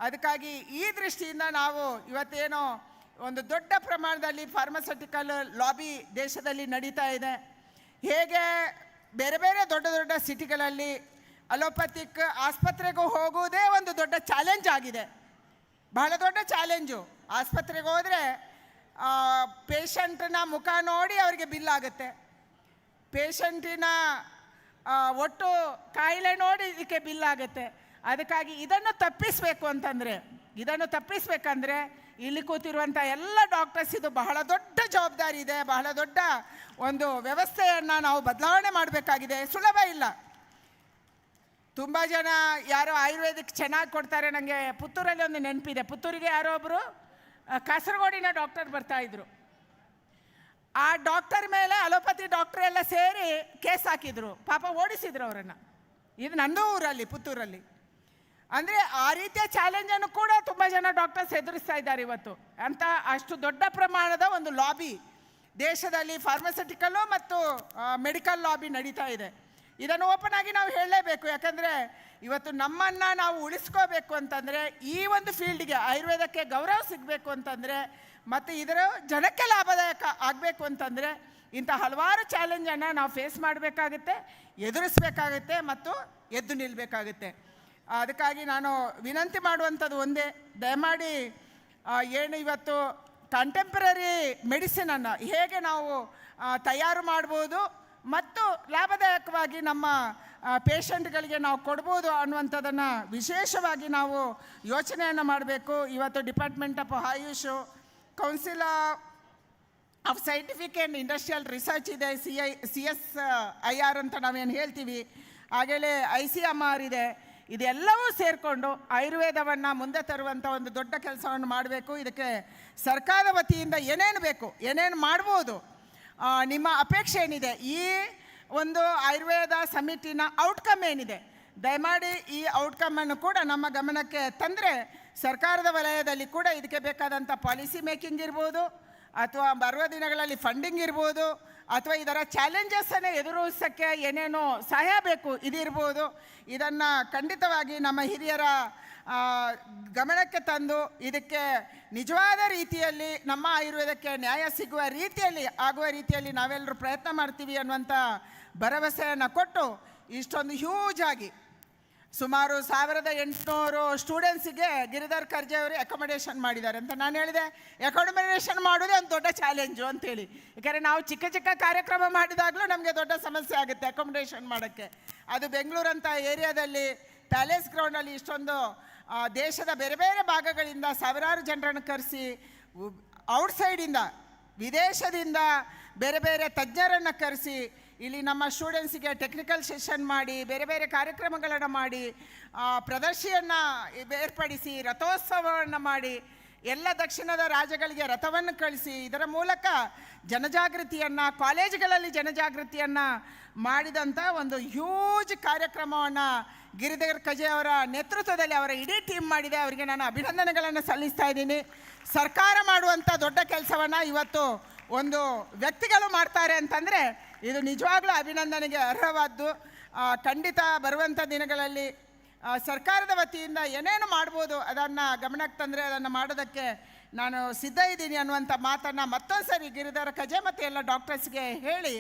ಅದಕ್ಕಾಗಿ ಈ ದೃಷ್ಟಿಯಿಂದ ನಾವು ಇವತ್ತೇನೋ ಒಂದು ದೊಡ್ಡ ಪ್ರಮಾಣದಲ್ಲಿ ಫಾರ್ಮಸ್ಯೂಟಿಕಲ್ ಲಾಬಿ ದೇಶದಲ್ಲಿ ನಡೀತಾ ಇದೆ. ಹೇಗೆ ಬೇರೆ ಬೇರೆ ದೊಡ್ಡ ದೊಡ್ಡ ಸಿಟಿಗಳಲ್ಲಿ ಅಲೋಪತಿಕ್ ಆಸ್ಪತ್ರೆಗೂ ಹೋಗುವುದೇ ಒಂದು ದೊಡ್ಡ ಚಾಲೆಂಜ್ ಆಗಿದೆ, ಬಹಳ ದೊಡ್ಡ ಚಾಲೆಂಜು. ಆಸ್ಪತ್ರೆಗೆ ಹೋದರೆ ಪೇಷಂಟ್ನ ಮುಖ ನೋಡಿ ಅವರಿಗೆ ಬಿಲ್ ಆಗುತ್ತೆ, ಪೇಷಂಟಿನ ಒಟ್ಟು ಕಾಯಿಲೆ ನೋಡಿ ಇದಕ್ಕೆ ಬಿಲ್ ಆಗುತ್ತೆ. ಅದಕ್ಕಾಗಿ ಇದನ್ನು ತಪ್ಪಿಸಬೇಕಂದ್ರೆ ಇಲ್ಲಿ ಕೂತಿರುವಂಥ ಎಲ್ಲ ಡಾಕ್ಟರ್ಸ್ ಇದು ಬಹಳ ದೊಡ್ಡ ಜವಾಬ್ದಾರಿ ಇದೆ, ಬಹಳ ದೊಡ್ಡ ಒಂದು ವ್ಯವಸ್ಥೆಯನ್ನು ನಾವು ಬದಲಾವಣೆ ಮಾಡಬೇಕಾಗಿದೆ. ಸುಲಭ ಇಲ್ಲ. ತುಂಬ ಜನ ಯಾರೋ ಆಯುರ್ವೇದಿಕ್ ಚೆನ್ನಾಗಿ ಕೊಡ್ತಾರೆ. ನನಗೆ ಪುತ್ತೂರಲ್ಲಿ ಒಂದು ನೆನಪಿದೆ, ಪುತ್ತೂರಿಗೆ ಯಾರೋ ಒಬ್ಬರು ಕಾಸರಗೋಡಿನ ಡಾಕ್ಟರ್ ಬರ್ತಾಯಿದ್ರು. ಆ ಡಾಕ್ಟರ್ ಮೇಲೆ ಅಲೋಪತಿ ಡಾಕ್ಟರ್ ಎಲ್ಲ ಸೇರಿ ಕೇಸ್ ಹಾಕಿದ್ರು, ಪಾಪ ಓಡಿಸಿದ್ರು ಅವರನ್ನು. ಇದು ನಂದು ಊರಲ್ಲಿ, ಪುತ್ತೂರಲ್ಲಿ. ಅಂದರೆ ಆ ರೀತಿಯ ಚಾಲೆಂಜನ್ನು ಕೂಡ ತುಂಬ ಜನ ಡಾಕ್ಟರ್ಸ್ ಎದುರಿಸ್ತಾ ಇದ್ದಾರೆ ಇವತ್ತು. ಅಂತ ಅಷ್ಟು ದೊಡ್ಡ ಪ್ರಮಾಣದ ಒಂದು ಲಾಬಿ ದೇಶದಲ್ಲಿ ಫಾರ್ಮಸ್ಯೂಟಿಕಲ್ಲು ಮತ್ತು ಮೆಡಿಕಲ್ ಲಾಬಿ ನಡೀತಾ ಇದೆ. ಇದನ್ನು ಓಪನ್ ಆಗಿ ನಾವು ಹೇಳಲೇಬೇಕು. ಯಾಕಂದರೆ ಇವತ್ತು ನಮ್ಮನ್ನು ನಾವು ಉಳಿಸ್ಕೋಬೇಕು ಅಂತಂದರೆ, ಈ ಒಂದು ಫೀಲ್ಡ್ಗೆ ಆಯುರ್ವೇದಕ್ಕೆ ಗೌರವ ಸಿಗಬೇಕು ಅಂತಂದರೆ, ಮತ್ತು ಇದರ ಜನಕ್ಕೆ ಲಾಭದಾಯಕ ಆಗಬೇಕು ಅಂತಂದರೆ ಇಂಥ ಹಲವಾರು ಚಾಲೆಂಜನ್ನು ನಾವು ಫೇಸ್ ಮಾಡಬೇಕಾಗುತ್ತೆ, ಎದುರಿಸಬೇಕಾಗುತ್ತೆ ಮತ್ತು ಎದ್ದು ನಿಲ್ಲಬೇಕಾಗುತ್ತೆ. ಅದಕ್ಕಾಗಿ ನಾನು ವಿನಂತಿ ಮಾಡುವಂಥದ್ದು ಒಂದೇ, ದಯಮಾಡಿ ಏನು ಇವತ್ತು ಕಂಟೆಂಪ್ರರಿ ಮೆಡಿಸಿನನ್ನು ಹೇಗೆ ನಾವು ತಯಾರು ಮಾಡ್ಬೋದು ಮತ್ತು ಲಾಭದಾಯಕವಾಗಿ ನಮ್ಮ ಪೇಷಂಟ್ಗಳಿಗೆ ನಾವು ಕೊಡ್ಬೋದು ಅನ್ನುವಂಥದ್ದನ್ನು ವಿಶೇಷವಾಗಿ ನಾವು ಯೋಚನೆಯನ್ನು ಮಾಡಬೇಕು. ಇವತ್ತು department of AYUSH, council of scientific and industrial research ಇದೆ, CSIR ಅಂತ ನಾವೇನು ಹೇಳ್ತೀವಿ, ಹಾಗೆಯೇ ICMR ಇದೆ. ಇದೆಲ್ಲವೂ ಸೇರಿಕೊಂಡು ಆಯುರ್ವೇದವನ್ನು ಮುಂದೆ ತರುವಂಥ ಒಂದು ದೊಡ್ಡ ಕೆಲಸವನ್ನು ಮಾಡಬೇಕು. ಇದಕ್ಕೆ ಸರ್ಕಾರದ ವತಿಯಿಂದ ಏನೇನು ಬೇಕು, ಏನೇನು ಮಾಡ್ಬೋದು, ನಿಮ್ಮ ಅಪೇಕ್ಷೆ ಏನಿದೆ, ಈ ಒಂದು ಆಯುರ್ವೇದ ಸಮಿಟಿನ ಔಟ್ಕಮ್ ಏನಿದೆ, ದಯಮಾಡಿ ಈ ಔಟ್ಕಮನ್ನು ಕೂಡ ನಮ್ಮ ಗಮನಕ್ಕೆ ತಂದರೆ ಸರ್ಕಾರದ ವಲಯದಲ್ಲಿ ಕೂಡ ಇದಕ್ಕೆ ಬೇಕಾದಂಥ ಪಾಲಿಸಿ ಮೇಕಿಂಗ್ ಇರ್ಬೋದು, ಅಥವಾ ಬರುವ ದಿನಗಳಲ್ಲಿ ಫಂಡಿಂಗ್ ಇರ್ಬೋದು, ಅಥವಾ ಇದರ ಚಾಲೆಂಜಸ್ಸನ್ನು ಎದುರಿಸೋಕ್ಕೆ ಏನೇನೋ ಸಹಾಯ ಬೇಕು ಇದಿರ್ಬೋದು. ಇದನ್ನು ಖಂಡಿತವಾಗಿ ನಮ್ಮ ಹಿರಿಯರ ಗಮನಕ್ಕೆ ತಂದು ಇದಕ್ಕೆ ನಿಜವಾದ ರೀತಿಯಲ್ಲಿ ನಮ್ಮ ಆಯುರ್ವೇದಕ್ಕೆ ನ್ಯಾಯ ಸಿಗುವ ರೀತಿಯಲ್ಲಿ ಆಗುವ ರೀತಿಯಲ್ಲಿ ನಾವೆಲ್ಲರೂ ಪ್ರಯತ್ನ ಮಾಡ್ತೀವಿ ಅನ್ನುವಂಥ ಭರವಸೆಯನ್ನು ಕೊಟ್ಟು ಇಷ್ಟೊಂದು ಹ್ಯೂಜ್ ಆಗಿ ಸುಮಾರು 1800 ಸ್ಟೂಡೆಂಟ್ಸಿಗೆ ಗಿರಿಧರ್ ಕರ್ಜೆ ಅವರು ಅಕೊಮಡೇಷನ್ ಮಾಡಿದ್ದಾರೆ ಅಂತ ನಾನು ಹೇಳಿದೆ. ಅಕೊಮಡೇಷನ್ ಮಾಡೋದೇ ಒಂದು ದೊಡ್ಡ ಚಾಲೆಂಜು ಅಂತೇಳಿ, ಯಾಕಂದರೆ ನಾವು ಚಿಕ್ಕ ಚಿಕ್ಕ ಕಾರ್ಯಕ್ರಮ ಮಾಡಿದಾಗಲೂ ನಮಗೆ ದೊಡ್ಡ ಸಮಸ್ಯೆ ಆಗುತ್ತೆ ಅಕೊಮಡೇಷನ್ ಮಾಡೋಕ್ಕೆ. ಅದು ಬೆಂಗಳೂರಂಥ ಏರಿಯಾದಲ್ಲಿ ಪ್ಯಾಲೇಸ್ ಗ್ರೌಂಡಲ್ಲಿ ಇಷ್ಟೊಂದು ದೇಶದ ಬೇರೆ ಬೇರೆ ಭಾಗಗಳಿಂದ ಸಾವಿರಾರು ಜನರನ್ನು ಕರೆಸಿ, ಔಟ್ಸೈಡಿಂದ ವಿದೇಶದಿಂದ ಬೇರೆ ಬೇರೆ ತಜ್ಞರನ್ನು ಕರೆಸಿ ಇಲ್ಲಿ ನಮ್ಮ ಸ್ಟೂಡೆಂಟ್ಸಿಗೆ ಟೆಕ್ನಿಕಲ್ ಸೆಷನ್ ಮಾಡಿ ಬೇರೆ ಬೇರೆ ಕಾರ್ಯಕ್ರಮಗಳನ್ನು ಮಾಡಿ ಪ್ರದರ್ಶಿಯನ್ನು ಏರ್ಪಡಿಸಿ ರಥೋತ್ಸವವನ್ನು ಮಾಡಿ ಎಲ್ಲ ದಕ್ಷಿಣದ ರಾಜ್ಯಗಳಿಗೆ ರಥವನ್ನು ಕಳಿಸಿ ಇದರ ಮೂಲಕ ಜನಜಾಗೃತಿಯನ್ನು ಕಾಲೇಜುಗಳಲ್ಲಿ ಜನಜಾಗೃತಿಯನ್ನು ಮಾಡಿದಂಥ ಒಂದು ಹ್ಯೂಜ್ ಕಾರ್ಯಕ್ರಮವನ್ನು ಗಿರಿಧರ್ ಕಜೆ ಅವರ ನೇತೃತ್ವದಲ್ಲಿ ಅವರ ಇಡೀ ಟೀಮ್ ಮಾಡಿದೆ. ಅವರಿಗೆ ನಾನು ಅಭಿನಂದನೆಗಳನ್ನು ಸಲ್ಲಿಸ್ತಾ ಇದ್ದೀನಿ. ಸರ್ಕಾರ ಮಾಡುವಂಥ ದೊಡ್ಡ ಕೆಲಸವನ್ನು ಇವತ್ತು ಒಂದು ವ್ಯಕ್ತಿಗಳು ಮಾಡ್ತಾರೆ ಅಂತಂದರೆ ಇದು ನಿಜವಾಗ್ಲೂ ಅಭಿನಂದನೆಗೆ ಅರ್ಹವಾದ್ದು. ಖಂಡಿತ ಬರುವಂಥ ದಿನಗಳಲ್ಲಿ ಸರ್ಕಾರದ ವತಿಯಿಂದ ಏನೇನು ಮಾಡ್ಬೋದು ಅದನ್ನು ಗಮನಕ್ಕೆ ತಂದರೆ ಅದನ್ನು ಮಾಡೋದಕ್ಕೆ ನಾನು ಸಿದ್ಧ ಇದ್ದೀನಿ ಅನ್ನುವಂಥ ಮಾತನ್ನು ಮತ್ತೊಂದು ಸರಿ ಗಿರಿಧರ ಕಜೆ ಮತ್ತು ಎಲ್ಲ ಡಾಕ್ಟರ್ಸ್ಗೆ ಹೇಳಿ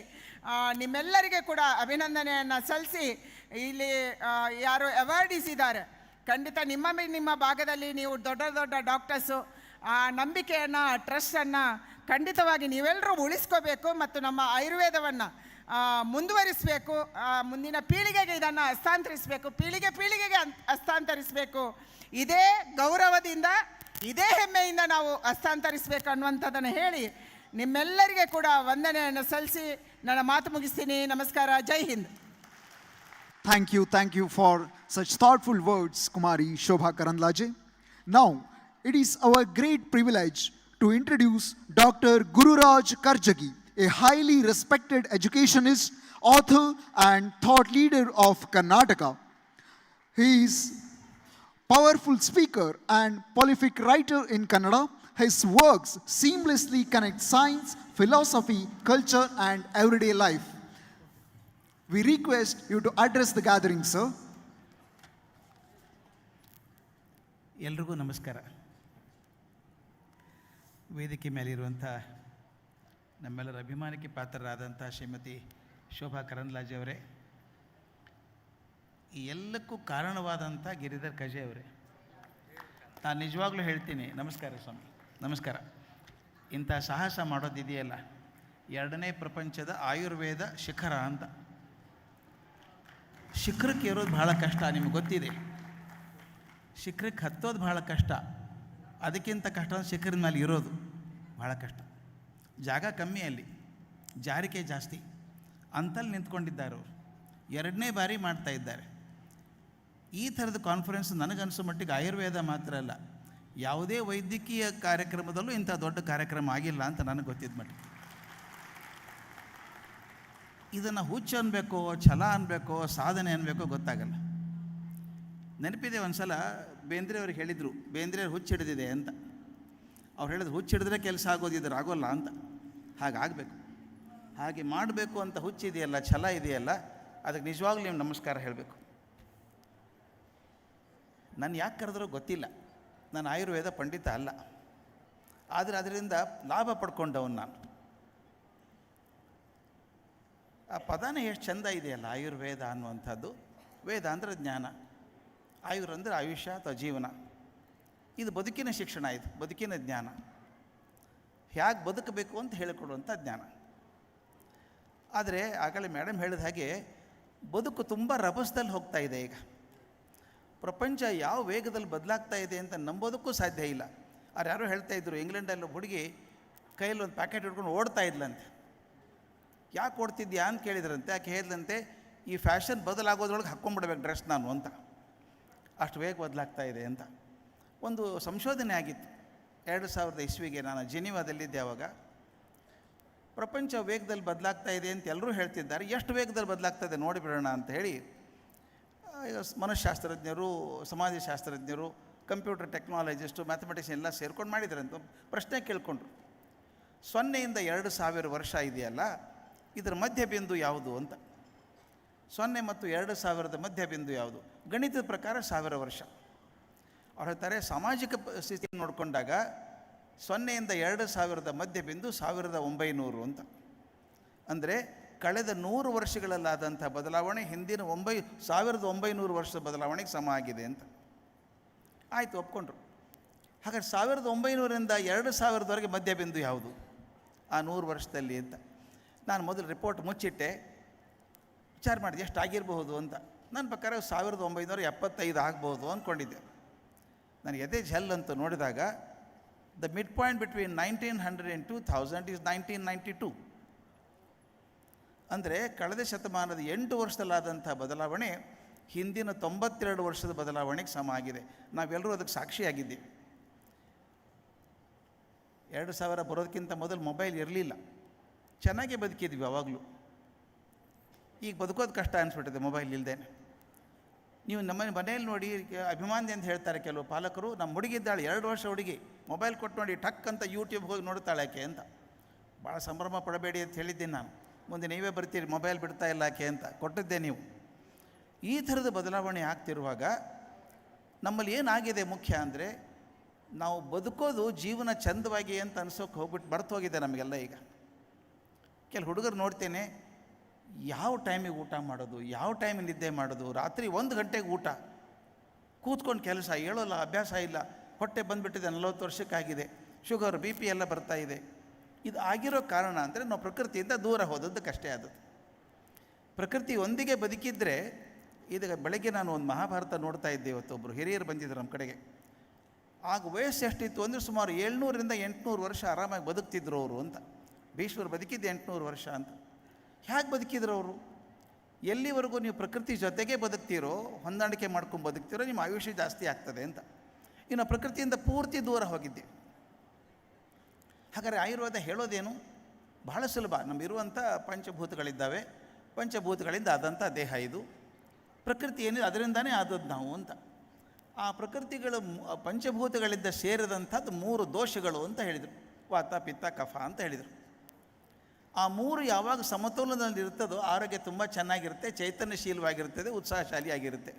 ನಿಮ್ಮೆಲ್ಲರಿಗೆ ಕೂಡ ಅಭಿನಂದನೆಯನ್ನು ಸಲ್ಲಿಸಿ, ಇಲ್ಲಿ ಯಾರು ಅವಾರ್ಡೀಸ್ ಇದ್ದಾರೆ ಖಂಡಿತ ನಿಮ್ಮ ಭಾಗದಲ್ಲಿ ನೀವು ದೊಡ್ಡ ದೊಡ್ಡ ಡಾಕ್ಟರ್ಸು ಆ ನಂಬಿಕೆಯನ್ನು ಟ್ರಸ್ಟನ್ನು ಖಂಡಿತವಾಗಿ ನೀವೆಲ್ಲರೂ ಉಳಿಸ್ಕೋಬೇಕು ಮತ್ತು ನಮ್ಮ ಆಯುರ್ವೇದವನ್ನು ಮುಂದುವರಿಸಬೇಕು. ಮುಂದಿನ ಪೀಳಿಗೆಗೆ ಇದನ್ನು ಹಸ್ತಾಂತರಿಸಬೇಕು, ಪೀಳಿಗೆಗೆ ಹಸ್ತಾಂತರಿಸಬೇಕು. ಇದೇ ಗೌರವದಿಂದ ಇದೇ ಹೆಮ್ಮೆಯಿಂದ ನಾವು ಹಸ್ತಾಂತರಿಸಬೇಕು ಅನ್ನುವಂಥದ್ದನ್ನು ಹೇಳಿ ನಿಮ್ಮೆಲ್ಲರಿಗೆ ಕೂಡ ವಂದನೆಯನ್ನು ಸಲ್ಲಿಸಿ ನನ್ನ ಮಾತು ಮುಗಿಸ್ತೀನಿ. ನಮಸ್ಕಾರ. ಜೈ Hind. Thank you for such thoughtful words, Kumari Shobha Karandlaje. Now, it is our great privilege to introduce Dr. Gururaj Karjagi, a highly respected educationist, author and thought leader of Karnataka. He is powerful speaker and prolific writer in Kannada. His works seamlessly connect science, philosophy, culture and everyday life. We request you to address the gathering, sir. ಎಲ್ರಿಗೂ ನಮಸ್ಕಾರ. ವೇದಿಕೆ ಮೇಲಿರುವಂಥ ನಮ್ಮೆಲ್ಲರ ಅಭಿಮಾನಕ್ಕೆ ಪಾತ್ರರಾದಂಥ ಶ್ರೀಮತಿ ಶೋಭಾ ಕರಂದ್ಲಾಜೆ ಅವರೇ, ಈ ಎಲ್ಲಕ್ಕೂ ಕಾರಣವಾದಂಥ ಗಿರಿಧರ್ ಕಜೆ ಅವರೇ, ನಾನು ನಿಜವಾಗ್ಲೂ ಹೇಳ್ತೀನಿ, ನಮಸ್ಕಾರ ಸ್ವಾಮಿ, ನಮಸ್ಕಾರ. ಇಂಥ ಸಾಹಸ ಮಾಡೋದಿದೆಯಲ್ಲ, 2ನೇ ಪ್ರಪಂಚದ ಆಯುರ್ವೇದ ಶಿಖರ ಅಂತ. ಶಿಖರಕ್ಕೆ ಇರೋದು ಭಾಳ ಕಷ್ಟ, ನಿಮಗೆ ಗೊತ್ತಿದೆ. ಶಿಖರಕ್ಕೆ ಹತ್ತೋದು ಭಾಳ ಕಷ್ಟ, ಅದಕ್ಕಿಂತ ಕಷ್ಟ ಶಿಖರದ ಮೇಲೆ ಇರೋದು ಭಾಳ ಕಷ್ಟ. ಜಾಗ ಕಮ್ಮಿ, ಅಲ್ಲಿ ಜಾರಿಕೆ ಜಾಸ್ತಿ. ಅಂತಲ್ಲಿ ನಿಂತ್ಕೊಂಡಿದ್ದಾರೆ ಅವರು, 2ನೇ ಬಾರಿ ಮಾಡ್ತಾ ಇದ್ದಾರೆ. ಈ ಥರದ ಕಾನ್ಫರೆನ್ಸ್ ನನಗನ್ಸೋ ಮಟ್ಟಿಗೆ ಆಯುರ್ವೇದ ಮಾತ್ರ ಅಲ್ಲ, ಯಾವುದೇ ವೈದ್ಯಕೀಯ ಕಾರ್ಯಕ್ರಮದಲ್ಲೂ ಇಂಥ ದೊಡ್ಡ ಕಾರ್ಯಕ್ರಮ ಆಗಿಲ್ಲ ಅಂತ ನನಗೆ ಗೊತ್ತಿದ್ದ ಮಟ್ಟಿಗೆ. ಇದನ್ನು ಹುಚ್ಚು ಅನ್ಬೇಕೋ, ಛಲ ಅನ್ಬೇಕೋ, ಸಾಧನೆ ಅನ್ಬೇಕೋ ಗೊತ್ತಾಗಲ್ಲ. ನೆನಪಿದೆ, ಒಂದು ಸಲ ಬೇಂದ್ರೆ ಅವ್ರಿಗೆ ಹೇಳಿದರು, ಬೇಂದ್ರೆ ಹುಚ್ಚು ಹಿಡಿದಿದೆ ಅಂತ. ಅವ್ರು ಹೇಳಿದ್ರು, ಹುಚ್ಚು ಹಿಡಿದ್ರೆ ಕೆಲಸ ಆಗೋದಿದ್ರೆ ಆಗೋಲ್ಲ ಅಂತ. ಹಾಗಾಗಬೇಕು, ಹಾಗೆ ಮಾಡಬೇಕು ಅಂತ ಹುಚ್ಚಿದೆಯಲ್ಲ, ಛಲ ಇದೆಯಲ್ಲ, ಅದಕ್ಕೆ ನಿಜವಾಗ್ಲೂ ನೀವು ನಮಸ್ಕಾರ ಹೇಳಬೇಕು. ನಾನು ಯಾಕೆ ಕರೆದ್ರೂ ಗೊತ್ತಿಲ್ಲ, ನಾನು ಆಯುರ್ವೇದ ಪಂಡಿತ ಅಲ್ಲ, ಆದರೆ ಅದರಿಂದ ಲಾಭ ಪಡ್ಕೊಂಡವನು ನಾನು. ಆ ಪದನೇ ಎಷ್ಟು ಚೆಂದ ಇದೆಯಲ್ಲ, ಆಯುರ್ವೇದ ಅನ್ನುವಂಥದ್ದು. ವೇದ ಅಂದರೆ ಜ್ಞಾನ, ಆಯುರ್ ಅಂದರೆ ಆಯುಷ್ಯ ಅಥವಾ ಜೀವನ. ಇದು ಬದುಕಿನ ಶಿಕ್ಷಣ, ಇದು ಬದುಕಿನ ಜ್ಞಾನ. ಹೇಗೆ ಬದುಕಬೇಕು ಅಂತ ಹೇಳಿಕೊಡುವಂಥ ಜ್ಞಾನ. ಆದರೆ ಆಗಲೇ ಮೇಡಮ್ ಹೇಳಿದ ಹಾಗೆ ಬದುಕು ತುಂಬ ರಭಸದಲ್ಲಿ ಹೋಗ್ತಾ ಇದೆ. ಈಗ ಪ್ರಪಂಚ ಯಾವ ವೇಗದಲ್ಲಿ ಬದಲಾಗ್ತಾ ಇದೆ ಅಂತ ನಂಬೋದಕ್ಕೂ ಸಾಧ್ಯ ಇಲ್ಲ. ಅವ್ರು ಯಾರೋ ಹೇಳ್ತಾ ಇದ್ರು, ಇಂಗ್ಲೆಂಡಲ್ಲಿ ಹುಡುಗಿ ಕೈಯಲ್ಲಿ ಒಂದು ಪ್ಯಾಕೆಟ್ ಹಿಡ್ಕೊಂಡು ಓಡ್ತಾ ಇದ್ಲಂತೆ. ಯಾಕೆ ಓಡ್ತಿದ್ಯಾ ಅಂತ ಕೇಳಿದ್ರಂತೆ. ಯಾಕೆ ಹೇಳಿದಂತೆ, ಈ ಫ್ಯಾಷನ್ ಬದಲಾಗೋದ್ರೊಳಗೆ ಹಾಕ್ಕೊಂಡ್ಬಿಡ್ಬೇಕು ಡ್ರೆಸ್ ನಾನು ಅಂತ, ಅಷ್ಟು ಬೇಗ ಬದಲಾಗ್ತಾ ಇದೆ ಅಂತ. ಒಂದು ಸಂಶೋಧನೆ ಆಗಿತ್ತು 2000 ಇಸ್ವಿಗೆ. ನಾನು ಜೆನೀವಾದಲ್ಲಿದ್ದೆ. ಆವಾಗ ಪ್ರಪಂಚ ವೇಗದಲ್ಲಿ ಬದಲಾಗ್ತಾ ಇದೆ ಅಂತ ಎಲ್ಲರೂ ಹೇಳ್ತಿದ್ದಾರೆ. ಎಷ್ಟು ವೇಗದಲ್ಲಿ ಬದಲಾಗ್ತಾ ಇದೆ ನೋಡಿಬಿಡೋಣ ಅಂತ ಹೇಳಿ ಮನಃಶಾಸ್ತ್ರಜ್ಞರು, ಸಮಾಜಶಾಸ್ತ್ರಜ್ಞರು, ಕಂಪ್ಯೂಟರ್ ಟೆಕ್ನಾಲಜಿಸ್ಟು, ಮ್ಯಾಥಮೆಟಿಷಿಯನ್ ಎಲ್ಲ ಸೇರ್ಕೊಂಡು ಮಾಡಿದ್ರಂತ. ಪ್ರಶ್ನೆ ಕೇಳಿಕೊಂಡ್ರು, 0ಯಿಂದ 2000 ವರ್ಷ ಇದೆಯಲ್ಲ, ಇದರ ಮಧ್ಯ ಬಿಂದು ಯಾವುದು ಅಂತ. 0 ಮತ್ತು 2000 ಮಧ್ಯ ಬಿಂದು ಯಾವುದು? ಗಣಿತದ ಪ್ರಕಾರ 1000 ವರ್ಷ. ಅವ್ರು ಹೇಳ್ತಾರೆ, ಸಾಮಾಜಿಕ ಸ್ಥಿತಿ ನೋಡಿಕೊಂಡಾಗ 0ಯಿಂದ 2000 ಮಧ್ಯ ಬಿಂದು 1900 ಅಂತ. ಅಂದರೆ ಕಳೆದ 100 ವರ್ಷಗಳಲ್ಲಾದಂಥ ಬದಲಾವಣೆ ಹಿಂದಿನ 1900 ವರ್ಷದ ಬದಲಾವಣೆಗೆ ಸಮ ಆಗಿದೆ ಅಂತ. ಆಯಿತು, ಒಪ್ಕೊಂಡ್ರು. ಹಾಗಾದ್ರೆ 1900ರಿಂದ 2000ವರೆಗೆ ಮಧ್ಯ ಬಿಂದು ಯಾವುದು ಆ 100 ವರ್ಷದಲ್ಲಿ ಅಂತ. ನಾನು ಮೊದಲು ರಿಪೋರ್ಟ್ ಮುಚ್ಚಿಟ್ಟೆ, ವಿಚಾರ ಮಾಡಿದೆ ಎಷ್ಟಾಗಿರಬಹುದು ಅಂತ. ನನ್ನ ಪ್ರಕಾರ 1975 ಆಗ್ಬೋದು ಅಂದ್ಕೊಂಡಿದ್ದೆ. ನನಗೆ ಎದೆ ಝಲ್ ಅಂತ ನೋಡಿದಾಗ the mid point between 1900 and 2000 is 1992. ಅಂದರೆ ಕಳೆದ ಶತಮಾನದ 8 ವರ್ಷದಲ್ಲಾದಂಥ ಬದಲಾವಣೆ ಹಿಂದಿನ 92 ವರ್ಷದ ಬದಲಾವಣೆಗೆ ಸಮ ಆಗಿದೆ. ನಾವೆಲ್ಲರೂ ಅದಕ್ಕೆ ಸಾಕ್ಷಿಯಾಗಿದ್ದೀವಿ. 2000 ಬರೋದಕ್ಕಿಂತ ಮೊದಲು ಮೊಬೈಲ್ ಇರಲಿಲ್ಲ, ಚೆನ್ನಾಗೇ ಬದುಕಿದ್ವಿ ಯಾವಾಗಲೂ. ಈಗ ಬದುಕೋದು ಕಷ್ಟ ಅನಿಸ್ಬಿಟ್ಟಿದೆ ಮೊಬೈಲ್ ಇಲ್ಲದೇನೆ. ನೀವು ನಮ್ಮ ಮನೆಯಲ್ಲಿ ನೋಡಿ, ಅಭಿಮಾನಿ ಅಂತ ಹೇಳ್ತಾರೆ ಕೆಲವು ಪಾಲಕರು, ನಮ್ಮ ಹುಡುಗಿದ್ದಾಳೆ 2 ವರ್ಷ ಹುಡುಗಿ, ಮೊಬೈಲ್ ಕೊಟ್ಟು ನೋಡಿ ಟಕ್ ಅಂತ ಯೂಟ್ಯೂಬ್ಗೆ ಹೋಗಿ ನೋಡ್ತಾಳೆ ಆಕೆ ಅಂತ. ಭಾಳ ಸಂಭ್ರಮ ಪಡಬೇಡಿ ಅಂತ ಹೇಳಿದ್ದೀನಿ ನಾನು. ಮುಂದೆ ನೀವೇ ಬರ್ತೀರಿ ಮೊಬೈಲ್ ಬಿಡ್ತಾ ಇಲ್ಲ ಆಕೆ ಅಂತ, ಕೊಟ್ಟಿದ್ದೆ ನೀವು. ಈ ಥರದ ಬದಲಾವಣೆ ಆಗ್ತಿರುವಾಗ ನಮ್ಮಲ್ಲಿ ಏನಾಗಿದೆ ಮುಖ್ಯ ಅಂದರೆ, ನಾವು ಬದುಕೋದು ಜೀವನ ಚಂದವಾಗಿ ಅಂತ ಅನ್ಸೋಕೆ ಹೋಗ್ಬಿಟ್ಟು ಬರ್ತು ಹೋಗಿದೆ ನಮಗೆಲ್ಲ. ಈಗ ಕೆಲವು ಹುಡುಗರು ನೋಡ್ತೇನೆ, ಯಾವ ಟೈಮಿಗೆ ಊಟ ಮಾಡೋದು, ಯಾವ ಟೈಮಿಗೆ ನಿದ್ದೆ ಮಾಡೋದು, ರಾತ್ರಿ 1 ಗಂಟೆಗೆ ಊಟ, ಕೂತ್ಕೊಂಡು ಕೆಲಸ, ಹೇಳೋಲ್ಲ, ಅಭ್ಯಾಸ ಇಲ್ಲ, ಹೊಟ್ಟೆ ಬಂದುಬಿಟ್ಟಿದೆ, 40 ವರ್ಷಕ್ಕಾಗಿದೆ, ಶುಗರ್ BP ಎಲ್ಲ ಬರ್ತಾ ಇದೆ. ಇದು ಆಗಿರೋ ಕಾರಣ ಅಂದರೆ ನಾವು ಪ್ರಕೃತಿಯಿಂದ ದೂರ ಹೋದದ್ದಕ್ಕಷ್ಟೇ ಆದದ್ದು. ಪ್ರಕೃತಿ ಒಂದಿಗೆ ಬದುಕಿದ್ರೆ, ಈಗ ಬೆಳಗ್ಗೆ ನಾನು ಒಂದು ಮಹಾಭಾರತ ನೋಡ್ತಾ ಇದ್ದೆ. ಇವತ್ತೊಬ್ಬರು ಹಿರಿಯರು ಬಂದಿದ್ದರು ನಮ್ಮ ಕಡೆಗೆ. ಆಗ ವಯಸ್ಸು ಎಷ್ಟಿತ್ತು ಅಂದರೆ ಸುಮಾರು 700ರಿಂದ 800 ವರ್ಷ ಆರಾಮಾಗಿ ಬದುಕ್ತಿದ್ರು ಅವರು ಅಂತ. ಭೀಷ್ಮರು ಬದುಕಿದ್ದು 800 ವರ್ಷ ಅಂತ. ಹೇಗೆ ಬದುಕಿದ್ರು ಅವರು? ಎಲ್ಲಿವರೆಗೂ ನೀವು ಪ್ರಕೃತಿ ಜೊತೆಗೆ ಬದುಕ್ತೀರೋ, ಹೊಂದಾಣಿಕೆ ಮಾಡ್ಕೊಂಡು ಬದುಕ್ತೀರೋ, ನಿಮ್ಮ ಆಯುಷ್ಯ ಜಾಸ್ತಿ ಆಗ್ತದೆ ಅಂತ. ಇನ್ನು ಪ್ರಕೃತಿಯಿಂದ ಪೂರ್ತಿ ದೂರ ಹೋಗಿದ್ದೀವಿ. ಹಾಗಾದರೆ ಆಯುರ್ವೇದ ಹೇಳೋದೇನು? ಬಹಳ ಸುಲಭ. ನಮಗಿರುವಂಥ ಪಂಚಭೂತಗಳಿದ್ದಾವೆ, ಪಂಚಭೂತಗಳಿಂದ ಆದಂಥ ದೇಹ ಇದು. ಪ್ರಕೃತಿ ಏನಿದೆ ಅದರಿಂದನೇ ಆದದ್ದು ನಾವು ಅಂತ. ಆ ಪ್ರಕೃತಿಗಳು ಪಂಚಭೂತಗಳಿಂದ ಸೇರಿದಂಥದ್ದು 3 ದೋಷಗಳು ಅಂತ ಹೇಳಿದರು. ವಾತ, ಪಿತ್ತ, ಕಫ ಅಂತ ಹೇಳಿದರು. ಆ 3 ಯಾವಾಗ ಸಮತೋಲನದಲ್ಲಿರ್ತದೋ ಆರೋಗ್ಯ ತುಂಬ ಚೆನ್ನಾಗಿರುತ್ತೆ, ಚೈತನ್ಯಶೀಲವಾಗಿರ್ತದೆ, ಉತ್ಸಾಹಶಾಲಿಯಾಗಿರುತ್ತೆ.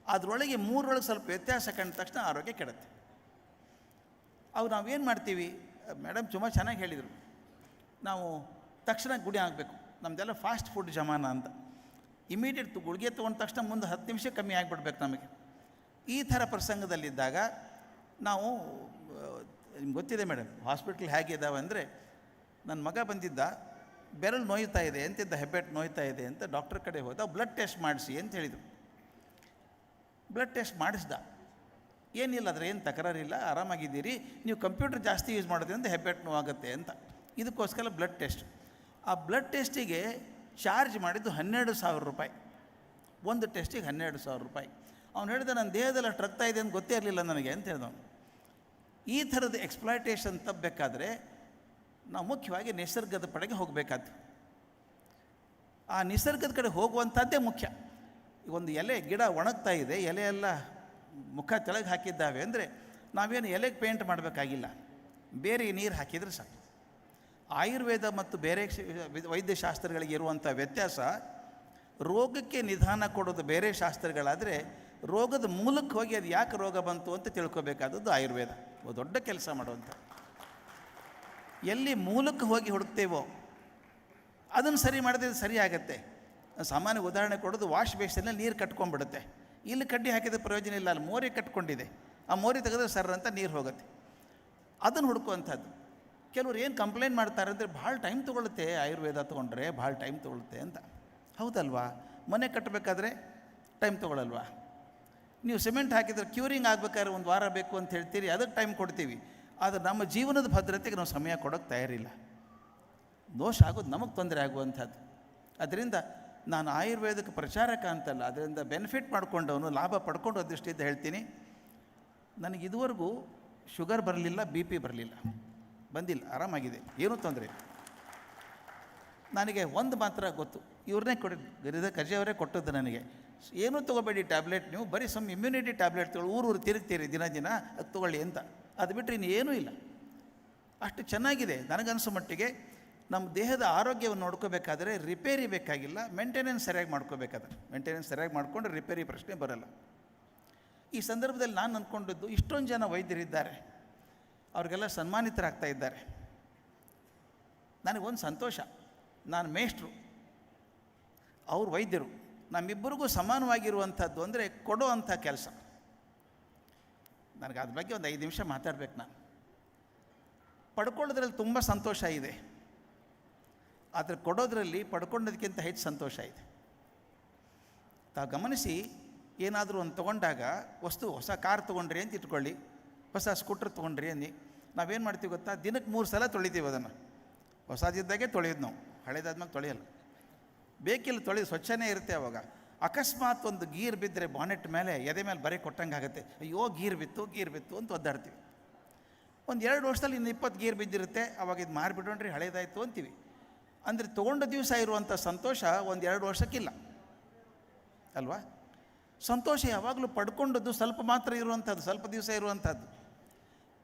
ಅದರೊಳಗೆ 3ರೊಳಗೆ ಸ್ವಲ್ಪ ವ್ಯತ್ಯಾಸ ಕಂಡ ತಕ್ಷಣ ಆರೋಗ್ಯ ಕೆಡುತ್ತೆ. ಅವು ನಾವೇನು ಮಾಡ್ತೀವಿ? ಮೇಡಮ್ ತುಂಬ ಚೆನ್ನಾಗಿ ಹೇಳಿದರು, ನಾವು ತಕ್ಷಣ ಗುಡಿ ಆಗಬೇಕು, ನಮ್ಮದೆಲ್ಲ ಫಾಸ್ಟ್ ಫುಡ್ ಜಮಾನ ಅಂತ. ಇಮಿಡಿಯೇಟ್ ಗುಳಿಗೆ ತೊಗೊಂಡ ತಕ್ಷಣ ಮುಂದೆ 10 ನಿಮಿಷ ಕಮ್ಮಿ ಆಗಿಬಿಡ್ಬೇಕು ನಮಗೆ. ಈ ಥರ ಪ್ರಸಂಗದಲ್ಲಿದ್ದಾಗ ನಾವು, ನಿಮ್ಗೆ ಗೊತ್ತಿದೆ ಮೇಡಮ್, ಹಾಸ್ಪಿಟ್ಲ್ ಹೇಗಿದ್ದಾವೆ ಅಂದರೆ, ನನ್ನ ಮಗ ಬಂದಿದ್ದ, ಬೆರಳು ನೋಯ್ತಾ ಇದೆ ಅಂತಿದ್ದ, ಹೆಬ್ಬೆಟ್ ನೋಯ್ತಾ ಇದೆ ಅಂತ ಡಾಕ್ಟರ್ ಕಡೆ ಹೋದ. ಬ್ಲಡ್ ಟೆಸ್ಟ್ ಮಾಡಿಸಿ ಅಂತ ಹೇಳಿದರು. ಬ್ಲಡ್ ಟೆಸ್ಟ್ ಮಾಡಿಸ್ದ. ಏನಿಲ್ಲ, ಅದರ ಏನು ತಕರಾರಿಲ್ಲ, ಆರಾಮಾಗಿದ್ದೀರಿ, ನೀವು ಕಂಪ್ಯೂಟರ್ ಜಾಸ್ತಿ ಯೂಸ್ ಮಾಡೋದ್ರಿಂದ ಹೆಬ್ಬೆಟ್ ನೋವಾಗುತ್ತೆ ಅಂತ. ಇದಕ್ಕೋಸ್ಕರ ಬ್ಲಡ್ ಟೆಸ್ಟ್. ಆ ಬ್ಲಡ್ ಟೆಸ್ಟಿಗೆ ಚಾರ್ಜ್ ಮಾಡಿದ್ದು 12,000 ರೂಪಾಯಿ. ಒಂದು ಟೆಸ್ಟಿಗೆ 12,000 ರೂಪಾಯಿ. ಅವ್ನು ಹೇಳಿದ, ನನ್ನ ದೇಹದಲ್ಲಿ ಅಷ್ಟು ರಕ್ತ ಇದೆ ಅಂತ ಗೊತ್ತೇ ಇರಲಿಲ್ಲ ನನಗೆ ಅಂತ ಹೇಳಿದವನು. ಈ ಥರದ ಎಕ್ಸ್ಪ್ಲಾಯ್ಟೇಷನ್ ತಪ್ಪಬೇಕಾದ್ರೆ ನಾವು ಮುಖ್ಯವಾಗಿ ನಿಸರ್ಗದ ಕಡೆಗೆ ಹೋಗಬೇಕಾದ್ದು. ಆ ನಿಸರ್ಗದ ಕಡೆ ಹೋಗುವಂಥದ್ದೇ ಮುಖ್ಯ. ಒಂದು ಎಲೆ ಗಿಡ ಒಣಗ್ತಾ ಇದೆ, ಎಲೆ ಎಲ್ಲ ಮುಖ ತೆಳಗೆ ಹಾಕಿದ್ದಾವೆ ಅಂದರೆ ನಾವೇನು ಎಲೆಗೆ ಪೇಂಟ್ ಮಾಡಬೇಕಾಗಿಲ್ಲ, ಬೇರೆ ನೀರು ಹಾಕಿದರೆ ಸಾಕು. ಆಯುರ್ವೇದ ಮತ್ತು ಬೇರೆ ವೈದ್ಯಶಾಸ್ತ್ರಗಳಿಗೆ ಇರುವಂಥ ವ್ಯತ್ಯಾಸ, ರೋಗಕ್ಕೆ ನಿಧಾನ ಕೊಡೋದು ಬೇರೆ ಶಾಸ್ತ್ರಗಳಾದರೆ, ರೋಗದ ಮೂಲಕ್ಕೆ ಹೋಗಿ ಅದು ಯಾಕೆ ರೋಗ ಬಂತು ಅಂತ ತಿಳ್ಕೊಬೇಕಾದದ್ದು ಆಯುರ್ವೇದ. ದೊಡ್ಡ ಕೆಲಸ ಮಾಡುವಂಥ. ಎಲ್ಲಿ ಮೂಲಕ್ಕೆ ಹೋಗಿ ಹುಡುಕ್ತೇವೋ ಅದನ್ನು ಸರಿ ಮಾಡಿದ್ರೆ ಸರಿ ಆಗುತ್ತೆ. ಸಾಮಾನ್ಯ ಉದಾಹರಣೆ ಕೊಡೋದು, ವಾಶ್ ಬೇಸಿನಲ್ಲಿ ನೀರು ಕಟ್ಕೊಂಡ್ಬಿಡುತ್ತೆ. ಇಲ್ಲಿ ಕಡ್ಡಿ ಹಾಕಿದ ಪ್ರಯೋಜನ ಇಲ್ಲ, ಅಲ್ಲಿ ಮೋರಿ ಕಟ್ಕೊಂಡಿದೆ, ಆ ಮೋರಿ ತೆಗೆದ್ರೆ ಸರ್ ಅಂತ ನೀರು ಹೋಗುತ್ತೆ. ಅದನ್ನು ಹುಡುಕುವಂಥದ್ದು. ಕೆಲವ್ರು ಏನು ಕಂಪ್ಲೇಂಟ್ ಮಾಡ್ತಾರೆ ಅಂದರೆ ಭಾಳ ಟೈಮ್ ತೊಗೊಳುತ್ತೆ ಆಯುರ್ವೇದ ತೊಗೊಂಡ್ರೆ, ಭಾಳ ಟೈಮ್ ತೊಗೊಳುತ್ತೆ ಅಂತ. ಹೌದಲ್ವಾ? ಮನೆ ಕಟ್ಟಬೇಕಾದ್ರೆ ಟೈಮ್ ತೊಗೊಳಲ್ವಾ? ನೀವು ಸಿಮೆಂಟ್ ಹಾಕಿದರೆ ಕ್ಯೂರಿಂಗ್ ಆಗಬೇಕಾದ್ರೆ 1 ವಾರ ಬೇಕು ಅಂತ ಹೇಳ್ತೀರಿ, ಅದಕ್ಕೆ ಟೈಮ್ ಕೊಡ್ತೀವಿ. ಆದರೆ ನಮ್ಮ ಜೀವನದ ಭದ್ರತೆಗೆ ನಾವು ಸಮಯ ಕೊಡೋಕ್ಕೆ ತಯಾರಿಲ್ಲ. ದೋಷ ಆಗೋದು ನಮಗೆ ತೊಂದರೆ ಆಗುವಂಥದ್ದು. ಅದರಿಂದ ನಾನು ಆಯುರ್ವೇದಕ್ಕೆ ಪ್ರಚಾರಕ ಅಂತಲ್ಲ, ಅದರಿಂದ ಬೆನಿಫಿಟ್ ಮಾಡ್ಕೊಂಡವನು, ಲಾಭ ಪಡ್ಕೊಂಡು ದೃಷ್ಟಿಯಿಂದ ಹೇಳ್ತೀನಿ. ನನಗೆ ಇದುವರೆಗೂ ಶುಗರ್ ಬರಲಿಲ್ಲ, ಬಿ ಪಿ ಬರಲಿಲ್ಲ, ಬಂದಿಲ್ಲ, ಆರಾಮಾಗಿದೆ, ಏನೂ ತೊಂದರೆ ಇಲ್ಲ. ನನಗೆ ಒಂದು ಮಾತ್ರ ಗೊತ್ತು, ಇವ್ರನ್ನೇ ಗಿರಿಧರ್ ಕರ್ಜಿಯವರೇ ಕೊಟ್ಟದ್ದು ನನಗೆ, ಏನೂ ತೊಗೋಬೇಡಿ ಟ್ಯಾಬ್ಲೆಟ್, ನೀವು ಬರೀ ಸಮ್ ಇಮ್ಯುನಿಟಿ ಟ್ಯಾಬ್ಲೆಟ್ ತೊಗೊಳ್ಳಿ, ಊರು ತಿರುಗ್ತೀರಿ ದಿನ ಅದು ತೊಗೊಳ್ಳಿ ಅಂತ. ಅದು ಬಿಟ್ಟರೆ ಇನ್ನೇನೂ ಇಲ್ಲ. ಅಷ್ಟು ಚೆನ್ನಾಗಿದೆ. ನನಗನ್ಸೋ ಮಟ್ಟಿಗೆ ನಮ್ಮ ದೇಹದ ಆರೋಗ್ಯವನ್ನು ನೋಡ್ಕೋಬೇಕಾದ್ರೆ ರಿಪೇರಿ ಬೇಕಾಗಿಲ್ಲ, ಮೇಂಟೆನೆನ್ಸ್ ಸರಿಯಾಗಿ ಮಾಡ್ಕೋಬೇಕಾದ್ರೆ. ಮೇಂಟೆನೆನ್ಸ್ ಸರಿಯಾಗಿ ಮಾಡಿಕೊಂಡ್ರೆ ರಿಪೇರಿ ಪ್ರಶ್ನೆ ಬರೋಲ್ಲ. ಈ ಸಂದರ್ಭದಲ್ಲಿ ನಾನು ಅಂದ್ಕೊಂಡಿದ್ದು, ಇಷ್ಟೊಂದು ಜನ ವೈದ್ಯರಿದ್ದಾರೆ, ಅವ್ರಿಗೆಲ್ಲ ಸನ್ಮಾನಿತರಾಗ್ತಾ ಇದ್ದಾರೆ. ನನಗೊಂದು ಸಂತೋಷ, ನಾನು ಮೇಷ್ಟ್ರು, ಅವ್ರು ವೈದ್ಯರು, ನಮ್ಮಿಬ್ಬರಿಗೂ ಸಮಾನವಾಗಿರುವಂಥದ್ದು ಅಂದರೆ ಕೊಡೋ ಅಂಥ ಕೆಲಸ. ನನಗೆ ಅದ್ರ ಬಗ್ಗೆ ಒಂದು 5 ನಿಮಿಷ ಮಾತಾಡ್ಬೇಕು. ನಾನು ಪಡ್ಕೊಳ್ಳೋದ್ರಲ್ಲಿ ತುಂಬ ಸಂತೋಷ ಇದೆ, ಆದರೆ ಕೊಡೋದ್ರಲ್ಲಿ ಪಡ್ಕೊಂಡೋದಕ್ಕಿಂತ ಹೆಚ್ಚು ಸಂತೋಷ ಇದೆ. ತಾವು ಗಮನಿಸಿ, ಏನಾದರೂ ಒಂದು ತೊಗೊಂಡಾಗ ವಸ್ತು, ಹೊಸ ಕಾರ್ ತೊಗೊಂಡ್ರಿ ಅಂತ ಇಟ್ಕೊಳ್ಳಿ, ಹೊಸ ಸ್ಕೂಟ್ರ್ ತೊಗೊಂಡ್ರಿ ಅಂದು ನಾವೇನು ಮಾಡ್ತೀವಿ ಗೊತ್ತಾ? ದಿನಕ್ಕೆ 3 ಸಲ ತೊಳಿತೀವಿ ಅದನ್ನು. ಹೊಸದಿದ್ದಾಗೆ ತೊಳೆಯೋದು ನಾವು, ಹಳೇದಾದ್ಮೇಲೆ ತೊಳೆಯಲ್ಲ. ಬೇಕಿಲ್ಲ ತೊಳೆದು ಸ್ವಚ್ಛನೇ ಇರುತ್ತೆ. ಅವಾಗ ಅಕಸ್ಮಾತ್ ಒಂದು ಗೀರ್ ಬಿದ್ದರೆ ಬಾನೆಟ್ ಮೇಲೆ, ಎದೆ ಮೇಲೆ ಬರೀ ಕೊಟ್ಟಂಗೆ ಆಗುತ್ತೆ. ಅಯ್ಯೋ ಗೀರ್ ಬಿತ್ತು ಅಂತ ಒದ್ದಾಡ್ತೀವಿ. ಒಂದು 2 ವರ್ಷದಲ್ಲಿ ಇನ್ನು 20 ಗೀರ್ ಬಿದ್ದಿರುತ್ತೆ. ಅವಾಗ ಇದು ಮಾರಿಬಿಡೋಣ್ರಿ, ಹಳೇದಾಯಿತು ಅಂತೀವಿ. ಅಂದರೆ ತೊಗೊಂಡ ದಿವಸ ಇರುವಂಥ ಸಂತೋಷ ಒಂದು 2 ವರ್ಷಕ್ಕಿಲ್ಲ ಅಲ್ವಾ? ಸಂತೋಷ ಯಾವಾಗಲೂ ಪಡ್ಕೊಂಡದ್ದು ಸ್ವಲ್ಪ ಮಾತ್ರ ಇರುವಂಥದ್ದು, ಸ್ವಲ್ಪ ದಿವಸ ಇರುವಂಥದ್ದು.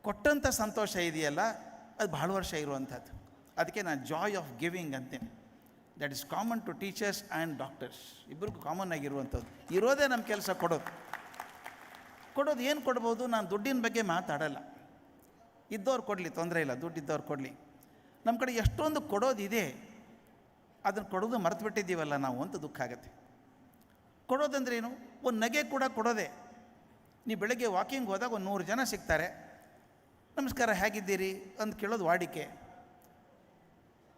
ಕೊಟ್ಟಂಥ ಸಂತೋಷ ಇದೆಯಲ್ಲ, ಅದು ಭಾಳ ವರ್ಷ ಇರುವಂಥದ್ದು. ಅದಕ್ಕೆ ನಾನು ಜಾಯ್ ಆಫ್ ಗಿವಿಂಗ್ ಅಂತೇನೆ. That is common to teachers and doctors, ಇಬ್ಬರಿಗೂ ಕಾಮನ್ ಆಗಿರುವಂಥದ್ದು. ಇರೋದೇ ನಮ್ಮ ಕೆಲಸ ಕೊಡೋದು. ಏನು ಕೊಡ್ಬೋದು? ನಾನು ದುಡ್ಡಿನ ಬಗ್ಗೆ ಮಾತಾಡಲ್ಲ. ಇದ್ದವ್ರು ಕೊಡಲಿ, ತೊಂದರೆ ಇಲ್ಲ, ದುಡ್ಡಿದ್ದವ್ರು ಕೊಡಲಿ. ನಮ್ಮ ಕಡೆ ಎಷ್ಟೊಂದು ಕೊಡೋದಿದೆ, ಅದನ್ನು ಕೊಡೋದು ಮರೆತು ಬಿಟ್ಟಿದ್ದೀವಲ್ಲ ನಾವು ಅಂತ ದುಃಖ ಆಗುತ್ತೆ. ಕೊಡೋದಂದ್ರೇನು? ಒಂದು ನಗೆ ಕೂಡ ಕೊಡೋದೆ. ನೀವು ಬೆಳಗ್ಗೆ ವಾಕಿಂಗ್ ಹೋದಾಗ ಒಂದು 100 ಜನ ಸಿಗ್ತಾರೆ, ನಮಸ್ಕಾರ ಹೇಗಿದ್ದೀರಿ ಅಂತ ಕೇಳೋದು ವಾಡಿಕೆ.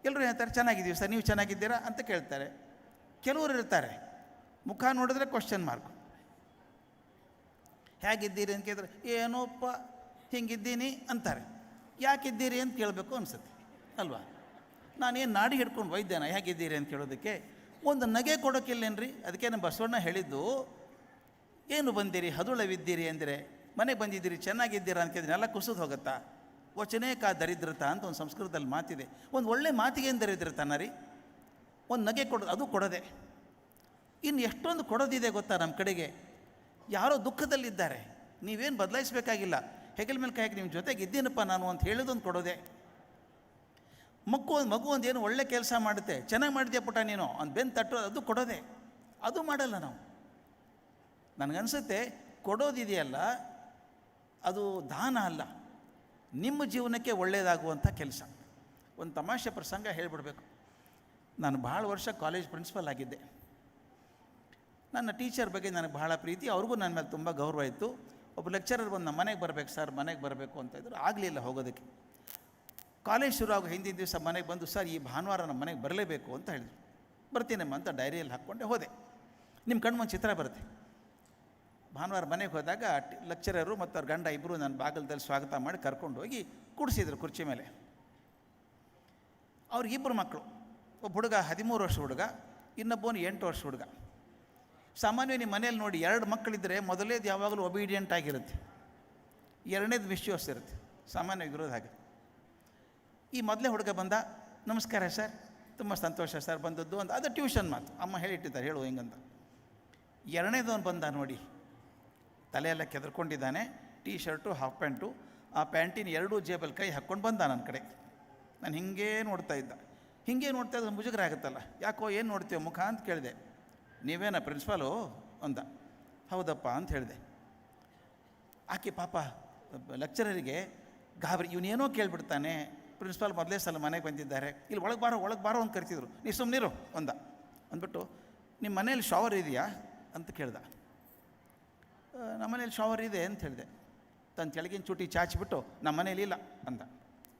ಎಲ್ಲರೂ ಹೇಳ್ತಾರೆ ಚೆನ್ನಾಗಿದ್ದೀವಿ ಸರ್, ನೀವು ಚೆನ್ನಾಗಿದ್ದೀರಾ ಅಂತ ಕೇಳ್ತಾರೆ. ಕೆಲವರು ಇರ್ತಾರೆ, ಮುಖ ನೋಡಿದ್ರೆ ಕ್ವಶನ್ ಮಾರ್ಕ್. ಹೇಗಿದ್ದೀರಿ ಅಂತ ಕೇಳಿದ್ರೆ ಏನೋಪ್ಪ ಹಿಂಗಿದ್ದೀನಿ ಅಂತಾರೆ. ಯಾಕಿದ್ದೀರಿ ಅಂತ ಕೇಳಬೇಕು ಅನಿಸುತ್ತೆ ಅಲ್ವಾ? ನಾನೇನು ನಾಡಿ ಹಿಡ್ಕೊಂಡು ವೈದ್ಯನ ಹೇಗಿದ್ದೀರಿ ಅಂತ ಕೇಳೋದಕ್ಕೆ? ಒಂದು ನಗೆ ಕೊಡೋಕ್ಕಿಲ್ಲೇನ್ರಿ? ಅದಕ್ಕೆ ನಮ್ಮ ಬಸವಣ್ಣ ಹೇಳಿದ್ದು, ಏನು ಬಂದಿರಿ ಹದುಳವಿದ್ದೀರಿ ಅಂದರೆ, ಮನೆಗೆ ಬಂದಿದ್ದೀರಿ ಚೆನ್ನಾಗಿದ್ದೀರಾ ಅಂತ ಕೇಳಿದ್ರೆ ಎಲ್ಲ ಕುಸಿದು ಹೋಗುತ್ತಾ? ವಚನೇ ಕಾ ದರಿದ್ರತ ಅಂತ ಒಂದು ಸಂಸ್ಕೃತದಲ್ಲಿ ಮಾತಿದೆ. ಒಂದು ಒಳ್ಳೆ ಮಾತಿಗೆ ಏನು ದರಿದ್ರತಾನ ರೀ? ಒಂದು ನಗೆ ಕೊಡೋದು, ಅದು ಕೊಡೋದೆ. ಇನ್ನು ಎಷ್ಟೊಂದು ಕೊಡೋದಿದೆ ಗೊತ್ತಾ ನಮ್ಮ ಕಡೆಗೆ? ಯಾರೋ ದುಃಖದಲ್ಲಿದ್ದಾರೆ, ನೀವೇನು ಬದಲಾಯಿಸಬೇಕಾಗಿಲ್ಲ, ಹೆಗಲ ಮೇಲೆ ಕೈ ಹಾಕಿ ನಿಮ್ಮ ಜೊತೆಗೆ ಇದ್ದೀನಪ್ಪ ನಾನು ಅಂತ ಹೇಳೋದೊಂದು ಕೊಡೋದೆ. ಮಗು ಒಂದೇನು ಒಳ್ಳೆ ಕೆಲಸ ಮಾಡುತ್ತೆ, ಚೆನ್ನಾಗಿ ಮಾಡಿದ್ಯಾ ಪುಟ ನೀನು ಅಂತ ಬೆನ್ನು ತಟ್ಟೋದು, ಅದು ಕೊಡೋದೆ. ಅದು ಮಾಡಲ್ಲ ನಾವು. ನನಗನ್ಸುತ್ತೆ ಕೊಡೋದಿದೆಯಲ್ಲ, ಅದು ದಾನ ಅಲ್ಲ, ನಿಮ್ಮ ಜೀವನಕ್ಕೆ ಒಳ್ಳೆಯದಾಗುವಂಥ ಕೆಲಸ. ಒಂದು ತಮಾಷೆ ಪ್ರಸಂಗ ಹೇಳಿಬಿಡ್ಬೇಕು. ನಾನು ಭಾಳ ವರ್ಷ ಕಾಲೇಜ್ ಪ್ರಿನ್ಸಿಪಲ್ ಆಗಿದ್ದೆ. ನನ್ನ ಟೀಚರ್ ಬಗ್ಗೆ ನನಗೆ ಬಹಳ ಪ್ರೀತಿ, ಅವ್ರಿಗೂ ನನ್ನ ಮೇಲೆ ತುಂಬ ಗೌರವ ಇತ್ತು. ಒಬ್ಬ ಲೆಕ್ಚರರ್ ಬಂದು ನಮ್ಮ ಮನೆಗೆ ಬರಬೇಕು ಸರ್, ಮನೆಗೆ ಬರಬೇಕು ಅಂತ ಇದ್ರು. ಆಗಲಿಲ್ಲ ಹೋಗೋದಕ್ಕೆ. ಕಾಲೇಜ್ ಶುರು ಆಗೋ ಹಿಂದಿನ ದಿವಸ ಮನೆಗೆ ಬಂದು, ಸರ್ ಈ ಭಾನುವಾರ ನಮ್ಮ ಮನೆಗೆ ಬರಲೇಬೇಕು ಅಂತ ಹೇಳಿದ್ರು. ಬರ್ತೀನಮ್ಮ ಅಂತ ಡೈರಿಯಲ್ಲಿ ಹಾಕ್ಕೊಂಡೆ ಹೋದೆ. ನಿಮ್ಮ ಕಣ್ಮುಂದೆ ಚಿತ್ರ ಬರುತ್ತೆ. ಭಾನುವಾರ ಮನೆಗೆ ಹೋದಾಗ ಲೆಕ್ಚರರು ಮತ್ತು ಅವ್ರ ಗಂಡ ಇಬ್ಬರು ನನ್ನ ಬಾಗಿಲದಲ್ಲಿ ಸ್ವಾಗತ ಮಾಡಿ ಕರ್ಕೊಂಡು ಹೋಗಿ ಕೂಡಿಸಿದ್ರು ಕುರ್ಚಿ ಮೇಲೆ. ಅವ್ರಿಗಿಬ್ಬರು ಮಕ್ಕಳು, ಒಬ್ಬ ಹುಡುಗ 13 ವರ್ಷ ಹುಡುಗ, ಇನ್ನೊಬ್ಬನು 8 ವರ್ಷ ಹುಡುಗ. ಸಾಮಾನ್ಯವಾಗಿ ನಿಮ್ಮ ಮನೇಲಿ ನೋಡಿ, 2 ಮಕ್ಕಳಿದ್ದರೆ ಮೊದಲೇದು ಯಾವಾಗಲೂ ಒಬೀಡಿಯೆಂಟ್ ಆಗಿರುತ್ತೆ, 2ನೇದು ಮಿಸ್ಯೂಸ್ ಇರುತ್ತೆ, ಸಾಮಾನ್ಯವಾಗಿರೋದು ಹಾಗೆ. ಈ ಮೊದಲೇ ಹುಡುಗ ಬಂದ, ನಮಸ್ಕಾರ ಸರ್, ತುಂಬ ಸಂತೋಷ ಸರ್ ಬಂದದ್ದು ಅಂತ. ಅದು ಟ್ಯೂಷನ್ ಮಾತು, ಅಮ್ಮ ಹೇಳಿಟ್ಟಿದ್ದಾರೆ ಹೇಳು ಹಿಂಗಂತ. 2ನೇದವನು ಬಂದ ನೋಡಿ, ತಲೆಯೆಲ್ಲ ಕೆದರ್ಕೊಂಡಿದ್ದಾನೆ, ಟೀ ಶರ್ಟು ಹಾಫ್ ಪ್ಯಾಂಟು, ಆ ಪ್ಯಾಂಟಿನ 2 ಜೇಬಲ್ಲಿ ಕೈ ಹಾಕ್ಕೊಂಡು ಬಂದ ನನ್ನ ಕಡೆ. ನಾನು ಹಿಂಗೇ ನೋಡ್ತಾ ಇದ್ದ. ಹಿಂಗೆ ನೋಡ್ತಾ ಇದ್ದ ಮುಜುಗರ ಆಗುತ್ತಲ್ಲ, ಯಾಕೋ ಏನು ನೋಡ್ತೀವಿ ಮುಖ ಅಂತ ಕೇಳಿದೆ. ನೀವೇನ ಪ್ರಿನ್ಸಿಪಾಲು ಅಂದ. ಹೌದಪ್ಪ ಅಂತ ಹೇಳಿದೆ. ಆಕೆ ಪಾಪ ಲೆಕ್ಚರರಿಗೆ ಗಾಬರಿ, ಇವನೇನೋ ಕೇಳಿಬಿಡ್ತಾನೆ, ಪ್ರಿನ್ಸಿಪಾಲ್ ಮೊದಲೇ ಸಲ ಮನೆಗೆ ಬಂದಿದ್ದಾರೆ, ಇಲ್ಲಿ ಒಳಗೆ ಬಾರೋ ಅಂತ ಕರಿತಿದ್ರು, ನೀ ಸುಮ್ಮನಿರು ಅಂದ. ಅಂದ್ಬಿಟ್ಟು ನಿಮ್ಮ ಮನೇಲಿ ಶವರ್ ಇದೆಯಾ ಅಂತ ಕೇಳ್ದ. ನಮ್ಮ ಮನೇಲಿ ಶವರ್ ಇದೆ ಅಂತ ಹೇಳಿದೆ. ತನ್ನ ಕೆಳಗಿನ ಚೂಟಿ ಚಾಚಿಬಿಟ್ಟು ನಮ್ಮ ಮನೇಲಿ ಇಲ್ಲ ಅಂದ.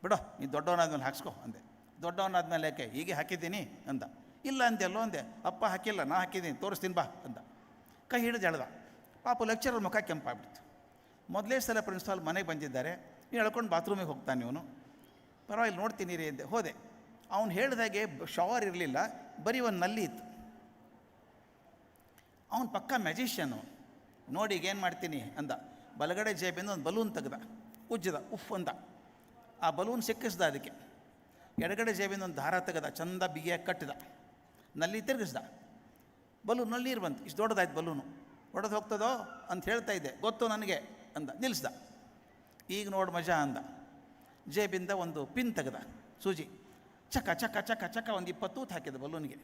ಬಿಡೋ ನೀ ದೊಡ್ಡವನಾದ್ಮೇಲೆ ಹಾಕ್ಸ್ಕೊ ಅಂದೆ. ದೊಡ್ಡವನಾದ್ಮೇಲೆ ಯಾಕೆ ಹೀಗೆ ಹಾಕಿದ್ದೀನಿ ಅಂದ. ಇಲ್ಲ ಅಂದೆ ಅಲ್ಲೋ ಅಂದೆ. ಅಪ್ಪ ಹಾಕಿಲ್ಲ, ನಾ ಹಾಕಿದ್ದೀನಿ, ತೋರಿಸ್ತೀನಿ ಬಾ ಅಂದ. ಕೈ ಹಿಡಿದು ಎಳ್ದ. ಪಾಪ ಲೆಕ್ಚರರ್ ಮುಖ ಕೆಂಪಾಗ್ಬಿಡ್ತು. ಮೊದಲೇ ಸಲ ಪ್ರಿನ್ಸಿಪಾಲ್ ಮನೆಗೆ ಬಂದಿದ್ದಾರೆ, ನೀವು ಎಳ್ಕೊಂಡು ಬಾತ್ರೂಮಿಗೆ ಹೋಗ್ತಾನೆ ಇವನು. ಪರವಾಗಿಲ್ಲ ನೋಡ್ತೀನಿ ರೀ ಅಂದೆ. ಹೋದೆ. ಅವನು ಹೇಳಿದಾಗೆ ಶವರ್ ಇರಲಿಲ್ಲ, ಬರೀ ಒಂದು ನಲ್ಲಿ ಇತ್ತು. ಅವನು ಪಕ್ಕ ಮ್ಯಾಜಿಷಿಯನು. ನೋಡಿ ಈಗ ಏನು ಮಾಡ್ತೀನಿ ಅಂದ. ಬಲಗಡೆ ಜೇಬಿಂದ ಒಂದು ಬಲೂನ್ ತೆಗ್ದ, ಉಜ್ಜದ, ಉಫ್ ಅಂದ. ಆ ಬಲೂನ್ ಸಿಕ್ಕಿಸ್ದ ಅದಕ್ಕೆ. ಎಡಗಡೆ ಜೇಬಿಂದ ಒಂದು ದಾರ ತೆಗೆದ, ಚಂದ ಬಿಗಿಯಾಗಿ ಕಟ್ಟಿದ, ನಲ್ಲಿ ತಿರುಗಿಸ್ದ. ಬಲೂನ್ ನೀರು ಬಂತು. ಇಷ್ಟು ದೊಡ್ಡದಾಯ್ತು ಬಲೂನು. ಹೊಡೆದು ಹೋಗ್ತದೋ ಅಂತ ಹೇಳ್ತಾ ಇದ್ದೆ. ಗೊತ್ತು ನನಗೆ ಅಂದ. ನಿಲ್ಲಿಸ್ದ. ಈಗ ನೋಡಿ ಮಜಾ ಅಂದ. ಜೇಬಿಂದ ಒಂದು ಪಿನ್ ತೆಗೆದ, ಸೂಜಿ, ಚಕ ಚಕ ಚಕ ಚಕ ಒಂದು 20 ತೂತು ಹಾಕಿದ ಬಲೂನ್ಗೆ.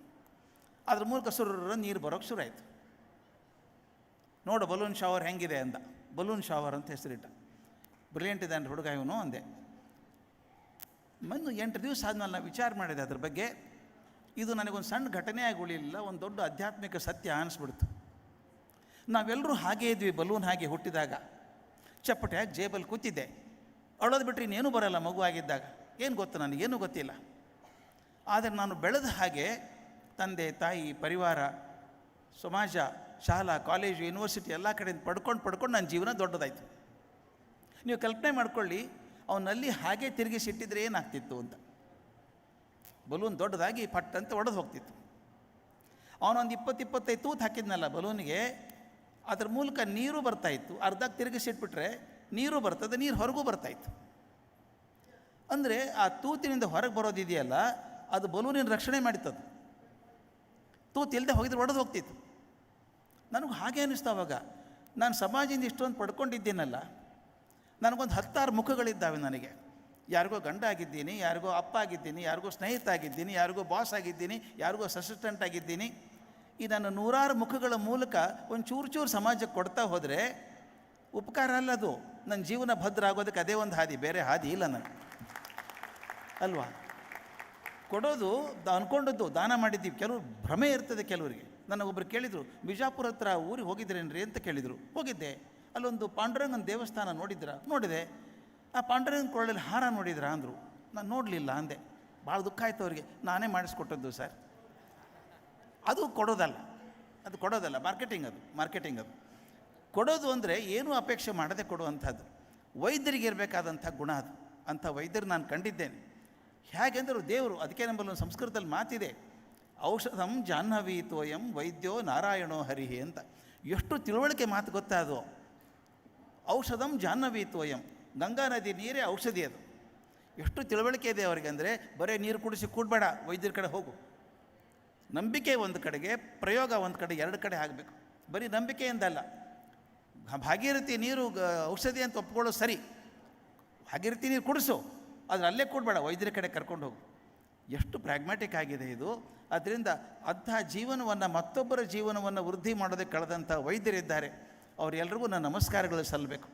ಅದ್ರ ಮೂಲಕ ಸುರ್ರ ನೀರು ಬರೋಕ್ಕೆ ಶುರು ಆಯಿತು. ನೋಡು ಬಲೂನ್ ಶವರ್ ಹೆಂಗಿದೆ ಅಂದ. ಬಲೂನ್ ಶವರ್ ಅಂತ ಹೆಸರಿಟ್ಟ. ಬ್ರಿಲಿಯಂಟ್ ಇದೆ ಅಂದ್ರೆ ಹುಡುಗ ಇವನು ಅಂದೆ. ಮೊನ್ನೆ 8 ದಿವಸ ಆದ್ಮೇಲೆ ನಾನು ವಿಚಾರ ಮಾಡಿದೆ ಅದ್ರ ಬಗ್ಗೆ. ಇದು ನನಗೊಂದು ಸಣ್ಣ ಘಟನೆ ಆಗಿ ಉಳಿಲಿಲ್ಲ, ಒಂದು ದೊಡ್ಡ ಆಧ್ಯಾತ್ಮಿಕ ಸತ್ಯ ಅನಿಸ್ಬಿಡ್ತು. ನಾವೆಲ್ಲರೂ ಹಾಗೇ ಇದ್ವಿ ಬಲೂನ್ ಹಾಗೆ ಹುಟ್ಟಿದಾಗ. ಚಪ್ಪಟೆಯಾಗಿ ಜೇಬಲ್ಲಿ ಕೂತಿದ್ದೆ. ಅಳೋದು ಬಿಟ್ಟರೆ ಇನ್ನೇನು ಬರೋಲ್ಲ ಮಗು ಆಗಿದ್ದಾಗ. ಏನು ಗೊತ್ತು ನನಗೇನು ಗೊತ್ತಿಲ್ಲ. ಆದರೆ ನಾನು ಬೆಳೆದ ಹಾಗೆ ತಂದೆ ತಾಯಿ ಪರಿವಾರ ಸಮಾಜ ಶಾಲಾ ಕಾಲೇಜು ಯೂನಿವರ್ಸಿಟಿ ಎಲ್ಲ ಕಡೆಯಿಂದ ಪಡ್ಕೊಂಡು ನನ್ನ ಜೀವನ ದೊಡ್ಡದಾಯಿತು. ನೀವು ಕಲ್ಪನೆ ಮಾಡ್ಕೊಳ್ಳಿ, ಅವನಲ್ಲಿ ಹಾಗೆ ತಿರುಗಿಸಿಟ್ಟಿದ್ರೆ ಏನಾಗ್ತಿತ್ತು ಅಂತ. ಬಲೂನ್ ದೊಡ್ಡದಾಗಿ ಪಟ್ಟಂತೆ ಒಡೆದು ಹೋಗ್ತಿತ್ತು. ಅವನೊಂದು 20-25 ತೂತು ಹಾಕಿದ್ನಲ್ಲ ಬಲೂನಿಗೆ, ಅದ್ರ ಮೂಲಕ ನೀರು ಬರ್ತಾಯಿತ್ತು. ಅರ್ಧಕ್ಕೆ ತಿರುಗಿಸಿಟ್ಬಿಟ್ರೆ ನೀರು ಬರ್ತದೆ, ನೀರು ಹೊರಗೂ ಬರ್ತಾಯಿತ್ತು. ಅಂದರೆ ಆ ತೂತಿನಿಂದ ಹೊರಗೆ ಬರೋದಿದೆಯಲ್ಲ, ಅದು ಬಲೂನಿನ ರಕ್ಷಣೆ ಮಾಡಿತ್ತದು. ತೂತು ಇಲ್ಲದೆ ಹೋಗಿದ್ರೆ ಒಡೆದು ಹೋಗ್ತಿತ್ತು. ನನಗೂ ಹಾಗೆ ಅನ್ನಿಸ್ತು ಅವಾಗ. ನಾನು ಸಮಾಜದಿಂದ ಇಷ್ಟೊಂದು ಪಡ್ಕೊಂಡಿದ್ದೀನಲ್ಲ, ನನಗೊಂದು 10 ಮುಖಗಳಿದ್ದಾವೆ ನನಗೆ. ಯಾರಿಗೋ ಗಂಡ ಆಗಿದ್ದೀನಿ, ಯಾರಿಗೋ ಅಪ್ಪ ಆಗಿದ್ದೀನಿ, ಯಾರಿಗೋ ಸ್ನೇಹಿತ ಆಗಿದ್ದೀನಿ, ಯಾರಿಗೋ ಬಾಸ್ ಆಗಿದ್ದೀನಿ, ಯಾರಿಗೋ ಅಸಿಸ್ಟೆಂಟ್ ಆಗಿದ್ದೀನಿ. ಈ ನನ್ನ 100 ಮುಖಗಳ ಮೂಲಕ ಒಂದು ಚೂರು ಸಮಾಜಕ್ಕೆ ಕೊಡ್ತಾ ಹೋದರೆ ಉಪಕಾರ ಅಲ್ಲ ಅದು. ನನ್ನ ಜೀವನ ಭದ್ರ ಆಗೋದಕ್ಕೆ ಅದೇ ಒಂದು ಹಾದಿ, ಬೇರೆ ಹಾದಿ ಇಲ್ಲ ನನಗೆ ಅಲ್ವಾ. ಕೊಡೋದು ಅಂದ್ಕೊಂಡದ್ದು ದಾನ ಮಾಡಿದ್ದೀವಿ. ಕೆಲವರು ಭ್ರಮೆ ಇರ್ತದೆ ಕೆಲವರಿಗೆ. ನನಗೊಬ್ಬರು ಕೇಳಿದರು, ಬಿಜಾಪುರ ಹತ್ರ ಊರಿಗೆ ಹೋಗಿದ್ರೇನ್ರಿ ಅಂತ ಕೇಳಿದರು. ಹೋಗಿದ್ದೆ. ಅಲ್ಲೊಂದು ಪಾಂಡುರಂಗನ ದೇವಸ್ಥಾನ ನೋಡಿದೆ. ಆ ಪಾಂಡುರಂಗನ ಕೊಳ್ಳಲ್ಲಿ ಹಾರ ನೋಡಿದ್ರಾ ಅಂದರು. ನಾನು ನೋಡಲಿಲ್ಲ ಅಂದೆ. ಭಾಳ ದುಃಖ ಆಯಿತು ಅವರಿಗೆ. ನಾನೇ ಮಾಡಿಸ್ಕೊಟ್ಟದ್ದು ಸರ್. ಅದು ಕೊಡೋದಲ್ಲ, ಮಾರ್ಕೆಟಿಂಗ್ ಅದು. ಕೊಡೋದು ಅಂದರೆ ಏನೂ ಅಪೇಕ್ಷೆ ಮಾಡದೆ ಕೊಡುವಂಥದ್ದು. ವೈದ್ಯರಿಗೆ ಇರಬೇಕಾದಂಥ ಗುಣ ಅದು. ಅಂಥ ವೈದ್ಯರು ನಾನು ಕಂಡಿದ್ದೇನೆ. ಹೇಗೆಂದರು ದೇವರು, ಅದಕ್ಕೆ ನಮ್ಮಲ್ಲಿ ಒಂದು ಸಂಸ್ಕೃತದಲ್ಲಿ ಮಾತಿದೆ, ಔಷಧಂ ಜಾಹ್ನವಿ ತೋಯಂ ವೈದ್ಯೋ ನಾರಾಯಣೋ ಹರಿಹಿ ಅಂತ. ಎಷ್ಟು ತಿಳುವಳಿಕೆ ಮಾತು ಗೊತ್ತಾ ಅದು. ಔಷಧಂ ಜಾಹ್ನವಿ ತೋಯಂ, ಗಂಗಾ ನದಿ ನೀರೇ ಔಷಧಿ ಅದು. ಎಷ್ಟು ತಿಳುವಳಿಕೆ ಇದೆ ಅವರಿಗೆ ಅಂದರೆ, ಬರೀ ನೀರು ಕುಡಿಸಿ ಕೂಡಬೇಡ, ವೈದ್ಯರ ಕಡೆ ಹೋಗು. ನಂಬಿಕೆ ಒಂದು ಕಡೆಗೆ, ಪ್ರಯೋಗ ಒಂದು ಕಡೆ, 2 ಕಡೆ ಆಗಬೇಕು. ಬರೀ ನಂಬಿಕೆಯಿಂದಲ್ಲ. ಭಾಗೀರಥಿ ನೀರು ಔಷಧಿ ಅಂತ ಒಪ್ಕೊಳ್ಳೋದು ಸರಿ, ಭಾಗೀರಥಿ ನೀರು ಕುಡಿಸು, ಆದರೆ ಅಲ್ಲೇ ಕೂಡಬೇಡ, ವೈದ್ಯರ ಕಡೆ ಕರ್ಕೊಂಡು ಹೋಗು. ಎಷ್ಟು ಪ್ರಾಗ್ಮ್ಯಾಟಿಕ್ ಆಗಿದೆ ಇದು. ಅದರಿಂದ ಅಂಥ ಜೀವನವನ್ನು, ಮತ್ತೊಬ್ಬರ ಜೀವನವನ್ನು ವೃದ್ಧಿ ಮಾಡೋದಕ್ಕೆ ಕಳೆದಂಥ ವೈದ್ಯರಿದ್ದಾರೆ. ಅವರೆಲ್ಲರಿಗೂ ನಾನು ನಮಸ್ಕಾರಗಳು ಸಲ್ಲಬೇಕು.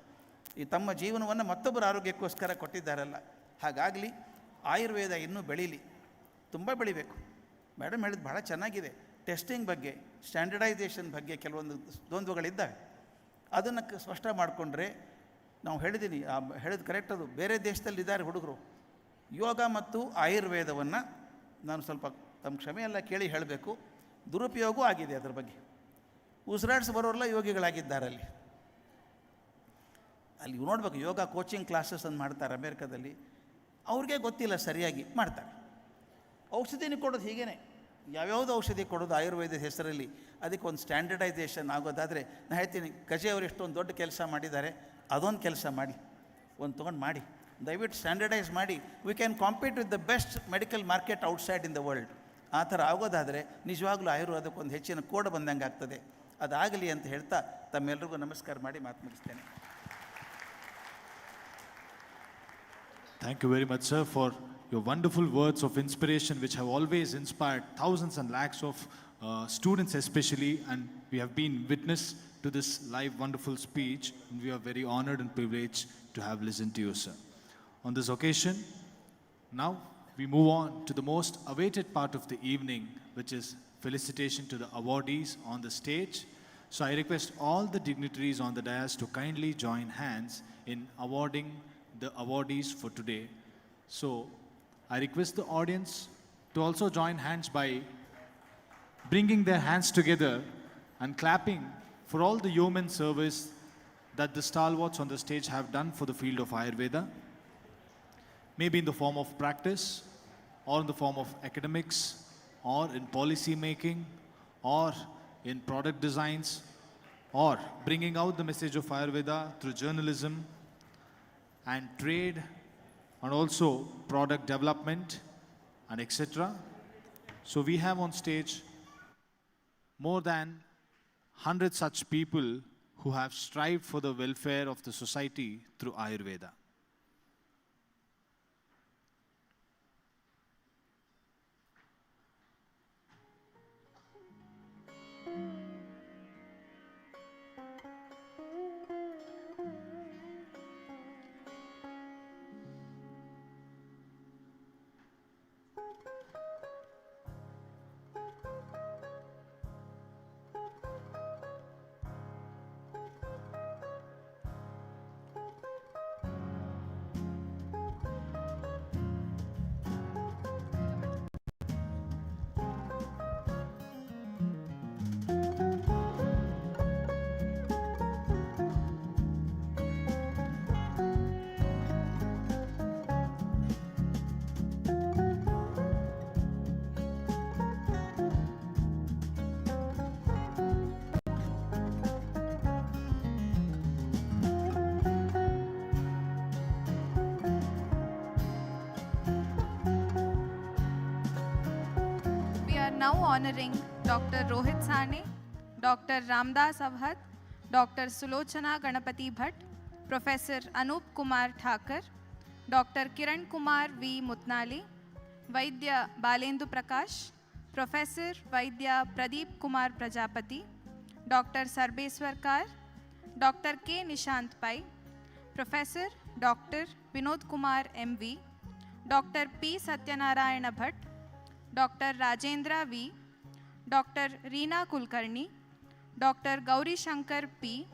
ಈ ತಮ್ಮ ಜೀವನವನ್ನು ಮತ್ತೊಬ್ಬರ ಆರೋಗ್ಯಕ್ಕೋಸ್ಕರ ಕೊಟ್ಟಿದ್ದಾರಲ್ಲ. ಹಾಗಾಗಲಿ, ಆಯುರ್ವೇದ ಇನ್ನೂ ಬೆಳೀಲಿ, ತುಂಬ ಬೆಳಿಬೇಕು. ಮೇಡಮ್ ಹೇಳಿದ್ದು ಭಾಳ ಚೆನ್ನಾಗಿದೆ. ಟೆಸ್ಟಿಂಗ್ ಬಗ್ಗೆ, ಸ್ಟ್ಯಾಂಡರ್ಡೈಸೇಷನ್ ಬಗ್ಗೆ ಕೆಲವೊಂದು ದ್ವಂದ್ವಗಳಿದ್ದಾವೆ. ಅದನ್ನು ಸ್ಪಷ್ಟ ಮಾಡಿಕೊಂಡ್ರೆ, ನಾವು ಹೇಳಿದ್ದೀನಿ, ಹೇಳಿದ್ದು ಕರೆಕ್ಟ್ ಅದು. ಬೇರೆ ದೇಶದಲ್ಲಿದ್ದಾರೆ ಹುಡುಗರು. ಯೋಗ ಮತ್ತು ಆಯುರ್ವೇದವನ್ನು ನಾನು ಸ್ವಲ್ಪ ತಮ್ಮ ಕ್ಷಮೆಯೆಲ್ಲ ಕೇಳಿ ಹೇಳಬೇಕು, ದುರುಪಯೋಗವೂ ಆಗಿದೆ ಅದರ ಬಗ್ಗೆ. ಉಸಿರಾಡ್ಸಿ ಬರೋರೆಲ್ಲ ಯೋಗಿಗಳಾಗಿದ್ದಾರೆ ಅಲ್ಲಿ ನೋಡಬೇಕು. ಯೋಗ ಕೋಚಿಂಗ್ ಕ್ಲಾಸಸ್ ಅಂತ ಮಾಡ್ತಾರೆ ಅಮೇರಿಕಾದಲ್ಲಿ. ಅವ್ರಿಗೆ ಗೊತ್ತಿಲ್ಲ ಸರಿಯಾಗಿ ಮಾಡ್ತಾರೆ. ಔಷಧಿನ ಕೊಡೋದು ಹೀಗೇ, ಯಾವ್ಯಾವುದು ಔಷಧಿ ಕೊಡೋದು ಆಯುರ್ವೇದದ ಹೆಸರಲ್ಲಿ. ಅದಕ್ಕೆ ಒಂದು ಸ್ಟ್ಯಾಂಡರ್ಡೈಸೇಷನ್ ಆಗೋದಾದರೆ ನಾನು ಹೇಳ್ತೀನಿ, ಕಜೆ ಅವರು ಎಷ್ಟೊಂದು ದೊಡ್ಡ ಕೆಲಸ ಮಾಡಿದ್ದಾರೆ, ಅದೊಂದು ಕೆಲಸ ಮಾಡಿ, ಒಂದು ತೊಗೊಂಡು ಮಾಡಿ, ದಯವಿಟ್ಟು ಸ್ಟ್ಯಾಂಡರ್ಡೈಸ್ ಮಾಡಿ. We can compete with the best medical market outside in the world. ಆ ಥರ ಆಗೋದಾದರೆ ನಿಜವಾಗ್ಲೂ ಆಯುರ್ವೇದಕ್ಕೊಂದು ಹೆಚ್ಚಿನ ಕೋಡ್ ಬಂದಂಗೆ ಆಗ್ತದೆ. ಅದಾಗಲಿ ಅಂತ ಹೇಳ್ತಾ ತಮ್ಮೆಲ್ಲರಿಗೂ ನಮಸ್ಕಾರ ಮಾಡಿ ಮಾತು ಮುಗಿಸ್ತೇನೆ. Thank you very much, sir, for your wonderful words of inspiration, which have always inspired thousands and lakhs of students especially, and we have been witness to this live wonderful speech, and we are very honored and privileged to have listened to you, sir. On this occasion, now we move on to the most awaited part of the evening, which is felicitation to the awardees on the stage. So I request all the dignitaries on the dais to kindly join hands in awarding the awardees for today. So I request the audience to also join hands by bringing their hands together and clapping for all the yeoman service that the stalwarts on the stage have done for the field of Ayurveda, maybe in the form of practice, or in the form of academics, or in policy making, or in product designs, or bringing out the message of Ayurveda through journalism and trade, and also product development, and etc. So we have on stage more than 100 such people who have strived for the welfare of the society through Ayurveda. We are now honoring Dr. Rohit Sane, Dr. Ramdas Avhad, Dr. Sulochana Ganapati Bhatt, Professor Anup Kumar Thakur, Dr. Kiran Kumar V. Mutnali, Vaidya Balendu Prakash, Professor Vaidya Pradeep Kumar Prajapati, Dr. Sarbeswar Kar, Dr. K. Nishant Pai, Professor Dr. Vinod Kumar M.V., Dr. P. Satyanarayana Bhatt, Dr. Rajendra V., Dr. Reena Kulkarni, Dr. Gauri Shankar P.,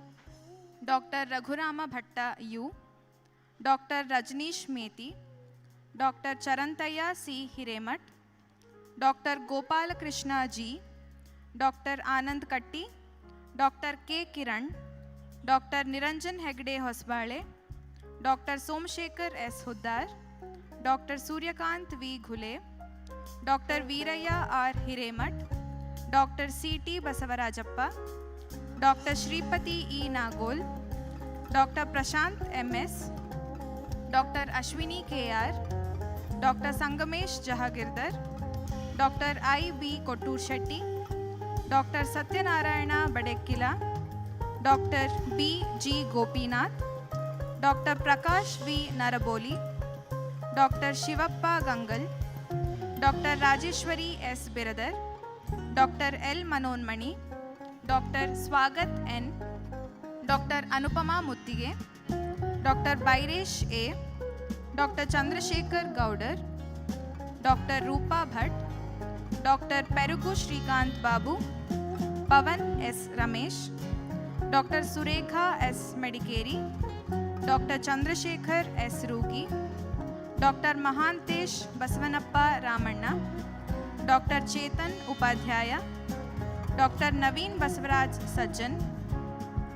Dr. Raghurama Bhatta U., Dr. Rajneesh Meti, Dr. Charantaya C. Hiremat, Dr. Gopal Krishna G., Dr. Anand Katti, Dr. K. Kiran, Dr. Niranjan Hegde Hosbale, Dr. Somshekar S. Huddar, Dr. Suryakant V. Ghule, Dr. Veeraya R. Hiremat, Dr. C.T. Basavarajappa, Dr. Shripati E. Nagol, Dr. Prashant M.S., Dr. Ashwini K.R., Dr. Sangamesh Jahagirdar, Dr. I.B. Kottur Shetty, Dr. Satyanarayana Badekkila, Dr. B.G. Gopinath, Dr. Prakash V. Naraboli, Dr. Shivappa Gangal, Dr. Rajeshwari S. Biradar, Dr. L. Manonmani, Dr. Swagat N., Dr. Anupama Muttige, Dr. Bairesh A., Dr. Chandrasekhar Gaudar, Dr. Rupa Bhatt, Dr. Perugu Shrikant Babu, Pavan S. Ramesh, Dr. Surekha S. Medikeri, Dr. Chandrasekhar S. Rugi, Dr. Mahantesh Basavanappa Ramanna, Dr. Chetan Upadhyaya, Dr. Naveen Basavaraj Sajjan,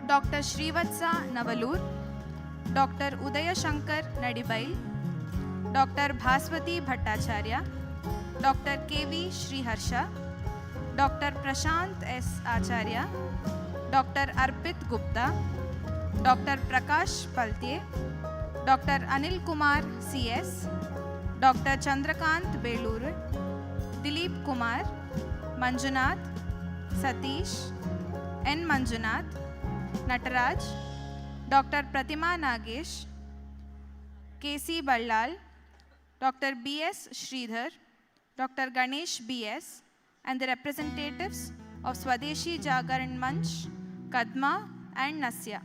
Dr. Srivatsa Navalur, Dr. Udaya Shankar Nadibail, Dr. Bhaswati Bhattacharya, Dr. K.V. Sriharsha, Dr. Prashant S. Acharya, Dr. Arpit Gupta, Dr. Prakash Paltye, Dr. Anil Kumar C.S., Dr. Chandrakant Belur, Dilip Kumar, Manjunath, Satish, N. Manjunath, Nataraj, Dr. Pratima Nagesh, K.C. Ballal, Dr. B.S. Sridhar, Dr. Ganesh B.S., and the representatives of Swadeshi Jagaran Manch, Kadma, and Nasya.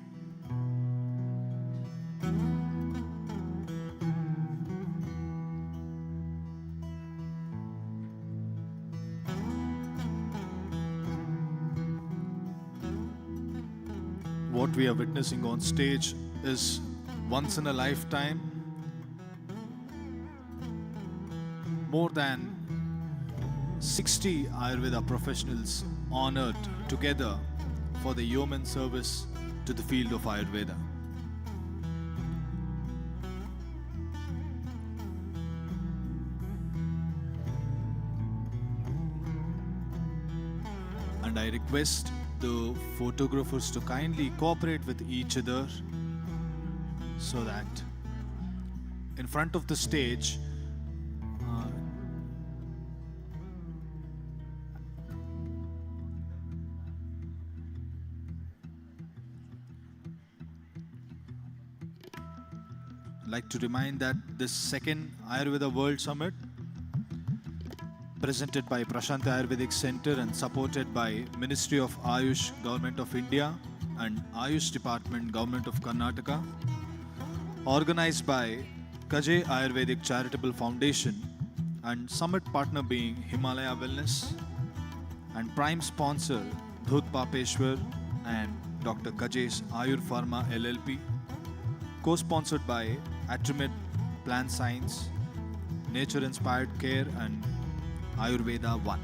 What we are witnessing on stage is once in a lifetime. more than 60 Ayurveda professionals honored together for the yeoman service to the field of Ayurveda. And I request the photographers to kindly cooperate with each other so that in front of the stage, I'd like to remind that this second Ayurveda World Summit, presented by Prashanti Ayurvedic Center and supported by Ministry of Ayush, Government of India and Ayush Department, Government of Karnataka, organized by Kaje Ayurvedic Charitable Foundation and summit partner being Himalaya Wellness and prime sponsor Dhut Papeshwar and Dr. Kaje's Ayur Pharma LLP, co-sponsored by Atrimed Plant Science, Nature Inspired Care and Ayurveda One.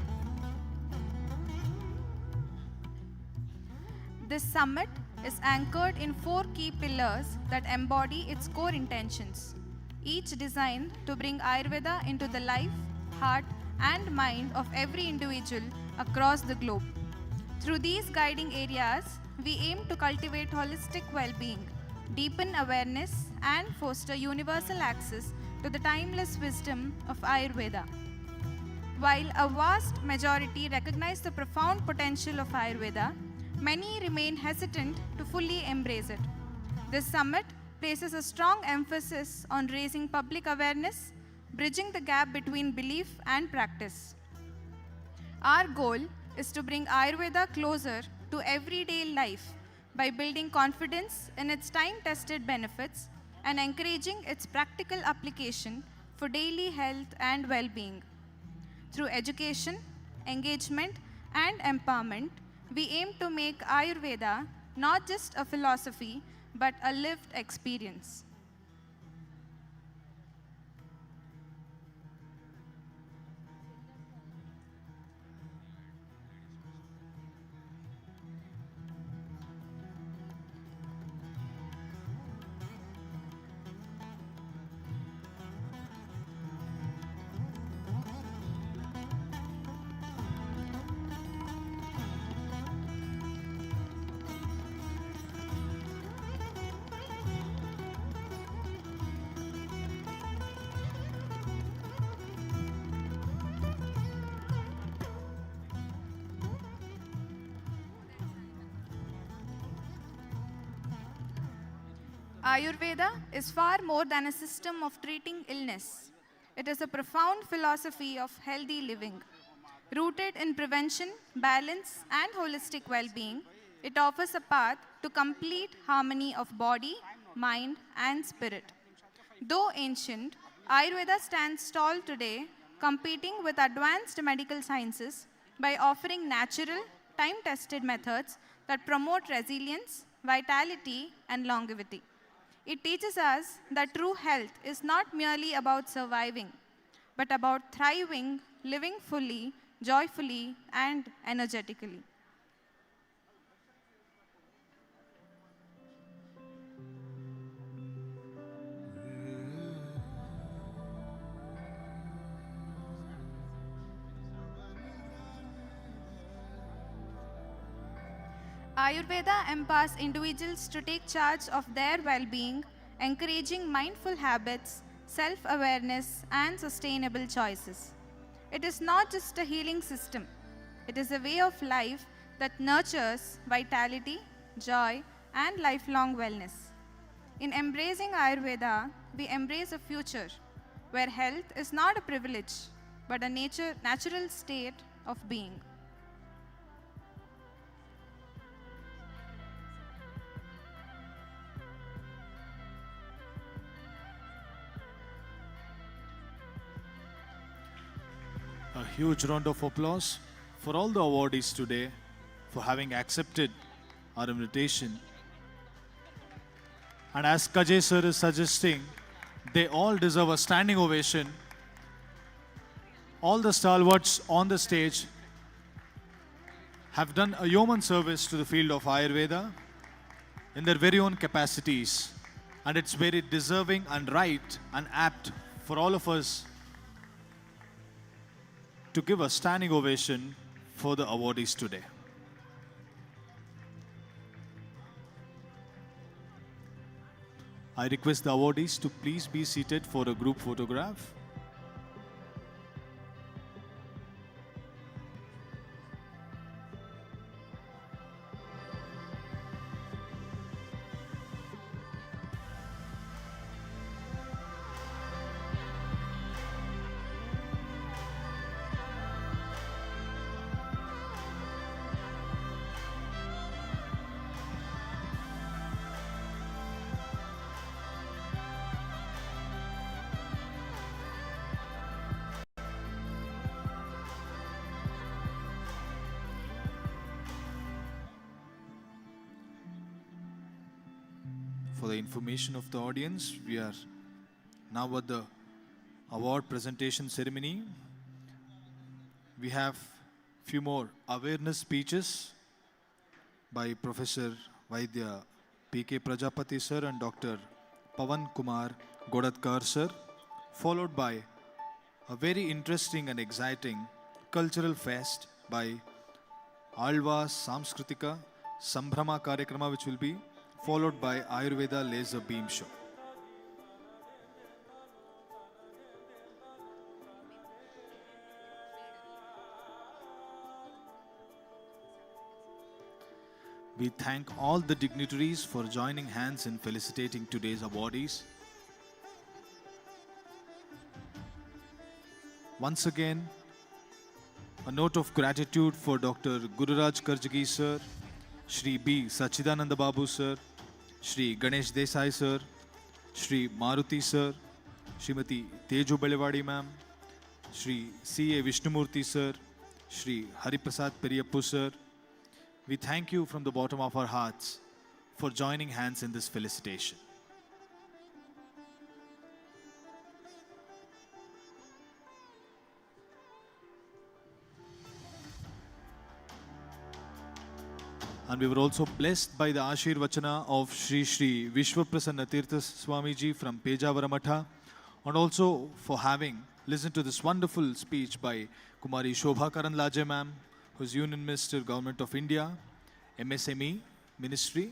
This summit is anchored in 4 key pillars that embody its core intentions, each designed to bring Ayurveda into the life, heart, and mind of every individual across the globe. Through these guiding areas, we aim to cultivate holistic well-being, deepen awareness, and foster universal access to the timeless wisdom of Ayurveda. While a vast majority recognize the profound potential of Ayurveda, many remain hesitant to fully embrace it. This summit places a strong emphasis on raising public awareness, bridging the gap between belief and practice. Our goal is to bring Ayurveda closer to everyday life by building confidence in its time-tested benefits and encouraging its practical application for daily health and well-being. Through education, engagement, and empowerment, we aim to make Ayurveda not just a philosophy, but a lived experience. Ayurveda is far more than a system of treating illness. It is a profound philosophy of healthy living. Rooted in prevention, balance, and holistic well-being, it offers a path to complete harmony of body, mind, and spirit. Though ancient, Ayurveda stands tall today, competing with advanced medical sciences by offering natural, time-tested methods that promote resilience, vitality, and longevity. It teaches us that true health is not merely about surviving, but about thriving, living fully, joyfully, and energetically. Ayurveda empowers individuals to take charge of their well-being, encouraging mindful habits, self-awareness, and sustainable choices. It is not just a healing system. It is a way of life that nurtures vitality, joy, and lifelong wellness. In embracing Ayurveda, we embrace a future where health is not a privilege, but a natural state of being. A huge round of applause for all the awardees today for having accepted our invitation. And as Kajay sir is suggesting, they all deserve a standing ovation. all the stalwarts on the stage have done a yeoman service to the field of Ayurveda in their very own capacities. And it's very deserving and right and apt for all of us to give a standing ovation for the awardees today. I request the awardees to please be seated for a group photograph. For the information of the audience, we are now at the award presentation ceremony. We have few more awareness speeches by Professor Vaidya P.K. Prajapati sir and Dr. Pavan Kumar Godadkar sir, followed by a very interesting and exciting cultural fest by Alva Samskritika Sambhrama Karyakrama, which will be followed by Ayurveda Laser Beam Show. We thank all the dignitaries for joining hands in felicitating today's awardees. Once again, a note of gratitude for Dr. Gururaj Karjagi sir, Shri B. Sachidananda Babu sir, Shri Ganesh Desai sir, Shri Maruti sir, Srimati Teju Balewadi ma'am, Shri C. A. Vishnumurthy sir, Shri Hariprasad Periyappu sir. We thank you from the bottom of our hearts for joining hands in this felicitation. And we were also blessed by the Ashirvachana of Shri Shri Vishwaprasanna Tirtha Swamiji from Pejavara Matha, and also for having listened to this wonderful speech by Kumari Shobha Karanlaje ma'am, who is Union Minister, Government of India, MSME Ministry.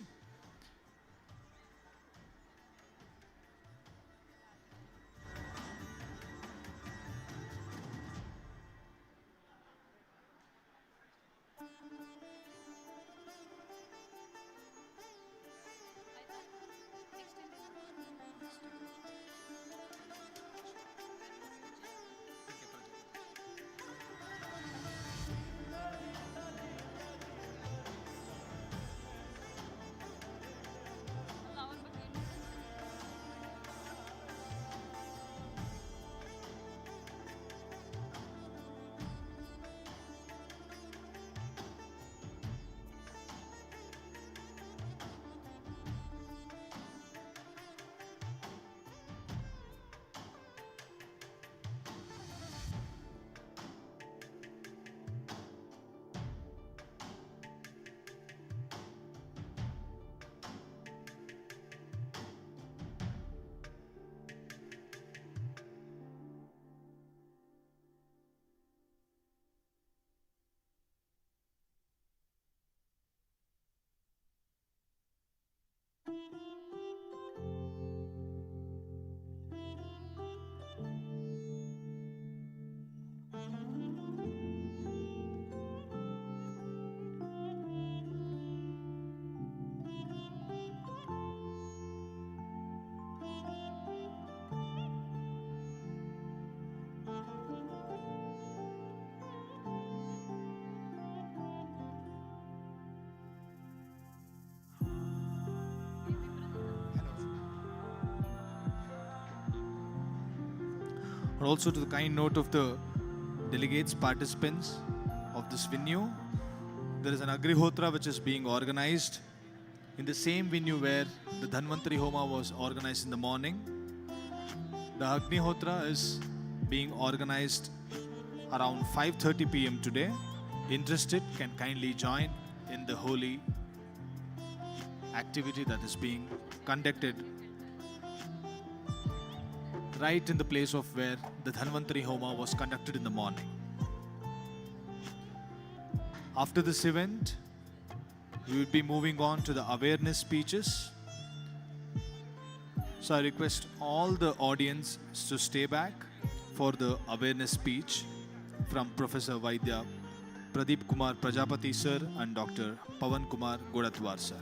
And also to the kind note of the delegates, participants of this venue, there is an Agrihotra which is being organized in the same venue where the Dhanvantari Homa was organized in the morning. The Agnihotra is being organized around 5:30 p.m. today. Interested can kindly join in the holy activity that is being conducted right in the place of where the Dhanvantari Homa was conducted in the morning. After this event, we will be moving on to the awareness speeches. So I request all the audience to stay back for the awareness speech from Professor Vaidya Pradeep Kumar Prajapati sir and Dr. Pawan Kumar Godatwar sir.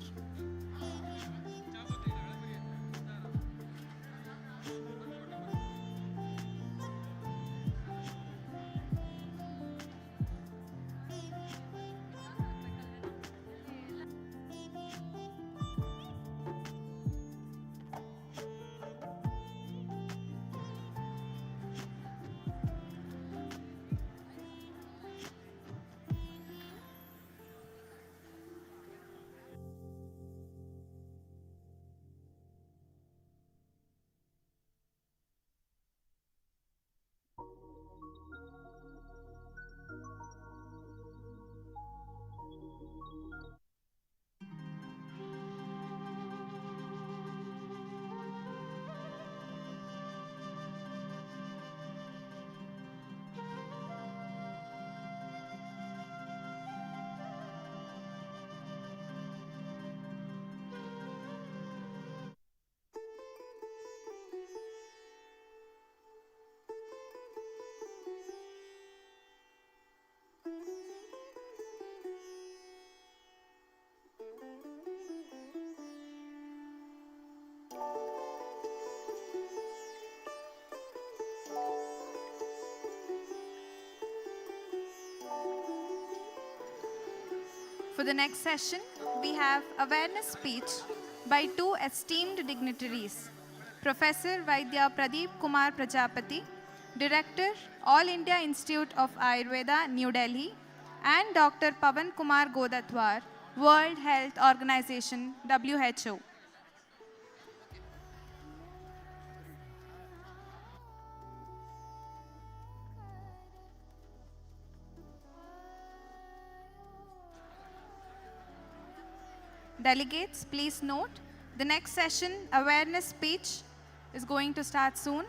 For the next session, we have awareness speech by two esteemed dignitaries, Professor Vaidya Pradeep Kumar Prajapati, Director, All India Institute of Ayurveda, New Delhi, and Dr. Pawan Kumar Godatwar, World Health Organization, WHO. Delegates, please note, the next session, awareness speech, is going to start soon.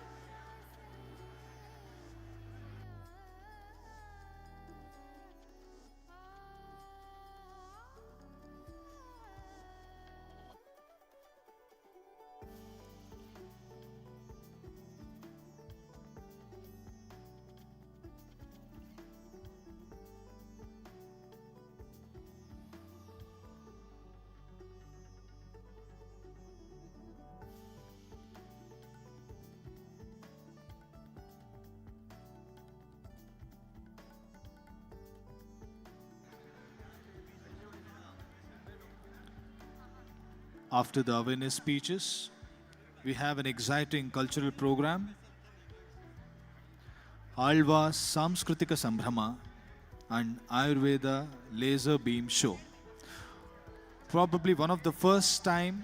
After the awareness speeches, we have an exciting cultural program, Alva Samskritika Sambhrama and Ayurveda Laser Beam Show. Probably one of the first time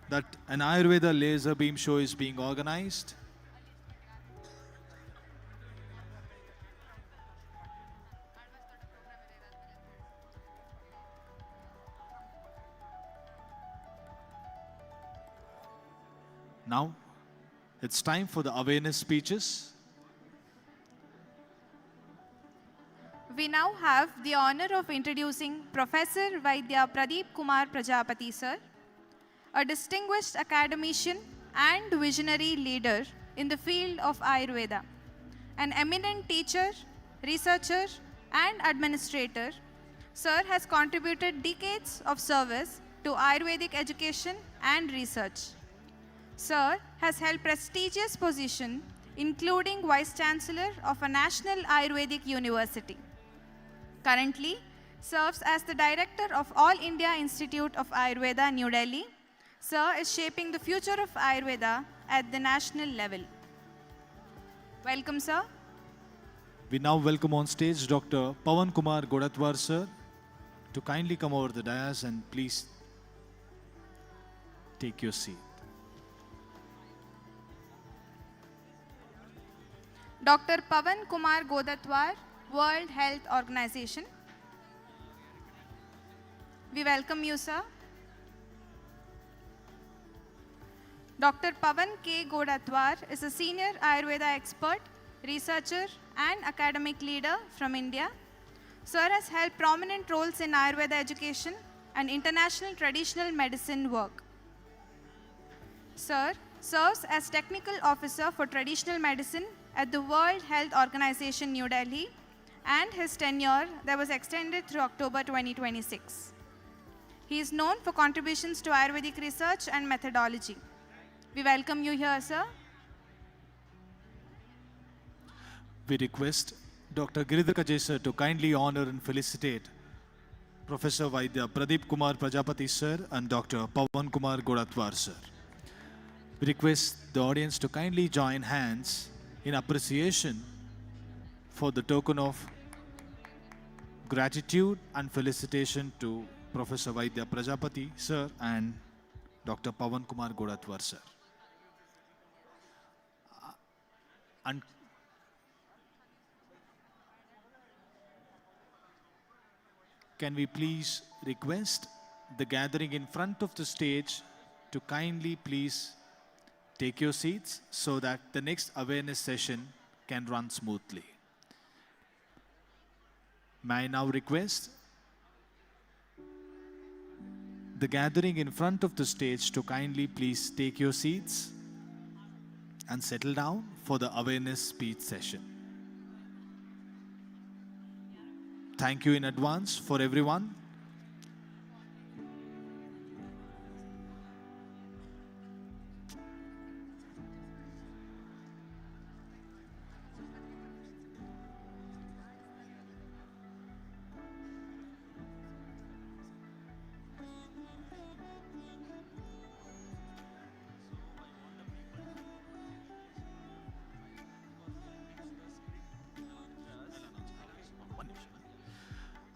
that an Ayurveda Laser Beam Show is being organized. Now, it's time for the awareness speeches. We now have the honor of introducing Professor Vaidya Pradeep Kumar Prajapati sir, a distinguished academician and visionary leader in the field of Ayurveda, an eminent teacher, researcher, and administrator. Sir has contributed decades of service to Ayurvedic education and research. Sir has held prestigious positions, including Vice Chancellor of a national Ayurvedic university. Currently, serves as the Director of All India Institute of Ayurveda, New Delhi. Sir is shaping the future of Ayurveda at the national level. Welcome, sir. We now welcome on stage Dr. Pawan Kumar Godatwar sir to kindly come over the dais and please take your seat. Dr. Pavan Kumar Godatwar, World Health Organization. We welcome you, sir. Dr. Pavan K. Godatwar is a senior Ayurveda expert, researcher, and academic leader from India. Sir has held prominent roles in Ayurveda education and international traditional medicine work. Sir serves as Technical Officer for Traditional Medicine at the World Health Organization, New Delhi, and his tenure that was extended through October 2026. He is known for contributions to Ayurvedic research and methodology. We welcome you here, sir. We request Dr. Giridhar Kajay sir to kindly honor and felicitate Professor Vaidya Pradeep Kumar Prajapati sir and Dr. Pavan Kumar Godatwar sir. We request the audience to kindly join hands in appreciation for the token of gratitude and felicitation to Professor Vaidya Prajapati sir and Dr. Pavan Kumar Godatwar sir. And can we please request the gathering in front of the stage to kindly please take your seats so that the next awareness session can run smoothly. May I now request the gathering in front of the stage to kindly please take your seats and settle down for the awareness speech session. Thank you in advance for everyone.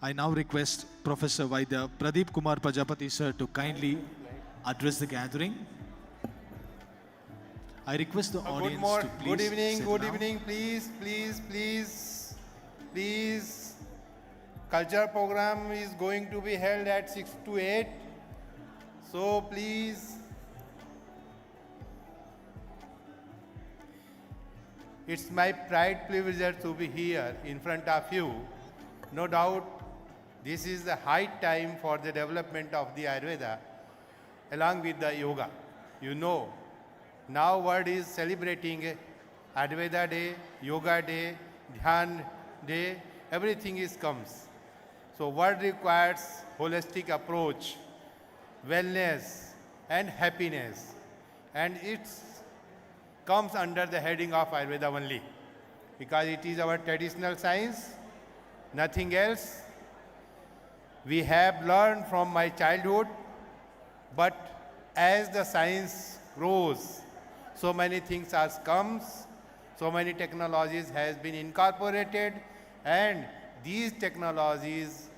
I now request Professor Vaidya Pradeep Kumar Prajapati sir to kindly address the gathering. I request the audience to please Good evening, sit good down. evening. Please. Culture program is going to be held at 6 to 8. So please. It's my pride privilege to be here in front of you. No doubt, this is the high time for the development of the Ayurveda along with the yoga. You know, now world is celebrating Ayurveda Day, Yoga Day, Dhyan Day, everything is comes. So world requires holistic approach, wellness and happiness. And it comes under the heading of Ayurveda only because it is our traditional science, nothing else. We have learned from my childhood, but as the science grows, so many things has comes, so many technologies has been incorporated, and these technologies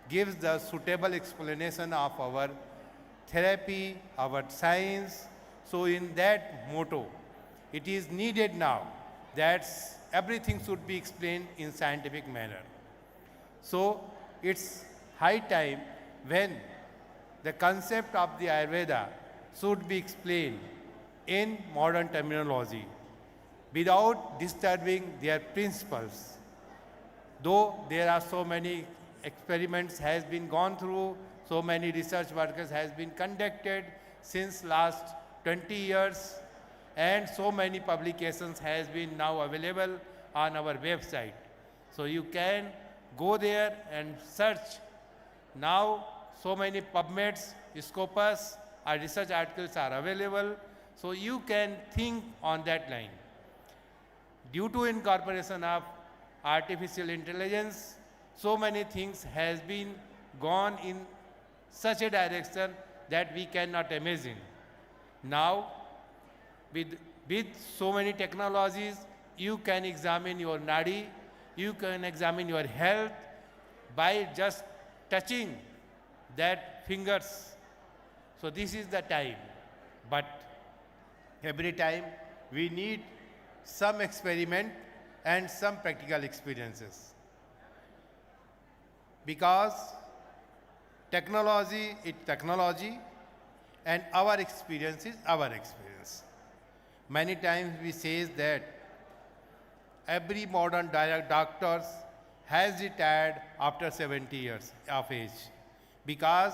gives the suitable explanation of our therapy, our science. So in that motto, it is needed now that everything should be explained in scientific manner. So it's high time when the concept of the Ayurveda should be explained in modern terminology without disturbing their principles. Though there are so many experiments has been gone through, so many research workers has been conducted since last 20 years, and so many publications has been now available on our website. So you can go there and search. Now so many PubMeds, Scopus, our research articles are available. So you can think on that line. Due to incorporation of artificial intelligence, so many things has been gone in such a direction that we cannot imagine. Now, with so many technologies, you can examine your nadi, you can examine your health by just touching that fingers. So this is the time. But every time we need some experiment and some practical experiences. Because technology is technology and our experience is our experience. Many times we say that every modern doctor has retired after 70 years of age, because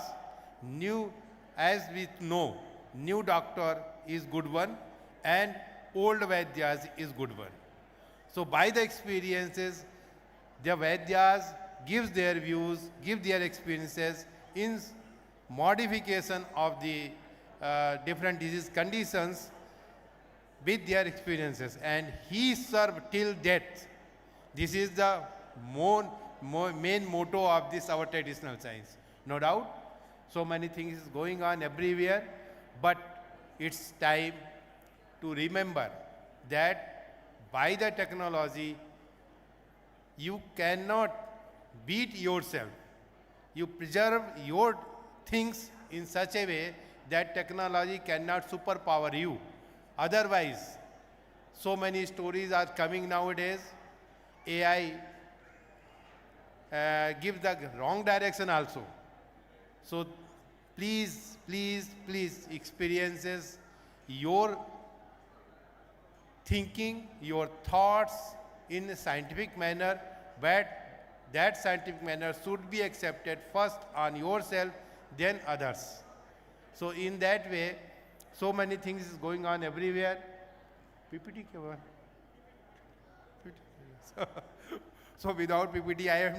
as we know, new doctor is good one and old Vaidyas is good one. So by the experiences, the Vaidyas gives their views, give their experiences in modification of the different disease conditions with their experiences, and he served till death. This is the main motto of this our traditional science. No doubt, so many things is going on everywhere, but it's time to remember that by the technology, you cannot beat yourself. You preserve your things in such a way that technology cannot superpower you. Otherwise, so many stories are coming nowadays. AI gives the wrong direction also. So please, please, please experiences your thinking, your thoughts in a scientific manner, but that scientific manner should be accepted first on yourself, then others. So in that way, so many things is going on everywhere. PPT so without PPT, I am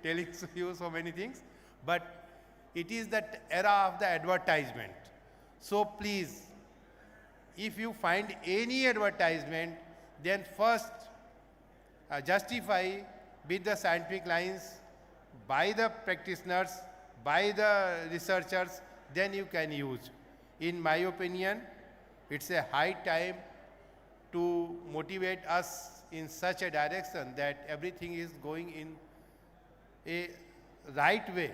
telling you so many things. But it is that era of the advertisement. So please, if you find any advertisement, then first justify with the scientific lines by the practitioners, by the researchers, then you can use. In my opinion, it's a high time to motivate us in such a direction that everything is going in a right way.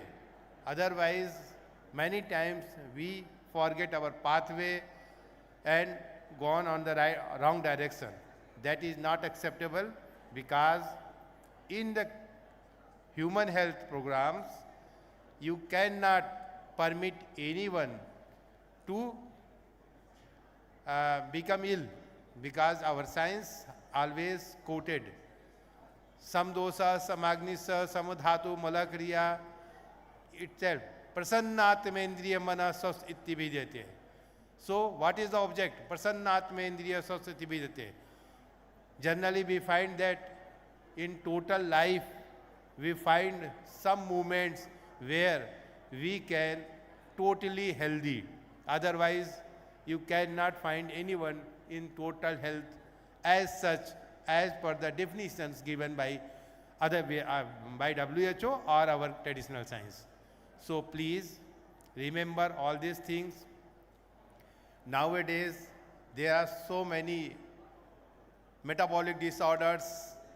Otherwise, many times we forget our pathway and go on the wrong direction. That is not acceptable, because in the human health programs, you cannot permit anyone to become ill, because our science always quoted samdosa, samagnisa, samadhatu, malakriya itself. Prasannatmendriya mana swas iti vidyate. So what is the object? Prasannatmendriya swas iti vidyate. Generally we find that in total life, we find some moments where we can totally healthy. Otherwise, you cannot find anyone in total health as such, as per the definitions given by by WHO or our traditional science. So please remember all these things. Nowadays, there are so many metabolic disorders,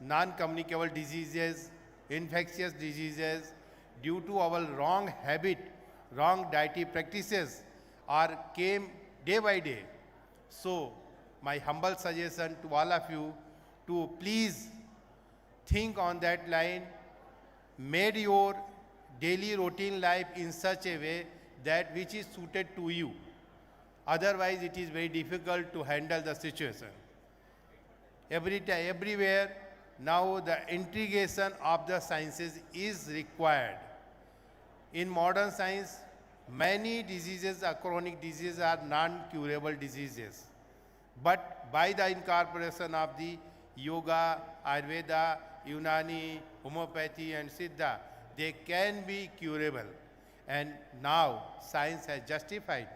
non-communicable diseases, infectious diseases, due to our wrong habit, wrong dietary practices came day by day. So my humble suggestion to all of you to please think on that line, made your daily routine life in such a way that which is suited to you. Otherwise, it is very difficult to handle the situation. Everywhere, now the integration of the sciences is required. In modern science, many diseases, chronic diseases, are non-curable diseases. But by the incorporation of the yoga, Ayurveda, Unani, homeopathy and Siddha, they can be curable. And now science has justified.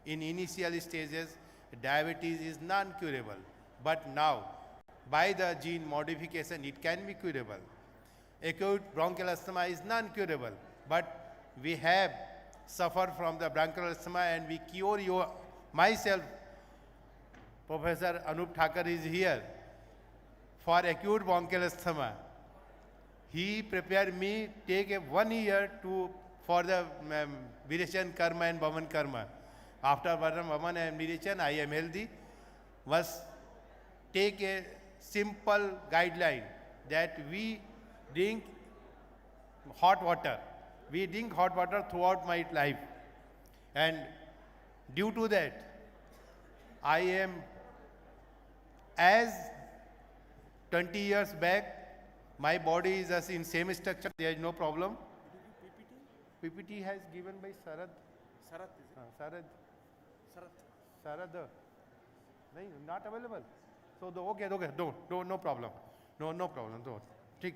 In initial stages, diabetes is non-curable. But now, by the gene modification, it can be curable. Acute bronchial asthma is non-curable. But we have suffered from the bronchial asthma and we cure you. Myself, Professor Anup Thakur is here for acute bronchial asthma. He prepared me take 1 year for the Virechan Karma and Bhavan Karma. After Bhavan and Virechan, I am healthy. Was take simple guideline that we drink hot water. We drink hot water throughout my life. And due to that, I am, as 20 years back, my body is as in same structure, there is no problem. PPT has given by Sarad. Sarad, is it? Sarad. No, not available. So, okay, don't, no problem. No problem, don't. Tick.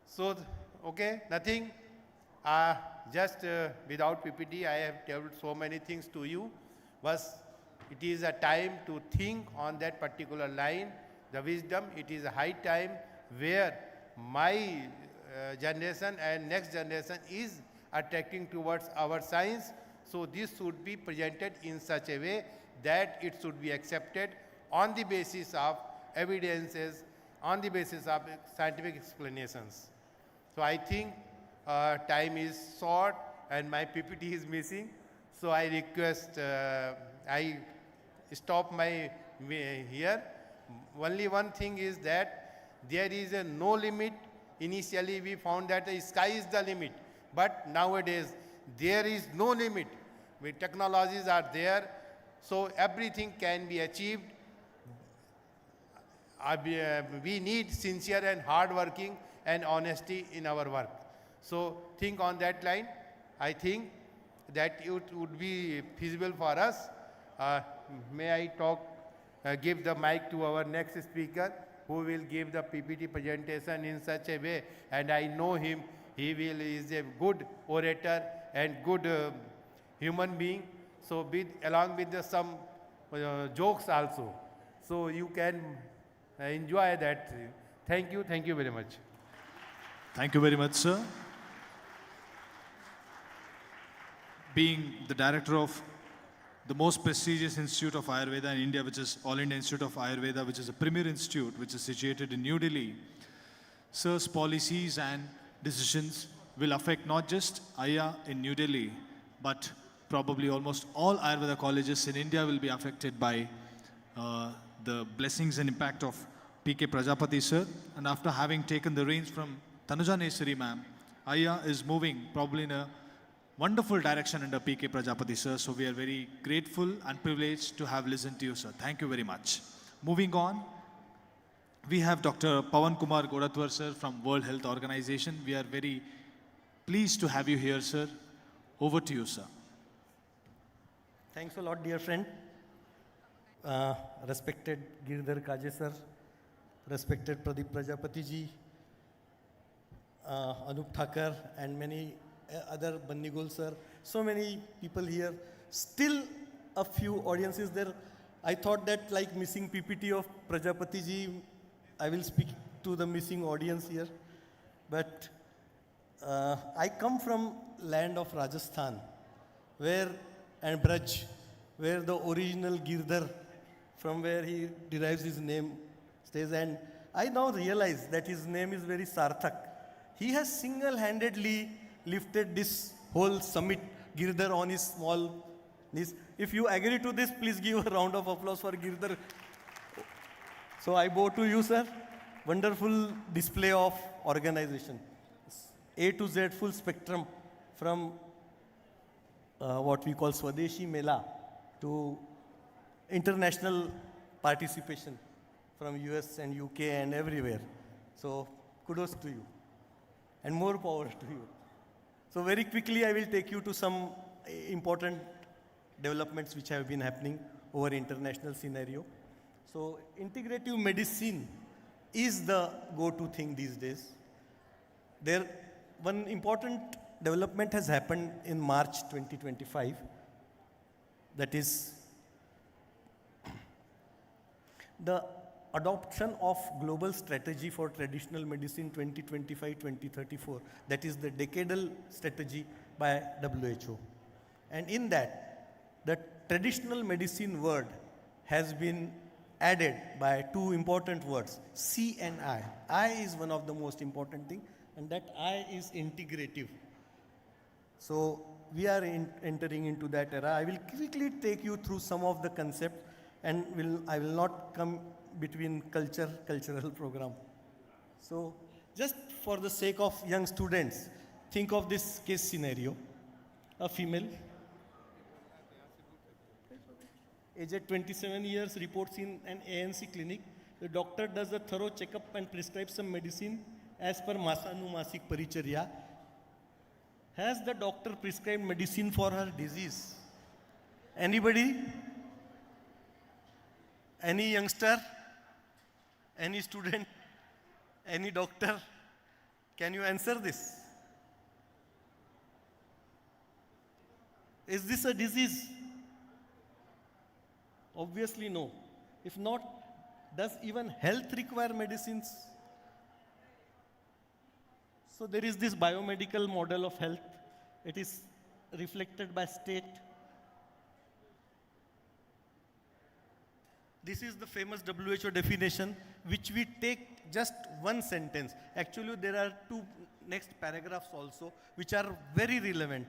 So, okay, nothing. Just without PPT, I have told so many things to you. But it is a time to think on that particular line, the wisdom. It is a high time where my generation and next generation is attracting towards our science. So this should be presented in such a way that it should be accepted on the basis of evidences, on the basis of scientific explanations. So I think time is short and my PPT is missing. So I request, I stop my here. Only one thing is that there is a no limit. Initially we found that the sky is the limit, but nowadays there is no limit. Technologies are there, so everything can be achieved. We need sincere and hard working and honesty in our work. So think on that line. I think that it would be feasible for us. May I give the mic to our next speaker, who will give the PPT presentation in such a way, and I know him, is a good orator and good human being, so along with some jokes also. So you can enjoy that. Thank you very much. Thank you very much, sir. Being the director of the most prestigious institute of Ayurveda in India, which is All India Institute of Ayurveda, which is a premier institute, which is situated in New Delhi, sir's policies and decisions will affect not just AYA in New Delhi, but probably almost all Ayurveda colleges in India will be affected by the blessings and impact of P.K. Prajapati sir. And after having taken the reins from Tanuja Nesari ma'am, AYA is moving probably in a wonderful direction under P.K. Prajapati sir. So we are very grateful and privileged to have listened to you, sir. Thank you very much. Moving on, we have Dr. Pawan Kumar Godatwar sir from World Health Organization. We are very pleased to have you here, sir. Over to you, sir. Thanks a lot, dear friend. Respected Girdhar Kaje sir, respected Pradeep Prajapati ji, Anup Thakur, and many other Bandigul sir. So many people here. Still a few audiences there. I thought that like missing PPT of Prajapati ji, I will speak to the missing audience here. But I come from land of Rajasthan, and Braj, where the original Girdhar, from where he derives his name, stays. And I now realize that his name is very Sarthak. He has single-handedly lifted this whole summit Girdhar on his small knees. If you agree to this, please give a round of applause for Girdhar. So I bow to you, sir. Wonderful display of organization. A to Z full spectrum, from what we call Swadeshi Mela to international participation from US and UK and everywhere. So kudos to you and more power to you. So very quickly I will take you to some important developments which have been happening over international scenario. So integrative medicine is the go-to thing these days. One important development has happened in March 2025. That is the adoption of global strategy for traditional medicine 2025-2034. That is the decadal strategy by WHO. And in that, the traditional medicine word has been added by two important words, C and I. I is one of the most important thing, and that I is integrative. So we are entering into that era. I will quickly take you through some of the concepts. and I will not come between cultural program. So just for the sake of young students, think of this case scenario. A female, aged 27 years, reports in an ANC clinic. The doctor does a thorough checkup and prescribes some medicine as per Masanumasik Paricharya. Has the doctor prescribed medicine for her disease? Anybody? Any youngster? Any student? Any doctor? Can you answer this? Is this a disease? Obviously no. If not, does even health require medicines? So there is this biomedical model of health. It is reflected by state. This is the famous WHO definition, which we take just one sentence. Actually, there are two next paragraphs also, which are very relevant.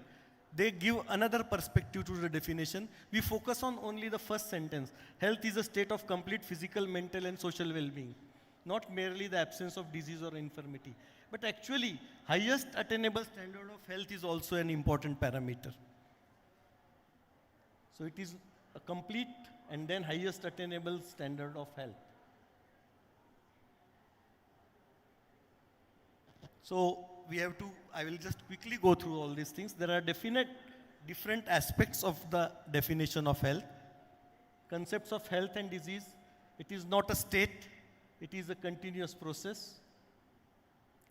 They give another perspective to the definition. We focus on only the first sentence. Health is a state of complete physical, mental, and social well-being, not merely the absence of disease or infirmity. But actually, highest attainable standard of health is also an important parameter. So it is a complete and then highest attainable standard of health. So we have to, I will just quickly go through all these things. There are different aspects of the definition of health. Concepts of health and disease. It is not a state, it is a continuous process.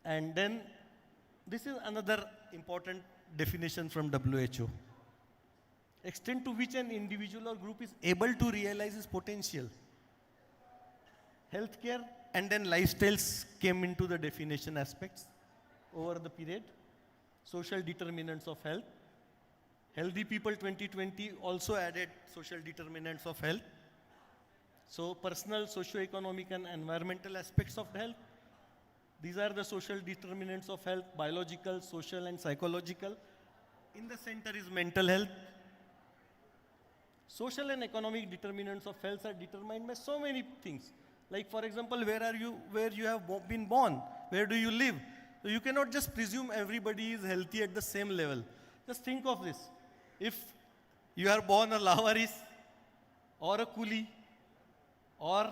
And then this is another important definition from WHO. Extent to which an individual or group is able to realize its potential. Healthcare and then lifestyles came into the definition aspects over the period. Social determinants of health. Healthy People 2020 also added social determinants of health. So personal, socio-economic and environmental aspects of health. These are the social determinants of health, biological, social and psychological. In the center is mental health. Social and economic determinants of health are determined by so many things. Like for example, where you have been born, where do you live? So you cannot just presume everybody is healthy at the same level. Just think of this. If you are born a lawaris, or a coolie, or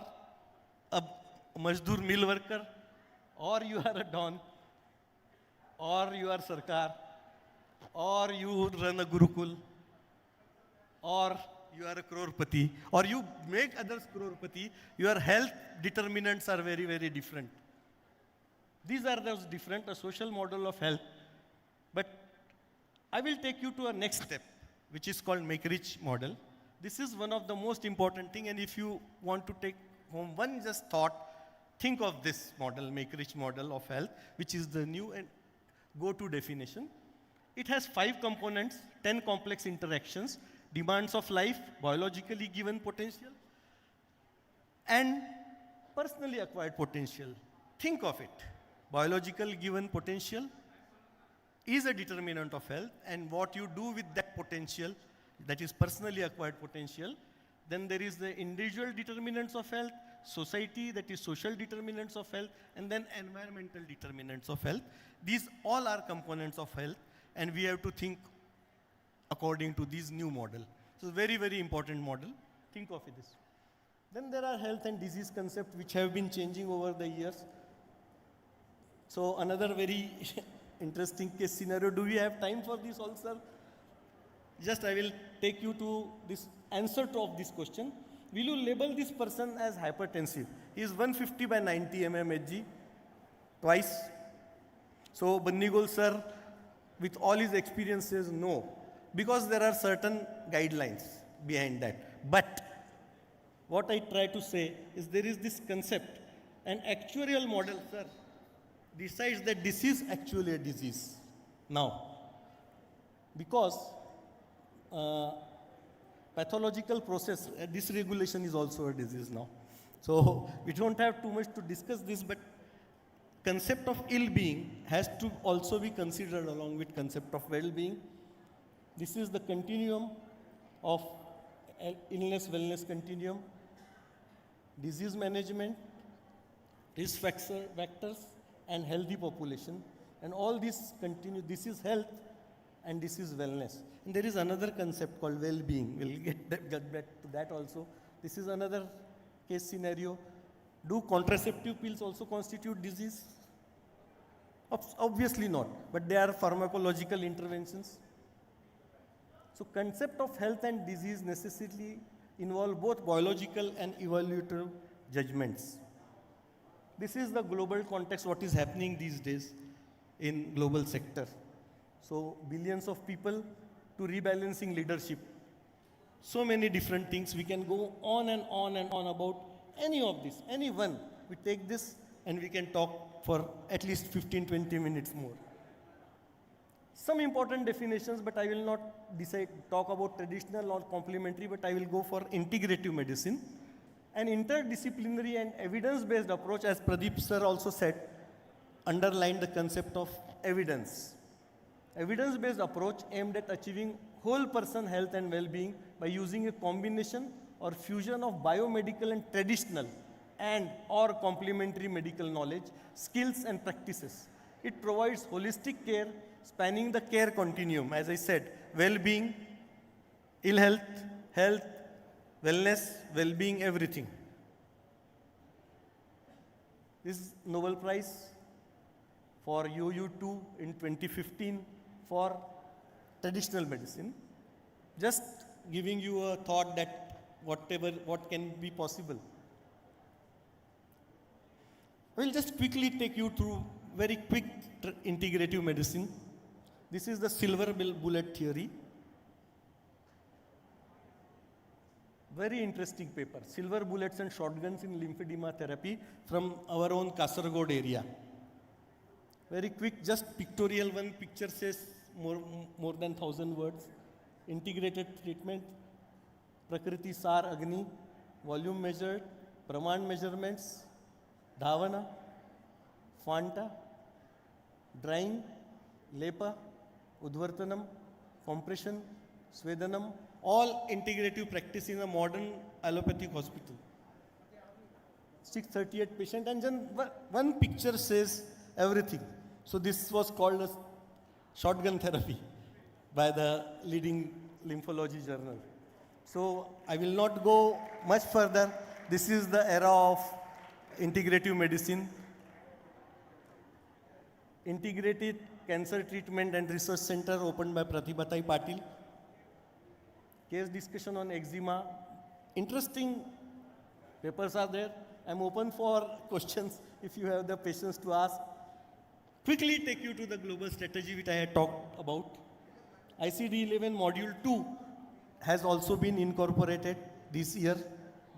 a Mazdoor mill worker, or you are a don, or you are Sarkar, or you run a Gurukul, or you are a crorepati, or you make others crorepati, your health determinants are very, very different. These are those different, a social model of health. But I will take you to a next step, which is called Make Rich model. This is one of the most important thing, and if you want to take home one just thought, think of this model, Make Rich model of health, which is the new and go-to definition. It has 5 components, 10 complex interactions, demands of life, biologically given potential, and personally acquired potential. Think of it. Biological given potential is a determinant of health, and what you do with that potential, that is personally acquired potential. Then there is the individual determinants of health, society, that is social determinants of health, and then environmental determinants of health. These all are components of health, and we have to think according to this new model. So very, very important model. Think of it this. Then there are health and disease concepts which have been changing over the years. So another very interesting case scenario. Do we have time for this also? Just I will take you to this answer of this question. Will you label this person as hypertensive? He is 150 by 90 mmHg twice. So Bannigol sir, with all his experiences, no. Because there are certain guidelines behind that. But what I try to say is there is this concept. An actuarial model, sir, decides that this is actually a disease now. Because pathological process, dysregulation is also a disease now. So we don't have too much to discuss this, but concept of ill-being has to also be considered along with concept of well-being. This is the continuum of illness-wellness continuum. disease management, risk factors, and healthy population. And all this continue. This is health and this is wellness. And there is another concept called well-being. We'll get back to that also. This is another case scenario. Do contraceptive pills also constitute disease? Obviously not, but they are pharmacological interventions. So concept of health and disease necessarily involve both biological and evaluative judgments. This is the global context, what is happening these days in global sector. So billions of people to rebalancing leadership. So many different things. We can go on and on and on about any of this, any one. We take this and we can talk for at least 15-20 minutes more. Some important definitions, but I will not talk about traditional or complementary, but I will go for integrative medicine. An interdisciplinary and evidence-based approach, as Pradeep sir also said, underlined the concept of evidence. Evidence-based approach aimed at achieving whole person health and well-being by using a combination or fusion of biomedical and traditional and or complementary medical knowledge, skills and practices. It provides holistic care spanning the care continuum, as I said, well-being, ill health, health, wellness, well-being, everything. This is Nobel Prize for UU2 in 2015 for traditional medicine. Just giving you a thought that what can be possible. We'll just quickly take you through very quick integrative medicine. This is the silver bullet theory. Very interesting paper. Silver bullets and shotguns in lymphedema therapy from our own Kasaragod area. Very quick, just pictorial. One picture says more than 1,000 words. Integrated treatment, Prakriti Sar Agni, volume measured, Brahman measurements, Dhavana, Fanta, drying, Lepa, Udvartanam, compression, Swedanam, all integrative practice in a modern allopathic hospital. 638 patient, and then one picture says everything. So this was called as shotgun therapy by the leading lymphology journal. So I will not go much further. This is the era of integrative medicine. Integrated Cancer Treatment and Research Center opened by Pratibhatai Patil. Case discussion on eczema. Interesting papers are there. I'm open for questions if you have the patience to ask. Quickly take you to the global strategy which I had talked about. ICD 11 Module 2 has also been incorporated this year.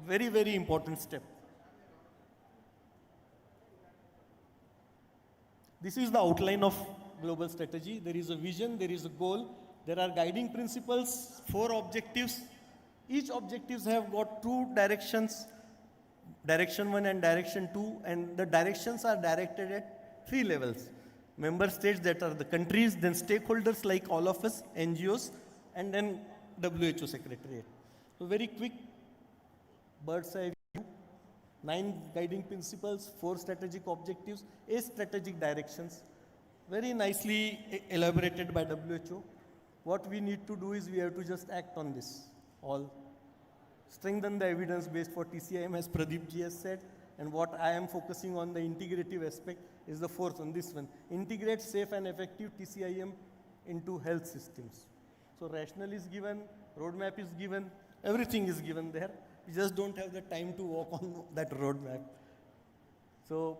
Very, very important step. This is the outline of global strategy. There is a vision, there is a goal, there are guiding principles, 4 objectives. Each objectives have got 2 directions, direction 1 and direction 2, and the directions are directed at 3 levels. Member states, that are the countries, then stakeholders like all of us, NGOs, and then WHO Secretariat. So very quick bird's eye view. 9 guiding principles, 4 strategic objectives, 8 strategic directions. Very nicely elaborated by WHO. What we need to do is we have to just act on this. All strengthen the evidence base for TCIM, as Pradeep ji has said, and what I am focusing on, the integrative aspect, is the 4th one, this one. Integrate safe and effective TCIM into health systems. So rationale is given, roadmap is given, everything is given there. We just don't have the time to walk on that roadmap. So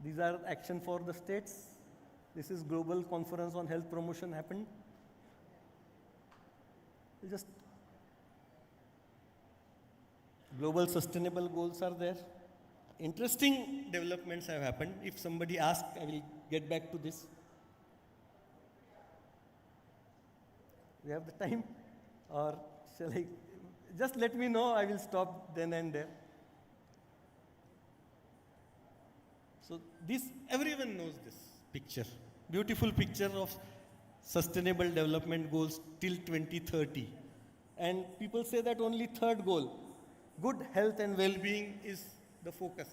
these are action for the states. This is Global Conference on Health Promotion happened. Just global sustainable goals are there. Interesting developments have happened. If somebody asks, I will get back to this. We have the time, or shall I? Just let me know, I will stop then and there. So this, everyone knows this picture. Beautiful picture of sustainable development goals till 2030. And people say that only 3rd goal. good health and well-being is the focus.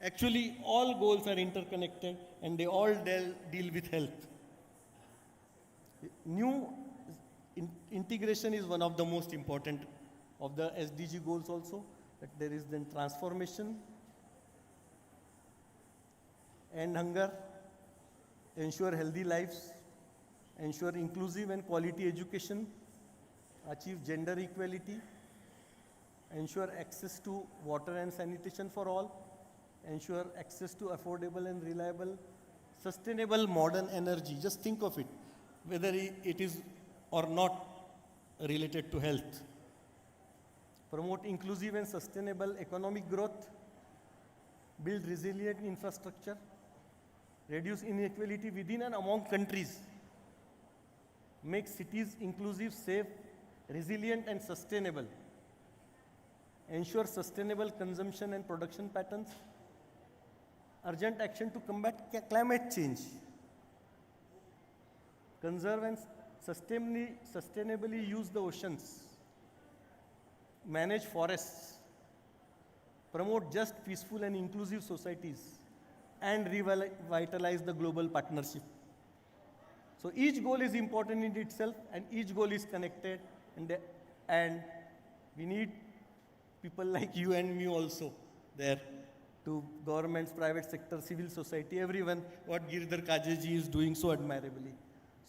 Actually, all goals are interconnected and they all deal with health. New integration is one of the most important of the SDG goals also, that there is then transformation, end hunger, ensure healthy lives, ensure inclusive and quality education, achieve gender equality, ensure access to water and sanitation for all, ensure access to affordable and reliable, sustainable modern energy. Just think of it, whether it is or not related to health. Promote inclusive and sustainable economic growth, build resilient infrastructure, reduce inequality within and among countries, make cities inclusive, safe, resilient and sustainable, ensure sustainable consumption and production patterns, urgent action to combat climate change, conserve and sustainably use the oceans, manage forests, promote just, peaceful and inclusive societies, and revitalize the global partnership. So each goal is important in itself and each goal is connected, and we need people like you and me also there, to governments, private sector, civil society, everyone, what Giridhar Kajeji is doing so admirably.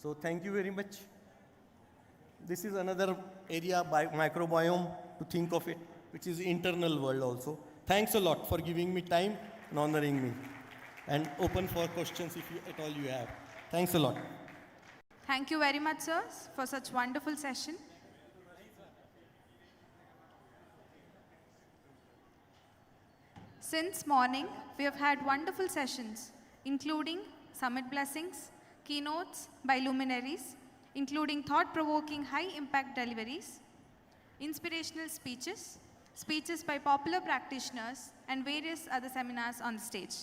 So thank you very much. This is another area by microbiome to think of it, which is internal world also. Thanks a lot for giving me time and honoring me. And open for questions if at all you have. Thanks a lot. Thank you very much, sirs, for such wonderful session. Since morning, we have had wonderful sessions, including summit blessings, keynotes by luminaries, including thought-provoking high-impact deliveries, inspirational speeches, speeches by popular practitioners, and various other seminars on the stage.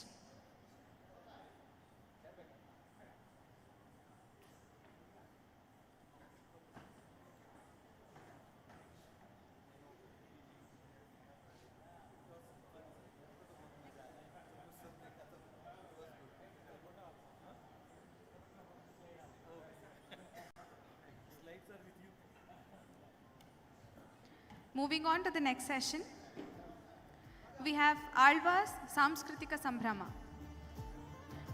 Moving on to the next session, we have Alva's Samskritika Sambhrama,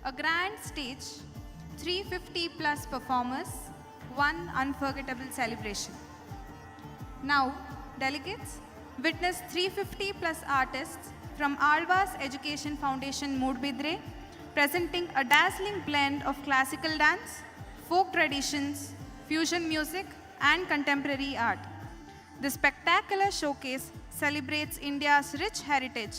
a grand stage, 350 plus performers, one unforgettable celebration. Now, delegates, witness 350 plus artists from Alva's Education Foundation Moodbidre, presenting a dazzling blend of classical dance, folk traditions, fusion music, and contemporary art. The spectacular showcase celebrates India's rich heritage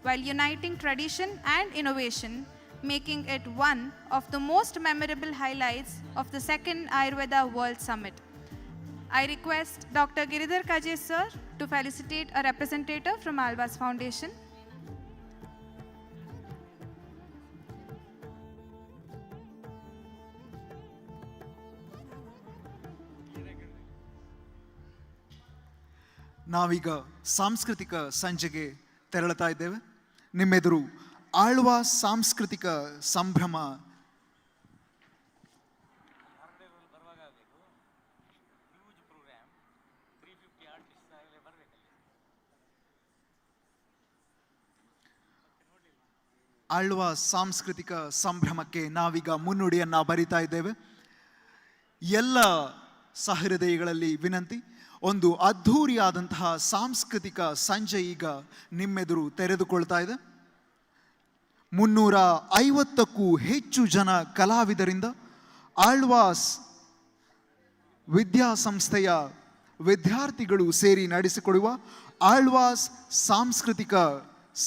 while uniting tradition and innovation, making it one of the most memorable highlights of the second Ayurveda World Summit. I request Dr. Giridhar Kaje sir to felicitate a representative from Alva's Foundation. ನಾವೀಗ ಸಾಂಸ್ಕೃತಿಕ ಸಂಜೆಗೆ ತೆರಳುತ್ತಾ ಇದ್ದೇವೆ. ನಿಮ್ಮೆದುರು ಆಳ್ವ ಸಾಂಸ್ಕೃತಿಕ ಸಂಭ್ರಮ ಆಳ್ವ ಸಾಂಸ್ಕೃತಿಕ ಸಂಭ್ರಮಕ್ಕೆ ನಾವೀಗ ಮುನ್ನುಡಿಯನ್ನು ಬರಿತಾ ಇದ್ದೇವೆ. ಎಲ್ಲ ಸಹೃದಯಿಗಳಲ್ಲಿ ವಿನಂತಿ, ಒಂದು ಅದ್ಧೂರಿಯಾದಂತಹ ಸಾಂಸ್ಕೃತಿಕ ಸಂಜೆ ಈಗ ನಿಮ್ಮೆದುರು ತೆರೆದುಕೊಳ್ತಾ ಇದೆ. 350ಕ್ಕೂ ಹೆಚ್ಚು ಜನ ಕಲಾವಿದರಿಂದ ಆಳ್ವಾಸ್ ವಿದ್ಯಾಸಂಸ್ಥೆಯ ವಿದ್ಯಾರ್ಥಿಗಳು ಸೇರಿ ನಡೆಸಿಕೊಡುವ ಆಳ್ವಾಸ್ ಸಾಂಸ್ಕೃತಿಕ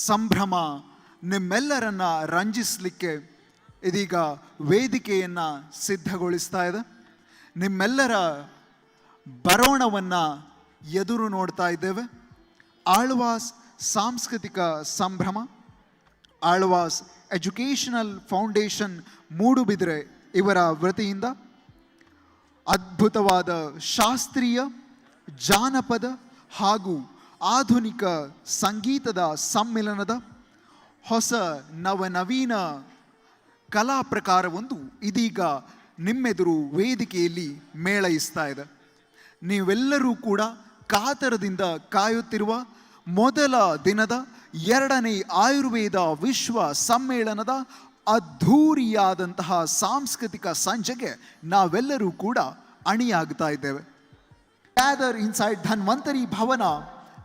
ಸಂಭ್ರಮ ನಿಮ್ಮೆಲ್ಲರನ್ನ ರಂಜಿಸಲಿಕ್ಕೆ ಇದೀಗ ವೇದಿಕೆಯನ್ನು ಸಿದ್ಧಗೊಳಿಸ್ತಾ ಇದೆ. ನಿಮ್ಮೆಲ್ಲರ ಬರೋಣವನ್ನು ಎದುರು ನೋಡ್ತಾ ಇದ್ದೇವೆ. ಆಳ್ವಾಸ್ ಸಾಂಸ್ಕೃತಿಕ ಸಂಭ್ರಮ, ಆಳ್ವಾಸ್ ಎಜುಕೇಷನಲ್ ಫೌಂಡೇಶನ್ ಮೂಡುಬಿದಿರೆ ಇವರ ವತಿಯಿಂದ ಅದ್ಭುತವಾದ ಶಾಸ್ತ್ರೀಯ, ಜಾನಪದ ಹಾಗೂ ಆಧುನಿಕ ಸಂಗೀತದ ಸಮ್ಮಿಲನದ ಹೊಸ ನವನವೀನ ಕಲಾ ಪ್ರಕಾರವೊಂದು ಇದೀಗ ನಿಮ್ಮೆದುರು ವೇದಿಕೆಯಲ್ಲಿ ಮೇಳೈಸ್ತಾ ಇದೆ. ನೀವೆಲ್ಲರೂ ಕೂಡ ಕಾತರದಿಂದ ಕಾಯುತ್ತಿರುವ ಮೊದಲ ದಿನದ 2ನೇ ಆಯುರ್ವೇದ ವಿಶ್ವ ಸಮ್ಮೇಳನದ ಅದ್ಧೂರಿಯಾದಂತಹ ಸಾಂಸ್ಕೃತಿಕ ಸಂಜೆಗೆ ನಾವೆಲ್ಲರೂ ಕೂಡ ಅಣಿಯಾಗ್ತಾ ಇದ್ದೇವೆ. Gather inside Dhanvantari Bhavana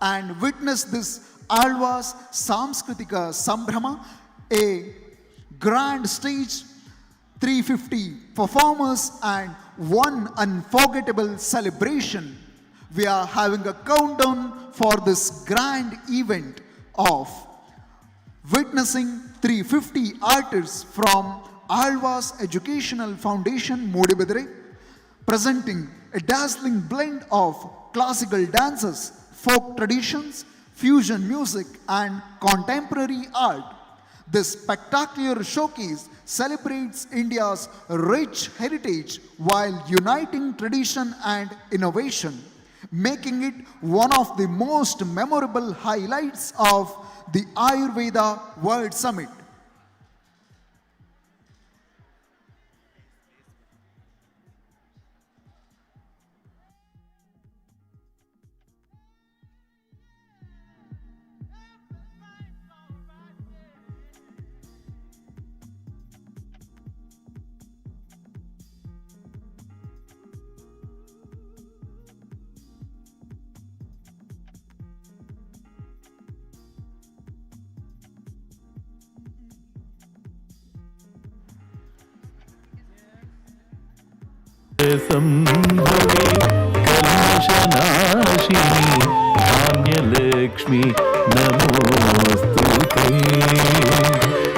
and witness this Alva's Samskritika Sambrama, a grand stage, 350 performers and one unforgettable celebration. We are having a countdown for this grand event of witnessing 350 artists from Alva's Educational Foundation, Modibedre, presenting a dazzling blend of classical dances, folk traditions, fusion music, and contemporary art. This spectacular showcase celebrates India's rich heritage while uniting tradition and innovation, making it one of the most memorable highlights of the Ayurveda World Summit. संभवे कलशनाशिनी Dhanyalakshmi नमोस्तुते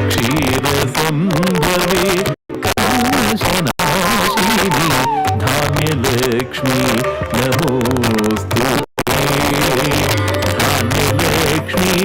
क्षीरसंभवे कलशनाशिनी धान्यलक्ष्मी नमोस्तुते धान्यलक्ष्मी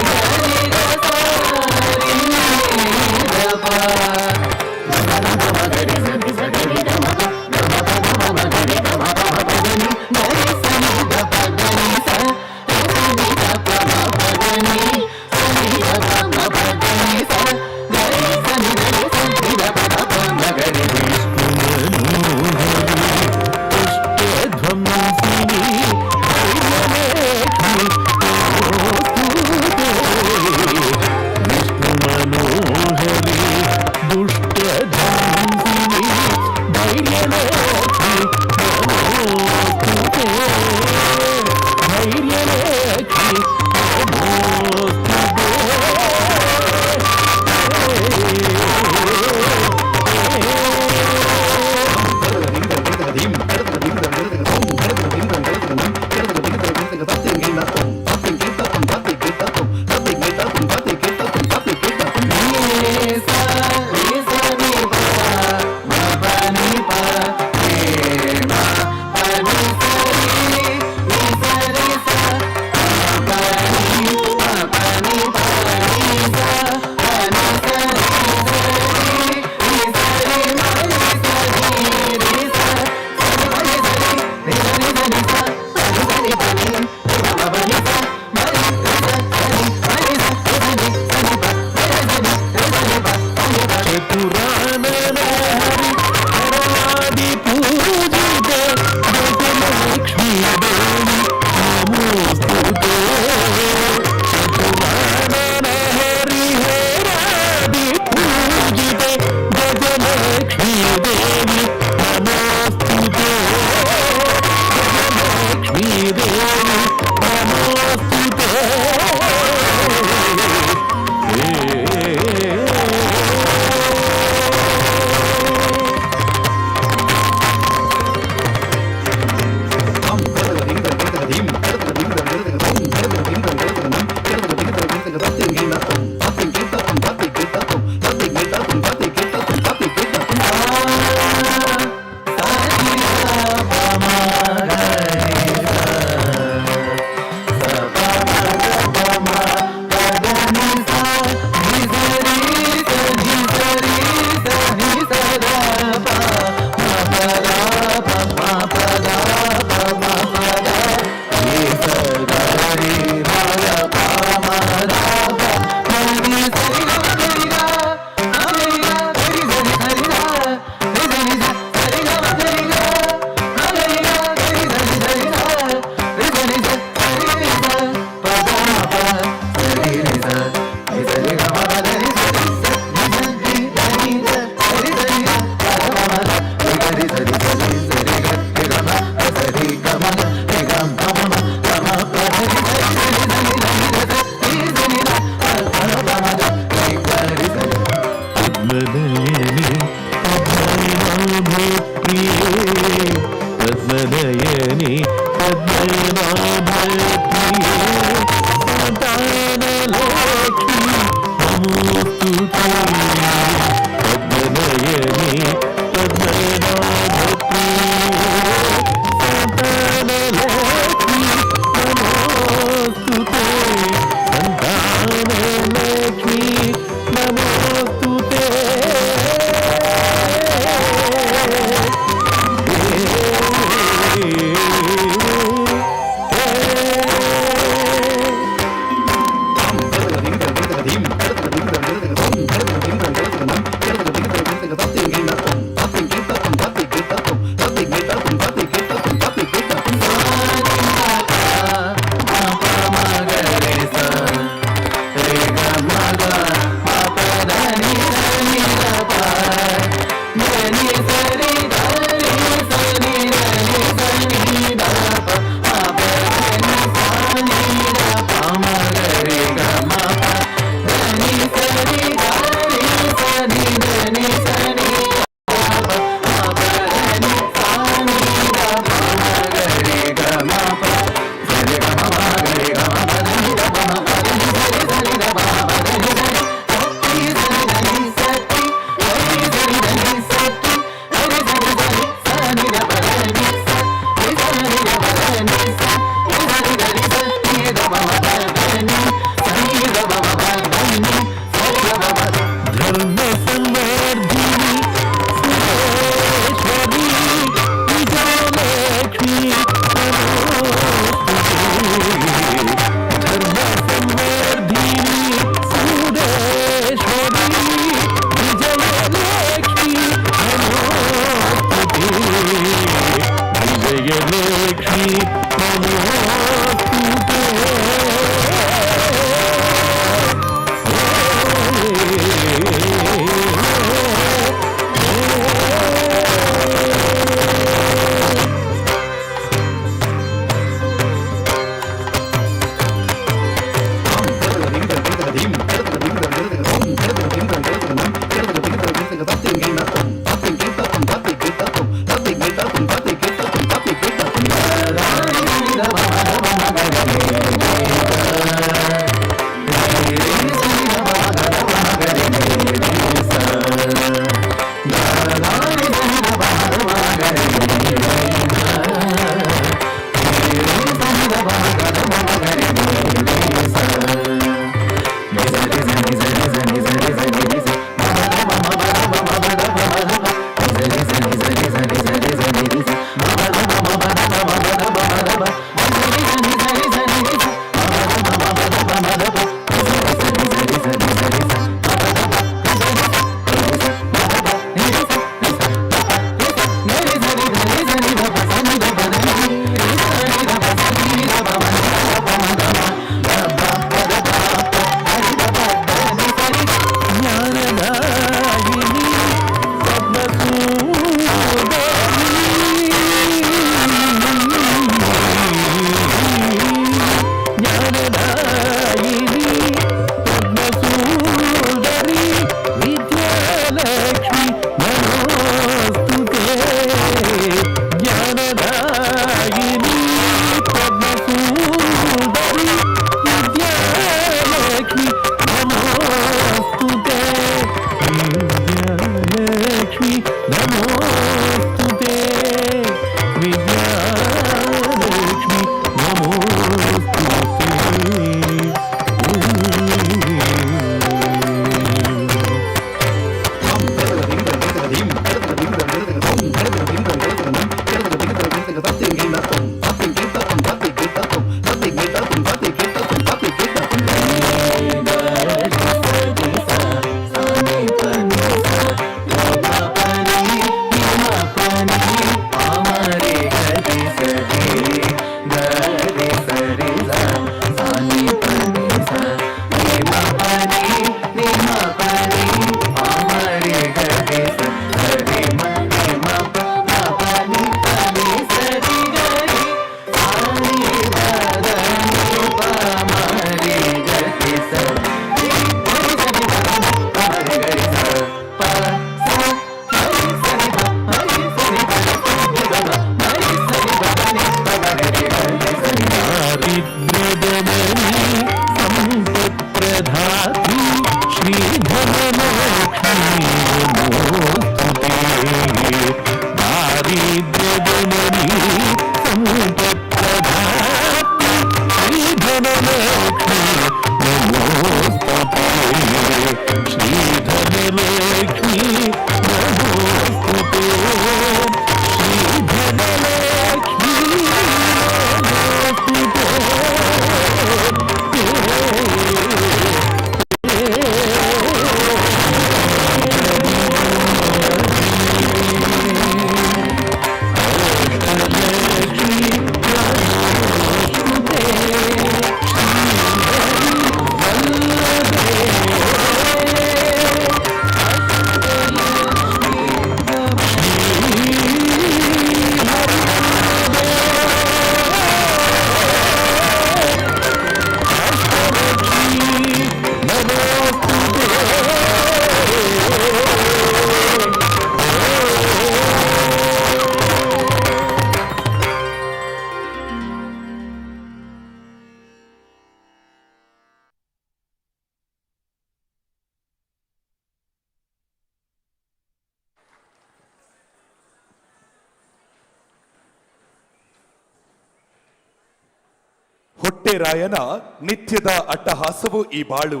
ಪುಟ್ಟೆರಾಯನ ನಿತ್ಯದ ಅಟ್ಟಹಾಸವು ಈ ಬಾಳು,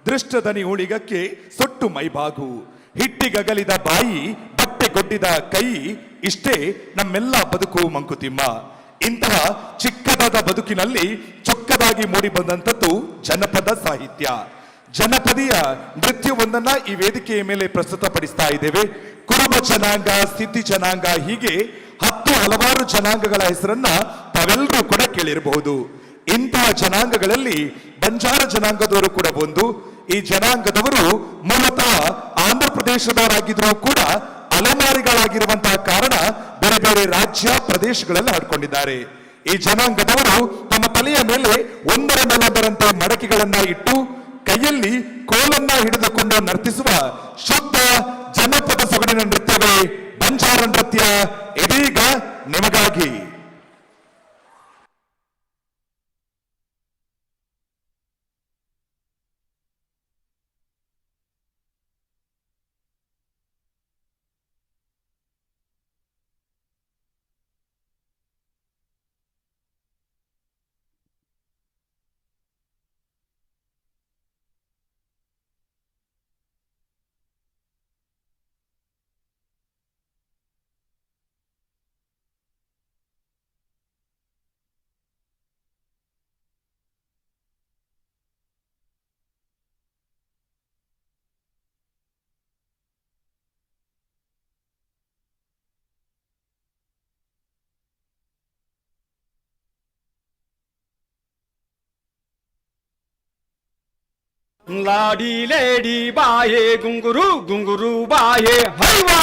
ದೃಷ್ಟದನಿ ಉಳಿಗಕ್ಕೆ ಸೊಟ್ಟು ಮೈಬಾಗು, ಹಿಟ್ಟಿಗಗಲಿದ ಬಾಯಿ ಬಟ್ಟೆಗೊಡ್ಡಿದ ಕೈ, ಇಷ್ಟೇ ನಮ್ಮೆಲ್ಲ ಬದುಕು ಮಂಕುತಿಮ್ಮ. ಇಂತಹ ಚಿಕ್ಕದಾದ ಬದುಕಿನಲ್ಲಿ ಚೊಕ್ಕದಾಗಿ ಮೂಡಿ ಬಂದಂಥದ್ದು ಜನಪದ ಸಾಹಿತ್ಯ. ಜನಪದೀಯ ನೃತ್ಯವೊಂದನ್ನ ಈ ವೇದಿಕೆಯ ಮೇಲೆ ಪ್ರಸ್ತುತಪಡಿಸ್ತಾ ಇದ್ದೇವೆ. ಕುರುಬ ಜನಾಂಗ, ಸ್ಥಿತಿ ಜನಾಂಗ, ಹೀಗೆ ಹಲವಾರು ಜನಾಂಗಗಳ ಹೆಸರನ್ನ ತಾವೆಲ್ಲರೂ ಕೂಡ ಕೇಳಿರಬಹುದು. ಇಂತಹ ಜನಾಂಗಗಳಲ್ಲಿ ಬಂಜಾರ ಜನಾಂಗದವರು ಕೂಡ ಒಂದು. ಈ ಜನಾಂಗದವರು ಮೂಲತಃ ಆಂಧ್ರ ಪ್ರದೇಶದವರಾಗಿದ್ರು ಕೂಡ ಅಲೆಮಾರಿಗಳಾಗಿರುವಂತಹ ಕಾರಣ ಬೇರೆ ಬೇರೆ ರಾಜ್ಯ ಪ್ರದೇಶಗಳಲ್ಲಿ ಹರಡ್ಕೊಂಡಿದ್ದಾರೆ. ಈ ಜನಾಂಗದವರು ತಮ್ಮ ತಲೆಯ ಮೇಲೆ ಒಂದರ ಮೇಲೊಂದರಂತೆ ಮಡಕೆಗಳನ್ನ ಇಟ್ಟು ಕೈಯಲ್ಲಿ ಕೋಲನ್ನ ಹಿಡಿದುಕೊಂಡು ನರ್ತಿಸುವ ಶುದ್ಧ ಜನಪದ ಸೊಗಡಿನ ನೃತ್ಯವೇ ಬಂಜಾರ ನೃತ್ಯ. ಇದೀಗ ನಿಮಗಾಗಿ लाडी लेडी बाये गुंगरू गुंगरू बाये हैवा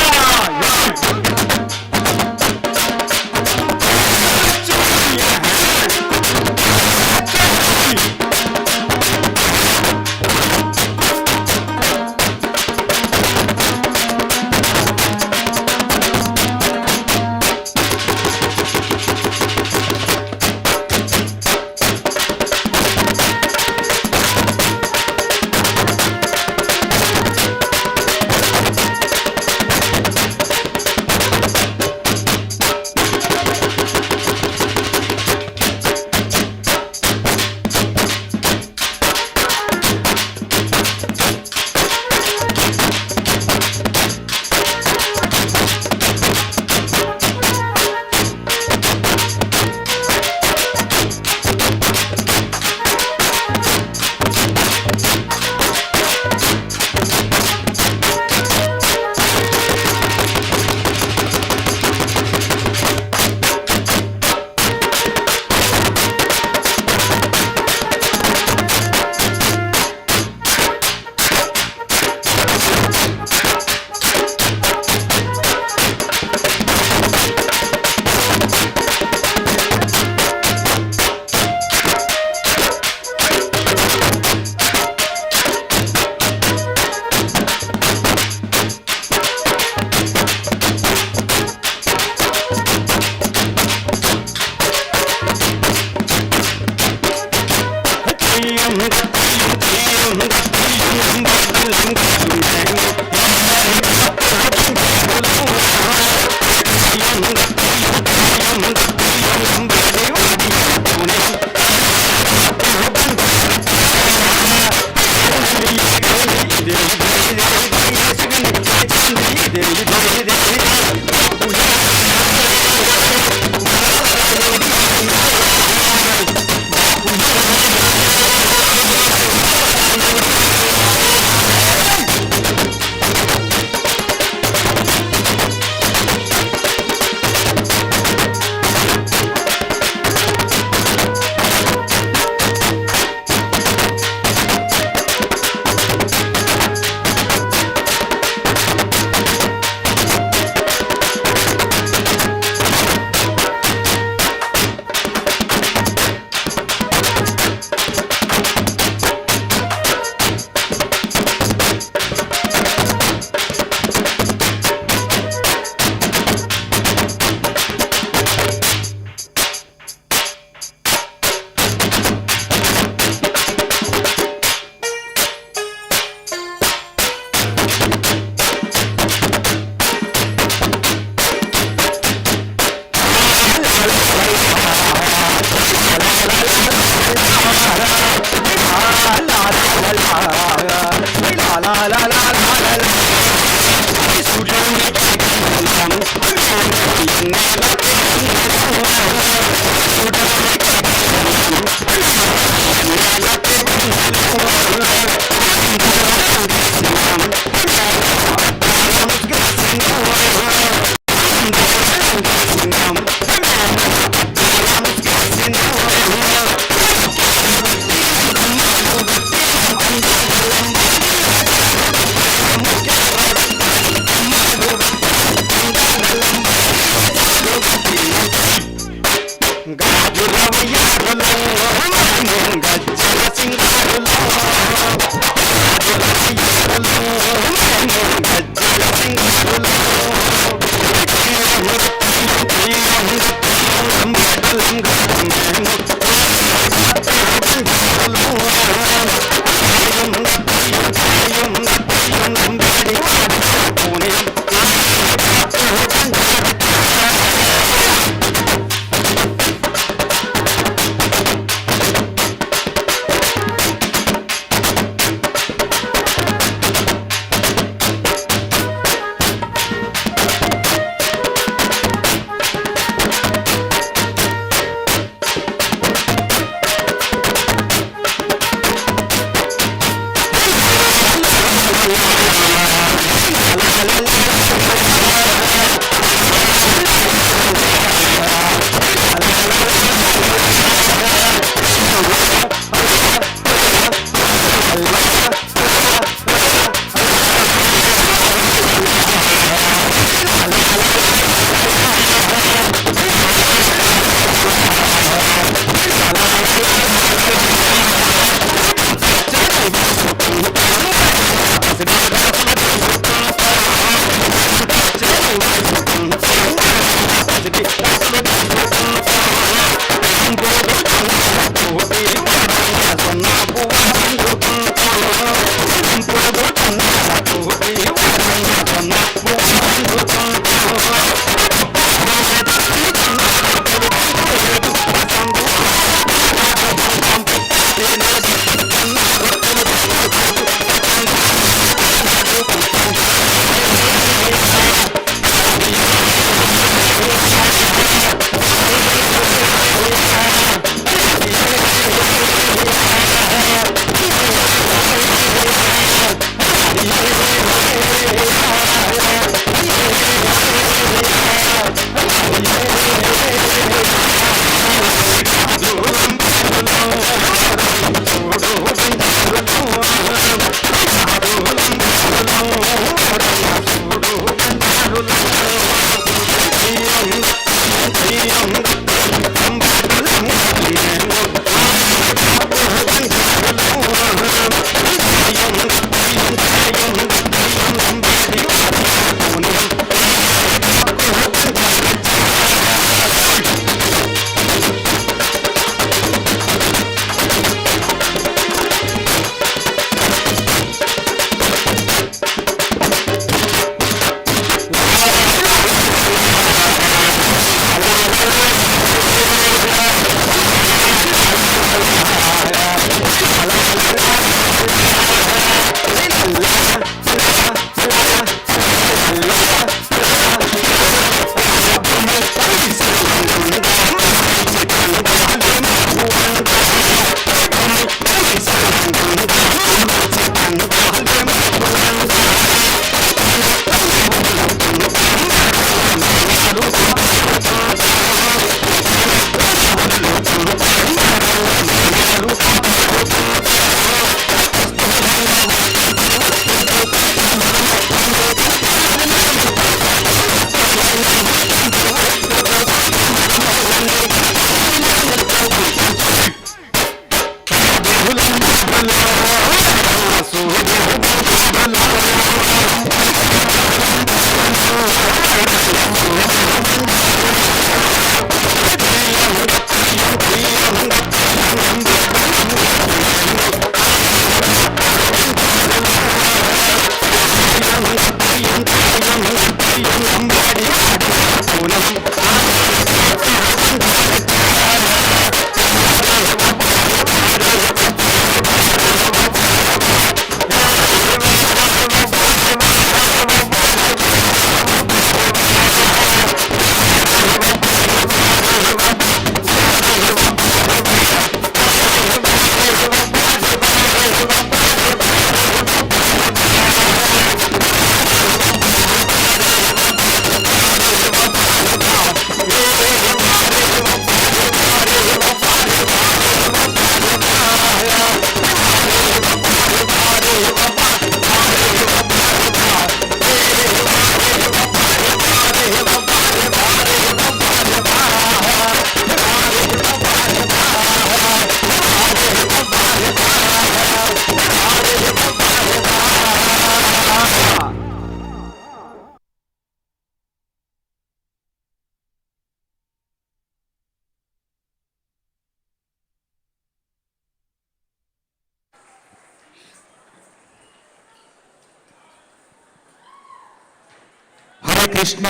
ಕೃಷ್ಣ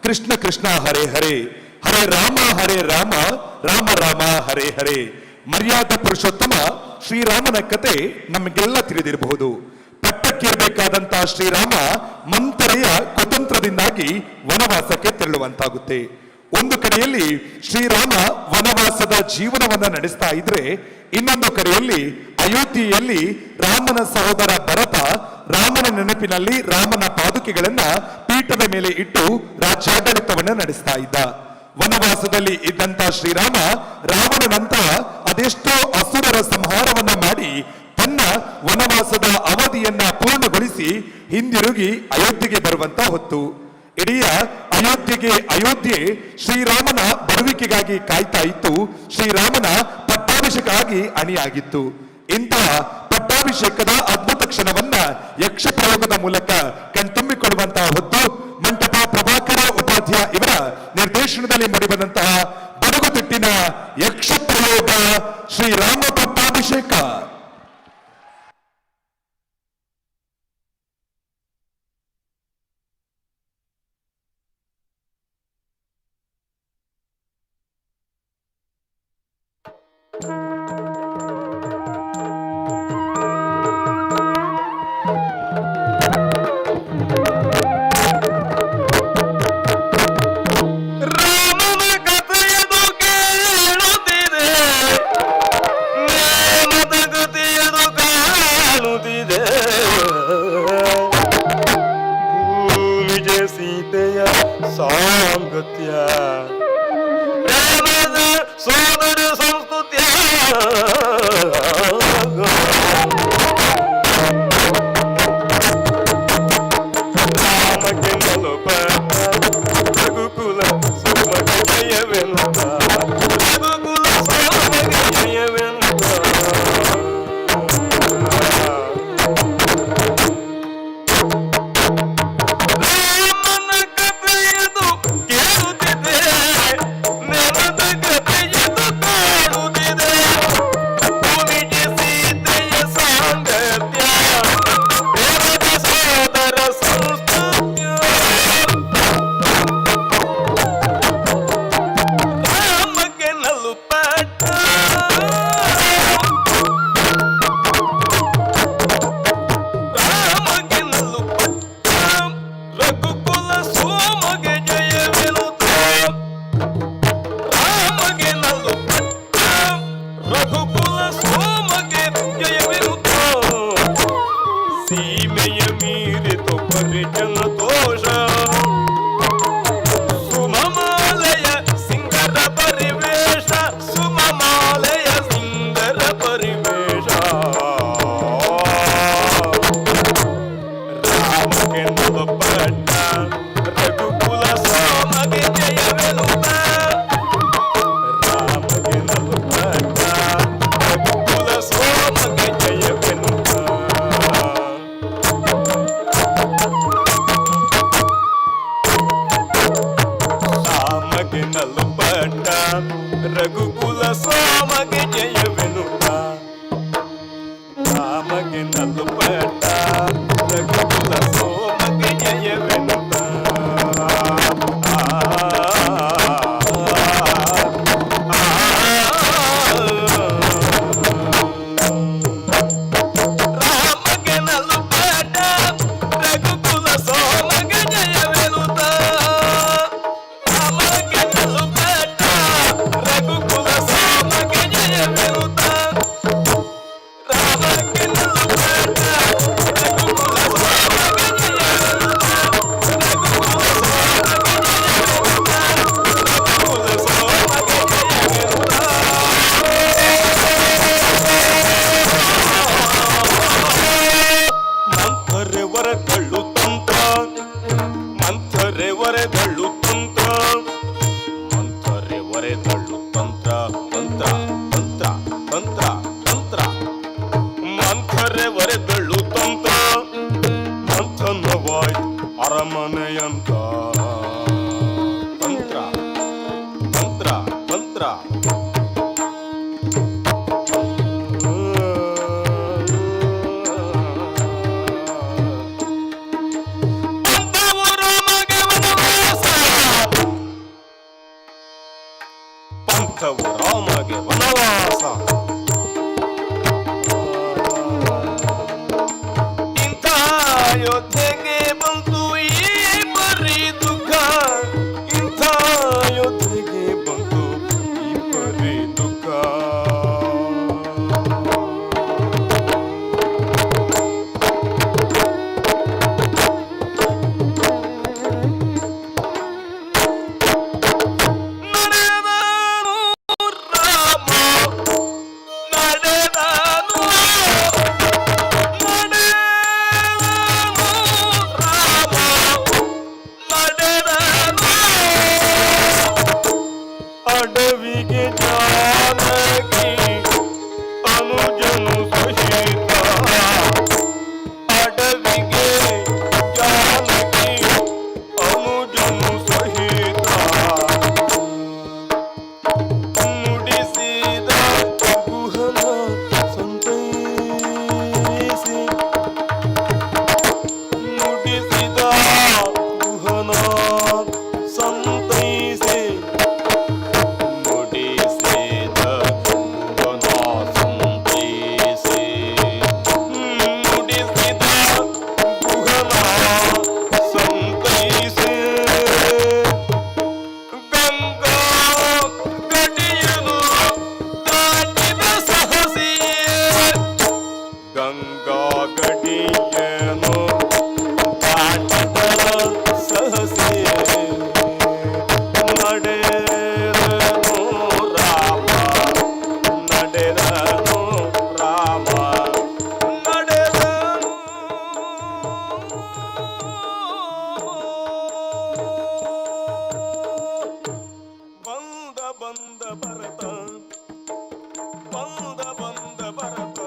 ಕೃಷ್ಣ ಕೃಷ್ಣ ಹರೇ ಹರೇ, ಹರೇ ರಾಮ ರಾಮ ರಾಮ ಹರೇ ಹರೇ. ಮರ್ಯಾದ ಪುರುಷೋತ್ತಮ ಶ್ರೀರಾಮನ ಕತೆ ನಮಗೆಲ್ಲ ತಿಳಿದಿರಬಹುದು. ಪಟ್ಟಕ್ಕಿರಬೇಕಾದಂತಹ ಶ್ರೀರಾಮ ಮಂಥರೆಯ ಕುತಂತ್ರದಿಂದಾಗಿ ವನವಾಸಕ್ಕೆ ತೆರಳುವಂತಾಗುತ್ತೆ. ಒಂದು ಕಡೆಯಲ್ಲಿ ಶ್ರೀರಾಮ ವನವಾಸದ ಜೀವನವನ್ನ ನಡೆಸ್ತಾ ಇದ್ರೆ, ಇನ್ನೊಂದು ಕಡೆಯಲ್ಲಿ ಅಯೋಧ್ಯೆಯಲ್ಲಿ ರಾಮನ ಸಹೋದರ ಭರತ ರಾಮನ ನೆನಪಿನಲ್ಲಿ ರಾಮನ ಪಾದುಕೆಗಳನ್ನ ಪೀಠದ ಮೇಲೆ ಇಟ್ಟು ರಾಜ್ಯಾಡಳಿತವನ್ನ ನಡೆಸ್ತಾ ಇದ್ದ. ವನವಾಸದಲ್ಲಿ ಇದ್ದಂತ ಶ್ರೀರಾಮ ರಾವಣನಂತ ಅದೆಷ್ಟೋ ಅಸುರರ ಸಂಹಾರವನ್ನ ಮಾಡಿ ತನ್ನ ವನವಾಸದ ಅವಧಿಯನ್ನ ಪೂರ್ಣಗೊಳಿಸಿ ಹಿಂದಿರುಗಿ ಅಯೋಧ್ಯೆಗೆ ಬರುವಂತ ಹೊತ್ತು. ಇಡೀ ಅಯೋಧ್ಯೆ ಶ್ರೀರಾಮನ ಬರುವಿಕೆಗಾಗಿ ಕಾಯ್ತಾ ಇತ್ತು. ಶ್ರೀರಾಮನ ಪಟ್ಟಾಭಿಷೇಕವಾಗಿ ಅಣಿಯಾಗಿತ್ತು. ಇಂತಹ ಪಟ್ಟಾಭಿಷೇಕದ ಅದ್ಭುತ ಕ್ಷಣವನ್ನ ಯಕ್ಷ ಪ್ರಯೋಗದ ಮೂಲಕ ಕಣ್ತುಂಬಿಕೊಳ್ಳುವಂತಹ ಹೊತ್ತು ಮಂಟಪ ಪ್ರಭಾಕರ ಉಪಾಧ್ಯಾಯ ಇವರ ನಿರ್ದೇಶನದಲ್ಲಿ ಮೂಡಿಬಂದಂತಹ ಬಡಗುತಿಟ್ಟಿನ ಯಕ್ಷ ಪ್ರಯೋಗ ಶ್ರೀರಾಮ ಪಟ್ಟಾಭಿಷೇಕ. ಅಂತವರು ಬಂತವು ರಾಮಗೆ ವನವಾಸ. ಇಂಥ ಅಯೋಧ್ಯೆಗೆ ಬಂತು ಈ ಬರೀ ದುಃಖ, ಇಂಥ ಅಯೋಧ್ಯೆಗೆ ಬಂತು ಈ ಬರೀ ದುಃಖ. ಅಡವಿಗೆ ಜಾನಕಿ ಅನುಜನು ಸಹಿತ, ಅಡವಿಗೆ ಜಾನಕಿ ಅನುಜನು ಸಹಿತ ನುಡಿಸಿದ ಕುಹನ ಸಂತೈಸಿ, ನುಡಿಸಿದ ಕುಹನ ಸಂತೈಸಿ, ನುಡಿಸಿದ ಕುಹನ ಸಂತೈಸಿ, ನುಡಿಸಿದ ಕುಹನ ಸಂತೈಸಿ. ಗಂಗಾ ಗಡಿಯನು ದಾಟಿದ ಸಾಹಸಿ, ಗಂಗಾ ಗಡಿಯನು ದಾಟಿದ ಸಾಹಸಿ. ನಡೆದನು ರಾಮ, ನಡೆದನು ರಾಮ, ನಡೆದನು. ಬಂದ ಬಂದ ಭರತ, ಬಂದ ಬಂದ ಭರತ,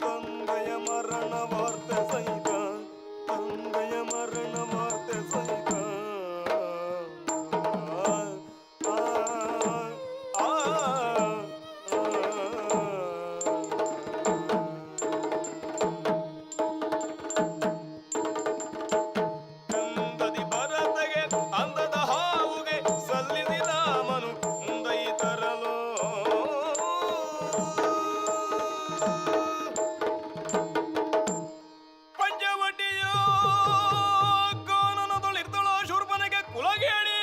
ತಂದೆಯ ಮರಣ ವಾರ್ತೆ ಸಹಿತ, ತಂದೆಯ ಮರಣ ವಾರ್ತೆ ಸಹಿತ. ಕಂದದಿ ಭರತಗೆ ಅಂದದ ಹಾವುಗೆ ಸಲ್ಲಿಸಿ ರಾಮನು ಮುಂದೈ ತರಲು. ಪಂಚವಟಿಯೋ ಕಾನನದೊಳಿರ್ತಳೋ ಶೂರ್ಪನಗೆ ಕುಲಗೇಡಿ,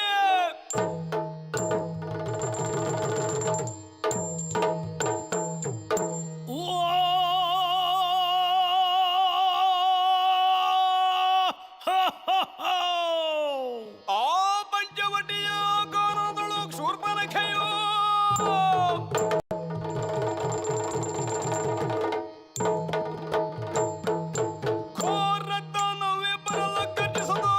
ಆ ಪಂಚವಟಿಯ ಕಾನನದೊಳು ಶೂರ್ಪನಖೆಯೋ ಘೋರ ದಾನವೇ ಬರಲ ಕಟ್ಟಿಸದು.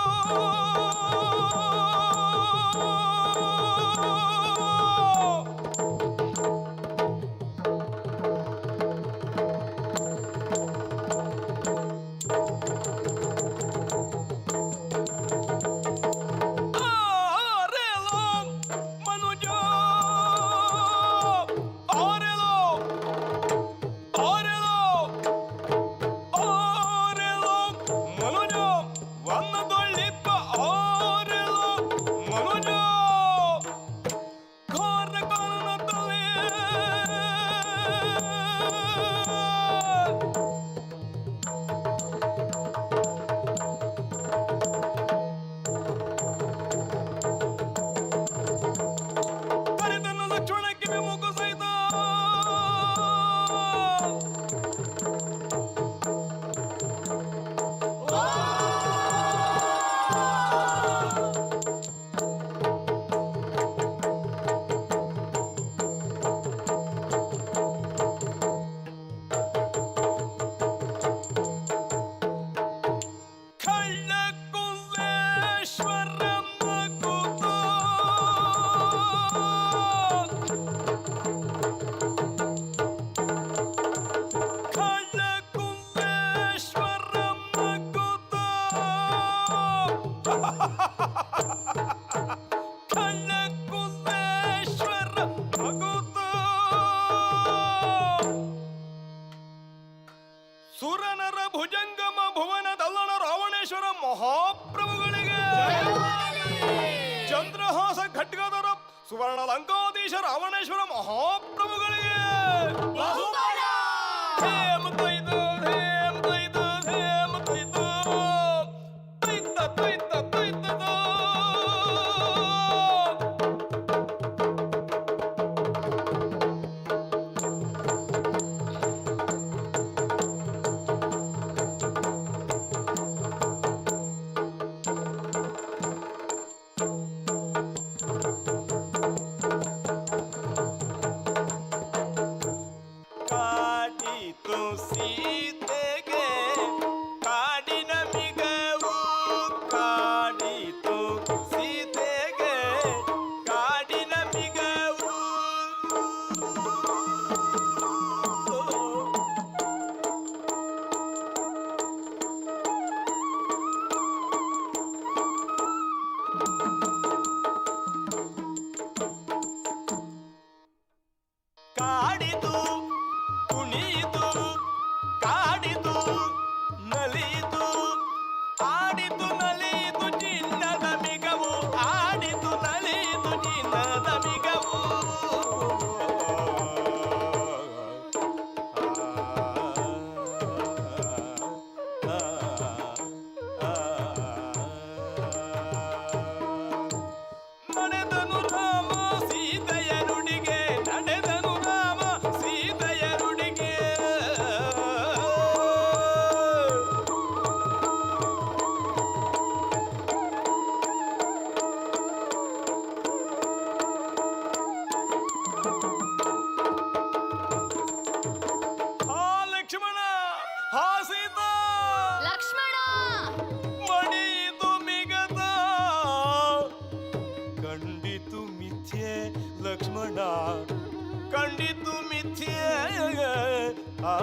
ಸುವರ್ಣ ಲಂಕಾಧೀಶ ರಾವಣೇಶ್ವರ ಮಹಾಪ್ರಭುಗಳಿಗೆ ಹೇಮ ತೊಯ್ದು ಹೇಮ ತೊಯ್ದು ಹೇಮ ತೊಯ್ದು ತೊಯ್ತ ತೊಯ್ತ ತೊಯ್ತದೋ. ಕಾಡಿತು ಸೀತೆಗೆ ಕಾಡಿನ ಮಿಗವು, ಕಾಡಿತು ಸೀತೆಗೆ ಕಾಡಿನ ಮಿಗವು. ಕಾಡಿತು ಕುಣಿಯಿತು ಕಾಡಿತು ನಲಿಯಿತು ಆಡಿತು ನಲಿಯಿತು ಚಿನ್ನದ ಮಿಗವು, ಆಡಿತು ನಲಿಯಿತು ಚಿನ್ನದ ಮಿಗವು. ನಡೆದನು ರಾಮ ಸೀತೆಯ ನುಡಿಗೆ, ನಡೆದನು ರಾಮ ಸೀತೆಯ ನುಡಿಗೆ. ಹಾ ಲಕ್ಷ್ಮಣ, ಹಾ ಸೀತಾ, ಲಕ್ಷ್ಮಣ ಮಣಿಯಿತು ಮಿಗದ ಕಂಡಿತು ಮಿಥ್ಯೆ ಲಕ್ಷ್ಮಣ, ಕಂಡಿತು ಮಿಥ್ಯೆ. ಆ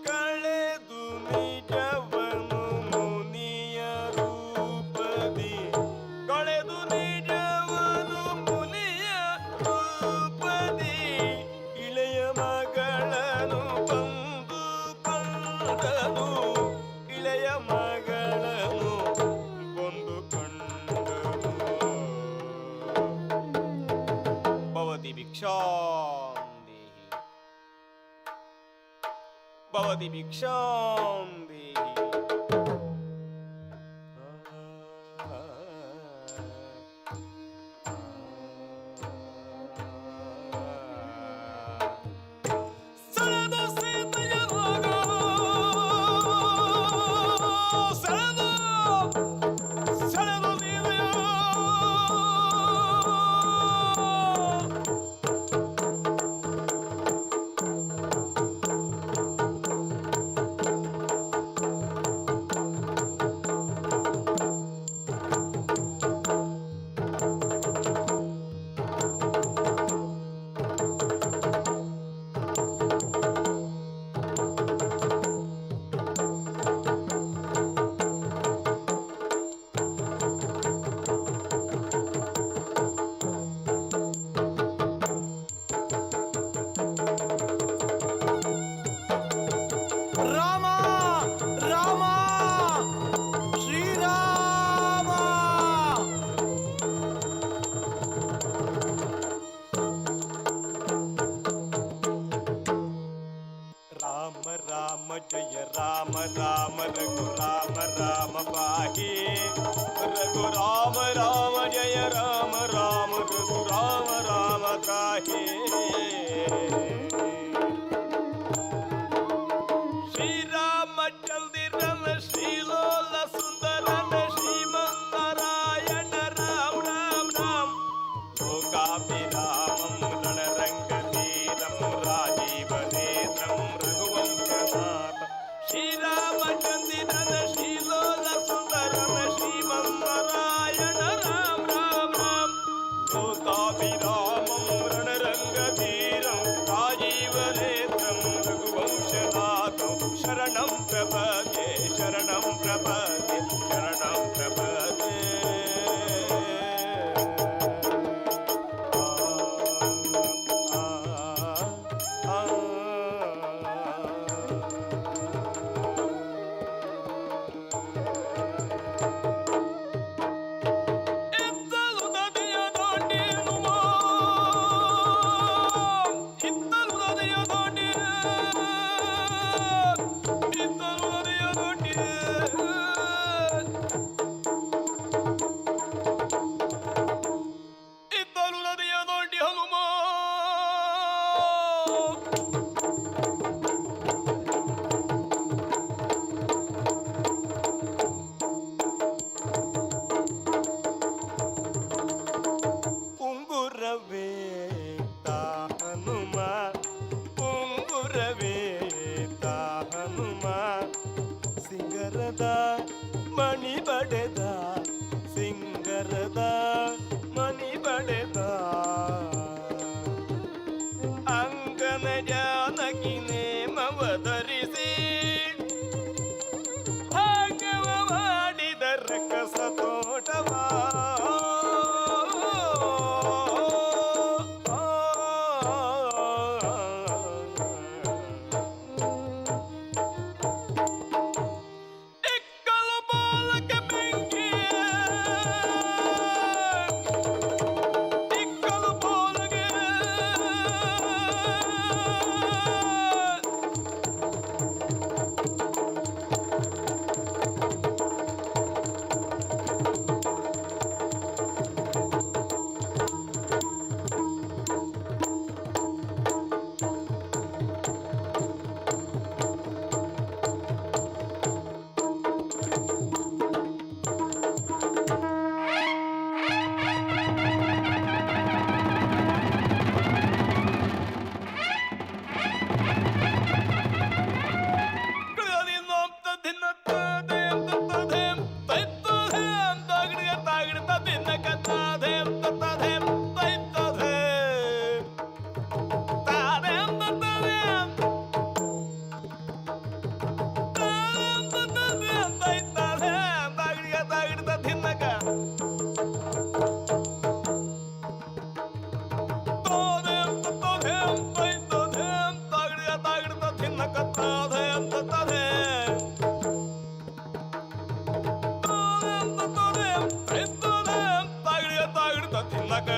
ಕಳೆದು ನಿಜವನು ಮುನಿಯ ರೂಪದಿ, ಕಳೆದು ನಿಜವನು ಮುನಿಯ ರೂಪದಿ, ಇಳೆಯ ಮಗಳನ್ನು ಬಂದು ಕಂಡನು, ಇಳೆಯ ಮಗಳನ್ನು ಬಂದು ಕಂಡನು. ಭವತಿ ಭಿಕ್ಷಾಂ ದೇಹಿ, ಭವತಿ ಭಿಕ್ಷಾಂ ದೇಹಿ. ಸೆಳೆದು ಸೀತೆಯ ರಾಗ, ಸೆಳೆದು ಸೆಳೆದು ಸೀತೆಯ ರಾಮ ರಾಮ ಶ್ರೀರಾಮ. ರಾಮ ರಾಮ ಜಯ ರಾಮ ರಾಮ ರಘು ರಾಮ ರಾಮ ಪಾಹಿ, ರಘು ರಾಮ ರಾಮ ಜಯ ರಾಮ ರಾಮ ರಘು ರಾಮ ರಾಮ ತ್ರಾಹಿ. ಶ್ರೀರಾಮಚಂದಿರನ ಶ್ರೀಲೋಲ ಸುಂದರನ ಶ್ರೀಮನ್ನಾರಾಯಣ ರಾಮ ರಾಮ ರಾಮ. ಲೋಕಾಭಿರಾಮಂ ರಣರಂಗಧೀರಂ ರಾಜೀವನೇತ್ರಂ ರಘುವಂಶನಾಥ. ಶ್ರೀರಾಮಚಂದಿರನ ಶ್ರೀಲೋಲ ಸುಂದರನ ಶ್ರೀಮನ್ನಾರಾಯಣ ರಾಮ ರಾಮ ರಾಮ. ಲೋಕಾಭಿರಾಮಂ ರಣರಂಗಧೀರಂ ರಾಜೀವನೇತ್ರಂ ರಘುವಂಶನಾಥಂ. ಶರಣಂ ಪ್ರಪದ್ಯೆ ಶರಣಂ ಪ್ರಪದ್ಯೆ ಶರಣಂ ಪ್ರಪದ್ಯೆ. ಗಿಡದ ತಿನ್ನಕ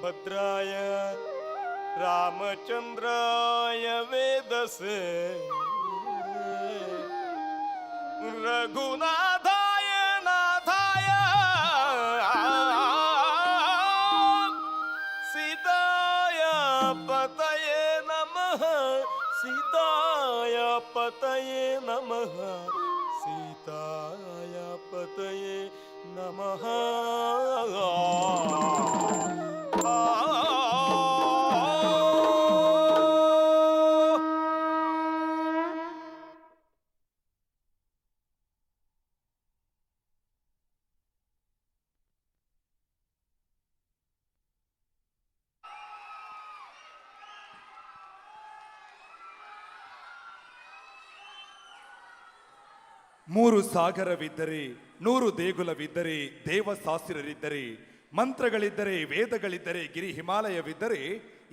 भद्राय रामचंद्राय वेदसे रघुनाथाय नाथाय सीताय पतये नमः सीताय पतये नमः सीताय पतये नमः ಮೂರು ಸಾಗರವಿದ್ದರೆ 100 ದೇಗುಲವಿದ್ದರೆ ದೇವಸಾಸಿರರಿದ್ದರೆ ಮಂತ್ರಗಳಿದ್ದರೆ ವೇದಗಳಿದ್ದರೆ ಗಿರಿ ಹಿಮಾಲಯವಿದ್ದರೆ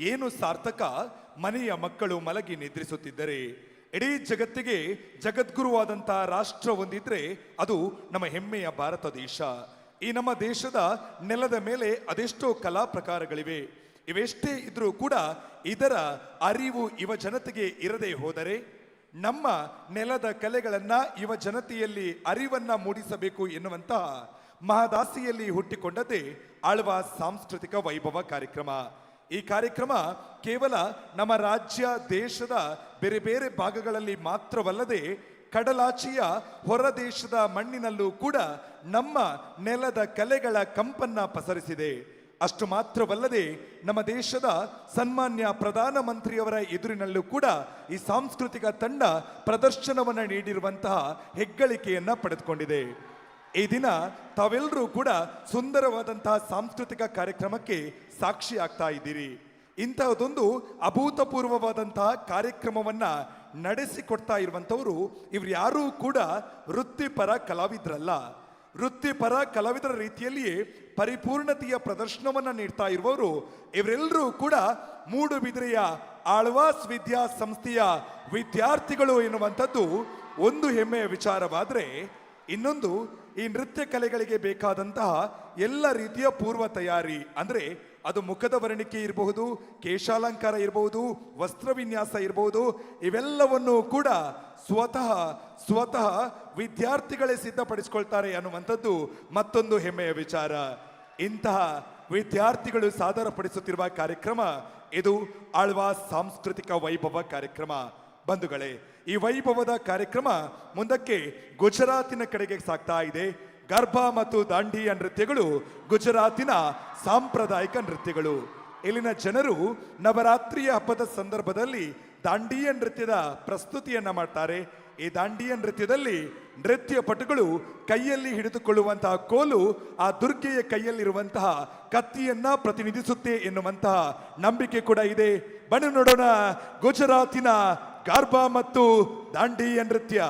ಏನು ಸಾರ್ಥಕ ಮನೆಯ ಮಕ್ಕಳು ಮಲಗಿ ನಿದ್ರಿಸುತ್ತಿದ್ದರೆ ಇಡೀ ಜಗತ್ತಿಗೆ ಜಗದ್ಗುರುವಾದಂಥ ರಾಷ್ಟ್ರ ಒಂದಿದ್ರೆ ಅದು ನಮ್ಮ ಹೆಮ್ಮೆಯ ಭಾರತ ದೇಶ. ಈ ನಮ್ಮ ದೇಶದ ನೆಲದ ಮೇಲೆ ಅದೆಷ್ಟೋ ಕಲಾ ಪ್ರಕಾರಗಳಿವೆ. ಇವೆಷ್ಟೇ ಇದ್ರೂ ಕೂಡ ಇದರ ಅರಿವು ಯುವ ಜನತೆಗೆ ಇರದೇ ಹೋದರೆ, ನಮ್ಮ ನೆಲದ ಕಲೆಗಳನ್ನ ಯುವ ಜನತೆಯಲ್ಲಿ ಅರಿವನ್ನ ಮೂಡಿಸಬೇಕು ಎನ್ನುವಂತಹ ಮಹದಾಸೆಯಲ್ಲಿ ಹುಟ್ಟಿಕೊಂಡದ್ದೇ ಆಳ್ವ ಸಾಂಸ್ಕೃತಿಕ ವೈಭವ ಕಾರ್ಯಕ್ರಮ. ಈ ಕಾರ್ಯಕ್ರಮ ಕೇವಲ ನಮ್ಮ ರಾಜ್ಯ, ದೇಶದ ಬೇರೆ ಬೇರೆ ಭಾಗಗಳಲ್ಲಿ ಮಾತ್ರವಲ್ಲದೆ ಕಡಲಾಚೆಯ ಹೊರ ದೇಶದ ಮಣ್ಣಿನಲ್ಲೂ ಕೂಡ ನಮ್ಮ ನೆಲದ ಕಲೆಗಳ ಕಂಪನ್ನ ಪಸರಿಸಿದೆ. ಅಷ್ಟು ಮಾತ್ರವಲ್ಲದೆ ನಮ್ಮ ದೇಶದ ಸನ್ಮಾನ್ಯ ಪ್ರಧಾನಮಂತ್ರಿಯವರ ಎದುರಿನಲ್ಲೂ ಕೂಡ ಈ ಸಾಂಸ್ಕೃತಿಕ ತಂಡ ಪ್ರದರ್ಶನವನ್ನು ನೀಡಿರುವಂತಹ ಹೆಗ್ಗಳಿಕೆಯನ್ನ ಪಡೆದುಕೊಂಡಿದೆ. ಈ ದಿನ ತಾವೆಲ್ಲರೂ ಕೂಡ ಸುಂದರವಾದಂತಹ ಸಾಂಸ್ಕೃತಿಕ ಕಾರ್ಯಕ್ರಮಕ್ಕೆ ಸಾಕ್ಷಿ ಆಗ್ತಾ ಇದ್ದೀರಿ. ಇಂತಹದೊಂದು ಅಭೂತಪೂರ್ವವಾದಂತಹ ಕಾರ್ಯಕ್ರಮವನ್ನ ನಡೆಸಿಕೊಡ್ತಾ ಇರುವಂತವರು ಇವ್ರು ಯಾರೂ ಕೂಡ ವೃತ್ತಿಪರ ಕಲಾವಿದರಲ್ಲ. ವೃತ್ತಿಪರ ಕಲಾವಿದರ ರೀತಿಯಲ್ಲಿಯೇ ಪರಿಪೂರ್ಣತೆಯ ಪ್ರದರ್ಶನವನ್ನ ನೀಡ್ತಾ ಇರುವವರು ಇವರೆಲ್ಲರೂ ಕೂಡ ಮೂಡುಬಿದಿರೆಯ ಆಳ್ವಾಸ್ ವಿದ್ಯಾ ಸಂಸ್ಥೆಯ ವಿದ್ಯಾರ್ಥಿಗಳು ಎನ್ನುವಂಥದ್ದು ಒಂದು ಹೆಮ್ಮೆಯ ವಿಚಾರವಾದರೆ, ಇನ್ನೊಂದು ಈ ನೃತ್ಯ ಕಲೆಗಳಿಗೆ ಬೇಕಾದಂತಹ ಎಲ್ಲ ರೀತಿಯ ಪೂರ್ವ ತಯಾರಿ, ಅಂದ್ರೆ ಅದು ಮುಖದ ವರ್ಣಿಕೆ ಇರಬಹುದು, ಕೇಶಾಲಂಕಾರ ಇರಬಹುದು, ವಸ್ತ್ರವಿನ್ಯಾಸ ಇರಬಹುದು, ಇವೆಲ್ಲವನ್ನು ಕೂಡ ಸ್ವತಃ ವಿದ್ಯಾರ್ಥಿಗಳೇ ಸಿದ್ಧಪಡಿಸಿಕೊಳ್ತಾರೆ ಅನ್ನುವಂಥದ್ದು ಮತ್ತೊಂದು ಹೆಮ್ಮೆಯ ವಿಚಾರ. ಇಂತಹ ವಿದ್ಯಾರ್ಥಿಗಳು ಸಾದರಪಡಿಸುತ್ತಿರುವ ಕಾರ್ಯಕ್ರಮ ಇದು ಆಳ್ವಾಸ್ ಸಾಂಸ್ಕೃತಿಕ ವೈಭವ ಕಾರ್ಯಕ್ರಮ. ಬಂಧುಗಳೇ, ಈ ವೈಭವದ ಕಾರ್ಯಕ್ರಮ ಮುಂದಕ್ಕೆ ಗುಜರಾತಿನ ಕಡೆಗೆ ಸಾಗ್ತಾ ಇದೆ. ಗರ್ಭ ಮತ್ತು ದಾಂಡಿಯ ನೃತ್ಯಗಳು ಗುಜರಾತಿನ ಸಾಂಪ್ರದಾಯಿಕ ನೃತ್ಯಗಳು. ಇಲ್ಲಿನ ಜನರು ನವರಾತ್ರಿಯ ಹಬ್ಬದ ಸಂದರ್ಭದಲ್ಲಿ ದಾಂಡಿಯ ನೃತ್ಯದ ಪ್ರಸ್ತುತಿಯನ್ನ ಮಾಡ್ತಾರೆ. ಈ ದಾಂಡಿಯ ನೃತ್ಯದಲ್ಲಿ ನೃತ್ಯ ಪಟುಗಳು ಕೈಯಲ್ಲಿ ಹಿಡಿದುಕೊಳ್ಳುವಂತಹ ಕೋಲು ಆ ದುರ್ಗೆಯ ಕೈಯಲ್ಲಿರುವಂತಹ ಕತ್ತಿಯನ್ನ ಪ್ರತಿನಿಧಿಸುತ್ತೆ ಎನ್ನುವಂತಹ ನಂಬಿಕೆ ಕೂಡ ಇದೆ. ಬನ್ನಿ ನೋಡೋಣ ಗುಜರಾತಿನ ಗರ್ಭ ಮತ್ತು ದಾಂಡಿಯ ನೃತ್ಯ.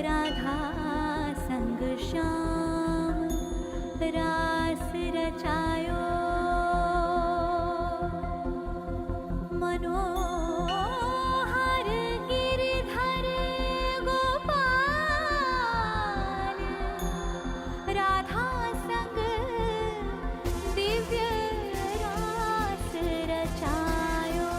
राधा संग श्याम रास रचायो मनोहर गिरिधर गोपाल राधा संग दिव्य रास रचायो.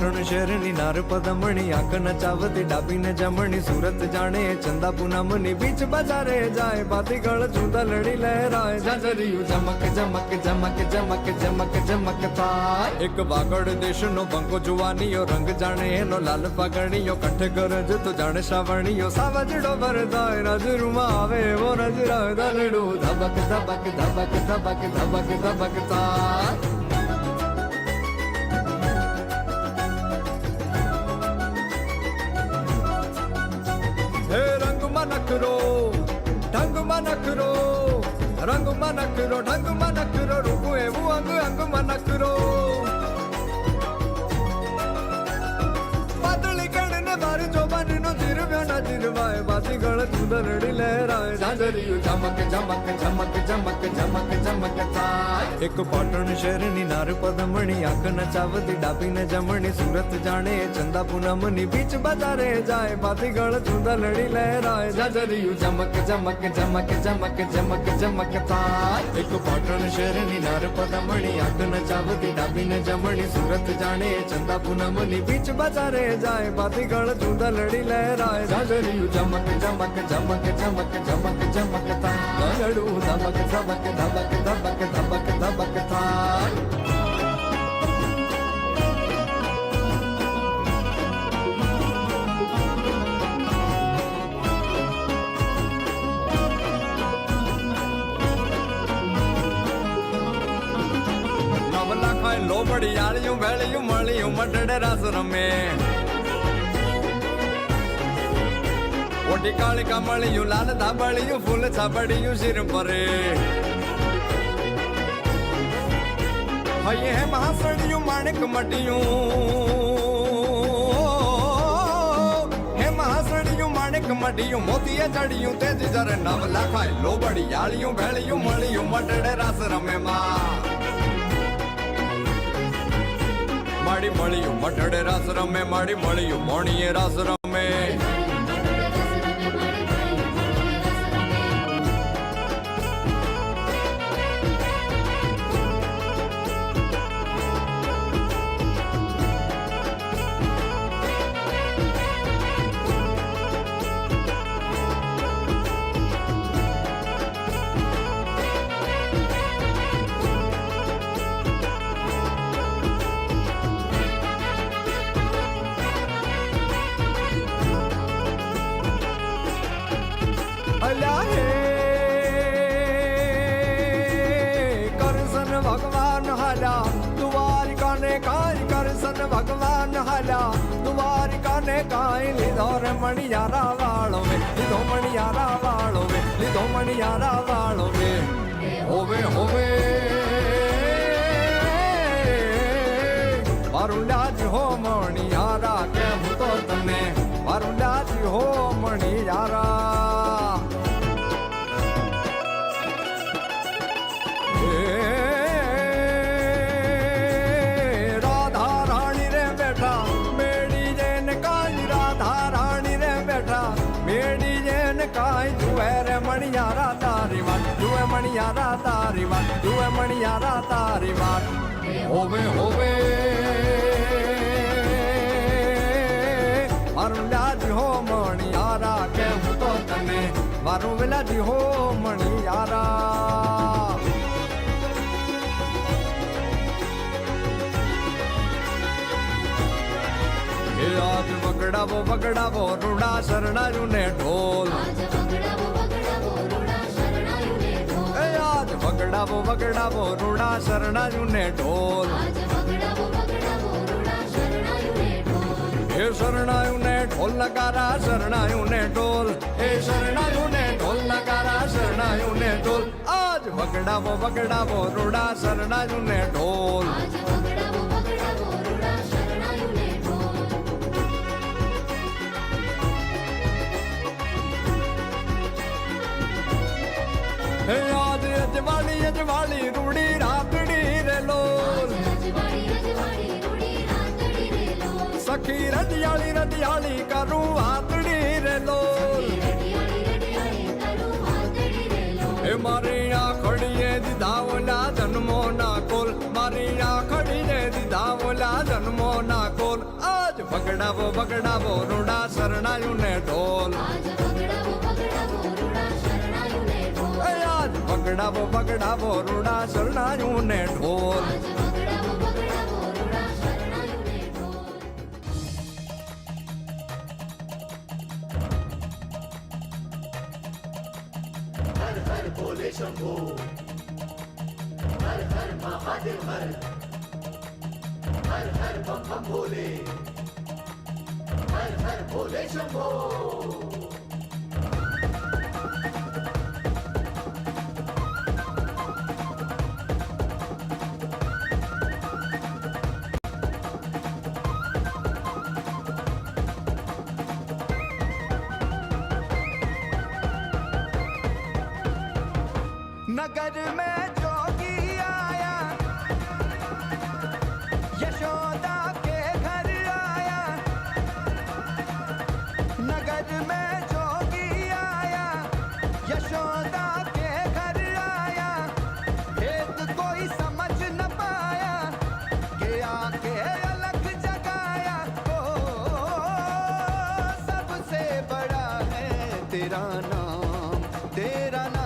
પાટણ શહેરની નાર પદમણી આંખ નચાવતી ડાબીને જમણી સુરત જાણે ચંદા પૂનમની બીચ બજારે જાય બાતીગળ જુદા લડી લહેરાય ઝાંઝરિયું ચમક ચમક ચમક ચમક ચમક ચમક થાય એક વાગડ દેશનો બંકો જુવાનીયો રંગ જાણે એનો લાલ પાઘડીયો કંઠે ગરજ તો જાણે શ્રાવણીયો સાવજડો ભરતાય નજરમાં આવે એવો નજરાય દલડું ધબક ધબક ધબક ધબક ધબક ધબક થાય હે રંગમાં નખરો ઢંગમાં નખરો રંગમાં નખરો ઢંગમાં નખરો રૂપું એવું અંગ અંગમાં નખરો પાતળી કણને મારી જોબાનીનો જીરવ્યો ના જીરવાય બાતીગળ દૂધરડી લહેરાય ઝાંઝરિયું ચમક ચમક ચમક ચમક ચમક ચમક થાય એક પાટણ શહેરની નાર પદમણી આંખ નચાવતી ડાબીને જમણી સુરત જાણે ચંદા પૂનમની બીચ બજારે જાય બાતીગળ દૂધરડી લહેરાય ઝાંઝરિયું ચમક ચમક ચમક ચમક ચમક ચમક થાય એક પાટણ શહેરની નાર પદમણી આંખ નચાવતી ડાબીને જમણી સુરત જાણે ચંદા પૂનમની બીચ બજારે જાય બાતીગળ દૂધરડી લહેરાય ઝાંઝરિયું ચમક ચમક ચમક ચમક ચમક ચમક થાય દલડું ધબક ધબક ધબક ધબક ધબક ધબક થાય લોબડી આળિયું વેળિયું મળિયું મટડે રાસ રમે ઓટી કાળી કમળિયું લાલ ધાબળિયું ફૂલ છાબડિયું શિર પરે હૈયે હે મહાસડિયું માણેક મટિયું હે મહાસડિયું માણેક મટિયું મોતીએ ચડિયું તેજી જરે નવ લાખાય લોબડી આળિયું વેળિયું મળિયું મટડે રાસ રમે માં માડી મળ્યું મટડે રાસ રમે માડી મળ્યું મોણીએ રાસ રમે ભગવાન હાલા દ્વારિકા ને કાઈ લીધો રે મણિયારા વાળો વે લીધો મણિયારા વાળો વે લીધો મણિયારા વાળો વે હોવે હોવે મારું લાજ હો મણિયારા કેમ તો તમે મારું લાજ હો મણિયારા કાય જુએ રે મણિયારા તારી વાત જુએ મણિયારા તારી વાત જુએ મણિયારા તારી વાત હોવે હોવે મારું લાજ હો મણિયારા કેમ તો તને મારું લાજ હો મણિયારા આજ વગડાવો વગડાવો રૂડા શરણાયું ને ઢોલ આજ વગડાવો વગડાવો રૂડા શરણાયું ને ઢોલ હે શરણાયું ને ઢોલ નગારા શરણાયું ને ઢોલ હે શરણાયું ને ઢોલ નગારા શરણાયું ને ઢોલ આજ વગડાવો વગડાવો રૂડા શરણાયું ને ઢોલ હે આજ અજવાળી રૂડી રાતડી રે લોલ સખી રડિયાળી કરું હાથડી રે લોલ હે મારી આખડીએ દીધા ઓલા જન્મો ના કોલ મારી આખડીએ દીધા ઓલા જન્મો ના કોલ બગડાવો રૂડા શરણાયું ને ઢોલ આજ બગડાવો રૂડા શરણાયું ને ઢોલ हर हर भोले शंभो हर हर महादेव हर हर बम बम भोले हर भोले शंभो नगर में जोगी आया यशोदा के घर आया नगर में जोगी आया यशोदा के घर आया भेद कोई समझ न पाया के आके अलग जगाया ओ सबसे बड़ा है तेरा नाम तेरा नाम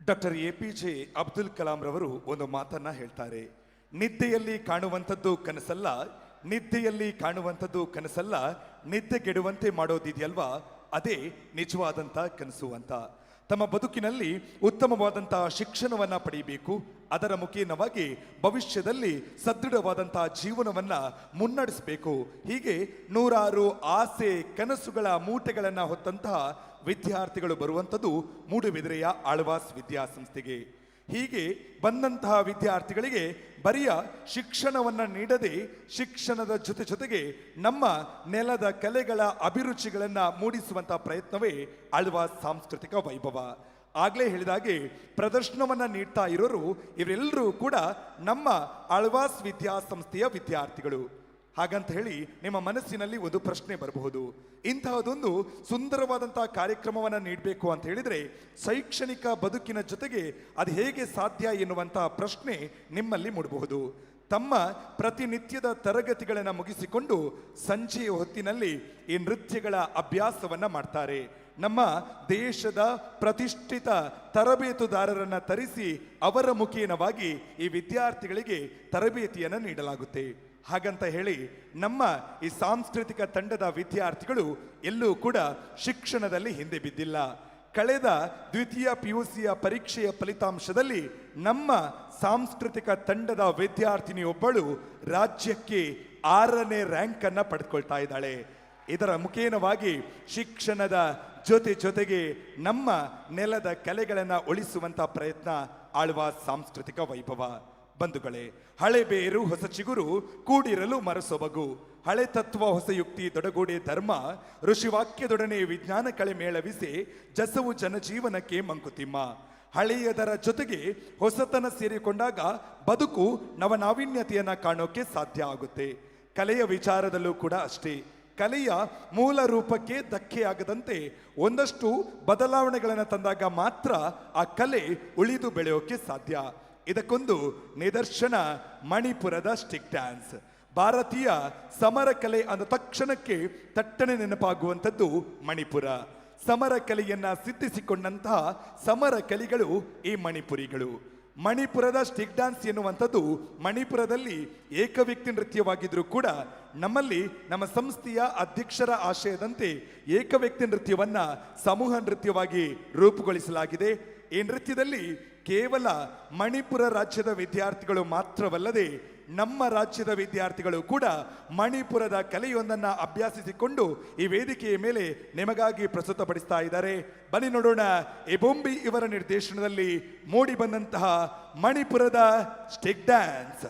ಡಾಕ್ಟರ್ APJ ಅಬ್ದುಲ್ ಕಲಾಂ ರವರು ಒಂದು ಮಾತನ್ನ ಹೇಳ್ತಾರೆ. ನಿದ್ದೆಯಲ್ಲಿ ಕಾಣುವಂಥದ್ದು ಕನಸಲ್ಲ, ನಿದ್ದೆಯಲ್ಲಿ ಕಾಣುವಂಥದ್ದು ಕನಸಲ್ಲ, ನಿದ್ದೆಗೆಡುವಂತೆ ಮಾಡೋದಿದೆಯಲ್ವಾ ಅದೇ ನಿಜವಾದಂಥ ಕನಸು ಅಂತ. ತಮ್ಮ ಬದುಕಿನಲ್ಲಿ ಉತ್ತಮವಾದಂತಹ ಶಿಕ್ಷಣವನ್ನ ಪಡೆಯಬೇಕು, ಅದರ ಮುಖೇನವಾಗಿ ಭವಿಷ್ಯದಲ್ಲಿ ಸದೃಢವಾದಂತಹ ಜೀವನವನ್ನ ಮುನ್ನಡೆಸಬೇಕು. ಹೀಗೆ ನೂರಾರು ಆಸೆ ಕನಸುಗಳ ಮೂಟೆಗಳನ್ನ ಹೊತ್ತಂತಹ ವಿದ್ಯಾರ್ಥಿಗಳು ಬರುವಂಥದ್ದು ಮೂಡುಬಿದಿರೆಯ ಆಳ್ವಾಸ್ ವಿದ್ಯಾಸಂಸ್ಥೆಗೆ. ಹೀಗೆ ಬಂದಂತಹ ವಿದ್ಯಾರ್ಥಿಗಳಿಗೆ ಬರಿಯ ಶಿಕ್ಷಣವನ್ನ ನೀಡದೆ ಶಿಕ್ಷಣದ ಜೊತೆಗೆ ನಮ್ಮ ನೆಲದ ಕಲೆಗಳ ಅಭಿರುಚಿಗಳನ್ನ ಮೂಡಿಸುವಂತಹ ಪ್ರಯತ್ನವೇ ಆಳ್ವಾಸ್ ಸಾಂಸ್ಕೃತಿಕ ವೈಭವ. ಆಗ್ಲೇ ಹೇಳಿದಾಗೆ ಪ್ರದರ್ಶನವನ್ನ ನೀಡ್ತಾ ಇರೋರು ಇವರೆಲ್ಲರೂ ಕೂಡ ನಮ್ಮ ಆಳ್ವಾಸ್ ವಿದ್ಯಾಸಂಸ್ಥೆಯ ವಿದ್ಯಾರ್ಥಿಗಳು. ಹಾಗಂತ ಹೇಳಿ ನಿಮ್ಮ ಮನಸ್ಸಿನಲ್ಲಿ ಒಂದು ಪ್ರಶ್ನೆ ಬರಬಹುದು, ಇಂತಹದೊಂದು ಸುಂದರವಾದಂತಹ ಕಾರ್ಯಕ್ರಮವನ್ನು ನೀಡಬೇಕು ಅಂತ ಹೇಳಿದ್ರೆ ಶೈಕ್ಷಣಿಕ ಬದುಕಿನ ಜೊತೆಗೆ ಅದು ಹೇಗೆ ಸಾಧ್ಯ ಎನ್ನುವಂತಹ ಪ್ರಶ್ನೆ ನಿಮ್ಮಲ್ಲಿ ಮೂಡಬಹುದು. ತಮ್ಮ ಪ್ರತಿನಿತ್ಯದ ತರಗತಿಗಳನ್ನು ಮುಗಿಸಿಕೊಂಡು ಸಂಜೆಯ ಹೊತ್ತಿನಲ್ಲಿ ಈ ನೃತ್ಯಗಳ ಅಭ್ಯಾಸವನ್ನ ಮಾಡ್ತಾರೆ. ನಮ್ಮ ದೇಶದ ಪ್ರತಿಷ್ಠಿತ ತರಬೇತುದಾರರನ್ನ ತರಿಸಿ ಅವರ ಮುಖೇನವಾಗಿ ಈ ವಿದ್ಯಾರ್ಥಿಗಳಿಗೆ ತರಬೇತಿಯನ್ನು ನೀಡಲಾಗುತ್ತೆ. ಹಾಗಂತ ಹೇಳಿ ನಮ್ಮ ಈ ಸಾಂಸ್ಕೃತಿಕ ತಂಡದ ವಿದ್ಯಾರ್ಥಿಗಳು ಎಲ್ಲೂ ಕೂಡ ಶಿಕ್ಷಣದಲ್ಲಿ ಹಿಂದೆ ಬಿದ್ದಿಲ್ಲ. ಕಳೆದ ದ್ವಿತೀಯ PUCಯ ಪರೀಕ್ಷೆಯ ಫಲಿತಾಂಶದಲ್ಲಿ ನಮ್ಮ ಸಾಂಸ್ಕೃತಿಕ ತಂಡದ ವಿದ್ಯಾರ್ಥಿನಿಯೊಬ್ಬಳು ರಾಜ್ಯಕ್ಕೆ 6ನೇ ರ್ಯಾಂಕ್ ಅನ್ನ ಪಡೆದುಕೊಳ್ತಾ ಇದ್ದಾಳೆ. ಇದರ ಮುಖೇನವಾಗಿ ಶಿಕ್ಷಣದ ಜೊತೆಗೆ ನಮ್ಮ ನೆಲದ ಕಲೆಗಳನ್ನು ಉಳಿಸುವಂತ ಪ್ರಯತ್ನ ಆಳ್ವಾಸ್ ಸಾಂಸ್ಕೃತಿಕ ವೈಭವ. ಬಂಧುಗಳೇ, ಹಳೆ ಬೇರು ಹೊಸ ಚಿಗುರು ಕೂಡಿರಲು ಮರಸೊಬಗು, ಹಳೆ ತತ್ವ ಹೊಸ ಯುಕ್ತಿ ದೊಡಗೂಡೆ ಧರ್ಮ, ಋಷಿವಾಕ್ಯದೊಡನೆ ವಿಜ್ಞಾನ ಕಳೆ ಮೇಳವಿಸಿ ಜಸವು ಜನಜೀವನಕ್ಕೆ ಮಂಕುತಿಮ್ಮ. ಹಳೆಯದರ ಜೊತೆಗೆ ಹೊಸತನ ಸೇರಿಕೊಂಡಾಗ ಬದುಕು ನವನಾವೀನ್ಯತೆಯನ್ನ ಕಾಣೋಕೆ ಸಾಧ್ಯ ಆಗುತ್ತೆ. ಕಲೆಯ ವಿಚಾರದಲ್ಲೂ ಕೂಡ ಅಷ್ಟೇ. ಕಲೆಯ ಮೂಲ ರೂಪಕ್ಕೆ ಧಕ್ಕೆಯಾಗದಂತೆ ಒಂದಷ್ಟು ಬದಲಾವಣೆಗಳನ್ನು ತಂದಾಗ ಮಾತ್ರ ಆ ಕಲೆ ಉಳಿದು ಬೆಳೆಯೋಕೆ ಸಾಧ್ಯ. ಇದಕ್ಕೊಂದು ನಿದರ್ಶನ ಮಣಿಪುರದ ಸ್ಟಿಕ್ ಡ್ಯಾನ್ಸ್. ಭಾರತೀಯ ಸಮರ ಕಲೆ ಅಂದ ತಕ್ಷಣಕ್ಕೆ ತಟ್ಟನೆ ನೆನಪಾಗುವಂಥದ್ದು ಮಣಿಪುರ. ಸಮರ ಕಲೆಯನ್ನ ಸಿದ್ಧಿಸಿಕೊಂಡಂತಹ ಸಮರ ಕಲಿಗಳು ಈ ಮಣಿಪುರಿಗಳು. ಮಣಿಪುರದ ಸ್ಟಿಕ್ ಡ್ಯಾನ್ಸ್ ಎನ್ನುವಂಥದ್ದು ಮಣಿಪುರದಲ್ಲಿ ಏಕವ್ಯಕ್ತಿ ನೃತ್ಯವಾಗಿದ್ರೂ ಕೂಡ ನಮ್ಮಲ್ಲಿ ನಮ್ಮ ಸಂಸ್ಥೆಯ ಅಧ್ಯಕ್ಷರ ಆಶಯದಂತೆ ಏಕವ್ಯಕ್ತಿ ನೃತ್ಯವನ್ನ ಸಮೂಹ ನೃತ್ಯವಾಗಿ ರೂಪುಗೊಳಿಸಲಾಗಿದೆ. ಈ ನೃತ್ಯದಲ್ಲಿ ಕೇವಲ ಮಣಿಪುರ ರಾಜ್ಯದ ವಿದ್ಯಾರ್ಥಿಗಳು ಮಾತ್ರವಲ್ಲದೆ ನಮ್ಮ ರಾಜ್ಯದ ವಿದ್ಯಾರ್ಥಿಗಳು ಕೂಡ ಮಣಿಪುರದ ಕಲೆಯೊಂದನ್ನು ಅಭ್ಯಾಸಿಸಿಕೊಂಡು ಈ ವೇದಿಕೆಯ ಮೇಲೆ ನಿಮಗಾಗಿ ಪ್ರಸ್ತುತಪಡಿಸ್ತಾ ಇದ್ದಾರೆ. ಬನ್ನಿ ನೋಡೋಣ ಎಬೊಂಬಿ ಇವರ ನಿರ್ದೇಶನದಲ್ಲಿ ಮೂಡಿ ಬಂದಂತಹ ಮಣಿಪುರದ ಸ್ಟಿಕ್ ಡ್ಯಾನ್ಸ್.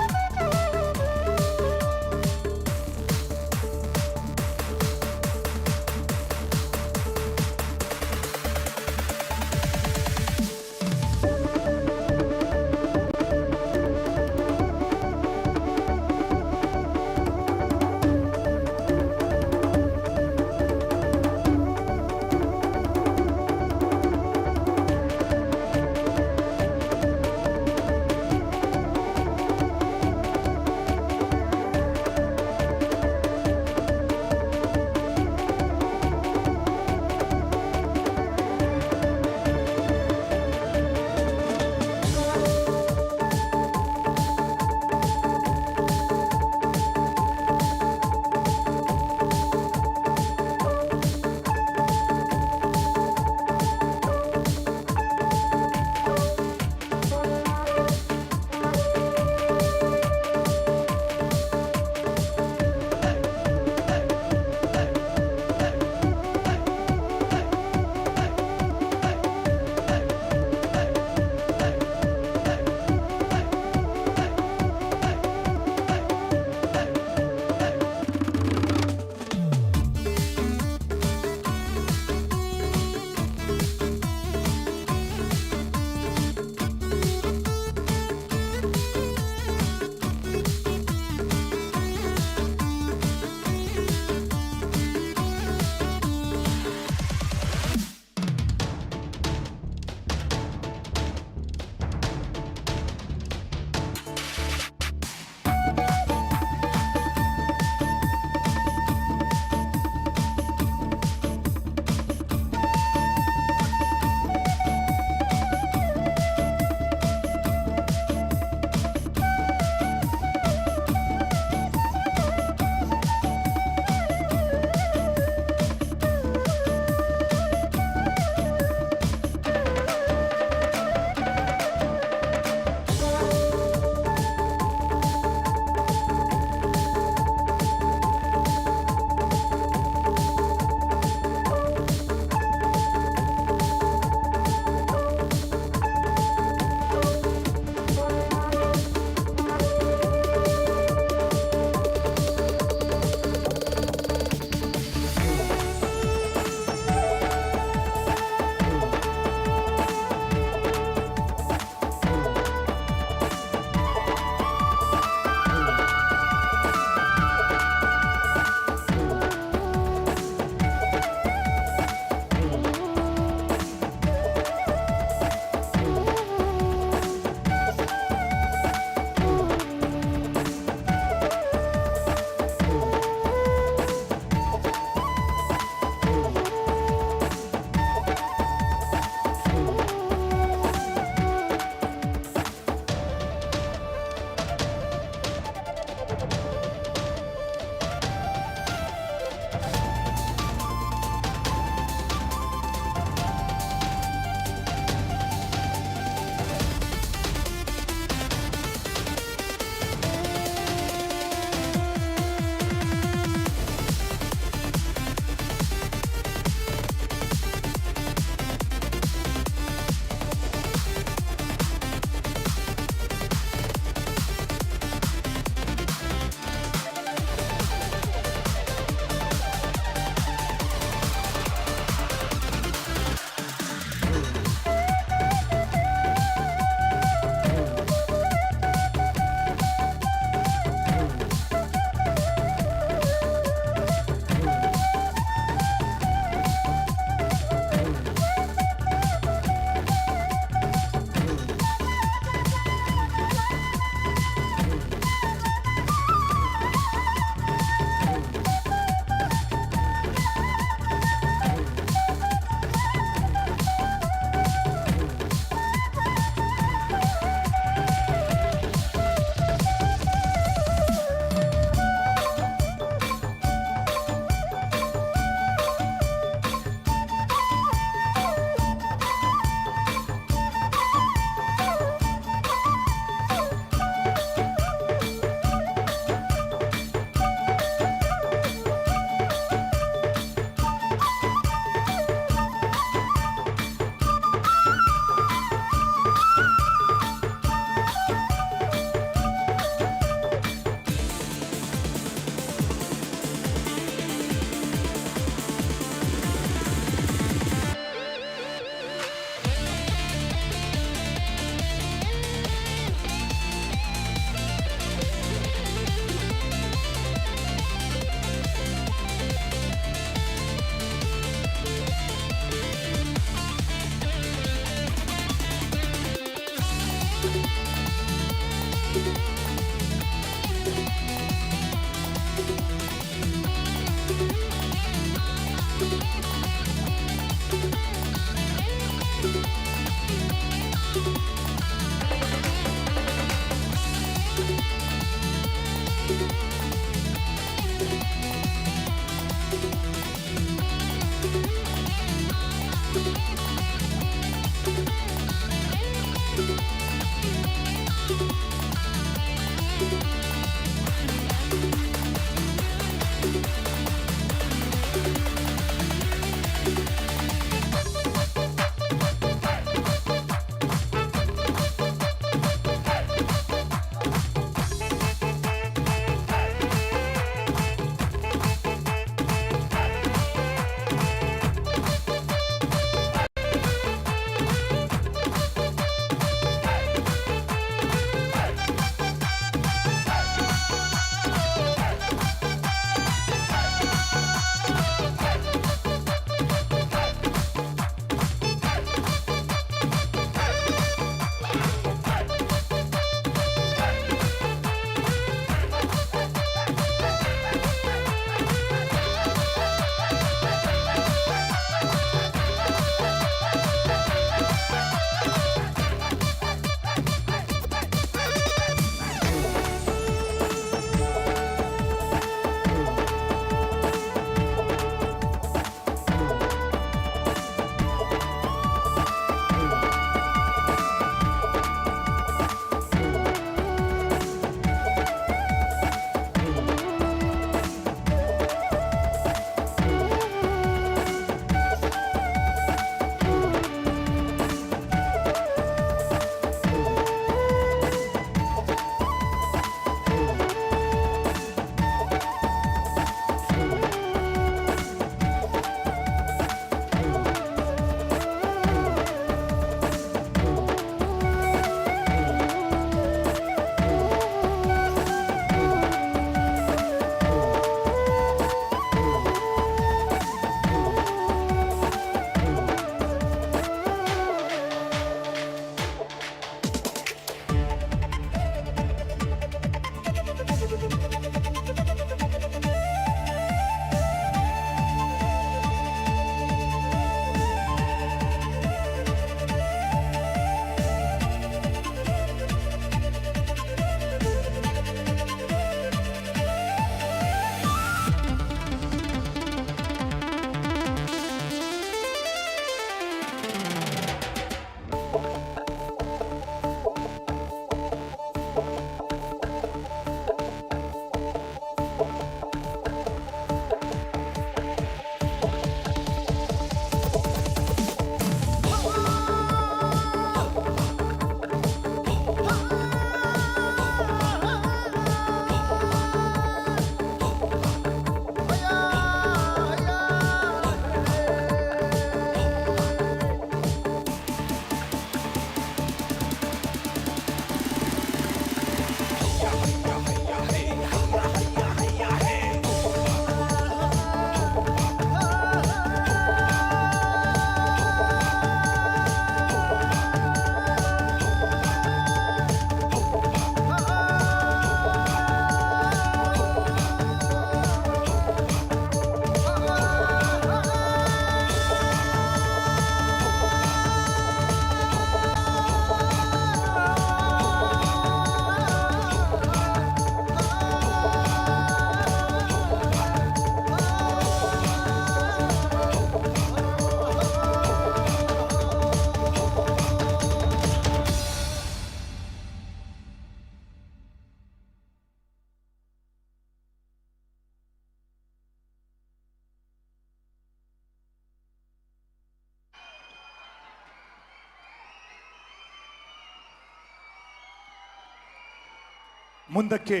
ಮುಂದಕ್ಕೆ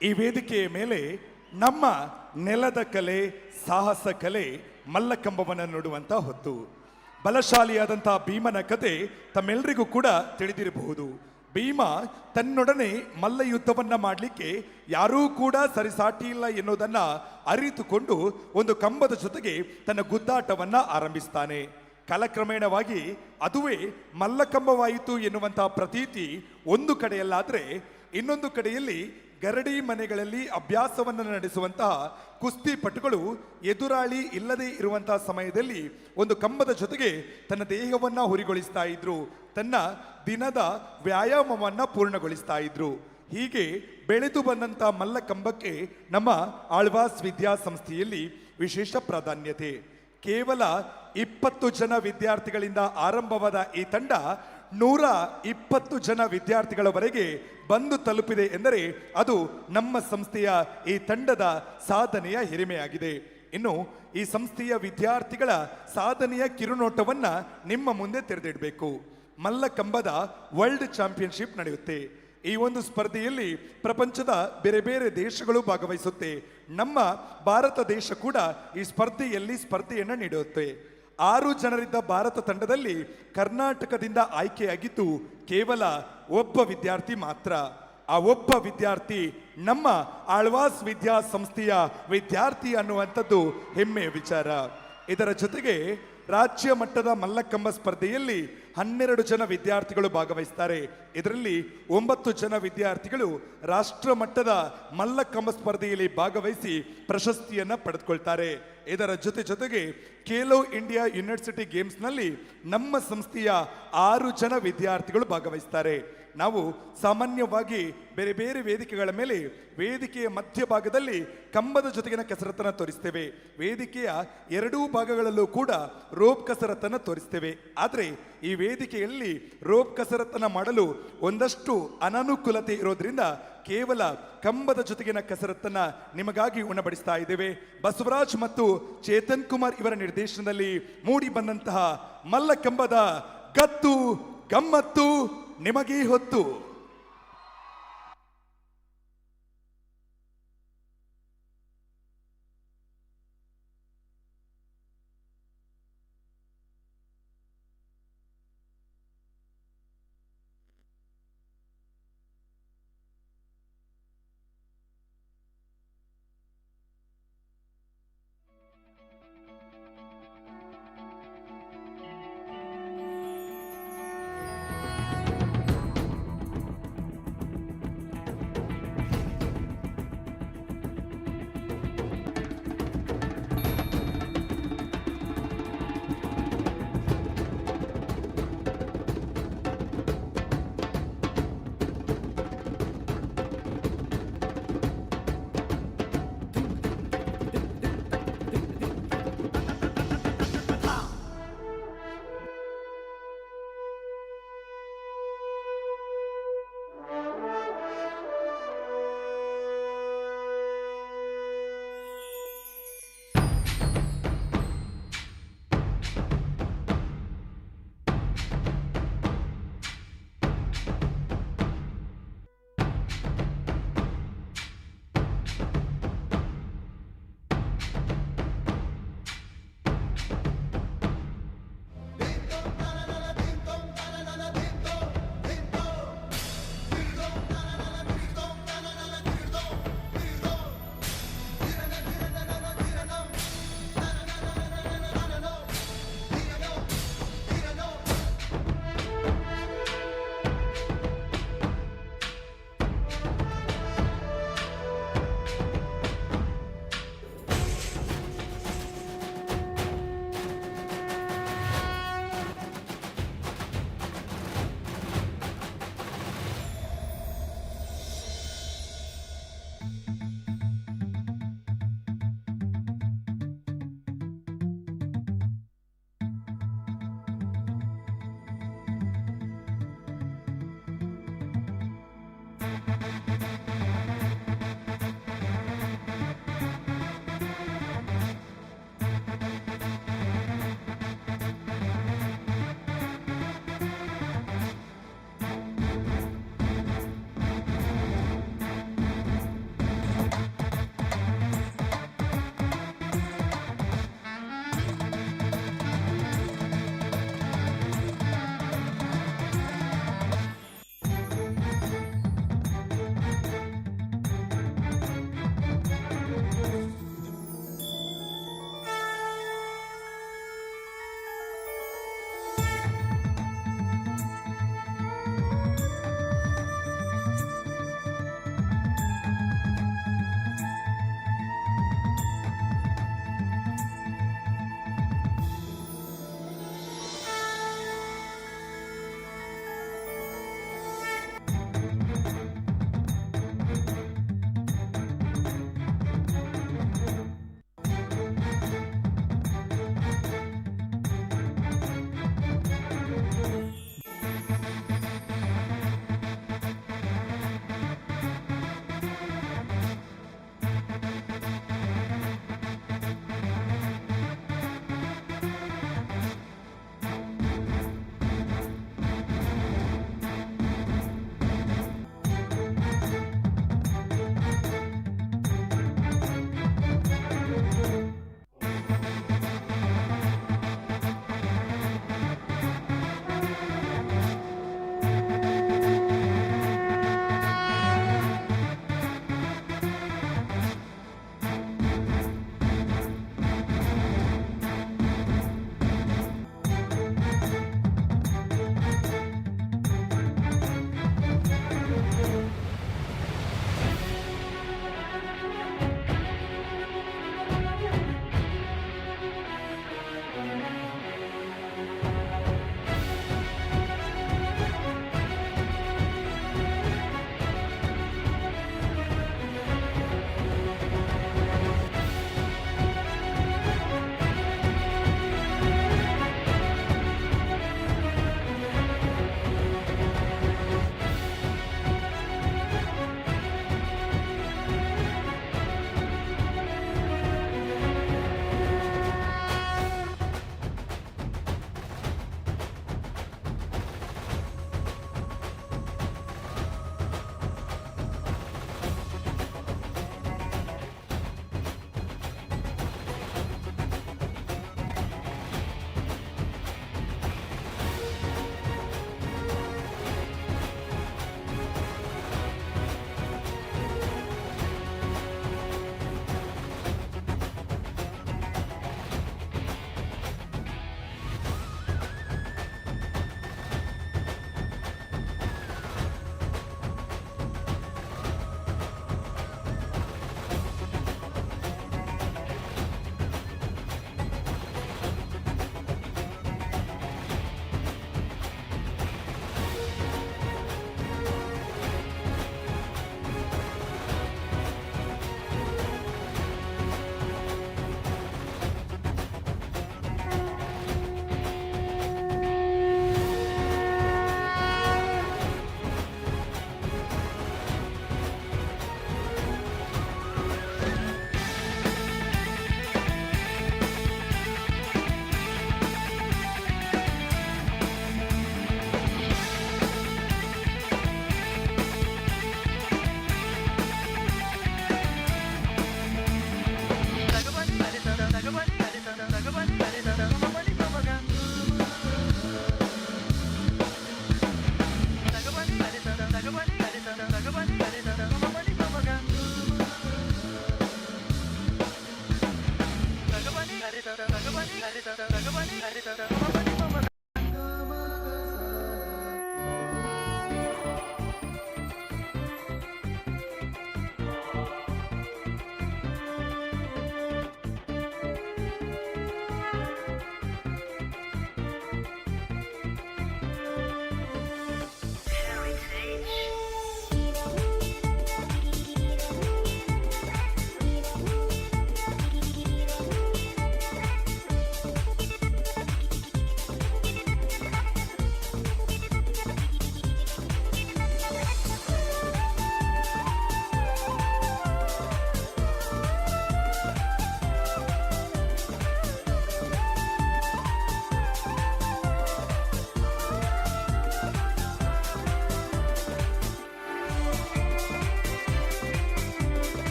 ಈ ವೇದಿಕೆಯ ಮೇಲೆ ನಮ್ಮ ನೆಲದ ಕಲೆ, ಸಾಹಸ ಕಲೆ ಮಲ್ಲಕಂಬವನ್ನು ನೋಡುವಂತ ಹೊತ್ತು. ಬಲಶಾಲಿಯಾದಂಥ ಭೀಮನ ಕತೆ ತಮ್ಮೆಲ್ಲರಿಗೂ ಕೂಡ ತಿಳಿದಿರಬಹುದು. ಭೀಮ ತನ್ನೊಡನೆ ಮಲ್ಲ ಯುದ್ಧವನ್ನ ಮಾಡಲಿಕ್ಕೆ ಯಾರೂ ಕೂಡ ಸರಿಸಾಟಿ ಇಲ್ಲ ಎನ್ನುವುದನ್ನ ಅರಿತುಕೊಂಡು ಒಂದು ಕಂಬದ ಜೊತೆಗೆ ತನ್ನ ಗುದ್ದಾಟವನ್ನ ಆರಂಭಿಸ್ತಾನೆ. ಕಾಲಕ್ರಮೇಣವಾಗಿ ಅದುವೇ ಮಲ್ಲಕಂಬವಾಯಿತು ಎನ್ನುವಂತಹ ಪ್ರತೀತಿ ಒಂದು ಕಡೆಯಲ್ಲಾದ್ರೆ, ಇನ್ನೊಂದು ಕಡೆಯಲ್ಲಿ ಗರಡಿ ಮನೆಗಳಲ್ಲಿ ಅಭ್ಯಾಸವನ್ನು ನಡೆಸುವಂತಹ ಕುಸ್ತಿಪಟುಗಳು ಎದುರಾಳಿ ಇಲ್ಲದೆ ಇರುವಂತಹ ಸಮಯದಲ್ಲಿ ಒಂದು ಕಂಬದ ಜೊತೆಗೆ ತನ್ನ ದೇಹವನ್ನ ಹುರಿಗೊಳಿಸ್ತಾ ಇದ್ರು, ತನ್ನ ದಿನದ ವ್ಯಾಯಾಮವನ್ನ ಪೂರ್ಣಗೊಳಿಸ್ತಾ ಇದ್ರು. ಹೀಗೆ ಬೆಳೆದು ಬಂದಂತ ಮಲ್ಲಕಂಬಕ್ಕೆ ನಮ್ಮ ಆಳ್ವಾಸ್ ವಿದ್ಯಾಸಂಸ್ಥೆಯಲ್ಲಿ ವಿಶೇಷ ಪ್ರಾಧಾನ್ಯತೆ. ಕೇವಲ 20 ಜನ ವಿದ್ಯಾರ್ಥಿಗಳಿಂದ ಆರಂಭವಾದ ಈ ತಂಡ 120 ಜನ ವಿದ್ಯಾರ್ಥಿಗಳವರೆಗೆ ಬಂದು ತಲುಪಿದೆ ಎಂದರೆ ಅದು ನಮ್ಮ ಸಂಸ್ಥೆಯ ಈ ತಂಡದ ಸಾಧನೆಯ ಹಿರಿಮೆಯಾಗಿದೆ. ಇನ್ನು ಈ ಸಂಸ್ಥೆಯ ವಿದ್ಯಾರ್ಥಿಗಳ ಸಾಧನೆಯ ಕಿರುನೋಟವನ್ನ ನಿಮ್ಮ ಮುಂದೆ ತೆರೆದಿಡಬೇಕು. ಮಲ್ಲಕಂಬದ ವರ್ಲ್ಡ್ ಚಾಂಪಿಯನ್ಶಿಪ್ ನಡೆಯುತ್ತೆ. ಈ ಒಂದು ಸ್ಪರ್ಧೆಯಲ್ಲಿ ಪ್ರಪಂಚದ ಬೇರೆ ಬೇರೆ ದೇಶಗಳು ಭಾಗವಹಿಸುತ್ತೆ. ನಮ್ಮ ಭಾರತ ದೇಶ ಕೂಡ ಈ ಸ್ಪರ್ಧೆಯನ್ನು ನೀಡುತ್ತೆ. 6 ಜನರಿದ್ದ ಭಾರತ ತಂಡದಲ್ಲಿ ಕರ್ನಾಟಕದಿಂದ ಆಯ್ಕೆಯಾಗಿದ್ದು ಕೇವಲ ಒಬ್ಬ ವಿದ್ಯಾರ್ಥಿ ಮಾತ್ರ. ಆ ಒಬ್ಬ ವಿದ್ಯಾರ್ಥಿ ನಮ್ಮ ಆಳ್ವಾಸ್ ವಿದ್ಯಾಸಂಸ್ಥೆಯ ವಿದ್ಯಾರ್ಥಿ ಅನ್ನುವಂಥದ್ದು ಹೆಮ್ಮೆಯ ವಿಚಾರ. ಇದರ ಜೊತೆಗೆ ರಾಜ್ಯ ಮಟ್ಟದ ಮಲ್ಲಕಂಬ ಸ್ಪರ್ಧೆಯಲ್ಲಿ 12 ಜನ ವಿದ್ಯಾರ್ಥಿಗಳು ಭಾಗವಹಿಸ್ತಾರೆ. ಇದರಲ್ಲಿ 9 ಜನ ವಿದ್ಯಾರ್ಥಿಗಳು ರಾಷ್ಟ್ರ ಮಟ್ಟದ ಮಲ್ಲಕಂಬ ಸ್ಪರ್ಧೆಯಲ್ಲಿ ಭಾಗವಹಿಸಿ ಪ್ರಶಸ್ತಿಯನ್ನ ಪಡೆದುಕೊಳ್ತಾರೆ. ಇದರ ಜೊತೆಗೆ ಖೇಲೋ ಇಂಡಿಯಾ ಯೂನಿವರ್ಸಿಟಿ ಗೇಮ್ಸ್ನಲ್ಲಿ ನಮ್ಮ ಸಂಸ್ಥೆಯ 6 ಜನ ವಿದ್ಯಾರ್ಥಿಗಳು ಭಾಗವಹಿಸ್ತಾರೆ. ನಾವು ಸಾಮಾನ್ಯವಾಗಿ ಬೇರೆ ಬೇರೆ ವೇದಿಕೆಗಳ ಮೇಲೆ ವೇದಿಕೆಯ ಮಧ್ಯಭಾಗದಲ್ಲಿ ಕಂಬದ ಜೊತೆಗಿನ ಕಸರತ್ತನ್ನು ತೋರಿಸ್ತೇವೆ. ವೇದಿಕೆಯ 2 ಭಾಗಗಳಲ್ಲೂ ಕೂಡ ರೋಪ್ ಕಸರತ್ತನ್ನು ತೋರಿಸ್ತೇವೆ. ಆದರೆ ಈ ವೇದಿಕೆಯಲ್ಲಿ ರೋಪ್ ಕಸರತ್ತನ್ನು ಮಾಡಲು ಒಂದಷ್ಟು ಅನನುಕೂಲತೆ ಇರೋದ್ರಿಂದ ಕೇವಲ ಕಂಬದ ಜೊತೆಗಿನ ಕಸರತ್ತನ್ನ ನಿಮಗಾಗಿ ಉಣಬಡಿಸ್ತಾ ಇದ್ದೇವೆ. ಬಸವರಾಜ್ ಮತ್ತು ಚೇತನ್ ಕುಮಾರ್ ಇವರ ನಿರ್ದೇಶನದಲ್ಲಿ ಮೂಡಿ ಬಂದಂತಹ ಮಲ್ಲಕಂಬದ ಗತ್ತು ಗಮ್ಮತ್ತು ನಿಮಗೇ ಹೊತ್ತು.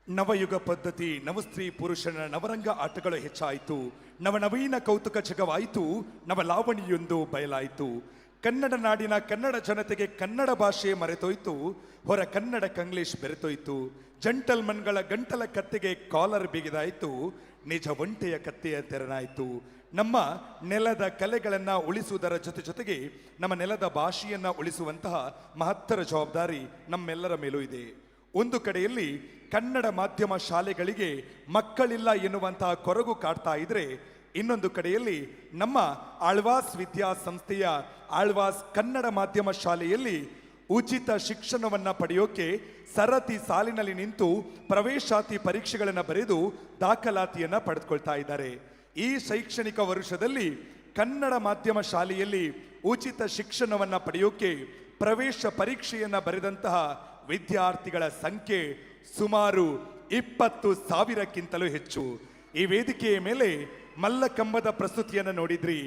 ನವಯುಗ ಪದ್ಧತಿ, ನವಸ್ತ್ರೀ ಪುರುಷನ ನವರಂಗ ಆಟಗಳು ಹೆಚ್ಚಾಯಿತು. ನವನವೀನ ಕೌತುಕ ಜಗವಾಯಿತು. ನವ ಲಾವಣಿಯೊಂದು ಬಯಲಾಯಿತು. ಕನ್ನಡ ನಾಡಿನ ಕನ್ನಡ ಜನತೆಗೆ ಕನ್ನಡ ಭಾಷೆ ಮರೆತೋಯ್ತು. ಹೊರ ಕನ್ನಡ ಕಂಗ್ಲೀಷ್ ಬೆರೆತೋಯ್ತು. ಜಂಟಲ್ಮನ್ಗಳ ಗಂಟಲ ಕತ್ತೆಗೆ ಕಾಲರ್ ಬಿಗಿದಾಯಿತು. ನಿಜ ಒಂಟೆಯ ಕತ್ತೆಯ ತೆರನಾಯಿತು. ನಮ್ಮ ನೆಲದ ಕಲೆಗಳನ್ನ ಉಳಿಸುವುದರ ಜೊತೆಗೆ ನಮ್ಮ ನೆಲದ ಭಾಷೆಯನ್ನ ಉಳಿಸುವಂತಹ ಮಹತ್ತರ ಜವಾಬ್ದಾರಿ ನಮ್ಮೆಲ್ಲರ ಮೇಲೂ ಇದೆ. ಒಂದು ಕಡೆಯಲ್ಲಿ ಕನ್ನಡ ಮಾಧ್ಯಮ ಶಾಲೆಗಳಿಗೆ ಮಕ್ಕಳಿಲ್ಲ ಎನ್ನುವಂತಹ ಕೊರಗು ಕಾಡ್ತಾ ಇದ್ರೆ, ಇನ್ನೊಂದು ಕಡೆಯಲ್ಲಿ ನಮ್ಮ ಆಳ್ವಾಸ್ ವಿದ್ಯಾಸಂಸ್ಥೆಯ ಆಳ್ವಾಸ್ ಕನ್ನಡ ಮಾಧ್ಯಮ ಶಾಲೆಯಲ್ಲಿ ಉಚಿತ ಶಿಕ್ಷಣವನ್ನ ಪಡೆಯೋಕೆ ಸರತಿ ಸಾಲಿನಲ್ಲಿ ನಿಂತು ಪ್ರವೇಶಾತಿ ಪರೀಕ್ಷೆಗಳನ್ನು ಬರೆದು ದಾಖಲಾತಿಯನ್ನ ಪಡೆದುಕೊಳ್ತಾ ಇದ್ದಾರೆ. ಈ ಶೈಕ್ಷಣಿಕ ವರ್ಷದಲ್ಲಿ ಕನ್ನಡ ಮಾಧ್ಯಮ ಶಾಲೆಯಲ್ಲಿ ಉಚಿತ ಶಿಕ್ಷಣವನ್ನು ಪಡೆಯೋಕೆ ಪ್ರವೇಶ ಪರೀಕ್ಷೆಯನ್ನು ಬರೆದಂತಹ ವಿದ್ಯಾರ್ಥಿಗಳ ಸಂಖ್ಯೆ ಸುಮಾರು 20,000ಕ್ಕಿಂತಲೂ ಹೆಚ್ಚು. ಈ ವೇದಿಕೆಯ ಮೇಲೆ ಮಲ್ಲಕಂಬದ ಪ್ರಸ್ತುತಿಯನ್ನು ನೋಡಿದ್ರಿ.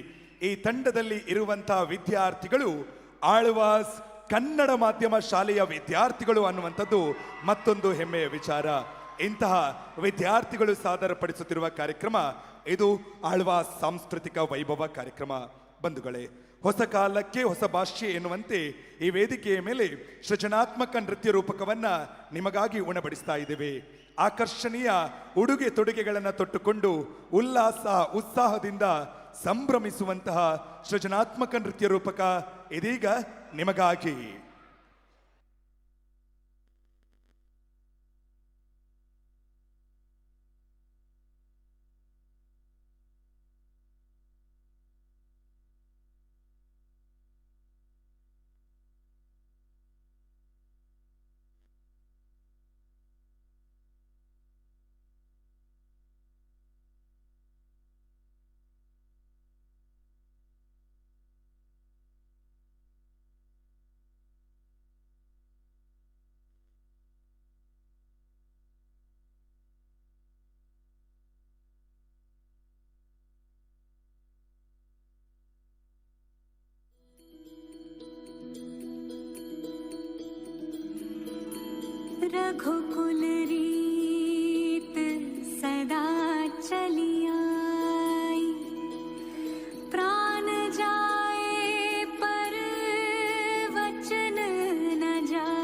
ಈ ತಂಡದಲ್ಲಿ ಇರುವಂತಹ ವಿದ್ಯಾರ್ಥಿಗಳು ಆಳ್ವಾಸ್ ಕನ್ನಡ ಮಾಧ್ಯಮ ಶಾಲೆಯ ವಿದ್ಯಾರ್ಥಿಗಳು ಅನ್ನುವಂಥದ್ದು ಮತ್ತೊಂದು ಹೆಮ್ಮೆಯ ವಿಚಾರ. ಇಂತಹ ವಿದ್ಯಾರ್ಥಿಗಳು ಸಾದರಪಡಿಸುತ್ತಿರುವ ಕಾರ್ಯಕ್ರಮ ಇದು ಆಳ್ವಾಸ್ ಸಾಂಸ್ಕೃತಿಕ ವೈಭವ ಕಾರ್ಯಕ್ರಮ. ಬಂಧುಗಳೇ, ಹೊಸ ಕಾಲಕ್ಕೆ ಹೊಸ ಭಾಷೆ ಎನ್ನುವಂತೆ ಈ ವೇದಿಕೆಯ ಮೇಲೆ ಸೃಜನಾತ್ಮಕ ನೃತ್ಯ ರೂಪಕವನ್ನ ನಿಮಗಾಗಿ ಉಣಬಡಿಸ್ತಾ ಇದ್ದೇವೆ. ಆಕರ್ಷಣೀಯ ಉಡುಗೆ ತೊಡುಗೆಗಳನ್ನು ತೊಟ್ಟುಕೊಂಡು ಉತ್ಸಾಹದಿಂದ ಸಂಭ್ರಮಿಸುವಂತಹ ಸೃಜನಾತ್ಮಕ ನೃತ್ಯ ರೂಪಕ ಇದೀಗ ನಿಮಗಾಗಿ. रघुकुल रीत सदा चली आई, प्राण जाए पर वचन न जाए।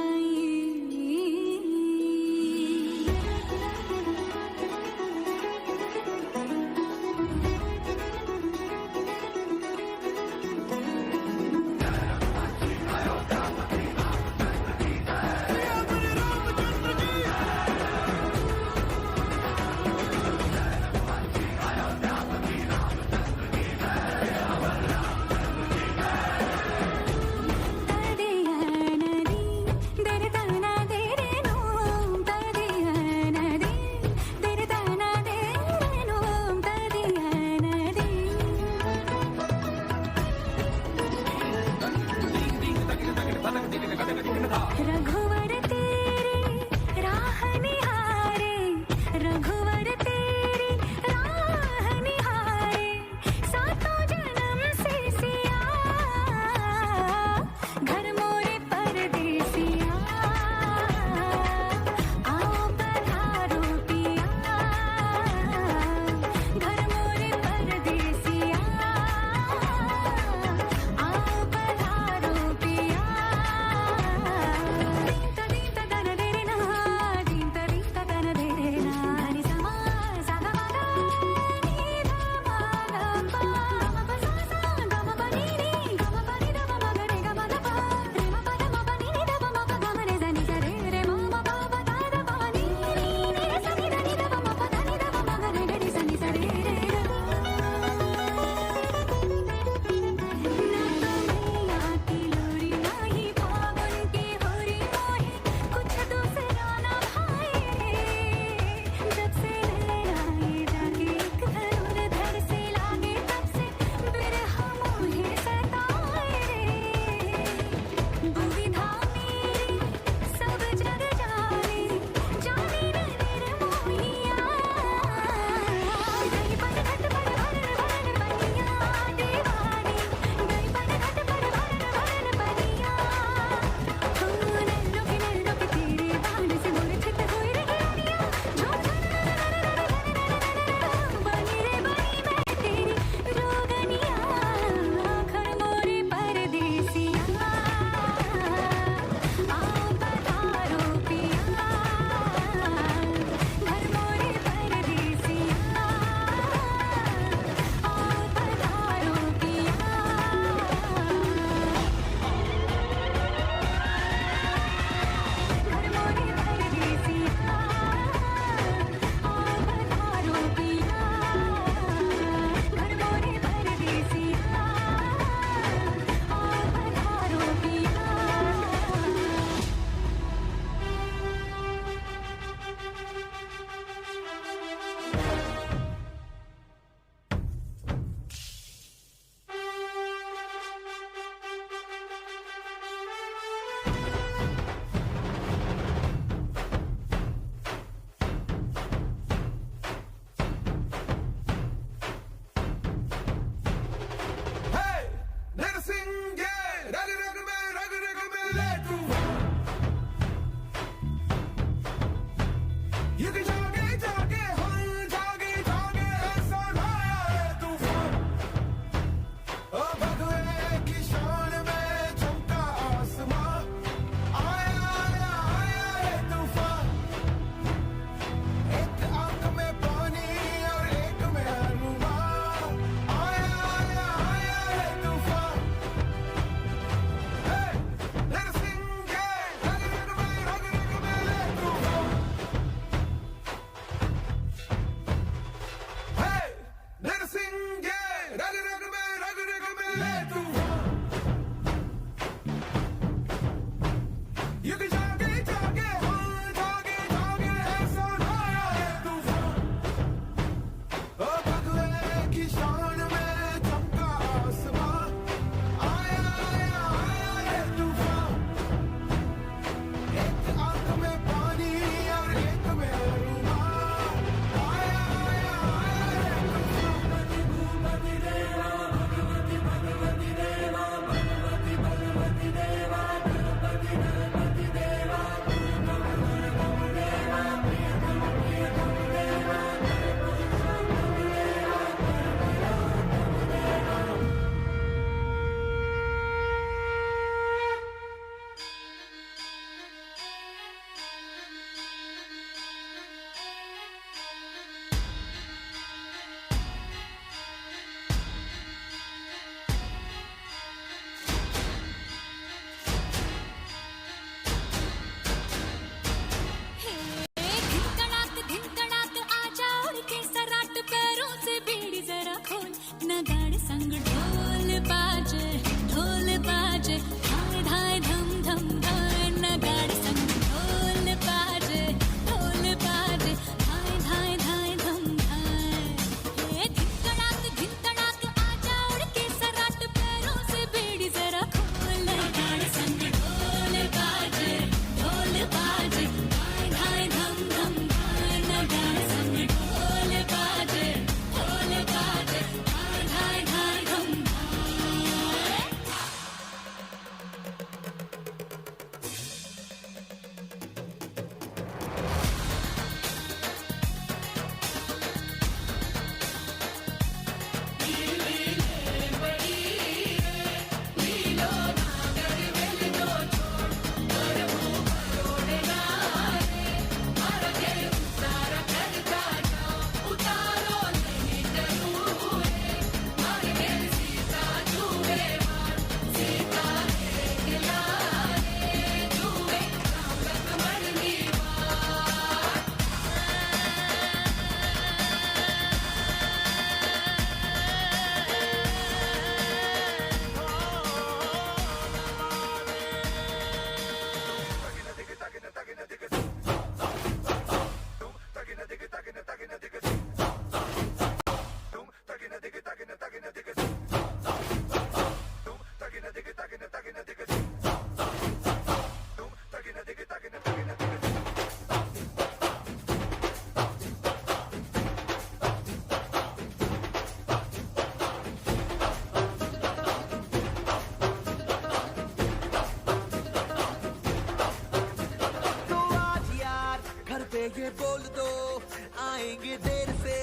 देर से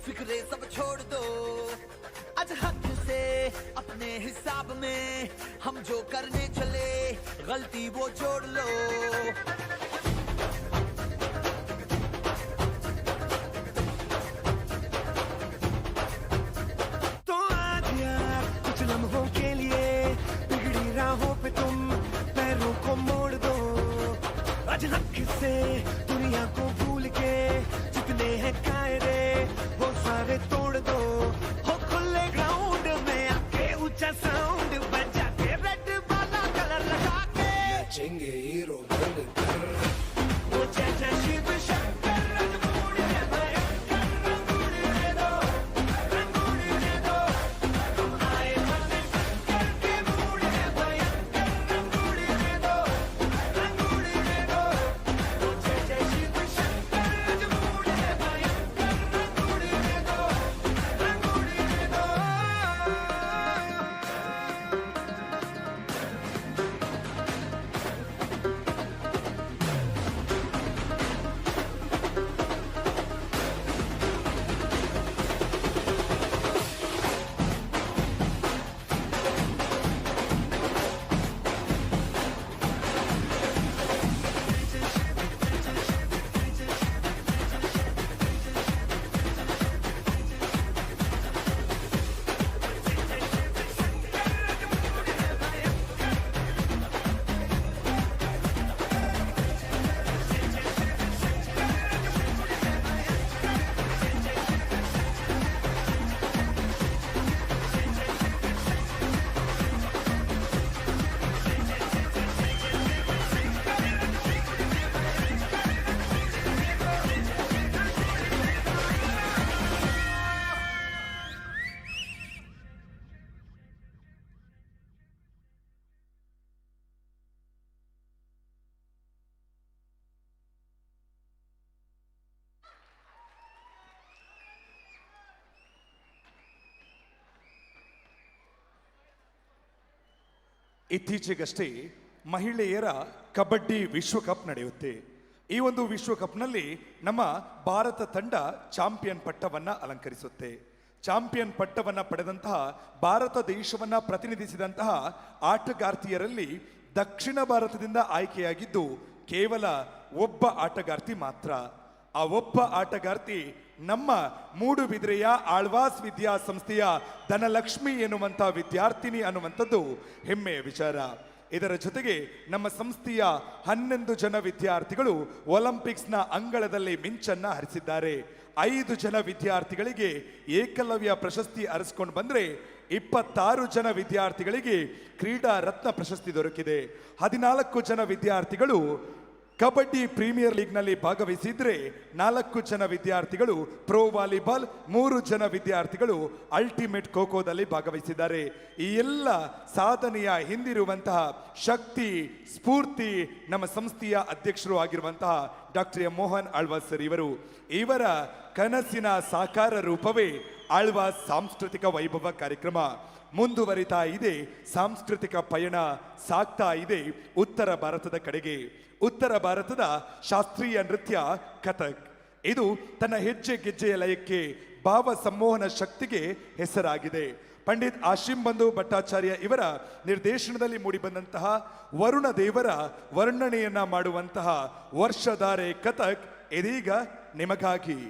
फिक्रे सब छोड़ दो आज हक से अपने हिसाब में हम जो करने चले गलती वो जोड़ लो तो आज यार कुछ लम्हों के लिए बिगड़ी राहों पे तुम पैरों को मोड़ दो आज हक से दुनिया को भूल के जितने हैं कायदे वो सारे तोड़ दो हो खुले ग्राउंड में आके ऊंचा साउंड बजा के रेड वाला कलर लगा के नाचेंगे हीरो बनकर वो जय जय शिव शंकर रंगून रे भयंकर रंगून रे दो हम आए भले शंकर के मूड है भयंकर रंगून रे दो वो जय जय शिव शंकर रंगून है भयंकर रंगून रे दो ಇತ್ತೀಚೆಗಷ್ಟೇ ಮಹಿಳೆಯರ ಕಬಡ್ಡಿ ವಿಶ್ವಕಪ್ ನಡೆಯುತ್ತೆ. ಈ ಒಂದು ವಿಶ್ವಕಪ್ನಲ್ಲಿ ನಮ್ಮ ಭಾರತ ತಂಡ ಚಾಂಪಿಯನ್ ಪಟ್ಟವನ್ನ ಅಲಂಕರಿಸುತ್ತೆ. ಚಾಂಪಿಯನ್ ಪಟ್ಟವನ್ನ ಪಡೆದಂತಹ ಭಾರತ ದೇಶವನ್ನ ಪ್ರತಿನಿಧಿಸಿದಂತಹ ಆಟಗಾರ್ತಿಯರಲ್ಲಿ ದಕ್ಷಿಣ ಭಾರತದಿಂದ ಆಯ್ಕೆಯಾಗಿದ್ದು ಕೇವಲ ಒಬ್ಬ ಆಟಗಾರ್ತಿ ಮಾತ್ರ. ಆ ಒಬ್ಬ ಆಟಗಾರ್ತಿ ನಮ್ಮ ಮೂಡುಬಿದಿರೆಯ ಆಳ್ವಾಸ್ ವಿದ್ಯಾಸಂಸ್ಥೆಯ ಧನಲಕ್ಷ್ಮಿ ಎನ್ನುವಂಥ ವಿದ್ಯಾರ್ಥಿನಿ ಅನ್ನುವಂಥದ್ದು ಹೆಮ್ಮೆಯ ವಿಚಾರ. ಇದರ ಜೊತೆಗೆ ನಮ್ಮ ಸಂಸ್ಥೆಯ 11 ಜನ ವಿದ್ಯಾರ್ಥಿಗಳು ಒಲಿಂಪಿಕ್ಸ್ನ ಅಂಗಳದಲ್ಲಿ ಮಿಂಚನ್ನ ಹರಿಸಿದ್ದಾರೆ. 5 ಜನ ವಿದ್ಯಾರ್ಥಿಗಳಿಗೆ ಏಕಲವ್ಯ ಪ್ರಶಸ್ತಿ ಅರಸ್ಕೊಂಡು ಬಂದ್ರೆ 26 ಜನ ವಿದ್ಯಾರ್ಥಿಗಳಿಗೆ ಕ್ರೀಡಾ ರತ್ನ ಪ್ರಶಸ್ತಿ ದೊರಕಿದೆ. 14 ಜನ ವಿದ್ಯಾರ್ಥಿಗಳು ಕಬಡ್ಡಿ ಪ್ರೀಮಿಯರ್ ಲೀಗ್ನಲ್ಲಿ ಭಾಗವಹಿಸಿದ್ರೆ 4 ಜನ ವಿದ್ಯಾರ್ಥಿಗಳು ಪ್ರೋ ವಾಲಿಬಾಲ್, 3 ಜನ ವಿದ್ಯಾರ್ಥಿಗಳು ಅಲ್ಟಿಮೇಟ್ ಖೋಖೋದಲ್ಲಿ ಭಾಗವಹಿಸಿದ್ದಾರೆ. ಈ ಎಲ್ಲ ಸಾಧನೆಯ ಹಿಂದಿರುವಂತಹ ಶಕ್ತಿ, ಸ್ಫೂರ್ತಿ ನಮ್ಮ ಸಂಸ್ಥೆಯ ಅಧ್ಯಕ್ಷರು ಆಗಿರುವಂತಹ doctor M Mohan Alvas sir ಇವರು. ಇವರ ಕನಸಿನ ಸಾಕಾರ ರೂಪವೇ ಆಳ್ವಾಸ್ ಸಾಂಸ್ಕೃತಿಕ ವೈಭವ ಕಾರ್ಯಕ್ರಮ. ಮುಂದುವರಿತಾ ಇದೆ ಸಾಂಸ್ಕೃತಿಕ ಪಯಣ, ಸಾಗ್ತಾ ಇದೆ ಉತ್ತರ ಭಾರತದ ಕಡೆಗೆ. ಉತ್ತರ ಭಾರತದ ಶಾಸ್ತ್ರೀಯ ನೃತ್ಯ ಕಥಕ್. ಇದು ತನ್ನ ಹೆಜ್ಜೆ ಗೆಜ್ಜೆಯ ಲಯಕ್ಕೆ, ಭಾವ ಸಂಮೋಹನ ಶಕ್ತಿಗೆ ಹೆಸರಾಗಿದೆ. ಪಂಡಿತ್ ಆಶಿಂ ಬಂಧು ಭಟ್ಟಾಚಾರ್ಯ ಇವರ ನಿರ್ದೇಶನದಲ್ಲಿ ಮೂಡಿಬಂದಂತಹ ವರುಣ ದೇವರ ವರ್ಣನೆಯನ್ನ ಮಾಡುವಂತಹ ವರ್ಷಧಾರೆ ಕಥಕ್ ಇದೀಗ ನಿಮಗಾಗಿ.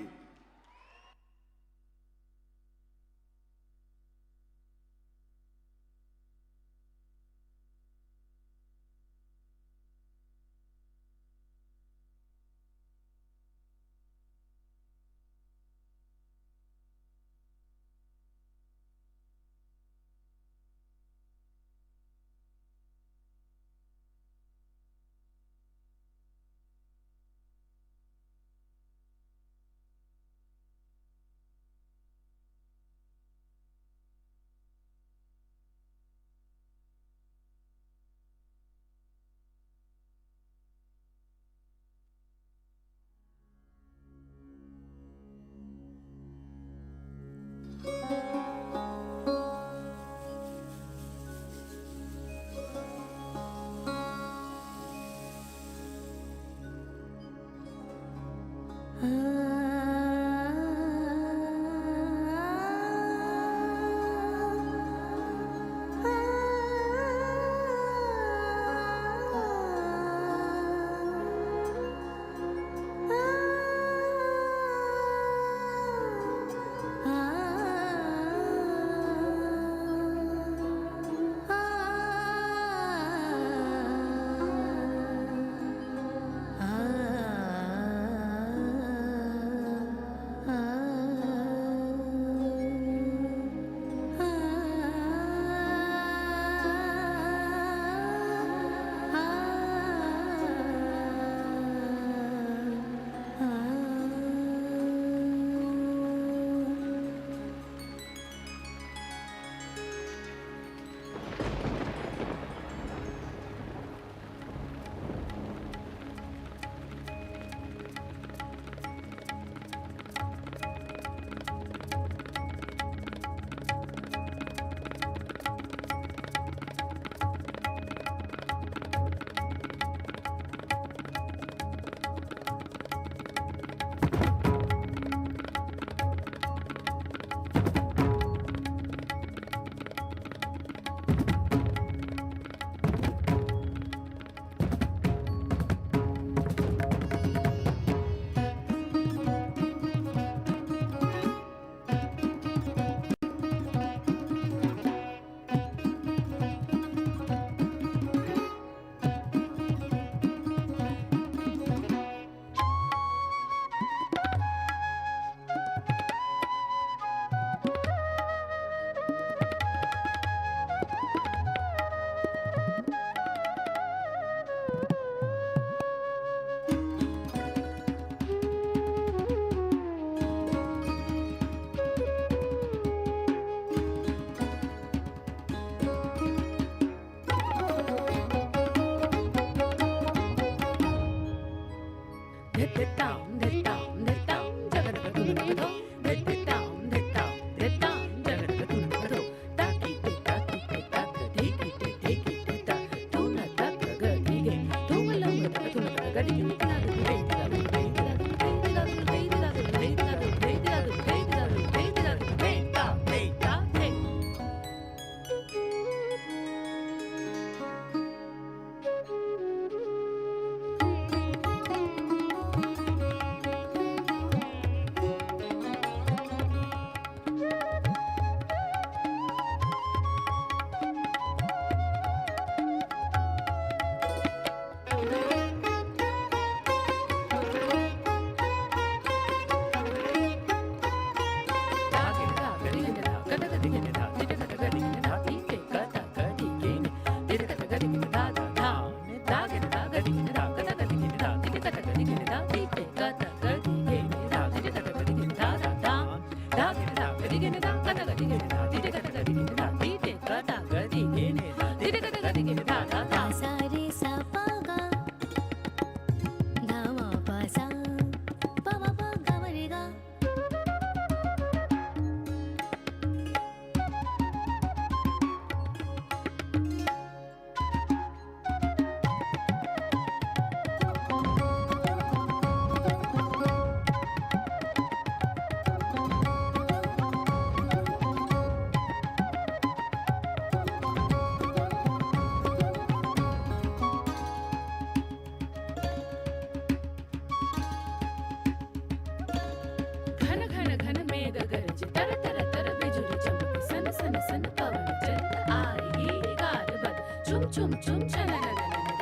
घन घन घन मेघ गरज तर तर तर बिजुली चमक सन सन सन पवन चलत आई गार बद चुम चुम चुम चलन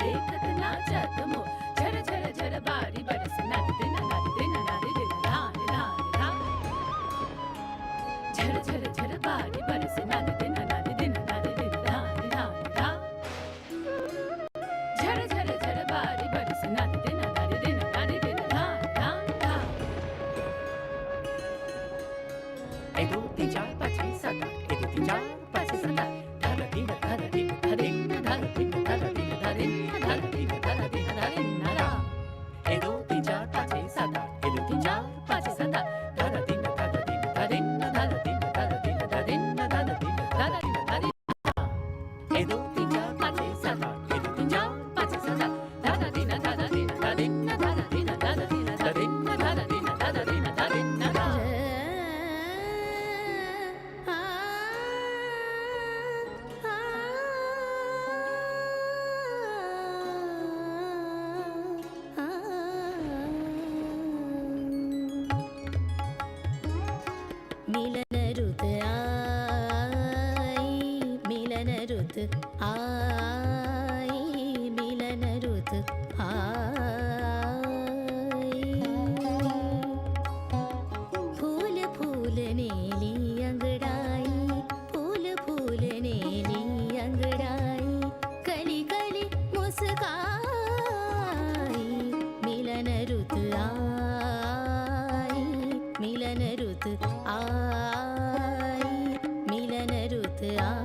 देखत नाचत मो झर झर झर बारी बरस नारी दिन नारी दिन नारी दिन रान रान रान झर झर झर बारी बरस नारी दिन नारी दिन नारी दिन रान रान रान झर झर झर बारी बरस नारी दिन नारी दिन नारी दिन रान रान रान एक दो तीन चार पाँच छः सात आठ एक दो तीन चार पाँच छः सात आठ धारा तीन धारा तीन धरिन धारा तीन धारा तीन धरिन धारा तीन धारा तीन धरिन नारा एक दो तीन चार पाँच छः सात आठ एक दो तीन चार पाँच छः सात आठ धारा तीन धरिन धारा तीन धरिन धारा तीन धरिन एक दो तीन चार पाँच छः सात आठ एक दो तीन चार पाँच छः सात आठ धारा तीन धरिन धारा तीन धरिन धारा तीन धरिन नारा मिलन रुत आई मिलन रुत आई मिलन रुत आई फूल फूल नेली अंगड़ाई फूल फूल नेली अंगड़ाई कली कली मुस्काई मिलन रुत आई मिलन रुत आई मिलन रुत आई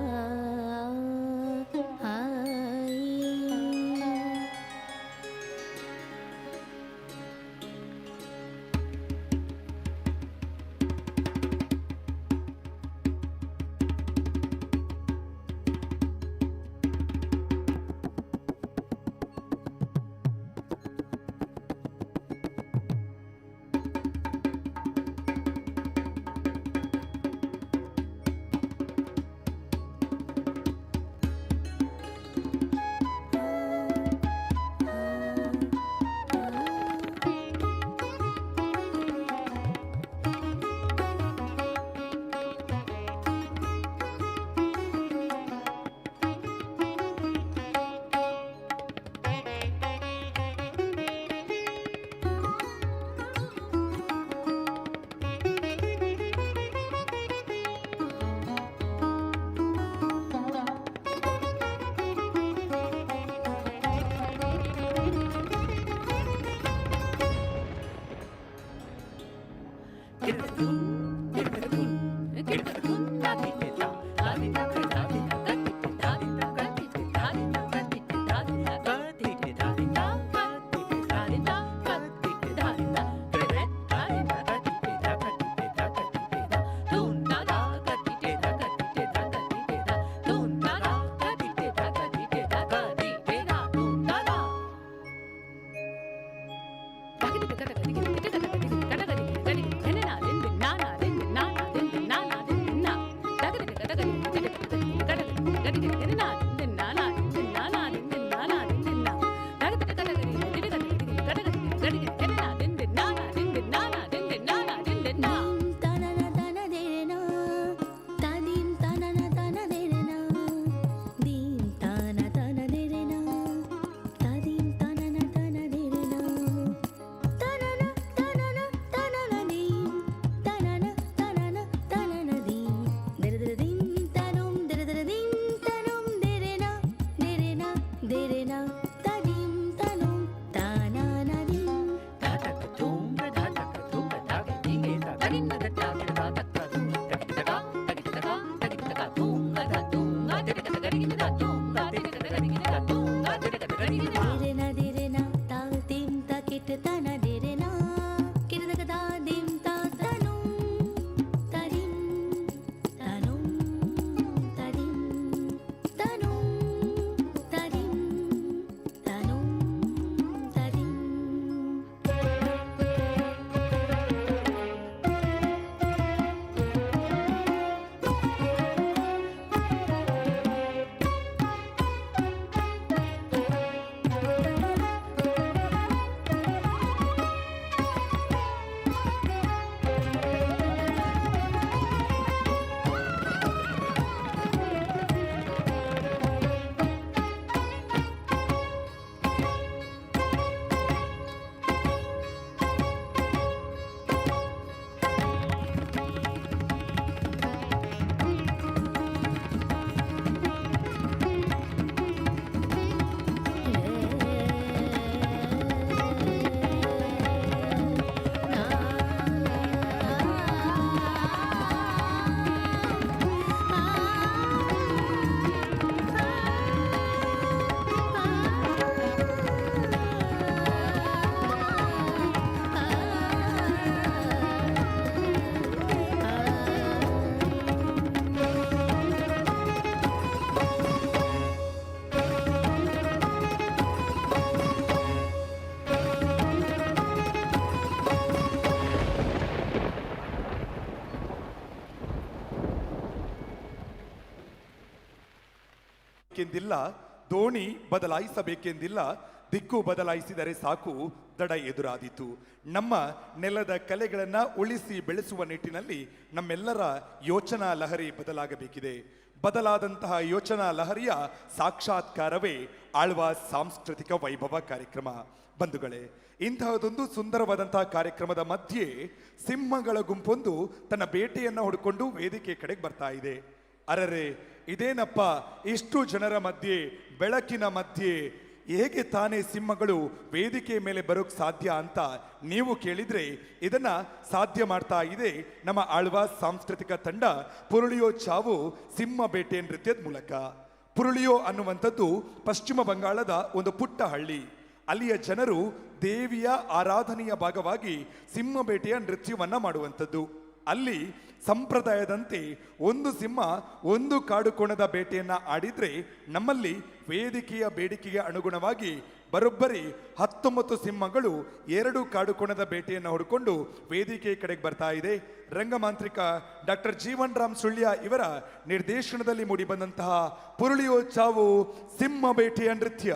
ಕೆಂದಿಲ್ಲ, ದೋಣಿ ಬದಲಾಯಿಸಬೇಕೆಂದಿಲ್ಲ, ದಿಕ್ಕು ಬದಲಾಯಿಸಿದರೆ ಸಾಕು ದಡ ಎದುರಾದೀತು. ನಮ್ಮ ನೆಲದ ಕಲೆಗಳನ್ನು ಉಳಿಸಿ ಬೆಳೆಸುವ ನಿಟ್ಟಿನಲ್ಲಿ ನಮ್ಮೆಲ್ಲರ ಯೋಚನಾ ಲಹರಿ ಬದಲಾಗಬೇಕಿದೆ. ಬದಲಾದಂತಹ ಯೋಚನಾ ಲಹರಿಯ ಸಾಕ್ಷಾತ್ಕಾರವೇ ಆಳ್ವ ಸಾಂಸ್ಕೃತಿಕ ವೈಭವ ಕಾರ್ಯಕ್ರಮ. ಬಂಧುಗಳೇ, ಇಂತಹದೊಂದು ಸುಂದರವಾದಂತಹ ಕಾರ್ಯಕ್ರಮದ ಮಧ್ಯೆ ಸಿಂಹಗಳ ಗುಂಪೊಂದು ತನ್ನ ಬೇಟೆಯನ್ನು ಹುಡುಕೊಂಡು ವೇದಿಕೆ ಕಡೆಗೆ ಬರ್ತಾ ಇದೆ. ಅರರೆ, ಇದೇನಪ್ಪ, ಇಷ್ಟು ಜನರ ಮಧ್ಯೆ, ಬೆಳಕಿನ ಮಧ್ಯೆ ಹೇಗೆ ತಾನೇ ಸಿಂಹಗಳು ವೇದಿಕೆ ಮೇಲೆ ಬರೋಕ್ ಸಾಧ್ಯ ಅಂತ ನೀವು ಕೇಳಿದ್ರೆ, ಇದನ್ನ ಸಾಧ್ಯ ಮಾಡ್ತಾ ಇದೆ ನಮ್ಮ ಆಳ್ವ ಸಾಂಸ್ಕೃತಿಕ ತಂಡ ಪುರುಳಿಯೋ ಚಾವು ಸಿಂಹ ಬೇಟೆ ನೃತ್ಯದ ಮೂಲಕ. ಪುರುಳಿಯೋ ಅನ್ನುವಂಥದ್ದು ಪಶ್ಚಿಮ ಬಂಗಾಳದ ಒಂದು ಪುಟ್ಟ ಹಳ್ಳಿ. ಅಲ್ಲಿಯ ಜನರು ದೇವಿಯ ಆರಾಧನೆಯ ಭಾಗವಾಗಿ ಸಿಂಹ ಬೇಟೆಯ ನೃತ್ಯವನ್ನ ಮಾಡುವಂಥದ್ದು. ಅಲ್ಲಿ ಸಂಪ್ರದಾಯದಂತೆ ಒಂದು ಸಿಂಹ ಒಂದು ಕಾಡು ಕೋಣದ ಬೇಟೆಯನ್ನ ಆಡಿದ್ರೆ, ನಮ್ಮಲ್ಲಿ ವೇದಿಕೆಯ ಬೇಡಿಕೆಗೆ ಅನುಗುಣವಾಗಿ ಬರೋಬ್ಬರಿ 19 ಸಿಂಹಗಳು 2 ಕಾಡು ಕೋಣದ ಬೇಟೆಯನ್ನು ಹುಡುಕೊಂಡು ವೇದಿಕೆ ಕಡೆಗೆ ಬರ್ತಾ ಇದೆ. ರಂಗಮಾಂತ್ರಿಕ ಡಾಕ್ಟರ್ ಜೀವನ್ ರಾಮ್ ಸುಳ್ಯ ಇವರ ನಿರ್ದೇಶನದಲ್ಲಿ ಮೂಡಿಬಂದಂತಹ ಪುರುಳಿಯೋ ಚಾವು ಸಿಂಹ ಬೇಟೆಯ ನೃತ್ಯ.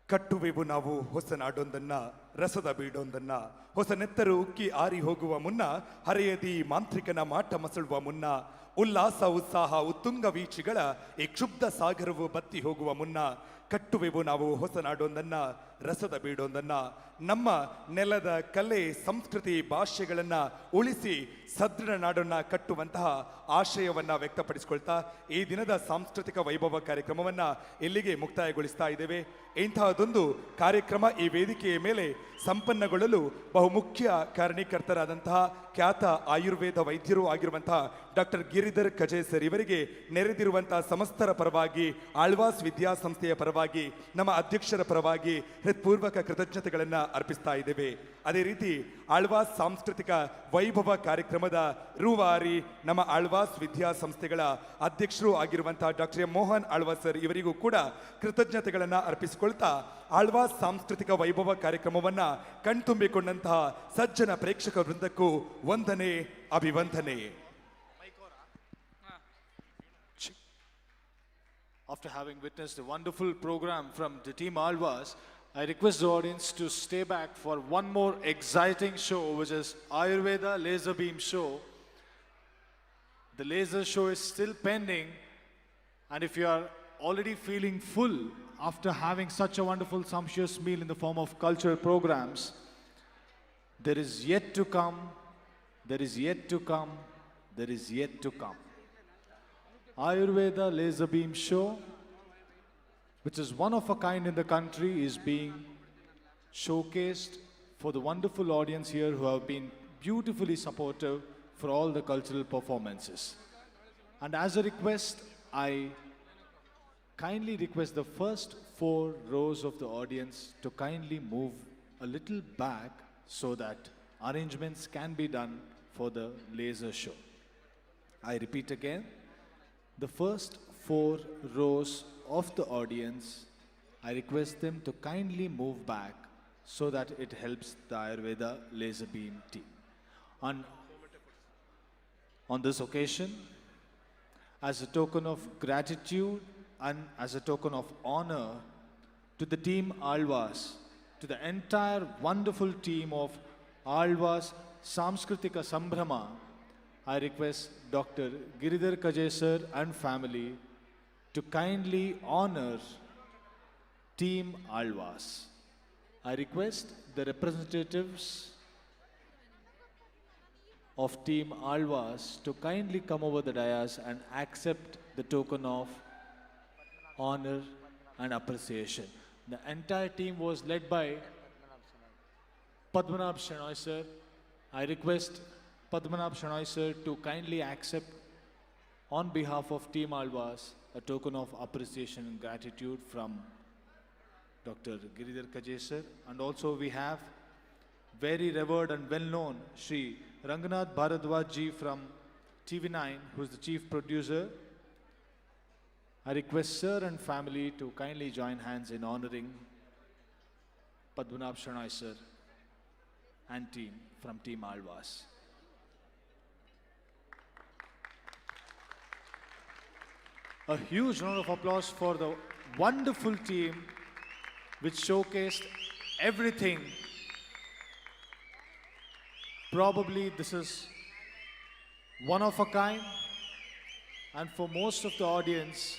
ಕಟ್ಟುವೆವು ನಾವು ಹೊಸ ನಾಡೊಂದನ್ನ, ರಸದ ಬೀಡೊಂದನ್ನ, ಹೊಸ ನೆತ್ತರು ಉಕ್ಕಿ ಆರಿ ಹೋಗುವ ಮುನ್ನ, ಹರೆಯದಿ ಮಾಂತ್ರಿಕನ ಮಾಟ ಮಸಳುವ ಮುನ್ನ, ಉಲ್ಲಾಸ ಉತ್ಸಾಹ ಉತ್ತುಂಗ ವೀಚಿಗಳ ಈ ಕ್ಷುಬ್ಧ ಸಾಗರವು ಬತ್ತಿ ಹೋಗುವ ಮುನ್ನ, ಕಟ್ಟುವೆವು ನಾವು ಹೊಸ ನಾಡೊಂದನ್ನ, ರಸದ ಬೀಡೊಂದನ್ನ. ನಮ್ಮ ನೆಲದ ಕಲೆ ಸಂಸ್ಕೃತಿ ಭಾಷೆಗಳನ್ನ ಉಳಿಸಿ ಸದೃಢ ನಾಡನ್ನ ಕಟ್ಟುವಂತಹ ಆಶಯವನ್ನ ವ್ಯಕ್ತಪಡಿಸಿಕೊಳ್ತಾ ಈ ದಿನದ ಸಾಂಸ್ಕೃತಿಕ ವೈಭವ ಕಾರ್ಯಕ್ರಮವನ್ನ ಇಲ್ಲಿಗೆ ಮುಕ್ತಾಯಗೊಳಿಸ್ತಾ ಇದ್ದೇವೆ. ಇಂತಹದೊಂದು ಕಾರ್ಯಕ್ರಮ ಈ ವೇದಿಕೆಯ ಮೇಲೆ ಸಂಪನ್ನಗೊಳ್ಳಲು ಬಹುಮುಖ್ಯ ಕಾರಣೀಕರ್ತರಾದಂತಹ ಖ್ಯಾತ ಆಯುರ್ವೇದ ವೈದ್ಯರೂ ಆಗಿರುವಂತಹ ಡಾಕ್ಟರ್ ಗಿರಿಧರ್ ಕಜೆ ಸರ್ ಇವರಿಗೆ ನೆರೆದಿರುವಂತಹ ಸಮಸ್ತರ ಪರವಾಗಿ ಆಳ್ವಾಸ್ ವಿದ್ಯಾಸಂಸ್ಥೆಯ ಪರವಾಗಿ ನಮ್ಮ ಅಧ್ಯಕ್ಷರ ಪರವಾಗಿ ಹೃತ್ಪೂರ್ವಕ ಕೃತಜ್ಞತೆಗಳನ್ನು ಅರ್ಪಿಸ್ತಾ ಇದ್ದೇವೆ. ಅದೇ ರೀತಿ ಆಳ್ವಾಸ್ ಸಾಂಸ್ಕೃತಿಕ ವೈಭವ ಕಾರ್ಯಕ್ರಮದ ರೂವಾರಿ ನಮ್ಮ ಆಳ್ವಾಸ್ ವಿದ್ಯಾಸಂಸ್ಥೆಗಳ ಅಧ್ಯಕ್ಷರು ಆಗಿರುವಂತಹ doctor M Mohan Alvas sir ಇವರಿಗೂ ಕೂಡ ಕೃತಜ್ಞತೆಗಳನ್ನು ಅರ್ಪಿಸಿಕೊಳ್ತಾ ಆಳ್ವಾಸ್ ಸಾಂಸ್ಕೃತಿಕ ವೈಭವ ಕಾರ್ಯಕ್ರಮವನ್ನ ಕಣ್ತುಂಬಿಕೊಂಡಂತಹ ಸಜ್ಜನ ಪ್ರೇಕ್ಷಕ ವೃಂದಕ್ಕೂ ವಂದನೆ, ಅಭಿವಂದನೆ. After having witnessed a wonderful program from the team Alvas, I request the audience to stay back for one more exciting show, which is Ayurveda Laser Beam Show. The laser show is still pending, and if you are already feeling full after having such a wonderful sumptuous meal in the form of cultural programs, there is yet to come, there is yet to come, there is yet to come. Ayurveda Laser Beam Show, which is one of a kind in the country, is being showcased for the wonderful audience here who have been beautifully supportive for all the cultural performances. And as a request, I kindly request the first 4 rows of the audience to kindly move a little back so that arrangements can be done for the laser show. I repeat again, the first 4 rows of the audience, I request them to kindly move back so that it helps the Ayurveda laser beam team. On this occasion, as a token of gratitude and as a token of honor to the team Alvas, to the entire wonderful team of Alvas Samskritika Sambhrama, I request Dr. Giridhar Kaje sir and family to kindly honor team Alvas. I request the representatives of team Alvas to kindly come over the dais and accept the token of honor and appreciation. The entire team was led by Padmanabh Shenoy sir. I request Padmanabh Shenoy sir to kindly accept on behalf of Team Alvas a token of appreciation and gratitude from Dr. Giridhar Kaje sir. And also we have very revered and well-known Shri Ranganath Bharadwaj ji from TV9, who is the chief producer. I request sir and family to kindly join hands in honoring Padmanabh Shenoy sir and team from Team Alvas. A huge round of applause for the wonderful team which showcased everything. Probably this is one of a kind, and for most of the audience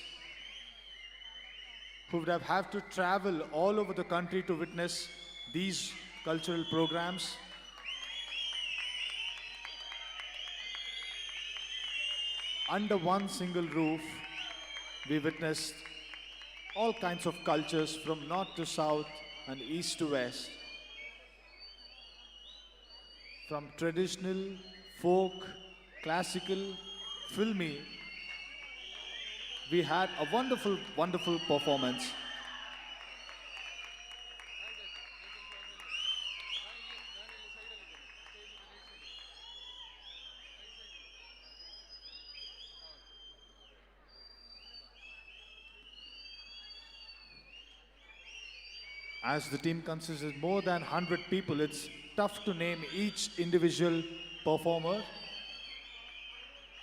who would have had to travel all over the country to witness these cultural programs, under one single roof, we witnessed all kinds of cultures from north to south and east to west. From traditional, folk, classical, filmy, we had a wonderful, wonderful performance. As the team consists of more than 100 people, it's tough to name each individual performer.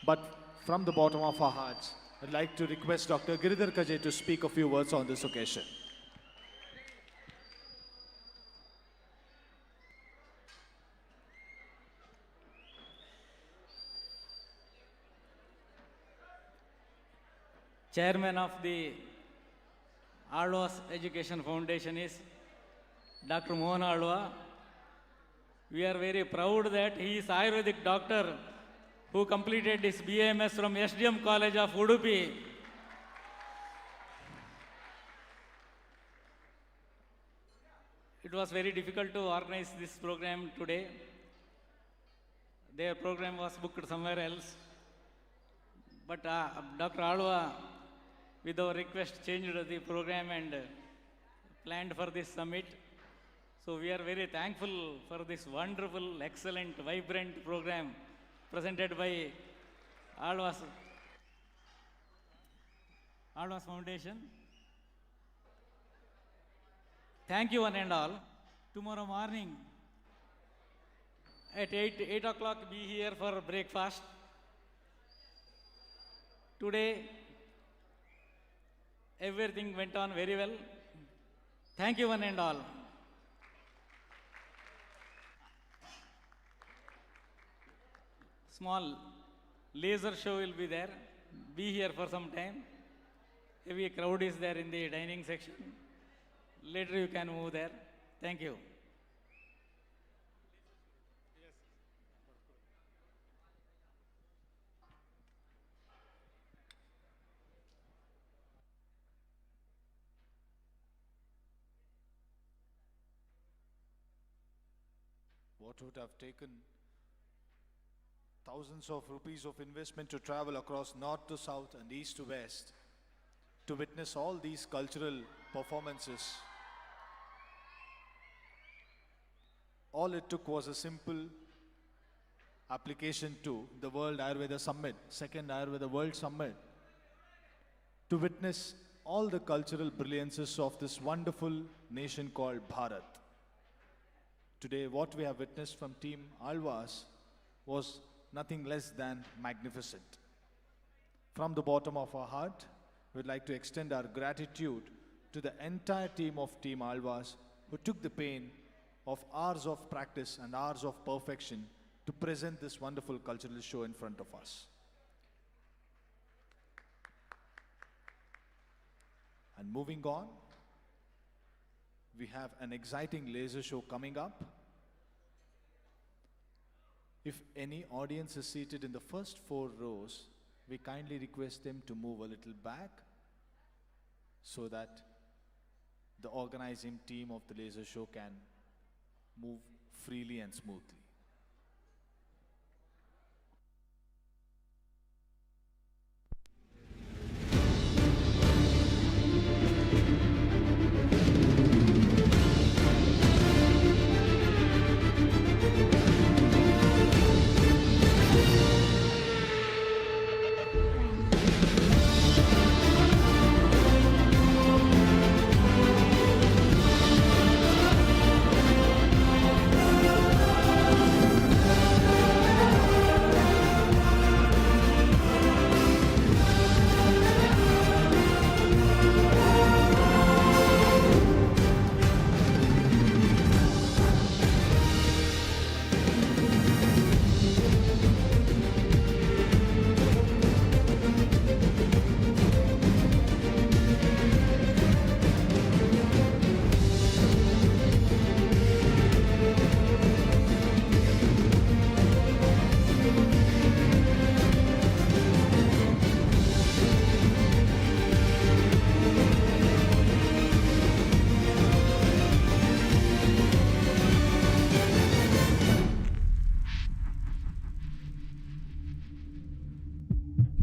But from the bottom of our hearts, I'd like to request Dr. Giridhar Kaje to speak a few words on this occasion. Chairman of the Alva's Education Foundation is Dr. Mohan Alva. We are very proud that he is Ayurvedic doctor who completed his BAMS from SDM College of Udupi. It was very difficult to organize this program today. Their program was booked somewhere else. But Dr. Alva, with our request, changed the program and planned for this summit. So we are very thankful for this wonderful, excellent, vibrant program presented by Alva's Foundation. Thank you one and all. Tomorrow morning at 8 o'clock be here for breakfast. Today everything went on very well. Thank you one and all. Small laser show will be there. Be here for some time. Heavy crowd is there in the dining section. Later you can move there. Thank you. What would have taken thousands of rupees of investment to travel across north to south and east to west to witness all these cultural performances. All it took was a simple application to the World Ayurveda Summit, second Ayurveda World Summit, to witness all the cultural brilliances of this wonderful nation called Bharat. Today, what we have witnessed from Team Alvas was nothing less than magnificent. From the bottom of our heart, we'd like to extend our gratitude to the entire team of Team Alvas who took the pain of hours of practice and hours of perfection to present this wonderful cultural show in front of us. And moving on, we have an exciting laser show coming up. If any audience is seated in the first 4 rows, we kindly request them to move a little back so that the organizing team of the laser show can move freely and smoothly.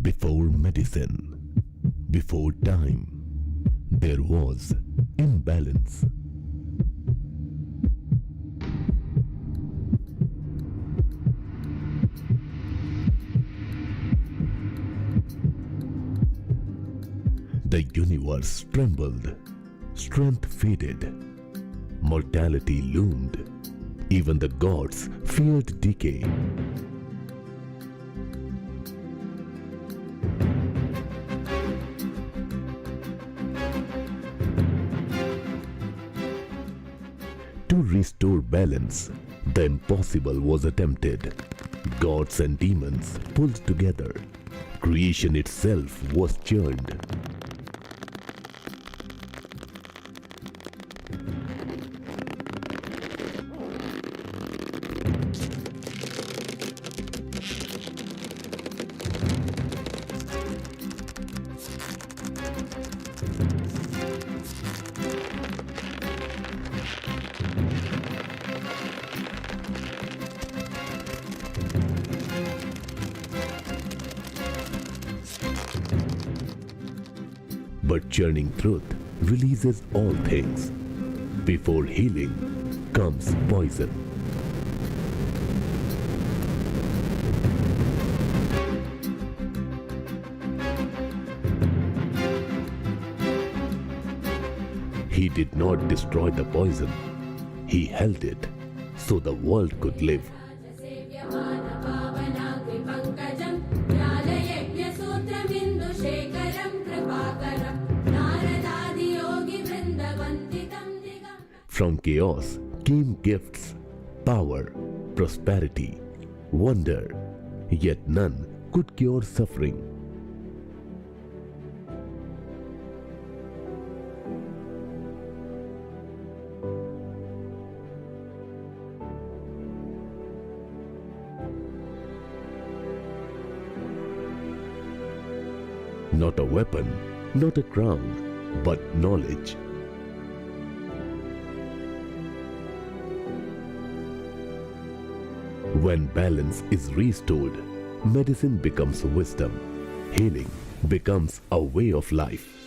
Before medicine, before time, there was imbalance. The universe trembled, strength faded, mortality loomed, even the gods feared decay. To restore balance, the impossible was attempted. Gods and demons pulled together. Creation itself was churned. but churning truth releases all things. Before healing comes poison. He did not destroy the poison. He held it so the world could live. From chaos came gifts, power, prosperity, wonder, yet none could cure suffering. Not a weapon, not a crown, but knowledge. When balance is restored, medicine becomes wisdom. Healing becomes a way of life.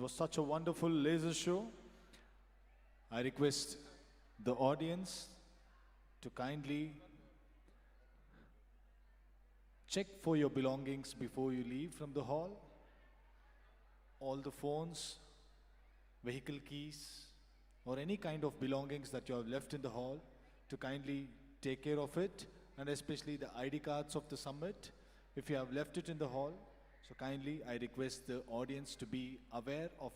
was such a wonderful laser show. I request the audience to kindly check for your belongings before you leave from the hall. All the phones, vehicle keys, or any kind of belongings that you have left in the hall, to kindly take care of it, and especially the ID cards of the summit, if you have left it in the hall. So kindly, I request the audience to be aware of